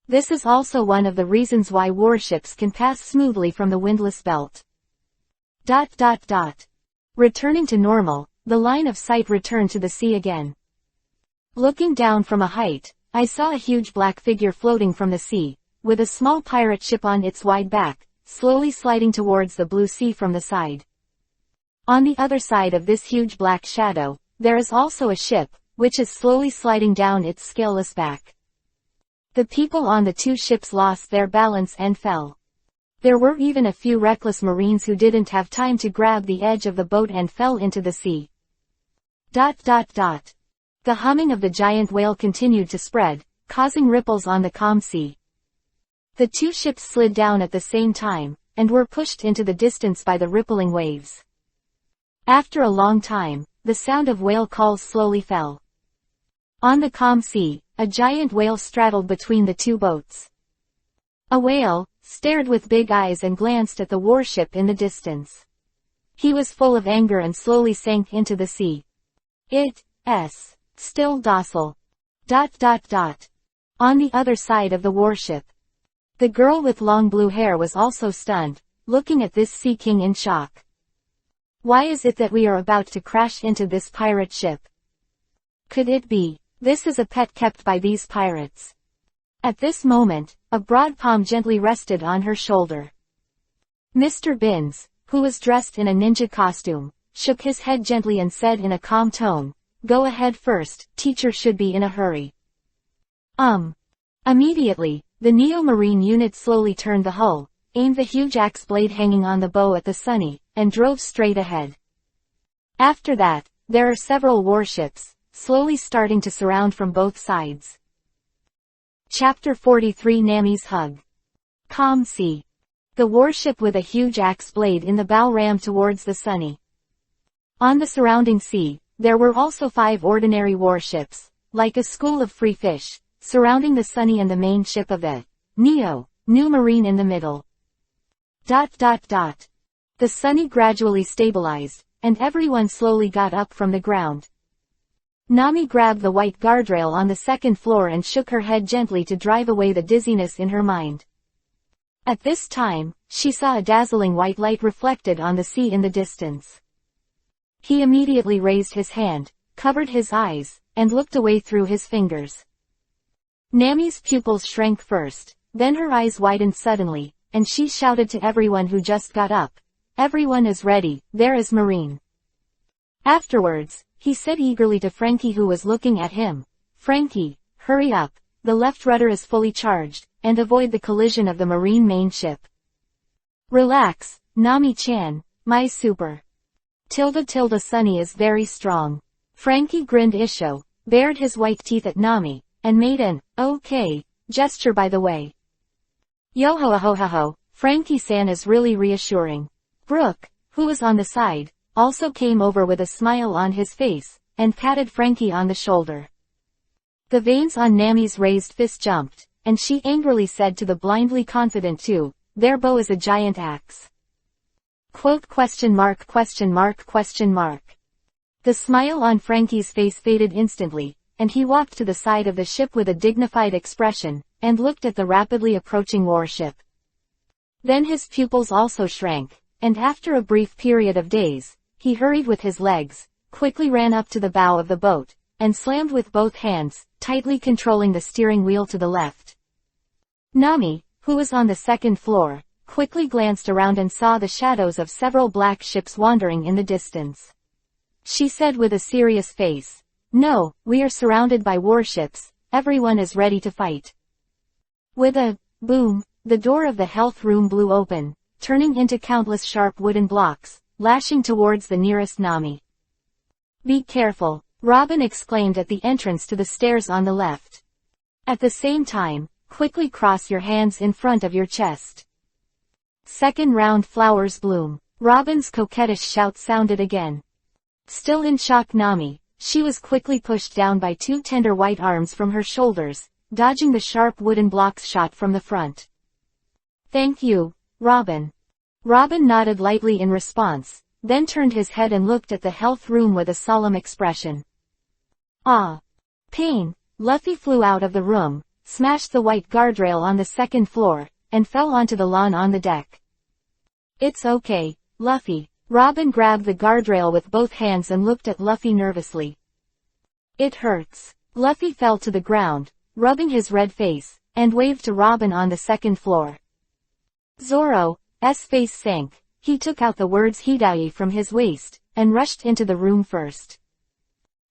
This is also one of the reasons why warships can pass smoothly from the windlass belt. Returning to normal, the line of sight returned to the sea again. Looking down from a height, I saw a huge black figure floating from the sea, with a small pirate ship on its wide back, slowly sliding towards the blue sea from the side. On the other side of this huge black shadow, there is also a ship, which is slowly sliding down its scaleless back. The people on the two ships lost their balance and fell. There were even a few reckless marines who didn't have time to grab the edge of the boat and fell into the sea. The humming of the giant whale continued to spread, causing ripples on the calm sea. The two ships slid down at the same time, and were pushed into the distance by the rippling waves. After a long time, the sound of whale calls slowly fell. On the calm sea, a giant whale straddled between the two boats. A whale stared with big eyes and glanced at the warship in the distance. He was full of anger and slowly sank into the sea. It's still docile. On the other side of the warship, the girl with long blue hair was also stunned, looking at this sea king in shock. Why is it that we are about to crash into this pirate ship? Could it be, this is a pet kept by these pirates? At this moment, a broad palm gently rested on her shoulder. Mr. Binns, who was dressed in a ninja costume, shook his head gently and said in a calm tone, "Go ahead first, teacher should be in a hurry." Immediately, the Neo-Marine unit slowly turned the hull, aimed the huge axe blade hanging on the bow at the Sunny, and drove straight ahead. After that, there are several warships, slowly starting to surround from both sides. Chapter 43 Nami's Hug. Calm sea. The warship with a huge axe blade in the bow rammed towards the Sunny. On the surrounding sea, there were also 5 ordinary warships, like a school of free fish, surrounding the Sunny and the main ship of the New Marine in the middle. The Sunny gradually stabilized, and everyone slowly got up from the ground. Nami grabbed the white guardrail on the second floor and shook her head gently to drive away the dizziness in her mind. At this time, she saw a dazzling white light reflected on the sea in the distance. He immediately raised his hand, covered his eyes, and looked away through his fingers. Nami's pupils shrank first, then her eyes widened suddenly, and she shouted to everyone who just got up, "Everyone is ready, there is Marine." Afterwards, he said eagerly to Frankie who was looking at him, "Frankie, hurry up, the left rudder is fully charged, and avoid the collision of the Marine main ship." "Relax, Nami-chan, my super. Sunny is very strong." Frankie grinned Isho, bared his white teeth at Nami, and made an, "okay," gesture by the way. "Yo-ho-ho-ho-ho, Frankie-san is really reassuring." Brooke, who was on the side, also came over with a smile on his face, and patted Frankie on the shoulder. The veins on Nami's raised fist jumped, and she angrily said to the blindly confident two, "Their bow is a giant axe." The smile on Frankie's face faded instantly, and he walked to the side of the ship with a dignified expression, and looked at the rapidly approaching warship. Then his pupils also shrank, and after a brief period of daze, he hurried with his legs, quickly ran up to the bow of the boat, and slammed with both hands, tightly controlling the steering wheel to the left. Nami, who was on the second floor, quickly glanced around and saw the shadows of several black ships wandering in the distance. She said with a serious face, "No, we are surrounded by warships, everyone is ready to fight." With a boom, the door of the health room blew open, turning into countless sharp wooden blocks, lashing towards the nearest Nami. Be careful, Robin exclaimed at the entrance to the stairs on the left. At the same time, quickly cross your hands in front of your chest. Second round flowers bloom. Robin's coquettish shout sounded again. Still in shock she was quickly pushed down by two tender white arms from her shoulders, dodging the sharp wooden blocks shot from the front. Thank you, Robin. Robin nodded lightly in response, then turned his head and looked at the health room with a solemn expression. Ah! Pain! Luffy flew out of the room, smashed the white guardrail on the second floor, and fell onto the lawn on the deck. It's okay, Luffy. Robin grabbed the guardrail with both hands and looked at Luffy nervously. It hurts. Luffy fell to the ground, rubbing his red face, and waved to Robin on the second floor. Zoro's face sank. He took out the words Hidai from his waist, and rushed into the room first.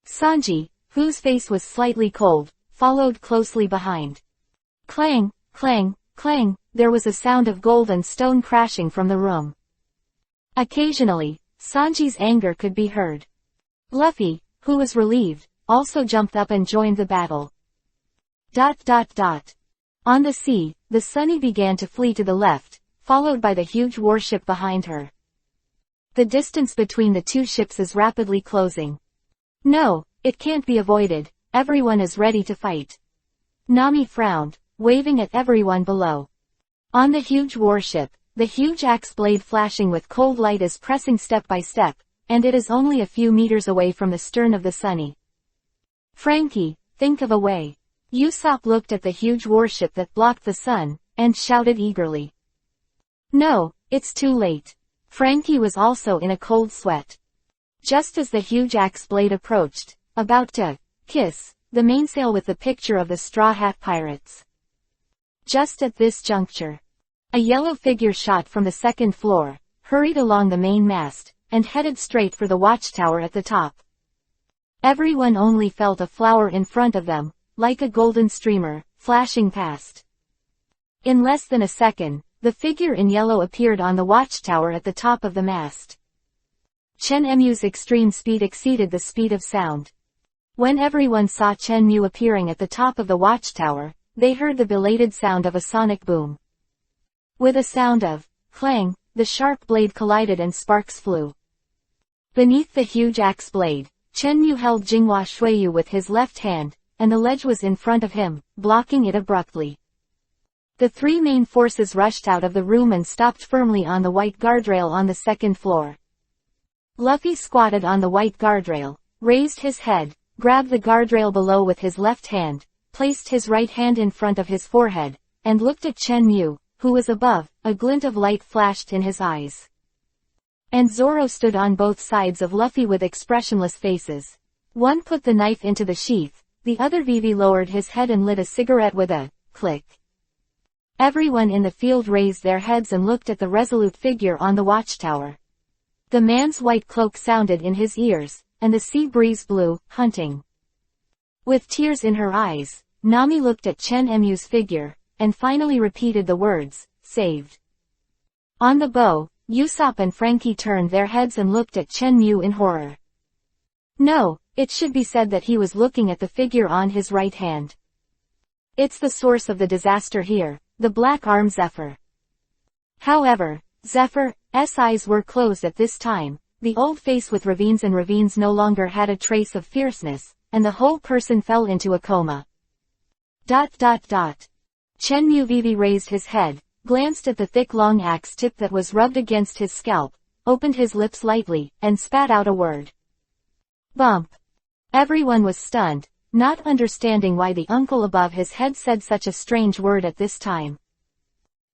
Sanji, whose face was slightly cold, followed closely behind. Clang, clang, clang, there was a sound of gold and stone crashing from the room. Occasionally, Sanji's anger could be heard. Luffy, who was relieved, also jumped up and joined the battle. On the sea, the Sunny began to flee to the left, followed by the huge warship behind her. The distance between the two ships is rapidly closing. No, it can't be avoided, everyone is ready to fight. Nami frowned, waving at everyone below. On the huge warship, the huge axe blade flashing with cold light is pressing step by step, and it is only a few meters away from the stern of the Sunny. Frankie, think of a way. Usopp looked at the huge warship that blocked the sun, and shouted eagerly. No, it's too late. Frankie was also in a cold sweat. Just as the huge axe blade approached, about to kiss the mainsail with the picture of the Straw Hat Pirates. Just at this juncture, a yellow figure shot from the second floor, hurried along the main mast, and headed straight for the watchtower at the top. Everyone only felt a flower in front of them, like a golden streamer, flashing past. In less than a second, the figure in yellow appeared on the watchtower at the top of the mast. Chenmu's extreme speed exceeded the speed of sound. When everyone saw Chenmu appearing at the top of the watchtower, they heard the belated sound of a sonic boom. With a sound of clang, the sharp blade collided and sparks flew. Beneath the huge axe blade, Chenmu held Jinghua Shuiyu with his left hand, and the ledge was in front of him, blocking it abruptly. The three main forces rushed out of the room and stopped firmly on the white guardrail on the second floor. Luffy squatted on the white guardrail, raised his head, grabbed the guardrail below with his left hand, placed his right hand in front of his forehead, and looked at Chenmu, who was above. A glint of light flashed in his eyes. And Zoro stood on both sides of Luffy with expressionless faces. One put the knife into the sheath, the other Vivi lowered his head and lit a cigarette with a click. Everyone in the field raised their heads and looked at the resolute figure on the watchtower. The man's white cloak sounded in his ears, and the sea breeze blew, hunting. With tears in her eyes, Nami looked at Chenmu's figure, and finally repeated the words, saved. On the bow, Usopp and Frankie turned their heads and looked at Chenmu in horror. No, it should be said that he was looking at the figure on his right hand. It's the source of the disaster here, the black arm Zephyr. However, Zephyr's eyes were closed at this time, the old face with ravines and ravines no longer had a trace of fierceness, and the whole person fell into a coma. Chenmu Vivi raised his head, glanced at the thick long axe tip that was rubbed against his scalp, opened his lips lightly, and spat out a word. Bump. Everyone was stunned, not understanding why the uncle above his head said such a strange word at this time.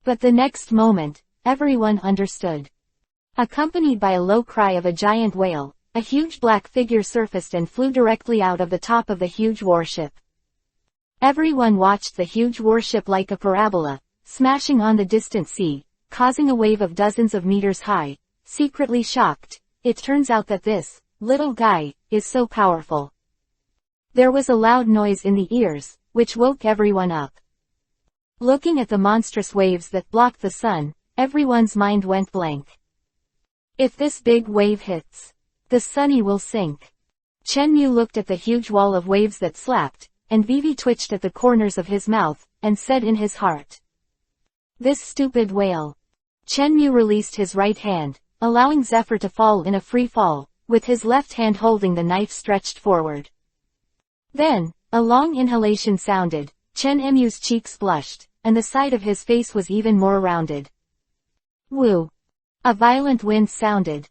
But the next moment, everyone understood. Accompanied by a low cry of a giant whale, a huge black figure surfaced and flew directly out of the top of the huge warship. Everyone watched the huge warship like a parabola, smashing on the distant sea, causing a wave of dozens of meters high. Secretly shocked, it turns out that this little guy is so powerful. There was a loud noise in the ears, which woke everyone up. Looking at the monstrous waves that blocked the sun, everyone's mind went blank. If this big wave hits, the Sunny will sink. Chenmu looked at the huge wall of waves that slapped, and Vivi twitched at the corners of his mouth, and said in his heart, "This stupid whale." Chenmu released his right hand, allowing Zephyr to fall in a free fall, with his left hand holding the knife stretched forward. Then, a long inhalation sounded, Chenmu's cheeks blushed, and the side of his face was even more rounded. Woo! A violent wind sounded.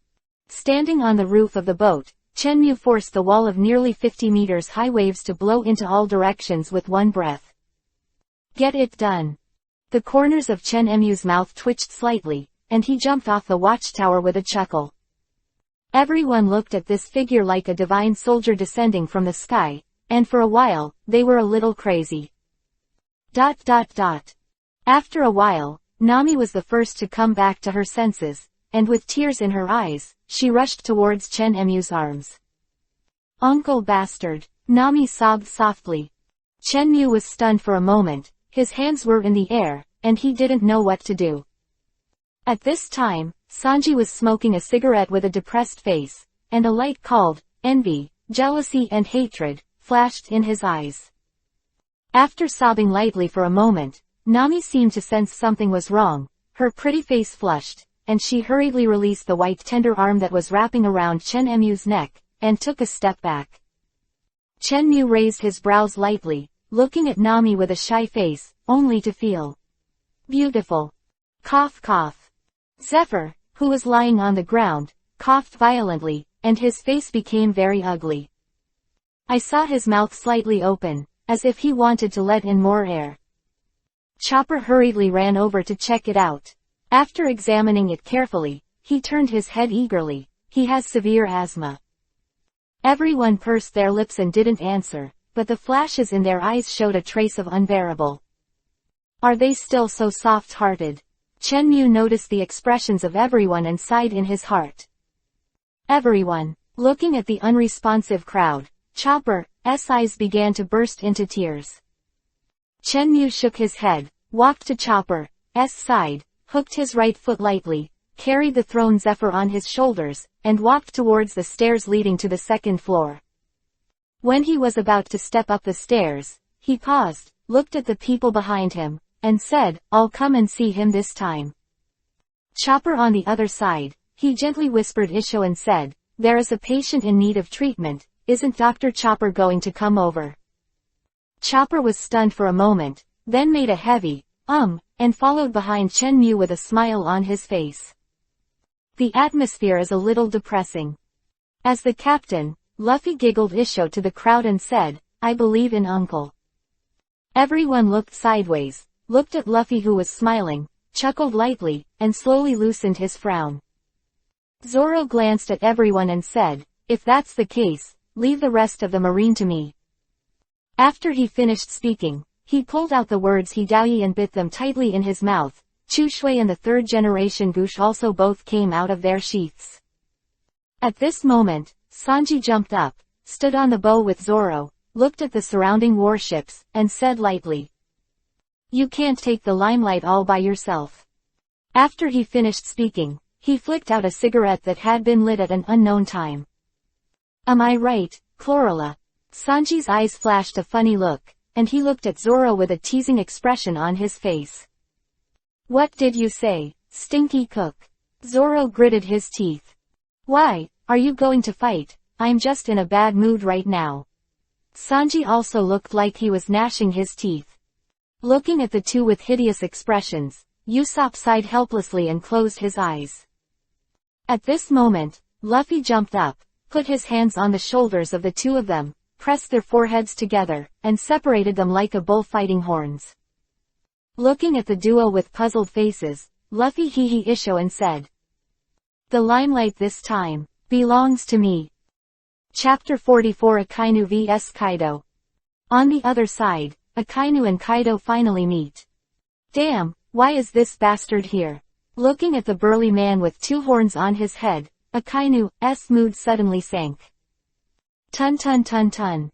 Standing on the roof of the boat, Chenmu forced the wall of nearly 50 meters high waves to blow into all directions with one breath. Get it done. The corners of Chenmu's mouth twitched slightly, and he jumped off the watchtower with a chuckle. Everyone looked at this figure like a divine soldier descending from the sky, and for a while, they were a little crazy. After a while, Nami was the first to come back to her senses, and with tears in her eyes, she rushed towards Chenmu's arms. "Uncle bastard," Nami sobbed softly. Chenmu was stunned for a moment, his hands were in the air, and he didn't know what to do. At this time, Sanji was smoking a cigarette with a depressed face, and a light called envy, jealousy and hatred flashed in his eyes. After sobbing lightly for a moment, Nami seemed to sense something was wrong, her pretty face flushed, and she hurriedly released the white tender arm that was wrapping around Chenmu's neck, and took a step back. Chenmu raised his brows lightly, looking at Nami with a shy face, only to feel beautiful. Cough cough. Zephyr, who was lying on the ground, coughed violently, and his face became very ugly. I saw his mouth slightly open, as if he wanted to let in more air. Chopper hurriedly ran over to check it out. After examining it carefully, he turned his head eagerly. He has severe asthma. Everyone pursed their lips and didn't answer, but the flashes in their eyes showed a trace of unbearable. Are they still so soft-hearted? Chenmu noticed the expressions of everyone and sighed in his heart. Everyone, looking at the unresponsive crowd, Chopper's eyes began to burst into tears. Chenmu shook his head, walked to Chopper's side, hooked his right foot lightly, carried the thrown Zephyr on his shoulders, and walked towards the stairs leading to the second floor. When he was about to step up the stairs, he paused, looked at the people behind him, and said, "I'll come and see him this time." Chopper on the other side, he gently whispered Isho and said, "There is a patient in need of treatment, isn't Dr. Chopper going to come over?" Chopper was stunned for a moment, then made a heavy, and followed behind Chenmu with a smile on his face. The atmosphere is a little depressing. As the captain, Luffy giggled Isho to the crowd and said, "I believe in Uncle." Everyone looked sideways, looked at Luffy who was smiling, chuckled lightly, and slowly loosened his frown. Zoro glanced at everyone and said, "If that's the case, leave the rest of the marine to me." After he finished speaking, he pulled out the words Hidai and bit them tightly in his mouth. Chushui and the third generation Gush also both came out of their sheaths. At this moment, Sanji jumped up, stood on the bow with Zoro, looked at the surrounding warships, and said lightly, "You can't take the limelight all by yourself." After he finished speaking, he flicked out a cigarette that had been lit at an unknown time. "Am I right, Chlorella?" Sanji's eyes flashed a funny look, and he looked at Zoro with a teasing expression on his face. "What did you say, stinky cook?" Zoro gritted his teeth. "Why, are you going to fight? I'm just in a bad mood right now." Sanji also looked like he was gnashing his teeth. Looking at the two with hideous expressions, Usopp sighed helplessly and closed his eyes. At this moment, Luffy jumped up, put his hands on the shoulders of the two of them, pressed their foreheads together, and separated them like a bull fighting horns. Looking at the duo with puzzled faces, Luffy hee-hee Isho and said, "The limelight this time belongs to me." Chapter 44 Akainu vs Kaido. On the other side, Akainu and Kaido finally meet. "Damn, why is this bastard here?" Looking at the burly man with two horns on his head, Akainu's mood suddenly sank. Tun tun tun tun.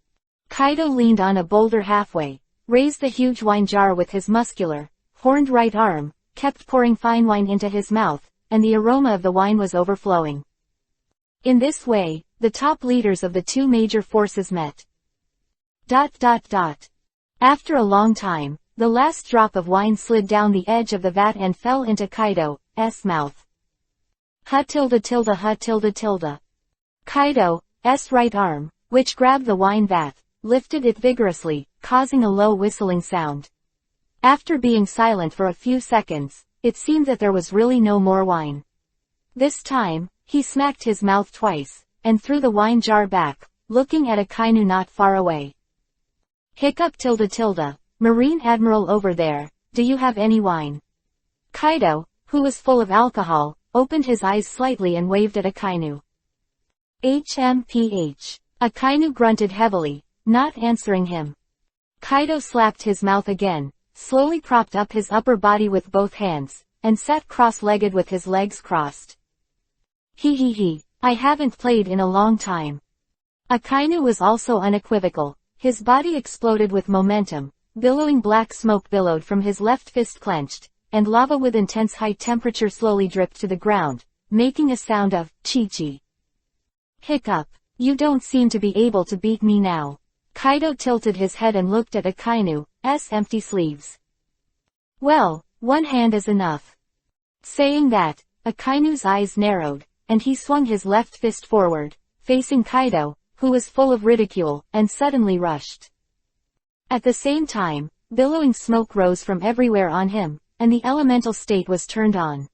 Kaido leaned on a boulder halfway, raised the huge wine jar with his muscular, horned right arm, kept pouring fine wine into his mouth, and the aroma of the wine was overflowing. In this way, the top leaders of the two major forces met. After a long time, the last drop of wine slid down the edge of the vat and fell into Kaido's mouth. Kaido's right arm, which grabbed the wine vat, lifted it vigorously, causing a low whistling sound. After being silent for a few seconds, it seemed that there was really no more wine. This time, he smacked his mouth twice, and threw the wine jar back, looking at Akainu not far away. Marine Admiral over there, do you have any wine? Kaido, who was full of alcohol, opened his eyes slightly and waved at Akainu. HMPH. Akainu grunted heavily, not answering him. Kaido slapped his mouth again, slowly propped up his upper body with both hands, and sat cross-legged with his legs crossed. I haven't played in a long time. Akainu was also unequivocal. His body exploded with momentum, billowing black smoke billowed from his left fist clenched, and lava with intense high temperature slowly dripped to the ground, making a sound of chi-chi. Hiccup. You don't seem to be able to beat me now. Kaido tilted his head and looked at Akainu's empty sleeves. Well, one hand is enough. Saying that, Akainu's eyes narrowed, and he swung his left fist forward, facing Kaido, who was full of ridicule, and suddenly rushed. At the same time, billowing smoke rose from everywhere on him, and the elemental state was turned on.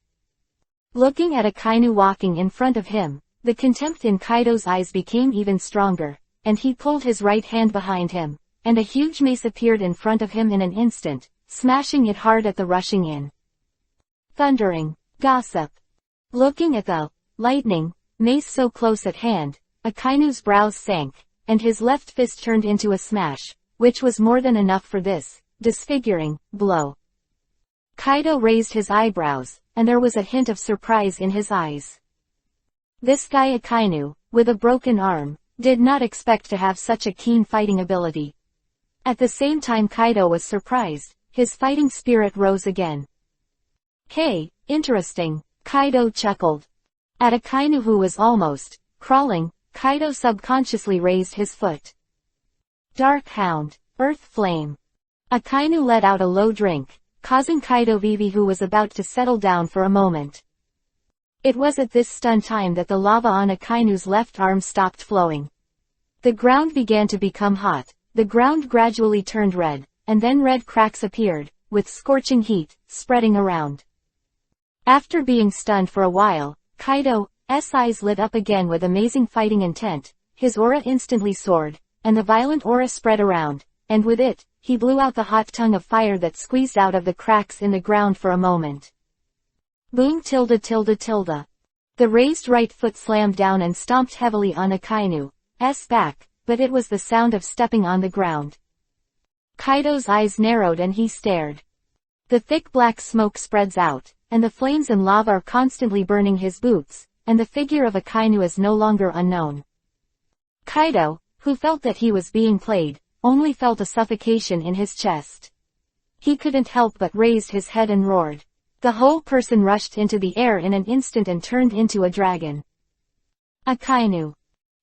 Looking at Akainu walking in front of him, the contempt in Kaido's eyes became even stronger, and he pulled his right hand behind him, and a huge mace appeared in front of him in an instant, smashing it hard at the rushing in. Thundering. Gossip. Looking at the lightning mace so close at hand, Akainu's brows sank, and his left fist turned into a smash, which was more than enough for this disfiguring blow. Kaido raised his eyebrows, and there was a hint of surprise in his eyes. This guy Akainu, with a broken arm, did not expect to have such a keen fighting ability. At the same time Kaido was surprised, his fighting spirit rose again. Hey, interesting, Kaido chuckled. At Akainu who was almost crawling, Kaido subconsciously raised his foot. Dark Hound, Earth Flame. Akainu let out a low drink, causing Kaido Vivi who was about to settle down for a moment. It was at this stun time that the lava on Akainu's left arm stopped flowing. The ground began to become hot, the ground gradually turned red, and then red cracks appeared, with scorching heat, spreading around. After being stunned for a while, Kaido's eyes lit up again with amazing fighting intent, his aura instantly soared, and the violent aura spread around, and with it, he blew out the hot tongue of fire that squeezed out of the cracks in the ground for a moment. Boom. The raised right foot slammed down and stomped heavily on Akainu's back, but it was the sound of stepping on the ground. Kaido's eyes narrowed and he stared. The thick black smoke spreads out, and the flames and lava are constantly burning his boots, and the figure of Akainu is no longer unknown. Kaido, who felt that he was being played, only felt a suffocation in his chest. He couldn't help but raised his head and roared. The whole person rushed into the air in an instant and turned into a dragon. Akainu.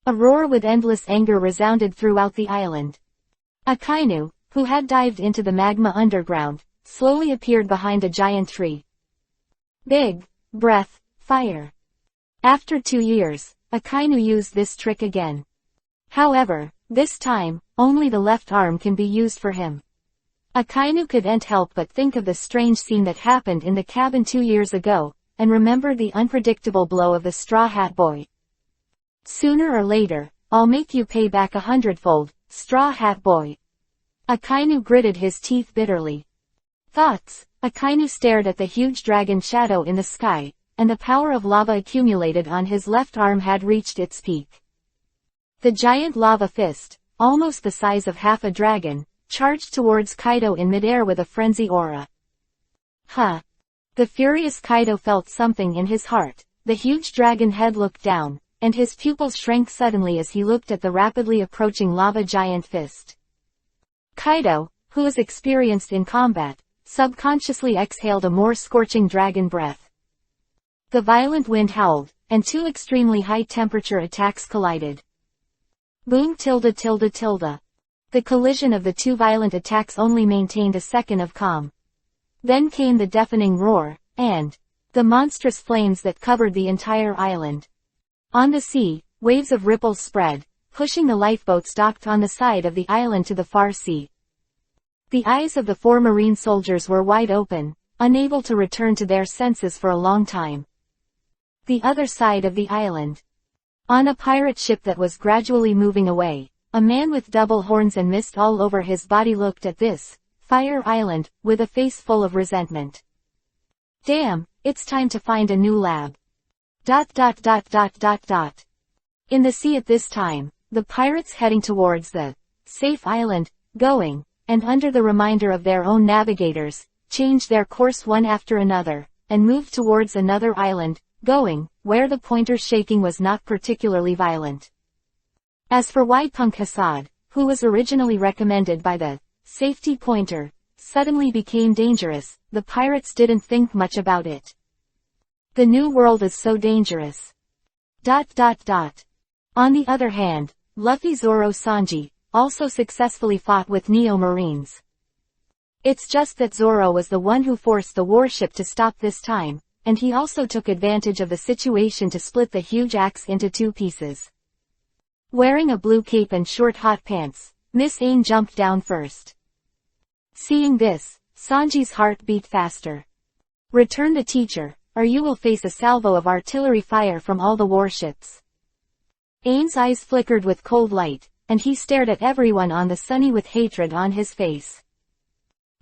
A roar with endless anger resounded throughout the island. Akainu, who had dived into the magma underground, slowly appeared behind a giant tree. Big breath, fire. After 2 years, Akainu used this trick again. However, this time, only the left arm can be used for him. Akainu couldn't help but think of the strange scene that happened in the cabin 2 years ago, and remembered the unpredictable blow of the Straw Hat Boy. Sooner or later, I'll make you pay back 100-fold, Straw Hat Boy. Akainu gritted his teeth bitterly. Thoughts. Akainu stared at the huge dragon shadow in the sky, and the power of lava accumulated on his left arm had reached its peak. The giant lava fist, almost the size of half a dragon, charged towards Kaido in midair with a frenzy aura. The furious Kaido felt something in his heart. The huge dragon head looked down, and his pupils shrank suddenly as he looked at the rapidly approaching lava giant fist. Kaido, who was experienced in combat, subconsciously exhaled a more scorching dragon breath. The violent wind howled, and two extremely high-temperature attacks collided. Boom tilde tilde tilde. The collision of the two violent attacks only maintained a second of calm. Then came the deafening roar, and the monstrous flames that covered the entire island. On the sea, waves of ripples spread, pushing the lifeboats docked on the side of the island to the far sea. The eyes of the four marine soldiers were wide open, unable to return to their senses for a long time. The other side of the island. On a pirate ship that was gradually moving away, a man with double horns and mist all over his body looked at this fire island with a face full of resentment. Damn, it's time to find a new lab. In the sea at this time, the pirates heading towards the safe island, going, and under the reminder of their own navigators, changed their course one after another, and moved towards another island, going, where the pointer shaking was not particularly violent. As for why Punk Hassad, who was originally recommended by the safety pointer, suddenly became dangerous, the pirates didn't think much about it. The new world is so dangerous. On the other hand, Luffy Zoro Sanji also successfully fought with Neo Marines. It's just that Zoro was the one who forced the warship to stop this time, and he also took advantage of the situation to split the huge axe into two pieces. Wearing a blue cape and short hot pants, Miss Ain jumped down first. Seeing this, Sanji's heart beat faster. Return the teacher, or you will face a salvo of artillery fire from all the warships. Ain's eyes flickered with cold light, and he stared at everyone on the sunny with hatred on his face.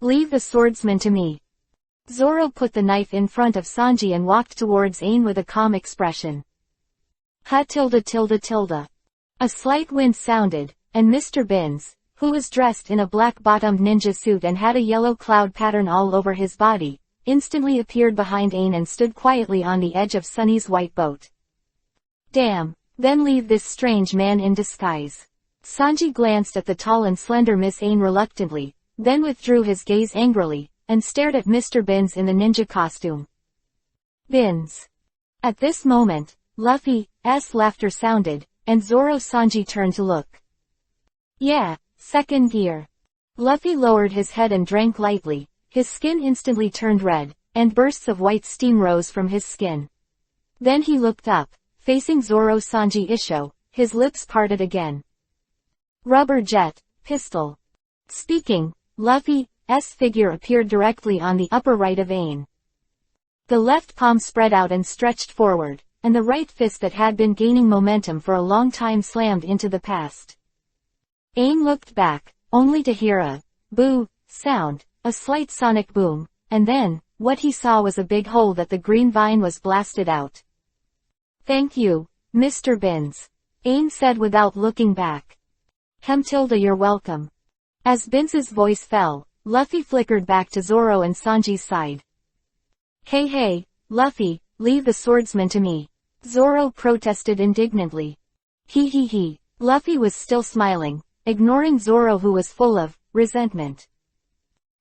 Leave the swordsman to me. Zoro put the knife in front of Sanji and walked towards Ain with a calm expression. Ha tilde tilde tilde. A slight wind sounded, and Mr. Binns, who was dressed in a black-bottomed ninja suit and had a yellow cloud pattern all over his body, instantly appeared behind Ain and stood quietly on the edge of Sunny's white boat. Damn, then leave this strange man in disguise. Sanji glanced at the tall and slender Miss Ain reluctantly, then withdrew his gaze angrily, and stared at Mr. Binns in the ninja costume. Binns. At this moment, Luffy's laughter sounded, and Zoro Sanji turned to look. Yeah, second gear. Luffy lowered his head and drank lightly, his skin instantly turned red, and bursts of white steam rose from his skin. Then he looked up, facing Zoro Sanji Isho, his lips parted again. Rubber jet, pistol. Speaking, Luffy's figure appeared directly on the upper right of Ain. The left palm spread out and stretched forward, and the right fist that had been gaining momentum for a long time slammed into the past. Ain looked back, only to hear a boo sound, a slight sonic boom, and then, what he saw was a big hole that the green vine was blasted out. Thank you, Mr. Binns. Ain said without looking back. Tilde you're welcome. As Binns's voice fell, Luffy flickered back to Zoro and Sanji's side. Hey, Luffy, leave the swordsman to me. Zoro protested indignantly. He. Luffy was still smiling, ignoring Zoro who was full of resentment.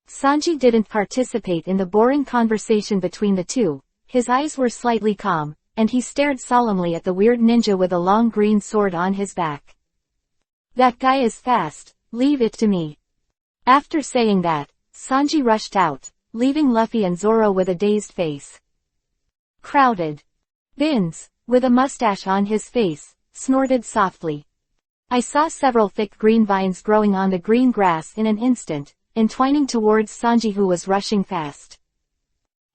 Sanji didn't participate in the boring conversation between the two, his eyes were slightly calm, and he stared solemnly at the weird ninja with a long green sword on his back. That guy is fast, leave it to me. After saying that, Sanji rushed out, leaving Luffy and Zoro with a dazed face. Crowded. Binns, with a mustache on his face, snorted softly. I saw several thick green vines growing on the green grass in an instant, entwining towards Sanji who was rushing fast.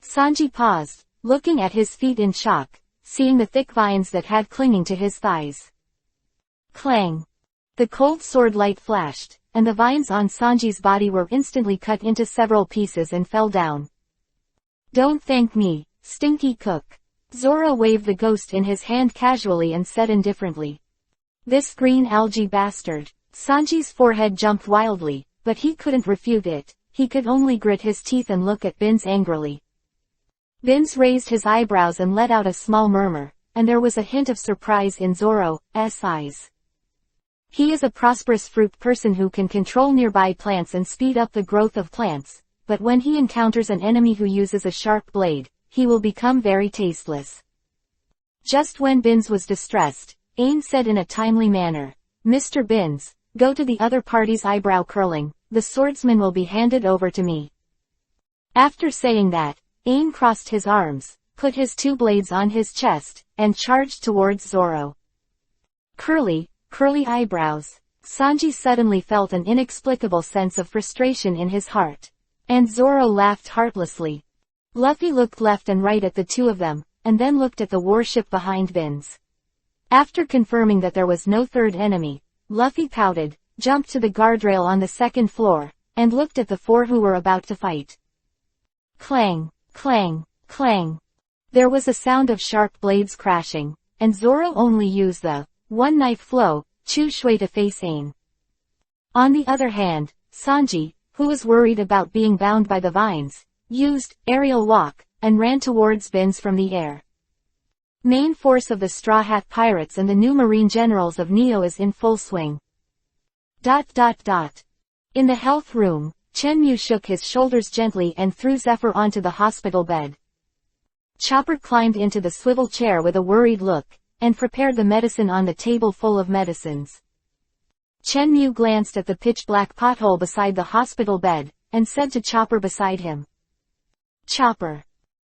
Sanji paused, looking at his feet in shock, seeing the thick vines that had clinging to his thighs. Clang. The cold sword light flashed, and the vines on Sanji's body were instantly cut into several pieces and fell down. Don't thank me, stinky cook. Zoro waved the ghost in his hand casually and said indifferently. This green algae bastard. Sanji's forehead jumped wildly, but he couldn't refute it, he could only grit his teeth and look at Binns angrily. Binns raised his eyebrows and let out a small murmur, and there was a hint of surprise in Zoro's eyes. He is a prosperous fruit person who can control nearby plants and speed up the growth of plants, but when he encounters an enemy who uses a sharp blade, he will become very tasteless. Just when Binns was distressed, Ain said in a timely manner, "Mr. Binns, go to the other party's eyebrow curling, the swordsman will be handed over to me." After saying that, Ain crossed his arms, put his two blades on his chest, and charged towards Zoro. Curly eyebrows. Sanji suddenly felt an inexplicable sense of frustration in his heart. And Zoro laughed heartlessly. Luffy looked left and right at the two of them, and then looked at the warship behind Binns. After confirming that there was no third enemy, Luffy pouted, jumped to the guardrail on the second floor, and looked at the four who were about to fight. Clang, clang, clang. There was a sound of sharp blades crashing, and Zoro only used the one knife flow, Chu Shui to face Ain. On the other hand, Sanji, who was worried about being bound by the vines, used aerial walk, and ran towards Binns from the air. Main force of the Straw Hat Pirates and the new marine generals of Neo is in full swing. In the health room, Chenmu shook his shoulders gently and threw Zephyr onto the hospital bed. Chopper climbed into the swivel chair with a worried look, and prepared the medicine on the table full of medicines. Chenmu glanced at the pitch-black pothole beside the hospital bed, and said to Chopper beside him, "Chopper."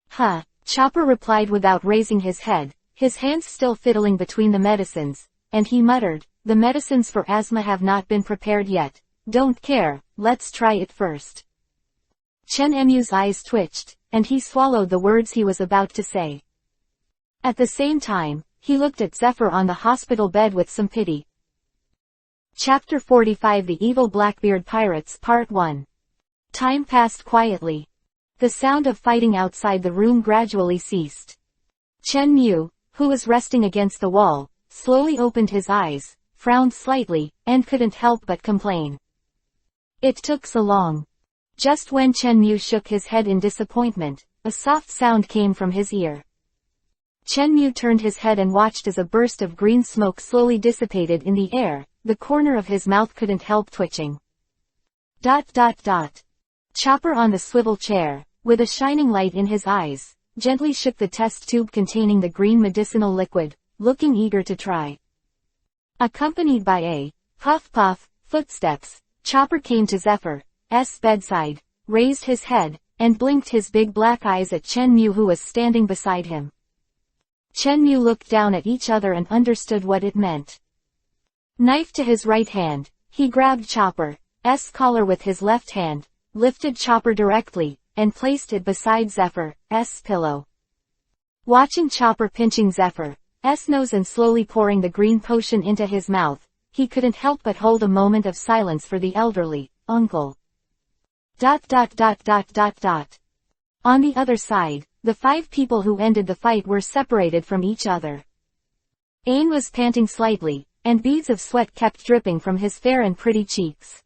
"Huh," Chopper replied without raising his head, his hands still fiddling between the medicines, and he muttered, "The medicines for asthma have not been prepared yet. Don't care, let's try it first." Chenmu's eyes twitched, and he swallowed the words he was about to say. At the same time, he looked at Zephyr on the hospital bed with some pity. Chapter 45 The Evil Blackbeard Pirates Part 1. Time passed quietly. The sound of fighting outside the room gradually ceased. Chenmu, who was resting against the wall, slowly opened his eyes, frowned slightly, and couldn't help but complain. It took so long. Just when Chenmu shook his head in disappointment, a soft sound came from his ear. Chenmu turned his head and watched as a burst of green smoke slowly dissipated in the air. The corner of his mouth couldn't help twitching. Chopper on the swivel chair, with a shining light in his eyes, gently shook the test tube containing the green medicinal liquid, looking eager to try. Accompanied by a puff footsteps, Chopper came to Zephyr's bedside, raised his head, and blinked his big black eyes at Chenmu who was standing beside him. Chenmu looked down at each other and understood what it meant. Knife to his right hand, he grabbed Chopper's collar with his left hand, lifted Chopper directly, and placed it beside Zephyr's pillow. Watching Chopper pinching Zephyr's nose and slowly pouring the green potion into his mouth, he couldn't help but hold a moment of silence for the elderly uncle. On the other side, the 5 people who ended the fight were separated from each other. Ain was panting slightly, and beads of sweat kept dripping from his fair and pretty cheeks.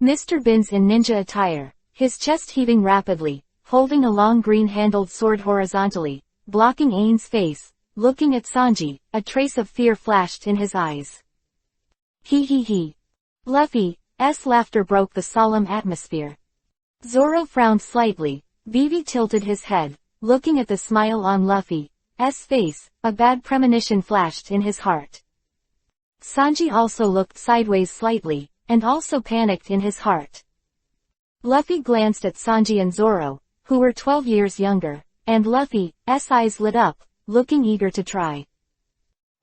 Mr. Binns in ninja attire, his chest heaving rapidly, holding a long green-handled sword horizontally, blocking Ain's face, looking at Sanji, a trace of fear flashed in his eyes. He. Luffy's laughter broke the solemn atmosphere. Zoro frowned slightly, Vivi tilted his head, looking at the smile on Luffy's face, a bad premonition flashed in his heart. Sanji also looked sideways slightly, and also panicked in his heart. Luffy glanced at Sanji and Zoro, who were 12 years younger, and Luffy's eyes lit up, looking eager to try.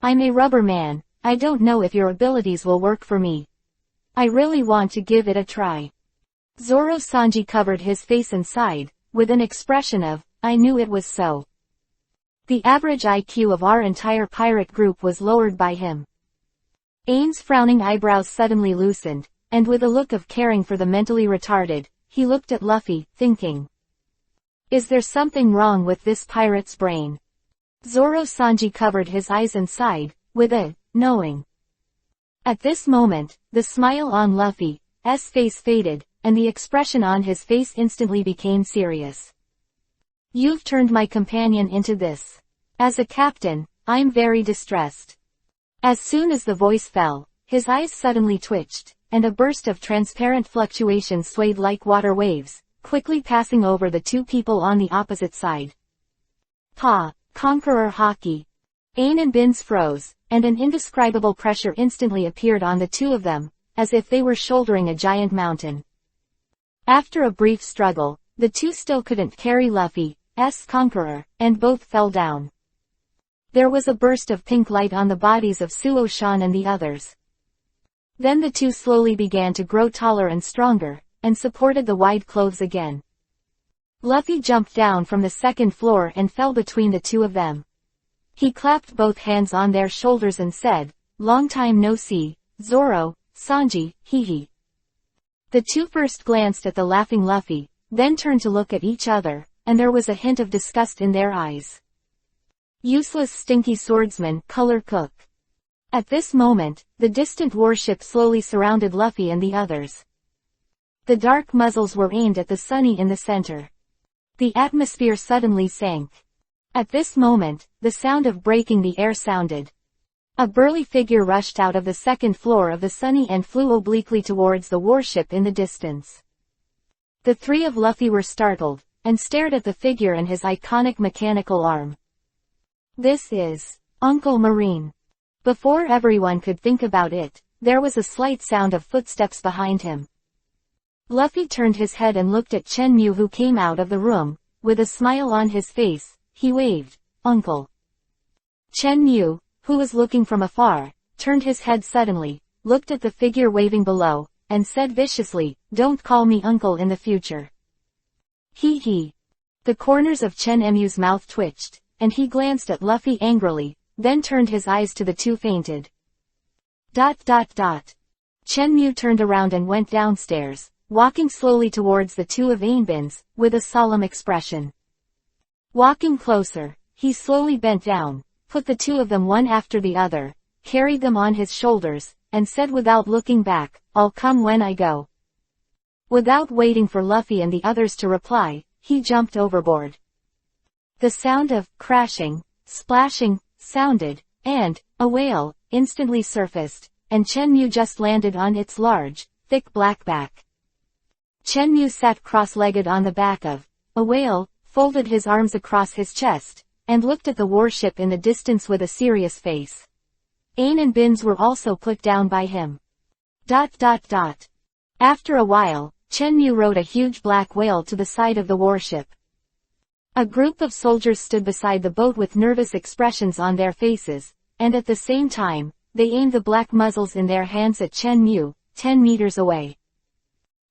"I'm a rubber man, I don't know if your abilities will work for me. I really want to give it a try." Sanji covered his face and sighed, with an expression of, "I knew it was so." The average IQ of our entire pirate group was lowered by him. Ain's frowning eyebrows suddenly loosened, and with a look of caring for the mentally retarded, he looked at Luffy, thinking, "Is there something wrong with this pirate's brain?" Sanji covered his eyes and sighed, with a knowing. At this moment, the smile on Luffy's face faded, and the expression on his face instantly became serious. "You've turned my companion into this. As a captain, I'm very distressed." As soon as the voice fell, his eyes suddenly twitched, and a burst of transparent fluctuation swayed like water waves, quickly passing over the 2 people on the opposite side. "Pa, Conqueror Haki." Ain and Binz froze, and an indescribable pressure instantly appeared on the two of them, as if they were shouldering a giant mountain. After a brief struggle, the two still couldn't carry Luffy's conqueror, and both fell down. There was a burst of pink light on the bodies of Suo-chan and the others. Then the two slowly began to grow taller and stronger, and supported the wide clothes again. Luffy jumped down from the second floor and fell between the two of them. He clapped both hands on their shoulders and said, "Long time no see, Zoro, Sanji, hee." The two first glanced at the laughing Luffy, then turned to look at each other, and there was a hint of disgust in their eyes. Useless stinky swordsman, color cook. At this moment, the distant warship slowly surrounded Luffy and the others. The dark muzzles were aimed at the Sunny in the center. The atmosphere suddenly sank. At this moment, the sound of breaking the air sounded. A burly figure rushed out of the second floor of the Sunny and flew obliquely towards the warship in the distance. The three of Luffy were startled, and stared at the figure and his iconic mechanical arm. "This is Uncle Marine." Before everyone could think about it, there was a slight sound of footsteps behind him. Luffy turned his head and looked at Shenmue, who came out of the room. With a smile on his face, he waved, "Uncle." Shenmue, who was looking from afar, turned his head suddenly, looked at the figure waving below, and said viciously, "Don't call me uncle in the future." Hee. The corners of Shenmue's mouth twitched, and he glanced at Luffy angrily, then turned his eyes to the two fainted. Shenmue turned around and went downstairs, walking slowly towards the two of Ainbin's, with a solemn expression. Walking closer, he slowly bent down, put the two of them one after the other, carried them on his shoulders, and said without looking back, "I'll come when I go." Without waiting for Luffy and the others to reply, he jumped overboard. The sound of crashing, splashing, sounded, and a whale instantly surfaced, and Shenmue just landed on its large, thick black back. Shenmue sat cross-legged on the back of a whale, folded his arms across his chest, and looked at the warship in the distance with a serious face. Ain and Binz were also put down by him. After a while, Shenmue rode a huge black whale to the side of the warship. A group of soldiers stood beside the boat with nervous expressions on their faces, and at the same time, they aimed the black muzzles in their hands at Shenmue, 10 meters away.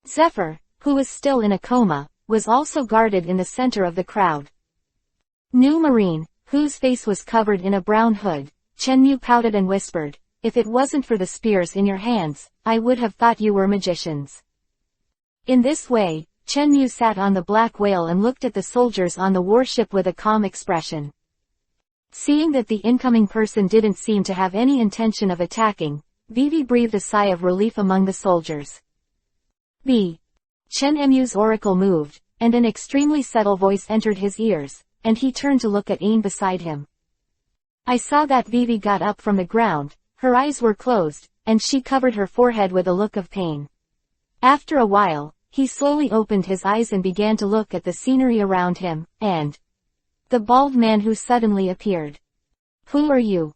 Zephyr, who was still in a coma, was also guarded in the center of the crowd. New Marine, whose face was covered in a brown hood, Shenmue pouted and whispered, "If it wasn't for the spears in your hands, I would have thought you were magicians." In this way, Shenmue sat on the black whale and looked at the soldiers on the warship with a calm expression. Seeing that the incoming person didn't seem to have any intention of attacking, Vivi breathed a sigh of relief among the soldiers. Shenmue's oracle moved, and an extremely subtle voice entered his ears, and he turned to look at Ain beside him. I saw that Vivi got up from the ground, her eyes were closed, and she covered her forehead with a look of pain. After a while, he slowly opened his eyes and began to look at the scenery around him, and the bald man who suddenly appeared. "Who are you?"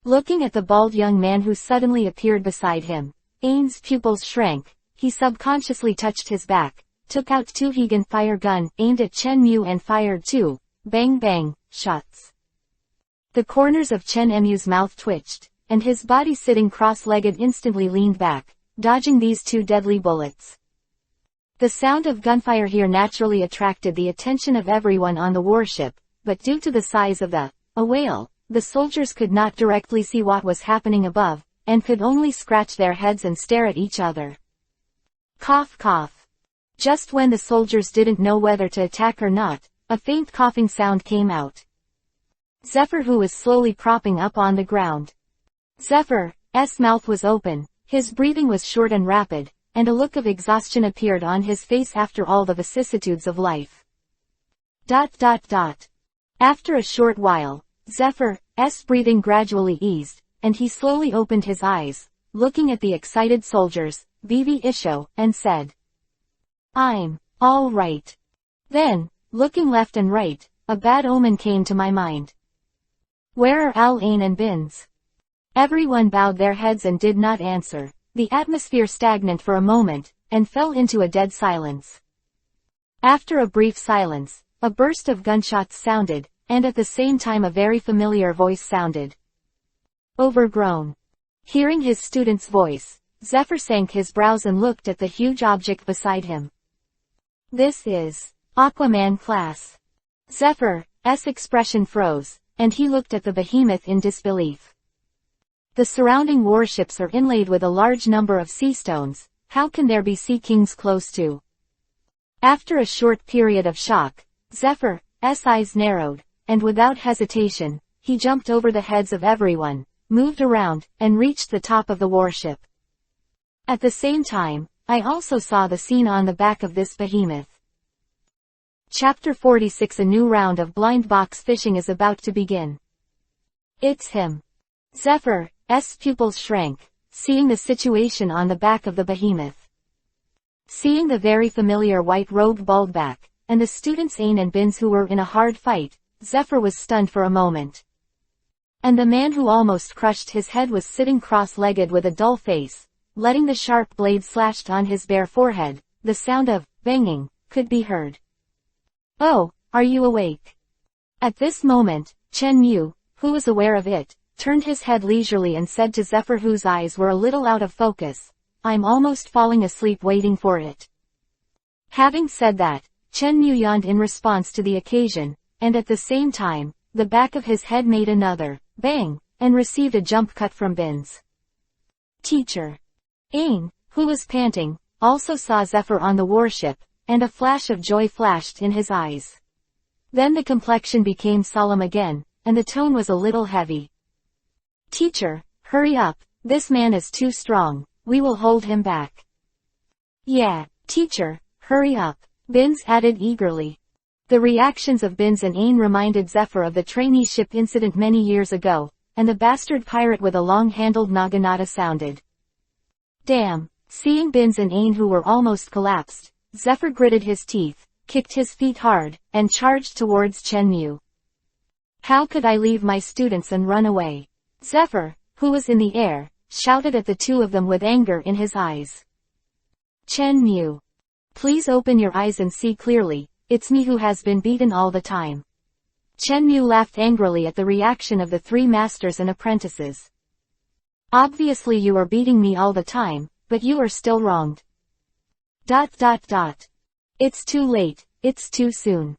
Looking at the bald young man who suddenly appeared beside him, Ain's pupils shrank. He subconsciously touched his back, took out two Higan fire gun, aimed at Shenmue and fired two, bang bang, shots. The corners of Shenmue's mouth twitched, and his body sitting cross-legged instantly leaned back, dodging these two deadly bullets. The sound of gunfire here naturally attracted the attention of everyone on the warship, but due to the size of a whale, the soldiers could not directly see what was happening above, and could only scratch their heads and stare at each other. Cough cough. Just when the soldiers didn't know whether to attack or not, a faint coughing sound came out. Zephyr, who was slowly propping up on the ground. Zephyr's mouth was open, his breathing was short and rapid, and a look of exhaustion appeared on his face after all the vicissitudes of life. After a short while, Zephyr's breathing gradually eased, and he slowly opened his eyes, looking at the excited soldiers, Vivi Isho, and said, "I'm all right." Then, looking left and right, a bad omen came to my mind. Where are Al Ain and Binz? Everyone bowed their heads and did not answer. The atmosphere stagnant for a moment, and fell into a dead silence. After a brief silence, a burst of gunshots sounded, and at the same time a very familiar voice sounded. Overgrown. Hearing his student's voice, Zephyr sank his brows and looked at the huge object beside him. This is Aquaman class. Zephyr's expression froze, and he looked at the behemoth in disbelief. The surrounding warships are inlaid with a large number of sea stones. How can there be sea kings close to? After a short period of shock, Zephyr's eyes narrowed, and without hesitation, he jumped over the heads of everyone, moved around, and reached the top of the warship. At the same time, I also saw the scene on the back of this behemoth. Chapter 46. A new round of blind box fishing is about to begin. It's him. Zephyr's pupils shrank, seeing the situation on the back of the behemoth. Seeing the very familiar white-robed baldback, and the students Ain and Binz who were in a hard fight, Zephyr was stunned for a moment. And the man who almost crushed his head was sitting cross-legged with a dull face, letting the sharp blade slashed on his bare forehead. The sound of banging could be heard. Oh, are you awake? At this moment, Chen Mu, who was aware of it, turned his head leisurely and said to Zephyr, whose eyes were a little out of focus, I'm almost falling asleep waiting for it. Having said that, Chen Mu yawned in response to the occasion, and at the same time, the back of his head made another bang, and received a jump cut from Binz. Teacher. Ain, who was panting, also saw Zephyr on the warship, and a flash of joy flashed in his eyes. Then the complexion became solemn again, and the tone was a little heavy. Teacher, hurry up, this man is too strong, we will hold him back. Yeah, teacher, hurry up, Binz added eagerly. The reactions of Binz and Ain reminded Zephyr of the traineeship incident many years ago, and the bastard pirate with a long-handled naginata sounded. Damn, seeing Binz and Ain who were almost collapsed, Zephyr gritted his teeth, kicked his feet hard, and charged towards Chen Mu. How could I leave my students and run away? Zephyr, who was in the air, shouted at the two of them with anger in his eyes. Chen Mu. Please open your eyes and see clearly, it's me who has been beaten all the time. Chen Mu laughed angrily at the reaction of the three masters and apprentices. Obviously you are beating me all the time, but you are still wronged. ... It's too late, it's too soon.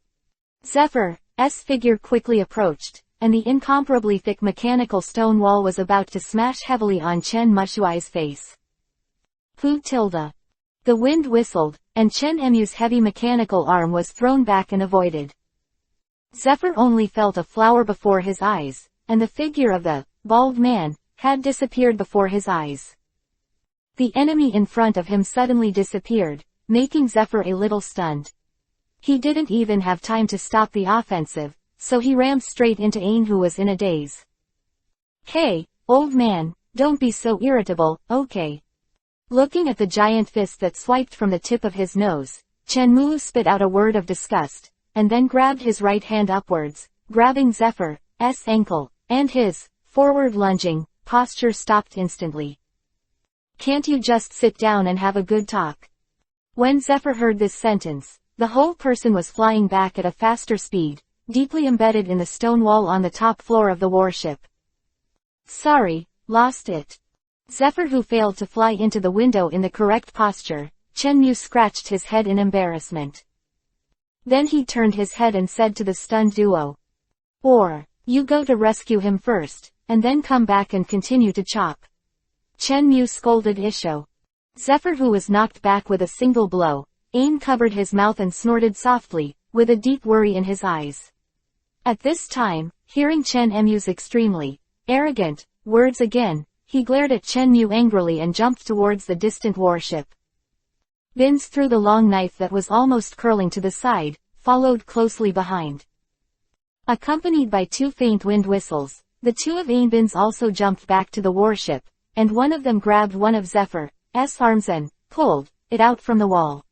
Zephyr's figure quickly approached, and the incomparably thick mechanical stone wall was about to smash heavily on Chen Mushuai's face. Hu tilde. The wind whistled, and Chen Mu's heavy mechanical arm was thrown back and avoided. Zephyr only felt a flower before his eyes, and the figure of the bald man had disappeared before his eyes. The enemy in front of him suddenly disappeared, making Zephyr a little stunned. He didn't even have time to stop the offensive, so he rammed straight into Ain, who was in a daze. Hey, old man, don't be so irritable, okay? Looking at the giant fist that swiped from the tip of his nose, Chen Mu spit out a word of disgust, and then grabbed his right hand upwards, grabbing Zephyr's ankle, and his forward lunging posture stopped instantly. Can't you just sit down and have a good talk? When Zephyr heard this sentence, the whole person was flying back at a faster speed, deeply embedded in the stone wall on the top floor of the warship. Sorry, lost it. Zephyr, who failed to fly into the window in the correct posture, Chen Mu scratched his head in embarrassment. Then he turned his head and said to the stunned duo. Or, you go to rescue him first, and then come back and continue to chop. Chen Mu scolded Isho. Zephyr, who was knocked back with a single blow, Ain covered his mouth and snorted softly, with a deep worry in his eyes. At this time, hearing Chen Mu's extremely arrogant words again, he glared at Chen Mu angrily and jumped towards the distant warship. Binz threw the long knife that was almost curling to the side, followed closely behind. Accompanied by two faint wind whistles, the two of Ain Binz also jumped back to the warship, and one of them grabbed one of Zephyr's arms and pulled it out from the wall.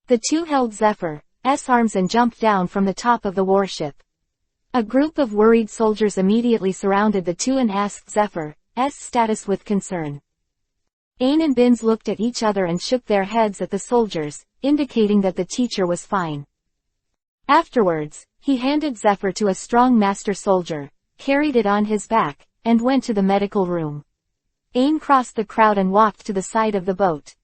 The two held Zephyr's arms and jumped down from the top of the warship. A group of worried soldiers immediately surrounded the two and asked Zephyr's status with concern. Ain and Binz looked at each other and shook their heads at the soldiers, indicating that the teacher was fine. Afterwards, he handed Zephyr to a strong master soldier, carried it on his back, and went to the medical room. Ain crossed the crowd and walked to the side of the boat.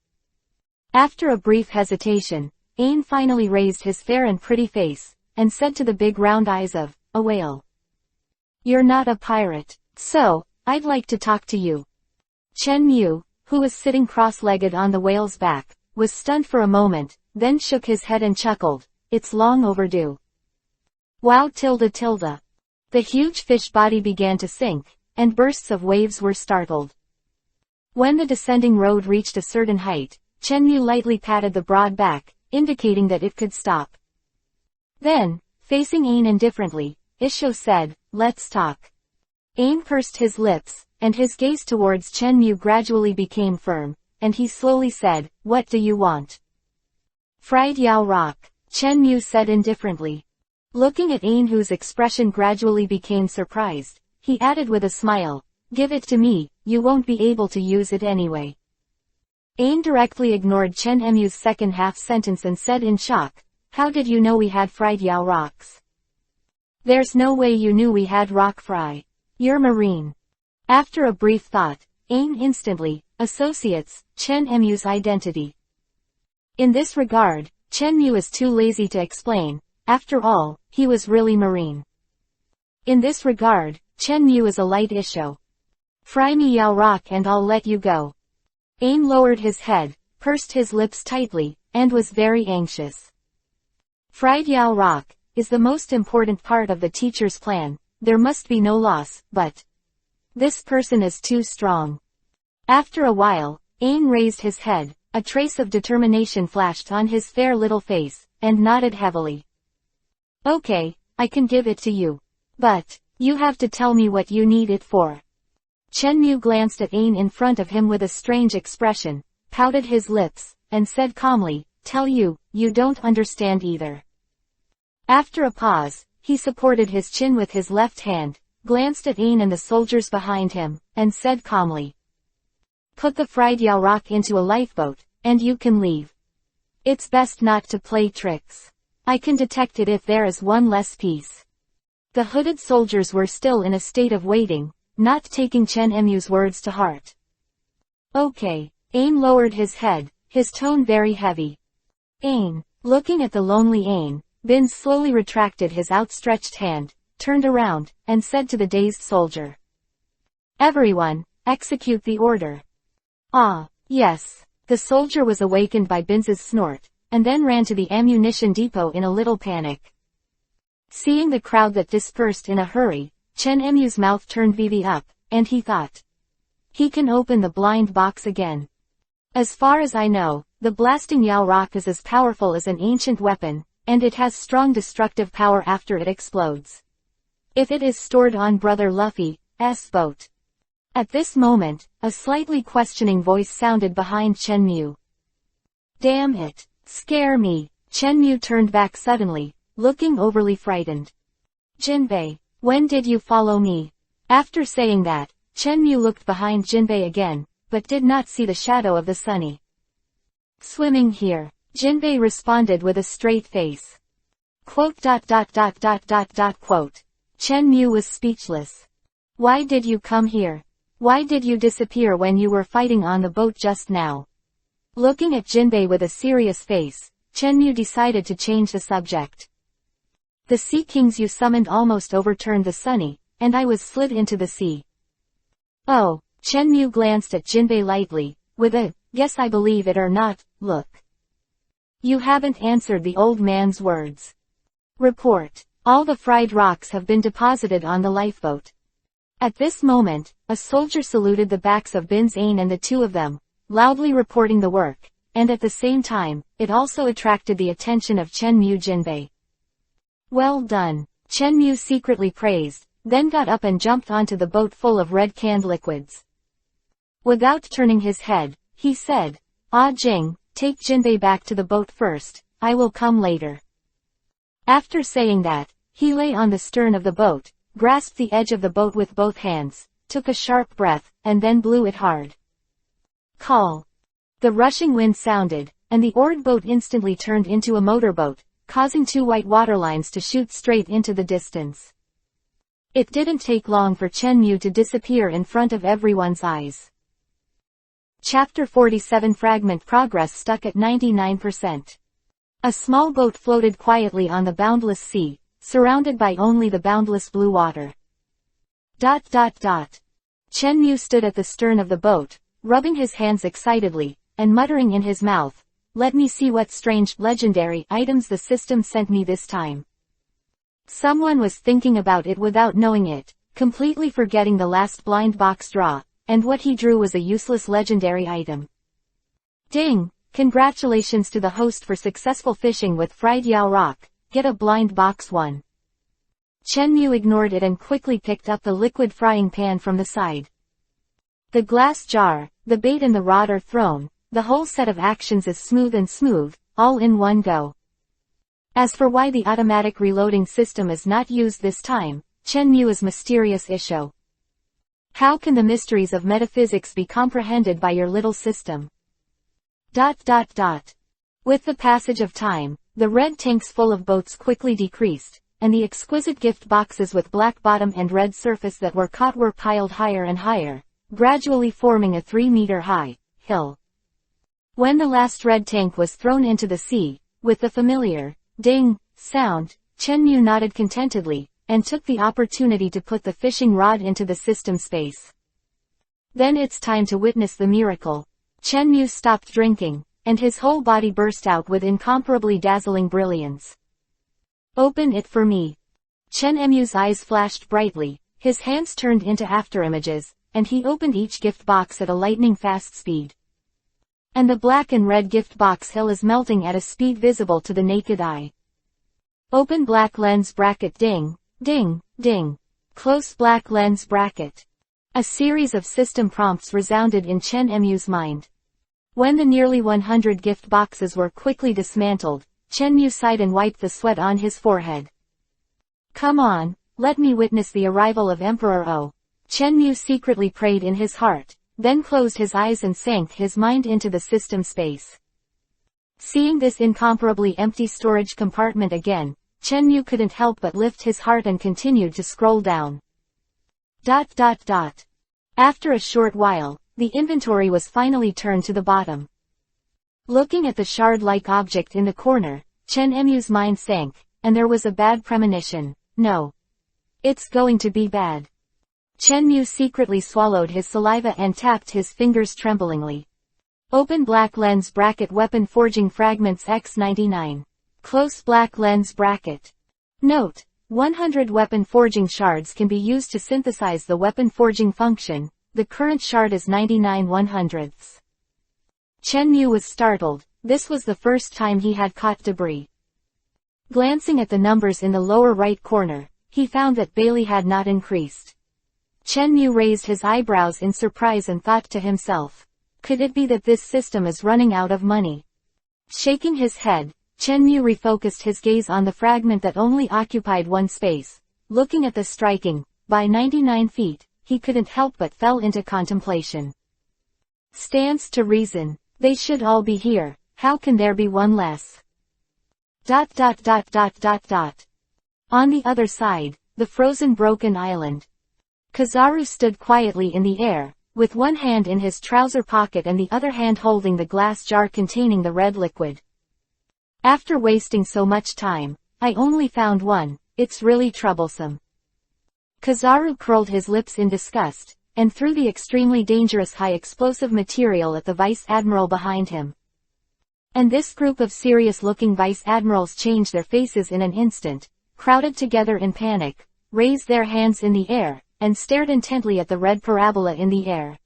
After a brief hesitation, Ain finally raised his fair and pretty face, and said to the big round eyes of a whale, "You're not a pirate, so, I'd like to talk to you." Chen Mu, who was sitting cross-legged on the whale's back, was stunned for a moment, then shook his head and chuckled, "It's long overdue." Wow tilde tilde. The huge fish body began to sink, and bursts of waves were startled. When the descending road reached a certain height, Chen Mu lightly patted the broad back, indicating that it could stop. Then, facing Ain indifferently, Isho said, "Let's talk." Ain pursed his lips, and his gaze towards Chen Mu gradually became firm, and he slowly said, "What do you want?" "Fried Yao Rock," Chen Mu said indifferently. Looking at Ain, whose expression gradually became surprised, he added with a smile, "Give it to me, you won't be able to use it anyway." Ain directly ignored Chen Mu's second half sentence and said in shock, "How did you know we had fried Yao rocks?" "There's no way you knew we had rock fry. You're marine." After a brief thought, Ain instantly associates Chen Mu's identity. In this regard, Chen Mu is too lazy to explain. After all, he was really marine. In this regard, Chen Mu is a light Isho. "Fry me Yao Rock and I'll let you go." Ain lowered his head, pursed his lips tightly, and was very anxious. Fried Yao Rock is the most important part of the teacher's plan. There must be no loss, but this person is too strong. After a while, Ain raised his head, a trace of determination flashed on his fair little face, and nodded heavily. "Okay, I can give it to you. But you have to tell me what you need it for." Chen Mu glanced at Ain in front of him with a strange expression, pouted his lips, and said calmly, "Tell you, you don't understand either." After a pause, he supported his chin with his left hand, glanced at Ain and the soldiers behind him, and said calmly, "Put the fried Yao Rock into a lifeboat, and you can leave. It's best not to play tricks. I can detect it if there is one less piece." The hooded soldiers were still in a state of waiting, not taking Chen Mu's words to heart. "Okay." Ain lowered his head, his tone very heavy. Ain, looking at the lonely Ain, Bin slowly retracted his outstretched hand, turned around, and said to the dazed soldier, "Everyone, execute the order." "Ah, yes." The soldier was awakened by Binz's snort, and then ran to the ammunition depot in a little panic. Seeing the crowd that dispersed in a hurry, Chen Mu's mouth turned vivi up, and he thought, "He can open the blind box again." As far as I know, the blasting Yao Rock is as powerful as an ancient weapon, and it has strong destructive power after it explodes. If it is stored on Brother Luffy's boat. At this moment, a slightly questioning voice sounded behind Chen Mu. "Damn it, scare me." Chen Mu turned back suddenly, looking overly frightened. "Jinbei, when did you follow me?" After saying that, Chen Mu looked behind Jinbei again, but did not see the shadow of the Sunny. "Swimming here," Jinbei responded with a straight face. Quote. Chen Mu was speechless. "Why did you come here? Why did you disappear when you were fighting on the boat just now?" Looking at Jinbei with a serious face, Chen Mu decided to change the subject. "The sea kings you summoned almost overturned the Sunny, and I was slid into the sea." "Oh," Chen Mu glanced at Jinbei lightly, with a, "Guess I believe it or not," look. "You haven't answered the old man's words. Report. All the fried rocks have been deposited on the lifeboat." At this moment, a soldier saluted the backs of Binz Ain and the two of them, loudly reporting the work, and at the same time, it also attracted the attention of Chen Mu Jinbei. "Well done," Chen Mu secretly praised, then got up and jumped onto the boat full of red canned liquids. Without turning his head, he said, "Ah Jing, take Jinbei back to the boat first, I will come later." After saying that, He lay on the stern of the boat, grasped the edge of the boat with both hands, took a sharp breath, and then blew it hard. Call. The rushing wind sounded, and the oared boat instantly turned into a motorboat, causing 2 white waterlines to shoot straight into the distance. It didn't take long for Chenmu to disappear in front of everyone's eyes. Chapter 47 Fragment Progress stuck at 99%. A small boat floated quietly on the boundless sea, surrounded by only the boundless blue water. Chenmu stood at the stern of the boat, rubbing his hands excitedly, and muttering in his mouth, "Let me see what strange, legendary items the system sent me this time." Someone was thinking about it without knowing it, completely forgetting the last blind box draw, and what he drew was a useless legendary item. Ding! Congratulations to the host for successful fishing with fried Yao Rock, get a blind box 1. Chenmu ignored it and quickly picked up the liquid frying pan from the side. The glass jar, the bait and the rod are thrown, the whole set of actions is smooth, all in one go. As for why the automatic reloading system is not used this time, Chenmu's mysterious issue. How can the mysteries of metaphysics be comprehended by your little system? With the passage of time, the red tanks full of boats quickly decreased, and the exquisite gift boxes with black bottom and red surface that were caught were piled higher and higher, gradually forming a 3-meter-high hill. When the last red tank was thrown into the sea, with the familiar ding sound, Chenmu nodded contentedly, and took the opportunity to put the fishing rod into the system space. Then it's time to witness the miracle. Chenmu stopped drinking, and his whole body burst out with incomparably dazzling brilliance. Open it for me. Chenmu's eyes flashed brightly, his hands turned into afterimages, and he opened each gift box at a lightning-fast speed. And the black and red gift box hill is melting at a speed visible to the naked eye. Open black lens bracket ding, ding, ding. Close black lens bracket. A series of system prompts resounded in Chenmu's mind. When the nearly 100 gift boxes were quickly dismantled, Chenmu sighed and wiped the sweat on his forehead. Come on, let me witness the arrival of Emperor O. Chenmu secretly prayed in his heart, then closed his eyes and sank his mind into the system space. Seeing this incomparably empty storage compartment again, Chenmu couldn't help but lift his heart and continued to scroll down. After a short while, the inventory was finally turned to the bottom. Looking at the shard-like object in the corner, Chenmu's mind sank, and there was a bad premonition. No. It's going to be bad. Chenmu secretly swallowed his saliva and tapped his fingers tremblingly. Open black lens bracket weapon forging fragments X99. Close black lens bracket. Note: 100 weapon forging shards can be used to synthesize the weapon forging function. The current shard is 99/100ths. Chenmu was startled. This was the first time he had caught debris. Glancing at the numbers in the lower right corner, he found that Bailey had not increased. Chenmu raised his eyebrows in surprise and thought to himself, could it be that this system is running out of money? Shaking his head, Chenmu refocused his gaze on the fragment that only occupied one space. Looking at the striking, by 99 feet, he couldn't help but fell into contemplation. Stands to reason, they should all be here, how can there be one less? On the other side, the frozen broken island. Kizaru stood quietly in the air, with one hand in his trouser pocket and the other hand holding the glass jar containing the red liquid. After wasting so much time, I only found one, it's really troublesome. Kizaru curled his lips in disgust, and threw the extremely dangerous high-explosive material at the vice admiral behind him. And this group of serious-looking vice admirals changed their faces in an instant, crowded together in panic, raised their hands in the air, and stared intently at the red parabola in the air.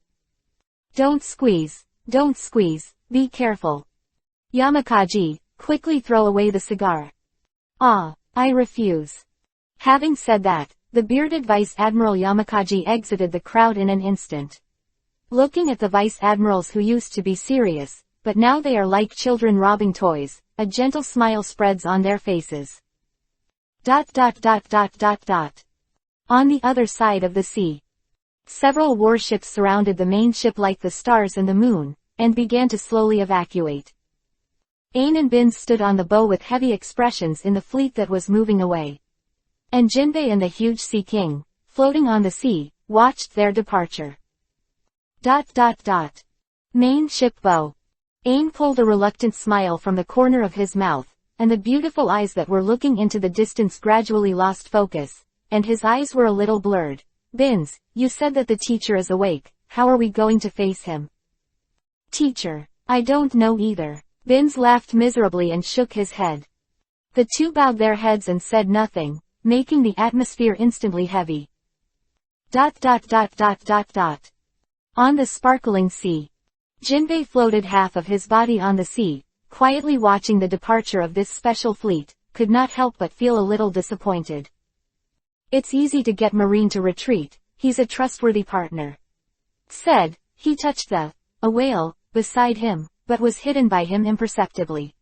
Don't squeeze, be careful. Yamakaji, quickly throw away the cigar. Ah, I refuse. Having said that, the bearded Vice Admiral Yamakaji exited the crowd in an instant. Looking at the Vice Admirals who used to be serious, but now they are like children robbing toys, a gentle smile spreads on their faces. On the other side of the sea, several warships surrounded the main ship like the stars and the moon, and began to slowly evacuate. Ain and Binz stood on the bow with heavy expressions in the fleet that was moving away. And Jinbei and the huge Sea King, floating on the sea, watched their departure. Main ship bow. Ain pulled a reluctant smile from the corner of his mouth, and the beautiful eyes that were looking into the distance gradually lost focus, and his eyes were a little blurred. Binz, you said that the teacher is awake, how are we going to face him? Teacher, I don't know either. Binz laughed miserably and shook his head. The two bowed their heads and said nothing, making the atmosphere instantly heavy. On the sparkling sea. Jinbei floated half of his body on the sea, quietly watching the departure of this special fleet, could not help but feel a little disappointed. It's easy to get Marine to retreat, he's a trustworthy partner. Said, he touched a whale, beside him, but was hidden by him imperceptibly.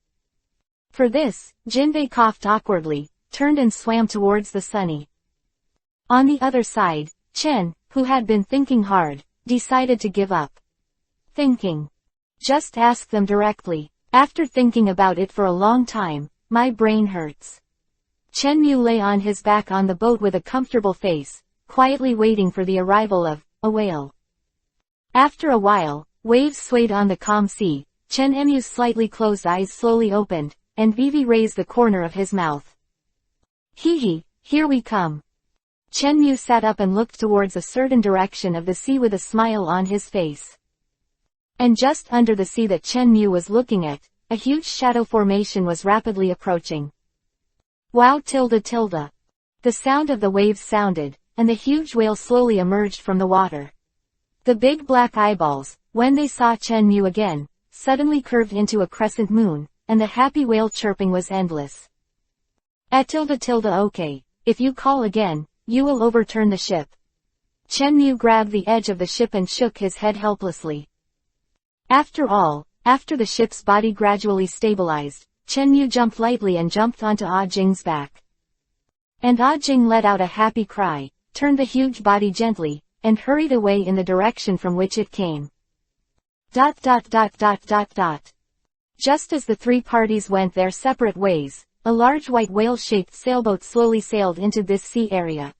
For this, Jinbei coughed awkwardly, turned and swam towards the sunny. On the other side, Chen, who had been thinking hard, decided to give up. Thinking. Just ask them directly. After thinking about it for a long time, my brain hurts. Chen Mu lay on his back on the boat with a comfortable face, quietly waiting for the arrival of a whale. After a while, waves swayed on the calm sea. Chen Mu's slightly closed eyes slowly opened, and Vivi raised the corner of his mouth. Hee, here we come. Chen Mu sat up and looked towards a certain direction of the sea with a smile on his face. And just under the sea that Chen Mu was looking at, a huge shadow formation was rapidly approaching. Wow! The sound of the waves sounded, and the huge whale slowly emerged from the water. The big black eyeballs, when they saw Chen Mu again, suddenly curved into a crescent moon, and the happy whale chirping was endless. Okay, if you call again, you will overturn the ship. Chen Mu grabbed the edge of the ship and shook his head helplessly. After all, after the ship's body gradually stabilized, Chen Mu jumped lightly and jumped onto Ah Jing's back. And Ah Jing let out a happy cry, turned the huge body gently, and hurried away in the direction from which it came. Just as the three parties went their separate ways, a large white whale-shaped sailboat slowly sailed into this sea area.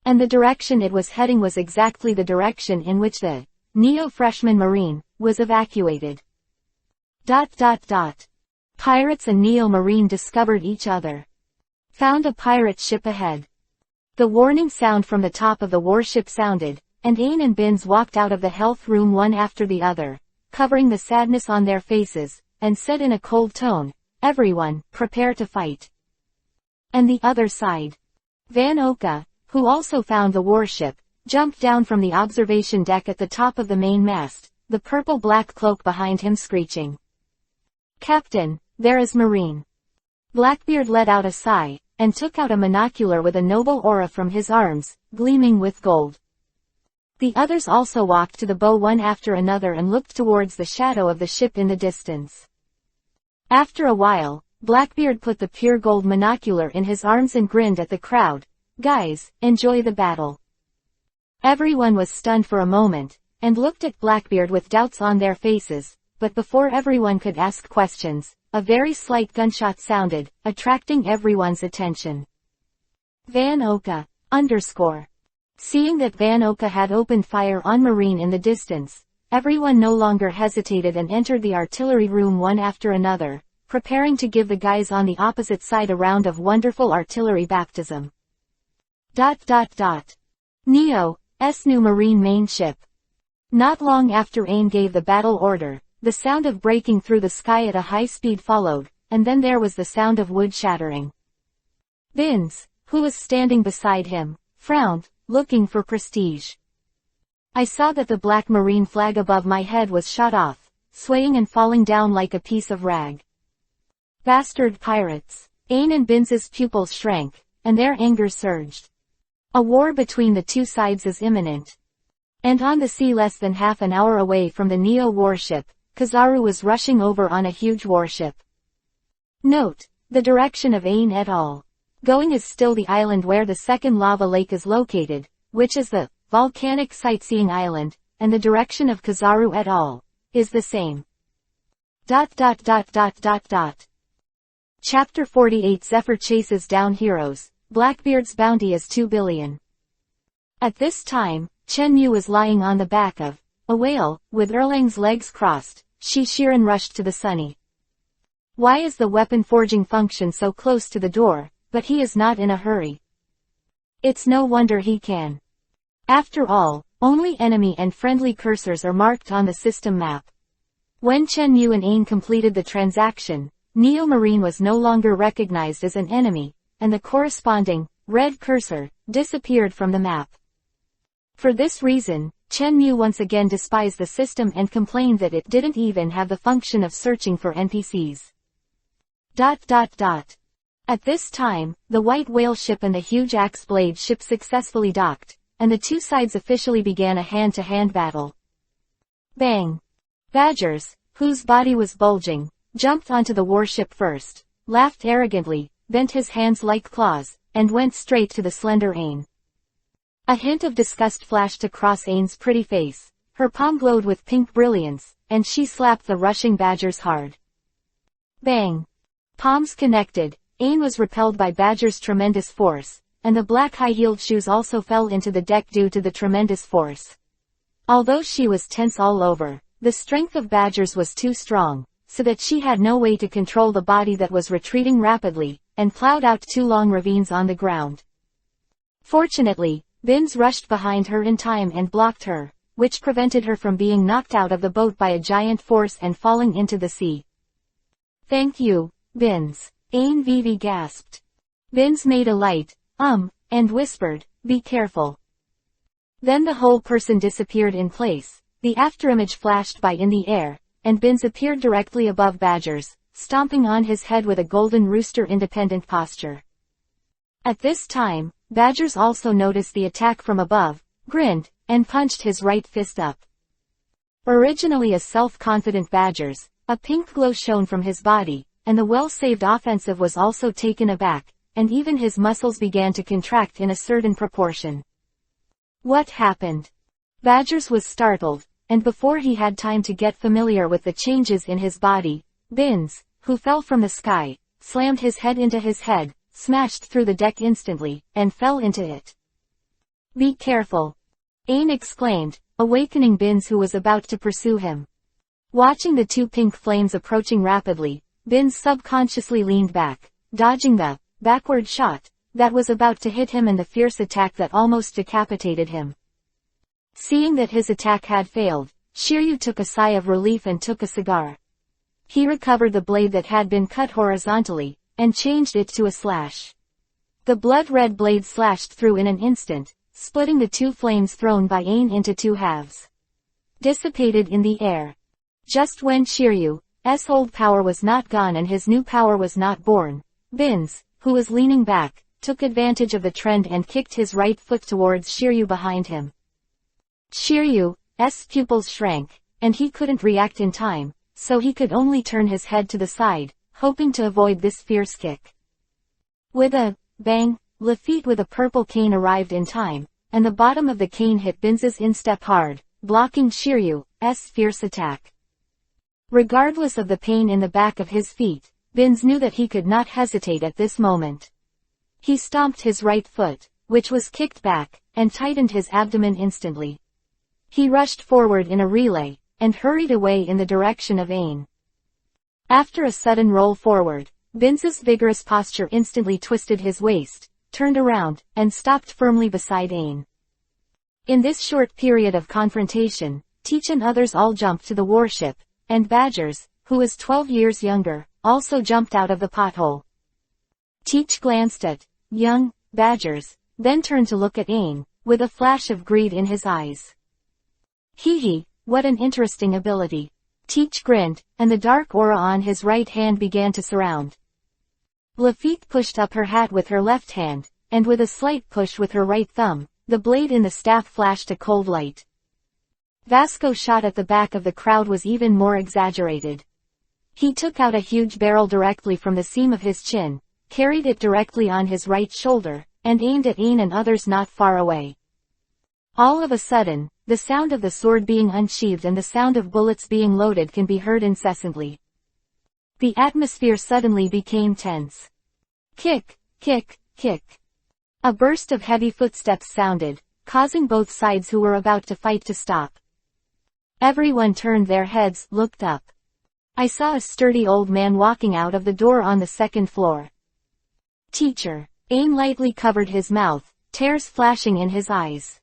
And the direction it was heading was exactly the direction in which the Neo-Freshman Marine was evacuated. Pirates and Neo-Marine discovered each other. Found a pirate ship ahead. The warning sound from the top of the warship sounded, and Ain and Binz walked out of the health room one after the other, covering the sadness on their faces, and said in a cold tone, everyone, prepare to fight. And the other side. Van Oka, who also found the warship, jumped down from the observation deck at the top of the main mast, the purple-black cloak behind him screeching. Captain, there is Marine. Blackbeard let out a sigh, and took out a monocular with a noble aura from his arms, gleaming with gold. The others also walked to the bow one after another and looked towards the shadow of the ship in the distance. After a while, Blackbeard put the pure gold monocular in his arms and grinned at the crowd. Guys, enjoy the battle. Everyone was stunned for a moment, and looked at Blackbeard with doubts on their faces, but before everyone could ask questions, a very slight gunshot sounded, attracting everyone's attention. Van Oka, _. Seeing that Van Oka had opened fire on Marine in the distance, everyone no longer hesitated and entered the artillery room one after another, preparing to give the guys on the opposite side a round of wonderful artillery baptism. Neo's new Marine main ship. Not long after Ain gave the battle order, the sound of breaking through the sky at a high speed followed, and then there was the sound of wood shattering. Binz, who was standing beside him, frowned, looking for prestige. I saw that the black Marine flag above my head was shot off, swaying and falling down like a piece of rag. Bastard pirates. Ain and Binz's pupils shrank, and their anger surged. A war between the two sides is imminent. And on the sea less than half an hour away from the Neo warship, Kizaru was rushing over on a huge warship. Note, the direction of Ain et al. Going is still the island where the second lava lake is located, which is the volcanic sightseeing island, and the direction of Kizaru et al. Is the same. Chapter 48 Zephyr chases down heroes. Blackbeard's bounty is 2 billion. At this time, Chen Yu was lying on the back of a whale, with Erlang's legs crossed. Shi Shiren rushed to the sunny. Why is the weapon forging function so close to the door, but he is not in a hurry? It's no wonder he can. After all, only enemy and friendly cursors are marked on the system map. When Chen Yu and Ain completed the transaction, Neo Marine was no longer recognized as an enemy, and the corresponding red cursor disappeared from the map. For this reason, Chen Yu once again despised the system and complained that it didn't even have the function of searching for NPCs. At this time, the white whale ship and the huge axe blade ship successfully docked, and the two sides officially began a hand-to-hand battle. Bang! Badgers, whose body was bulging, jumped onto the warship first, laughed arrogantly, bent his hands like claws, and went straight to the slender Ain. A hint of disgust flashed across Ain's pretty face. Her palm glowed with pink brilliance, and she slapped the rushing badgers hard. Bang! Palms connected. Ain was repelled by Badger's tremendous force, and the black high-heeled shoes also fell into the deck due to the tremendous force. Although she was tense all over, the strength of Badger's was too strong, so that she had no way to control the body that was retreating rapidly, and plowed out 2 long ravines on the ground. Fortunately, Bins rushed behind her in time and blocked her, which prevented her from being knocked out of the boat by a giant force and falling into the sea. Thank you, Bins. Ain Vivi gasped. Bins made a light, and whispered, be careful. Then the whole person disappeared in place, the afterimage flashed by in the air, and Bins appeared directly above Badger's, stomping on his head with a golden rooster independent posture. At this time, Badgers also noticed the attack from above, grinned, and punched his right fist up. Originally a self-confident Badgers, a pink glow shone from his body, and the well-saved offensive was also taken aback, and even his muscles began to contract in a certain proportion. What happened? Badgers was startled, and before he had time to get familiar with the changes in his body, Bins, who fell from the sky, slammed his head into his head, smashed through the deck instantly, and fell into it. Be careful! Ain exclaimed, awakening Bins who was about to pursue him. Watching the 2 pink flames approaching rapidly, Bins subconsciously leaned back, dodging the backward shot that was about to hit him and the fierce attack that almost decapitated him. Seeing that his attack had failed, Shiryu took a sigh of relief and took a cigar. He recovered the blade that had been cut horizontally, and changed it to a slash. The blood-red blade slashed through in an instant, splitting the 2 flames thrown by Ain into 2 halves. Dissipated in the air. Just when Shiryu's old power was not gone and his new power was not born, Bins, who was leaning back, took advantage of the trend and kicked his right foot towards Shiryu behind him. Shiryu's pupils shrank, and he couldn't react in time, so he could only turn his head to the side, hoping to avoid this fierce kick. With a bang, Lafitte with a purple cane arrived in time, and the bottom of the cane hit Bins's instep hard, blocking Shiryu's fierce attack. Regardless of the pain in the back of his feet, Bins knew that he could not hesitate at this moment. He stomped his right foot, which was kicked back, and tightened his abdomen instantly. He rushed forward in a relay, and hurried away in the direction of Ain. After a sudden roll forward, Bins's vigorous posture instantly twisted his waist, turned around, and stopped firmly beside Ain. In this short period of confrontation, Teach and others all jumped to the warship, and Badgers, who was 12 years younger, also jumped out of the pothole. Teach glanced at young Badgers, then turned to look at Ain, with a flash of greed in his eyes. Hee, what an interesting ability. Teach grinned, and the dark aura on his right hand began to surround. Lafitte pushed up her hat with her left hand, and with a slight push with her right thumb, the blade in the staff flashed a cold light. Vasco's shot at the back of the crowd was even more exaggerated. He took out a huge barrel directly from the seam of his chin, carried it directly on his right shoulder, and aimed at Ain and others not far away. All of a sudden, the sound of the sword being unsheathed and the sound of bullets being loaded can be heard incessantly. The atmosphere suddenly became tense. Kick, kick, kick. A burst of heavy footsteps sounded, causing both sides who were about to fight to stop. Everyone turned their heads, looked up. I saw a sturdy old man walking out of the door on the second floor. Teacher. Ain lightly covered his mouth, tears flashing in his eyes.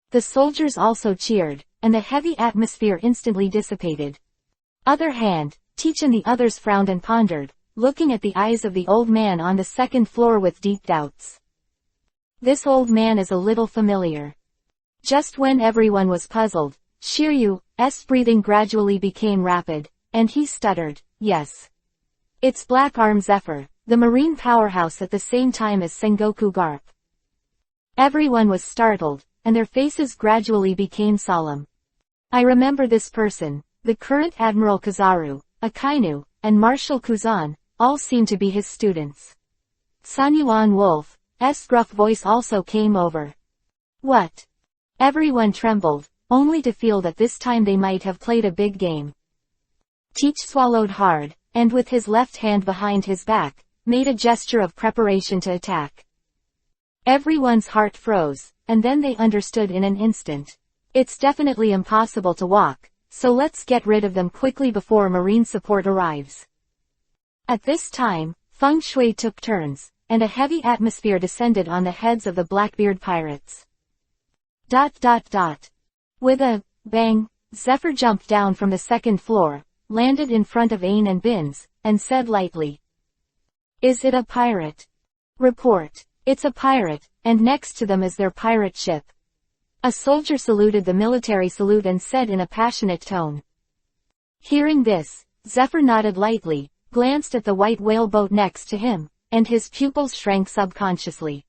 The soldiers also cheered, and the heavy atmosphere instantly dissipated. Other hand, Teach and the others frowned and pondered, looking at the eyes of the old man on the second floor with deep doubts. This old man is a little familiar. Just when everyone was puzzled, Shiryu's breathing gradually became rapid, and he stuttered, yes. It's Black Arm Zephyr, the marine powerhouse at the same time as Sengoku Garp. Everyone was startled, and their faces gradually became solemn. I remember this person, the current Admiral Kizaru, Akainu, and Marshal Kuzan, all seem to be his students. Sanyuan Wolf's gruff voice also came over. What? Everyone trembled, only to feel that this time they might have played a big game. Teach swallowed hard, and with his left hand behind his back, made a gesture of preparation to attack. Everyone's heart froze, and then they understood in an instant. It's definitely impossible to walk, so let's get rid of them quickly before marine support arrives. At this time, feng shui took turns, and a heavy atmosphere descended on the heads of the Blackbeard pirates. ... With a bang, Zephyr jumped down from the second floor, landed in front of Ain and Binz, and said lightly. Is it a pirate? Report. It's a pirate, and next to them is their pirate ship. A soldier saluted the military salute and said in a passionate tone. Hearing this, Zephyr nodded lightly, glanced at the white whale boat next to him, and his pupils shrank subconsciously.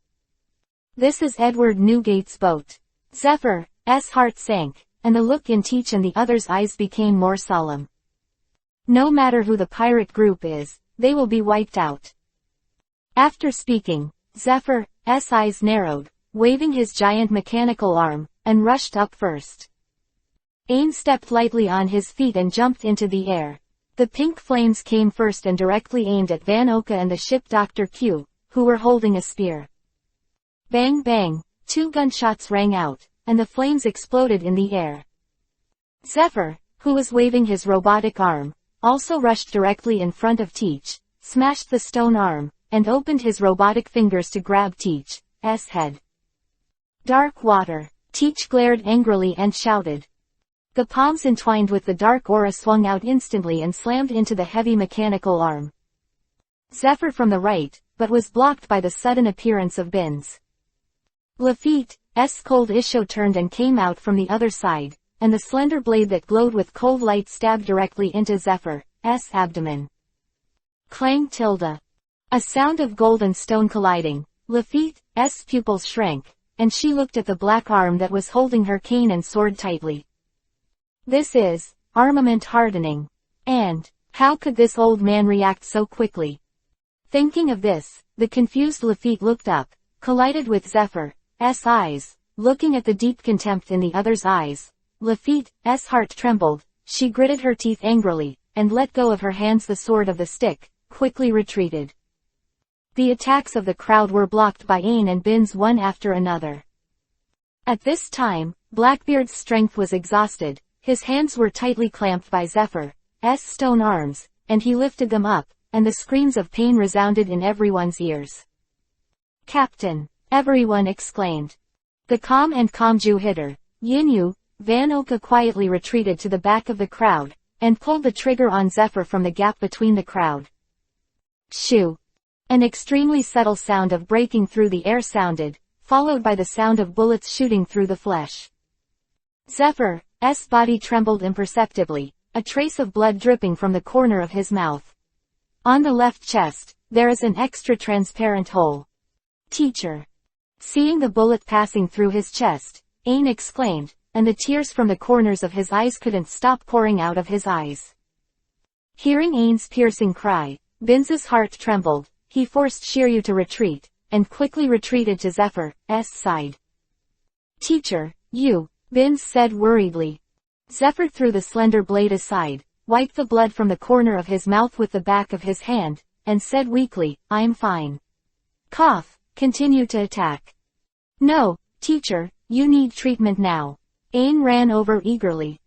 This is Edward Newgate's boat. Zephyr's heart sank, and the look in Teach and the others' eyes became more solemn. No matter who the pirate group is, they will be wiped out. After speaking, Zephyr's eyes narrowed, waving his giant mechanical arm, and rushed up first. Ain stepped lightly on his feet and jumped into the air. The pink flames came first and directly aimed at Van Oka and the ship Dr. Q, who were holding a spear. Bang bang, 2 gunshots rang out, and the flames exploded in the air. Zephyr, who was waving his robotic arm, also rushed directly in front of Teach, smashed the stone arm, and opened his robotic fingers to grab Teach's head. Dark water. Teach glared angrily and shouted. The palms entwined with the dark aura swung out instantly and slammed into the heavy mechanical arm. Zephyr from the right, but was blocked by the sudden appearance of Binz. Lafitte's cold Isho turned and came out from the other side, and the slender blade that glowed with cold light stabbed directly into Zephyr's abdomen. Clang tilde. A sound of gold and stone colliding. Lafitte's pupils shrank, and she looked at the black arm that was holding her cane and sword tightly. This is armament hardening. And how could this old man react so quickly? Thinking of this, the confused Lafitte looked up, collided with Zephyr's eyes, looking at the deep contempt in the other's eyes. Lafitte's heart trembled, she gritted her teeth angrily, and let go of her hands. The sword of the stick quickly retreated. The attacks of the crowd were blocked by Ain and Binz one after another. At this time, Blackbeard's strength was exhausted, his hands were tightly clamped by Zephyr's stone arms, and he lifted them up, and the screams of pain resounded in everyone's ears. Captain! Everyone exclaimed. The calm and Kamju hitter, Yinyu, Van Oka quietly retreated to the back of the crowd, and pulled the trigger on Zephyr from the gap between the crowd. Shoo! An extremely subtle sound of breaking through the air sounded, followed by the sound of bullets shooting through the flesh. Zephyr's body trembled imperceptibly, a trace of blood dripping from the corner of his mouth. On the left chest, there is an extra transparent hole. Teacher! Seeing the bullet passing through his chest, Ain exclaimed, and the tears from the corners of his eyes couldn't stop pouring out of his eyes. Hearing Ain's piercing cry, Binz's heart trembled. he forced Shiryu to retreat, and quickly retreated to Zephyr's side. "Teacher, you," Binz said worriedly. Zephyr threw the slender blade aside, wiped the blood from the corner of his mouth with the back of his hand, and said weakly, "I'm fine." Cough, continued to attack. "No, teacher, you need treatment now." Ain ran over eagerly.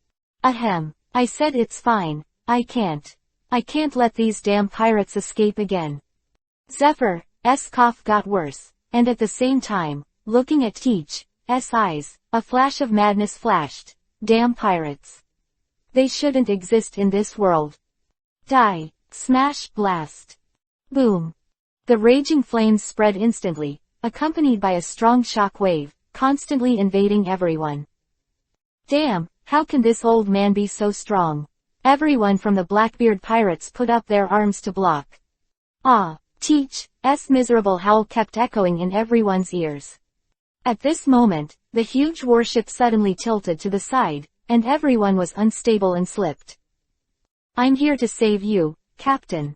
"Ahem, I said it's fine, I can't let these damn pirates escape again." Zephyr's cough got worse, and at the same time, looking at Teach's eyes, a flash of madness flashed. Damn pirates. They shouldn't exist in this world. Die, smash, blast. Boom. The raging flames spread instantly, accompanied by a strong shock wave, constantly invading everyone. Damn, how can this old man be so strong? Everyone from the Blackbeard pirates put up their arms to block. Ah, Teach's miserable howl kept echoing in everyone's ears. At this moment, the huge warship suddenly tilted to the side, and everyone was unstable and slipped. "I'm here to save you, Captain."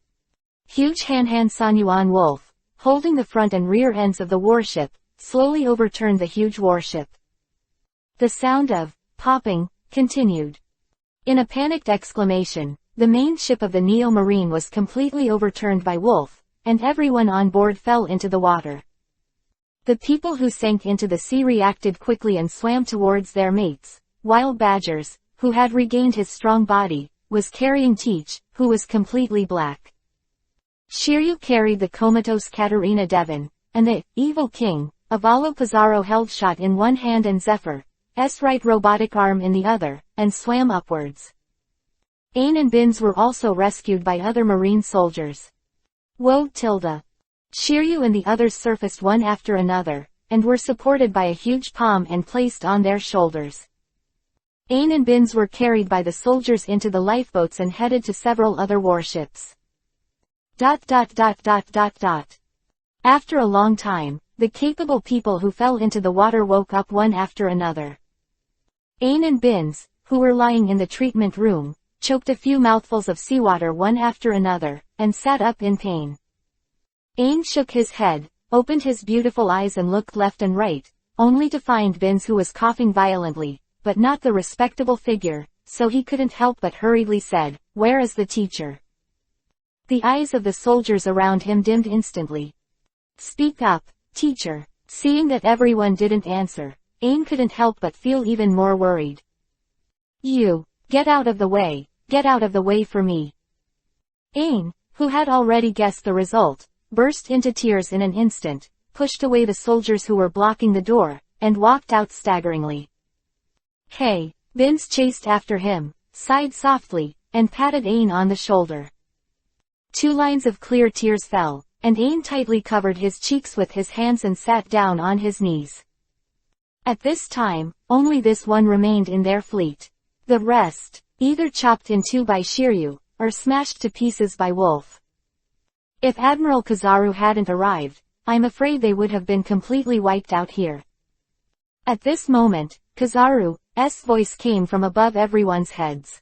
Huge Han Sanyuan Wolf, holding the front and rear ends of the warship, slowly overturned the huge warship. The sound of popping continued. In a panicked exclamation, the main ship of the Neo Marine was completely overturned by Wolf, and everyone on board fell into the water. The people who sank into the sea reacted quickly and swam towards their mates, while Badgers, who had regained his strong body, was carrying Teach, who was completely black. Shiryu carried the comatose Katarina Devon, and the evil king, Avalo Pizarro held shot in one hand and Zephyr's right robotic arm in the other, and swam upwards. Ain and Binz were also rescued by other marine soldiers. Shiryu and the others surfaced one after another, and were supported by a huge palm and placed on their shoulders. Ain and Binz were carried by the soldiers into the lifeboats and headed to several other warships. After a long time, the capable people who fell into the water woke up one after another. Ain and Binz, who were lying in the treatment room, choked a few mouthfuls of seawater one after another, and sat up in pain. Ain shook his head, opened his beautiful eyes and looked left and right, only to find Binz who was coughing violently, but not the respectable figure, so he couldn't help but hurriedly said, "Where is the teacher?" The eyes of the soldiers around him dimmed instantly. "Speak up, teacher." Seeing that everyone didn't answer, Ain couldn't help but feel even more worried. "You, get out of the way for me." Ain, who had already guessed the result, burst into tears in an instant, pushed away the soldiers who were blocking the door, and walked out staggeringly. "Hey!" Binz chased after him, sighed softly, and patted Ain on the shoulder. 2 lines of clear tears fell, and Ain tightly covered his cheeks with his hands and sat down on his knees. At this time, only this one remained in their fleet. The rest, either chopped in two by Shiryu, or smashed to pieces by Wolf. If Admiral Kizaru hadn't arrived, I'm afraid they would have been completely wiped out here. At this moment, Kizaru's voice came from above everyone's heads.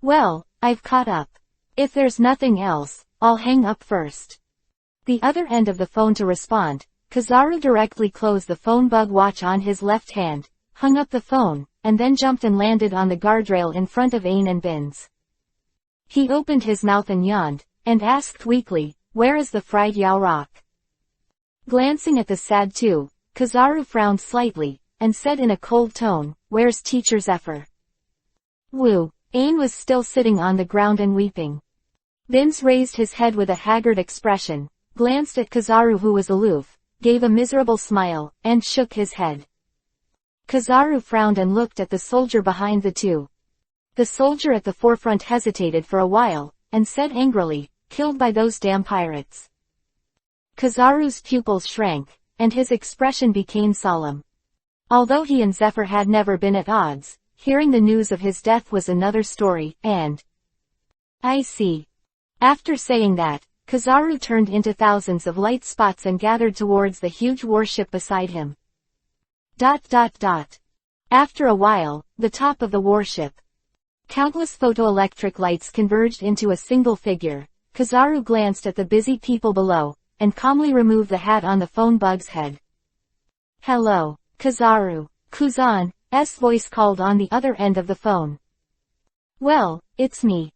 "Well, I've caught up. If there's nothing else, I'll hang up first." The other end of the phone to respond, Kizaru directly closed the phone bug watch on his left hand, hung up the phone, and then jumped and landed on the guardrail in front of Ain and Binz. He opened his mouth and yawned, and asked weakly, "Where is the fried Yao rock?" Glancing at the sad two, Kizaru frowned slightly, and said in a cold tone, "Where's Teacher Zephyr?" Woo! Ain was still sitting on the ground and weeping. Binz raised his head with a haggard expression, glanced at Kizaru who was aloof, gave a miserable smile, and shook his head. Kizaru frowned and looked at the soldier behind the two. The soldier at the forefront hesitated for a while, and said angrily, "Killed by those damn pirates." Kizaru's pupils shrank, and his expression became solemn. Although he and Zephyr had never been at odds, hearing the news of his death was another story, and... I see. After saying that, Kizaru turned into thousands of light spots and gathered towards the huge warship beside him. After a while, the top of the warship. Countless photoelectric lights converged into a single figure, Kizaru glanced at the busy people below, and calmly removed the hat on the phone bug's head. "Hello, Kizaru." Kuzan's voice called on the other end of the phone. "Well, it's me.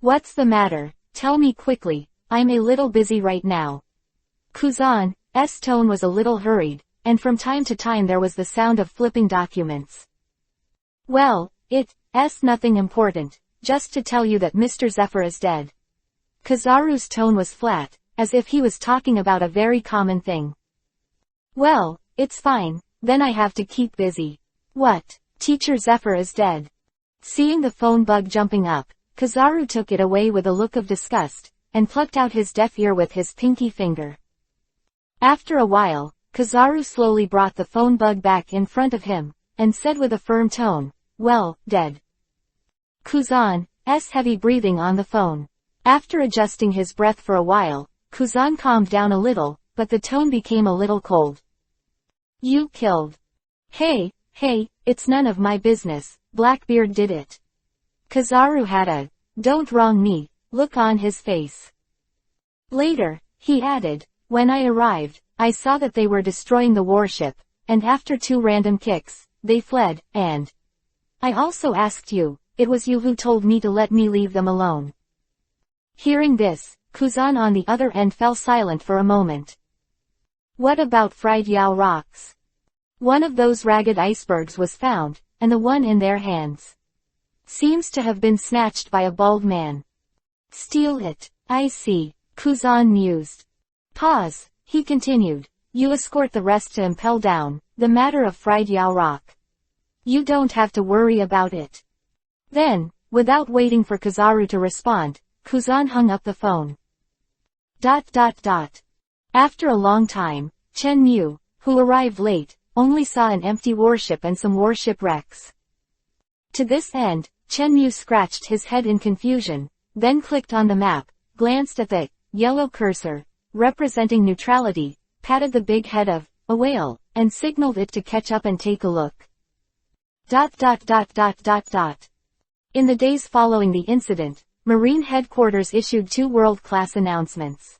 What's the matter? Tell me quickly, I'm a little busy right now." Kuzan's tone was a little hurried, and from time to time there was the sound of flipping documents. "Well, it's nothing important, just to tell you that Mr. Zephyr is dead." Kizaru's tone was flat, as if he was talking about a very common thing. "Well, it's fine, then I have to keep busy." "What? Teacher Zephyr is dead?" Seeing the phone bug jumping up, Kizaru took it away with a look of disgust, and plucked out his deaf ear with his pinky finger. After a while, Kizaru slowly brought the phone bug back in front of him, and said with a firm tone, "Well, dead." Kuzan's heavy breathing on the phone. After adjusting his breath for a while, Kuzan calmed down a little, but the tone became a little cold. "You killed." Hey, it's none of my business, Blackbeard did it." Kizaru had a "don't wrong me" look on his face. Later, he added, "When I arrived, I saw that they were destroying the warship, and after 2 random kicks, they fled, and I also asked you, it was you who told me to let me leave them alone." Hearing this, Kuzan on the other end fell silent for a moment. "What about fried Yao rocks?" "One of those ragged icebergs was found, and the one in their hands seems to have been snatched by a bald man." "Steal it, I see," Kuzan mused. Pause, he continued. "You escort the rest to Impel Down, the matter of fried Yao rock. You don't have to worry about it." Then, without waiting for Kizaru to respond, Kuzan hung up the phone. After a long time, Chen Mu, who arrived late, only saw an empty warship and some warship wrecks. To this end, Chen Mu scratched his head in confusion, then clicked on the map, glanced at the yellow cursor, representing neutrality, patted the big head of a whale, and signaled it to catch up and take a look. In the days following the incident, Marine Headquarters issued 2 world-class announcements.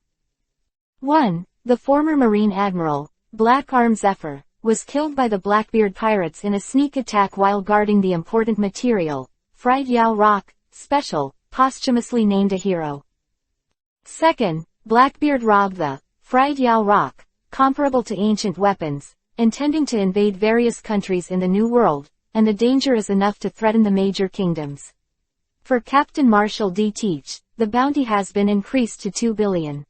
1. The former Marine Admiral, Black Arm Zephyr, was killed by the Blackbeard pirates in a sneak attack while guarding the important material, fried Yao rock, special, posthumously named a hero. 2. Blackbeard robbed the fried Yao rock, comparable to ancient weapons, intending to invade various countries in the New World, and the danger is enough to threaten the major kingdoms. For Captain Marshall D. Teach, the bounty has been increased to 2 billion.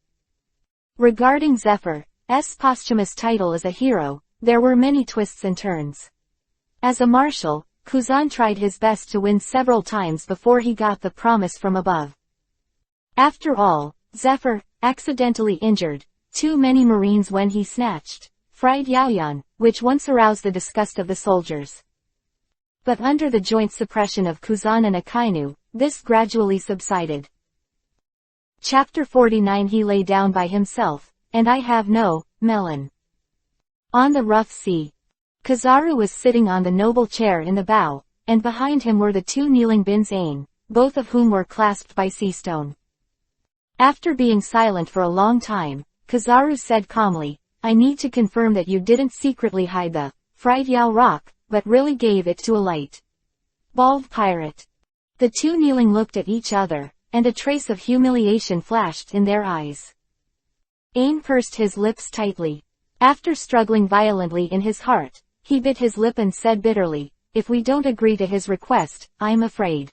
Regarding Zephyr's posthumous title as a hero, there were many twists and turns. As a marshal, Kuzan tried his best to win several times before he got the promise from above. After all, Zephyr accidentally injured too many Marines when he snatched fried Yaoyan, which once aroused the disgust of the soldiers. But under the joint suppression of Kuzan and Akainu, this gradually subsided. Chapter 49. He lay down by himself, and I have no melon. On the rough sea. Kizaru was sitting on the noble chair in the bow, and behind him were the 2 kneeling Bin's Ain, both of whom were clasped by seastone. After being silent for a long time, Kizaru said calmly, "I need to confirm that you didn't secretly hide the fried Yao rock, but really gave it to a light bald pirate." The 2 kneeling looked at each other, and a trace of humiliation flashed in their eyes. Ain pursed his lips tightly. After struggling violently in his heart, he bit his lip and said bitterly, "If we don't agree to his request, I'm afraid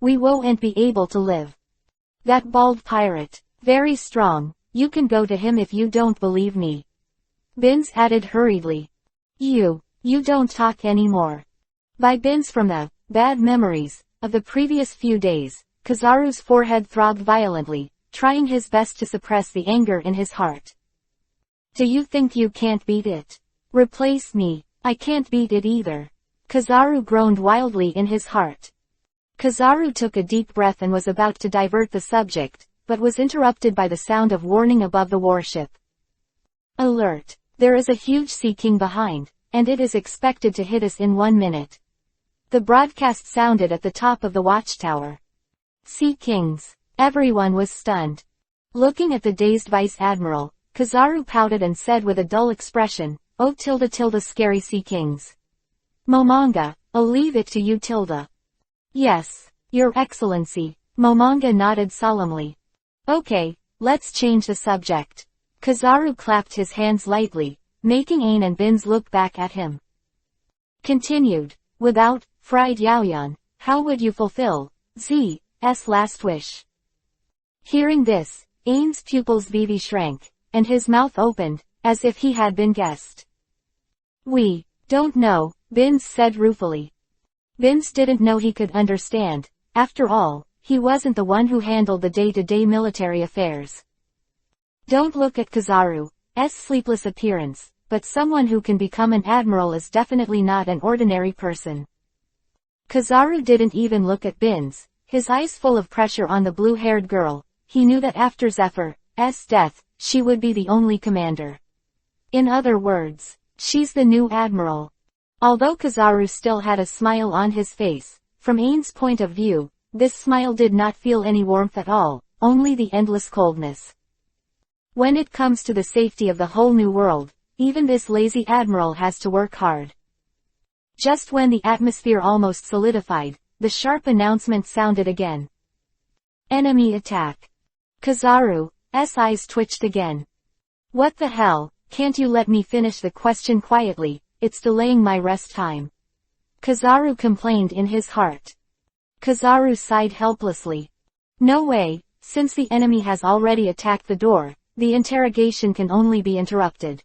we won't be able to live." That bald pirate, very strong, you can go to him if you don't believe me. Bins added hurriedly. You don't talk anymore." By Bins from the bad memories of the previous few days, Kizaru's forehead throbbed violently, trying his best to suppress the anger in his heart. "Do you think you can't beat it? Replace me. I can't beat it either." Kizaru groaned wildly in his heart. Kizaru took a deep breath and was about to divert the subject, but was interrupted by the sound of warning above the warship. "Alert! There is a huge Sea King behind, and it is expected to hit us in 1 minute." The broadcast sounded at the top of the watchtower. Sea Kings. Everyone was stunned. Looking at the dazed Vice Admiral, Kizaru pouted and said with a dull expression, "Oh scary sea kings. Momonga, I'll leave it to you tilde." "Yes, Your Excellency." Momonga nodded solemnly. "Okay, let's change the subject." Kizaru clapped his hands lightly, making Ain and Bins look back at him. Continued, "Without, fried Yaoyan, how would you fulfill Z's last wish?" Hearing this, Ain's pupils vivi shrank, and his mouth opened, as if he had been guessed. "We don't know," Bins said ruefully. Bins didn't know he could understand. After all, he wasn't the one who handled the day-to-day military affairs. Don't look at Kizaru's sleepless appearance, but someone who can become an admiral is definitely not an ordinary person. Kizaru didn't even look at Bins, his eyes full of pressure on the blue-haired girl. He knew that after Zephyr's death, she would be the only commander. In other words, she's the new admiral. Although Kizaru still had a smile on his face, from Ain's point of view, this smile did not feel any warmth at all, only the endless coldness. When it comes to the safety of the whole new world, even this lazy admiral has to work hard. Just when the atmosphere almost solidified, the sharp announcement sounded again. Enemy attack. Kizaru's eyes twitched again. "What the hell, can't you let me finish the question quietly, it's delaying my rest time." Kizaru complained in his heart. Kizaru sighed helplessly. "No way, since the enemy has already attacked the door, the interrogation can only be interrupted."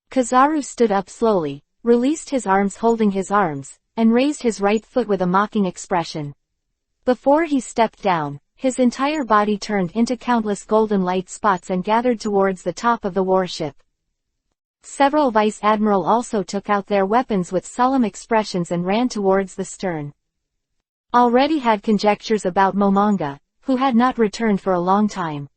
Kizaru stood up slowly, released his arms holding his arms, and raised his right foot with a mocking expression. Before he stepped down, his entire body turned into countless golden light spots and gathered towards the top of the warship. Several Vice Admiral also took out their weapons with solemn expressions and ran towards the stern. Already had conjectures about Momonga, who had not returned for a long time.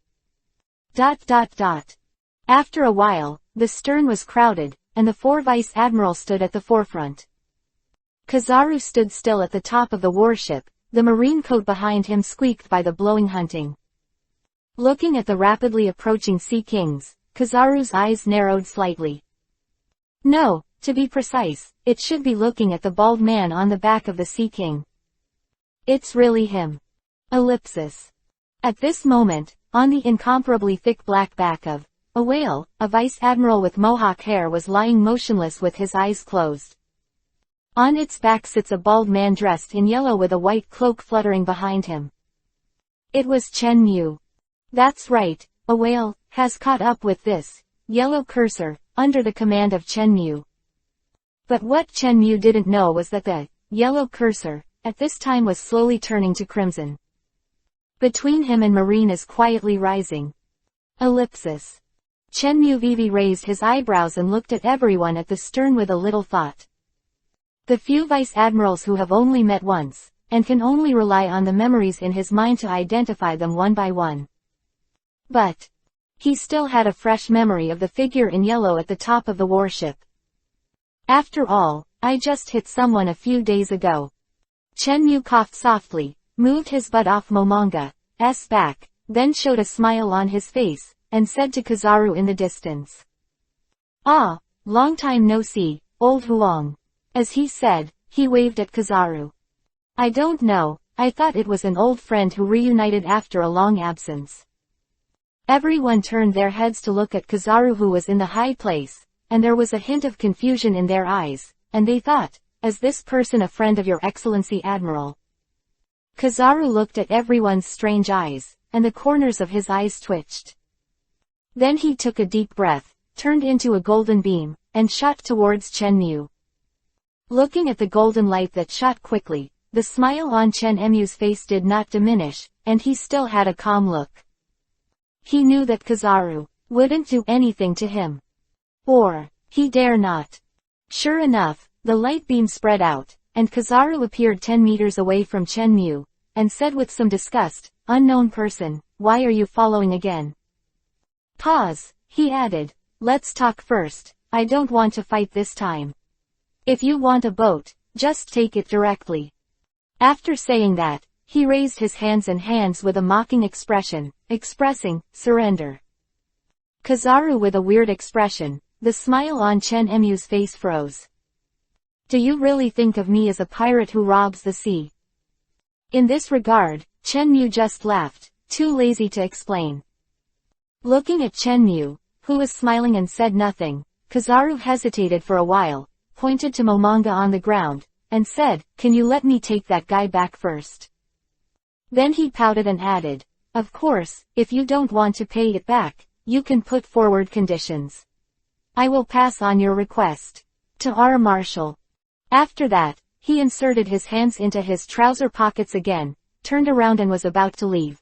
After a while, the stern was crowded, and the 4 Vice Admirals stood at the forefront. Kizaru stood still at the top of the warship, the marine coat behind him squeaked by the blowing hunting. Looking at the rapidly approaching Sea Kings, Kizaru's eyes narrowed slightly. No, to be precise, it should be looking at the bald man on the back of the Sea King. It's really him. Ellipsis. At this moment, on the incomparably thick black back of a whale, a Vice Admiral with mohawk hair was lying motionless with his eyes closed. On its back sits a bald man dressed in yellow with a white cloak fluttering behind him. It was Chen Mu. That's right, a whale has caught up with this yellow cursor, under the command of Chen Mu. But what Chen Mu didn't know was that the yellow cursor, at this time was slowly turning to crimson. Between him and Marine is quietly rising. Ellipsis. Chen Mu Vivi raised his eyebrows and looked at everyone at the stern with a little thought. The few Vice Admirals who have only met once, and can only rely on the memories in his mind to identify them one by one. But he still had a fresh memory of the figure in yellow at the top of the warship. After all, I just hit someone a few days ago. Chen Mu coughed softly, moved his butt off Momonga's back, then showed a smile on his face, and said to Kizaru in the distance. "Ah, long time no see, old Huang." As he said, he waved at Kizaru. "I don't know, I thought it was an old friend who reunited after a long absence." Everyone turned their heads to look at Kizaru, who was in the high place, and there was a hint of confusion in their eyes, and they thought, "Is this person a friend of Your Excellency Admiral?" Kizaru looked at everyone's strange eyes, and the corners of his eyes twitched. Then he took a deep breath, turned into a golden beam, and shot towards Chen Mu. Looking at the golden light that shot quickly, the smile on Chen Mu's face did not diminish, and he still had a calm look. He knew that Kizaru wouldn't do anything to him. Or, he dare not. Sure enough, the light beam spread out, and Kizaru appeared 10 meters away from Chen Mu, and said with some disgust, "Unknown person, why are you following again?" Pause, he added, "Let's talk first, I don't want to fight this time. If you want a boat, just take it directly." After saying that, He raised his hands with a mocking expression, expressing surrender. Kizaru with a weird expression, the smile on Chen Emu's face froze. Do you really think of me as a pirate who robs the sea? In this regard, Chen Mu just laughed, too lazy to explain. Looking at Chen Mu, who was smiling and said nothing, Kizaru hesitated for a while, pointed to Momonga on the ground, and said, "Can you let me take that guy back first?" Then he pouted and added, "Of course, if you don't want to pay it back, you can put forward conditions. I will pass on your request to our marshal." After that, he inserted his hands into his trouser pockets again, turned around and was about to leave.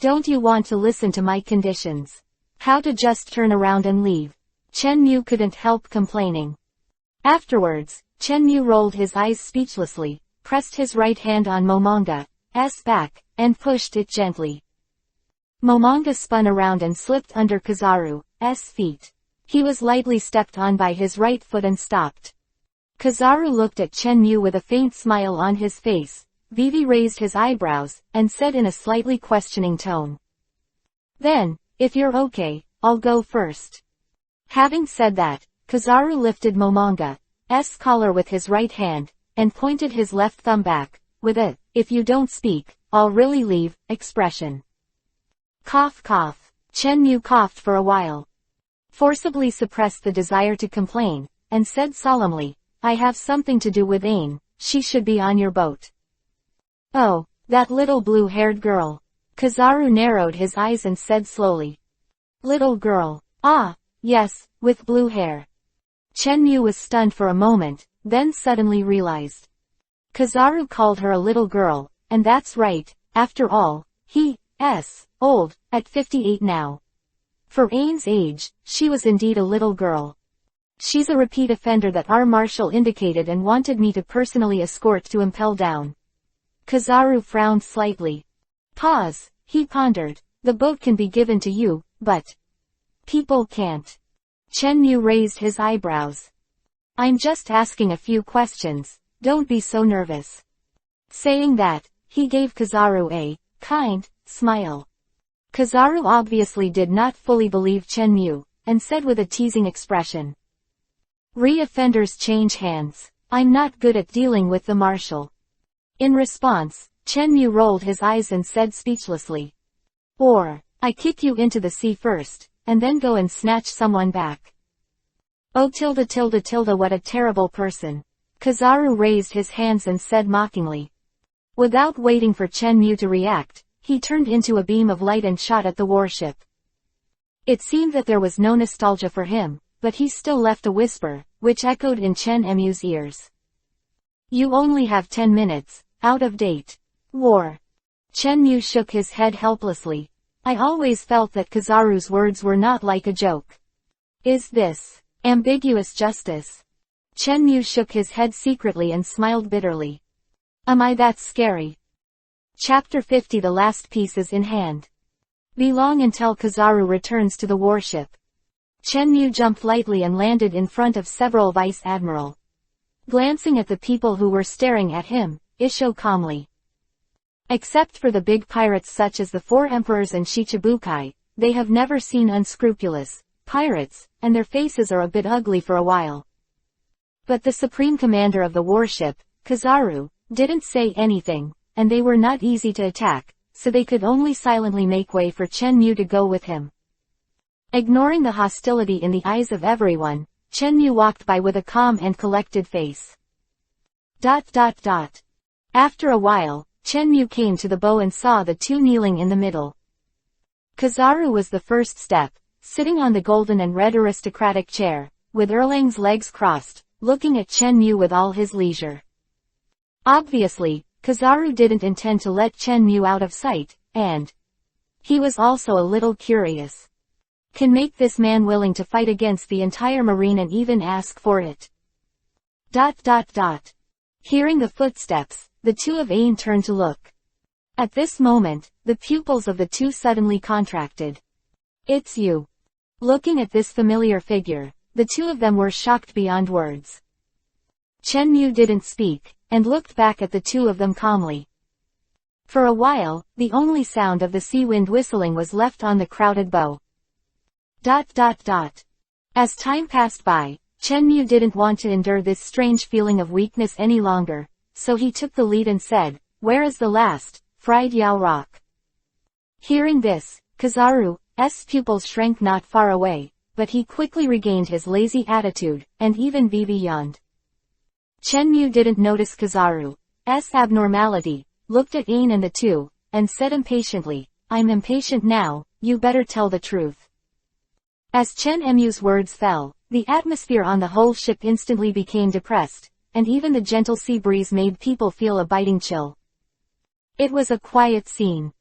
"Don't you want to listen to my conditions? How to just turn around and leave?" Chen Mu couldn't help complaining. Afterwards, Chen Mu rolled his eyes speechlessly, pressed his right hand on Momonga's back, and pushed it gently. Momonga spun around and slipped under Kizaru's feet. He was lightly stepped on by his right foot and stopped. Kizaru looked at Chen Mu with a faint smile on his face. Vivi raised his eyebrows, and said in a slightly questioning tone, "Then, if you're okay, I'll go first." Having said that, Kizaru lifted Momonga's collar with his right hand, and pointed his left thumb back, with a, "If you don't speak, I'll really leave," expression. Cough cough. Chen Mu coughed for a while. Forcibly suppressed the desire to complain, and said solemnly, "I have something to do with Ain, she should be on your boat." "Oh, that little blue-haired girl." Kizaru narrowed his eyes and said slowly. "Little girl. Ah, yes, with blue hair." Chen Mu was stunned for a moment, then suddenly realized. Kizaru called her a little girl, and that's right, after all, he's old, at 58 now. For Ain's age, she was indeed a little girl. "She's a repeat offender that our marshal indicated and wanted me to personally escort to impel down." Kizaru frowned slightly. Pause, he pondered. "The boat can be given to you, but people can't." Chen Mu raised his eyebrows. "I'm just asking a few questions, don't be so nervous." Saying that, he gave Kizaru a kind smile. Kizaru obviously did not fully believe Chen Mu, and said with a teasing expression, "Re-offenders change hands. I'm not good at dealing with the marshal." In response, Chen Mu rolled his eyes and said speechlessly, "Or, I kick you into the sea first, and then go and snatch someone back." "Oh what a terrible person." Kizaru raised his hands and said mockingly. Without waiting for Chen Mu to react, he turned into a beam of light and shot at the warship. It seemed that there was no nostalgia for him, but he still left a whisper, which echoed in Chen Mu's ears. "You only have 10 minutes, out of date. War." Chen Mu shook his head helplessly. "I always felt that Kizaru's words were not like a joke. Is this ambiguous justice?" Chen Mu shook his head secretly and smiled bitterly. "Am I that scary?" Chapter 50. The last piece is in hand. Be long until Kizaru returns to the warship. Chen Mu jumped lightly and landed in front of several vice admiral. Glancing at the people who were staring at him, Isho calmly. Except for the big pirates such as the four emperors and Shichibukai, they have never seen unscrupulous pirates, and their faces are a bit ugly for a while. But the supreme commander of the warship, Kizaru, didn't say anything, and they were not easy to attack, so they could only silently make way for Chen Mu to go with him. Ignoring the hostility in the eyes of everyone, Chen Mu walked by with a calm and collected face. After a while, Chen Mu came to the bow and saw the two kneeling in the middle. Kizaru was the first step, sitting on the golden and red aristocratic chair, with Erlang's legs crossed, looking at Chen Mu with all his leisure. Obviously, Kizaru didn't intend to let Chen Mu out of sight, and he was also a little curious. Can make this man willing to fight against the entire marine and even ask for it. Hearing the footsteps, the two of Ain turned to look. At this moment, the pupils of the two suddenly contracted. "It's you." Looking at this familiar figure, the two of them were shocked beyond words. Chen Mu didn't speak, and looked back at the two of them calmly. For a while, the only sound of the sea wind whistling was left on the crowded bow. As time passed by, Chenmu didn't want to endure this strange feeling of weakness any longer, so he took the lead and said, "Where is the last, fried Yao rock?" Hearing this, Kizaru's pupils shrank not far away, but he quickly regained his lazy attitude, and even Vivi yawned. Chenmu didn't notice Kizaru's abnormality, looked at Ain and the two, and said impatiently, "I'm impatient now, you better tell the truth." As Chenmu's words fell, the atmosphere on the whole ship instantly became depressed, and even the gentle sea breeze made people feel a biting chill. It was a quiet scene.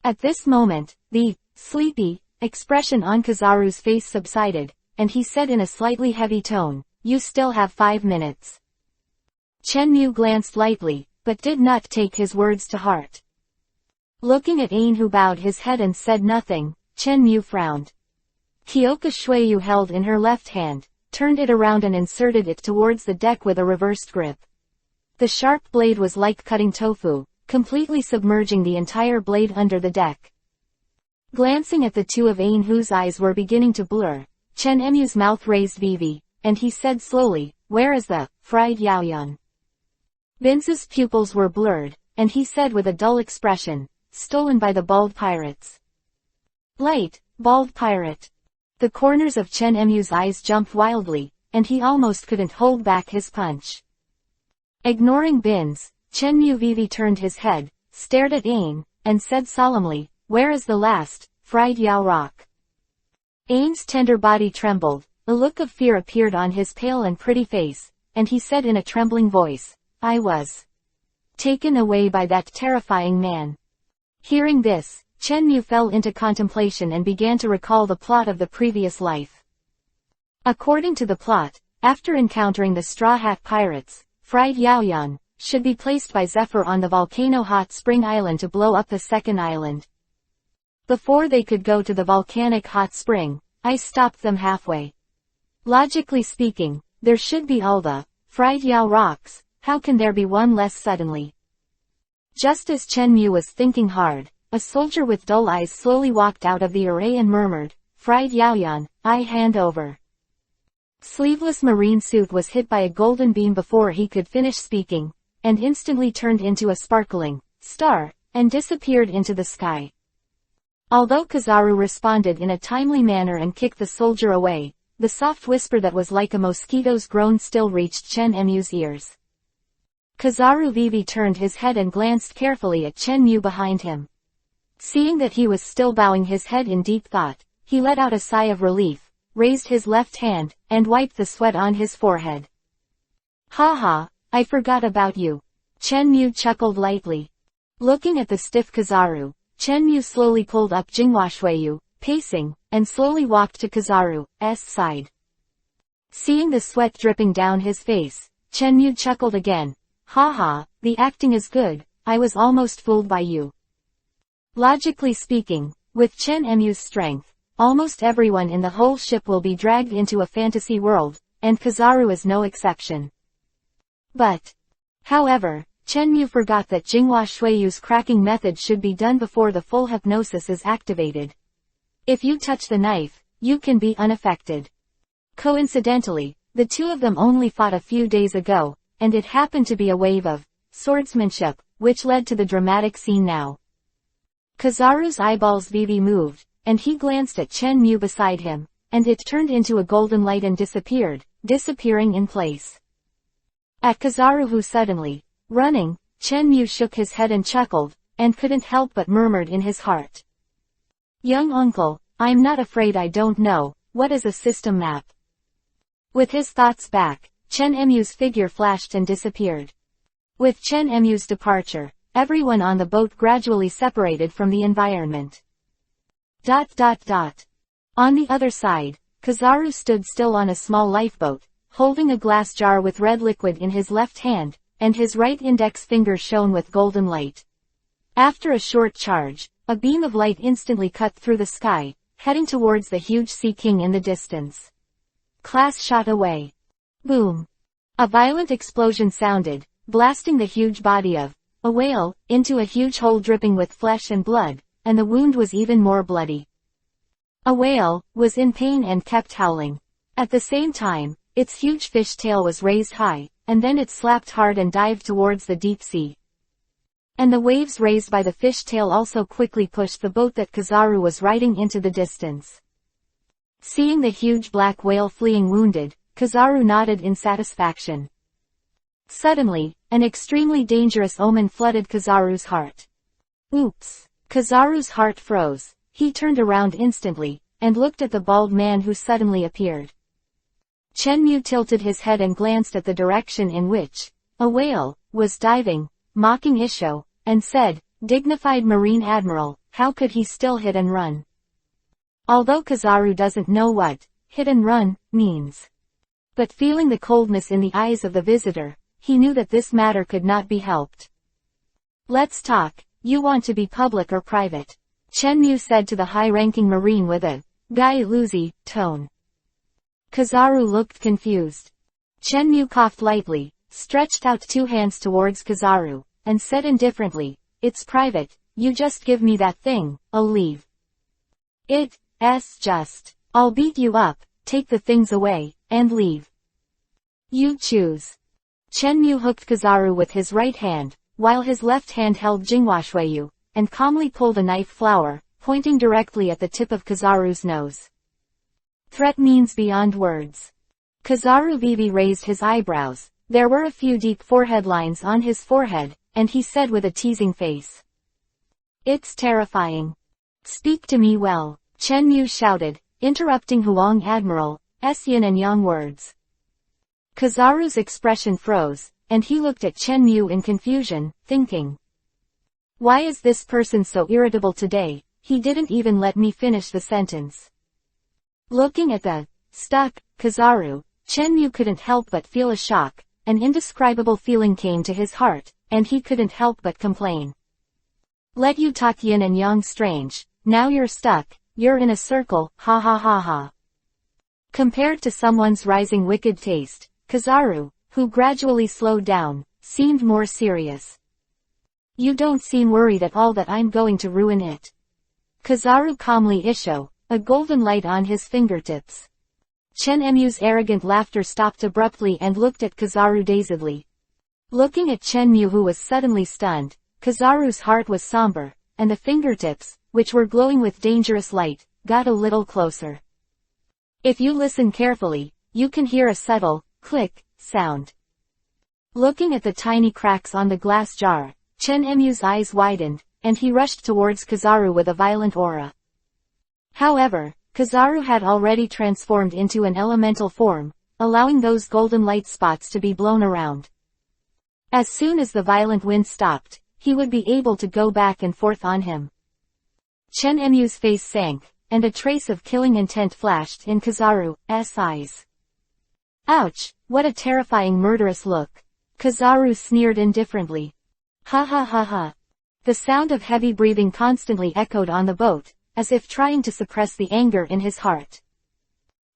At this moment, the sleepy expression on Kizaru's face subsided, and he said in a slightly heavy tone, "You still have 5 minutes." Chenmu glanced lightly, but did not take his words to heart. Looking at Ain, who bowed his head and said nothing, Chenmu frowned. Kyoka Shueyu held in her left hand, turned it around and inserted it towards the deck with a reversed grip. The sharp blade was like cutting tofu, completely submerging the entire blade under the deck. Glancing at the two of Ain, whose eyes were beginning to blur, Chenmu's mouth raised Vivi, and he said slowly, "Where is the fried Yaoyan?" Binz's pupils were blurred, and he said with a dull expression, "Stolen by the bald pirates." Light, bald pirate. The corners of Chenmu's eyes jumped wildly, and he almost couldn't hold back his punch. Ignoring Binz, Chenmu Vivi turned his head, stared at Ain, and said solemnly, "Where is the last, fried Yao rock?" Ain's tender body trembled, a look of fear appeared on his pale and pretty face, and he said in a trembling voice, "I was taken away by that terrifying man." Hearing this, Chenmu fell into contemplation and began to recall the plot of the previous life. According to the plot, after encountering the Straw Hat Pirates, fried Yaoyan should be placed by Zephyr on the volcano hot spring island to blow up the second island. Before they could go to the volcanic hot spring, I stopped them halfway. Logically speaking, there should be all the fried Yao rocks. How can there be one less suddenly? Just as Chenmu was thinking hard, a soldier with dull eyes slowly walked out of the array and murmured, "Fried Yaoyan, I hand over." Sleeveless marine suit was hit by a golden beam before he could finish speaking, and instantly turned into a sparkling star, and disappeared into the sky. Although Kizaru responded in a timely manner and kicked the soldier away, the soft whisper that was like a mosquito's groan still reached Chenmu's ears. Kizaru Vivi turned his head and glanced carefully at Chenmu behind him. Seeing that he was still bowing his head in deep thought, he let out a sigh of relief, raised his left hand, and wiped the sweat on his forehead. "Ha ha, I forgot about you." Chenmu chuckled lightly. Looking at the stiff Kizaru, Chenmu slowly pulled up Jinghua Shueyu, pacing, and slowly walked to Kizaru's side. Seeing the sweat dripping down his face, Chenmu chuckled again. "Ha ha, the acting is good, I was almost fooled by you." Logically speaking, with Chenmu's strength, almost everyone in the whole ship will be dragged into a fantasy world, and Kizaru is no exception. However, Chenmu forgot that Jinghua Shueyu's cracking method should be done before the full hypnosis is activated. If you touch the knife, you can be unaffected. Coincidentally, the two of them only fought a few days ago, and it happened to be a wave of swordsmanship, which led to the dramatic scene now. Kizaru's eyeballs Vivi moved, and he glanced at Chenmu beside him, and it turned into a golden light and disappearing in place. At Kizaru, who suddenly running, Chenmu shook his head and chuckled, and couldn't help but murmured in his heart, "Young uncle, I'm not afraid I don't know, what is a system map?" With his thoughts back, Chenmu's figure flashed and disappeared. With Chenmu's departure, everyone on the boat gradually separated from the environment. On the other side, Kizaru stood still on a small lifeboat, holding a glass jar with red liquid in his left hand, and his right index finger shone with golden light. After a short charge, a beam of light instantly cut through the sky, heading towards the huge Sea King in the distance. Class shot away. Boom! A violent explosion sounded, blasting the huge body of a whale, into a huge hole dripping with flesh and blood, and the wound was even more bloody. A whale was in pain and kept howling. At the same time, its huge fish tail was raised high, and then it slapped hard and dived towards the deep sea. And the waves raised by the fish tail also quickly pushed the boat that Kizaru was riding into the distance. Seeing the huge black whale fleeing wounded, Kizaru nodded in satisfaction. Suddenly, an extremely dangerous omen flooded Kizaru's heart. Oops! Kizaru's heart froze. He turned around instantly, and looked at the bald man who suddenly appeared. Chenmu tilted his head and glanced at the direction in which a whale was diving, mocking Isho, and said, "Dignified Marine Admiral, how could he still hit and run?" Although Kizaru doesn't know what hit and run means. But feeling the coldness in the eyes of the visitor, he knew that this matter could not be helped. "Let's talk. You want to be public or private?" Chenmu said to the high-ranking Marine with a Gai-Luzi tone. Kizaru looked confused. Chenmu coughed lightly, stretched out two hands towards Kizaru, and said indifferently, "It's private, you just give me that thing, I'll leave." It's just. I'll beat you up, take the things away, and leave. You choose. Chenmu hooked Kizaru with his right hand, while his left hand held Jingwashueyu, and calmly pulled a knife flower, pointing directly at the tip of Kizaru's nose. Threat means beyond words. Kizaru Bibi raised his eyebrows. There were a few deep forehead lines on his forehead, and he said with a teasing face, "It's terrifying. Speak to me well," Chenmu shouted, interrupting Huang Admiral's yin and yang words. Kizaru's expression froze, and he looked at Chenmu in confusion, thinking, "Why is this person so irritable today? He didn't even let me finish the sentence." Looking at the stuck Kizaru, Chenmu couldn't help but feel a shock. An indescribable feeling came to his heart, and he couldn't help but complain. "Let you talk yin and yang strange, now you're stuck, you're in a circle, ha ha ha ha." Compared to someone's rising wicked taste, Kizaru, who gradually slowed down, seemed more serious. "You don't seem worried at all that I'm going to ruin it." Kizaru calmly Isho, a golden light on his fingertips. Chenmu's arrogant laughter stopped abruptly and looked at Kizaru dazedly. Looking at Chenmu who was suddenly stunned, Kizaru's heart was somber, and the fingertips, which were glowing with dangerous light, got a little closer. If you listen carefully, you can hear a subtle, click, sound. Looking at the tiny cracks on the glass jar, Chenmu's eyes widened, and he rushed towards Kizaru with a violent aura. However, Kizaru had already transformed into an elemental form, allowing those golden light spots to be blown around. As soon as the violent wind stopped, he would be able to go back and forth on him. Chenmu's face sank, and a trace of killing intent flashed in Kizaru's eyes. "Ouch, what a terrifying murderous look." Kizaru sneered indifferently. "Ha ha ha ha." The sound of heavy breathing constantly echoed on the boat, as if trying to suppress the anger in his heart.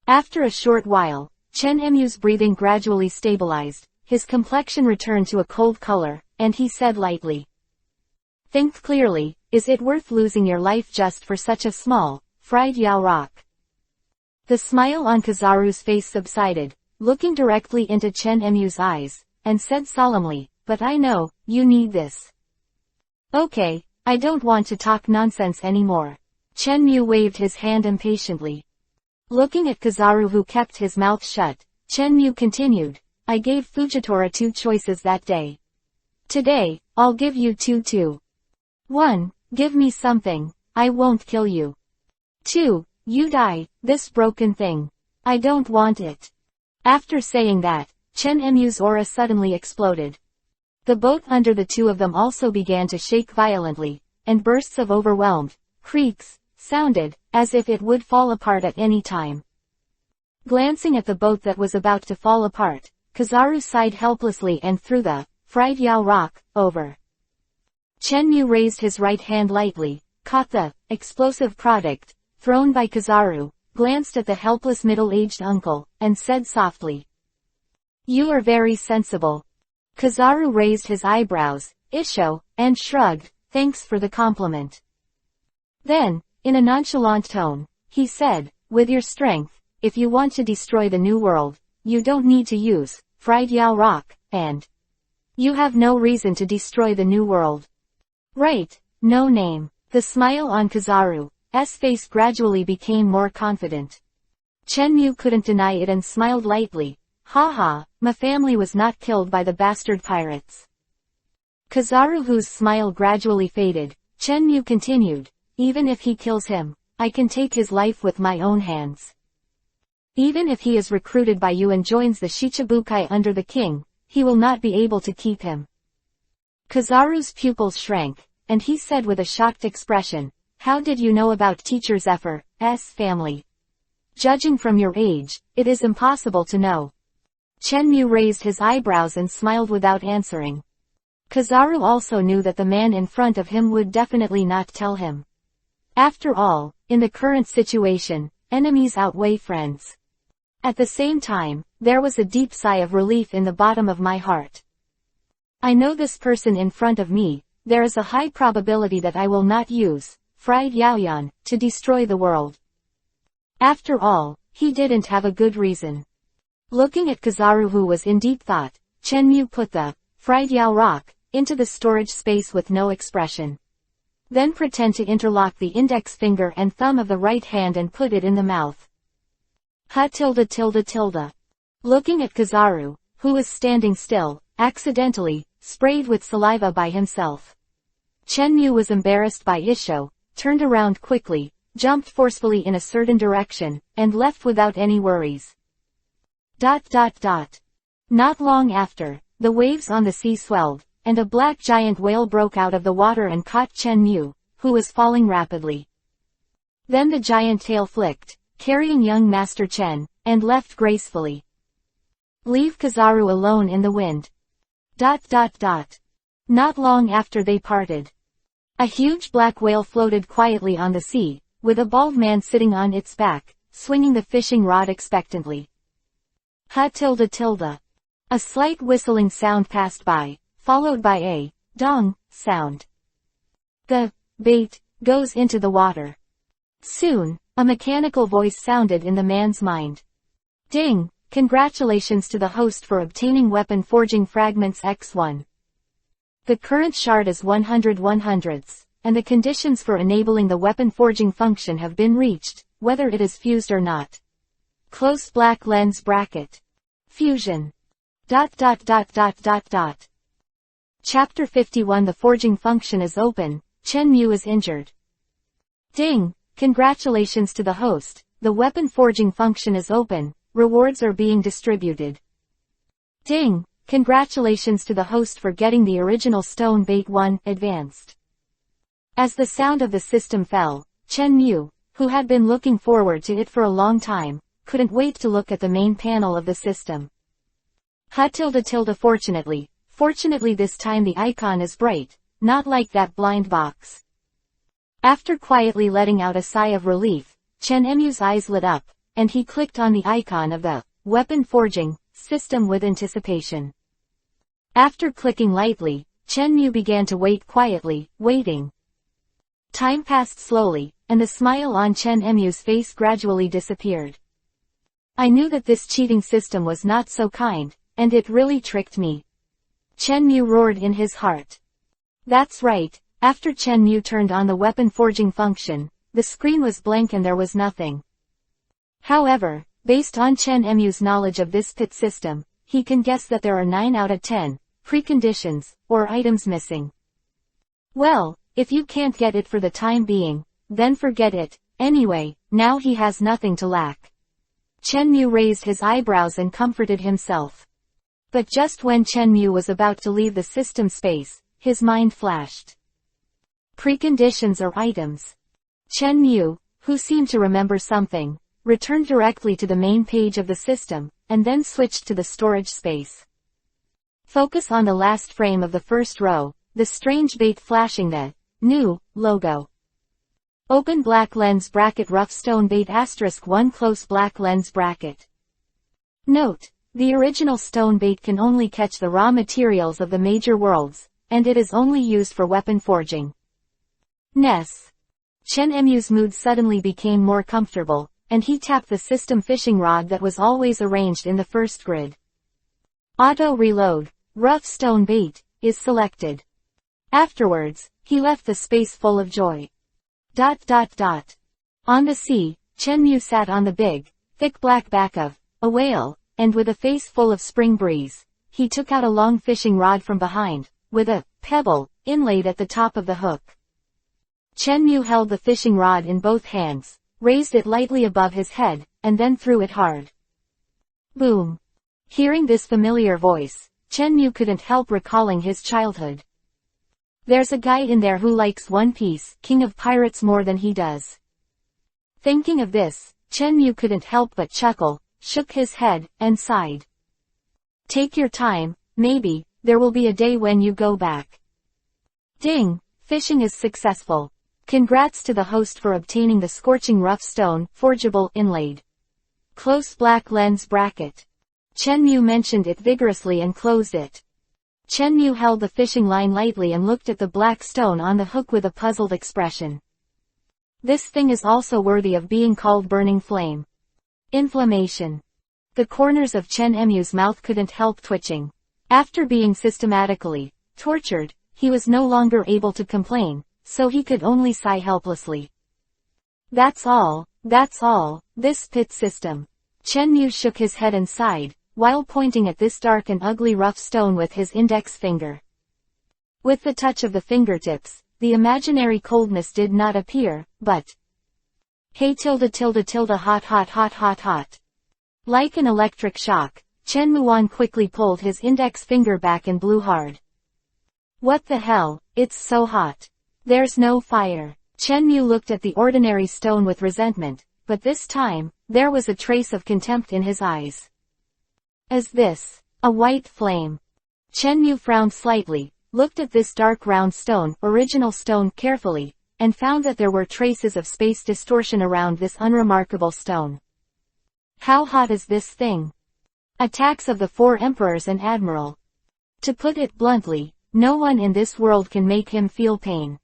After a short while, Chenmu's breathing gradually stabilized, his complexion returned to a cold color, and he said lightly, "Think clearly, is it worth losing your life just for such a small, fried Yao rock?" The smile on Kizaru's face subsided, looking directly into Chenmu's eyes, and said solemnly, "But I know, you need this." "Okay, I don't want to talk nonsense anymore." Chenmu waved his hand impatiently. Looking at Kizaru who kept his mouth shut, Chenmu continued, "I gave Fujitora 2 choices that day. Today, I'll give you 2 too. 1, give me something, I won't kill you. 2, you die, this broken thing. I don't want it." After saying that, Chenmu's aura suddenly exploded. The boat under the two of them also began to shake violently, and bursts of overwhelmed creaks sounded, as if it would fall apart at any time. Glancing at the boat that was about to fall apart, Kizaru sighed helplessly and threw the fried Yao rock over. Chenmu raised his right hand lightly, caught the explosive product thrown by Kizaru, glanced at the helpless middle-aged uncle, and said softly, "You are very sensible." Kizaru raised his eyebrows, Isho, and shrugged, "Thanks for the compliment." Then, in a nonchalant tone, he said, "With your strength, if you want to destroy the new world, you don't need to use fried Yao rock, and you have no reason to destroy the new world. Right, no name." The smile on Kizaru's face gradually became more confident. Chenmu couldn't deny it and smiled lightly. "Haha, my family was not killed by the bastard pirates." Kizaru's smile gradually faded. Chenmu continued, "Even if he kills him, I can take his life with my own hands. Even if he is recruited by you and joins the Shichibukai under the king, he will not be able to keep him." Kizaru's pupils shrank, and he said with a shocked expression, "How did you know about Teacher Zephyr's family? Judging from your age, it is impossible to know." Chenmu raised his eyebrows and smiled without answering. Kizaru also knew that the man in front of him would definitely not tell him. After all, in the current situation, enemies outweigh friends. At the same time, there was a deep sigh of relief in the bottom of my heart. I know this person in front of me. There is a high probability that I will not use fried yaoyan to destroy the world. After all, he didn't have a good reason. Looking at Kizaru, who was in deep thought, Chenmu put the fried yao rock into the storage space with no expression. Then pretend to interlock the index finger and thumb of the right hand and put it in the mouth. Ha tilde tilde tilde. Looking at Kizaru, who was standing still, accidentally sprayed with saliva by himself. Chenmu was embarrassed by Isho, turned around quickly, jumped forcefully in a certain direction, and left without any worries. ... Not long after, the waves on the sea swelled, and a black giant whale broke out of the water and caught Chenmu, who was falling rapidly. Then the giant tail flicked, carrying young Master Chen, and left gracefully. Leave Kizaru alone in the wind. ... Not long after they parted. A huge black whale floated quietly on the sea, with a bald man sitting on its back, swinging the fishing rod expectantly. Ha tilde tilde. A slight whistling sound passed by, followed by a dong sound. The bait goes into the water. Soon, a mechanical voice sounded in the man's mind. Ding! Congratulations to the host for obtaining weapon forging fragments X1. The current shard is 100/100ths, and the conditions for enabling the weapon forging function have been reached, whether it is fused or not. Close black lens bracket. Fusion. ... Chapter 51. The forging function is open. Chenmu is injured. Ding! Congratulations to the host, the weapon forging function is open, rewards are being distributed. Ding! Congratulations to the host for getting the original stone bait 1 advanced. As the sound of the system fell, Chenmu, who had been looking forward to it for a long time, couldn't wait to look at the main panel of the system. Ha tilde tilde. Fortunately this time the icon is bright, not like that blind box. After quietly letting out a sigh of relief, Chenmu's eyes lit up, and he clicked on the icon of the weapon forging system with anticipation. After clicking lightly, Chenmu began to wait quietly, waiting. Time passed slowly, and the smile on Chenmu's face gradually disappeared. I knew that this cheating system was not so kind, and it really tricked me. Chenmu roared in his heart. That's right, after Chenmu turned on the weapon forging function, the screen was blank and there was nothing. However, based on Chenmu's knowledge of this pit system, he can guess that there are 9 out of 10 preconditions, or items missing. Well, if you can't get it for the time being, then forget it. Anyway, now he has nothing to lack. Chenmu raised his eyebrows and comforted himself. But just when Chenmu was about to leave the system space, his mind flashed. Preconditions or items. Chenmu, who seemed to remember something, returned directly to the main page of the system, and then switched to the storage space. Focus on the last frame of the first row, the strange bait flashing the new logo. Open black lens bracket rough stone bait *1 close black lens bracket. Note: the original stone bait can only catch the raw materials of the major worlds, and it is only used for weapon forging. Ness. Chen Mu's mood suddenly became more comfortable, and he tapped the system fishing rod that was always arranged in the first grid. Auto reload, rough stone bait, is selected. Afterwards, he left the space full of joy. On the sea, Chen Mu sat on the big, thick black back of a whale, and with a face full of spring breeze, he took out a long fishing rod from behind, with a pebble inlaid at the top of the hook. Chen Mu held the fishing rod in both hands, raised it lightly above his head, and then threw it hard. Boom! Hearing this familiar voice, Chen Mu couldn't help recalling his childhood. There's a guy in there who likes One Piece, King of Pirates, more than he does. Thinking of this, Chen Mu couldn't help but chuckle, shook his head, and sighed. Take your time, maybe, there will be a day when you go back. Ding! Fishing is successful. Congrats to the host for obtaining the scorching rough stone, forgeable inlaid. Close black lens bracket. Chen Mu mentioned it vigorously and closed it. Chen Mu held the fishing line lightly and looked at the black stone on the hook with a puzzled expression. This thing is also worthy of being called burning flame. Inflammation. The corners of Chen Mu's mouth couldn't help twitching. After being systematically tortured, he was no longer able to complain, so he could only sigh helplessly. That's all, this pit system. Chen Mu shook his head and sighed, while pointing at this dark and ugly rough stone with his index finger. With the touch of the fingertips, the imaginary coldness did not appear, but hey hot. Like an electric shock, Chen Muan quickly pulled his index finger back and blew hard. What the hell, it's so hot. There's no fire. Chen Mu looked at the ordinary stone with resentment, but this time, there was a trace of contempt in his eyes. Is this a white flame? Chen Mu frowned slightly, looked at this dark round stone, original stone, carefully, and found that there were traces of space distortion around this unremarkable stone. How hot is this thing? Attacks of the Four Emperors and Admiral. To put it bluntly, no one in this world can make him feel pain.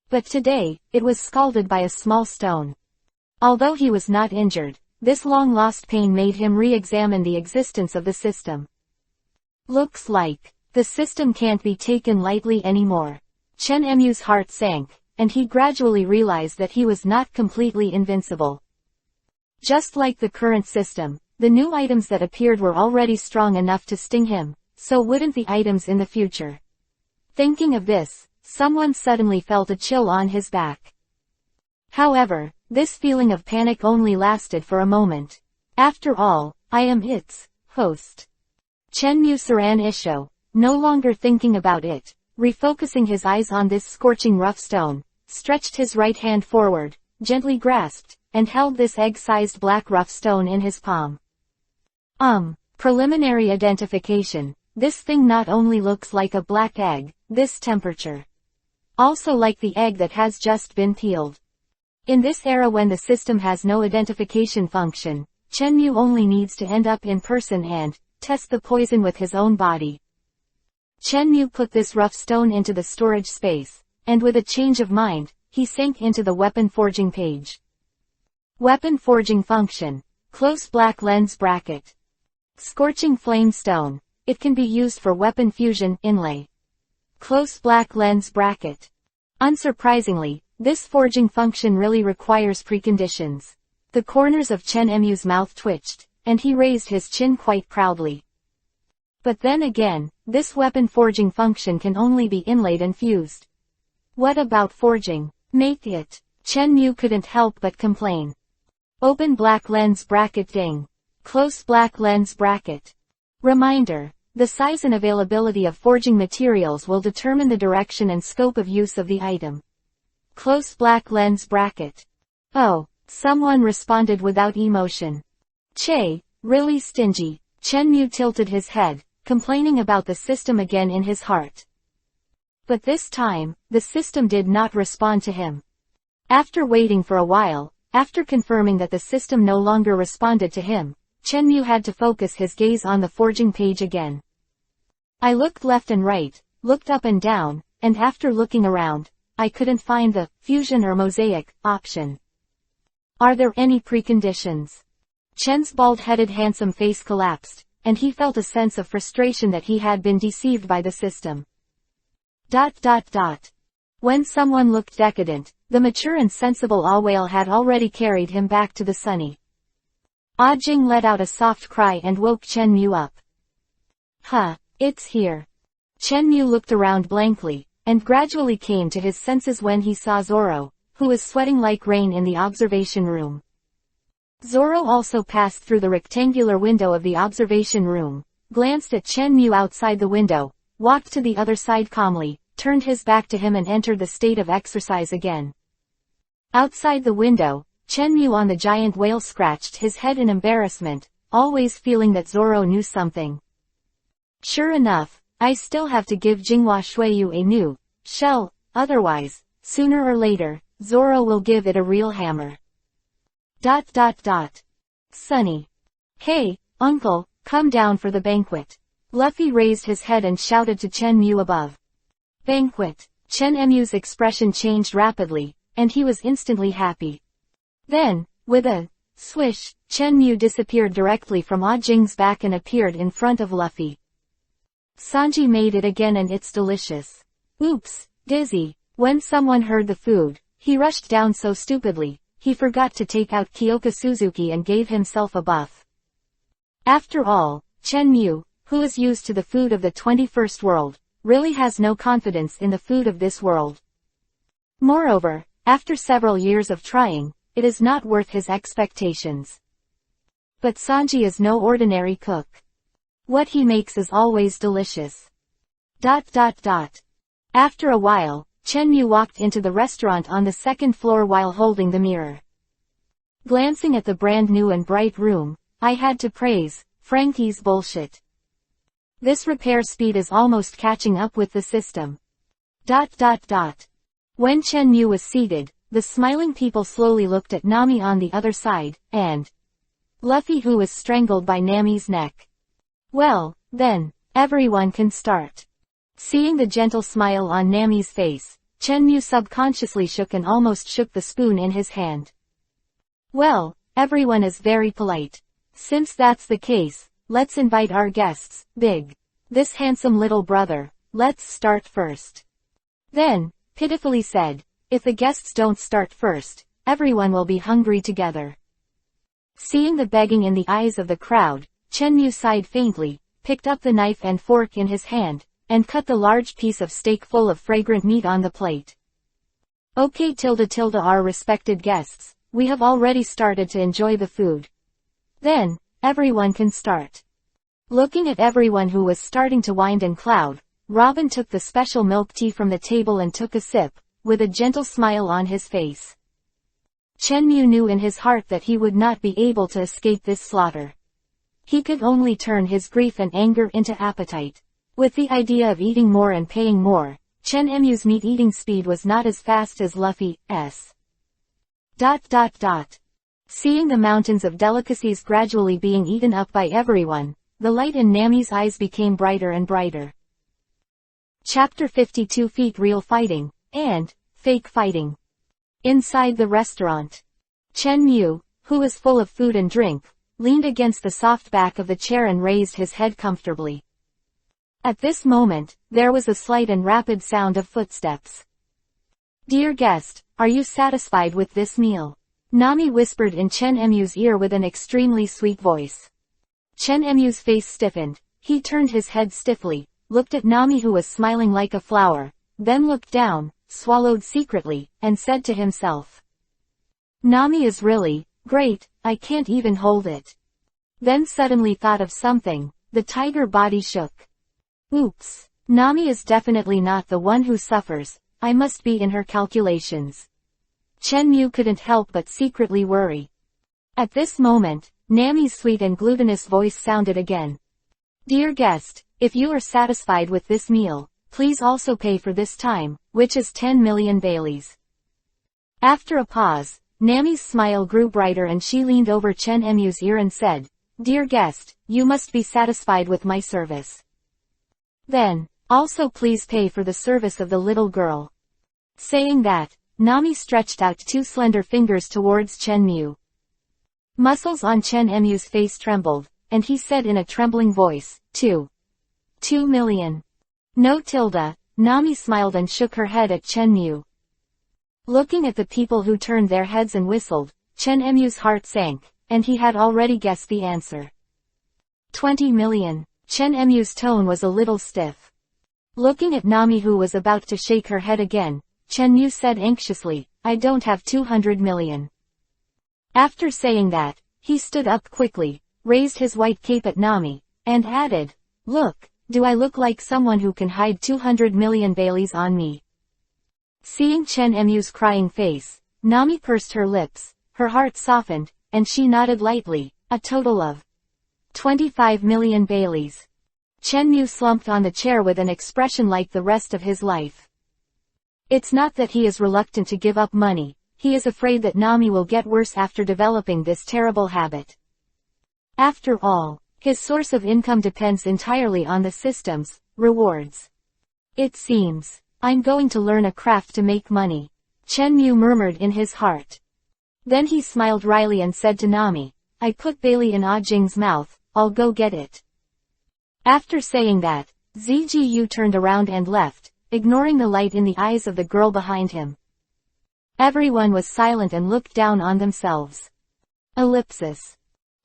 But today, it was scalded by a small stone. Although he was not injured, this long-lost pain made him re-examine the existence of the system. Looks like the system can't be taken lightly anymore. Chen Mu's heart sank, and he gradually realized that he was not completely invincible. Just like the current system, the new items that appeared were already strong enough to sting him, so wouldn't the items in the future? Thinking of this, someone suddenly felt a chill on his back. However, this feeling of panic only lasted for a moment. After all, I am its host. Chen Mu Saran Isho, no longer thinking about it, refocusing his eyes on this scorching rough stone, stretched his right hand forward, gently grasped, and held this egg-sized black rough stone in his palm. Preliminary identification. This thing not only looks like a black egg, this temperature. Also like the egg that has just been peeled. In this era when the system has no identification function, Chen Mu only needs to end up in person and test the poison with his own body. Chen Mu put this rough stone into the storage space, and with a change of mind, he sank into the weapon forging page. Weapon forging function. Close black lens bracket. Scorching flame stone. It can be used for weapon fusion, inlay. Close black lens bracket. Unsurprisingly, this forging function really requires preconditions. The corners of Chen Mu's mouth twitched, and he raised his chin quite proudly. But then again, this weapon forging function can only be inlaid and fused. What about forging? Make it. Chen Mu couldn't help but complain. Open black lens bracket ding. Close black lens bracket. Reminder. The size and availability of forging materials will determine the direction and scope of use of the item. Close black lens bracket. Oh, someone responded without emotion. Che, really stingy. Chen Mu tilted his head, complaining about the system again in his heart. But this time, the system did not respond to him. After waiting for a while, after confirming that the system no longer responded to him, Chen Mu had to focus his gaze on the forging page again. I looked left and right, looked up and down, and after looking around, I couldn't find the fusion or mosaic option. Are there any preconditions? Chen's bald-headed handsome face collapsed, and he felt a sense of frustration that he had been deceived by the system. When someone looked decadent, the mature and sensible Ah Whale had already carried him back to the sunny. Ah Jing let out a soft cry and woke Chen Mu up. Huh, it's here. Chen Mu looked around blankly, and gradually came to his senses when he saw Zoro, who was sweating like rain in the observation room. Zoro also passed through the rectangular window of the observation room, glanced at Chen Mu outside the window, walked to the other side calmly, turned his back to him and entered the state of exercise again. Outside the window, Chen Mu on the giant whale scratched his head in embarrassment, always feeling that Zoro knew something. Sure enough, I still have to give Jinghua Shuiyu a new shell, otherwise, sooner or later, Zoro will give it a real hammer. Sunny. Hey, uncle, come down for the banquet. Luffy raised his head and shouted to Chen Mu above. Banquet. Chen Mu's expression changed rapidly, and he was instantly happy. Then, with a swish, Chen Mu disappeared directly from Ah Jing's back and appeared in front of Luffy. Sanji made it again and it's delicious. Oops, dizzy. When someone heard the food, he rushed down so stupidly, he forgot to take out Kyoka Suzuki and gave himself a buff. After all, Chen Mu, who is used to the food of the 21st world, really has no confidence in the food of this world. Moreover, after several years of trying, it is not worth his expectations. But Sanji is no ordinary cook. What he makes is always delicious. After a while, Chen Mu walked into the restaurant on the second floor while holding the mirror. Glancing at the brand new and bright room, I had to praise Frankie's bullshit. This repair speed is almost catching up with the system. When Chen Mu was seated, the smiling people slowly looked at Nami on the other side, and Luffy who was strangled by Nami's neck. Well, then, everyone can start. Seeing the gentle smile on Nami's face, Chen Mu subconsciously shook and almost shook the spoon in his hand. Well, everyone is very polite. Since that's the case, let's invite our guests, this handsome little brother, let's start first. Then, pitifully said, if the guests don't start first, everyone will be hungry together. Seeing the begging in the eyes of the crowd, Chen Mu sighed faintly, picked up the knife and fork in his hand, and cut the large piece of steak full of fragrant meat on the plate. Okay our respected guests, we have already started to enjoy the food. Then, everyone can start. Looking at everyone who was starting to wind and cloud, Robin took the special milk tea from the table and took a sip, with a gentle smile on his face. Chen Mu knew in his heart that he would not be able to escape this slaughter. He could only turn his grief and anger into appetite. With the idea of eating more and paying more, Chen Mu's meat-eating speed was not as fast as Luffy's. Seeing the mountains of delicacies gradually being eaten up by everyone, the light in Nami's eyes became brighter and brighter. Chapter 52 Feet Real Fighting, and Fake Fighting. Inside the restaurant, Chen Mu, who was full of food and drink, leaned against the soft back of the chair and raised his head comfortably. At this moment, there was a slight and rapid sound of footsteps. Dear guest, are you satisfied with this meal? Nami whispered in Chen Mu's ear with an extremely sweet voice. Chen Mu's face stiffened, he turned his head stiffly, looked at Nami who was smiling like a flower, then looked down, swallowed secretly, and said to himself. Nami is really great, I can't even hold it. Then suddenly thought of something, the tiger body shook. Oops, Nami is definitely not the one who suffers, I must be in her calculations. Chen Mu couldn't help but secretly worry. At this moment, Nami's sweet and glutinous voice sounded again. Dear guest, if you are satisfied with this meal, please also pay for this time, which is 10 million Baileys. After a pause, Nami's smile grew brighter and she leaned over Chen Mu's ear and said, Dear guest, you must be satisfied with my service. Then, Also please pay for the service of the little girl. Saying that, Nami stretched out 2 slender fingers towards Chen Mu. Muscles on Chen Mu's face trembled, and he said in a trembling voice, 2 million. No tilde. Nami smiled and shook her head at Chen Mu. Looking at the people who turned their heads and whistled, Chen Mu's heart sank, and he had already guessed the answer. 20 million. Chen Mu's tone was a little stiff. Looking at Nami who was about to shake her head again, Chen Mu said anxiously, I don't have 200 million. After saying that, he stood up quickly, raised his white cape at Nami, and added, Look, do I look like someone who can hide 200 million Baileys on me? Seeing Chen Mu's crying face, Nami pursed her lips, her heart softened, and she nodded lightly, a total of 25 million Baileys. Chen Mu slumped on the chair with an expression like the rest of his life. It's not that he is reluctant to give up money, he is afraid that Nami will get worse after developing this terrible habit. After all, his source of income depends entirely on the system's rewards. It seems, I'm going to learn a craft to make money, Chen Mu murmured in his heart. Then he smiled wryly and said to Nami, I put Bailey in Ah Jing's mouth, I'll go get it. After saying that, Zgu turned around and left, ignoring the light in the eyes of the girl behind him. Everyone was silent and looked down on themselves. Ellipsis.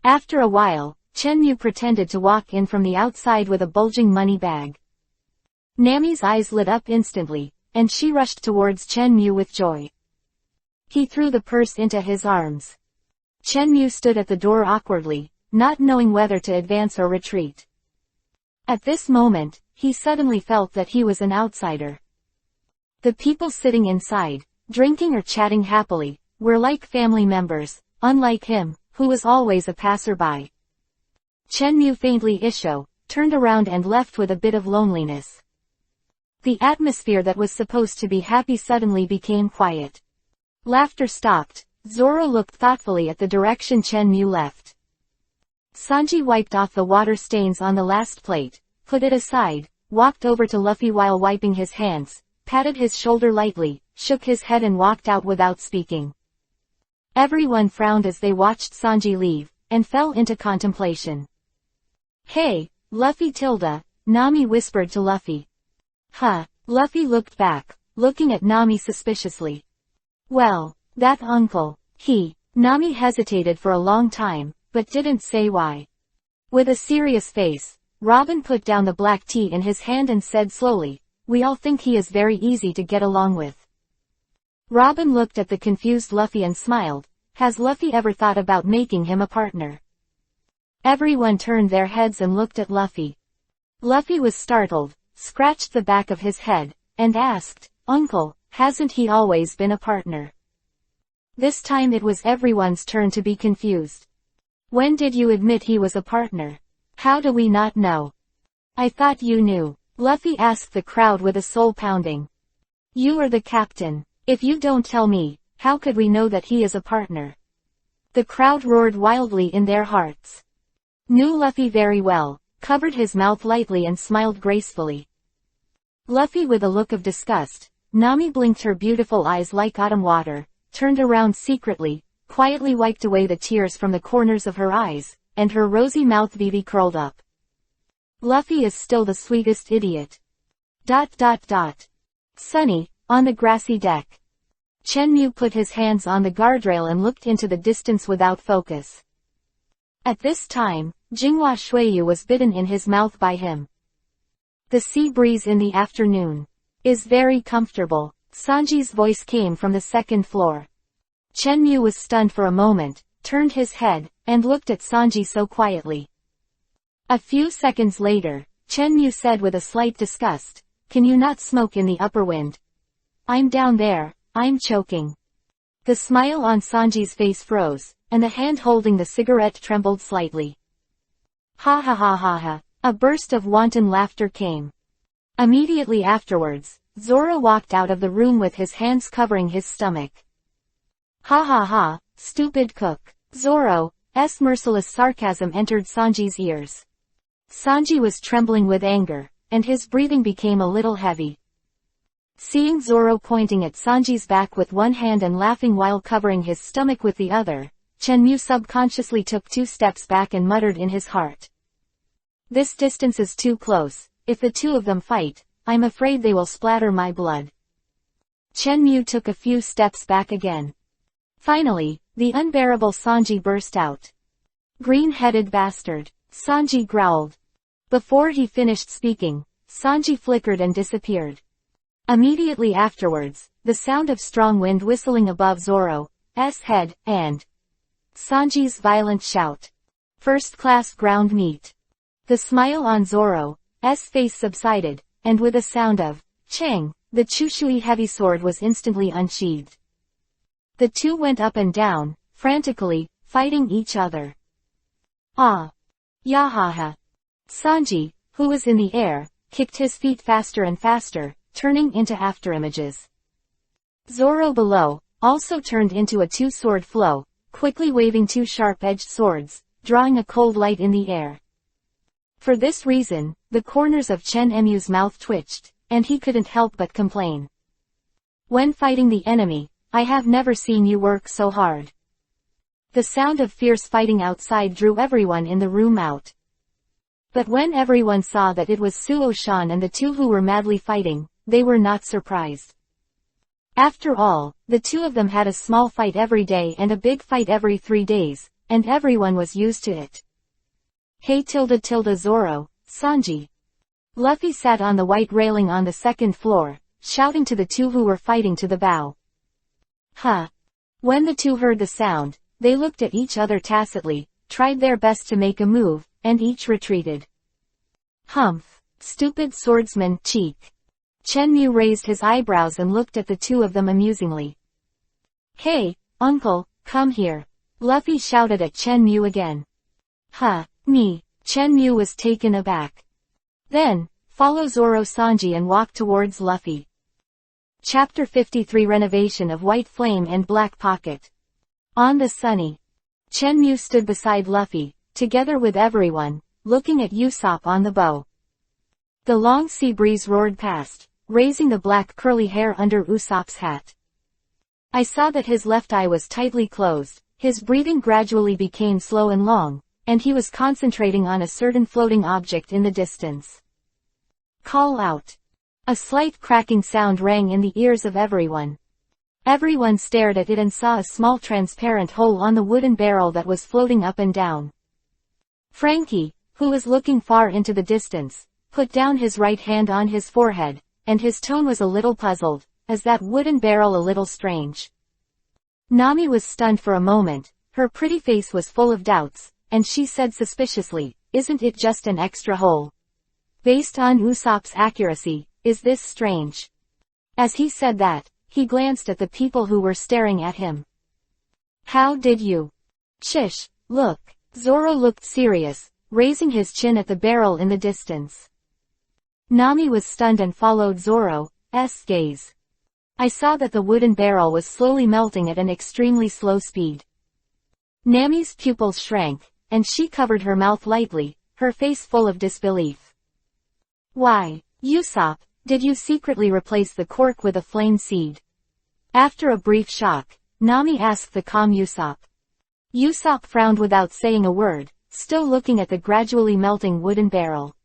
After a while, Chen Mu pretended to walk in from the outside with a bulging money bag. Nami's eyes lit up instantly, and she rushed towards Chen Mu with joy. He threw the purse into his arms. Chen Mu stood at the door awkwardly, not knowing whether to advance or retreat. At this moment, he suddenly felt that he was an outsider. The people sitting inside, drinking or chatting happily, were like family members, unlike him, who was always a passerby. Chen Mu faintly turned around and left with a bit of loneliness. The atmosphere that was supposed to be happy suddenly became quiet. Laughter stopped. Zoro looked thoughtfully at the direction Chen Mu left. Sanji wiped off the water stains on the last plate, put it aside, walked over to Luffy while wiping his hands, patted his shoulder lightly, shook his head and walked out without speaking. Everyone frowned as they watched Sanji leave, and fell into contemplation. Hey, Luffy tilde, Nami whispered to Luffy. Huh, Luffy looked back, looking at Nami suspiciously. Well, that uncle, Nami hesitated for a long time, but didn't say why. With a serious face, Robin put down the black tea in his hand and said slowly, we all think he is very easy to get along with. Robin looked at the confused Luffy and smiled. Has Luffy ever thought about making him a partner? Everyone turned their heads and looked at Luffy. Luffy was startled, scratched the back of his head, and asked, Uncle, hasn't he always been a partner? This time it was everyone's turn to be confused. When did you admit he was a partner? How do we not know? I thought you knew. Luffy asked the crowd with a soul pounding. You are the captain. If you don't tell me, how could we know that he is a partner? The crowd roared wildly in their hearts. Knew Luffy very well, covered his mouth lightly and smiled gracefully. Luffy with a look of disgust, Nami blinked her beautiful eyes like autumn water, turned around secretly, quietly wiped away the tears from the corners of her eyes, and her rosy mouth Vivi curled up. Luffy is still the sweetest idiot. ... Sunny, on the grassy deck. Chen Mu put his hands on the guardrail and looked into the distance without focus. At this time, Jinghua Shuiyu was bitten in his mouth by him. The sea breeze in the afternoon is very comfortable. Sanji's voice came from the second floor. Chen Mu was stunned for a moment, turned his head, and looked at Sanji so quietly. A few seconds later, Chen Mu said with a slight disgust, Can you not smoke in the upper wind? I'm down there, I'm choking. The smile on Sanji's face froze, and the hand holding the cigarette trembled slightly. Ha ha ha ha ha. A burst of wanton laughter came. Immediately afterwards, Zoro walked out of the room with his hands covering his stomach. Ha ha ha, stupid cook. Zoro's merciless sarcasm entered Sanji's ears. Sanji was trembling with anger, and his breathing became a little heavy. Seeing Zoro pointing at Sanji's back with one hand and laughing while covering his stomach with the other, Chenmu subconsciously took 2 steps back and muttered in his heart. This distance is too close. If the 2 of them fight, I'm afraid they will splatter my blood. Chenmu took a few steps back again. Finally, the unbearable Sanji burst out. Green-headed bastard, Sanji growled. Before he finished speaking, Sanji flickered and disappeared. Immediately afterwards, the sound of strong wind whistling above Zoro's head, and Sanji's violent shout. First-class ground meat. The smile on Zoro's face subsided, and with a sound of chang, the Chushui heavy sword was instantly unsheathed. The 2 went up and down, frantically, fighting each other. Ah! Yahaha! Sanji, who was in the air, kicked his feet faster and faster, turning into afterimages. Zoro below, also turned into a 2-sword flow, quickly waving 2 sharp-edged swords, drawing a cold light in the air. For this reason, the corners of Chenmu's mouth twitched, and he couldn't help but complain. When fighting the enemy, I have never seen you work so hard. The sound of fierce fighting outside drew everyone in the room out. But when everyone saw that it was Suo-shan and the 2 who were madly fighting, they were not surprised. After all, the 2 of them had a small fight every day and a big fight every 3 days, and everyone was used to it. Hey Zoro, Sanji. Luffy sat on the white railing on the 2nd floor, shouting to the 2 who were fighting to the bow. Huh. When the 2 heard the sound, they looked at each other tacitly, tried their best to make a move, and each retreated. Humph. Stupid swordsman, cheek. Chenmu raised his eyebrows and looked at the 2 of them amusingly. Hey, uncle, come here. Luffy shouted at Chenmu again. Huh, me. Chenmu was taken aback. Then, follow Zoro Sanji and walk towards Luffy. Chapter 53 Renovation of White Flame and Black Pocket. On the sunny. Chenmu stood beside Luffy, together with everyone, looking at Usopp on the bow. The long sea breeze roared past, raising the black curly hair under Usopp's hat. I saw that his left eye was tightly closed, his breathing gradually became slow and long, and he was concentrating on a certain floating object in the distance. Call out. A slight cracking sound rang in the ears of everyone. Everyone stared at it and saw a small transparent hole on the wooden barrel that was floating up and down. Frankie, who was looking far into the distance, put down his right hand on his forehead, and his tone was a little puzzled, as that wooden barrel a little strange. Nami was stunned for a moment, her pretty face was full of doubts, and she said suspiciously, "Isn't it just an extra hole? Based on Usopp's accuracy, is this strange?" As he said that, he glanced at the people who were staring at him. How did you? Shish, look. Zoro looked serious, raising his chin at the barrel in the distance. Nami was stunned and followed Zoro's gaze. I saw that the wooden barrel was slowly melting at an extremely slow speed. Nami's pupils shrank, and she covered her mouth lightly, her face full of disbelief. Why, Usopp, did you secretly replace the cork with a flame seed? After a brief shock, Nami asked the calm Usopp. Usopp frowned without saying a word, still looking at the gradually melting wooden barrel. ...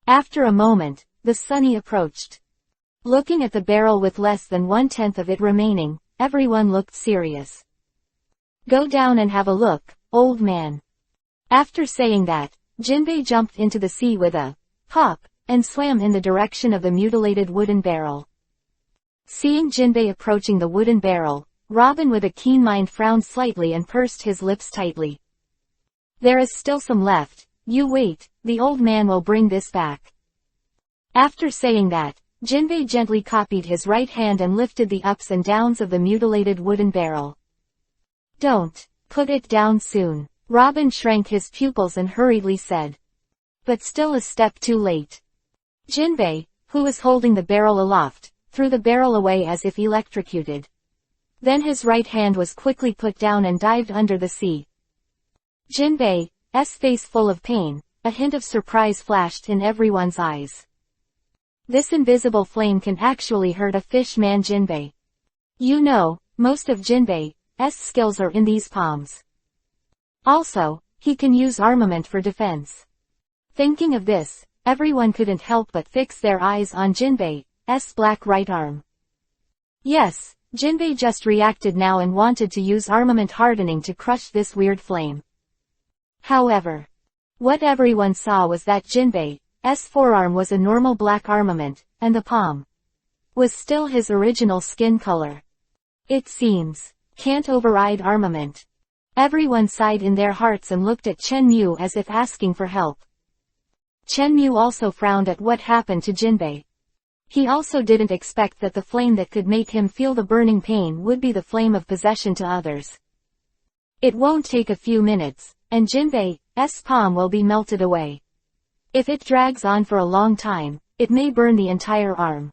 After a moment, the Sunny approached. Looking at the barrel with less than 1/10 of it remaining, everyone looked serious. Go down and have a look, old man. After saying that, Jinbei jumped into the sea with a pop, and swam in the direction of the mutilated wooden barrel. Seeing Jinbei approaching the wooden barrel, Robin with a keen mind frowned slightly and pursed his lips tightly. There is still some left, you wait, the old man will bring this back. After saying that, Jinbei gently copied his right hand and lifted the ups and downs of the mutilated wooden barrel. Don't put it down soon. Robin shrank his pupils and hurriedly said. But still a step too late. Jinbei, who was holding the barrel aloft, threw the barrel away as if electrocuted. Then his right hand was quickly put down and dived under the sea. Jinbei's face full of pain, a hint of surprise flashed in everyone's eyes. This invisible flame can actually hurt a fish man Jinbei. You know, most of Jinbei's skills are in these palms. Also, he can use armament for defense. Thinking of this, everyone couldn't help but fix their eyes on Jinbei's black right arm. Yes, Jinbei just reacted now and wanted to use armament hardening to crush this weird flame. However, what everyone saw was that Jinbei's forearm was a normal black armament, and the palm was still his original skin color. It seems, can't override armament. Everyone sighed in their hearts and looked at Chen Mu as if asking for help. Chen Mu also frowned at what happened to Jinbei. He also didn't expect that the flame that could make him feel the burning pain would be the flame of possession to others. It won't take a few minutes, and Jinbei's palm will be melted away. If it drags on for a long time, it may burn the entire arm.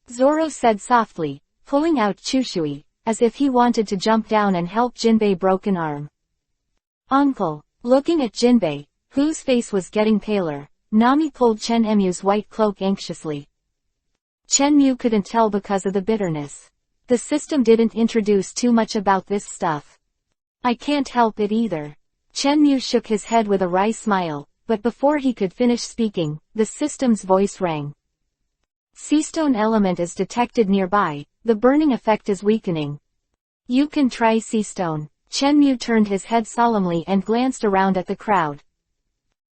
Zoro said softly, pulling out Chushui, as if he wanted to jump down and help Jinbei's broken arm. Uncle, looking at Jinbei, whose face was getting paler, Nami pulled Chen Mu's white cloak anxiously. Chen Mu couldn't tell because of the bitterness. The system didn't introduce too much about this stuff. I can't help it either. Chen Mu shook his head with a wry smile, but before he could finish speaking, the system's voice rang. Seastone element is detected nearby, the burning effect is weakening. You can try seastone. Chen Mu turned his head solemnly and glanced around at the crowd.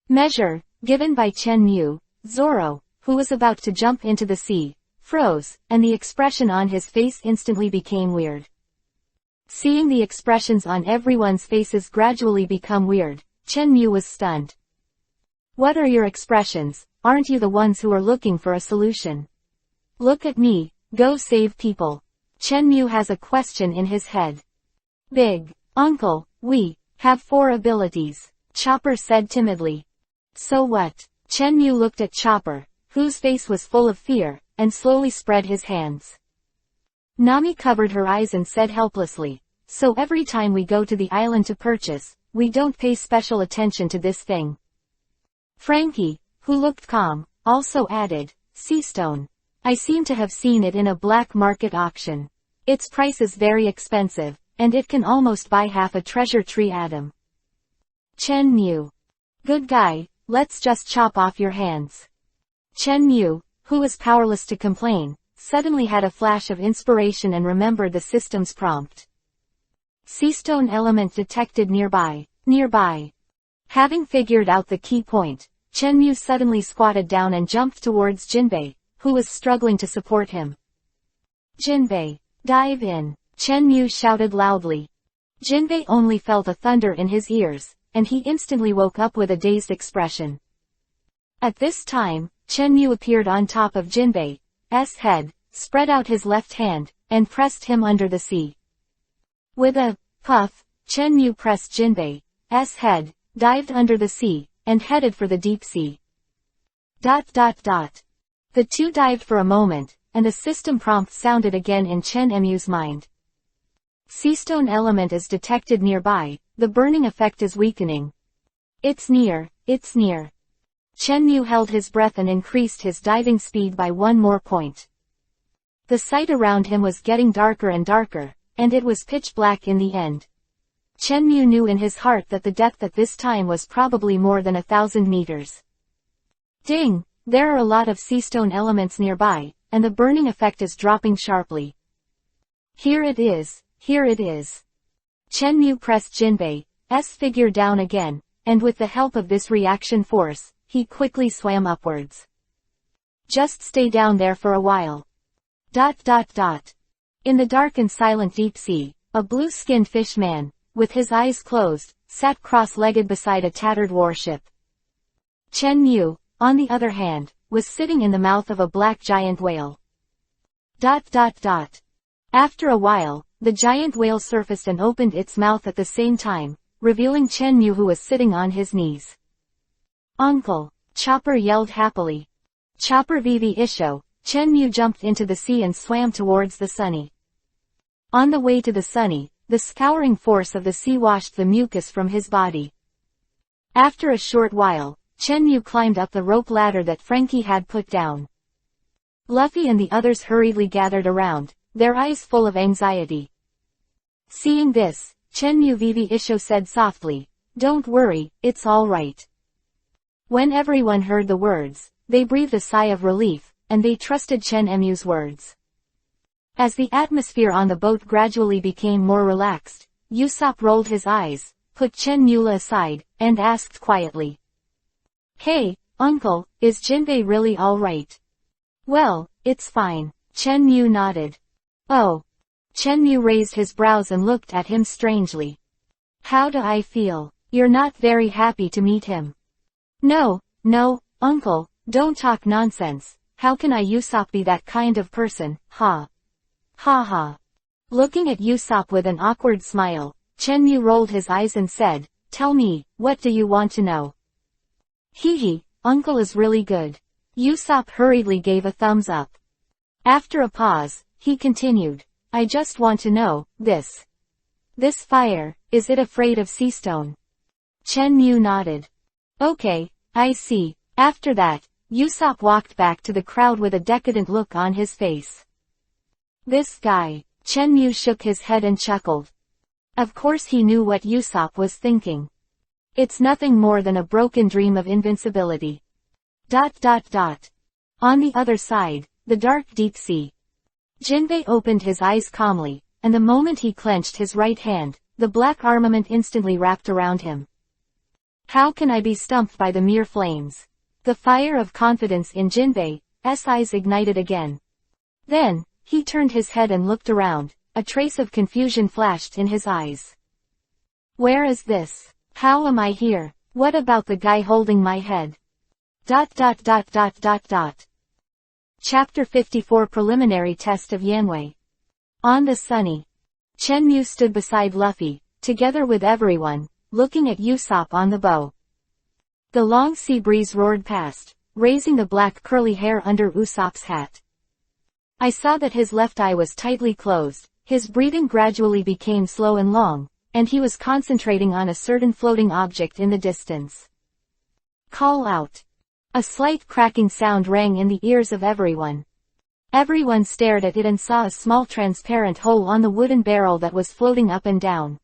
Measure, given by Chen Mu. Zoro, who was about to jump into the sea, froze, and the expression on his face instantly became weird. Seeing the expressions on everyone's faces gradually become weird, Chen Mu was stunned. What are your expressions? Aren't you the ones who are looking for a solution? Look at me, go save people. Chen Mu has a question in his head. Big Uncle, we have 4 abilities, Chopper said timidly. So what? Chen Mu looked at Chopper, whose face was full of fear, and slowly spread his hands. Nami covered her eyes and said helplessly, so every time we go to the island to purchase, we don't pay special attention to this thing. Frankie, who looked calm, also added, Seastone. I seem to have seen it in a black market auction. Its price is very expensive, and it can almost buy half a treasure tree atom. Chen Mu. Good guy, let's just chop off your hands. Chen Mu, who was powerless to complain, suddenly had a flash of inspiration and remembered the system's prompt. Seastone element detected nearby. Having figured out the key point, Chen Mu suddenly squatted down and jumped towards Jinbei, who was struggling to support him. Jinbei, dive in, Chen Mu shouted loudly. Jinbei only felt a thunder in his ears, and he instantly woke up with a dazed expression. At this time, Chen Mu appeared on top of Jinbei's head, spread out his left hand, and pressed him under the sea. With a puff, Chen Mu pressed Jinbei's head, dived under the sea, and headed for the deep sea. The two dived for a moment, and the system prompt sounded again in Chen Mu's mind. Seastone element is detected nearby, the burning effect is weakening. It's near. Chen Mu held his breath and increased his diving speed by 1 more point. The sight around him was getting darker and darker, and it was pitch black in the end. Chen Mu knew in his heart that the depth at this time was probably more than 1,000 meters. Ding! There are a lot of seastone elements nearby, and the burning effect is dropping sharply. Here it is. Chen Mu pressed Jinbei's figure down again, and with the help of this reaction force, he quickly swam upwards. Just stay down there for a while. In the dark and silent deep sea, a blue-skinned fish man, with his eyes closed, sat cross-legged beside a tattered warship. Chen Mu, on the other hand, was sitting in the mouth of a black giant whale. After a while, the giant whale surfaced and opened its mouth at the same time, revealing Chen Mu, who was sitting on his knees. Uncle! Chopper yelled happily. Chopper Vivi Isho, Chen Mu jumped into the sea and swam towards the Sunny. On the way to the Sunny, the scouring force of the sea washed the mucus from his body. After a short while, Chenyu climbed up the rope ladder that Frankie had put down. Luffy and the others hurriedly gathered around, their eyes full of anxiety. Seeing this, Chenyu Vivi Isho said softly, "Don't worry, it's all right." When everyone heard the words, they breathed a sigh of relief, and they trusted Chen Mu's words. As the atmosphere on the boat gradually became more relaxed, Usopp rolled his eyes, put Chen Mula aside, and asked quietly, "Hey, Uncle, is Jinbei really all right?" "Well, it's fine." Chen Mu nodded. "Oh." Chen Mu raised his brows and looked at him strangely. "How do I feel? You're not very happy to meet him." No, Uncle, don't talk nonsense. How can I Usopp be that kind of person, ha? Ha ha. Looking at Usopp with an awkward smile, Chen Mu rolled his eyes and said, "Tell me, what do you want to know?" Hee, Uncle is really good." Usopp hurriedly gave a thumbs up. After a pause, he continued, "I just want to know, this fire, is it afraid of sea stone?" Chen Mu nodded. "Okay, I see." After that, Usopp walked back to the crowd with a decadent look on his face. "This guy." Chen Mu shook his head and chuckled. Of course he knew what Usopp was thinking. It's nothing more than a broken dream of invincibility. ... On the other side, the dark deep sea. Jinbei opened his eyes calmly, and the moment he clenched his right hand, the black armament instantly wrapped around him. How can I be stumped by the mere flames? The fire of confidence in Jinbei's eyes ignited again. Then, he turned his head and looked around, a trace of confusion flashed in his eyes. Where is this? How am I here? What about the guy holding my head? ... Chapter 54 Preliminary Test of Yanwei. On the sunny Chen Mu stood beside Luffy, together with everyone, looking at Usopp on the bow. The long sea breeze roared past, raising the black curly hair under Usopp's hat. I saw that his left eye was tightly closed, his breathing gradually became slow and long, and he was concentrating on a certain floating object in the distance. Call out. A slight cracking sound rang in the ears of everyone. Everyone stared at it and saw a small transparent hole on the wooden barrel that was floating up and down.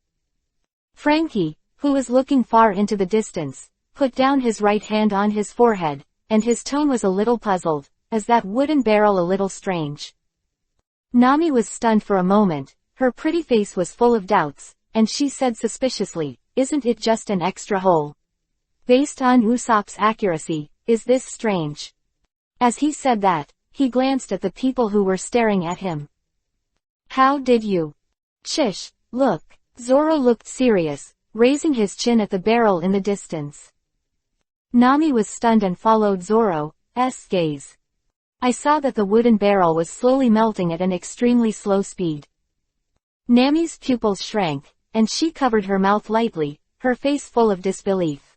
Frankie, who was looking far into the distance, put down his right hand on his forehead, and his tone was a little puzzled, as that wooden barrel a little strange. Nami was stunned for a moment, her pretty face was full of doubts, and she said suspiciously, "Isn't it just an extra hole? Based on Usopp's accuracy, is this strange?" As he said that, he glanced at the people who were staring at him. "How did you?" "Chish, look." Zoro looked serious, raising his chin at the barrel in the distance. Nami was stunned and followed Zoro's gaze. I saw that the wooden barrel was slowly melting at an extremely slow speed. Nami's pupils shrank, and she covered her mouth lightly, her face full of disbelief.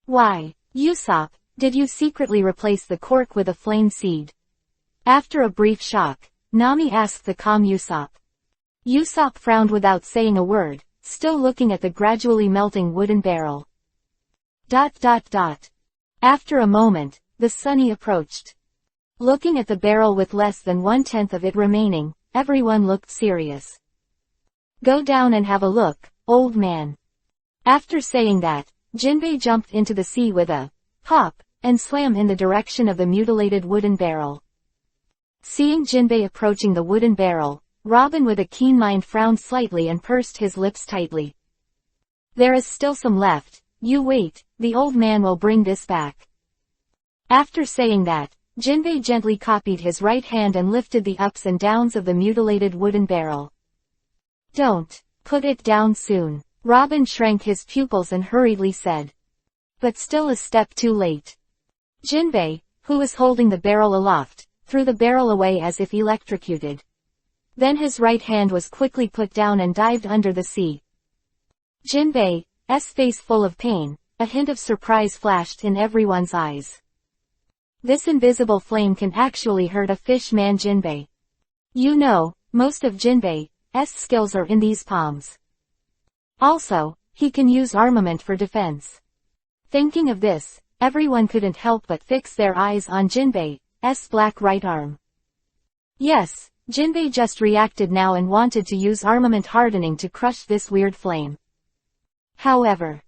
"Why, Usopp, did you secretly replace the cork with a flame seed?" After a brief shock, Nami asked the calm Usopp. Usopp frowned without saying a word, still looking at the gradually melting wooden barrel. ... After a moment, the Sunny approached. Looking at the barrel with less than 1/10 of it remaining, everyone looked serious. "Go down and have a look, old man." After saying that, Jinbei jumped into the sea with a pop, and swam in the direction of the mutilated wooden barrel. Seeing Jinbei approaching the wooden barrel, Robin with a keen mind frowned slightly and pursed his lips tightly. "There is still some left, you wait, the old man will bring this back." After saying that, Jinbei gently copied his right hand and lifted the ups and downs of the mutilated wooden barrel. "Don't put it down soon." Robin shrank his pupils and hurriedly said. But still a step too late. Jinbei, who was holding the barrel aloft, threw the barrel away as if electrocuted. Then his right hand was quickly put down and dived under the sea. Jinbei's face full of pain, a hint of surprise flashed in everyone's eyes. This invisible flame can actually hurt a fish man Jinbei. You know, most of Jinbei's skills are in these palms. Also, he can use armament for defense. Thinking of this, everyone couldn't help but fix their eyes on Jinbei's black right arm. Yes, Jinbei just reacted now and wanted to use armament hardening to crush this weird flame. However,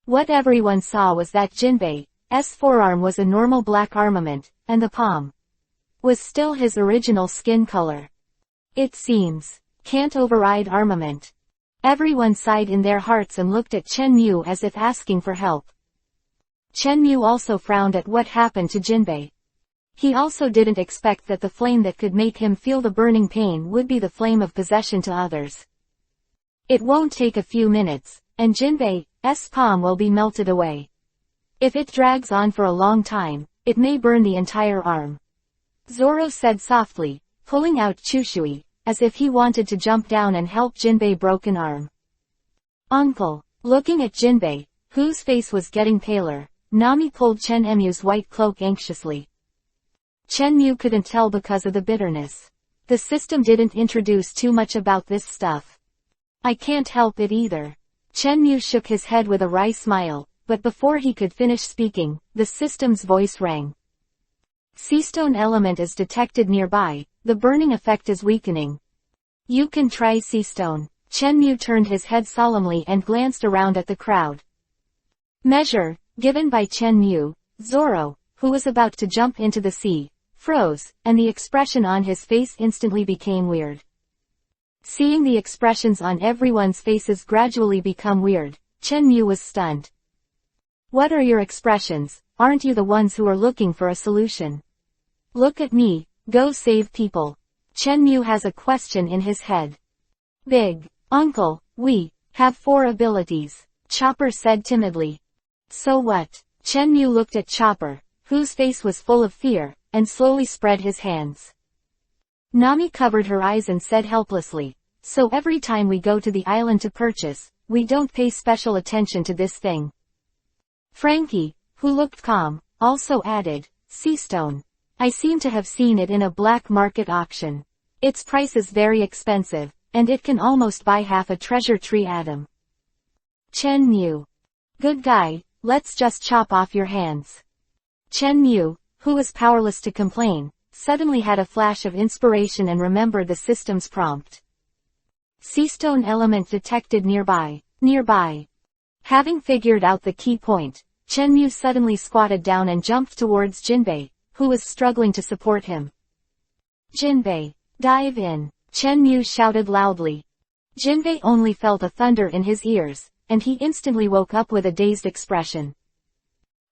what everyone saw was that Jinbei's forearm was a normal black armament, and the palm was still his original skin color. It seems, can't override armament. Everyone sighed in their hearts and looked at Chen Mu as if asking for help. Chen Mu also frowned at what happened to Jinbei. He also didn't expect that the flame that could make him feel the burning pain would be the flame of possession to others. It won't take a few minutes, and Jinbei's palm will be melted away. If it drags on for a long time, it may burn the entire arm. Zoro said softly, pulling out Chushui, as if he wanted to jump down and help Jinbei's broken arm. Uncle, looking at Jinbei, whose face was getting paler, Nami pulled Chen Mu's white cloak anxiously. Chen Mu couldn't tell because of the bitterness. The system didn't introduce too much about this stuff. I can't help it either. Chen Mu shook his head with a wry smile, but before he could finish speaking, the system's voice rang. Seastone element is detected nearby, the burning effect is weakening. You can try seastone. Chen Mu turned his head solemnly and glanced around at the crowd. Measure, given by Chen Mu. Zoro, who was about to jump into the sea, froze, and the expression on his face instantly became weird. Seeing the expressions on everyone's faces gradually become weird, Chen Mu was stunned. What are your expressions? Aren't you the ones who are looking for a solution? Look at me, go save people. Chen Mu has a question in his head. Big Uncle, we have 4 abilities, Chopper said timidly. So what? Chen Mu looked at Chopper, whose face was full of fear, and slowly spread his hands. Nami covered her eyes and said helplessly, so every time we go to the island to purchase, we don't pay special attention to this thing. Frankie, who looked calm, also added, Seastone. I seem to have seen it in a black market auction. Its price is very expensive, and it can almost buy half a treasure tree atom. Chen Mu. Good guy, let's just chop off your hands. Chen Mu, who was powerless to complain, suddenly had a flash of inspiration and remembered the system's prompt. Seastone element detected nearby. Having figured out the key point, Chen Mu suddenly squatted down and jumped towards Jinbei, who was struggling to support him. Jinbei, dive in, Chen Mu shouted loudly. Jinbei only felt a thunder in his ears, and he instantly woke up with a dazed expression.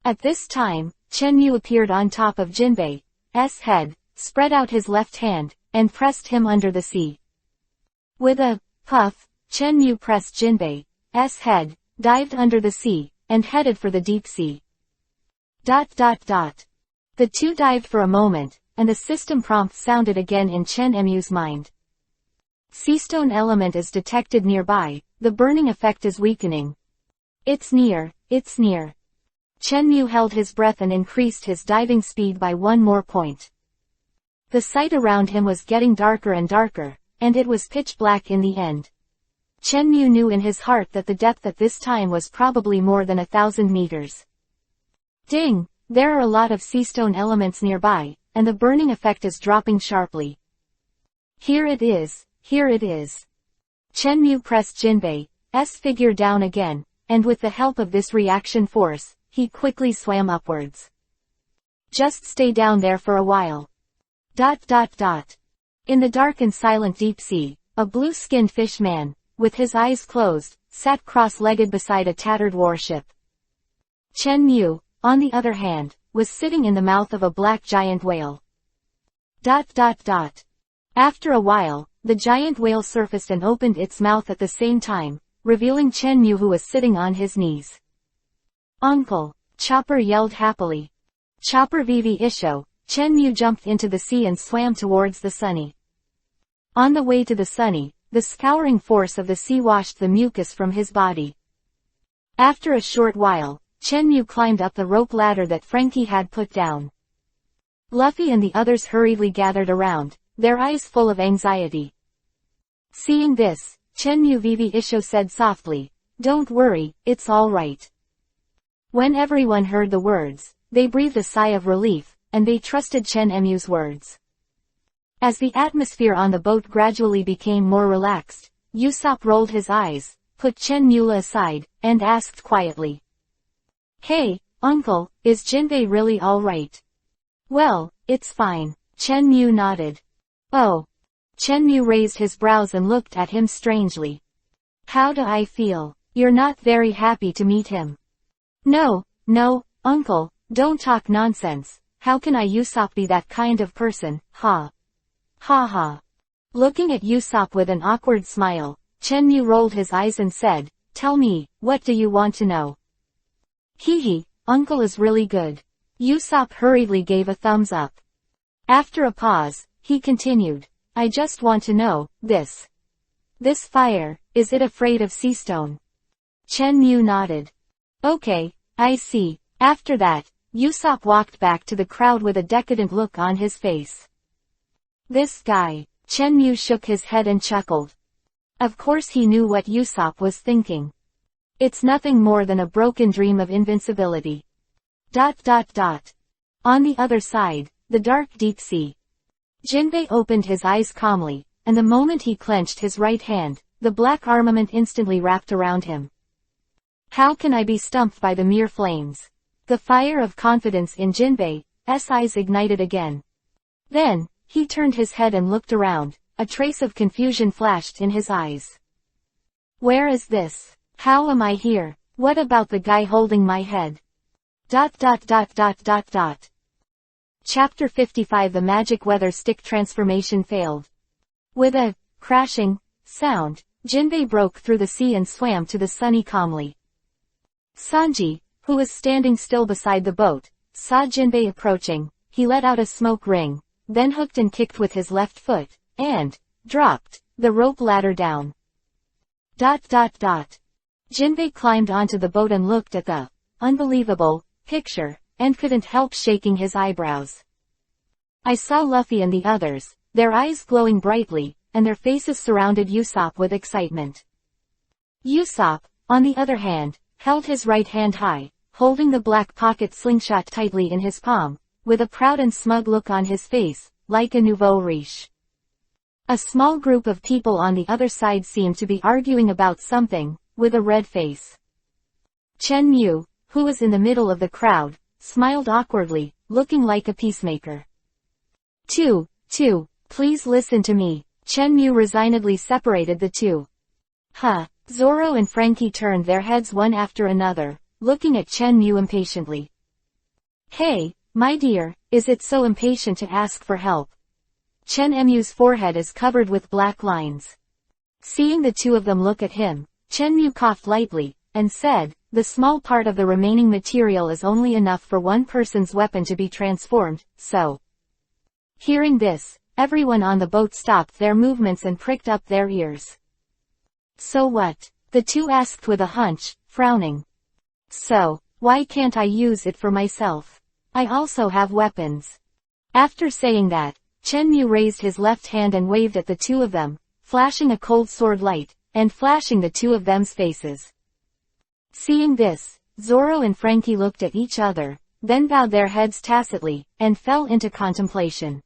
At this time, Chen Mu appeared on top of Jinbei's head, spread out his left hand, and pressed him under the sea. With a puff, Chen Mu pressed Jinbei's head, dived under the sea, and headed for the deep sea. The two dived for a moment, and the system prompt sounded again in Chen Mu's mind. Seastone element is detected nearby, the burning effect is weakening. It's near. Chen Mu held his breath and increased his diving speed by 1 more point. The sight around him was getting darker and darker, and it was pitch black in the end. Chen Mu knew in his heart that the depth at this time was probably more than 1,000 meters. Ding! There are a lot of seastone elements nearby, and the burning effect is dropping sharply. Here it is. Chen Mu pressed Jinbei's figure down again, and with the help of this reaction force, he quickly swam upwards. Just stay down there for a while. In the dark and silent deep sea, a blue-skinned fish man, with his eyes closed, sat cross-legged beside a tattered warship. Chen Mu, on the other hand, was sitting in the mouth of a black giant whale. After a while, the giant whale surfaced and opened its mouth at the same time, revealing Chen Mu, who was sitting on his knees. Uncle! Chopper yelled happily. Chopper Vivi Isho, Chen Mu jumped into the sea and swam towards the Sunny. On the way to the Sunny, the scouring force of the sea washed the mucus from his body. After a short while, Chen Mu climbed up the rope ladder that Frankie had put down. Luffy and the others hurriedly gathered around, their eyes full of anxiety. Seeing this, Chen Mu Vivi Isho said softly, "Don't worry, it's all right." When everyone heard the words, they breathed a sigh of relief, and they trusted Chen Emu's words. As the atmosphere on the boat gradually became more relaxed, Usopp rolled his eyes, put Chen Mula aside, and asked quietly. Hey, Uncle, is Jinbei really alright? Well, it's fine. Chen Mu nodded. Oh. Chen Mu raised his brows and looked at him strangely. How do I feel? You're not very happy to meet him. No, Uncle, don't talk nonsense. How can I Usopp be that kind of person, ha? Ha ha. Looking at Usopp with an awkward smile, Chen Mu rolled his eyes and said, Tell me, what do you want to know? Hee, Uncle is really good. Usopp hurriedly gave a thumbs up. After a pause, he continued, I just want to know, this fire, is it afraid of sea stone? Chen Mu nodded. Okay, I see. After that, Usopp walked back to the crowd with a decadent look on his face. This guy. Chen Mu shook his head and chuckled. Of course he knew what Usopp was thinking. It's nothing more than a broken dream of invincibility. ... On the other side, the dark deep sea. Jinbei opened his eyes calmly, and the moment he clenched his right hand, the black armament instantly wrapped around him. How can I be stumped by the mere flames? The fire of confidence in Jinbei's eyes ignited again. Then, he turned his head and looked around, a trace of confusion flashed in his eyes. Where is this? How am I here? What about the guy holding my head? ... Chapter 55 The magic weather stick transformation failed. With a crashing sound, Jinbei broke through the sea and swam to the sunny calmly. Sanji, who was standing still beside the boat, saw Jinbei approaching. He let out a smoke ring, then hooked and kicked with his left foot, and dropped the rope ladder down. ... Jinbei climbed onto the boat and looked at the unbelievable picture, and couldn't help shaking his eyebrows. I saw Luffy and the others, their eyes glowing brightly, and their faces surrounded Usopp with excitement. Usopp, on the other hand, held his right hand high, holding the black pocket slingshot tightly in his palm, with a proud and smug look on his face, like a nouveau riche. A small group of people on the other side seemed to be arguing about something, with a red face. Chen Mu, who was in the middle of the crowd, smiled awkwardly, looking like a peacemaker. Please listen to me. Chen Mu resignedly separated the two. Zoro and Frankie turned their heads one after another, looking at Chen Mu impatiently. Hey, my dear, is it so impatient to ask for help? Chen Mu's forehead is covered with black lines. Seeing the two of them look at him, Chen Mu coughed lightly, and said, the small part of the remaining material is only enough for one person's weapon to be transformed, so. Hearing this, everyone on the boat stopped their movements and pricked up their ears. So what? The two asked with a hunch, frowning. So, why can't I use it for myself? I also have weapons. After saying that, Chen Mu raised his left hand and waved at the two of them, flashing a cold sword light, and flashing the two of them's faces. Seeing this, Zoro and Frankie looked at each other, then bowed their heads tacitly, and fell into contemplation.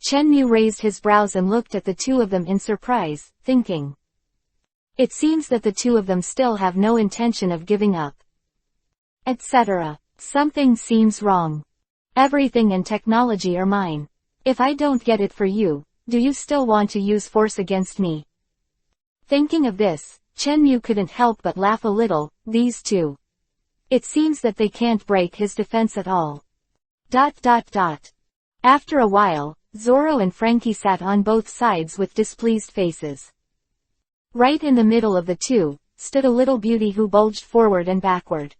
Chen Mu raised his brows and looked at the two of them in surprise, thinking. It seems that the two of them still have no intention of giving up. Etc. Something seems wrong. Everything and technology are mine. If I don't get it for you, do you still want to use force against me? Thinking of this, Chen Mu couldn't help but laugh a little. These two. It seems that they can't break his defense at all. ... After a while, Zoro and Frankie sat on both sides with displeased faces. Right in the middle of the two, stood a little beauty who bulged forward and backward.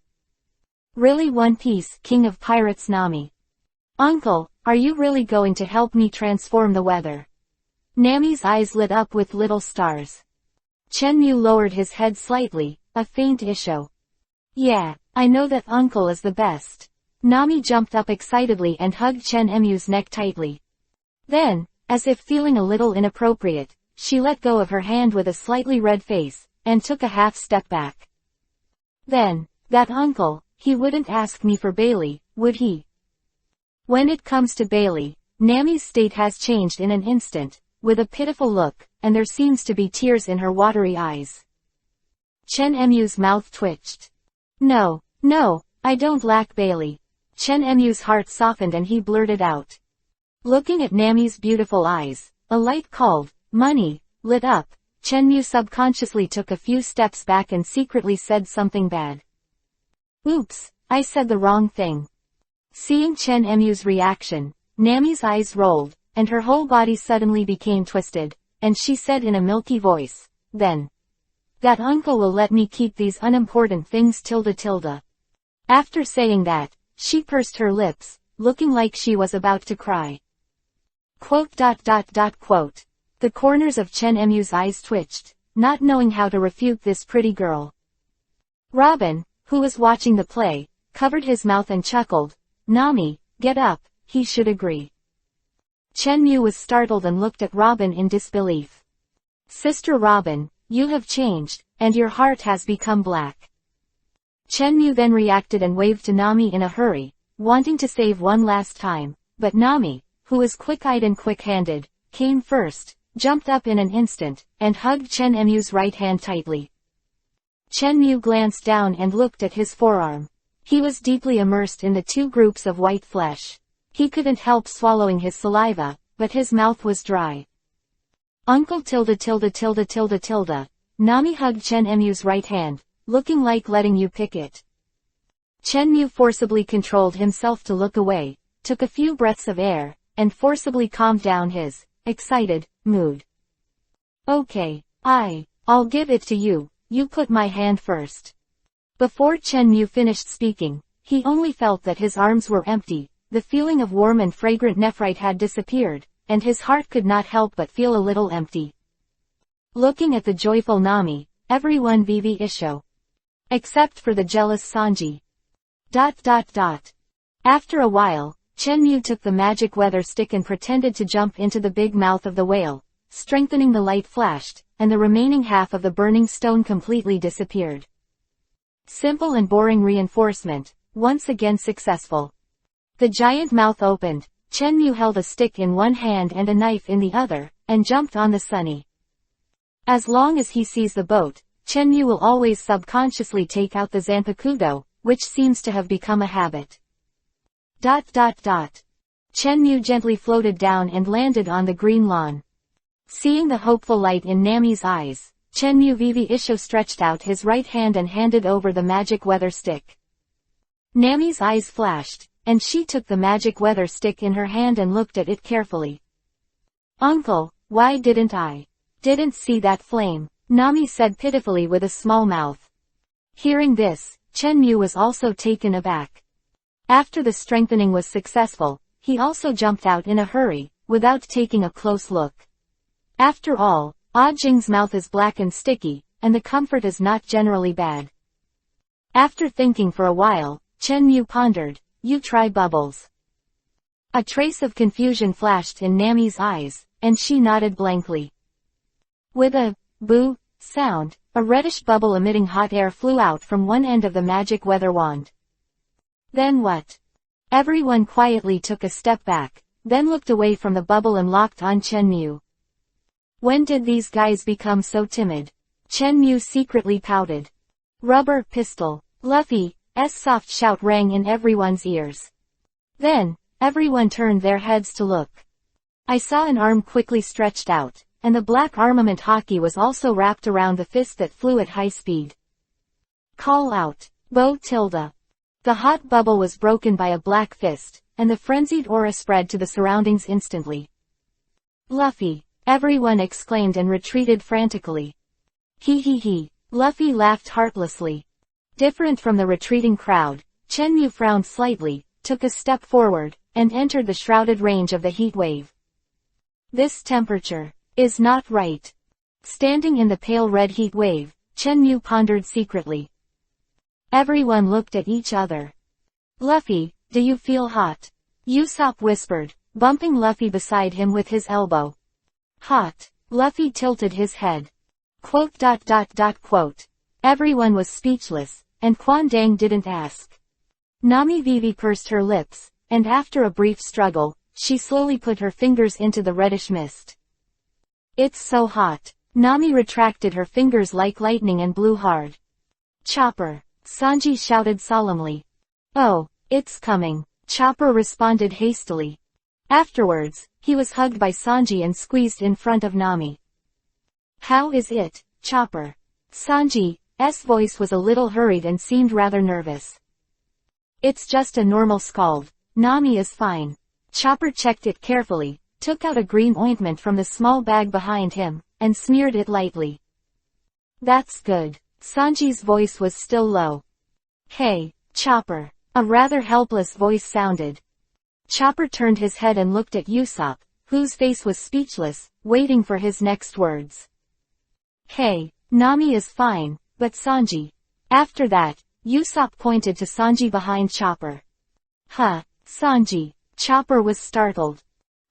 Really One Piece, King of Pirates Nami. Uncle, are you really going to help me transform the weather? Nami's eyes lit up with little stars. Chen Mu lowered his head slightly, a faint issue. Yeah, I know that Uncle is the best. Nami jumped up excitedly and hugged Chen Mu's neck tightly. Then, as if feeling a little inappropriate, she let go of her hand with a slightly red face, and took a half step back. Then, that Uncle, he wouldn't ask me for Bailey, would he? When it comes to Bailey, Nami's state has changed in an instant, with a pitiful look, and there seems to be tears in her watery eyes. Chen Mu's mouth twitched. No, I don't lack Bailey. Chen Mu's heart softened and he blurted out. Looking at Nami's beautiful eyes, a light called, money, lit up. Chen Mu subconsciously took a few steps back and secretly said something bad. Oops, I said the wrong thing. Seeing Chen Mu's reaction, Nami's eyes rolled, and her whole body suddenly became twisted, and she said in a milky voice, then. That uncle will let me keep these unimportant things ... After saying that, she pursed her lips, looking like she was about to cry. ... The corners of Chen Mu's eyes twitched, not knowing how to refute this pretty girl. Robin, who was watching the play, covered his mouth and chuckled, Nami, get up, he should agree. Chen Mu was startled and looked at Robin in disbelief. Sister Robin, you have changed, and your heart has become black. Chen Mu then reacted and waved to Nami in a hurry, wanting to save one last time, but Nami, who was quick-eyed and quick-handed, came first, jumped up in an instant, and hugged Chen Mu's right hand tightly. Chen Mu glanced down and looked at his forearm. He was deeply immersed in the two groups of white flesh. He couldn't help swallowing his saliva, but his mouth was dry. Uncle ... Nami hugged Chen Mu's right hand, looking like letting you pick it. Chen Mu forcibly controlled himself to look away, took a few breaths of air, and forcibly calmed down his excited mood. Okay, I'll give it to you, you put my hand first. Before Chen Mu finished speaking, he only felt that his arms were empty, the feeling of warm and fragrant nephrite had disappeared, and his heart could not help but feel a little empty. Looking at the joyful Nami, everyone vivi isho. Except for the jealous Sanji. ... After a while, Chen Mu took the magic weather stick and pretended to jump into the big mouth of the whale, strengthening the light flashed, and the remaining half of the burning stone completely disappeared. Simple and boring reinforcement, once again successful. The giant mouth opened, Chen Mu held a stick in one hand and a knife in the other, and jumped on the Sunny. As long as he sees the boat, Chen Mu will always subconsciously take out the Zanpakudo, which seems to have become a habit. ... Chen Mu gently floated down and landed on the green lawn. Seeing the hopeful light in Nami's eyes, Chen Mu vivi isho stretched out his right hand and handed over the magic weather stick. Nami's eyes flashed, and she took the magic weather stick in her hand and looked at it carefully. Uncle, why didn't see that flame, Nami said pitifully with a small mouth. Hearing this, Chen Mu was also taken aback. After the strengthening was successful, he also jumped out in a hurry, without taking a close look. After all, Ah Jing's mouth is black and sticky, and the comfort is not generally bad. After thinking for a while, Chen Mu pondered, you try bubbles. A trace of confusion flashed in Nami's eyes, and she nodded blankly. With a boo sound, a reddish bubble emitting hot air flew out from one end of the magic weather wand. Then what? Everyone quietly took a step back, then looked away from the bubble and locked on Chen Mu. When did these guys become so timid? Chen Mu secretly pouted. Rubber pistol. Luffy's soft shout rang in everyone's ears. Then, everyone turned their heads to look. I saw an arm quickly stretched out, and the black armament hockey was also wrapped around the fist that flew at high speed. Call out. Bo tilde. The hot bubble was broken by a black fist, and the frenzied aura spread to the surroundings instantly. Luffy. Everyone exclaimed and retreated frantically. He. Luffy laughed heartlessly. Different from the retreating crowd, Chen Mu frowned slightly, took a step forward, and entered the shrouded range of the heat wave. This temperature is not right. Standing in the pale red heat wave, Chen Mu pondered secretly. Everyone looked at each other. Luffy, do you feel hot? Usopp whispered, bumping Luffy beside him with his elbow. Hot. Luffy tilted his head. ... Everyone was speechless, and Quan Dang didn't ask. Nami Vivi pursed her lips, and after a brief struggle, she slowly put her fingers into the reddish mist. It's so hot. Nami retracted her fingers like lightning and blew hard. Chopper! Sanji shouted solemnly. Oh, it's coming. Chopper responded hastily. Afterwards, he was hugged by Sanji and squeezed in front of Nami. How is it, Chopper? Sanji's voice was a little hurried and seemed rather nervous. It's just a normal scald. Nami is fine. Chopper checked it carefully, took out a green ointment from the small bag behind him, and smeared it lightly. That's good. Sanji's voice was still low. Hey, Chopper. A rather helpless voice sounded. Chopper turned his head and looked at Usopp, whose face was speechless, waiting for his next words. Hey, Nami is fine, but Sanji. After that, Usopp pointed to Sanji behind Chopper. Huh, Sanji. Chopper was startled.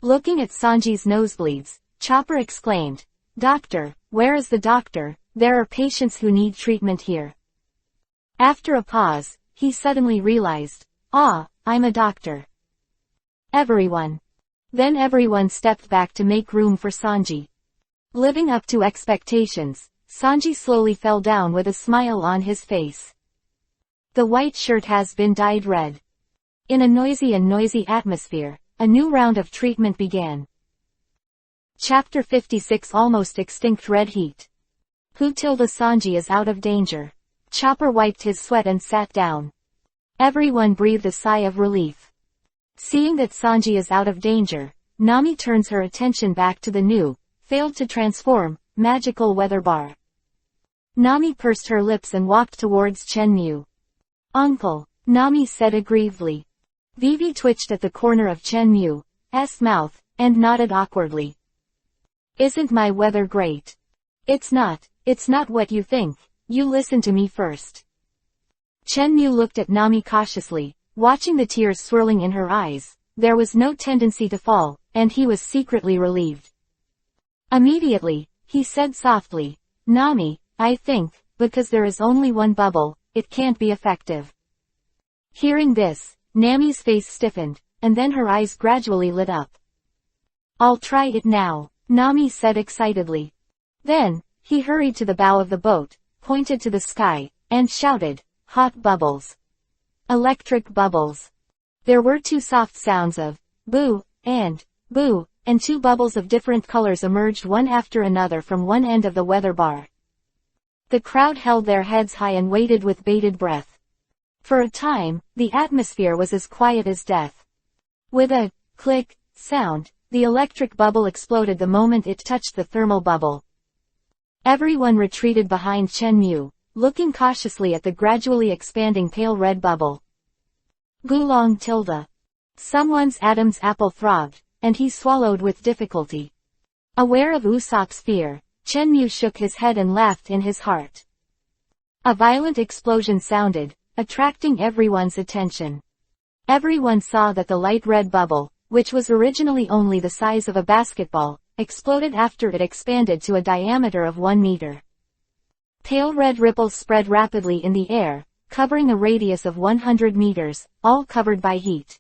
Looking at Sanji's nosebleeds, Chopper exclaimed, Doctor, where is the doctor? There are patients who need treatment here. After a pause, he suddenly realized, I'm a doctor. Everyone. Then everyone stepped back to make room for Sanji. Living up to expectations, Sanji slowly fell down with a smile on his face. The white shirt has been dyed red. In a noisy atmosphere, a new round of treatment began. Chapter 56 Almost Extinct Red Heat. Sanji is out of danger. Chopper wiped his sweat and sat down. Everyone breathed a sigh of relief. Seeing that Sanji is out of danger, Nami turns her attention back to the new, failed to transform, magical weather bar. Nami pursed her lips and walked towards Chenmu. Uncle, Nami said aggrievedly. Vivi twitched at the corner of Chenmu's mouth, and nodded awkwardly. Isn't my weather great? It's not what you think. You listen to me first. Chenmu looked at Nami cautiously, watching the tears swirling in her eyes. There was no tendency to fall, and he was secretly relieved. Immediately, he said softly, Nami, I think, because there is only one bubble, it can't be effective. Hearing this, Nami's face stiffened, and then her eyes gradually lit up. I'll try it now, Nami said excitedly. Then, he hurried to the bow of the boat, pointed to the sky, and shouted, hot bubbles. Electric bubbles. There were two soft sounds of boo, and 2 bubbles of different colors emerged one after another from one end of the weather bar. The crowd held their heads high and waited with bated breath. For a time, the atmosphere was as quiet as death. With a click sound, the electric bubble exploded the moment it touched the thermal bubble. Everyone retreated behind Chenmu, looking cautiously at the gradually expanding pale red bubble. Gulong tilde. Someone's Adam's apple throbbed, and he swallowed with difficulty. Aware of Usopp's fear, Chenmu shook his head and laughed in his heart. A violent explosion sounded, attracting everyone's attention. Everyone saw that the light red bubble, which was originally only the size of a basketball, exploded after it expanded to a diameter of 1 meter. Pale red ripples spread rapidly in the air, covering a radius of 100 meters, all covered by heat.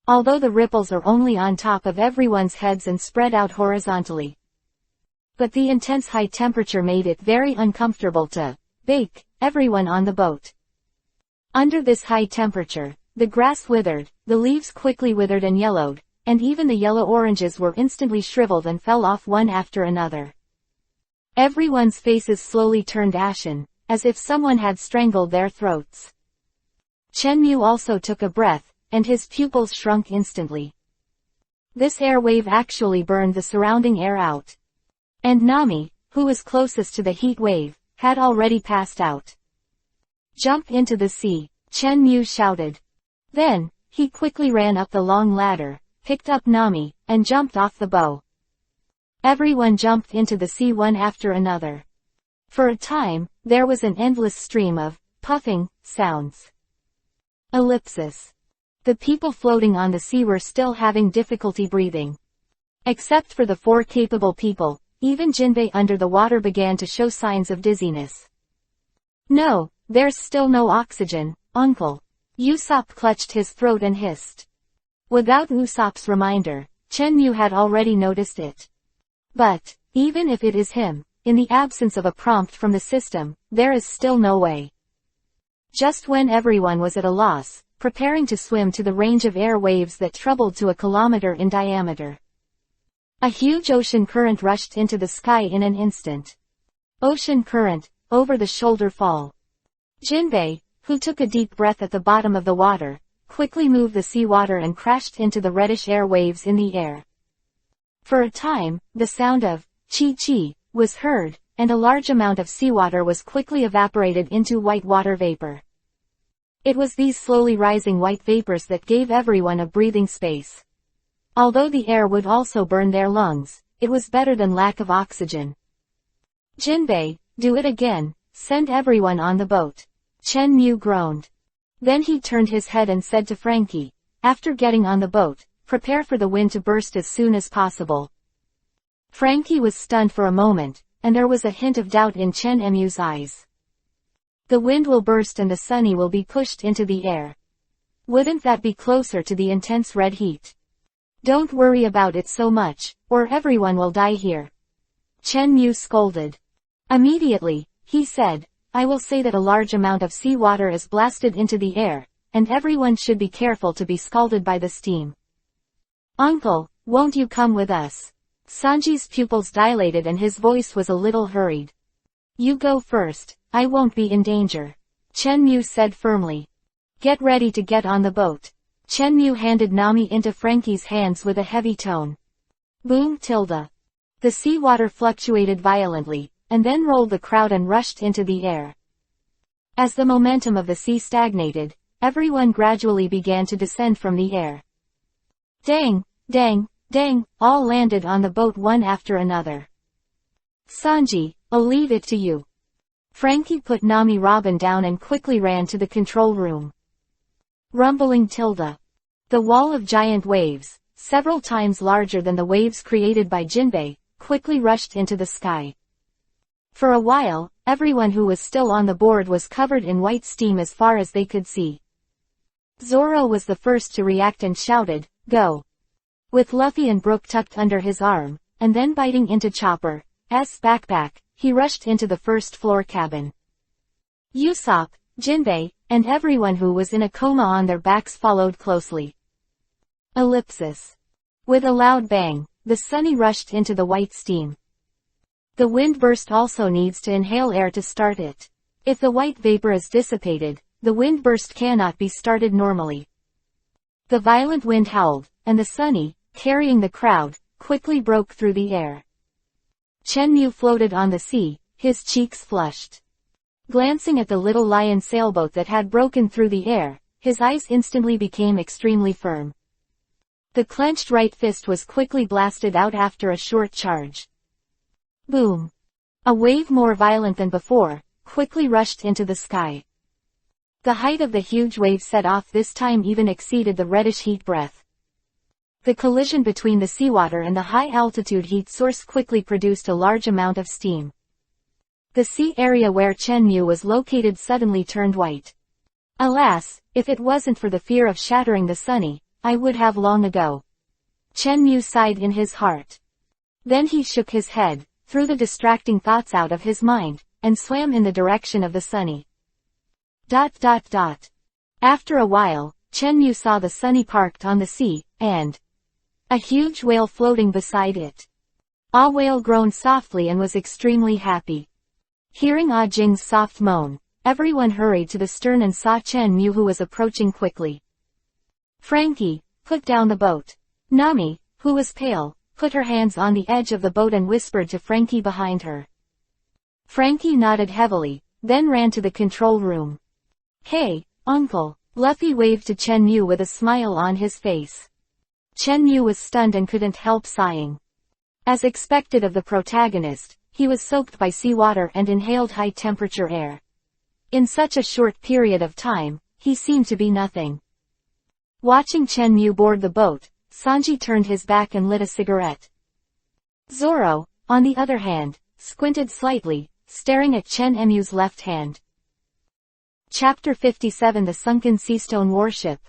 Although the ripples are only on top of everyone's heads and spread out horizontally. But the intense high temperature made it very uncomfortable to bake everyone on the boat. Under this high temperature, the grass withered, the leaves quickly withered and yellowed, and even the yellow oranges were instantly shriveled and fell off one after another. Everyone's faces slowly turned ashen, as if someone had strangled their throats. Chenmu also took a breath, and his pupils shrunk instantly. This air wave actually burned the surrounding air out. And Nami, who was closest to the heat wave, had already passed out. Jump into the sea, Chenmu shouted. Then, he quickly ran up the long ladder, picked up Nami, and jumped off the bow. Everyone jumped into the sea one after another. For a time, there was an endless stream of puffing sounds. Ellipsis. The people floating on the sea were still having difficulty breathing. Except for the 4 capable people, even Jinbei under the water began to show signs of dizziness. No, there's still no oxygen, uncle. Usopp clutched his throat and hissed. Without Usopp's reminder, Chenmu had already noticed it. But, even if it is him, in the absence of a prompt from the system, there is still no way. Just when everyone was at a loss, preparing to swim to the range of air waves that troubled to a kilometer in diameter, a huge ocean current rushed into the sky in an instant. Ocean current, over the shoulder fall. Jinbei, who took a deep breath at the bottom of the water, quickly moved the seawater and crashed into the reddish air waves in the air. For a time, the sound of chi-chi was heard, and a large amount of seawater was quickly evaporated into white water vapor. It was these slowly rising white vapors that gave everyone a breathing space. Although the air would also burn their lungs, it was better than lack of oxygen. Jinbei, do it again, send everyone on the boat. Chenmu groaned. Then he turned his head and said to Frankie, after getting on the boat, prepare for the wind to burst as soon as possible. Frankie was stunned for a moment, and there was a hint of doubt in Chenmu's eyes. The wind will burst and the sunny will be pushed into the air. Wouldn't that be closer to the intense red heat? Don't worry about it so much, or everyone will die here. Chenmu scolded. Immediately, he said, I will say that a large amount of seawater is blasted into the air, and everyone should be careful to be scalded by the steam. Uncle, won't you come with us? Sanji's pupils dilated and his voice was a little hurried. You go first, I won't be in danger. Chenmu said firmly. Get ready to get on the boat. Chenmu handed Nami into Frankie's hands with a heavy tone. Boom tilde. The seawater fluctuated violently, and then rolled the crowd and rushed into the air. As the momentum of the sea stagnated, everyone gradually began to descend from the air. Dang, dang, dang, all landed on the boat one after another. Sanji, I'll leave it to you. Frankie put Nami Robin down and quickly ran to the control room. Rumbling tilde. The wall of giant waves, several times larger than the waves created by Jinbei, quickly rushed into the sky. For a while, everyone who was still on the board was covered in white steam as far as they could see. Zoro was the first to react and shouted, Go! With Luffy and Brook tucked under his arm, and then biting into Chopper's backpack, he rushed into the first floor cabin. Usopp, Jinbei, and everyone who was in a coma on their backs followed closely. Ellipsis. With a loud bang, the sunny rushed into the white steam. The wind burst also needs to inhale air to start it. If the white vapor is dissipated, the wind burst cannot be started normally. The violent wind howled, and the sunny, carrying the crowd, quickly broke through the air. Chenmu floated on the sea, his cheeks flushed. Glancing at the little lion sailboat that had broken through the air, his eyes instantly became extremely firm. The clenched right fist was quickly blasted out after a short charge. Boom! A wave more violent than before, quickly rushed into the sky. The height of the huge wave set off this time even exceeded the reddish heat breath. The collision between the seawater and the high-altitude heat source quickly produced a large amount of steam. The sea area where Chenmu was located suddenly turned white. Alas, if it wasn't for the fear of shattering the sunny, I would have long ago. Chenmu sighed in his heart. Then he shook his head, threw the distracting thoughts out of his mind, and swam in the direction of the sunny. After a while, Chenmu saw the sunny parked on the sea, and a huge whale floating beside it. Ah Whale groaned softly and was extremely happy. Hearing Ah Jing's soft moan, everyone hurried to the stern and saw Chenmu who was approaching quickly. Frankie, put down the boat. Nami, who was pale, put her hands on the edge of the boat and whispered to Frankie behind her. Frankie nodded heavily, then ran to the control room. Hey, Uncle, Luffy waved to Chenmu with a smile on his face. Chenmu was stunned and couldn't help sighing. As expected of the protagonist, he was soaked by seawater and inhaled high-temperature air. In such a short period of time, he seemed to be nothing. Watching Chenmu board the boat, Sanji turned his back and lit a cigarette. Zoro, on the other hand, squinted slightly, staring at Chenmu's left hand. Chapter 57 The Sunken Seastone Warship.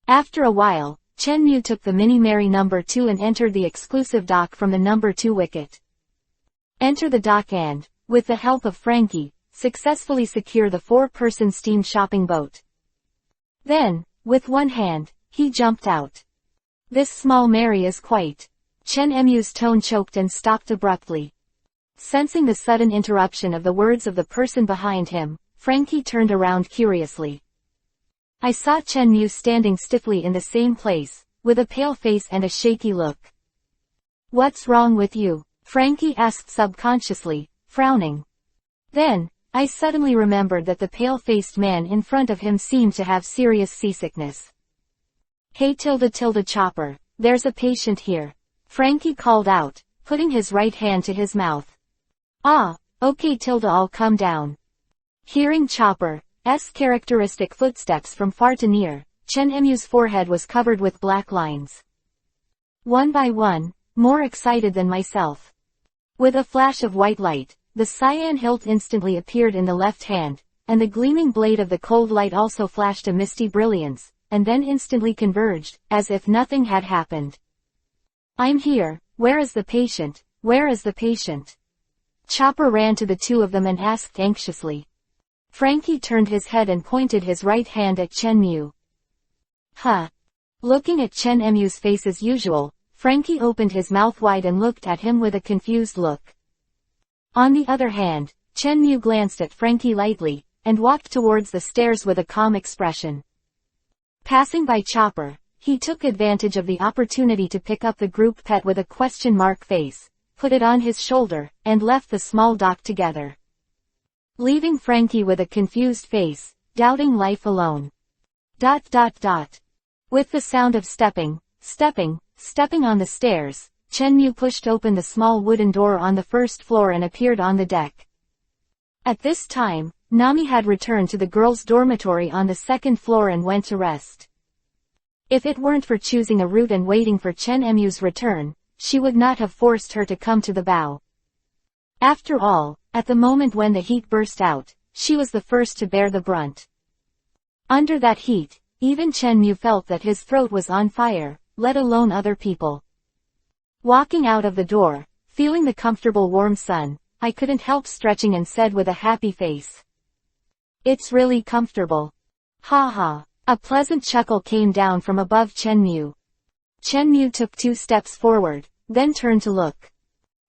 After a while, Chen Mu took the Mini Mary number 2 and entered the exclusive dock from the number 2 wicket. Enter the dock and, with the help of Frankie, successfully secure the 4-person steam shopping boat. Then, with one hand, he jumped out. This small Mary is quite. Chen Mu's tone choked and stopped abruptly. Sensing the sudden interruption of the words of the person behind him, Frankie turned around curiously. I saw Chen Mu standing stiffly in the same place, with a pale face and a shaky look. What's wrong with you? Frankie asked subconsciously, frowning. Then, I suddenly remembered that the pale-faced man in front of him seemed to have serious seasickness. Hey Chopper, there's a patient here. Frankie called out, putting his right hand to his mouth. Ah, okay I'll come down. Hearing Chopper's characteristic footsteps from far to near, Chen Mu's forehead was covered with black lines. One by one, more excited than myself. With a flash of white light, the cyan hilt instantly appeared in the left hand, and the gleaming blade of the cold light also flashed a misty brilliance, and then instantly converged, as if nothing had happened. I'm here, where is the patient, where is the patient? Chopper ran to the two of them and asked anxiously. Frankie turned his head and pointed his right hand at Chen Mu. Huh. Looking at Chen Mu's face as usual, Frankie opened his mouth wide and looked at him with a confused look. On the other hand, Chen Mu glanced at Frankie lightly, and walked towards the stairs with a calm expression. Passing by Chopper, he took advantage of the opportunity to pick up the group pet with a question mark face, put it on his shoulder, and left the small dock together. Leaving Frankie with a confused face, doubting life alone. ... With the sound of stepping on the stairs, Chen Mu pushed open the small wooden door on the first floor and appeared on the deck. At this time, Nami had returned to the girls' dormitory on the second floor and went to rest. If it weren't for choosing a route and waiting for Chen Mu's return, she would not have forced her to come to the bow. After all, at the moment when the heat burst out, she was the first to bear the brunt. Under that heat, even Chen Mu felt that his throat was on fire, let alone other people. Walking out of the door, feeling the comfortable warm sun, I couldn't help stretching and said with a happy face. It's really comfortable. Ha ha. A pleasant chuckle came down from above Chen Mu. Chen Mu took 2 steps forward, then turned to look.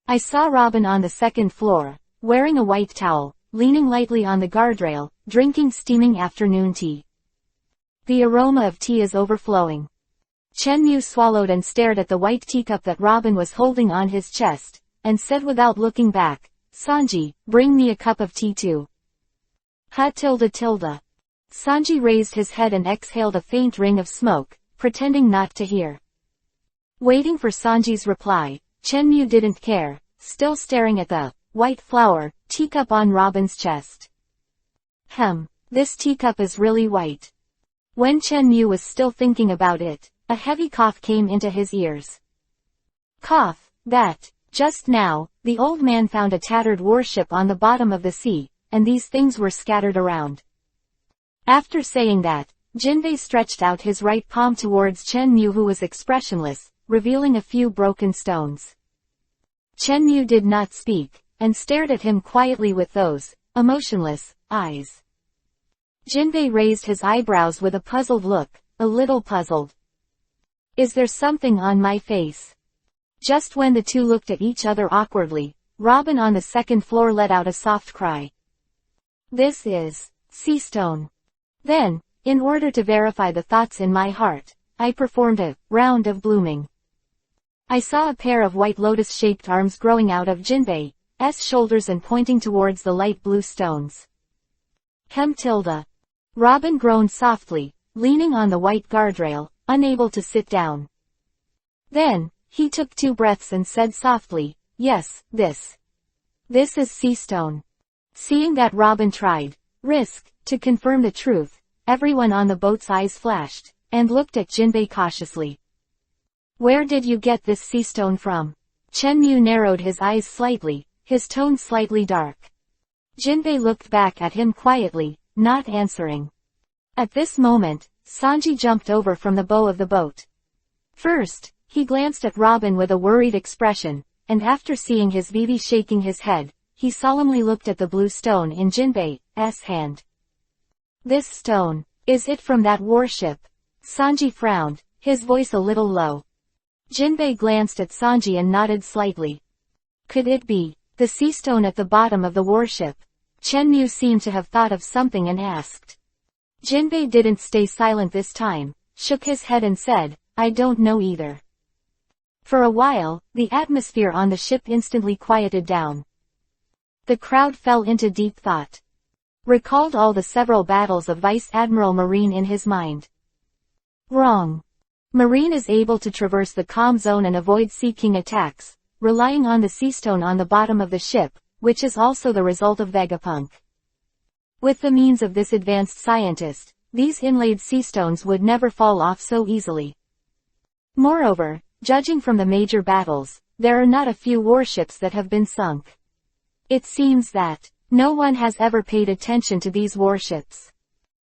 I saw Robin on the second floor, wearing a white towel, leaning lightly on the guardrail, drinking steaming afternoon tea. The aroma of tea is overflowing. Chen Mu swallowed and stared at the white teacup that Robin was holding on his chest, and said without looking back, Sanji, bring me a cup of tea too. Ha tilde. Sanji raised his head and exhaled a faint ring of smoke, pretending not to hear. Waiting for Sanji's reply, Chen Mu didn't care, still staring at the white flower teacup on Robin's chest. This teacup is really white. When Chen Mu was still thinking about it, a heavy cough came into his ears. Cough, that, just now, the old man found a tattered warship on the bottom of the sea, and these things were scattered around. After saying that, Jinbei stretched out his right palm towards Chen Mu, who was expressionless, revealing a few broken stones. Chen Mu did not speak, and stared at him quietly with those emotionless eyes. Jinbei raised his eyebrows with a puzzled look, a little puzzled. Is there something on my face? Just when the two looked at each other awkwardly, Robin on the second floor let out a soft cry. This is sea stone. Then, in order to verify the thoughts in my heart, I performed a round of blooming. I saw a pair of white lotus-shaped arms growing out of Jinbei's shoulders and pointing towards the light blue stones. Robin groaned softly, leaning on the white guardrail, unable to sit down. Then, he took 2 breaths and said softly, yes, this is sea stone. Seeing that Robin tried to confirm the truth, everyone on the boat's eyes flashed, and looked at Jinbei cautiously. Where did you get this sea stone from? Chen Mu narrowed his eyes slightly, his tone slightly dark. Jinbei looked back at him quietly, not answering. At this moment, Sanji jumped over from the bow of the boat. First, he glanced at Robin with a worried expression, and after seeing his Vivi shaking his head, he solemnly looked at the blue stone in Jinbei's hand. This stone, is it from that warship? Sanji frowned, his voice a little low. Jinbei glanced at Sanji and nodded slightly. Could it be the sea stone at the bottom of the warship? Chen Mu seemed to have thought of something and asked. Jinbei didn't stay silent this time, shook his head and said, I don't know either. For a while, the atmosphere on the ship instantly quieted down. The crowd fell into deep thought. Recalled all the several battles of Vice Admiral Marine in his mind. Wrong. Marine is able to traverse the calm zone and avoid Sea King attacks, relying on the sea stone on the bottom of the ship, which is also the result of Vegapunk. With the means of this advanced scientist, these inlaid sea stones would never fall off so easily. Moreover, judging from the major battles, there are not a few warships that have been sunk. It seems that no one has ever paid attention to these warships.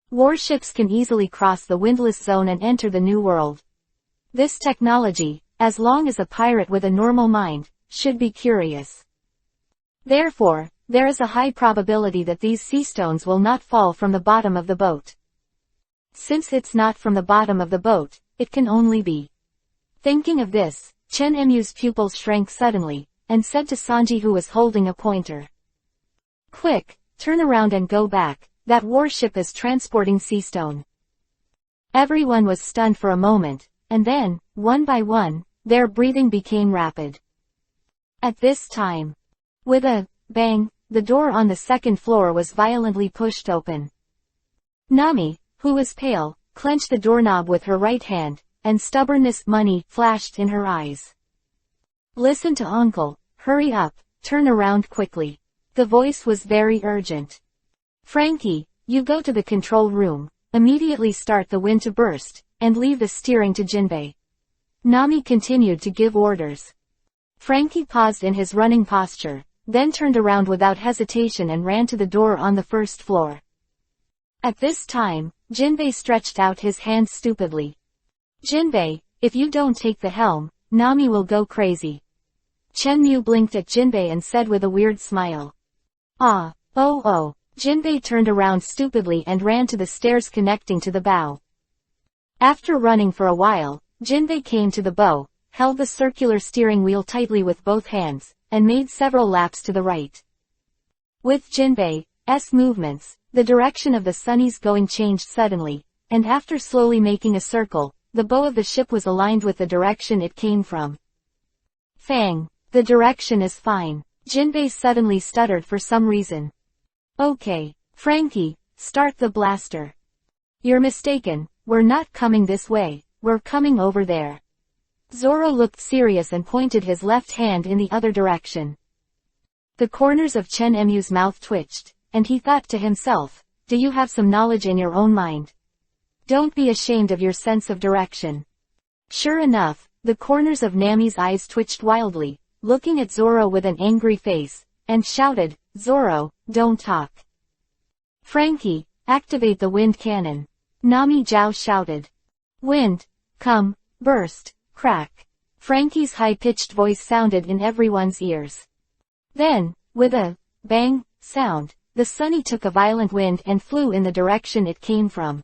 Warships can easily cross the windless zone and enter the New World. This technology, as long as a pirate with a normal mind, should be curious. Therefore, there is a high probability that these sea stones will not fall from the bottom of the boat. Since it's not from the bottom of the boat, it can only be. Thinking of this, Chen Mu's pupils shrank suddenly, and said to Sanji who was holding a pointer. Quick, turn around and go back, that warship is transporting sea stone. Everyone was stunned for a moment, and then, one by one, their breathing became rapid. At this time, with a bang, the door on the second floor was violently pushed open. Nami, who was pale, clenched the doorknob with her right hand, and stubbornness money flashed in her eyes. Listen to uncle, hurry up, turn around quickly. The voice was very urgent. Frankie, you go to the control room, immediately start the wind to burst, and leave the steering to Jinbei. Nami continued to give orders. Frankie paused in his running posture, then turned around without hesitation and ran to the door on the first floor. At this time, Jinbei stretched out his hand stupidly. Jinbei, if you don't take the helm, Nami will go crazy. Chen Mu blinked at Jinbei and said with a weird smile. Ah, oh. Jinbei turned around stupidly and ran to the stairs connecting to the bow. After running for a while, Jinbei came to the bow, held the circular steering wheel tightly with both hands, and made several laps to the right. With Jinbei's movements, the direction of the Sunny's going changed suddenly, and after slowly making a circle, the bow of the ship was aligned with the direction it came from. Fang, the direction is fine. Jinbei suddenly stuttered for some reason. Okay, Frankie, start the blaster. You're mistaken, we're not coming this way, we're coming over there. Zoro looked serious and pointed his left hand in the other direction. The corners of Chen Mu's mouth twitched, and he thought to himself, do you have some knowledge in your own mind? Don't be ashamed of your sense of direction. Sure enough, the corners of Nami's eyes twitched wildly, looking at Zoro with an angry face, and shouted, Zoro, don't talk. Frankie, activate the wind cannon. Nami Zhao shouted. Wind, come, burst, crack. Frankie's high-pitched voice sounded in everyone's ears. Then, with a bang sound, the Sunny took a violent wind and flew in the direction it came from.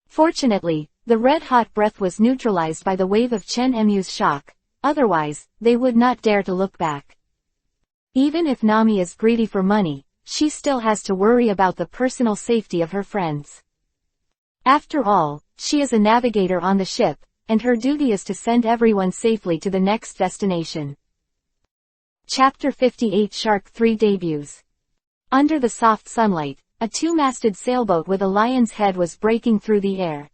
Fortunately, the red-hot breath was neutralized by the wave of Chen Mu's shock, otherwise, they would not dare to look back. Even if Nami is greedy for money, she still has to worry about the personal safety of her friends. After all, she is a navigator on the ship, and her duty is to send everyone safely to the next destination. Chapter 58 Shark 3 debuts. Under the soft sunlight, a two-masted sailboat with a lion's head was breaking through the air.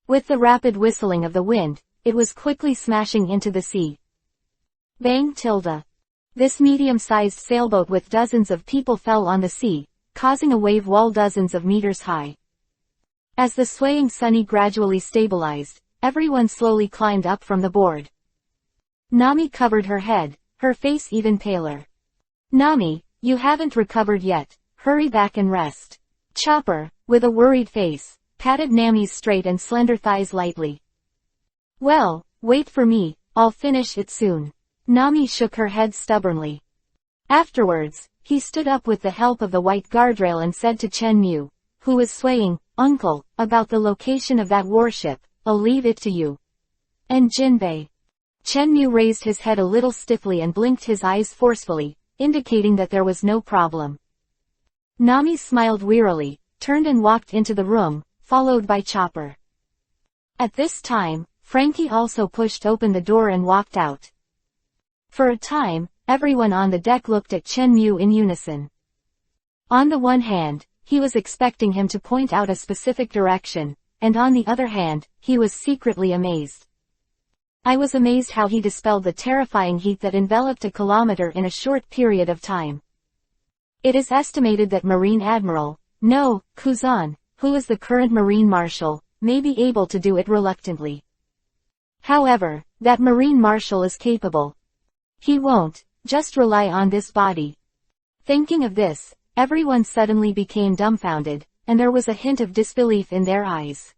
With the rapid whistling of the wind, it was quickly smashing into the sea. Bang tilde. This medium-sized sailboat with dozens of people fell on the sea, causing a wave wall dozens of meters high. As the swaying Sunny gradually stabilized, everyone slowly climbed up from the board. Nami covered her head, her face even paler. Nami, you haven't recovered yet, hurry back and rest. Chopper, with a worried face, patted Nami's straight and slender thighs lightly. Well, wait for me, I'll finish it soon. Nami shook her head stubbornly. Afterwards, he stood up with the help of the white guardrail and said to Chen Mu, who was swaying, Uncle, about the location of that warship, I'll leave it to you. And Jinbei. Chen Mu raised his head a little stiffly and blinked his eyes forcefully, indicating that there was no problem. Nami smiled wearily, turned and walked into the room, followed by Chopper. At this time, Frankie also pushed open the door and walked out. For a time, everyone on the deck looked at Chen Mu in unison. On the one hand, he was expecting him to point out a specific direction, and on the other hand, he was secretly amazed. I was amazed how he dispelled the terrifying heat that enveloped a kilometer in a short period of time. It is estimated that Marine Admiral, No, Kuzan, who is the current Marine Marshal, may be able to do it reluctantly. However, that Marine Marshal is capable. He won't just rely on this body. Thinking of this, everyone suddenly became dumbfounded, and there was a hint of disbelief in their eyes.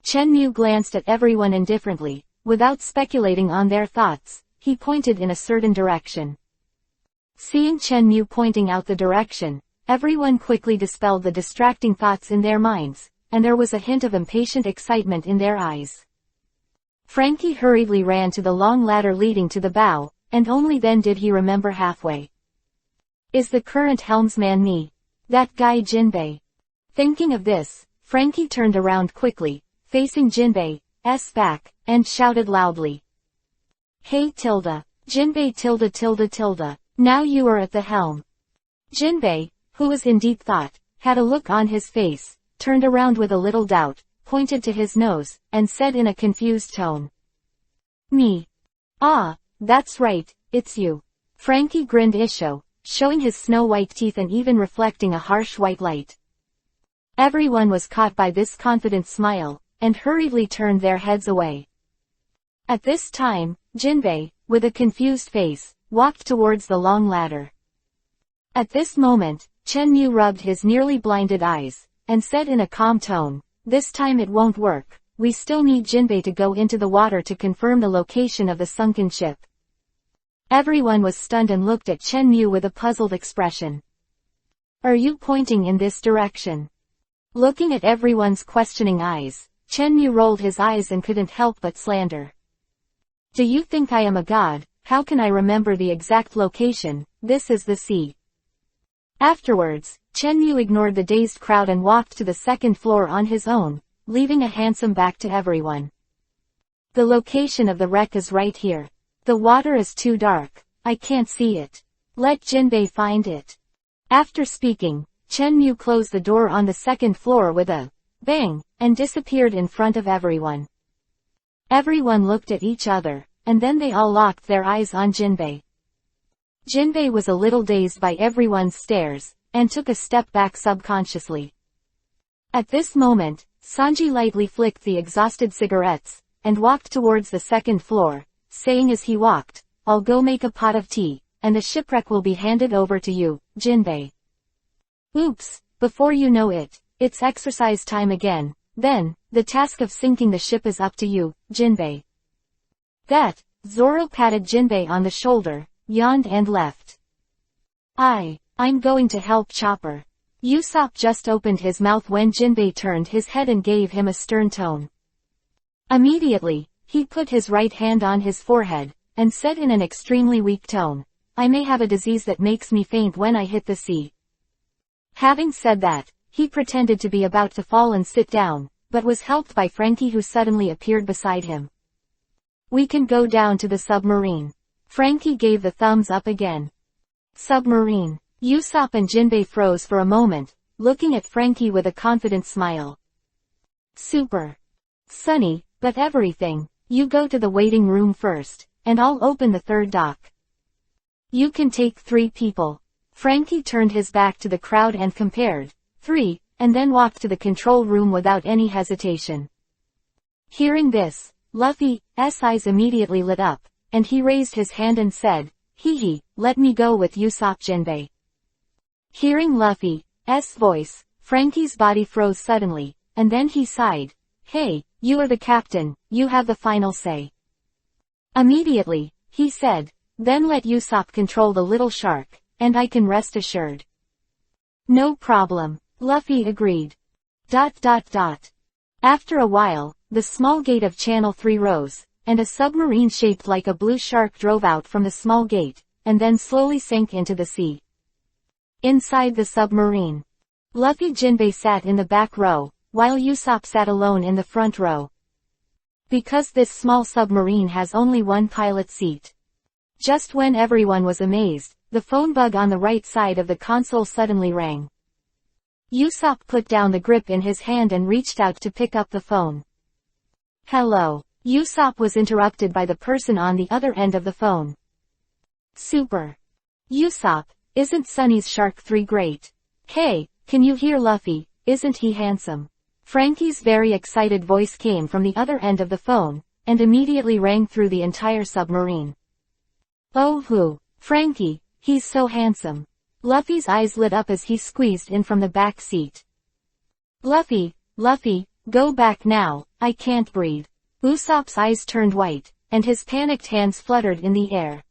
Chen Mu glanced at everyone indifferently, without speculating on their thoughts, he pointed in a certain direction. Seeing Chen Mu pointing out the direction, everyone quickly dispelled the distracting thoughts in their minds, and there was a hint of impatient excitement in their eyes. Frankie hurriedly ran to the long ladder leading to the bow, and only then did he remember halfway. Is the current helmsman me? That guy Jinbei? Thinking of this, Frankie turned around quickly, facing Jinbei's back, and shouted loudly. Hey Tilda, Jinbei tilde, now you are at the helm. Jinbei, who was in deep thought, had a look on his face, turned around with a little doubt, pointed to his nose, and said in a confused tone. Me. Ah, that's right, it's you. Frankie grinned Isho, showing his snow-white teeth and even reflecting a harsh white light. Everyone was caught by this confident smile, and hurriedly turned their heads away. At this time, Jinbei, with a confused face, walked towards the long ladder. At this moment, Chen Mu rubbed his nearly blinded eyes, and said in a calm tone, this time it won't work, we still need Jinbei to go into the water to confirm the location of the sunken ship. Everyone was stunned and looked at Chen Mu with a puzzled expression. Are you pointing in this direction? Looking at everyone's questioning eyes, Chen Mu rolled his eyes and couldn't help but slander. Do you think I am a god? How can I remember the exact location? This is the sea. Afterwards, Chen Mu ignored the dazed crowd and walked to the second floor on his own, leaving a handsome back to everyone. The location of the wreck is right here. The water is too dark, I can't see it. Let Jinbei find it. After speaking, Chen Mu closed the door on the second floor with a bang, and disappeared in front of everyone. Everyone looked at each other, and then they all locked their eyes on Jinbei. Jinbei was a little dazed by everyone's stares, and took a step back subconsciously. At this moment, Sanji lightly flicked the exhausted cigarettes, and walked towards the second floor, saying as he walked, I'll go make a pot of tea, and the shipwreck will be handed over to you, Jinbei. Oops, before you know it, it's exercise time again, then, the task of sinking the ship is up to you, Jinbei. That, Zoro patted Jinbei on the shoulder, yawned and left. I'm going to help Chopper. Usopp just opened his mouth when Jinbei turned his head and gave him a stern tone. Immediately, he put his right hand on his forehead, and said in an extremely weak tone, I may have a disease that makes me faint when I hit the sea. Having said that, he pretended to be about to fall and sit down, but was helped by Frankie who suddenly appeared beside him. We can go down to the submarine. Frankie gave the thumbs up again. Submarine. Usopp and Jinbei froze for a moment, looking at Frankie with a confident smile. Super. Sunny, but everything, you go to the waiting room first, and I'll open the third dock. You can take 3 people. Frankie turned his back to the crowd and compared 3, and then walked to the control room without any hesitation. Hearing this, Luffy's eyes immediately lit up, and he raised his hand and said, let me go with Usopp Jinbei. Hearing Luffy's voice, Frankie's body froze suddenly, and then he sighed. Hey, you are the captain, you have the final say. Immediately, he said, then let Usopp control the little shark, and I can rest assured. No problem, Luffy agreed. After a while, the small gate of Channel 3 rose, and a submarine shaped like a blue shark drove out from the small gate, and then slowly sank into the sea. Inside the submarine, Luffy Jinbei sat in the back row, while Usopp sat alone in the front row. Because this small submarine has only one pilot seat. Just when everyone was amazed, the phone bug on the right side of the console suddenly rang. Usopp put down the grip in his hand and reached out to pick up the phone. Hello. Usopp was interrupted by the person on the other end of the phone. Super. Usopp, isn't Sunny's Shark 3 great? Hey, can you hear Luffy, isn't he handsome? Frankie's very excited voice came from the other end of the phone, and immediately rang through the entire submarine. Oh who, Frankie, he's so handsome. Luffy's eyes lit up as he squeezed in from the back seat. Luffy, go back now, I can't breathe. Usopp's eyes turned white, and his panicked hands fluttered in the air.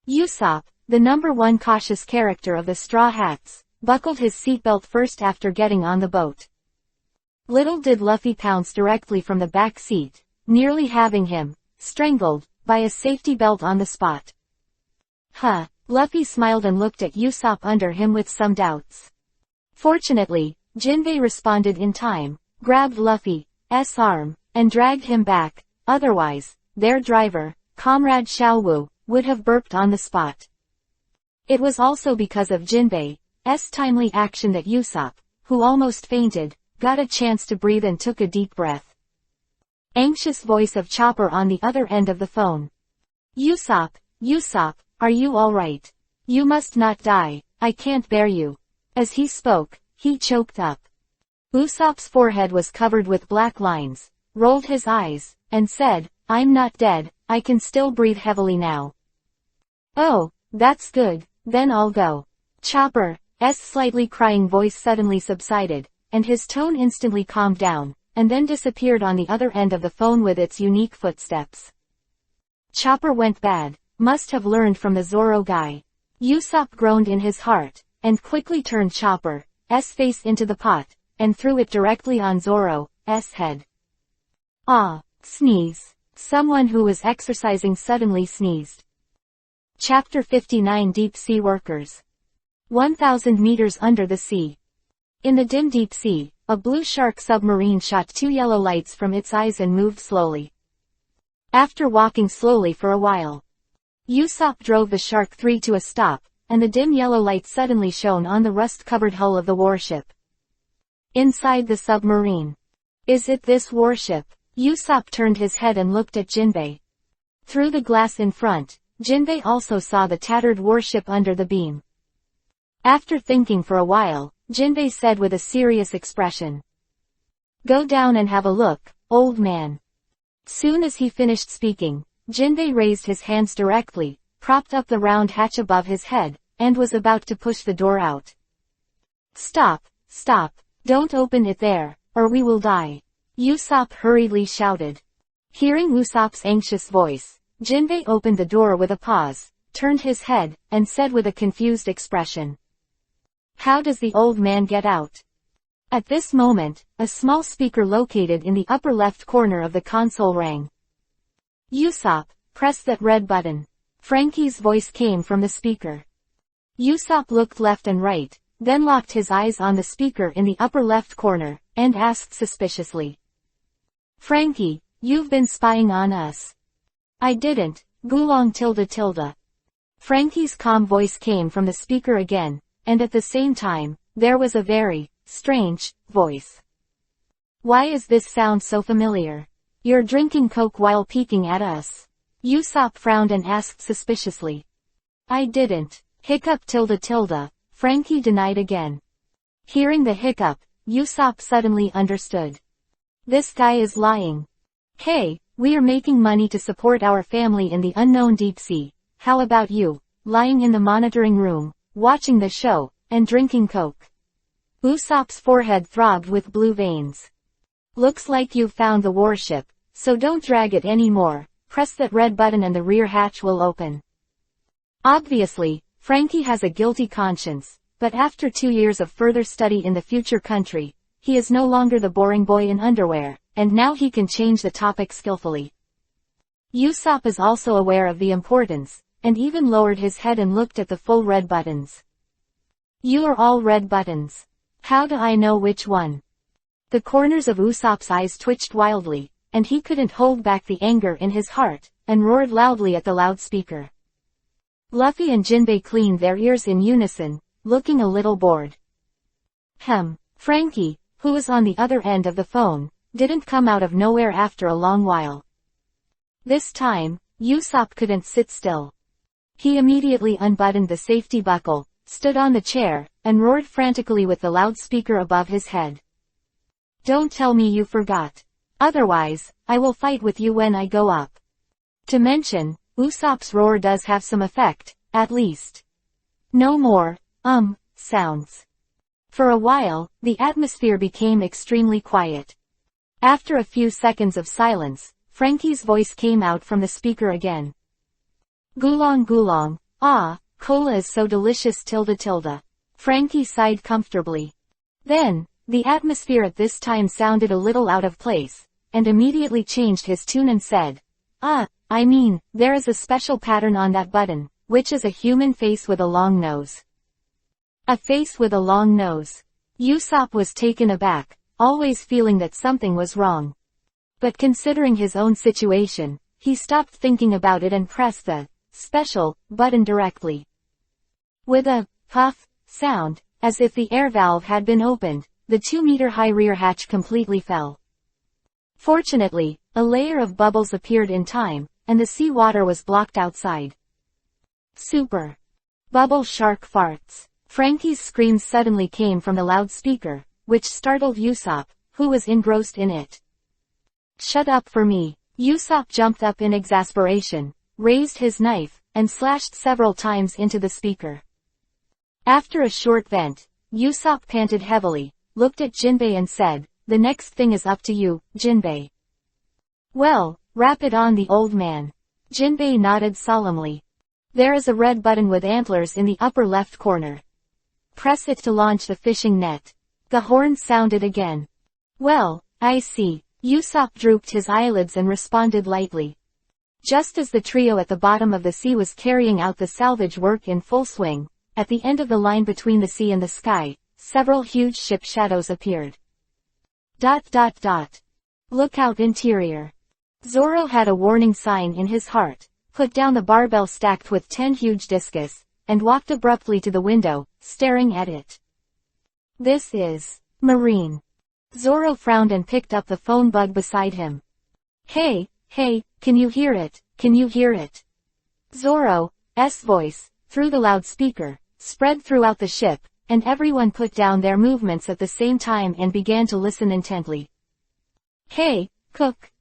Usopp, the #1 cautious character of the Straw Hats, buckled his seatbelt first after getting on the boat. Little did Luffy pounce directly from the back seat, nearly having him strangled by a safety belt on the spot. Huh, Luffy smiled and looked at Usopp under him with some doubts. Fortunately, Jinbei responded in time, grabbed Luffy's arm, and dragged him back, otherwise, their driver, Comrade Xiaowu, would have burped on the spot. It was also because of Jinbei's timely action that Usopp, who almost fainted, got a chance to breathe and took a deep breath. Anxious voice of Chopper on the other end of the phone. Usopp, are you alright? You must not die, I can't bear you. As he spoke, he choked up. Usopp's forehead was covered with black lines, rolled his eyes, and said, I'm not dead, I can still breathe heavily now. Oh, that's good, then I'll go. Chopper's slightly crying voice suddenly subsided, and his tone instantly calmed down, and then disappeared on the other end of the phone with its unique footsteps. Chopper went bad, must have learned from the Zoro guy. Usopp groaned in his heart, and quickly turned Chopper's face into the pot, and threw it directly on Zoro's head. Ah, sneeze. Someone who was exercising suddenly sneezed. Chapter 59 Deep Sea Workers. 1,000 meters under the sea. In the dim deep sea, a blue shark submarine shot 2 yellow lights from its eyes and moved slowly. After walking slowly for a while, Usopp drove the Shark 3 to a stop, and the dim yellow light suddenly shone on the rust-covered hull of the warship. Inside the submarine. Is it this warship? Usopp turned his head and looked at Jinbei. Through the glass in front, Jinbei also saw the tattered warship under the beam. After thinking for a while, Jinbei said with a serious expression. Go down and have a look, old man. Soon as he finished speaking, Jinbei raised his hands directly, propped up the round hatch above his head, and was about to push the door out. Stop, don't open it there, or we will die. Usopp hurriedly shouted. Hearing Usopp's anxious voice, Jinbei opened the door with a pause, turned his head, and said with a confused expression. How does the old man get out? At this moment, a small speaker located in the upper left corner of the console rang. Usopp, press that red button. Frankie's voice came from the speaker. Usopp looked left and right, then locked his eyes on the speaker in the upper left corner, and asked suspiciously. Frankie, you've been spying on us. I didn't, Gulong tilde. Frankie's calm voice came from the speaker again, and at the same time, there was a very strange voice. Why is this sound so familiar? You're drinking Coke while peeking at us. Usopp frowned and asked suspiciously. I didn't. Hiccup tilde. Frankie denied again. Hearing the hiccup, Usopp suddenly understood. This guy is lying. Hey, we are making money to support our family in the unknown deep sea. How about you, lying in the monitoring room, watching the show, and drinking Coke? Usopp's forehead throbbed with blue veins. Looks like you've found the warship, so don't drag it anymore. Press that red button and the rear hatch will open. Obviously, Frankie has a guilty conscience, but after 2 years of further study in the future country, he is no longer the boring boy in underwear, and now he can change the topic skillfully. Usopp is also aware of the importance, and even lowered his head and looked at the full red buttons. You are all red buttons. How do I know which one? The corners of Usopp's eyes twitched wildly, and he couldn't hold back the anger in his heart, and roared loudly at the loudspeaker. Luffy and Jinbei cleaned their ears in unison, looking a little bored. Frankie, who was on the other end of the phone, didn't come out of nowhere after a long while. This time, Usopp couldn't sit still. He immediately unbuttoned the safety buckle, stood on the chair, and roared frantically with the loudspeaker above his head. Don't tell me you forgot. Otherwise, I will fight with you when I go up. To mention, Usopp's roar does have some effect, at least. No more, sounds. For a while, the atmosphere became extremely quiet. After a few seconds of silence, Frankie's voice came out from the speaker again. Gulong gulong, ah, cola is so delicious tilde. Frankie sighed comfortably. Then, the atmosphere at this time sounded a little out of place, and immediately changed his tune and said, there is a special pattern on that button, which is a human face with a long nose. A face with a long nose. Usopp was taken aback, always feeling that something was wrong. But considering his own situation, he stopped thinking about it and pressed the special button directly. With a puff sound, as if the air valve had been opened, the 2-meter-high rear hatch completely fell. Fortunately, a layer of bubbles appeared in time, and the sea water was blocked outside. Super. Bubble shark farts. Frankie's screams suddenly came from the loudspeaker, which startled Usopp, who was engrossed in it. Shut up for me. Usopp jumped up in exasperation, raised his knife, and slashed several times into the speaker. After a short vent, Usopp panted heavily, looked at Jinbei and said, "The next thing is up to you, Jinbei." Well, rap it on the old man. Jinbei nodded solemnly. There is a red button with antlers in the upper left corner. Press it to launch the fishing net. The horn sounded again. Well, I see. Usopp drooped his eyelids and responded lightly. Just as the trio at the bottom of the sea was carrying out the salvage work in full swing, at the end of the line between the sea and the sky, several huge ship shadows appeared. ... Look out interior. Zoro had a warning sign in his heart, put down the barbell stacked with 10 huge discus, and walked abruptly to the window, staring at it. This is Marine. Zoro frowned and picked up the phone bug beside him. Hey, can you hear it? Can you hear it? Zoro's voice, through the loudspeaker, spread throughout the ship, and everyone put down their movements at the same time and began to listen intently. Hey, Cook,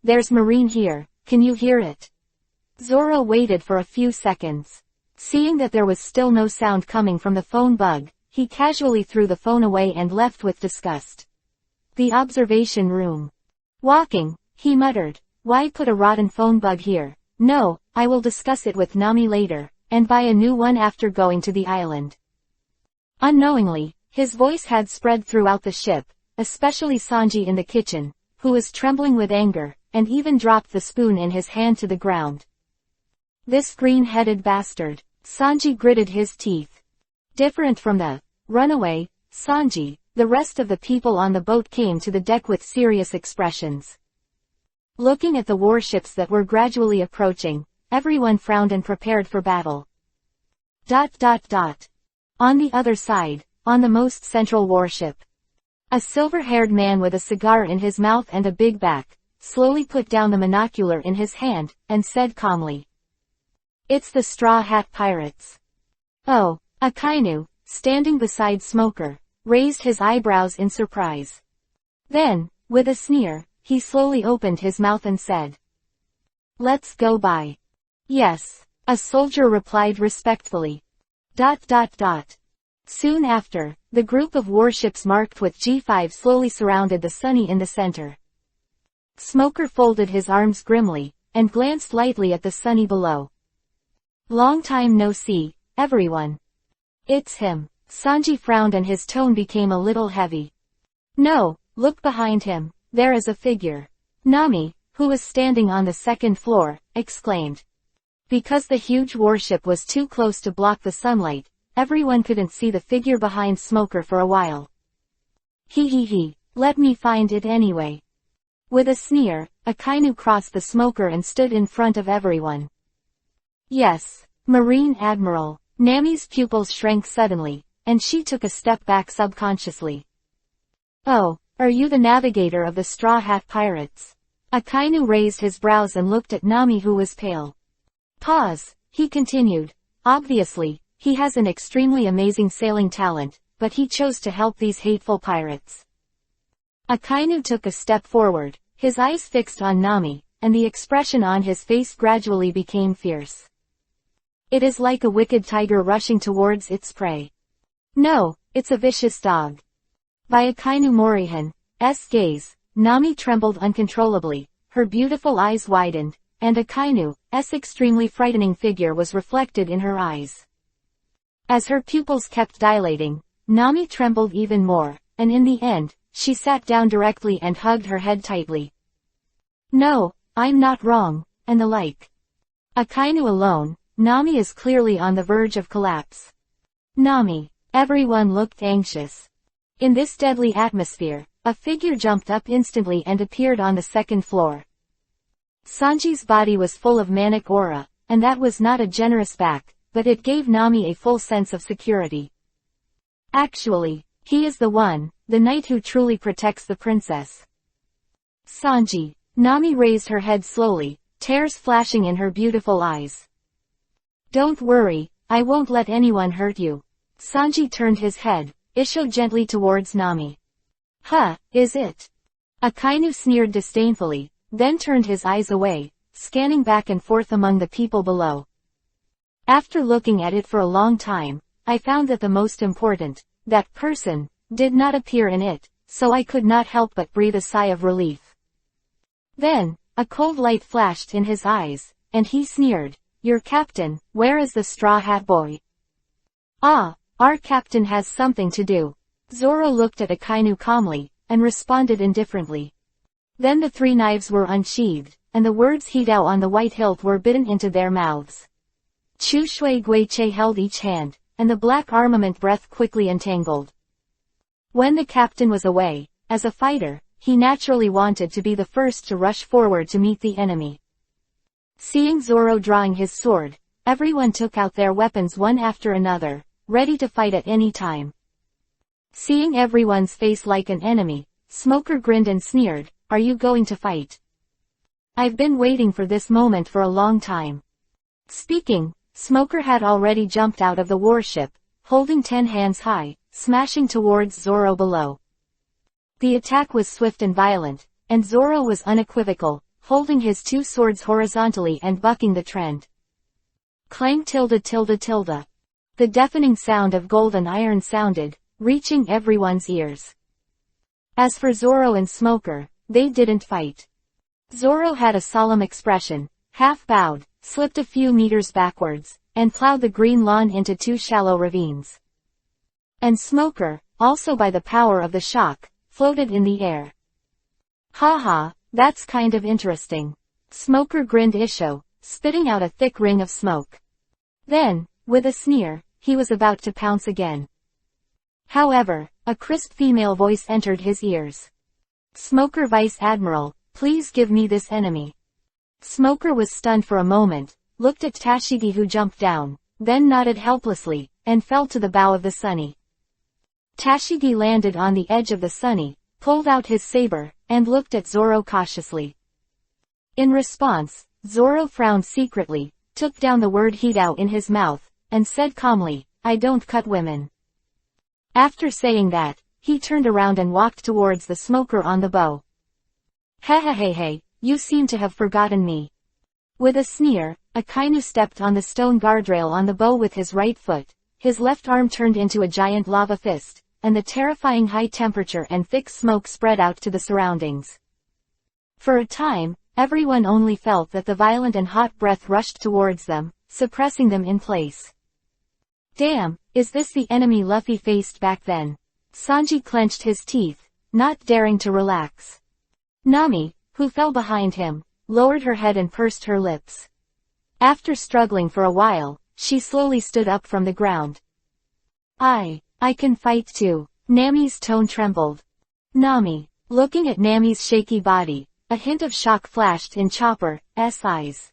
there's Marine here, can you hear it? Zoro waited for a few seconds. Seeing that there was still no sound coming from the phone bug, he casually threw the phone away and left with disgust. The observation room. Walking, he muttered, why put a rotten phone bug here? No, I will discuss it with Nami later, and buy a new one after going to the island. Unknowingly, his voice had spread throughout the ship, especially Sanji in the kitchen, who was trembling with anger, and even dropped the spoon in his hand to the ground. This green-headed bastard. Sanji gritted his teeth. Different from the runaway Sanji, the rest of the people on the boat came to the deck with serious expressions. Looking at the warships that were gradually approaching, everyone frowned and prepared for battle. On the other side, on the most central warship, a silver-haired man with a cigar in his mouth and a big back, slowly put down the monocular in his hand, and said calmly, "It's the Straw Hat Pirates." Oh, Akainu, standing beside Smoker, raised his eyebrows in surprise. Then, with a sneer, he slowly opened his mouth and said, "Let's go by." "Yes," a soldier replied respectfully. Soon after, the group of warships marked with G5 slowly surrounded the Sunny in the center. Smoker folded his arms grimly, and glanced lightly at the Sunny below. Long time no see, everyone. It's him. Sanji frowned and his tone became a little heavy. No, look behind him, there is a figure. Nami, who was standing on the second floor, exclaimed. Because the huge warship was too close to block the sunlight, everyone couldn't see the figure behind Smoker for a while. He, let me find it anyway. With a sneer, Akainu crossed the Smoker and stood in front of everyone. Yes, Marine Admiral. Nami's pupils shrank suddenly, and she took a step back subconsciously. Oh, are you the navigator of the Straw Hat Pirates? Akainu raised his brows and looked at Nami, who was pale. Pause, he continued. Obviously, he has an extremely amazing sailing talent, but he chose to help these hateful pirates. Akainu took a step forward, his eyes fixed on Nami, and the expression on his face gradually became fierce. It is like a wicked tiger rushing towards its prey. No, it's a vicious dog. By Akainu Morihan's gaze, Nami trembled uncontrollably, her beautiful eyes widened, and Akainu's extremely frightening figure was reflected in her eyes. As her pupils kept dilating, Nami trembled even more, and in the end, she sat down directly and hugged her head tightly. No, I'm not wrong, and the like. Akainu alone, Nami is clearly on the verge of collapse. Nami. Everyone looked anxious. In this deadly atmosphere, a figure jumped up instantly and appeared on the second floor. Sanji's body was full of manic aura, and that was not a generous back, but it gave Nami a full sense of security. Actually, he is the one, the knight who truly protects the princess. Sanji. Nami raised her head slowly, tears flashing in her beautiful eyes. Don't worry, I won't let anyone hurt you. Sanji turned his head, Isho gently towards Nami. Huh, is it? Akainu sneered disdainfully, then turned his eyes away, scanning back and forth among the people below. After looking at it for a long time, I found that the most important, that person, did not appear in it, so I could not help but breathe a sigh of relief. Then, a cold light flashed in his eyes, and he sneered, Your captain, where is the Straw Hat Boy? Ah, our captain has something to do. Zoro looked at Akainu calmly, and responded indifferently. Then the three knives were unsheathed, and the words Hidao on the white hilt were bitten into their mouths. Chu Shui Guiche held each hand, and the black armament breath quickly entangled. When the captain was away, as a fighter, he naturally wanted to be the first to rush forward to meet the enemy. Seeing Zoro drawing his sword, everyone took out their weapons one after another, ready to fight at any time. Seeing everyone's face like an enemy, Smoker grinned and sneered, Are you going to fight? I've been waiting for this moment for a long time. Speaking, Smoker had already jumped out of the warship, holding 10 hands high, smashing towards Zoro below. The attack was swift and violent, and Zoro was unequivocal, holding his two swords horizontally and bucking the trend. Clang tilde tilde tilde. The deafening sound of gold and iron sounded, reaching everyone's ears. As for Zoro and Smoker, they didn't fight. Zoro had a solemn expression, half bowed, slipped a few meters backwards, and plowed the green lawn into 2 shallow ravines. And Smoker, also by the power of the shock, floated in the air. Ha ha, that's kind of interesting. Smoker grinned Isho, spitting out a thick ring of smoke. Then, with a sneer, he was about to pounce again. However, a crisp female voice entered his ears. Smoker Vice Admiral, please give me this enemy. Smoker was stunned for a moment, looked at Tashigi who jumped down, then nodded helplessly, and fell to the bow of the Sunny. Tashigi landed on the edge of the Sunny, pulled out his saber, and looked at Zoro cautiously. In response, Zoro frowned secretly, took down the word Hidao in his mouth, and said calmly, I don't cut women. After saying that, he turned around and walked towards the Smoker on the bow. Hey, you seem to have forgotten me. With a sneer, Akainu stepped on the stone guardrail on the bow with his right foot, his left arm turned into a giant lava fist, and the terrifying high temperature and thick smoke spread out to the surroundings. For a time, everyone only felt that the violent and hot breath rushed towards them, suppressing them in place. Damn, is this the enemy Luffy faced back then? Sanji clenched his teeth, not daring to relax. Nami, who fell behind him, lowered her head and pursed her lips. After struggling for a while, she slowly stood up from the ground. I can fight too. Nami's tone trembled. Nami, looking at Nami's shaky body, a hint of shock flashed in Chopper's eyes.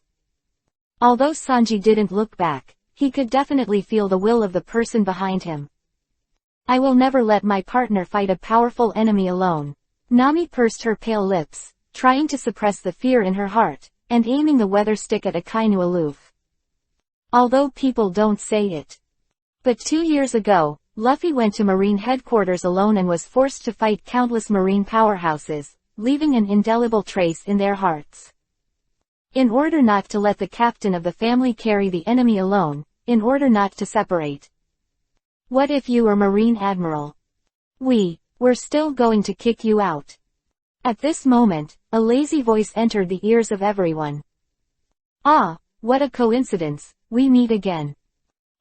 Although Sanji didn't look back, he could definitely feel the will of the person behind him. I will never let my partner fight a powerful enemy alone. Nami pursed her pale lips, trying to suppress the fear in her heart, and aiming the weather stick at Akainu aloof. Although people don't say it. But 2 years ago, Luffy went to Marine headquarters alone and was forced to fight countless Marine powerhouses, leaving an indelible trace in their hearts. In order not to let the captain of the family carry the enemy alone, in order not to separate. What if you were Marine Admiral? We're still going to kick you out. At this moment, a lazy voice entered the ears of everyone. Ah, what a coincidence, we meet again.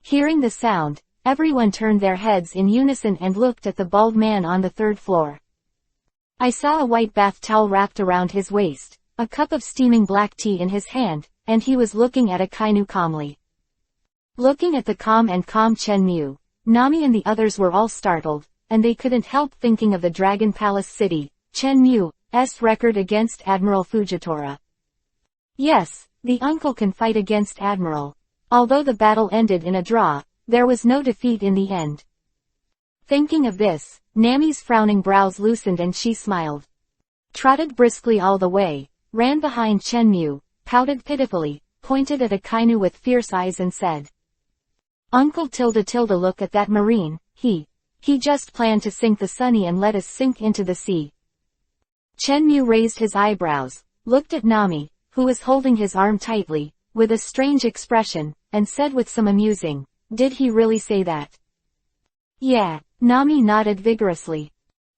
Hearing the sound, everyone turned their heads in unison and looked at the bald man on the 3rd floor. I saw a white bath towel wrapped around his waist, a cup of steaming black tea in his hand, and he was looking at Akainu calmly. Looking at the calm Chenmu, Nami and the others were all startled, and they couldn't help thinking of the Dragon Palace City, Chenmu's record against Admiral Fujitora. Yes, the uncle can fight against Admiral. Although the battle ended in a draw, there was no defeat in the end. Thinking of this, Nami's frowning brows loosened and she smiled. Trotted briskly all the way, ran behind Chenmu, pouted pitifully, pointed at Akainu with fierce eyes and said. Uncle look at that Marine, he just planned to sink the Sunny and let us sink into the sea. Chenmu raised his eyebrows, looked at Nami, who was holding his arm tightly, with a strange expression, and said with some amusing, did he really say that? Yeah, Nami nodded vigorously.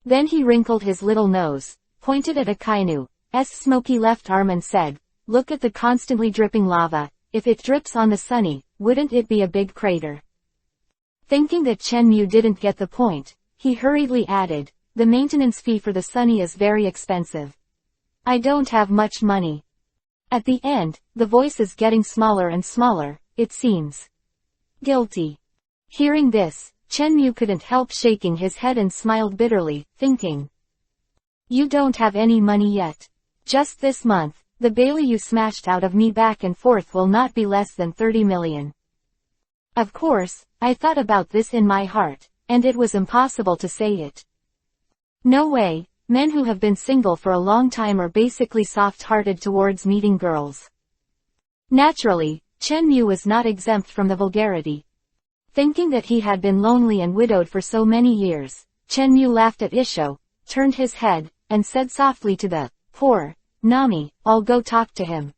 Then he wrinkled his little nose, pointed at Akainu's smoky left arm and said, look at the constantly dripping lava, if it drips on the Sunny, wouldn't it be a big crater? Thinking that Chenmu didn't get the point, he hurriedly added, the maintenance fee for the Sunny is very expensive. I don't have much money. At the end, the voice is getting smaller and smaller, it seems. Guilty. Hearing this, Chenmu couldn't help shaking his head and smiled bitterly, thinking. You don't have any money yet. Just this month, the Bailey you smashed out of me back and forth will not be less than 30 million. Of course, I thought about this in my heart, and it was impossible to say it. No way, men who have been single for a long time are basically soft-hearted towards meeting girls. Naturally, Chenmu was not exempt from the vulgarity. Thinking that he had been lonely and widowed for so many years, Chenmu laughed at Isho, turned his head, and said softly to the poor Nami, I'll go talk to him.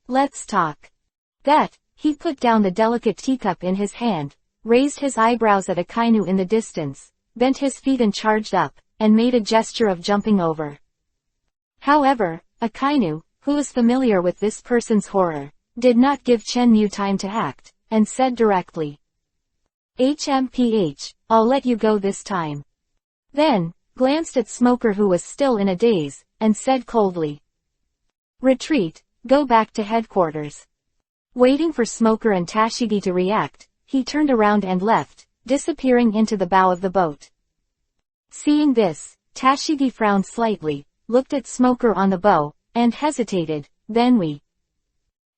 Let's talk. That, he put down the delicate teacup in his hand, raised his eyebrows at Akainu in the distance, bent his feet and charged up, and made a gesture of jumping over. However, Akainu, who was familiar with this person's horror, did not give Chenmu time to act, and said directly. HMPH, I'll let you go this time. Then, glanced at Smoker who was still in a daze, and said coldly. Retreat, go back to headquarters. Waiting for Smoker and Tashigi to react, he turned around and left, disappearing into the bow of the boat. Seeing this, Tashigi frowned slightly, looked at Smoker on the bow, and hesitated, then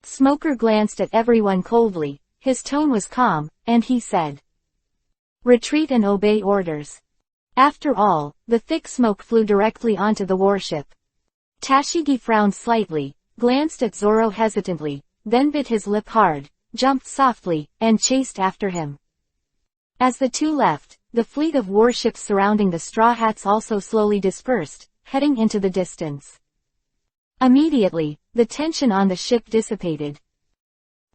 Smoker glanced at everyone coldly, his tone was calm, and he said. Retreat and obey orders. After all, the thick smoke flew directly onto the warship. Tashigi frowned slightly, glanced at Zoro hesitantly, then bit his lip hard, jumped softly, and chased after him. As the two left, the fleet of warships surrounding the Straw Hats also slowly dispersed, heading into the distance. Immediately, the tension on the ship dissipated.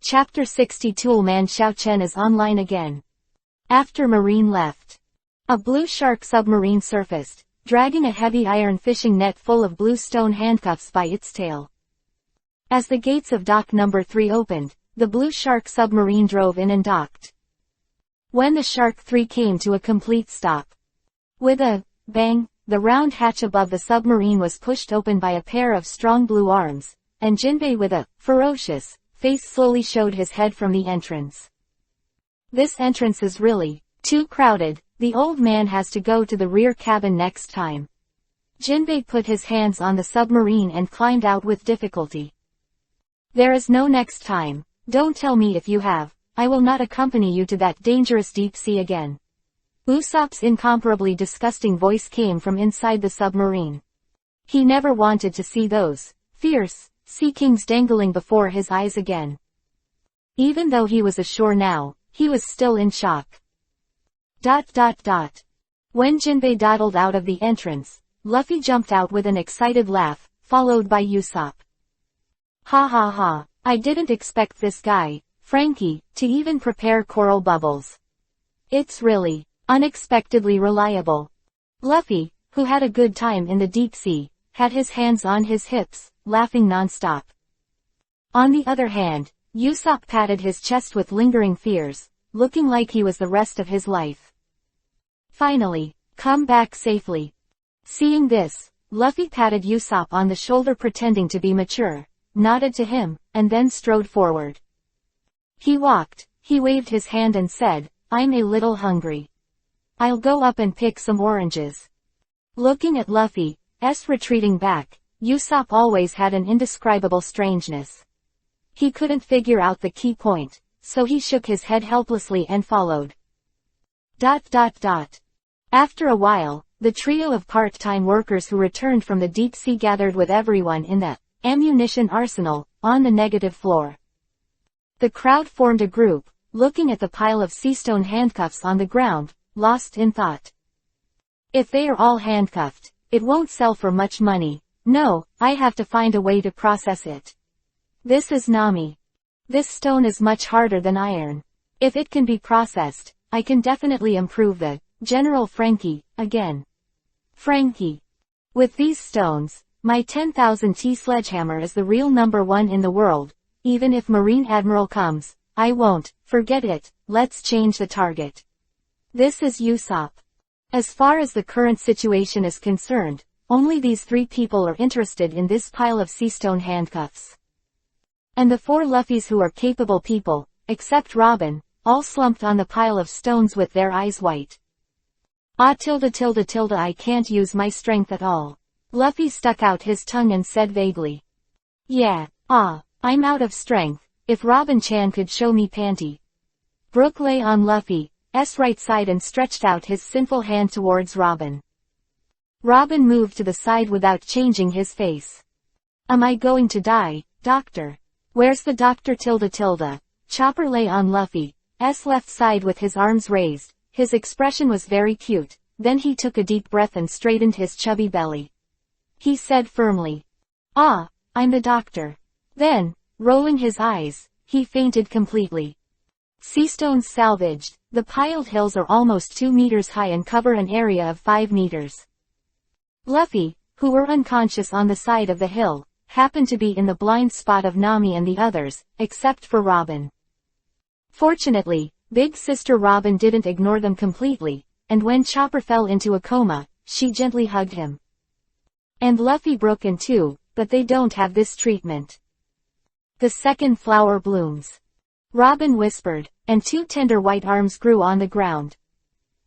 Chapter 60 Toolman Xiao Chen is online again. After Marine left, a blue shark submarine surfaced, dragging a heavy iron fishing net full of blue stone handcuffs by its tail. As the gates of dock number 3 opened, the blue shark submarine drove in and docked. When the Shark 3 came to a complete stop, with a bang, the round hatch above the submarine was pushed open by a pair of strong blue arms, and Jinbei with a ferocious face slowly showed his head from the entrance. This entrance is really too crowded, the old man has to go to the rear cabin next time. Jinbei put his hands on the submarine and climbed out with difficulty. There is no next time, don't tell me if you have, I will not accompany you to that dangerous deep sea again. Usopp's incomparably disgusting voice came from inside the submarine. He never wanted to see those fierce sea kings dangling before his eyes again. Even though he was ashore now, he was still in shock. When Jinbei dawdled out of the entrance, Luffy jumped out with an excited laugh, followed by Usopp. Ha ha ha, I didn't expect this guy, Frankie, to even prepare coral bubbles. It's really unexpectedly reliable. Luffy, who had a good time in the deep sea, had his hands on his hips, laughing non-stop. On the other hand, Usopp patted his chest with lingering fears, looking like he was the rest of his life. Finally, come back safely. Seeing this, Luffy patted Usopp on the shoulder pretending to be mature, nodded to him, and then strode forward. He walked, he waved his hand and said, I'm a little hungry. I'll go up and pick some oranges. Looking at Luffy's retreating back, Usopp always had an indescribable strangeness. He couldn't figure out the key point, so he shook his head helplessly and followed. After a while, the trio of part-time workers who returned from the deep sea gathered with everyone in the ammunition arsenal, on the negative floor. The crowd formed a group, looking at the pile of seastone handcuffs on the ground, lost in thought. If they are all handcuffed, it won't sell for much money. No, I have to find a way to process it. This is Nami. This stone is much harder than iron. If it can be processed, I can definitely improve the General Frankie, again. Frankie. With these stones, my 10,000 T sledgehammer is the real #1 in the world. Even if Marine Admiral comes, I won't, forget it, let's change the target. This is Usopp. As far as the current situation is concerned, only these 3 people are interested in this pile of seastone handcuffs. And the 4 Luffys who are capable people, except Robin, all slumped on the pile of stones with their eyes white. I can't use my strength at all. Luffy stuck out his tongue and said vaguely. Yeah, I'm out of strength, if Robin-chan could show me panty. Brook lay on Luffy's right side and stretched out his sinful hand towards Robin. Robin moved to the side without changing his face. Am I going to die, doctor? Where's the doctor? Chopper lay on Luffy's left side with his arms raised, his expression was very cute, then he took a deep breath and straightened his chubby belly. He said firmly. I'm the doctor. Then, rolling his eyes, he fainted completely. Seastones salvaged, the piled hills are almost 2 meters high and cover an area of 5 meters. Luffy, who were unconscious on the side of the hill, happened to be in the blind spot of Nami and the others, except for Robin. Fortunately, Big Sister Robin didn't ignore them completely, and when Chopper fell into a coma, she gently hugged him. And Luffy broke in two, but they don't have this treatment. The second flower blooms. Robin whispered, and 2 tender white arms grew on the ground.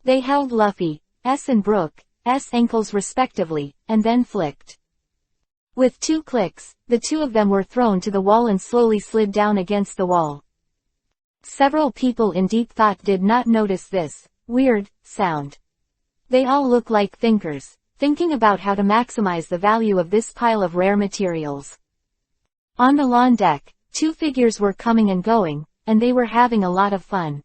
They held Luffy's and Brook's ankles respectively, and then flicked. With 2 clicks, the 2 of them were thrown to the wall and slowly slid down against the wall. Several people in deep thought did not notice this weird sound. They all look like thinkers, thinking about how to maximize the value of this pile of rare materials. On the lawn deck, 2 figures were coming and going, and they were having a lot of fun.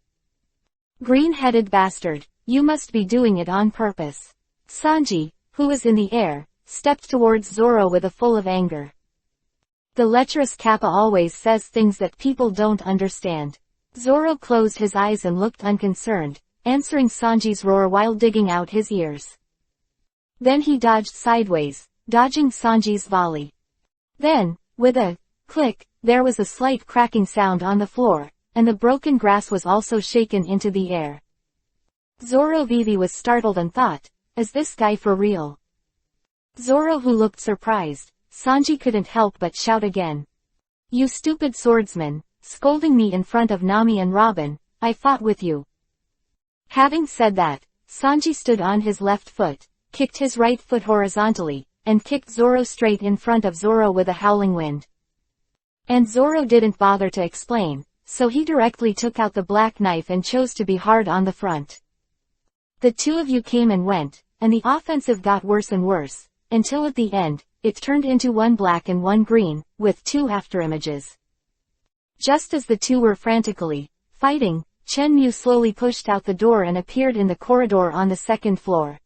Green-headed bastard, you must be doing it on purpose. Sanji, who was in the air, stepped towards Zoro with a full of anger. The lecherous Kappa always says things that people don't understand. Zoro closed his eyes and looked unconcerned, answering Sanji's roar while digging out his ears. Then he dodged sideways, dodging Sanji's volley. Then, with a click, there was a slight cracking sound on the floor, and the broken grass was also shaken into the air. Zoro Vivi was startled and thought, is this guy for real? Zoro who looked surprised, Sanji couldn't help but shout again. You stupid swordsman, scolding me in front of Nami and Robin, I fought with you. Having said that, Sanji stood on his left foot, kicked his right foot horizontally, and kicked Zoro straight in front of Zoro with a howling wind. And Zoro didn't bother to explain, so he directly took out the black knife and chose to be hard on the front. The two of you came and went, and the offensive got worse and worse, until at the end, it turned into one black and one green, with two afterimages. Just as the two were frantically fighting, Chen Mu slowly pushed out the door and appeared in the corridor on the second floor.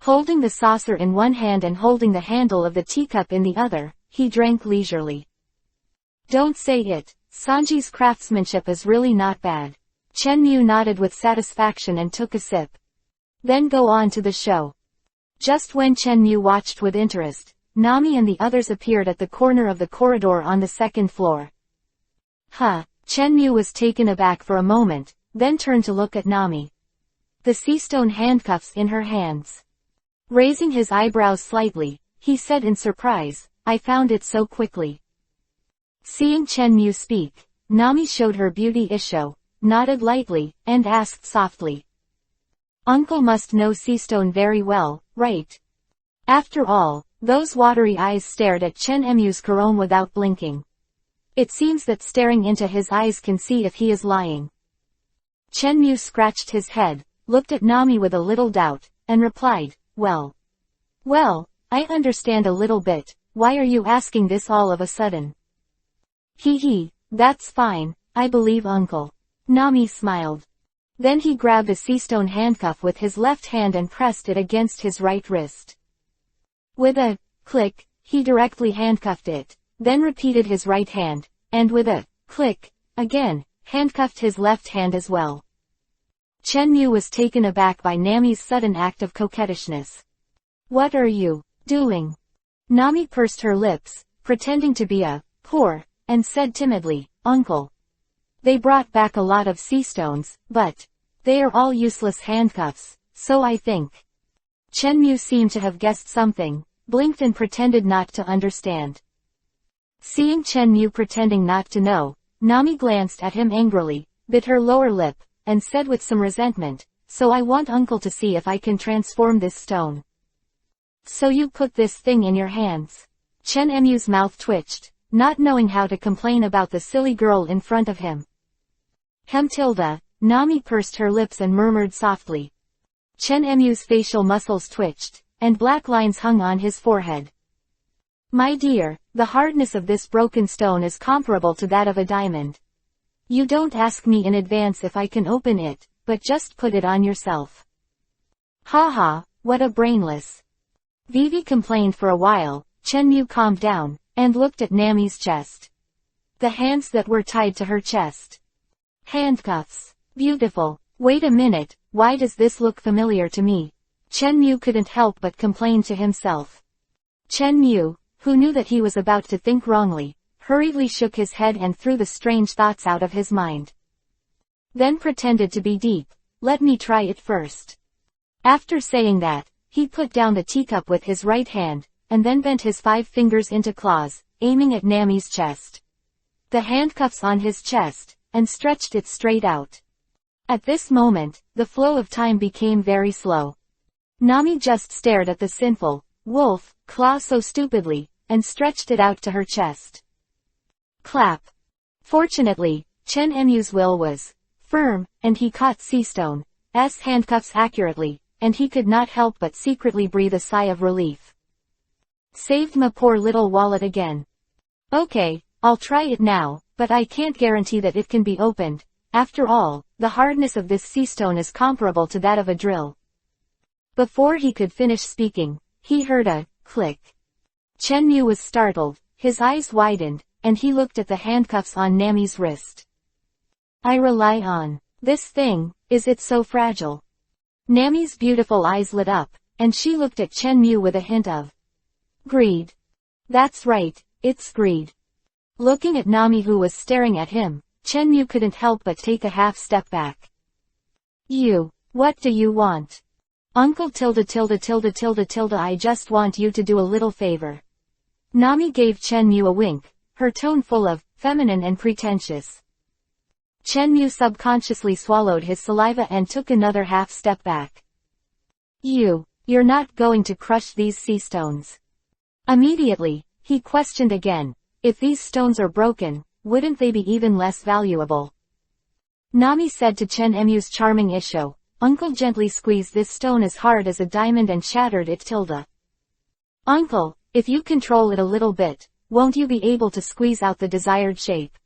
Holding the saucer in one hand and holding the handle of the teacup in the other, he drank leisurely. Don't say it, Sanji's craftsmanship is really not bad. Chen Mu nodded with satisfaction and took a sip. Then go on to the show. Just when Chen Mu watched with interest, Nami and the others appeared at the corner of the corridor on the second floor. Chen Mu was taken aback for a moment, then turned to look at Nami. The sea-stone handcuffs in her hands. Raising his eyebrows slightly, he said in surprise, I found it so quickly. Seeing Chen Mu speak, Nami showed her beauty issue, nodded lightly, and asked softly. Uncle must know sea-stone very well, right? After all, those watery eyes stared at Chen Mu's Kurome without blinking. It seems that staring into his eyes can see if he is lying. Chen Mu scratched his head, looked at Nami with a little doubt, and replied, Well, I understand a little bit, why are you asking this all of a sudden? That's fine, I believe Uncle. Nami smiled. Then he grabbed a sea-stone handcuff with his left hand and pressed it against his right wrist. With a click, he directly handcuffed it, then repeated his right hand, and with a click, again, handcuffed his left hand as well. Chen Mu was taken aback by Nami's sudden act of coquettishness. What are you doing? Nami pursed her lips, pretending to be a whore, and said timidly, Uncle. They brought back a lot of sea stones, but they are all useless handcuffs, so I think. Chen Mu seemed to have guessed something, blinked and pretended not to understand. Seeing Chen Mu pretending not to know, Nami glanced at him angrily, bit her lower lip, and said with some resentment, So I want Uncle to see if I can transform this stone. So you put this thing in your hands. Chen Mu's mouth twitched, not knowing how to complain about the silly girl in front of him. Tilda, Nami pursed her lips and murmured softly. Chen Mu's facial muscles twitched, and black lines hung on his forehead. My dear, the hardness of this broken stone is comparable to that of a diamond. You don't ask me in advance if I can open it, but just put it on yourself. What a brainless. Vivi complained for a while. Chen Mu calmed down, and looked at Nami's chest. The hands that were tied to her chest. Handcuffs. Beautiful. Wait a minute, why does this look familiar to me? Chen Mu couldn't help but complain to himself. Chen Mu, who knew that he was about to think wrongly, hurriedly shook his head and threw the strange thoughts out of his mind. Then pretended to be deep. Let me try it first. After saying that, he put down the teacup with his right hand, and then bent his 5 fingers into claws, aiming at Nami's chest. The handcuffs on his chest, and stretched it straight out. At this moment, the flow of time became very slow. Nami just stared at the sinful wolf claw so stupidly, and stretched it out to her chest. Clap. Fortunately, Chen Mu's will was firm, and he caught Seastone's handcuffs accurately, and he could not help but secretly breathe a sigh of relief. Saved my poor little wallet again. Okay, I'll try it now, but I can't guarantee that it can be opened. After all, the hardness of this sea stone is comparable to that of a drill. Before he could finish speaking, he heard a click. Chen Mu was startled, his eyes widened, and he looked at the handcuffs on Nami's wrist. I rely on This thing, is it so fragile? Nami's beautiful eyes lit up, and she looked at Chenmu with a hint of greed. That's right, it's greed. Looking at Nami who was staring at him, Chenmu couldn't help but take a half step back. What do you want? Uncle I just want you to do a little favor. Nami gave Chenmu a wink, her tone full of feminine and pretentious. Chenmu subconsciously swallowed his saliva and took another half step back. You're not going to crush these sea stones. Immediately, he questioned again, if these stones are broken, wouldn't they be even less valuable? Nami said to Chenmu's charming Isho, Uncle gently squeezed this stone as hard as a diamond and shattered it. Uncle, if you control it a little bit, won't you be able to squeeze out the desired shape?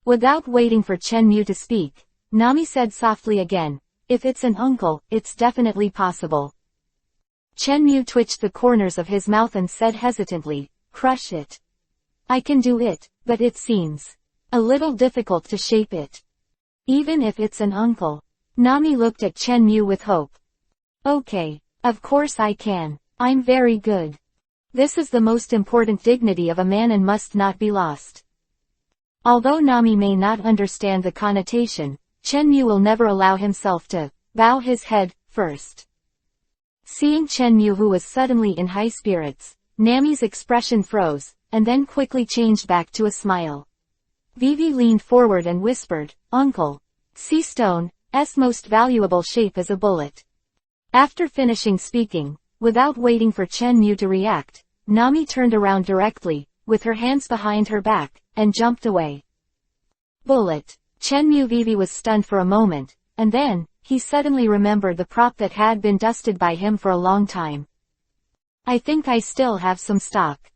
Without waiting for Chenmu to speak, Nami said softly again, if it's an uncle, it's definitely possible. Chenmu twitched the corners of his mouth and said hesitantly, crush it. I can do it, but it seems a little difficult to shape it. Even if it's an uncle. Nami looked at Chenmu with hope. Okay, of course I can. I'm very good. This is the most important dignity of a man and must not be lost. Although Nami may not understand the connotation, Chenmu will never allow himself to bow his head first. Seeing Chenmu who was suddenly in high spirits, Nami's expression froze, and then quickly changed back to a smile. Vivi leaned forward and whispered, Uncle, sea stone's most valuable shape is a bullet. After finishing speaking, without waiting for Chenmu to react, Nami turned around directly, with her hands behind her back, and jumped away. Bullet. Chenmu Vivi was stunned for a moment, and then, he suddenly remembered the prop that had been dusted by him for a long time. I think I still have some stock.